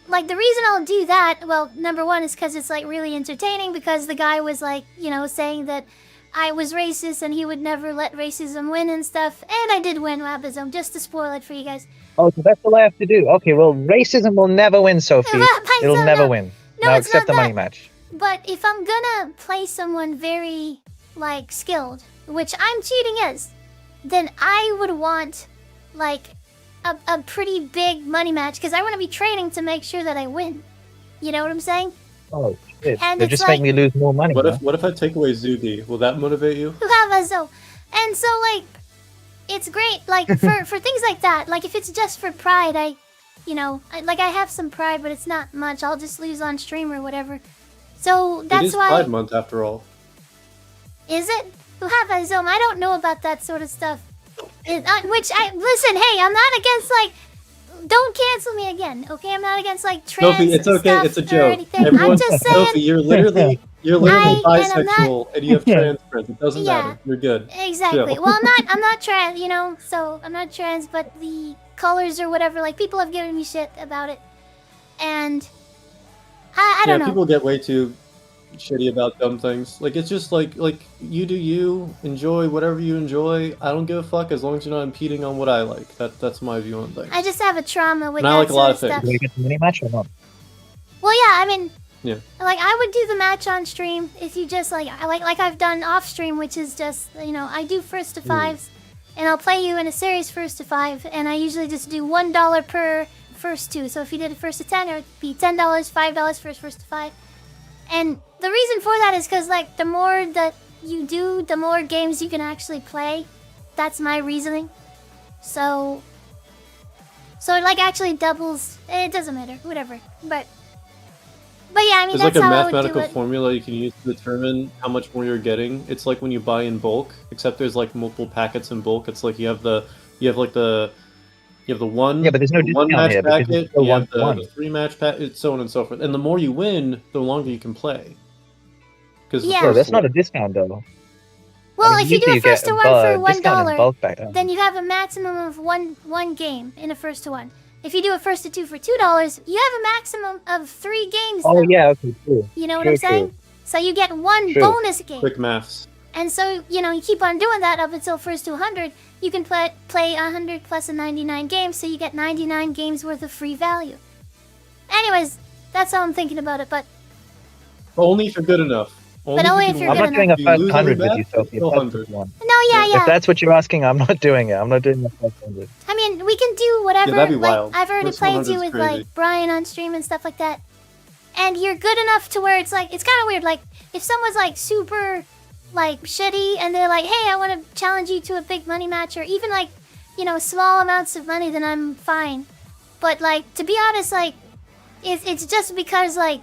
[SPEAKER 2] like, the reason I'll do that, well, number 1 is because it's, like, really entertaining, because the guy was, like, you know, saying that I was racist and he would never let racism win and stuff. And I did win Wabazum, just to spoil it for you guys.
[SPEAKER 13] Oh, so that's all I have to do. Okay, well, racism will never win, Sophie. It'll
[SPEAKER 2] No,
[SPEAKER 13] never
[SPEAKER 2] no.
[SPEAKER 13] win.
[SPEAKER 2] No,
[SPEAKER 13] Now
[SPEAKER 2] it's
[SPEAKER 13] accept the
[SPEAKER 2] not
[SPEAKER 13] money
[SPEAKER 2] that.
[SPEAKER 13] match.
[SPEAKER 2] But if I'm gonna play someone very, like, skilled, which I'm cheating is, then I would want, like, a pretty big money match, because I want to be training to make sure that I win. You know what I'm saying?
[SPEAKER 13] Oh, shit.
[SPEAKER 2] And
[SPEAKER 13] They'll
[SPEAKER 2] it's
[SPEAKER 13] just
[SPEAKER 2] like-
[SPEAKER 13] make me lose more money.
[SPEAKER 10] What
[SPEAKER 13] huh?
[SPEAKER 10] if I take away Zugi? Will that motivate you?
[SPEAKER 2] So, and so, like, it's great, like, for things like that. Like, if it's just for pride, I have some pride, but it's not much. I'll just lose on stream or whatever. So
[SPEAKER 10] It
[SPEAKER 2] that's
[SPEAKER 10] is
[SPEAKER 2] why.
[SPEAKER 10] Pride Month after all.
[SPEAKER 2] Is it? I don't know about that sort of stuff. Listen, hey, I'm not against, like, don't cancel me again, okay? I'm not against, like, trans
[SPEAKER 10] Sophie, it's okay.
[SPEAKER 2] stuff
[SPEAKER 10] It's a
[SPEAKER 2] or
[SPEAKER 10] joke.
[SPEAKER 2] anything.
[SPEAKER 10] Everyone,
[SPEAKER 2] I'm just saying.
[SPEAKER 10] Sophie, you're literally
[SPEAKER 2] and I'm
[SPEAKER 10] bisexual, and you have trans friends. It doesn't
[SPEAKER 2] Yeah.
[SPEAKER 10] matter. You're good.
[SPEAKER 2] Exactly.
[SPEAKER 10] Chill.
[SPEAKER 2] Well, I'm not trans, you know, so I'm not trans, but the colors or whatever, like, people have given me shit about it. And I don't know.
[SPEAKER 10] People get way too shitty about dumb things. Like, it's just like you do you, enjoy whatever you enjoy. I don't give a fuck as long as you're not impeding on what I like. That's my view on things.
[SPEAKER 2] I just have a trauma with
[SPEAKER 10] And I
[SPEAKER 2] that
[SPEAKER 10] like a lot
[SPEAKER 2] sort
[SPEAKER 10] of
[SPEAKER 2] of
[SPEAKER 10] things.
[SPEAKER 2] stuff.
[SPEAKER 13] Do we get the money match or not?
[SPEAKER 2] Well, yeah, I mean,
[SPEAKER 10] Yeah.
[SPEAKER 2] like, I would do the match on stream if you just, like I've done off stream, which is just, you know, I do first to fives, and I'll play you in a series first to 5, and I usually just do $1 per first 2. So if you did a first to 10, it would be $10, $5 for first to 5. And the reason for that is because, like, the more that you do, the more games you can actually play. That's my reasoning. So it, like, actually doubles. It doesn't matter, whatever. But yeah, I mean,
[SPEAKER 10] There's like
[SPEAKER 2] that's
[SPEAKER 10] a
[SPEAKER 2] how I would do
[SPEAKER 10] mathematical
[SPEAKER 2] it.
[SPEAKER 10] formula you can use to determine how much more you're getting. It's like when you buy in bulk, except there's like multiple packets in bulk. It's like you have the one.
[SPEAKER 13] Yeah, but there's no
[SPEAKER 10] the one
[SPEAKER 13] discount
[SPEAKER 10] match
[SPEAKER 13] here because
[SPEAKER 10] packet.
[SPEAKER 13] it's still
[SPEAKER 10] You have the
[SPEAKER 13] 1-1.
[SPEAKER 10] 3 match packet, so on and so forth. And the more you win, the longer you can play. Because
[SPEAKER 2] Yeah.
[SPEAKER 13] Oh, that's not a discount though.
[SPEAKER 2] Well,
[SPEAKER 13] I mean,
[SPEAKER 2] if you do
[SPEAKER 13] usually
[SPEAKER 2] a first
[SPEAKER 13] get
[SPEAKER 2] to one for
[SPEAKER 13] discount in
[SPEAKER 2] $1,
[SPEAKER 13] bulk back.
[SPEAKER 2] then you have a maximum of one game in a first to one. If you do a first to two for $2, you have a maximum of 3 games.
[SPEAKER 13] Oh
[SPEAKER 2] though.
[SPEAKER 13] yeah, okay, true.
[SPEAKER 2] You know what
[SPEAKER 13] True,
[SPEAKER 2] I'm saying?
[SPEAKER 13] true.
[SPEAKER 2] So you get one
[SPEAKER 13] True.
[SPEAKER 2] bonus game.
[SPEAKER 10] quick maths.
[SPEAKER 2] And so, you know, you keep on doing that up until first to 100. You can play 100 plus a 99 games, so you get 99 games worth of free value. Anyways, that's how I'm thinking about it, but
[SPEAKER 10] Only if you're good enough.
[SPEAKER 2] But only
[SPEAKER 10] you
[SPEAKER 2] if
[SPEAKER 10] can
[SPEAKER 2] you're
[SPEAKER 10] win.
[SPEAKER 13] I'm
[SPEAKER 2] good
[SPEAKER 13] not doing a
[SPEAKER 10] If you lose
[SPEAKER 13] first 100
[SPEAKER 10] every
[SPEAKER 13] with you,
[SPEAKER 10] match,
[SPEAKER 13] Sophie.
[SPEAKER 10] still
[SPEAKER 13] a first
[SPEAKER 10] 100.
[SPEAKER 13] one.
[SPEAKER 2] no, yeah.
[SPEAKER 13] If that's what you're asking, I'm not doing it. I'm not doing the first 100.
[SPEAKER 2] I mean, we can do whatever.
[SPEAKER 10] Yeah, that'd be
[SPEAKER 2] like,
[SPEAKER 10] wild.
[SPEAKER 2] I've already
[SPEAKER 10] First
[SPEAKER 2] played
[SPEAKER 10] 100
[SPEAKER 2] you
[SPEAKER 10] is
[SPEAKER 2] with
[SPEAKER 10] crazy.
[SPEAKER 2] like Brian on stream and stuff like that. And you're good enough to where it's like, it's kind of weird. Like, if someone's like super like shitty and they're like, hey, I want to challenge you to a big money match, or even like, you know, small amounts of money, then I'm fine. But like, to be honest, like, it's just because like,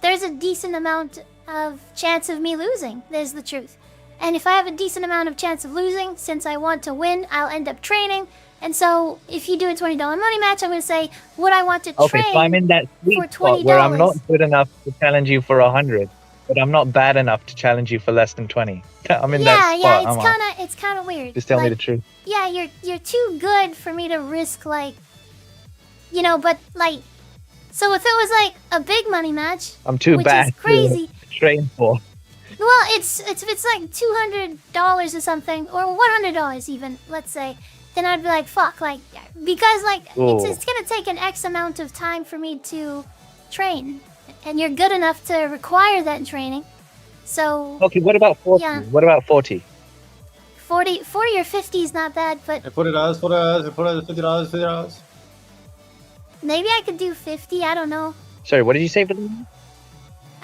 [SPEAKER 2] there's a decent amount of chance of me losing. There's the truth. And if I have a decent amount of chance of losing, since I want to win, I'll end up training. And so, if you do a $20 money match, I'm going to say, would I want to
[SPEAKER 13] Okay,
[SPEAKER 2] train
[SPEAKER 13] so I'm in that sweet
[SPEAKER 2] for
[SPEAKER 13] spot where I'm
[SPEAKER 2] $20?
[SPEAKER 13] not good enough to challenge you for 100, but I'm not bad enough to challenge you for less than 20. I'm in that spot.
[SPEAKER 2] Yeah, it's kind of weird.
[SPEAKER 13] Just tell me
[SPEAKER 2] Like,
[SPEAKER 13] the truth.
[SPEAKER 2] Yeah, you're too good for me to risk, like, you know, but like, so if it was like a big money match,
[SPEAKER 13] I'm too
[SPEAKER 2] which
[SPEAKER 13] bad
[SPEAKER 2] is crazy.
[SPEAKER 13] to train for.
[SPEAKER 2] Well, it's if it's like $200 or something, or $100 even, let's say, then I'd be like, fuck, like, because like
[SPEAKER 13] Ooh.
[SPEAKER 2] it's gonna take an X amount of time for me to train, and you're good enough to require that training. So
[SPEAKER 13] Okay, what about 40?
[SPEAKER 2] Yeah.
[SPEAKER 13] What about 40?
[SPEAKER 2] 40 or 50 is not bad, but
[SPEAKER 10] $40, $50, $50.
[SPEAKER 2] maybe I could do 50. I don't know.
[SPEAKER 13] Sorry, what did you say for them?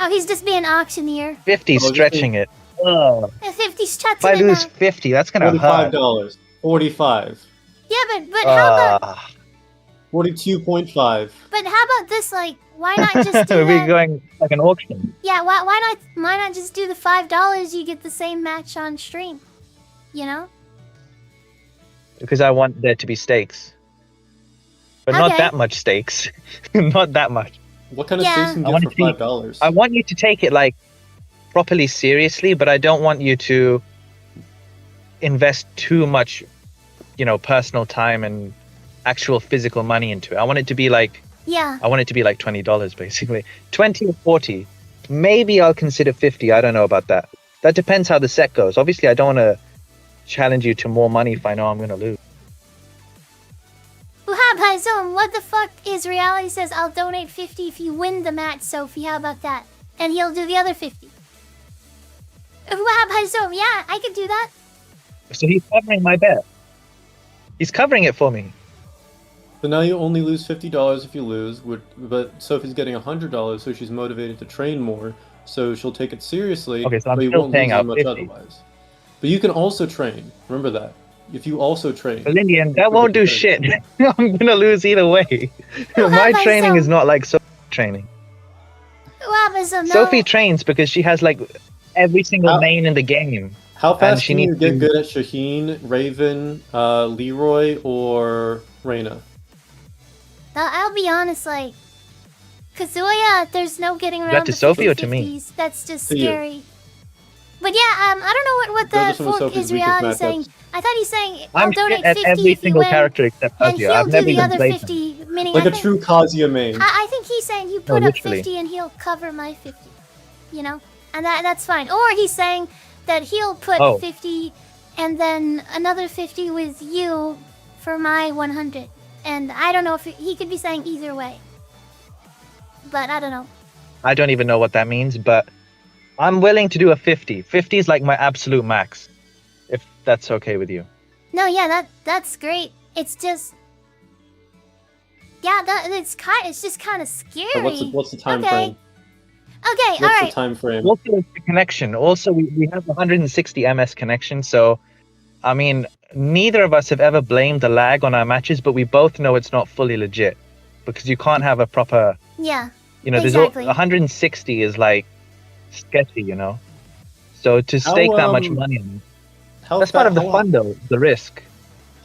[SPEAKER 2] Oh, he's just being auctioneer.
[SPEAKER 13] 50
[SPEAKER 10] Oh,
[SPEAKER 13] stretching it. Ugh.
[SPEAKER 2] 50's stretching
[SPEAKER 13] If I
[SPEAKER 2] it
[SPEAKER 13] lose
[SPEAKER 2] now.
[SPEAKER 13] 50, that's gonna hurt.
[SPEAKER 10] $45. 45.
[SPEAKER 2] Yeah, but how about
[SPEAKER 10] 42.5.
[SPEAKER 2] this? Like, why not just do
[SPEAKER 13] We're
[SPEAKER 2] that?
[SPEAKER 13] going like an auction.
[SPEAKER 2] Yeah, why not just do the $5? You get the same match on stream. You know?
[SPEAKER 13] Because I want there to be stakes. But not
[SPEAKER 2] Okay.
[SPEAKER 13] that much stakes. Not that much.
[SPEAKER 10] What kind of
[SPEAKER 2] Yeah.
[SPEAKER 10] stakes can
[SPEAKER 13] I
[SPEAKER 10] you
[SPEAKER 13] want
[SPEAKER 10] get
[SPEAKER 13] it
[SPEAKER 10] for
[SPEAKER 13] to be-
[SPEAKER 10] $5?
[SPEAKER 13] I want you to take it like properly seriously, but I don't want you to invest too much, you know, personal time and actual physical money into it. I want it to be like
[SPEAKER 2] Yeah.
[SPEAKER 13] I want it to be like $20 basically. 20 or 40. Maybe I'll consider 50. I don't know about that. That depends how the set goes. Obviously, I don't want to challenge you to more money if I know I'm going to lose.
[SPEAKER 2] Wahab Hazom, what the fuck is reality says I'll donate 50 if you win the match, Sophie. How about that? And he'll do the other 50. Wahab Hazom, yeah, I could do that.
[SPEAKER 13] So he's covering my bet. He's covering it for me.
[SPEAKER 10] So now you only lose $50 if you lose, but Sophie's getting $100, so she's motivated to train more. So she'll take it seriously.
[SPEAKER 13] Okay, so I'm
[SPEAKER 10] but you
[SPEAKER 13] still
[SPEAKER 10] won't
[SPEAKER 13] paying
[SPEAKER 10] lose as
[SPEAKER 13] out
[SPEAKER 10] much
[SPEAKER 13] 50.
[SPEAKER 10] otherwise. But you can also train. Remember that. If you also train.
[SPEAKER 13] But Lindian, that won't do shit. I'm going to lose either way. My training is not like Sophie training.
[SPEAKER 2] Wahab Hazom, no.
[SPEAKER 13] Sophie trains because she has like every single main in the game.
[SPEAKER 10] How
[SPEAKER 13] And
[SPEAKER 10] fast
[SPEAKER 13] she
[SPEAKER 10] can you
[SPEAKER 13] needs
[SPEAKER 10] get
[SPEAKER 13] to-
[SPEAKER 10] good at Shaheen, Raven, Leroy, or Reyna?
[SPEAKER 2] I'll be honest, like, Kazuya, there's no getting around
[SPEAKER 13] that to
[SPEAKER 2] the
[SPEAKER 13] Sophie or to me?
[SPEAKER 2] 50s. That's just
[SPEAKER 10] To you.
[SPEAKER 2] scary. But yeah, I don't know what
[SPEAKER 10] Those are
[SPEAKER 2] the
[SPEAKER 10] some of
[SPEAKER 2] fork
[SPEAKER 10] Sophie's
[SPEAKER 2] is
[SPEAKER 10] weakest
[SPEAKER 2] reality
[SPEAKER 10] matchups.
[SPEAKER 2] saying. I thought he's saying I'll
[SPEAKER 13] I'm
[SPEAKER 2] donate
[SPEAKER 13] shit at
[SPEAKER 2] 50
[SPEAKER 13] every
[SPEAKER 2] if you
[SPEAKER 13] single
[SPEAKER 2] win,
[SPEAKER 13] character except
[SPEAKER 2] and
[SPEAKER 13] Kazuya.
[SPEAKER 2] he'll
[SPEAKER 13] I've
[SPEAKER 2] do
[SPEAKER 13] never
[SPEAKER 2] the
[SPEAKER 13] even
[SPEAKER 2] other
[SPEAKER 13] played him.
[SPEAKER 2] 50. Meaning,
[SPEAKER 10] Like
[SPEAKER 2] I
[SPEAKER 10] a
[SPEAKER 2] think,
[SPEAKER 10] true Kazuya main.
[SPEAKER 2] I think he's saying you put up
[SPEAKER 13] literally.
[SPEAKER 2] 50 and he'll cover my 50. You know, and that's fine. Or he's saying that he'll put
[SPEAKER 13] Oh.
[SPEAKER 2] 50 and then another 50 with you for my 100. And I don't know if he could be saying either way. But I don't know.
[SPEAKER 13] I don't even know what that means, but I'm willing to do a 50. 50 is like my absolute max, if that's okay with you.
[SPEAKER 2] No, yeah, that's great. It's just, yeah, it's just kind of scary.
[SPEAKER 10] So what's the time
[SPEAKER 2] okay.
[SPEAKER 10] frame?
[SPEAKER 2] Okay,
[SPEAKER 10] What's
[SPEAKER 2] all
[SPEAKER 10] the
[SPEAKER 2] right.
[SPEAKER 10] time frame?
[SPEAKER 13] Also, it's the connection. Also, we have 160 MS connection, so I mean, neither of us have ever blamed the lag on our matches, but we both know it's not fully legit because you can't have a proper,
[SPEAKER 2] Yeah.
[SPEAKER 13] you know,
[SPEAKER 2] exactly.
[SPEAKER 13] 160 is like sketchy, you know. So to
[SPEAKER 10] How,
[SPEAKER 13] stake that much money on it,
[SPEAKER 10] How
[SPEAKER 13] that's part of the
[SPEAKER 10] how-
[SPEAKER 13] fun, though, the risk.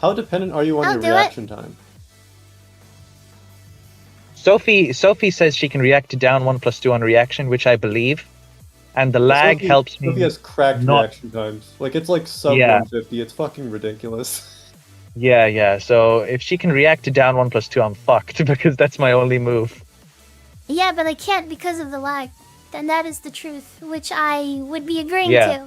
[SPEAKER 10] How dependent are you on
[SPEAKER 2] I'll
[SPEAKER 10] your
[SPEAKER 2] do it.
[SPEAKER 10] reaction time?
[SPEAKER 13] Sophie says she can react to down 1+2 on reaction, which I believe. and the lag
[SPEAKER 10] Sophie-
[SPEAKER 13] helps me.
[SPEAKER 10] Sophie has cracked
[SPEAKER 13] not-
[SPEAKER 10] reaction times. Like it's like sub
[SPEAKER 13] Yeah.
[SPEAKER 10] 150. It's fucking ridiculous.
[SPEAKER 13] Yeah. So if she can react to down 1+2, I'm fucked because that's my only move.
[SPEAKER 2] Yeah, but I can't because of the lag. And that is the truth, which I would be agreeing
[SPEAKER 13] Yeah.
[SPEAKER 2] to.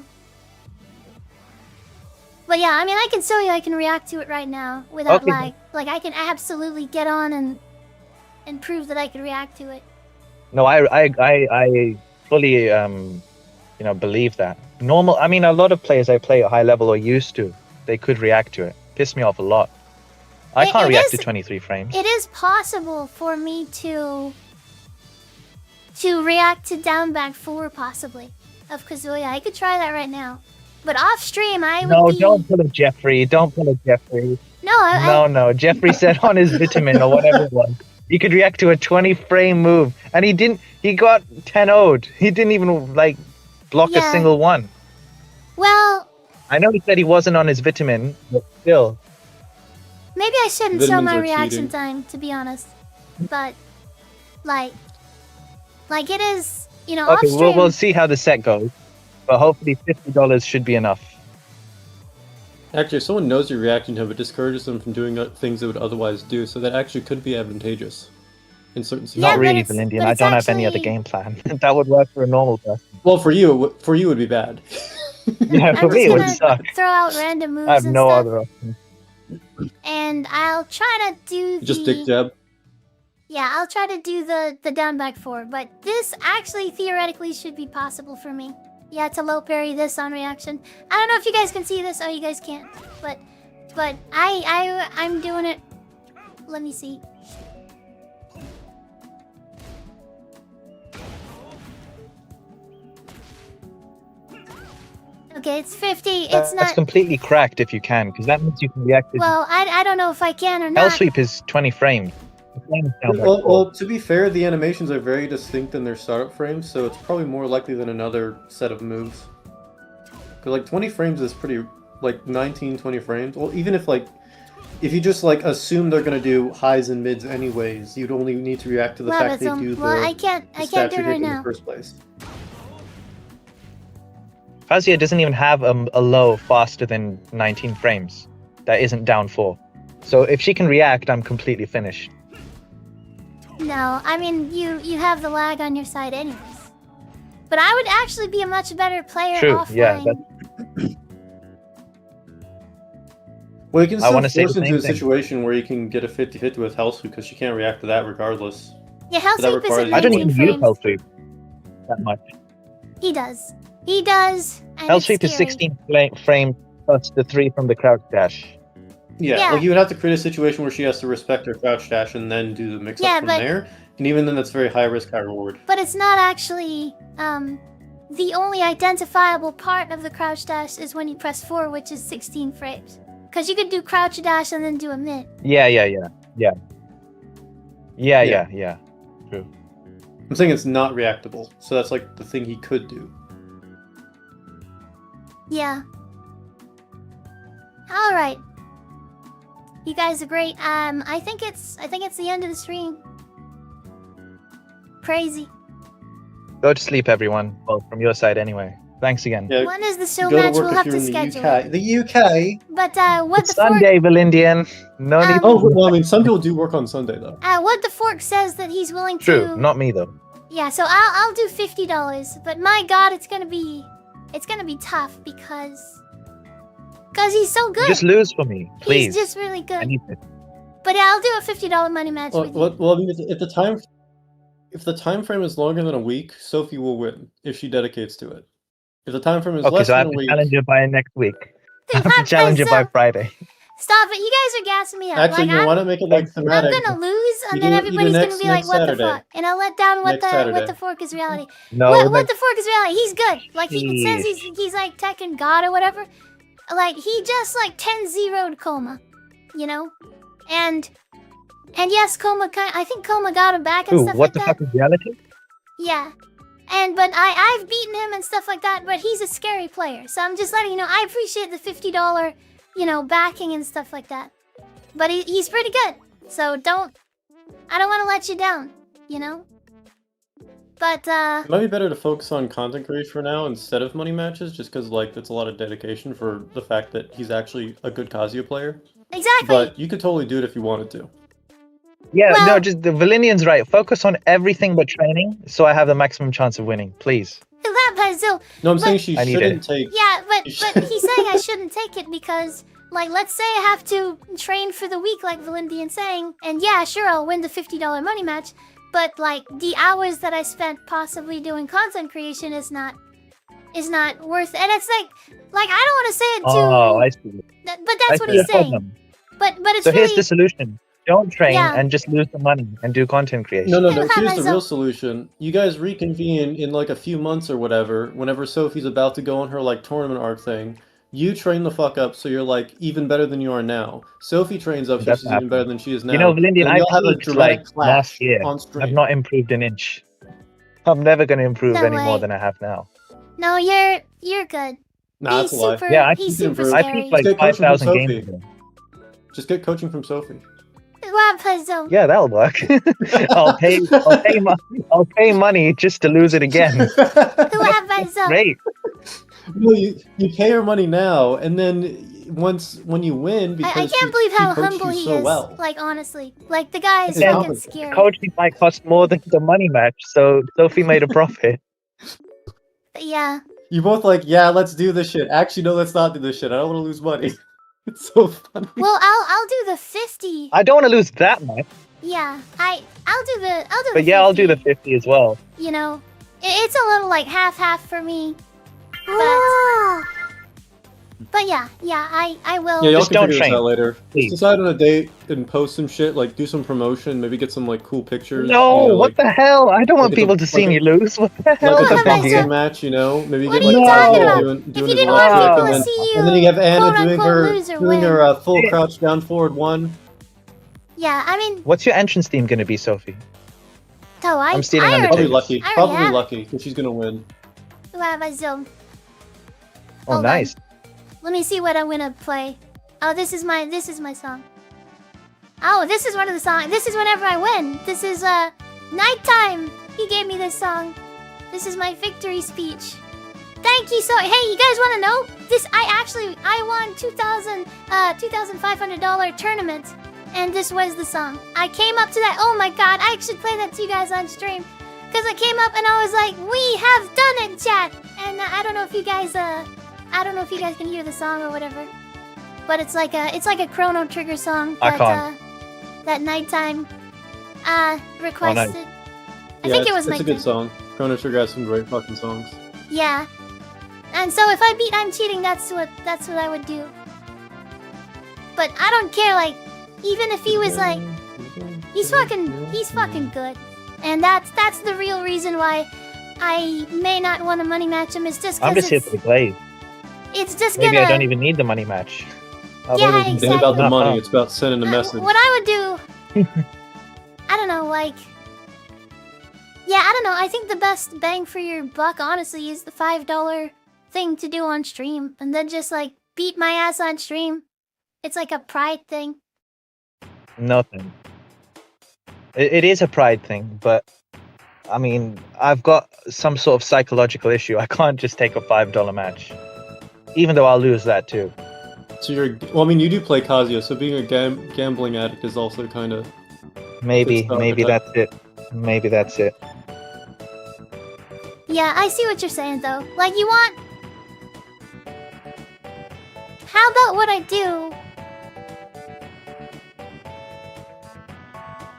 [SPEAKER 2] But yeah, I mean, I can show you I can react to it right now without
[SPEAKER 13] Okay.
[SPEAKER 2] lag. Like, I can absolutely get on and prove that I can react to it.
[SPEAKER 13] No, I fully believe that. Normal. I mean, a lot of players I play at high level or used to, they could react to it. Piss me off a lot. I can't
[SPEAKER 2] It
[SPEAKER 13] react
[SPEAKER 2] is-
[SPEAKER 13] to 23 frames.
[SPEAKER 2] It is possible for me to react to down back 4 possibly of Kazuya. I could try that right now. But off stream, I would
[SPEAKER 13] No,
[SPEAKER 2] be...
[SPEAKER 13] don't pull a Jeffrey. Don't pull a Jeffrey.
[SPEAKER 2] No,
[SPEAKER 13] No. Jeffrey said on his vitamin or whatever it was, he could react to a 20 frame move, and he didn't. He got 10-0'd. He didn't even block a
[SPEAKER 2] Yeah.
[SPEAKER 13] single one.
[SPEAKER 2] Well,
[SPEAKER 13] I know he said he wasn't on his vitamin, but still.
[SPEAKER 2] maybe I shouldn't show
[SPEAKER 10] Vitamins
[SPEAKER 2] my
[SPEAKER 10] are
[SPEAKER 2] reaction
[SPEAKER 10] cheating.
[SPEAKER 2] time, to be honest. But, like it is, off
[SPEAKER 13] Okay,
[SPEAKER 2] stream.
[SPEAKER 13] we'll see how the set goes, but hopefully $50 should be enough.
[SPEAKER 10] Actually, if someone knows your reaction time, it discourages them from doing things they would otherwise do, so that actually could be advantageous in certain situations.
[SPEAKER 13] Not really, Valindian. I don't have any other game plan. That would work for a normal person.
[SPEAKER 10] Well, for you it would be bad.
[SPEAKER 13] Yeah, for
[SPEAKER 2] I'm
[SPEAKER 13] me it
[SPEAKER 2] just
[SPEAKER 13] would
[SPEAKER 2] gonna
[SPEAKER 13] suck.
[SPEAKER 2] throw out random moves
[SPEAKER 13] I have
[SPEAKER 2] and
[SPEAKER 13] no
[SPEAKER 2] stuff,
[SPEAKER 13] other option.
[SPEAKER 2] and I'll try to do the...
[SPEAKER 10] Just dick jab.
[SPEAKER 2] Yeah, I'll try to do the down back 4, but this actually theoretically should be possible for me. Yeah, to low parry this on reaction. I don't know if you guys can see this. Oh, you guys can't. But I'm doing it. Let me see. Okay, it's 50. It's
[SPEAKER 13] That's
[SPEAKER 2] not...
[SPEAKER 13] completely cracked if you can, because that means you can react to...
[SPEAKER 2] Well, I don't know if I can or
[SPEAKER 13] Hell
[SPEAKER 2] not.
[SPEAKER 13] Sweep is 20 frames. The frames sound like
[SPEAKER 10] Well, to be fair, the animations are very distinct in their startup frames, so it's probably more likely than another set of moves. Because 20 frames is pretty 19, 20 frames. Well, even if you just assume they're gonna do highs and mids anyways, you'd only need to react to the fact they do the,
[SPEAKER 2] Well, I can't
[SPEAKER 10] the
[SPEAKER 2] do it
[SPEAKER 10] statue hit
[SPEAKER 2] right
[SPEAKER 10] in the
[SPEAKER 2] now.
[SPEAKER 10] first place.
[SPEAKER 13] Fazia doesn't even have a low faster than 19 frames. That isn't down 4. So if she can react, I'm completely finished.
[SPEAKER 2] No, I mean you have the lag on your side anyways. But I would actually be a much better player
[SPEAKER 13] True,
[SPEAKER 2] offline.
[SPEAKER 13] yeah.
[SPEAKER 10] Well, you can
[SPEAKER 13] I
[SPEAKER 10] still
[SPEAKER 13] wanna say
[SPEAKER 10] force
[SPEAKER 13] the
[SPEAKER 10] into
[SPEAKER 13] same
[SPEAKER 10] a
[SPEAKER 13] thing.
[SPEAKER 10] situation where you can get a 50 hit with Hell Sweep because she can't react to that regardless.
[SPEAKER 2] Yeah, Hell
[SPEAKER 10] But that
[SPEAKER 2] Sweep is at
[SPEAKER 10] requires-
[SPEAKER 13] I don't
[SPEAKER 2] 19
[SPEAKER 13] even use
[SPEAKER 2] frames.
[SPEAKER 13] Hell Sweep that much.
[SPEAKER 2] He does. He does. And
[SPEAKER 13] Hell
[SPEAKER 2] it's
[SPEAKER 13] Sweep is
[SPEAKER 2] scary.
[SPEAKER 13] 16 frames plus the 3 from the crouch dash.
[SPEAKER 10] Yeah,
[SPEAKER 2] Yeah.
[SPEAKER 10] you would have to create a situation where she has to respect her crouch dash and then do the mix
[SPEAKER 2] Yeah,
[SPEAKER 10] up from
[SPEAKER 2] but-
[SPEAKER 10] there. And even then, that's very high risk, high reward.
[SPEAKER 2] But it's not actually the only identifiable part of the crouch dash is when you press 4, which is 16 frames. Because you could do crouch dash and then do a mid.
[SPEAKER 13] Yeah. True.
[SPEAKER 10] I'm saying it's not reactable, so that's the thing he could do.
[SPEAKER 2] Yeah. All right. You guys are great. I think it's the end of the stream. Crazy.
[SPEAKER 13] Go to sleep, everyone. Well, from your side anyway. Thanks again.
[SPEAKER 10] Yeah,
[SPEAKER 2] When is the show
[SPEAKER 10] go to
[SPEAKER 2] match?
[SPEAKER 10] work
[SPEAKER 2] We'll
[SPEAKER 10] if
[SPEAKER 2] have
[SPEAKER 10] you're
[SPEAKER 2] to
[SPEAKER 10] in the
[SPEAKER 2] schedule
[SPEAKER 10] UK.
[SPEAKER 2] it.
[SPEAKER 10] The UK.
[SPEAKER 2] But what
[SPEAKER 13] It's
[SPEAKER 2] the fork?
[SPEAKER 13] Sunday, Valindian. No need.
[SPEAKER 10] Oh, well, I mean, some people do work on Sunday though.
[SPEAKER 2] What the fork says that he's willing to.
[SPEAKER 13] True, not me though.
[SPEAKER 2] Yeah, so I'll do $50, but my God, it's gonna be tough because he's so good.
[SPEAKER 13] Just lose for me, please.
[SPEAKER 2] He's just really
[SPEAKER 13] I
[SPEAKER 2] good.
[SPEAKER 13] need it.
[SPEAKER 2] But yeah, I'll do a $50 money match with you.
[SPEAKER 10] Well, I mean, if the time frame is longer than a week, Sophie will win if she dedicates to it. If the time frame is
[SPEAKER 13] Okay,
[SPEAKER 10] less
[SPEAKER 13] so I
[SPEAKER 10] than
[SPEAKER 13] have
[SPEAKER 10] a
[SPEAKER 13] to
[SPEAKER 10] week,
[SPEAKER 13] challenge her by next week. I have
[SPEAKER 2] Not
[SPEAKER 13] to challenge her by
[SPEAKER 2] myself.
[SPEAKER 13] Friday.
[SPEAKER 2] Stop it! You guys are gassing me up.
[SPEAKER 10] actually,
[SPEAKER 2] like,
[SPEAKER 10] why not make it thematic?
[SPEAKER 2] I'm gonna lose, and
[SPEAKER 10] You
[SPEAKER 2] then
[SPEAKER 10] do- you do
[SPEAKER 2] everybody's gonna
[SPEAKER 10] next-
[SPEAKER 2] be like,
[SPEAKER 10] next
[SPEAKER 2] "What
[SPEAKER 10] Saturday.
[SPEAKER 2] the fuck?" And I'll let down what
[SPEAKER 10] Next Saturday.
[SPEAKER 2] the fork is reality.
[SPEAKER 13] No,
[SPEAKER 2] what
[SPEAKER 13] next-
[SPEAKER 2] the fork is reality? He's good. Like he says he's like Tekken God or whatever. Like he just 10-0'd Coma, you know, and yes, Coma. I think Coma got him back and
[SPEAKER 13] Ooh,
[SPEAKER 2] stuff
[SPEAKER 13] what
[SPEAKER 2] like
[SPEAKER 13] the
[SPEAKER 2] that.
[SPEAKER 13] fuck is reality?
[SPEAKER 2] Yeah. But I've beaten him and stuff like that, but he's a scary player. So I'm just letting you know, I appreciate the $50, backing and stuff like that. But he's pretty good. So I don't want to let you down, you know? But
[SPEAKER 10] It might be better to focus on content creation for now instead of money matches, just because like it's a lot of dedication for the fact that he's actually a good Kazuya player.
[SPEAKER 2] exactly.
[SPEAKER 10] But you could totally do it if you wanted to.
[SPEAKER 13] Yeah,
[SPEAKER 2] Well-
[SPEAKER 13] no, just the Valinian's right. Focus on everything but training, so I have the maximum chance of winning, please.
[SPEAKER 2] So,
[SPEAKER 10] No, I'm saying
[SPEAKER 2] But-
[SPEAKER 10] she
[SPEAKER 13] I need
[SPEAKER 10] shouldn't take.
[SPEAKER 2] yeah, but he's saying I shouldn't take it because, like, let's say I have to train for the week, like Valindian's saying, and yeah, sure, I'll win the $50 money match, but like the hours that I spent possibly doing content creation is not worth it. And it's like I don't want to say it too,
[SPEAKER 13] Oh, I see.
[SPEAKER 2] but
[SPEAKER 13] I
[SPEAKER 2] that's what
[SPEAKER 13] see
[SPEAKER 2] he's
[SPEAKER 13] the
[SPEAKER 2] saying.
[SPEAKER 13] problem.
[SPEAKER 2] But it's
[SPEAKER 13] So
[SPEAKER 2] really
[SPEAKER 13] here's the solution. Don't train
[SPEAKER 2] Yeah.
[SPEAKER 13] and just lose the money and do content creation.
[SPEAKER 10] No.
[SPEAKER 2] Have
[SPEAKER 10] Here's the
[SPEAKER 2] myself-
[SPEAKER 10] real solution. You guys reconvene in like a few months or whatever. Whenever Sophie's about to go on her like tournament arc thing, you train the fuck up so you're like even better than you are now. Sophie trains up so
[SPEAKER 13] That's
[SPEAKER 10] she's even better than she is now.
[SPEAKER 13] You know, Valindian,
[SPEAKER 10] and
[SPEAKER 13] I
[SPEAKER 10] you'll have a
[SPEAKER 13] peaked
[SPEAKER 10] dramatic
[SPEAKER 13] like
[SPEAKER 10] clash
[SPEAKER 13] last year.
[SPEAKER 10] on
[SPEAKER 13] I've
[SPEAKER 10] stream.
[SPEAKER 13] not improved an inch. I'm never going to improve
[SPEAKER 2] No
[SPEAKER 13] any
[SPEAKER 2] way.
[SPEAKER 13] more than I have now.
[SPEAKER 2] no, you're good.
[SPEAKER 10] Nah, that's
[SPEAKER 2] He's
[SPEAKER 10] a lie.
[SPEAKER 2] super.
[SPEAKER 13] Yeah, I
[SPEAKER 2] he's
[SPEAKER 10] can
[SPEAKER 2] super
[SPEAKER 10] improve.
[SPEAKER 13] I
[SPEAKER 2] scary.
[SPEAKER 13] peaked like
[SPEAKER 10] Get coaching from
[SPEAKER 13] 5,000 games
[SPEAKER 10] Sophie.
[SPEAKER 13] ago.
[SPEAKER 10] Just get coaching from Sophie.
[SPEAKER 2] What happens, so?
[SPEAKER 13] Yeah, that'll work. I'll pay money just to lose it again.
[SPEAKER 2] Who happens, so?
[SPEAKER 13] Great.
[SPEAKER 10] No, you pay her money now, and then when you win, because
[SPEAKER 2] I can't believe how
[SPEAKER 10] she coached
[SPEAKER 2] humble
[SPEAKER 10] you
[SPEAKER 2] he
[SPEAKER 10] so
[SPEAKER 2] is.
[SPEAKER 10] well.
[SPEAKER 2] Like honestly, like the guy is
[SPEAKER 10] It's
[SPEAKER 2] fucking
[SPEAKER 10] humble.
[SPEAKER 2] scary.
[SPEAKER 13] Coaching might cost more than the money match, so Sophie made a profit.
[SPEAKER 2] Yeah.
[SPEAKER 10] You both like, yeah, let's do this shit. Actually, no, let's not do this shit. I don't want to lose money. It's so funny.
[SPEAKER 2] Well, I'll do the 50.
[SPEAKER 13] I don't want to lose that much,
[SPEAKER 2] Yeah, I'll do the
[SPEAKER 13] but yeah, I'll do the 50 as well.
[SPEAKER 2] You know, it's a little like half for me. But yeah, I will.
[SPEAKER 10] Yeah, y'all
[SPEAKER 13] Just
[SPEAKER 10] can
[SPEAKER 13] don't
[SPEAKER 10] figure
[SPEAKER 13] train,
[SPEAKER 10] this out later.
[SPEAKER 13] please.
[SPEAKER 10] Just decide on a date and post some shit, like do some promotion, maybe get some like cool pictures.
[SPEAKER 13] No,
[SPEAKER 10] you know,
[SPEAKER 13] what
[SPEAKER 10] like,
[SPEAKER 13] the hell? I don't want
[SPEAKER 10] like a-
[SPEAKER 13] people to see
[SPEAKER 10] like
[SPEAKER 13] me
[SPEAKER 10] a-
[SPEAKER 13] lose. What the hell
[SPEAKER 10] like
[SPEAKER 13] is
[SPEAKER 10] a
[SPEAKER 2] have
[SPEAKER 13] that
[SPEAKER 2] I
[SPEAKER 10] boxing
[SPEAKER 2] done?
[SPEAKER 10] match, you know? Maybe
[SPEAKER 2] What
[SPEAKER 10] get
[SPEAKER 2] are you
[SPEAKER 10] like
[SPEAKER 2] talking
[SPEAKER 10] Sophie
[SPEAKER 2] about?
[SPEAKER 10] doing
[SPEAKER 2] If
[SPEAKER 10] doing
[SPEAKER 2] you
[SPEAKER 10] his
[SPEAKER 2] didn't
[SPEAKER 10] last
[SPEAKER 2] want
[SPEAKER 10] trick,
[SPEAKER 2] people
[SPEAKER 10] and
[SPEAKER 2] to
[SPEAKER 10] then,
[SPEAKER 2] see you,
[SPEAKER 10] and then you have Anna doing
[SPEAKER 2] quote-unquote,
[SPEAKER 10] her
[SPEAKER 2] lose or
[SPEAKER 10] doing her
[SPEAKER 2] win.
[SPEAKER 10] full crouch down forward one.
[SPEAKER 2] Yeah, I mean,
[SPEAKER 13] What's your entrance theme going to be, Sophie?
[SPEAKER 2] so
[SPEAKER 13] I'm stealing
[SPEAKER 2] I
[SPEAKER 13] on the
[SPEAKER 10] Probably
[SPEAKER 2] already,
[SPEAKER 10] lucky.
[SPEAKER 2] I already
[SPEAKER 10] Probably
[SPEAKER 2] have it.
[SPEAKER 10] lucky, because she's gonna win.
[SPEAKER 2] Who have I zone?
[SPEAKER 13] Oh,
[SPEAKER 2] Hold on.
[SPEAKER 13] nice.
[SPEAKER 2] Let me see what I'm gonna play. Oh, this is my song. Oh, this is one of the songs. This is whenever I win. This is Nighttime. He gave me this song. This is my victory speech. Thank you so. Hey, you guys want to know? I won $2,500 tournament, and this was the song. I came up to that. Oh my god! I should play that to you guys on stream, because I came up and I was like, "We have done it, chat!" And I don't know if you guys can hear the song or whatever, but it's like a Chrono Trigger song
[SPEAKER 13] I
[SPEAKER 2] that
[SPEAKER 13] can't.
[SPEAKER 2] that Nighttime requested. I
[SPEAKER 10] Yeah,
[SPEAKER 2] think it was
[SPEAKER 10] it's a
[SPEAKER 2] Nighttime.
[SPEAKER 10] good song. Chrono Trigger has some great fucking songs.
[SPEAKER 2] Yeah. And so if I beat I'm Cheating, that's what I would do. But I don't care, like, even if he was like, he's fucking good. And that's the real reason why I may not want to money match him, is just
[SPEAKER 13] I'm
[SPEAKER 2] because
[SPEAKER 13] just here for the plays.
[SPEAKER 2] it's just
[SPEAKER 13] Maybe
[SPEAKER 2] gonna
[SPEAKER 13] I don't even need the money match. I've
[SPEAKER 2] Yeah,
[SPEAKER 13] already-
[SPEAKER 10] It ain't about the
[SPEAKER 13] Uh-huh.
[SPEAKER 10] money, it's about sending a message.
[SPEAKER 2] what I would do, I don't know, like, yeah, I don't know. I think the best bang for your buck, honestly, is the $5 thing to do on stream, and then just like beat my ass on stream. It's like a pride thing.
[SPEAKER 13] Nothing. It is a pride thing, but I mean, I've got some sort of psychological issue. I can't just take a $5 match, even though I'll lose that too.
[SPEAKER 10] So well, I mean, you do play Kazuya, so being a gambling addict is also kind of...
[SPEAKER 13] Maybe
[SPEAKER 10] stereotype.
[SPEAKER 13] that's it. Maybe that's it.
[SPEAKER 2] Yeah, I see what you're saying though. Like, you want. How about what I do?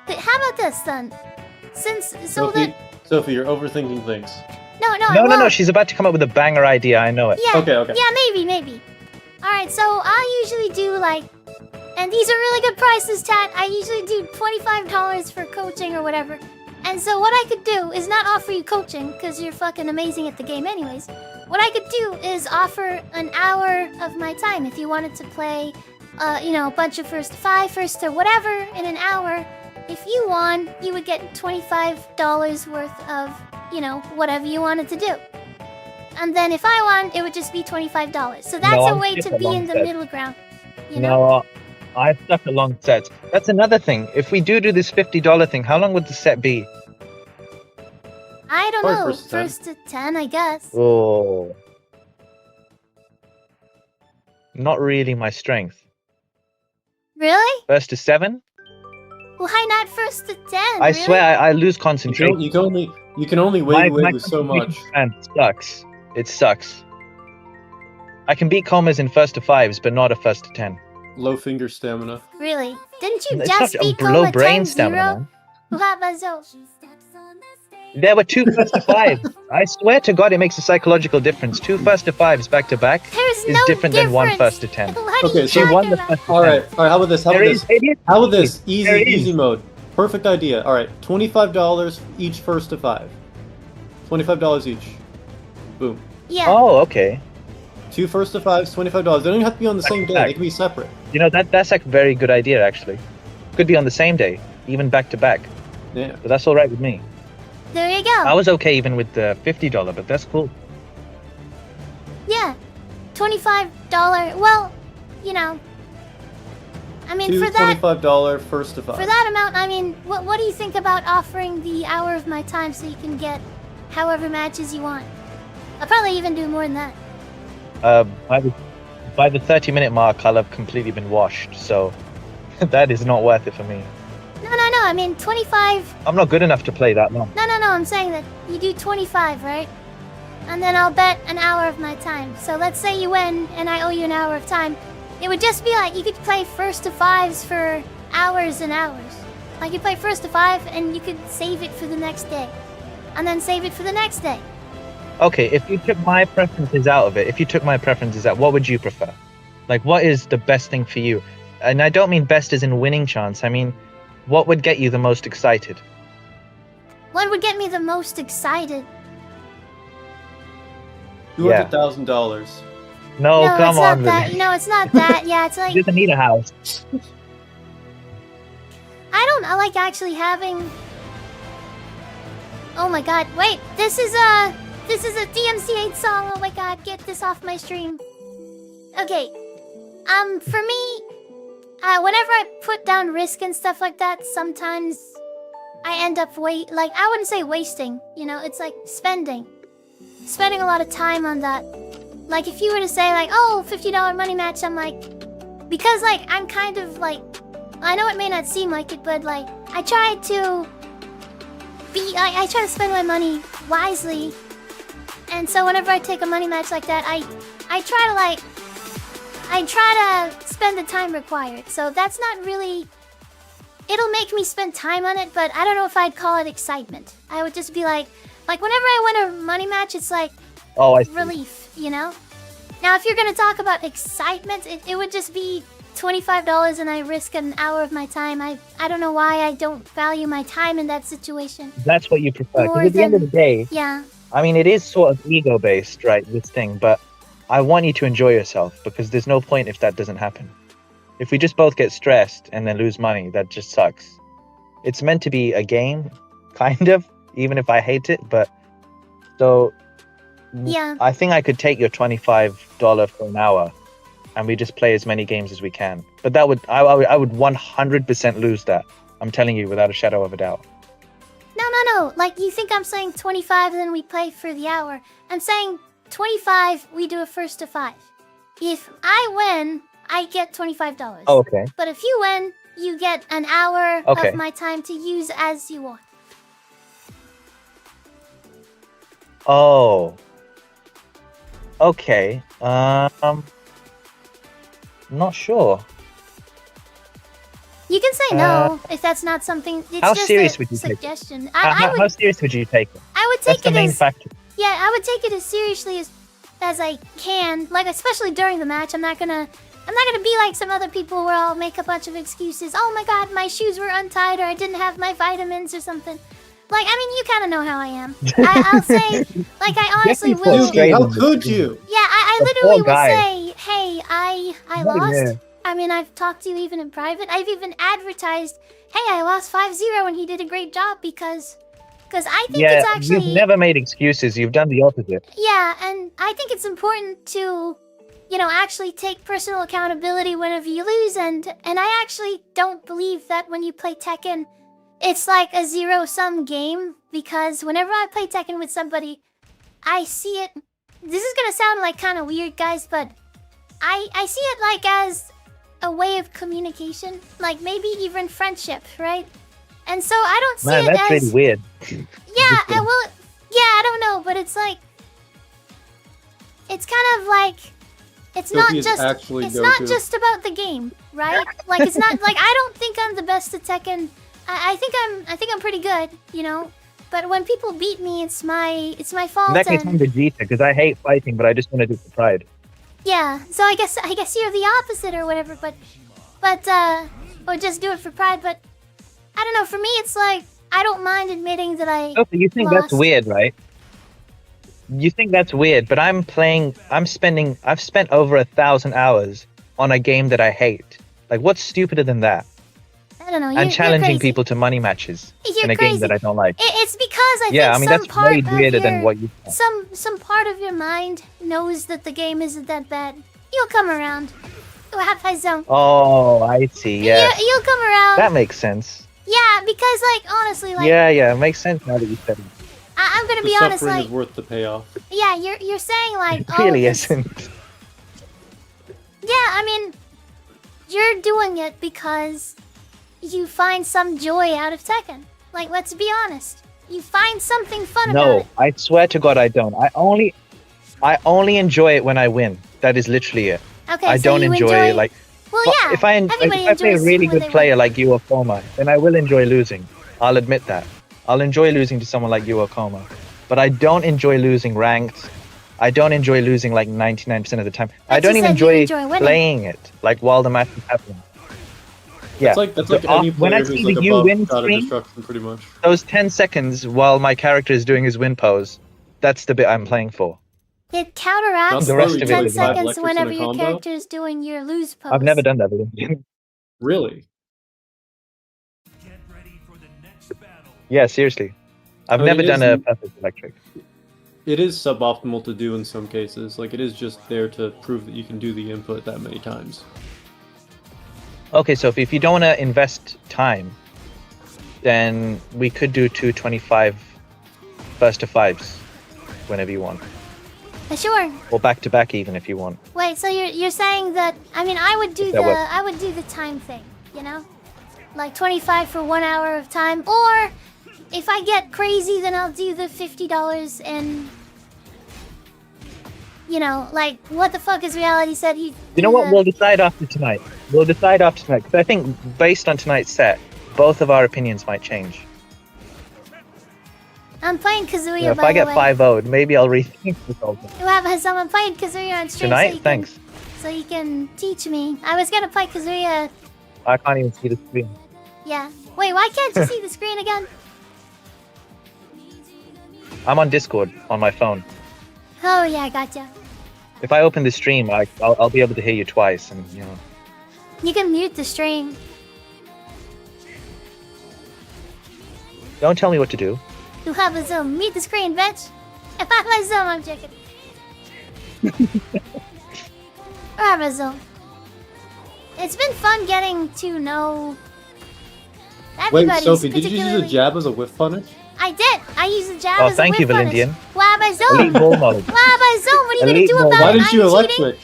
[SPEAKER 2] But how about this then?
[SPEAKER 10] Sophie, you're overthinking things.
[SPEAKER 2] No.
[SPEAKER 13] She's about to come up with a banger idea. I know it.
[SPEAKER 2] Yeah.
[SPEAKER 10] Okay.
[SPEAKER 2] Yeah, maybe. Alright, so I usually do like, and these are really good prices, Tat. I usually do $25 for coaching or whatever. And so what I could do is not offer you coaching, because you're fucking amazing at the game anyways. What I could do is offer an hour of my time if you wanted to play, a bunch of first to whatever in an hour. If you won, you would get $25 worth of, whatever you wanted to do. And then if I won, it would just be $25. So that's
[SPEAKER 13] No,
[SPEAKER 2] a
[SPEAKER 13] I'm
[SPEAKER 2] way to
[SPEAKER 13] skipping
[SPEAKER 2] be
[SPEAKER 13] along
[SPEAKER 2] in the
[SPEAKER 13] that.
[SPEAKER 2] middle ground. You know?
[SPEAKER 13] No, I've stuck along sets. That's another thing. If we do this $50 thing, how long would the set be?
[SPEAKER 2] I don't
[SPEAKER 10] Probably
[SPEAKER 2] know.
[SPEAKER 10] first to 10.
[SPEAKER 2] First to 10, I guess.
[SPEAKER 13] Oh. Not really my strength.
[SPEAKER 2] Really?
[SPEAKER 13] First to 7?
[SPEAKER 2] Why not first to 10?
[SPEAKER 13] I
[SPEAKER 2] really?
[SPEAKER 13] swear I lose
[SPEAKER 10] You
[SPEAKER 13] concentration.
[SPEAKER 10] can only
[SPEAKER 13] My
[SPEAKER 10] wave so much.
[SPEAKER 13] concentration sucks. It sucks. I can beat comas in first to 5s, but not a first to 10.
[SPEAKER 10] Low finger stamina.
[SPEAKER 2] Really? Didn't you
[SPEAKER 13] It's
[SPEAKER 2] just
[SPEAKER 13] such a
[SPEAKER 2] beat
[SPEAKER 13] low
[SPEAKER 2] Coma
[SPEAKER 13] brain
[SPEAKER 2] times
[SPEAKER 13] stamina,
[SPEAKER 2] zero?
[SPEAKER 13] man. There were 2 first to 5s. I swear to God, it makes a psychological difference. 2 first to 5s back to back
[SPEAKER 2] There's
[SPEAKER 13] is
[SPEAKER 2] no
[SPEAKER 13] different than 1
[SPEAKER 2] difference.
[SPEAKER 13] first to 10.
[SPEAKER 2] What are
[SPEAKER 10] Okay,
[SPEAKER 2] you
[SPEAKER 10] so
[SPEAKER 13] She won
[SPEAKER 2] talking
[SPEAKER 13] the
[SPEAKER 2] about?
[SPEAKER 13] first to 10.
[SPEAKER 10] Alright, how about this? How
[SPEAKER 13] There
[SPEAKER 10] about
[SPEAKER 13] is-
[SPEAKER 10] this?
[SPEAKER 13] it is-
[SPEAKER 10] How about this?
[SPEAKER 13] There
[SPEAKER 10] Easy
[SPEAKER 13] is.
[SPEAKER 10] mode. Perfect idea. Alright, $25 each first to 5. $25 each. Boom.
[SPEAKER 2] Yeah.
[SPEAKER 13] Oh, okay.
[SPEAKER 10] 2 first to 5s, $25. They don't even have to be on the same day. They can be separate.
[SPEAKER 13] You know, that's a very good idea, actually. Could be on the same day, even back to back.
[SPEAKER 10] Yeah.
[SPEAKER 13] But that's all right with me.
[SPEAKER 2] There you go.
[SPEAKER 13] I was okay even with the $50, but that's cool.
[SPEAKER 2] Yeah. $25. Well, you know. I mean,
[SPEAKER 10] 2
[SPEAKER 2] for that
[SPEAKER 10] $25 first to 5.
[SPEAKER 2] for that amount, I mean, what do you think about offering the hour of my time so you can get however matches you want? I'll probably even do more than that.
[SPEAKER 13] By the 30-minute mark, I'll have completely been washed, so that is not worth it for me.
[SPEAKER 2] No. I mean, 25.
[SPEAKER 13] I'm not good enough to play that long.
[SPEAKER 2] No. I'm saying that you do 25, right? And then I'll bet an hour of my time. So let's say you win and I owe you an hour of time. It would just be like you could play first to 5s for hours and hours. Like you play first to 5 and you could save it for the next day. And then save it for the next day.
[SPEAKER 13] Okay, if you took my preferences out of it, what would you prefer? Like, what is the best thing for you? And I don't mean best as in winning chance. I mean, what would get you the most excited?
[SPEAKER 2] What would get me the most excited?
[SPEAKER 10] $200,000.
[SPEAKER 13] No,
[SPEAKER 2] no,
[SPEAKER 13] come
[SPEAKER 2] it's
[SPEAKER 13] on.
[SPEAKER 2] not that. No, it's not that. Yeah, it's like
[SPEAKER 13] He doesn't need a house.
[SPEAKER 2] I like actually having. Oh my god! Wait, this is a DMC8 song. Oh my god, get this off my stream. Okay, for me, whenever I put down risk and stuff like that, sometimes I end up I wouldn't say wasting. You know, it's like spending a lot of time on that. Like if you were to say like, oh, $50 money match, I'm like, because like I'm kind of like, I know it may not seem like it, but like I try to spend my money wisely, and so whenever I take a money match like that, I try to spend the time required. So that's not really. It'll make me spend time on it, but I don't know if I'd call it excitement. I would just be like whenever I win a money match, it's like relief, you know? Now, if you're gonna talk about excitement, it would just be $25 and I risk an hour of my time. I don't know why I don't value my time in that situation.
[SPEAKER 13] That's what you prefer.
[SPEAKER 2] More
[SPEAKER 13] Because at the end of
[SPEAKER 2] than-
[SPEAKER 13] the day,
[SPEAKER 2] Yeah.
[SPEAKER 13] I mean, it is sort of ego-based, right, this thing, but I want you to enjoy yourself, because there's no point if that doesn't happen. If we just both get stressed and then lose money, that just sucks. It's meant to be a game, kind of, even if I hate it, but so
[SPEAKER 2] Yeah.
[SPEAKER 13] I think I could take your $25 for an hour and we just play as many games as we can. But that would I would 100% lose that. I'm telling you without a shadow of a doubt.
[SPEAKER 2] No. Like, you think I'm saying 25 and then we play for the hour. I'm saying 25, we do a first to 5. If I win, I get $25.
[SPEAKER 13] Oh, okay.
[SPEAKER 2] But if you win, you get an hour
[SPEAKER 13] Okay.
[SPEAKER 2] of my time to use as you want.
[SPEAKER 13] Oh. Okay. Not sure.
[SPEAKER 2] You can say no if that's not something. It's
[SPEAKER 13] how
[SPEAKER 2] just
[SPEAKER 13] serious
[SPEAKER 2] a
[SPEAKER 13] would you take it?
[SPEAKER 2] suggestion.
[SPEAKER 13] How serious would you take it?
[SPEAKER 2] I would
[SPEAKER 13] That's
[SPEAKER 2] take
[SPEAKER 13] the
[SPEAKER 2] it
[SPEAKER 13] main
[SPEAKER 2] as
[SPEAKER 13] factor.
[SPEAKER 2] yeah, I would take it as seriously as I can. Like, especially during the match, I'm not gonna be like some other people where I'll make a bunch of excuses. Oh my god, my shoes were untied, or I didn't have my vitamins or something. Like, I mean, you kind of know how I am. I'll say, like, I honestly will.
[SPEAKER 10] How could you?
[SPEAKER 2] Yeah, I
[SPEAKER 13] The
[SPEAKER 2] literally
[SPEAKER 13] poor guy.
[SPEAKER 2] will say, hey, I
[SPEAKER 13] Not
[SPEAKER 2] lost.
[SPEAKER 13] even.
[SPEAKER 2] I mean, I've talked to you even in private. I've even advertised, hey, I lost 5-0 and he did a great job because I think
[SPEAKER 13] Yeah,
[SPEAKER 2] it's actually.
[SPEAKER 13] you've never made excuses. You've done the opposite.
[SPEAKER 2] Yeah, and I think it's important to, actually take personal accountability whenever you lose, and I actually don't believe that when you play Tekken, it's like a zero-sum game because whenever I play Tekken with somebody, I see it. This is gonna sound like kind of weird, guys, but I see it like as a way of communication, like maybe even friendship, right? And so I don't see
[SPEAKER 13] Man,
[SPEAKER 2] it
[SPEAKER 13] that's
[SPEAKER 2] as
[SPEAKER 13] really weird.
[SPEAKER 2] yeah, I don't know, but it's like it's kind of like it's
[SPEAKER 10] Goku
[SPEAKER 2] not
[SPEAKER 10] is
[SPEAKER 2] just
[SPEAKER 10] actually
[SPEAKER 2] it's not
[SPEAKER 10] Goku.
[SPEAKER 2] just about the game, right? Like it's not like I don't think I'm the best at Tekken. I think I'm pretty good, you know. But when people beat me, it's my fault.
[SPEAKER 13] In that case,
[SPEAKER 2] and-
[SPEAKER 13] I'm Vegeta because I hate fighting, but I just want to do it for pride.
[SPEAKER 2] Yeah, so I guess you're the opposite or whatever, but or just do it for pride, but I don't know, for me it's like I don't mind admitting that I
[SPEAKER 13] Okay, you think that's
[SPEAKER 2] lost.
[SPEAKER 13] weird, right? You think that's weird, but I've spent over 1,000 hours on a game that I hate. Like, what's stupider than that?
[SPEAKER 2] I don't know,
[SPEAKER 13] And challenging
[SPEAKER 2] crazy.
[SPEAKER 13] people to money matches
[SPEAKER 2] You're
[SPEAKER 13] in a
[SPEAKER 2] crazy.
[SPEAKER 13] game that I don't like.
[SPEAKER 2] It's because I
[SPEAKER 13] Yeah,
[SPEAKER 2] think
[SPEAKER 13] I mean,
[SPEAKER 2] some
[SPEAKER 13] that's
[SPEAKER 2] part
[SPEAKER 13] way
[SPEAKER 2] of
[SPEAKER 13] weirder than
[SPEAKER 2] your-
[SPEAKER 13] what you thought.
[SPEAKER 2] some part of your mind knows that the game isn't that bad. You'll come around. You'll have high zone.
[SPEAKER 13] Oh, I see. Yeah,
[SPEAKER 2] You'll come around.
[SPEAKER 13] that makes sense.
[SPEAKER 2] Yeah, because like honestly, like
[SPEAKER 13] Yeah, it makes sense now that you said it.
[SPEAKER 2] I'm gonna
[SPEAKER 10] The
[SPEAKER 2] be honest,
[SPEAKER 10] suffering
[SPEAKER 2] like
[SPEAKER 10] is worth the payoff.
[SPEAKER 2] yeah, you're saying like
[SPEAKER 13] It really
[SPEAKER 2] this-
[SPEAKER 13] isn't.
[SPEAKER 2] Yeah, I mean, you're doing it because you find some joy out of Tekken. Like, let's be honest. You find something fun about
[SPEAKER 13] No,
[SPEAKER 2] it.
[SPEAKER 13] I swear to God, I don't. I only enjoy it when I win. That is literally it.
[SPEAKER 2] Okay,
[SPEAKER 13] I
[SPEAKER 2] so
[SPEAKER 13] don't
[SPEAKER 2] you
[SPEAKER 13] enjoy like.
[SPEAKER 2] Well,
[SPEAKER 13] But
[SPEAKER 2] yeah.
[SPEAKER 13] if I
[SPEAKER 2] everybody
[SPEAKER 13] play a
[SPEAKER 2] enjoys
[SPEAKER 13] really
[SPEAKER 2] when
[SPEAKER 13] good
[SPEAKER 2] they
[SPEAKER 13] player
[SPEAKER 2] win.
[SPEAKER 13] like Yuokoma, then I will enjoy losing. I'll admit that. I'll enjoy losing to someone like Yuokoma. But I don't enjoy losing ranked. I don't enjoy losing like 99% of the time. I
[SPEAKER 2] But
[SPEAKER 13] don't
[SPEAKER 2] you
[SPEAKER 13] even
[SPEAKER 2] said you
[SPEAKER 13] enjoy
[SPEAKER 2] enjoy winning.
[SPEAKER 13] playing it, like while the match is happening. Yeah.
[SPEAKER 10] That's like any
[SPEAKER 13] when
[SPEAKER 10] player
[SPEAKER 13] I
[SPEAKER 10] who's
[SPEAKER 13] see
[SPEAKER 10] like
[SPEAKER 13] the you
[SPEAKER 10] above
[SPEAKER 13] win
[SPEAKER 10] God of
[SPEAKER 13] screen,
[SPEAKER 10] Destruction, pretty much.
[SPEAKER 13] those 10 seconds while my character is doing his win pose, that's the bit I'm playing for.
[SPEAKER 2] It counteracts
[SPEAKER 13] The rest of it
[SPEAKER 2] 10
[SPEAKER 13] is not.
[SPEAKER 2] seconds whenever your character is doing your lose pose.
[SPEAKER 13] I've never done that. Really.
[SPEAKER 10] Really?
[SPEAKER 13] Yeah, seriously. I've
[SPEAKER 10] I mean,
[SPEAKER 13] never
[SPEAKER 10] it
[SPEAKER 13] done
[SPEAKER 10] is-
[SPEAKER 13] a perfect electric.
[SPEAKER 10] It is suboptimal to do in some cases. Like, it is just there to prove that you can do the input that many times.
[SPEAKER 13] Okay, so if you don't want to invest time, then we could do 225 first to fives whenever you want.
[SPEAKER 2] Sure.
[SPEAKER 13] Or back to back even if you want.
[SPEAKER 2] Wait, so you're saying that I mean I would do
[SPEAKER 13] That works.
[SPEAKER 2] I would do the time thing, you know? Like 25 for 1 hour of time, or if I get crazy then I'll do the $50 and you know, like what the fuck is reality said he
[SPEAKER 13] You know what? We'll decide after tonight. We'll decide after tonight. Because I think based on tonight's set, both of our opinions might change.
[SPEAKER 2] I'm playing Kazuya,
[SPEAKER 13] You know, if
[SPEAKER 2] by
[SPEAKER 13] I get
[SPEAKER 2] the way.
[SPEAKER 13] 5-0'd, maybe I'll rethink this whole thing.
[SPEAKER 2] I'm playing Kazuya on stream
[SPEAKER 13] Tonight?
[SPEAKER 2] so you
[SPEAKER 13] Thanks.
[SPEAKER 2] Can, so you can teach me. I was gonna play Kazuya.
[SPEAKER 13] I can't even see the screen.
[SPEAKER 2] Yeah. Wait, why can't you see the screen again?
[SPEAKER 13] I'm on Discord on my phone.
[SPEAKER 2] Oh yeah, I gotcha.
[SPEAKER 13] If I open the stream, I'll be able to hear you twice, and you know.
[SPEAKER 2] You can mute the stream.
[SPEAKER 13] Don't tell me what to do.
[SPEAKER 2] You have a Zoom. Mute the screen, bitch. If I have my Zoom, I'm joking. Or have a Zoom. It's been fun getting to know
[SPEAKER 10] Wait,
[SPEAKER 2] everybody.
[SPEAKER 10] Sophie, did you use a jab as a whiff punish?
[SPEAKER 2] I did. I used a jab
[SPEAKER 13] Oh,
[SPEAKER 2] as a
[SPEAKER 13] thank you,
[SPEAKER 2] whip punish.
[SPEAKER 13] Valendian.
[SPEAKER 2] Wow, by Zoom.
[SPEAKER 13] Elite ball knowledge.
[SPEAKER 2] Wow, by Zoom. What are you
[SPEAKER 13] Elite
[SPEAKER 2] gonna do
[SPEAKER 13] ball
[SPEAKER 2] about
[SPEAKER 10] Why
[SPEAKER 2] it?
[SPEAKER 10] didn't you
[SPEAKER 2] I'm
[SPEAKER 10] electric?
[SPEAKER 2] cheating?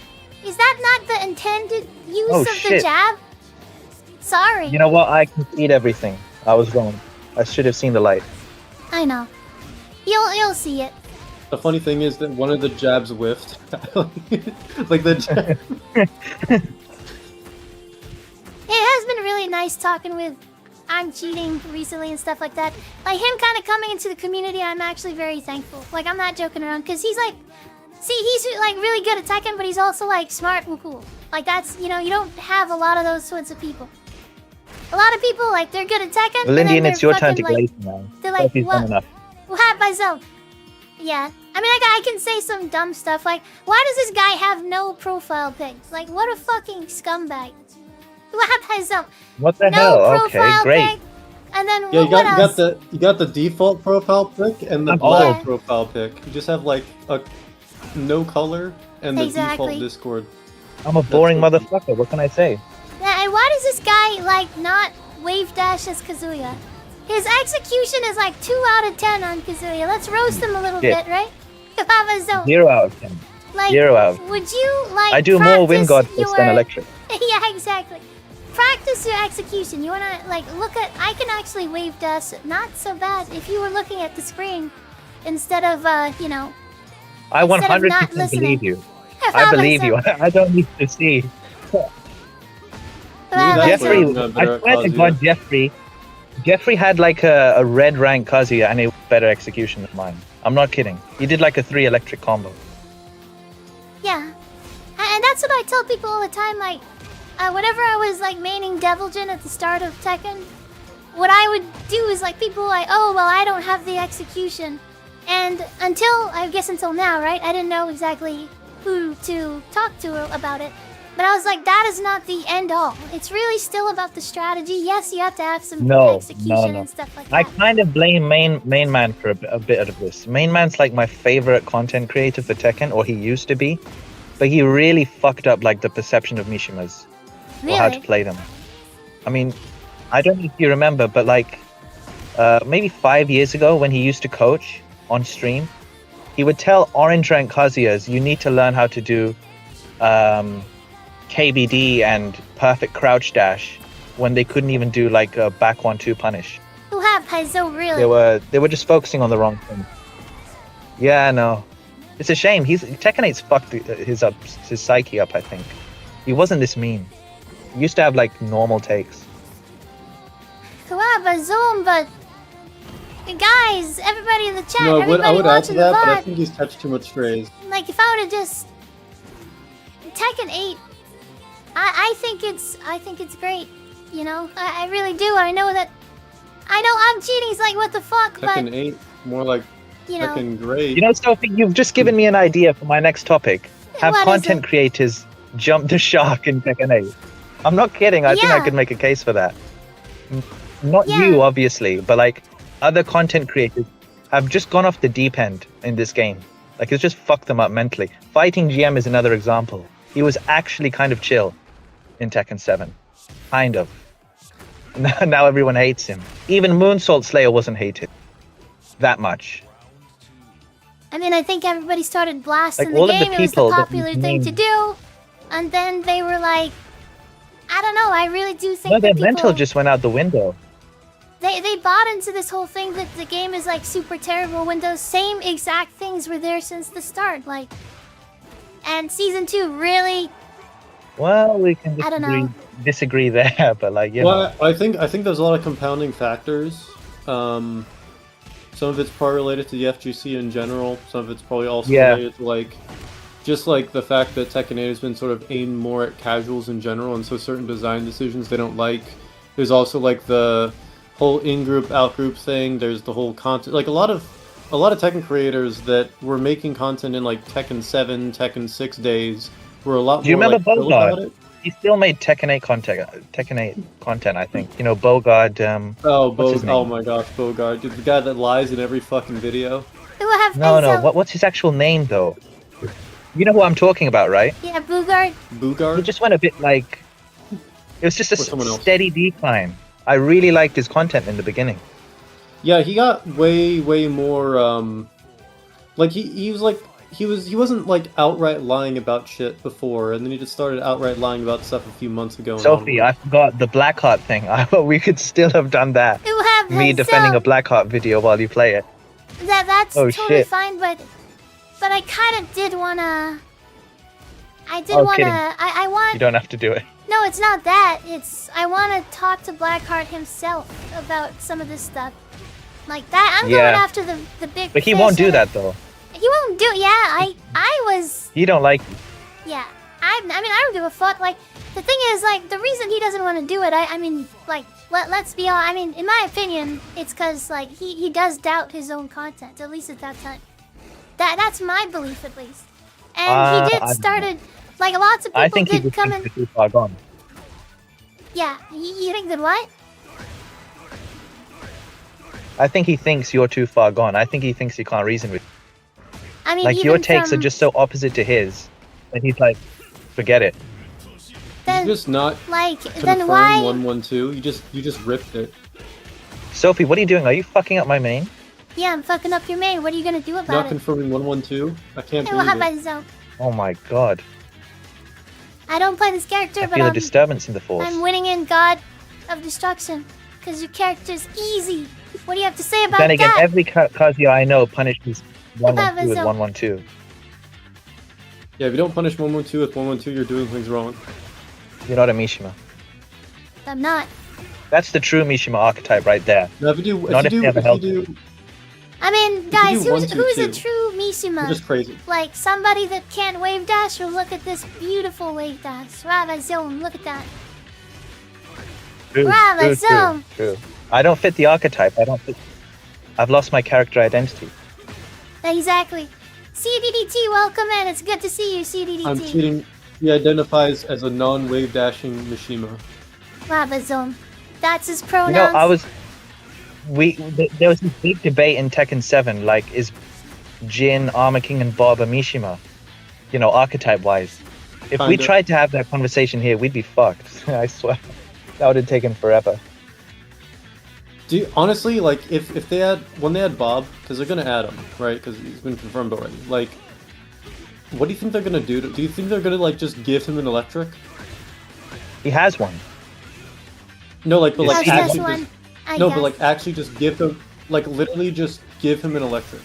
[SPEAKER 2] Is that not the intended use
[SPEAKER 13] Oh,
[SPEAKER 2] of the
[SPEAKER 13] shit.
[SPEAKER 2] jab? Sorry.
[SPEAKER 13] You know what? I concede everything. I was wrong. I should have seen the light.
[SPEAKER 2] I know. You'll see it.
[SPEAKER 10] The funny thing is that one of the jabs whiffed. Like the jab.
[SPEAKER 2] It has been really nice talking with I'm Cheating recently and stuff like that. Like him kind of coming into the community, I'm actually very thankful. Like I'm not joking around because he's like, see, he's like really good at Tekken, but he's also like smart and cool. Like that's, you know, you don't have a lot of those sorts of people. A lot of people like they're good at Tekken. but then
[SPEAKER 13] Valendian,
[SPEAKER 2] they're
[SPEAKER 13] it's your turn
[SPEAKER 2] fucking,
[SPEAKER 13] to
[SPEAKER 2] like,
[SPEAKER 13] glaze now.
[SPEAKER 2] they're like,
[SPEAKER 13] Sophie's
[SPEAKER 2] what?
[SPEAKER 13] done enough.
[SPEAKER 2] What myself? Yeah. I mean, I can say some dumb stuff like, why does this guy have no profile pics? Like, what a fucking scumbag. What myself?
[SPEAKER 13] What the
[SPEAKER 2] No
[SPEAKER 13] hell? Okay,
[SPEAKER 2] profile
[SPEAKER 13] great.
[SPEAKER 2] pic. And then
[SPEAKER 10] Yeah,
[SPEAKER 2] what else?
[SPEAKER 10] you got the default profile pic and the
[SPEAKER 13] I'm
[SPEAKER 10] black
[SPEAKER 2] old.
[SPEAKER 10] profile pic. You just have like a no color and the
[SPEAKER 2] Exactly.
[SPEAKER 10] default Discord.
[SPEAKER 13] I'm a boring motherfucker. What can I say?
[SPEAKER 2] Yeah, and why does this guy like not wave dash as Kazuya? His execution is like 2 out of 10 on Kazuya. Let's roast him a little
[SPEAKER 13] Yeah.
[SPEAKER 2] bit, right? Kawaba Zone.
[SPEAKER 13] 0 out of 10.
[SPEAKER 2] Like,
[SPEAKER 13] 0 out of 10.
[SPEAKER 2] would you like?
[SPEAKER 13] I do more wind god
[SPEAKER 2] practice
[SPEAKER 13] plus than
[SPEAKER 2] your-
[SPEAKER 13] electric.
[SPEAKER 2] Yeah, exactly. Practice your execution. You wanna like look at? I can actually wave dust. Not so bad if you were looking at the screen instead of you know.
[SPEAKER 13] I
[SPEAKER 2] instead of not
[SPEAKER 13] 100%
[SPEAKER 2] listening.
[SPEAKER 13] believe you. I believe you. I don't need to see. Jeffrey, I swear to God, Jeffrey had like a red rank Kazuya and a better execution than mine. I'm not kidding. He did like a 3 electric combo.
[SPEAKER 2] Yeah, and that's what I tell people all the time. Like, whenever I was like maining Deviljin at the start of Tekken, what I would do is like people were like, oh well, I don't have the execution, and until now, right? I didn't know exactly who to talk to about it. But I was like, that is not the end all. It's really still about the strategy. Yes, you have to have some execution and stuff like that.
[SPEAKER 13] I kind of blame main man for a bit of this. Main man's like my favorite content creator for Tekken, or he used to be, but he really fucked up like the perception of Mishimas or how to play them. I mean, I don't know if you remember, but like maybe 5 years ago when he used to coach on stream, he would tell orange rank Kazuyas, you need to learn how to do KBD and perfect crouch dash when they couldn't even do like a back 1-2 punish.
[SPEAKER 2] Who have Paizo really?
[SPEAKER 13] They were just focusing on the wrong thing. Yeah, no, it's a shame. Tekken 8's fucked his psyche up. I think he wasn't this mean. He used to have like normal takes.
[SPEAKER 2] Kawaba Zoom, but guys, everybody in the chat,
[SPEAKER 10] No,
[SPEAKER 2] everybody
[SPEAKER 10] I would add
[SPEAKER 2] watching
[SPEAKER 10] to that,
[SPEAKER 2] the
[SPEAKER 10] but I
[SPEAKER 2] VOD,
[SPEAKER 10] think he's touched too much strays.
[SPEAKER 2] like if I were to just Tekken 8, I think it's great. You know, I really do. I know I'm cheating. It's like what the fuck,
[SPEAKER 10] Tekken
[SPEAKER 2] but
[SPEAKER 10] 8, more like
[SPEAKER 2] you know,
[SPEAKER 10] Tekken Great.
[SPEAKER 13] You know, Sophie, you've just given me an idea for my next topic. Have
[SPEAKER 2] What is
[SPEAKER 13] content creators jump the shark in Tekken 8. I'm not kidding. I think I
[SPEAKER 2] Yeah.
[SPEAKER 13] could make a case for that. Not you, obviously, but like other content creators have just gone off the deep end in this game. Like it's just fucked them up mentally. Fighting GM is another example. He was actually kind of chill in Tekken 7. Kind of. Now everyone hates him. Even Moonsault Slayer wasn't hated that much.
[SPEAKER 2] I mean, I think everybody started blasting
[SPEAKER 13] Like,
[SPEAKER 2] the
[SPEAKER 13] all of the
[SPEAKER 2] game. It was the
[SPEAKER 13] people that
[SPEAKER 2] popular
[SPEAKER 13] you
[SPEAKER 2] thing to
[SPEAKER 13] named.
[SPEAKER 2] do, and then they were like, I don't know. I really do think
[SPEAKER 13] No,
[SPEAKER 2] that
[SPEAKER 13] their
[SPEAKER 2] people
[SPEAKER 13] mental just went out the window.
[SPEAKER 2] they bought into this whole thing that the game is like super terrible when those same exact things were there since the start. Like, and season 2 really.
[SPEAKER 13] Well, we can
[SPEAKER 2] I don't know.
[SPEAKER 13] disagree there, but like, you know.
[SPEAKER 10] Well, I think there's a lot of compounding factors. Some of it's probably related to the FGC in general. Some of it's probably also related to like, just like the fact that Tekken 8 has been sort of aimed more at casuals in general, and so certain design decisions they don't like. There's also like the whole in-group, out-group thing. There's the whole content, like a lot of Tekken creators that were making content in like Tekken 7, Tekken 6 days were a lot
[SPEAKER 13] Do you
[SPEAKER 10] more
[SPEAKER 13] remember
[SPEAKER 10] like, chill about
[SPEAKER 13] Bogard?
[SPEAKER 10] it.
[SPEAKER 13] He still made Tekken 8 content, I think. You know, Bogard. What's his name?
[SPEAKER 10] Oh my gosh, Bogard, dude, the guy that lies in every fucking video.
[SPEAKER 2] Who have
[SPEAKER 13] No. What's his actual name though? You know who I'm talking about, right?
[SPEAKER 2] Yeah, Bugard.
[SPEAKER 10] Bugard.
[SPEAKER 13] He just went a bit like. It was just
[SPEAKER 10] Or someone
[SPEAKER 13] a
[SPEAKER 10] else.
[SPEAKER 13] steady decline. I really liked his content in the beginning.
[SPEAKER 10] Yeah, he got way more. Like he wasn't like outright lying about shit before, and then he just started outright lying about stuff a few months ago. and
[SPEAKER 13] Sophie,
[SPEAKER 10] onward.
[SPEAKER 13] I forgot the Blackheart thing. We could still have done that.
[SPEAKER 2] Who have
[SPEAKER 13] Me defending a Blackheart video while you play it.
[SPEAKER 2] That's
[SPEAKER 13] Oh,
[SPEAKER 2] totally
[SPEAKER 13] shit.
[SPEAKER 2] fine, but I kind of did wanna. I did
[SPEAKER 13] Oh,
[SPEAKER 2] wanna.
[SPEAKER 13] kidding.
[SPEAKER 2] I want.
[SPEAKER 13] You don't have to do it.
[SPEAKER 2] No, it's not that. It's I want to talk to Blackheart himself about some of this stuff, like that. I'm going
[SPEAKER 13] Yeah.
[SPEAKER 2] after the big.
[SPEAKER 13] But he
[SPEAKER 2] fish
[SPEAKER 13] won't do
[SPEAKER 2] in it.
[SPEAKER 13] that though.
[SPEAKER 2] He won't do. Yeah, I was.
[SPEAKER 13] He don't like you.
[SPEAKER 2] Yeah, I mean I don't give a fuck. Like the thing is, like the reason he doesn't want to do it. I mean, like let's be honest. I mean, in my opinion, it's because like he does doubt his own content. At least at that time. That's my belief at least. And he did
[SPEAKER 13] I-
[SPEAKER 2] started like lots of people
[SPEAKER 13] I think he
[SPEAKER 2] did
[SPEAKER 13] just
[SPEAKER 2] come
[SPEAKER 13] thinks
[SPEAKER 2] in.
[SPEAKER 13] you're too far gone.
[SPEAKER 2] Yeah, you think that what?
[SPEAKER 13] I think he thinks you're too far gone. I think he thinks he can't reason with you.
[SPEAKER 2] I mean,
[SPEAKER 13] Like
[SPEAKER 2] even
[SPEAKER 13] your takes
[SPEAKER 2] from,
[SPEAKER 13] are just so opposite to his that he's like, forget it.
[SPEAKER 2] Then,
[SPEAKER 10] You just not
[SPEAKER 2] like
[SPEAKER 10] confirm
[SPEAKER 2] then why?
[SPEAKER 10] 112. You just ripped it.
[SPEAKER 13] Sophie, what are you doing? Are you fucking up my main?
[SPEAKER 2] Yeah, I'm fucking up your main. What are you gonna do
[SPEAKER 10] Not
[SPEAKER 2] about it?
[SPEAKER 10] confirming 112. I can't
[SPEAKER 2] Hey, well, how
[SPEAKER 10] believe
[SPEAKER 2] about
[SPEAKER 10] it.
[SPEAKER 2] Zoe?
[SPEAKER 13] Oh my god.
[SPEAKER 2] I don't play this character,
[SPEAKER 13] I
[SPEAKER 2] but
[SPEAKER 13] feel a disturbance in the force.
[SPEAKER 2] I'm winning in God of Destruction. Because your character's easy. What do you have to say about
[SPEAKER 13] Then again,
[SPEAKER 2] that?
[SPEAKER 13] every Kazuya I know punishes 112 with
[SPEAKER 2] Zoe.
[SPEAKER 13] 112.
[SPEAKER 10] Yeah, if you don't punish 112 with 112, you're doing things wrong.
[SPEAKER 13] You're not a Mishima.
[SPEAKER 2] I'm not.
[SPEAKER 13] That's the true Mishima archetype right there.
[SPEAKER 10] Now, if you do,
[SPEAKER 13] Not if
[SPEAKER 10] if
[SPEAKER 13] they have a
[SPEAKER 10] you
[SPEAKER 13] health.
[SPEAKER 10] do,
[SPEAKER 2] I mean,
[SPEAKER 10] you
[SPEAKER 2] guys,
[SPEAKER 10] do
[SPEAKER 2] who's a
[SPEAKER 10] 1-2-2,
[SPEAKER 2] true Mishima?
[SPEAKER 10] you're just crazy.
[SPEAKER 2] Like somebody that can't wave dash, or look at this beautiful wave dash. Brava Zone, look at that.
[SPEAKER 13] True,
[SPEAKER 2] Brava
[SPEAKER 13] true,
[SPEAKER 2] Zone.
[SPEAKER 13] true. I don't fit the archetype. I've lost my character identity.
[SPEAKER 2] Exactly. CDDT, welcome in. It's good to see you, CDDT.
[SPEAKER 10] I'm cheating. He identifies as a non-wave dashing Mishima.
[SPEAKER 2] Brava Zone. That's his
[SPEAKER 13] You
[SPEAKER 2] pronouns.
[SPEAKER 13] know, there was this big debate in Tekken 7, like, is Jin, Armor King, and Bob a Mishima? You know, archetype-wise. If we
[SPEAKER 10] Kinda.
[SPEAKER 13] tried to have that conversation here, we'd be fucked. I swear. That would have taken forever.
[SPEAKER 10] Do you, honestly, like, if they had, when they had Bob, because they're gonna add him, right? Because he's been confirmed already. Like, what do you think they're gonna do? Do you think they're gonna, like, just give him an electric?
[SPEAKER 13] He has one.
[SPEAKER 10] No, like, but like
[SPEAKER 2] That's
[SPEAKER 10] actually
[SPEAKER 2] just one,
[SPEAKER 10] just,
[SPEAKER 2] I
[SPEAKER 10] no,
[SPEAKER 2] guess.
[SPEAKER 10] but like actually just give him, like, literally just give him an electric.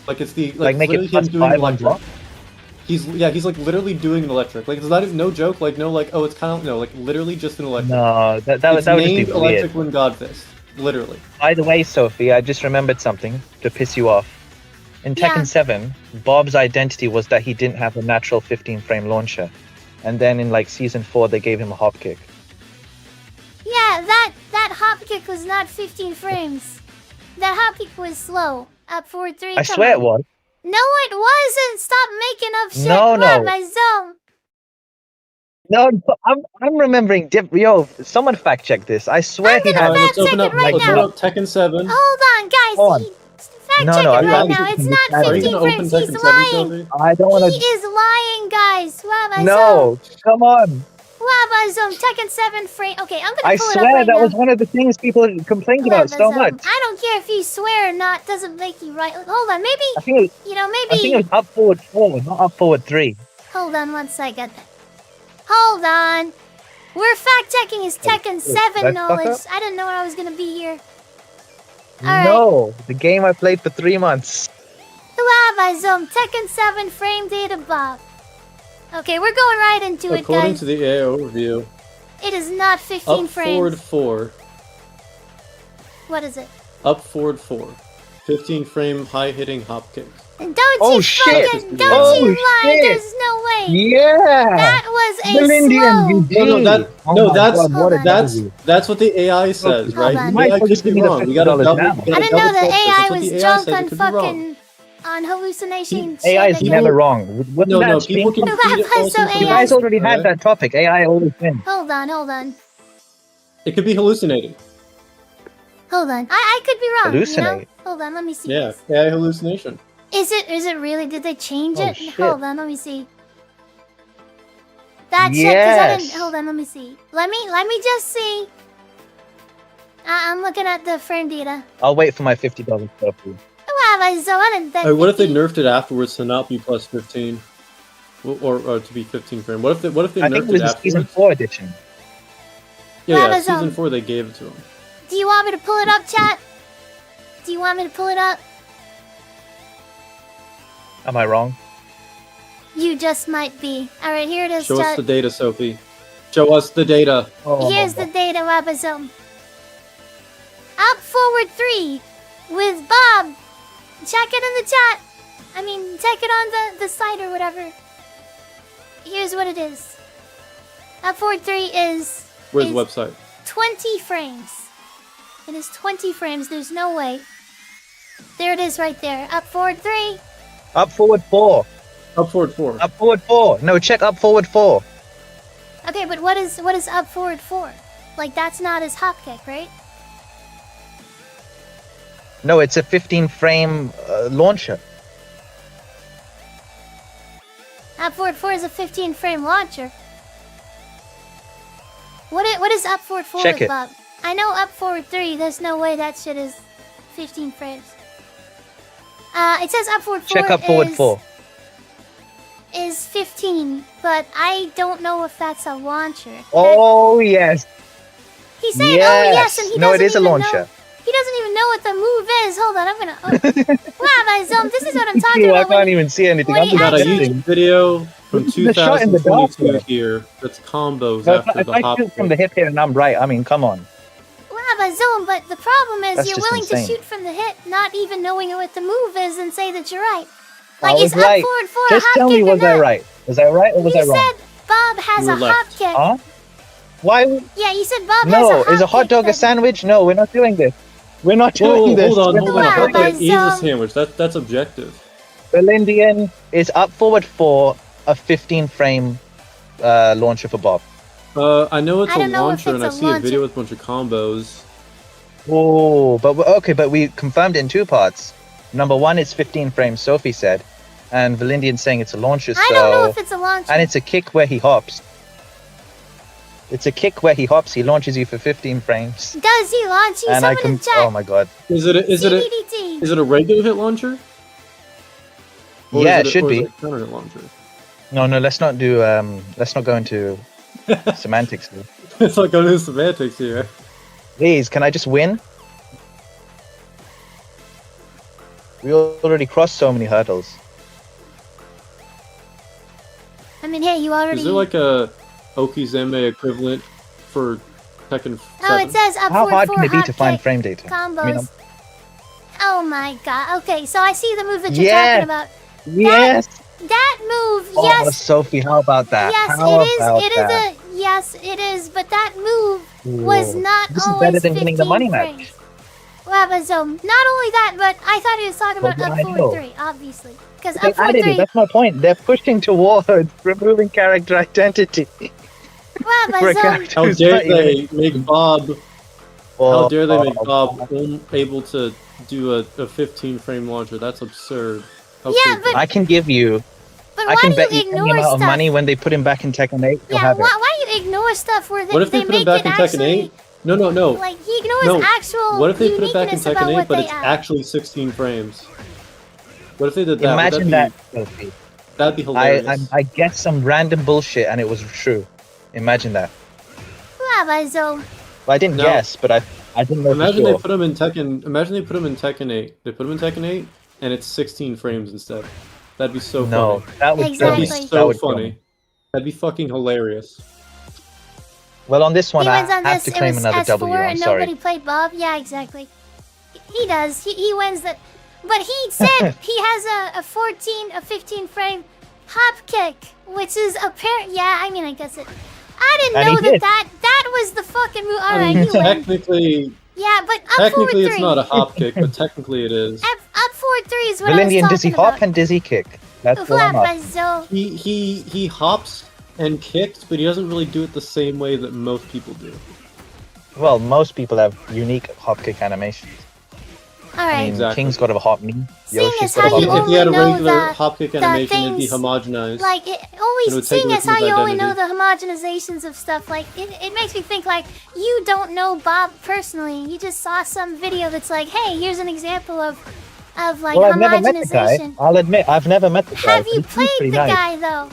[SPEAKER 10] Like, it's the
[SPEAKER 13] Like, make
[SPEAKER 10] literally
[SPEAKER 13] it plus
[SPEAKER 10] him doing
[SPEAKER 13] 5 on
[SPEAKER 10] electric.
[SPEAKER 13] block?
[SPEAKER 10] He's like literally doing an electric. Like, it's not even, no joke. Like, no, like, oh, it's kind of, no, like, literally just an electric.
[SPEAKER 13] No, that
[SPEAKER 10] It's
[SPEAKER 13] would just be
[SPEAKER 10] named
[SPEAKER 13] weird.
[SPEAKER 10] electric when Godfist. Literally.
[SPEAKER 13] By the way, Sophie, I just remembered something to piss you off. In Tekken
[SPEAKER 2] Yeah.
[SPEAKER 13] 7, Bob's identity was that he didn't have a natural 15-frame launcher. And then in, like, Season 4, they gave him a hop kick.
[SPEAKER 2] Yeah, that hop kick was not 15 frames. That hop kick was slow. Up 4-3.
[SPEAKER 13] I swear it was.
[SPEAKER 2] No, it wasn't. Stop making up shit.
[SPEAKER 13] No, no.
[SPEAKER 2] My zone.
[SPEAKER 13] No, I'm remembering. Yo, someone fact check this. I swear he had.
[SPEAKER 10] Let's open up,
[SPEAKER 2] right
[SPEAKER 10] let's
[SPEAKER 2] now.
[SPEAKER 10] open up Tekken 7.
[SPEAKER 2] Hold on, guys.
[SPEAKER 13] Hold on.
[SPEAKER 2] Fact
[SPEAKER 13] No,
[SPEAKER 2] check
[SPEAKER 13] no,
[SPEAKER 2] it
[SPEAKER 13] I'm
[SPEAKER 2] right
[SPEAKER 13] not-
[SPEAKER 2] now. It's not
[SPEAKER 13] Are you
[SPEAKER 2] 15
[SPEAKER 10] gonna open
[SPEAKER 2] frames. He's
[SPEAKER 10] Tekken 7,
[SPEAKER 2] lying.
[SPEAKER 10] Sophie?
[SPEAKER 13] I don't want
[SPEAKER 2] He
[SPEAKER 13] to.
[SPEAKER 2] is lying, guys. Wabazone.
[SPEAKER 13] No, come on.
[SPEAKER 2] Wabazone. Tekken 7 frame. Okay, I'm gonna
[SPEAKER 13] I
[SPEAKER 2] pull it up
[SPEAKER 13] swear
[SPEAKER 2] right
[SPEAKER 13] that
[SPEAKER 2] now.
[SPEAKER 13] was one of the things people complained about so
[SPEAKER 2] Wabazone.
[SPEAKER 13] much.
[SPEAKER 2] I don't care if you swear or not. Doesn't make you right. Hold on, maybe.
[SPEAKER 13] I think it was,
[SPEAKER 2] You know,
[SPEAKER 13] I
[SPEAKER 2] maybe.
[SPEAKER 13] think it was up forward 4, not up forward 3.
[SPEAKER 2] Hold on one second. Hold on. We're fact checking his Tekken 7
[SPEAKER 13] did I fuck
[SPEAKER 2] knowledge.
[SPEAKER 13] up?
[SPEAKER 2] I didn't know I was gonna be here. Alright.
[SPEAKER 13] No, the game I played for 3 months.
[SPEAKER 2] Wabazone. Tekken 7 frame data Bob. Okay, we're going right into it,
[SPEAKER 10] According
[SPEAKER 2] guys.
[SPEAKER 10] to the AI overview,
[SPEAKER 2] It is not 15
[SPEAKER 10] up
[SPEAKER 2] frames.
[SPEAKER 10] forward 4.
[SPEAKER 2] What is it?
[SPEAKER 10] Up forward 4. 15 frame high hitting hop kick.
[SPEAKER 2] And don't
[SPEAKER 13] Oh,
[SPEAKER 2] you
[SPEAKER 13] shit.
[SPEAKER 2] fucking, don't
[SPEAKER 13] Oh,
[SPEAKER 2] you lie,
[SPEAKER 13] shit.
[SPEAKER 2] there's no way.
[SPEAKER 13] Yeah.
[SPEAKER 2] That was a
[SPEAKER 13] Melindian
[SPEAKER 2] slow.
[SPEAKER 13] VG.
[SPEAKER 10] No, that,
[SPEAKER 13] Oh
[SPEAKER 10] no,
[SPEAKER 13] my
[SPEAKER 10] that's
[SPEAKER 13] God, what a
[SPEAKER 10] that's
[SPEAKER 13] W.
[SPEAKER 10] that's what the AI says, right?
[SPEAKER 2] on.
[SPEAKER 10] The
[SPEAKER 2] Might
[SPEAKER 10] AI
[SPEAKER 13] as well
[SPEAKER 10] could
[SPEAKER 13] just
[SPEAKER 10] be
[SPEAKER 13] give me the
[SPEAKER 10] wrong. We gotta
[SPEAKER 13] $50
[SPEAKER 10] double.
[SPEAKER 13] now.
[SPEAKER 10] we gotta
[SPEAKER 2] I didn't know
[SPEAKER 10] double
[SPEAKER 2] the
[SPEAKER 10] check this.
[SPEAKER 2] AI
[SPEAKER 10] That's what
[SPEAKER 2] was
[SPEAKER 10] the AI
[SPEAKER 2] drunk
[SPEAKER 10] says. It
[SPEAKER 2] on
[SPEAKER 10] could be wrong.
[SPEAKER 2] fucking on hallucination shit.
[SPEAKER 13] AI is
[SPEAKER 2] again.
[SPEAKER 13] never wrong. Wouldn't
[SPEAKER 10] No,
[SPEAKER 13] that
[SPEAKER 10] no,
[SPEAKER 13] speak-
[SPEAKER 10] people can
[SPEAKER 2] No,
[SPEAKER 10] feed it
[SPEAKER 2] that's
[SPEAKER 10] false
[SPEAKER 2] so
[SPEAKER 10] information.
[SPEAKER 13] You guys already had
[SPEAKER 10] alright?
[SPEAKER 13] that topic. AI always wins.
[SPEAKER 2] Hold on, hold on.
[SPEAKER 10] It could be hallucinating.
[SPEAKER 2] Hold on. I could be wrong. You
[SPEAKER 13] Hallucinate.
[SPEAKER 2] know? Hold on, let me see.
[SPEAKER 10] Yeah,
[SPEAKER 2] this.
[SPEAKER 10] AI hallucination.
[SPEAKER 2] Is it really? Did they change
[SPEAKER 13] Oh,
[SPEAKER 2] it?
[SPEAKER 13] shit.
[SPEAKER 2] Hold on, let me see. That shit, 'cause I didn't.
[SPEAKER 13] Yes.
[SPEAKER 2] Hold on, let me see. Let me just see. I'm looking at the frame data.
[SPEAKER 13] I'll wait for my $50 trophy.
[SPEAKER 2] Wow, I so I didn't think.
[SPEAKER 10] What if they nerfed it afterwards to not be plus 15, or to be 15 frame? What if they
[SPEAKER 13] I think
[SPEAKER 10] nerfed
[SPEAKER 13] it was
[SPEAKER 10] it
[SPEAKER 13] the season
[SPEAKER 10] afterwards?
[SPEAKER 13] 4 edition.
[SPEAKER 10] Yeah,
[SPEAKER 2] Amazon.
[SPEAKER 10] season 4 they gave it to him.
[SPEAKER 2] Do you want me to pull it up, chat? Do you want me to pull it up?
[SPEAKER 13] Am I wrong?
[SPEAKER 2] You just might be. Alright, here it is,
[SPEAKER 10] Show us
[SPEAKER 2] chat.
[SPEAKER 10] the data, Sophie. Show us the data.
[SPEAKER 13] Oh,
[SPEAKER 2] Here's the data, Wabazone. Up forward 3 with Bob. Check it in the chat. I mean, check it on the site or whatever. Here's what it is. Up forward 3 is
[SPEAKER 10] Where's the
[SPEAKER 2] is
[SPEAKER 10] website?
[SPEAKER 2] 20 frames. It is 20 frames. There's no way. There it is right there. Up forward 3.
[SPEAKER 13] Up forward 4.
[SPEAKER 10] Up forward 4.
[SPEAKER 13] Up forward 4. No, check up forward 4.
[SPEAKER 2] Okay, but what is up forward 4? Like that's not his hop kick, right?
[SPEAKER 13] No, it's a 15-frame launcher.
[SPEAKER 2] Up forward 4 is a 15 frame launcher. What is up forward 4
[SPEAKER 13] Check
[SPEAKER 2] with
[SPEAKER 13] it.
[SPEAKER 2] Bob? I know up forward 3, there's no way that shit is 15 frames. It says up forward 4
[SPEAKER 13] Check up forward 4.
[SPEAKER 2] is 15, but I don't know if that's a launcher.
[SPEAKER 13] Oh yes.
[SPEAKER 2] He's saying, oh yes, and he
[SPEAKER 13] No, it
[SPEAKER 2] doesn't
[SPEAKER 13] is a
[SPEAKER 2] even
[SPEAKER 13] launcher.
[SPEAKER 2] know. He doesn't even know what the move is. Hold on, I'm gonna. Oh. Wow, my zone. This is what I'm talking
[SPEAKER 13] I
[SPEAKER 2] about.
[SPEAKER 13] can't even see anything.
[SPEAKER 2] when
[SPEAKER 13] I'm
[SPEAKER 2] he
[SPEAKER 10] Got a
[SPEAKER 2] actually-
[SPEAKER 10] YouTube video from
[SPEAKER 13] The shot in the dark
[SPEAKER 10] 2022
[SPEAKER 13] there.
[SPEAKER 10] here. That's combos
[SPEAKER 13] No,
[SPEAKER 10] after
[SPEAKER 13] if
[SPEAKER 10] the
[SPEAKER 13] I
[SPEAKER 10] hop
[SPEAKER 13] shoot from
[SPEAKER 10] kick.
[SPEAKER 13] the hip here and I'm right, I mean, come on.
[SPEAKER 2] Wow, my zone. But the problem is,
[SPEAKER 13] That's
[SPEAKER 2] you're
[SPEAKER 13] just
[SPEAKER 2] willing
[SPEAKER 13] insane.
[SPEAKER 2] to shoot from the hip, not even knowing what the move is, and say that you're right.
[SPEAKER 13] I
[SPEAKER 2] Like,
[SPEAKER 13] was
[SPEAKER 2] is up
[SPEAKER 13] right.
[SPEAKER 2] forward 4
[SPEAKER 13] Just
[SPEAKER 2] a hop
[SPEAKER 13] tell me,
[SPEAKER 2] kick or
[SPEAKER 13] was I
[SPEAKER 2] not?
[SPEAKER 13] right? Was I right or was
[SPEAKER 2] You
[SPEAKER 13] I wrong?
[SPEAKER 2] said Bob has
[SPEAKER 10] You
[SPEAKER 2] a
[SPEAKER 10] were
[SPEAKER 2] hop
[SPEAKER 10] left.
[SPEAKER 2] kick.
[SPEAKER 13] Huh? Why?
[SPEAKER 2] Yeah, you said Bob has
[SPEAKER 13] No,
[SPEAKER 2] a hop
[SPEAKER 13] is a hot
[SPEAKER 2] kick,
[SPEAKER 13] dog a
[SPEAKER 2] but-
[SPEAKER 13] sandwich? No, we're not doing this. We're not
[SPEAKER 10] Whoa,
[SPEAKER 13] doing this.
[SPEAKER 10] hold on.
[SPEAKER 2] Wow,
[SPEAKER 10] A hot
[SPEAKER 2] my
[SPEAKER 10] dog is a
[SPEAKER 2] zone.
[SPEAKER 10] sandwich. That's objective.
[SPEAKER 13] Belindian is up forward 4, a 15 frame launcher for Bob.
[SPEAKER 10] I know it's
[SPEAKER 2] I
[SPEAKER 10] a
[SPEAKER 2] don't know if
[SPEAKER 10] launcher, and I
[SPEAKER 2] it's a
[SPEAKER 10] see a
[SPEAKER 2] launcher.
[SPEAKER 10] video with a bunch of combos.
[SPEAKER 13] Oh, but okay, but we confirmed it in 2 parts. Number 1, it's 15 frames, Sophie said, and Valindian saying it's a launcher.
[SPEAKER 2] I don't know if it's a launcher.
[SPEAKER 13] And it's a kick where he hops. It's a kick where he hops. He launches you for 15 frames.
[SPEAKER 2] Does he launch you?
[SPEAKER 13] And I
[SPEAKER 2] Someone
[SPEAKER 13] can.
[SPEAKER 2] in chat.
[SPEAKER 13] Oh my god.
[SPEAKER 10] Is it
[SPEAKER 2] CDDT.
[SPEAKER 10] a regular hit launcher? Or
[SPEAKER 13] Yeah,
[SPEAKER 10] is
[SPEAKER 13] it should
[SPEAKER 10] or is
[SPEAKER 13] be.
[SPEAKER 10] it a counter hit launcher.
[SPEAKER 13] No, let's not do. Let's not go into semantics here.
[SPEAKER 10] It's like going to semantics here.
[SPEAKER 13] Please, can I just win? We already crossed so many hurdles.
[SPEAKER 2] I mean, hey, you already.
[SPEAKER 10] Is there like a Okizeme equivalent for Tekken 7?
[SPEAKER 2] Oh, it says up
[SPEAKER 13] How
[SPEAKER 2] forward
[SPEAKER 13] hard
[SPEAKER 2] 4
[SPEAKER 13] can it be
[SPEAKER 2] hop
[SPEAKER 13] to find
[SPEAKER 2] kick
[SPEAKER 13] frame data?
[SPEAKER 2] combos.
[SPEAKER 13] I mean,
[SPEAKER 2] Oh my god. Okay, so I see the move that you're
[SPEAKER 13] Yeah.
[SPEAKER 2] talking about.
[SPEAKER 13] yes.
[SPEAKER 2] That move,
[SPEAKER 13] Oh,
[SPEAKER 2] yes.
[SPEAKER 13] Sophie, how about that?
[SPEAKER 2] Yes,
[SPEAKER 13] How
[SPEAKER 2] it is.
[SPEAKER 13] about
[SPEAKER 2] It is
[SPEAKER 13] that?
[SPEAKER 2] a yes, it is. But that move was
[SPEAKER 13] Whoa.
[SPEAKER 2] not
[SPEAKER 13] This is
[SPEAKER 2] always
[SPEAKER 13] better than winning the
[SPEAKER 2] 15
[SPEAKER 13] money
[SPEAKER 2] frames.
[SPEAKER 13] match.
[SPEAKER 2] Well, but so not only that, but I thought he was talking
[SPEAKER 13] But
[SPEAKER 2] about up
[SPEAKER 13] I
[SPEAKER 2] forward
[SPEAKER 13] know.
[SPEAKER 2] 3, obviously, because
[SPEAKER 13] They
[SPEAKER 2] up forward
[SPEAKER 13] added
[SPEAKER 2] 3.
[SPEAKER 13] it. That's my point. They're pushing towards removing character identity.
[SPEAKER 2] Well, but
[SPEAKER 13] for a
[SPEAKER 2] so
[SPEAKER 13] character
[SPEAKER 10] How
[SPEAKER 13] who's
[SPEAKER 10] dare
[SPEAKER 13] not even-
[SPEAKER 10] they make Bob?
[SPEAKER 13] Oh,
[SPEAKER 10] How dare they make
[SPEAKER 13] oh,
[SPEAKER 10] Bob unable to do a 15 frame launcher? That's absurd. How
[SPEAKER 2] Yeah,
[SPEAKER 10] could
[SPEAKER 2] but-
[SPEAKER 10] they?
[SPEAKER 13] I can give you.
[SPEAKER 2] but
[SPEAKER 13] I
[SPEAKER 2] why
[SPEAKER 13] can
[SPEAKER 2] do
[SPEAKER 13] bet
[SPEAKER 2] you
[SPEAKER 13] you any
[SPEAKER 2] ignore
[SPEAKER 13] amount
[SPEAKER 2] stuff?
[SPEAKER 13] of money when they put him back in Tekken 8. You'll
[SPEAKER 2] Yeah,
[SPEAKER 13] have it.
[SPEAKER 2] why you ignore stuff where they,
[SPEAKER 10] What if they put
[SPEAKER 2] make
[SPEAKER 10] it back
[SPEAKER 2] it
[SPEAKER 10] in
[SPEAKER 2] actually,
[SPEAKER 10] Tekken 8? No.
[SPEAKER 2] Like he ignores
[SPEAKER 10] No.
[SPEAKER 2] actual
[SPEAKER 10] What if they put it back in
[SPEAKER 2] uniqueness about
[SPEAKER 10] Tekken 8,
[SPEAKER 2] what
[SPEAKER 10] but
[SPEAKER 2] they
[SPEAKER 10] it's
[SPEAKER 2] add.
[SPEAKER 10] actually 16 frames? What if they did that?
[SPEAKER 13] Imagine
[SPEAKER 10] Would
[SPEAKER 13] that.
[SPEAKER 10] be,
[SPEAKER 13] Sophie.
[SPEAKER 10] that'd be hilarious.
[SPEAKER 13] I guessed some random bullshit and it was true. Imagine that.
[SPEAKER 2] Well, but so
[SPEAKER 13] Well, I didn't
[SPEAKER 10] No.
[SPEAKER 13] guess, but I didn't know
[SPEAKER 10] Imagine
[SPEAKER 13] for
[SPEAKER 10] they
[SPEAKER 13] sure.
[SPEAKER 10] put them in Tekken. Imagine they put them in Tekken 8. They put them in Tekken 8, and it's 16 frames instead. That'd be so
[SPEAKER 13] No,
[SPEAKER 10] funny.
[SPEAKER 13] that would
[SPEAKER 10] That'd be
[SPEAKER 2] Exactly.
[SPEAKER 13] that
[SPEAKER 10] so
[SPEAKER 13] would kill
[SPEAKER 10] funny.
[SPEAKER 13] me.
[SPEAKER 10] That'd be fucking hilarious.
[SPEAKER 13] Well, on this one,
[SPEAKER 2] he
[SPEAKER 13] I
[SPEAKER 2] wins on
[SPEAKER 13] have
[SPEAKER 2] this.
[SPEAKER 13] to
[SPEAKER 2] It
[SPEAKER 13] claim
[SPEAKER 2] was
[SPEAKER 13] another
[SPEAKER 2] S4
[SPEAKER 13] W. I'm
[SPEAKER 2] and
[SPEAKER 13] sorry.
[SPEAKER 2] nobody played Bob. Yeah, exactly. He does. He wins that. But he said he has a 15 frame hop kick, which is apparent. Yeah, I mean, I guess it. I didn't
[SPEAKER 13] And he
[SPEAKER 2] know
[SPEAKER 13] did.
[SPEAKER 2] that was the fucking move. All
[SPEAKER 10] I
[SPEAKER 2] right,
[SPEAKER 10] mean,
[SPEAKER 2] he wins.
[SPEAKER 10] technically,
[SPEAKER 2] Yeah, but up forward 3.
[SPEAKER 10] it's not a hop kick, but technically it is.
[SPEAKER 2] Up forward 3 is what I was
[SPEAKER 13] Valindian, does he
[SPEAKER 2] talking
[SPEAKER 13] hop
[SPEAKER 2] about.
[SPEAKER 13] and does he kick? That's what I'm
[SPEAKER 2] Well,
[SPEAKER 13] up.
[SPEAKER 2] but so
[SPEAKER 10] He hops and kicks, but he doesn't really do it the same way that most people do.
[SPEAKER 13] Well, most people have unique hop kick animations.
[SPEAKER 2] all
[SPEAKER 13] I
[SPEAKER 2] right.
[SPEAKER 13] mean,
[SPEAKER 10] Exactly.
[SPEAKER 13] King's got a hop knee.
[SPEAKER 2] Seeing
[SPEAKER 13] Yoshi's
[SPEAKER 2] as
[SPEAKER 13] got a
[SPEAKER 2] how
[SPEAKER 13] hop
[SPEAKER 2] you
[SPEAKER 13] knee.
[SPEAKER 10] If he had a
[SPEAKER 2] only know
[SPEAKER 10] regular
[SPEAKER 2] the-
[SPEAKER 10] hop kick
[SPEAKER 2] the
[SPEAKER 10] animation, it'd be
[SPEAKER 2] things
[SPEAKER 10] homogenized.
[SPEAKER 2] Like,
[SPEAKER 10] It
[SPEAKER 2] always
[SPEAKER 10] would take
[SPEAKER 2] seeing
[SPEAKER 10] away
[SPEAKER 2] as
[SPEAKER 10] from
[SPEAKER 2] how
[SPEAKER 10] his
[SPEAKER 2] you only know
[SPEAKER 10] identity.
[SPEAKER 2] the homogenizations of stuff, like, it makes me think, like, you don't know Bob personally. You just saw some video that's like, hey, here's an example of like,
[SPEAKER 13] Well, I've never met the guy.
[SPEAKER 2] homogenization.
[SPEAKER 13] I'll admit, I've never met the guy.
[SPEAKER 2] Have
[SPEAKER 13] but
[SPEAKER 2] you
[SPEAKER 13] he seems
[SPEAKER 2] played
[SPEAKER 13] pretty
[SPEAKER 2] the
[SPEAKER 13] nice.
[SPEAKER 2] guy, though?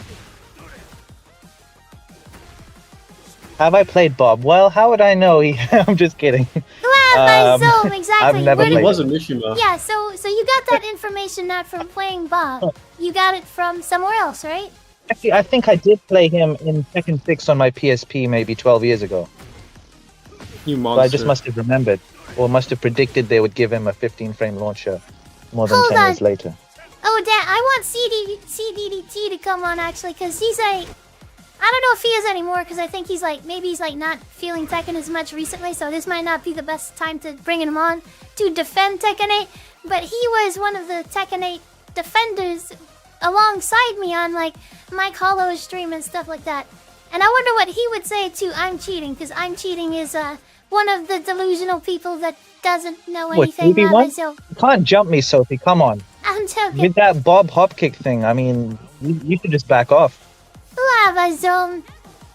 [SPEAKER 13] Have I played Bob? Well, how would I know? I'm just kidding.
[SPEAKER 2] Well, so, exactly.
[SPEAKER 13] I've never
[SPEAKER 2] Where
[SPEAKER 10] He
[SPEAKER 2] did-
[SPEAKER 13] played
[SPEAKER 10] was a
[SPEAKER 13] it.
[SPEAKER 10] Mishima.
[SPEAKER 2] Yeah, so you got that information not from playing Bob. You got it from somewhere else, right?
[SPEAKER 13] Actually, I think I did play him in Tekken 6 on my PSP maybe 12 years ago.
[SPEAKER 10] You
[SPEAKER 13] So
[SPEAKER 10] monster.
[SPEAKER 13] I just must have remembered, or must have predicted they would give him a 15-frame launcher more than
[SPEAKER 2] Hold
[SPEAKER 13] 10 years
[SPEAKER 2] on.
[SPEAKER 13] later.
[SPEAKER 2] Oh, Dad, I want CDDT to come on, actually, because he's like... I don't know if he is anymore, because I think he's like... Maybe he's like not feeling Tekken as much recently, so this might not be the best time to bring him on to defend Tekken 8. But he was one of the Tekken 8 defenders alongside me on, like, Mike Hollow's stream and stuff like that. And I wonder what he would say to I'm Cheating, because I'm Cheating is one of the delusional people that doesn't know
[SPEAKER 13] What,
[SPEAKER 2] anything about
[SPEAKER 13] 2v1?
[SPEAKER 2] myself.
[SPEAKER 13] You can't jump me, Sophie, come on.
[SPEAKER 2] I'm joking.
[SPEAKER 13] With that Bob hop kick thing, I mean, you should just back off.
[SPEAKER 2] Lava Zone.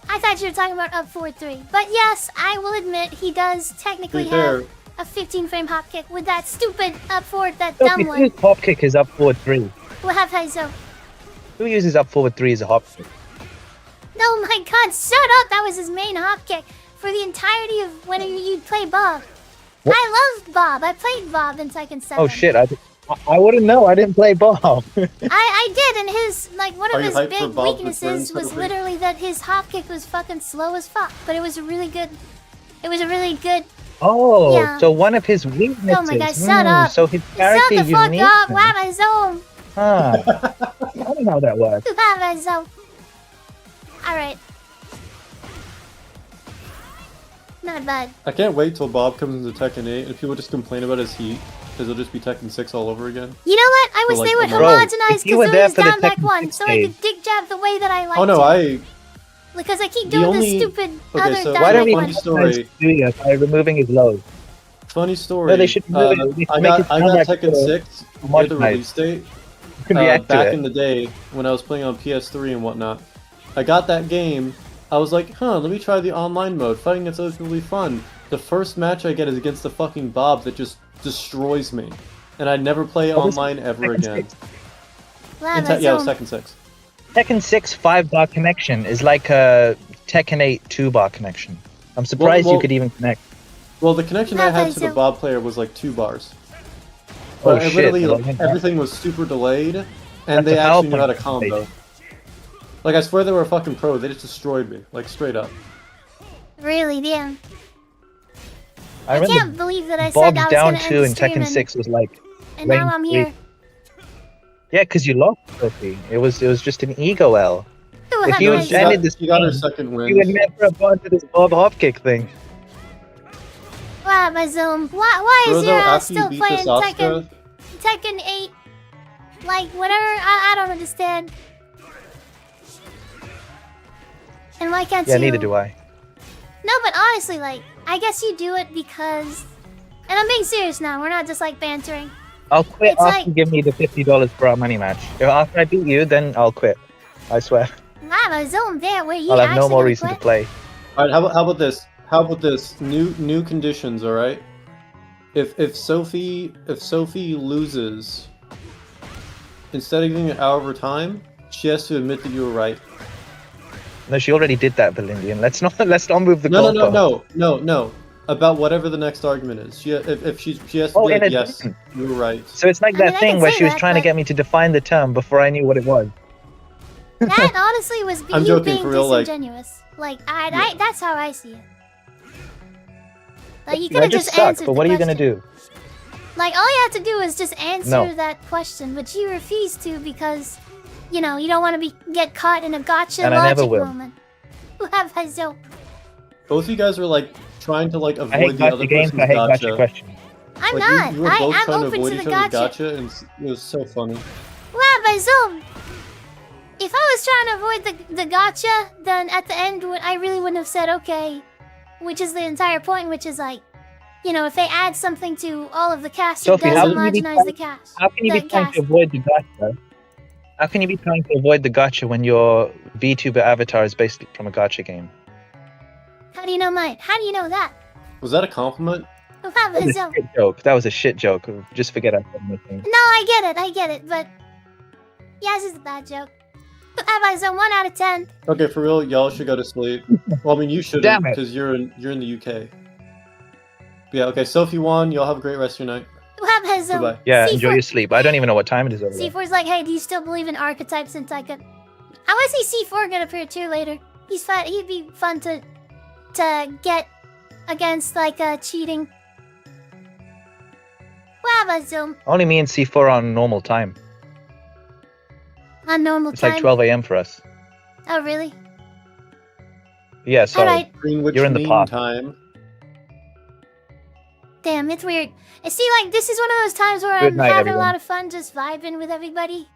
[SPEAKER 2] I thought you were talking about up 4-3. But yes, I will admit he does technically
[SPEAKER 10] To be fair-
[SPEAKER 2] have a 15 frame hop kick with that stupid up forward, that
[SPEAKER 13] Sophie,
[SPEAKER 2] dumb one.
[SPEAKER 13] whose hop kick is up forward 3?
[SPEAKER 2] We'll have Haizo.
[SPEAKER 13] Who uses up forward 3 as a hop kick?
[SPEAKER 2] No, my god, shut up! That was his main hop kick for the entirety of when you'd play Bob.
[SPEAKER 13] What?
[SPEAKER 2] I loved Bob. I played Bob in Tekken 7.
[SPEAKER 13] Oh shit, I wouldn't know. I didn't play Bob.
[SPEAKER 2] I did, and his, like, one
[SPEAKER 10] Are
[SPEAKER 2] of
[SPEAKER 10] you
[SPEAKER 2] his
[SPEAKER 10] hyped for
[SPEAKER 2] big
[SPEAKER 10] Bob's
[SPEAKER 2] weaknesses
[SPEAKER 10] return,
[SPEAKER 2] was
[SPEAKER 10] Sophie?
[SPEAKER 2] literally that his hop kick was fucking slow as fuck. But it was a really good. It was a really good.
[SPEAKER 13] Oh,
[SPEAKER 2] Yeah.
[SPEAKER 13] so one of his weaknesses.
[SPEAKER 2] Oh my god, shut up!
[SPEAKER 13] So his
[SPEAKER 2] Shut
[SPEAKER 13] character
[SPEAKER 2] the fuck
[SPEAKER 13] unique.
[SPEAKER 2] up! Wow, my zone!
[SPEAKER 13] Ah, I don't know how that works.
[SPEAKER 2] Wow, my zone. Alright. Not bad.
[SPEAKER 10] I can't wait till Bob comes into Tekken 8 and people just complain about his heat, because it'll just be Tekken 6 all over again.
[SPEAKER 2] You know what? I wish
[SPEAKER 10] But, like,
[SPEAKER 2] they would
[SPEAKER 10] Bro,
[SPEAKER 2] homogenize
[SPEAKER 13] if you were there
[SPEAKER 2] Kazuya's
[SPEAKER 13] for the
[SPEAKER 2] down back
[SPEAKER 13] Tekken
[SPEAKER 2] one
[SPEAKER 13] 6
[SPEAKER 2] so I could
[SPEAKER 13] days-
[SPEAKER 2] dig jab the way that I like
[SPEAKER 10] Oh no,
[SPEAKER 2] to. Because I keep doing
[SPEAKER 10] only-
[SPEAKER 2] this stupid
[SPEAKER 10] okay,
[SPEAKER 2] other
[SPEAKER 10] so
[SPEAKER 2] down
[SPEAKER 13] Why don't
[SPEAKER 2] back
[SPEAKER 13] we
[SPEAKER 2] one.
[SPEAKER 10] funny story.
[SPEAKER 13] Kazuya by removing his load?
[SPEAKER 10] Funny story.
[SPEAKER 13] No, they should do it. They should
[SPEAKER 10] I
[SPEAKER 13] make
[SPEAKER 10] got
[SPEAKER 13] it
[SPEAKER 10] I
[SPEAKER 13] sound
[SPEAKER 10] got
[SPEAKER 13] like
[SPEAKER 10] Tekken
[SPEAKER 13] a
[SPEAKER 10] 6 near the
[SPEAKER 13] homogenized.
[SPEAKER 10] release date.
[SPEAKER 13] Can react to
[SPEAKER 10] Back
[SPEAKER 13] it.
[SPEAKER 10] in the day when I was playing on PS3 and whatnot. I got that game. I was like, huh, let me try the online mode. Fighting it's really fun. The first match I get is against the fucking Bob that just destroys me. And I never play
[SPEAKER 13] Oh, this is
[SPEAKER 10] online ever
[SPEAKER 13] Tekken
[SPEAKER 10] again.
[SPEAKER 13] 6.
[SPEAKER 2] Wow,
[SPEAKER 10] In
[SPEAKER 2] my
[SPEAKER 10] yeah, it was
[SPEAKER 2] zone.
[SPEAKER 10] Tekken 6.
[SPEAKER 13] Tekken 6 5-bar connection is like a Tekken 8 2-bar connection. I'm surprised
[SPEAKER 10] well-
[SPEAKER 13] you could even connect.
[SPEAKER 10] Well, the connection I
[SPEAKER 2] Not
[SPEAKER 10] had
[SPEAKER 2] that
[SPEAKER 10] to the
[SPEAKER 2] zone.
[SPEAKER 10] Bob player was like 2 bars.
[SPEAKER 13] Oh
[SPEAKER 10] But I
[SPEAKER 13] shit!
[SPEAKER 10] literally,
[SPEAKER 13] well,
[SPEAKER 10] like, everything was super delayed, and
[SPEAKER 13] That's
[SPEAKER 10] they
[SPEAKER 13] a
[SPEAKER 10] actually knew
[SPEAKER 13] PowerPoint
[SPEAKER 10] how to combo.
[SPEAKER 13] presentation.
[SPEAKER 10] Like, I swear they were a fucking pro. They just destroyed me, like, straight up.
[SPEAKER 2] Really, damn.
[SPEAKER 13] I
[SPEAKER 2] I
[SPEAKER 13] remember
[SPEAKER 2] can't believe that I said
[SPEAKER 13] Bob
[SPEAKER 2] I was
[SPEAKER 13] down
[SPEAKER 2] gonna end
[SPEAKER 13] 2
[SPEAKER 2] the
[SPEAKER 13] in
[SPEAKER 2] stream
[SPEAKER 13] Tekken 6 was like
[SPEAKER 2] and now
[SPEAKER 13] rank
[SPEAKER 2] I'm
[SPEAKER 13] 3.
[SPEAKER 2] here.
[SPEAKER 13] Yeah, because you lost, Sophie. It was just an ego L.
[SPEAKER 2] Ooh,
[SPEAKER 13] If you
[SPEAKER 2] have
[SPEAKER 13] had
[SPEAKER 10] She
[SPEAKER 2] nice-
[SPEAKER 10] got,
[SPEAKER 13] ended this
[SPEAKER 10] she got her
[SPEAKER 13] game,
[SPEAKER 10] second win.
[SPEAKER 13] you would never have gone to this Bob hop kick thing.
[SPEAKER 2] Wow, my zone. Why is
[SPEAKER 10] Frodo,
[SPEAKER 2] your
[SPEAKER 10] after you
[SPEAKER 2] still
[SPEAKER 10] beat
[SPEAKER 2] playing
[SPEAKER 10] this Asuka,
[SPEAKER 2] Tekken 8? Like, whatever, I don't understand. And why can't
[SPEAKER 13] Yeah,
[SPEAKER 2] you...
[SPEAKER 13] neither do I.
[SPEAKER 2] No, but honestly, like, I guess you do it because... And I'm being serious now, we're not just, like, bantering.
[SPEAKER 13] I'll quit
[SPEAKER 2] It's
[SPEAKER 13] after
[SPEAKER 2] like-
[SPEAKER 13] you give me the $50 for our money match. If after I beat you, then I'll quit. I swear.
[SPEAKER 2] Wow, my zone there, where you
[SPEAKER 13] I'll have no
[SPEAKER 2] actually
[SPEAKER 13] more
[SPEAKER 2] gonna
[SPEAKER 13] reason to
[SPEAKER 2] quit?
[SPEAKER 13] play.
[SPEAKER 10] Alright, how about this? How about this? New conditions, alright? If Sophie loses, instead of giving an hour of her time, she has to admit that you were right.
[SPEAKER 13] No, she already did that, Belindian. Let's not move the
[SPEAKER 10] No,
[SPEAKER 13] goalpost.
[SPEAKER 10] no. About whatever the next argument is. She if she has to
[SPEAKER 13] Oh,
[SPEAKER 10] be
[SPEAKER 13] in
[SPEAKER 10] like,
[SPEAKER 13] a
[SPEAKER 10] yes,
[SPEAKER 13] different-
[SPEAKER 10] you were right.
[SPEAKER 13] So it's like
[SPEAKER 2] I mean,
[SPEAKER 13] that
[SPEAKER 2] I
[SPEAKER 13] thing
[SPEAKER 2] can
[SPEAKER 13] where
[SPEAKER 2] say
[SPEAKER 13] she was
[SPEAKER 2] that,
[SPEAKER 13] trying to
[SPEAKER 2] but-
[SPEAKER 13] get me to define the term before I knew what it was.
[SPEAKER 2] That honestly was
[SPEAKER 10] I'm
[SPEAKER 2] you
[SPEAKER 10] joking,
[SPEAKER 2] being
[SPEAKER 10] for real, like-
[SPEAKER 2] disingenuous. Like, I that's how I see it. Like, you could
[SPEAKER 13] That
[SPEAKER 2] have
[SPEAKER 13] just
[SPEAKER 2] just
[SPEAKER 13] sucks,
[SPEAKER 2] answered
[SPEAKER 13] but
[SPEAKER 2] the
[SPEAKER 13] what are you gonna
[SPEAKER 2] question.
[SPEAKER 13] do?
[SPEAKER 2] Like, all you have to do is just answer
[SPEAKER 13] No.
[SPEAKER 2] that question, but you refuse to because, you know, you don't want to get caught in a gotcha
[SPEAKER 13] And I never
[SPEAKER 2] logic
[SPEAKER 13] will.
[SPEAKER 2] moment. Who have Hazel?
[SPEAKER 10] Both of you guys are like trying to like
[SPEAKER 13] I
[SPEAKER 10] avoid
[SPEAKER 13] hate
[SPEAKER 10] the
[SPEAKER 13] gotcha
[SPEAKER 10] other
[SPEAKER 13] games,
[SPEAKER 10] person's
[SPEAKER 13] I hate
[SPEAKER 10] gotcha.
[SPEAKER 13] gotcha questions.
[SPEAKER 2] I'm
[SPEAKER 10] Like,
[SPEAKER 2] not.
[SPEAKER 10] You were both
[SPEAKER 2] I'm
[SPEAKER 10] trying to
[SPEAKER 2] open
[SPEAKER 10] avoid
[SPEAKER 2] to
[SPEAKER 10] each
[SPEAKER 2] the
[SPEAKER 10] other's
[SPEAKER 2] gotcha.
[SPEAKER 10] gotcha, and it was so funny.
[SPEAKER 2] Wow, Hazel! If I was trying to avoid the gotcha, then at the end, I really wouldn't have said okay. Which is the entire point, which is like, you know, if they add something to all of the cast, it
[SPEAKER 13] Sophie,
[SPEAKER 2] does
[SPEAKER 13] how can you be
[SPEAKER 2] homogenize the cast.
[SPEAKER 13] How can you be
[SPEAKER 2] The
[SPEAKER 13] trying
[SPEAKER 2] cast.
[SPEAKER 13] to avoid the gotcha? How can you be trying to avoid the gotcha when your VTuber avatar is basically from a gotcha game?
[SPEAKER 2] How do you know mine? How do you know that?
[SPEAKER 10] Was that a compliment?
[SPEAKER 2] Wow,
[SPEAKER 13] That was a
[SPEAKER 2] Hazel.
[SPEAKER 13] shit joke. That was a shit joke. Just forget I said anything.
[SPEAKER 2] No, I get it, but yeah, this is a bad joke. I have a 1 out of 10.
[SPEAKER 10] Okay, for real, y'all should go to sleep. Well, I mean, you shouldn't
[SPEAKER 13] Damn it.
[SPEAKER 10] because you're in the UK. But yeah, okay. Sophie won. Y'all have a great rest of your night.
[SPEAKER 2] Have a
[SPEAKER 10] Goodbye.
[SPEAKER 13] Yeah,
[SPEAKER 2] C4.
[SPEAKER 13] enjoy your sleep. I don't even know what time it is over there.
[SPEAKER 2] C4's like, hey, do you still believe in archetypes in Tekken? I want to see C4 get appear too later. He's fun. He'd be fun to get against like cheating. Wow, Zoom
[SPEAKER 13] Only me and C4 are on normal time.
[SPEAKER 2] on normal
[SPEAKER 13] It's
[SPEAKER 2] time.
[SPEAKER 13] like 12 a.m. for us.
[SPEAKER 2] Oh, really?
[SPEAKER 13] Yeah, sorry.
[SPEAKER 2] Alright.
[SPEAKER 10] Greenwich
[SPEAKER 13] You're in the
[SPEAKER 10] Mean
[SPEAKER 13] pot.
[SPEAKER 10] Time.
[SPEAKER 2] Damn, it's weird. I see, like, this is one of those times where
[SPEAKER 13] Good
[SPEAKER 2] I'm
[SPEAKER 13] night,
[SPEAKER 2] having a
[SPEAKER 13] everyone.
[SPEAKER 2] lot of fun just vibing with everybody.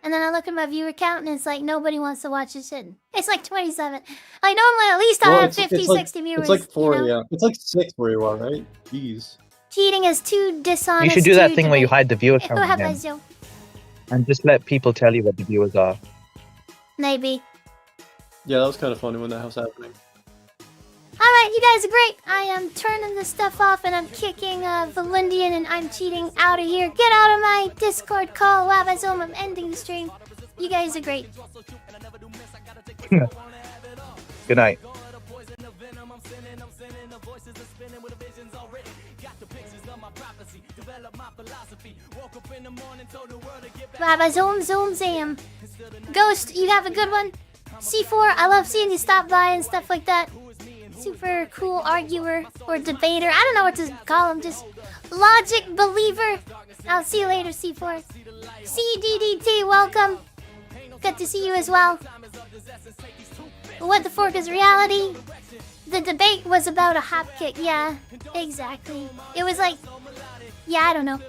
[SPEAKER 2] And then I look at my viewer count and it's like nobody wants to watch this shit. It's like 27. Like, normally at least I
[SPEAKER 10] Well,
[SPEAKER 2] have
[SPEAKER 10] it's
[SPEAKER 2] 50,
[SPEAKER 10] like,
[SPEAKER 2] 60 viewers.
[SPEAKER 10] It's like 4,
[SPEAKER 2] you know?
[SPEAKER 10] yeah. It's like 6 where you are, right? Jeez.
[SPEAKER 2] Cheating is too dishonest.
[SPEAKER 13] You should do that
[SPEAKER 2] to
[SPEAKER 13] thing where you
[SPEAKER 2] debate.
[SPEAKER 13] hide the viewer
[SPEAKER 2] Who
[SPEAKER 13] count
[SPEAKER 2] have
[SPEAKER 13] again,
[SPEAKER 2] I Zoom?
[SPEAKER 13] and just let people tell you what the viewers are.
[SPEAKER 2] Maybe.
[SPEAKER 10] Yeah, that was kind of funny when that was happening.
[SPEAKER 2] Alright, you guys are great. I am turning this stuff off and I'm kicking Valindian and I'm cheating out of here. Get out of my Discord call. Wow, that's I'm ending the stream. You guys are great.
[SPEAKER 13] Good night.
[SPEAKER 2] Rabbi Zoom Zoom Zam. Ghost, you have a good one. C4, I love seeing you stop by and stuff like that. Super cool arguer or debater. I don't know what to call him. Just logic believer. I'll see you later, C4. CDDT, welcome. Good to see you as well. What the fork is reality? The debate was about a hop kick. Yeah, exactly. It was like, yeah, I don't know.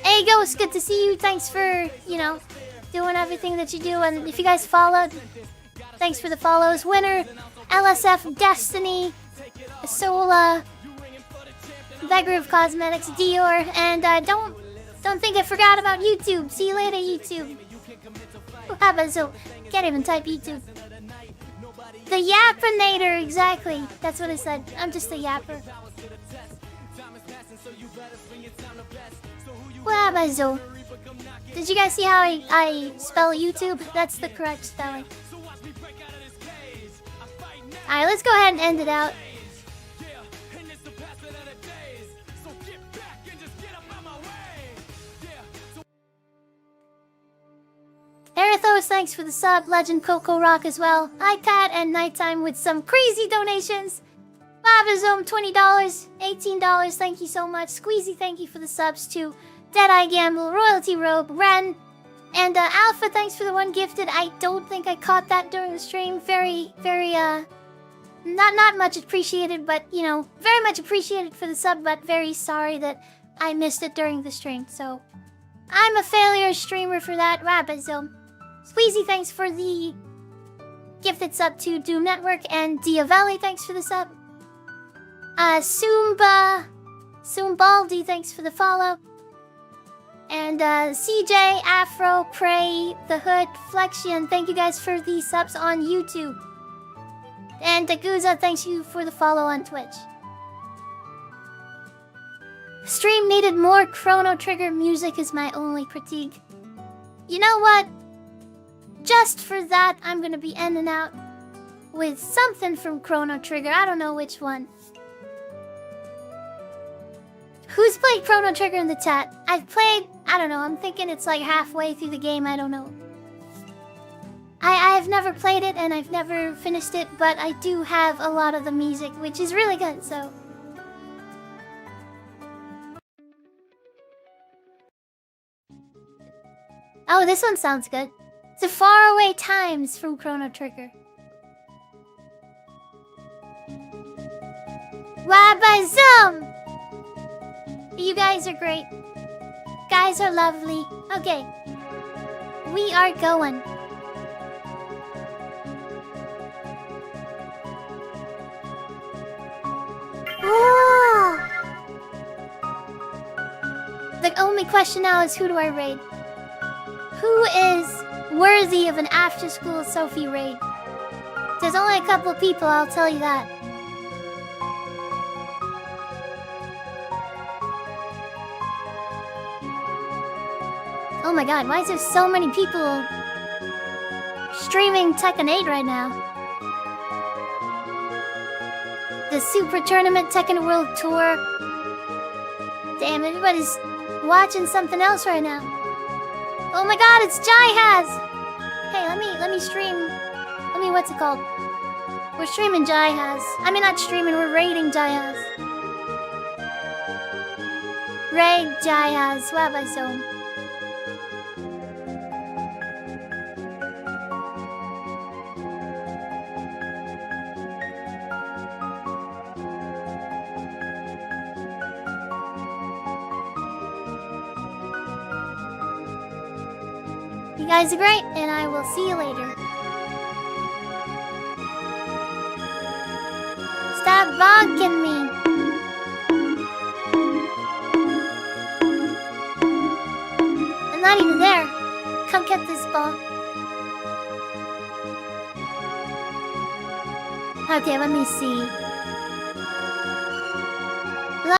[SPEAKER 2] Hey, Ghost, good to see you. Thanks for, you know, doing everything that you do. And if you guys followed, thanks for the follows. Winner, LSF Destiny, Sola, Beggar of Cosmetics, Dior, and don't think I forgot about YouTube. See you later, YouTube. So can't even type YouTube. The Yapinator, exactly. That's what I said. I'm just a yapper. Wabazo. Did you guys see how I spell YouTube? That's the correct spelling. Alright, let's go ahead and end it out. Arathos, thanks for the sub. Legend Coco Rock as well. iPad and Nighttime with some crazy donations. Babazome, $20. $18, thank you so much. Squeezy, thank you for the subs too. Deadeye Gamble, Royalty Robe, Ren, and Alpha, thanks for the one gifted. I don't think I caught that during the stream. Very, not much appreciated, but, you know, very much appreciated for the sub, but very sorry that I missed it during the stream. So, I'm a failure streamer for that. Rabazome. Squeezy, thanks for the gifted sub to Doom Network, and Diavelli, thanks for the sub. Soombaldi, thanks for the follow. And CJ, Afro, Prey, The Hood, Flexion, thank you guys for the subs on YouTube. And Daguza, thanks you for the follow on Twitch. Stream needed more Chrono Trigger music is my only critique. You know what? Just for that, I'm gonna be ending out with something from Chrono Trigger. I don't know which one. Who's played Chrono Trigger in the chat? I've played, I don't know, I'm thinking it's like halfway through the game, I don't know. I've never played it and I've never finished it, but I do have a lot of the music, which is really good, so... Oh, this one sounds good. The Faraway Times from Chrono Trigger. Wabazum! You guys are great. Guys are lovely. Okay. We are going. Oh! The only question now is who do I raid? Who is worthy of an after-school Sophie raid? There's only a couple of people, I'll tell you that. Oh my god, why is there so many people streaming Tekken 8 right now? The Super Tournament Tekken World Tour. Damn, everybody's watching something else right now. Oh my god, it's Jai-Haz! Hey, let me stream. What's it called? We're streaming Jai-Haz. I mean, not streaming, we're raiding Jai-Haz. Raid Jai-Haz, Wabazone. You guys are great, and I will see you later. Stop bonking me. I'm not even there. Come get this ball. Okay, let me see.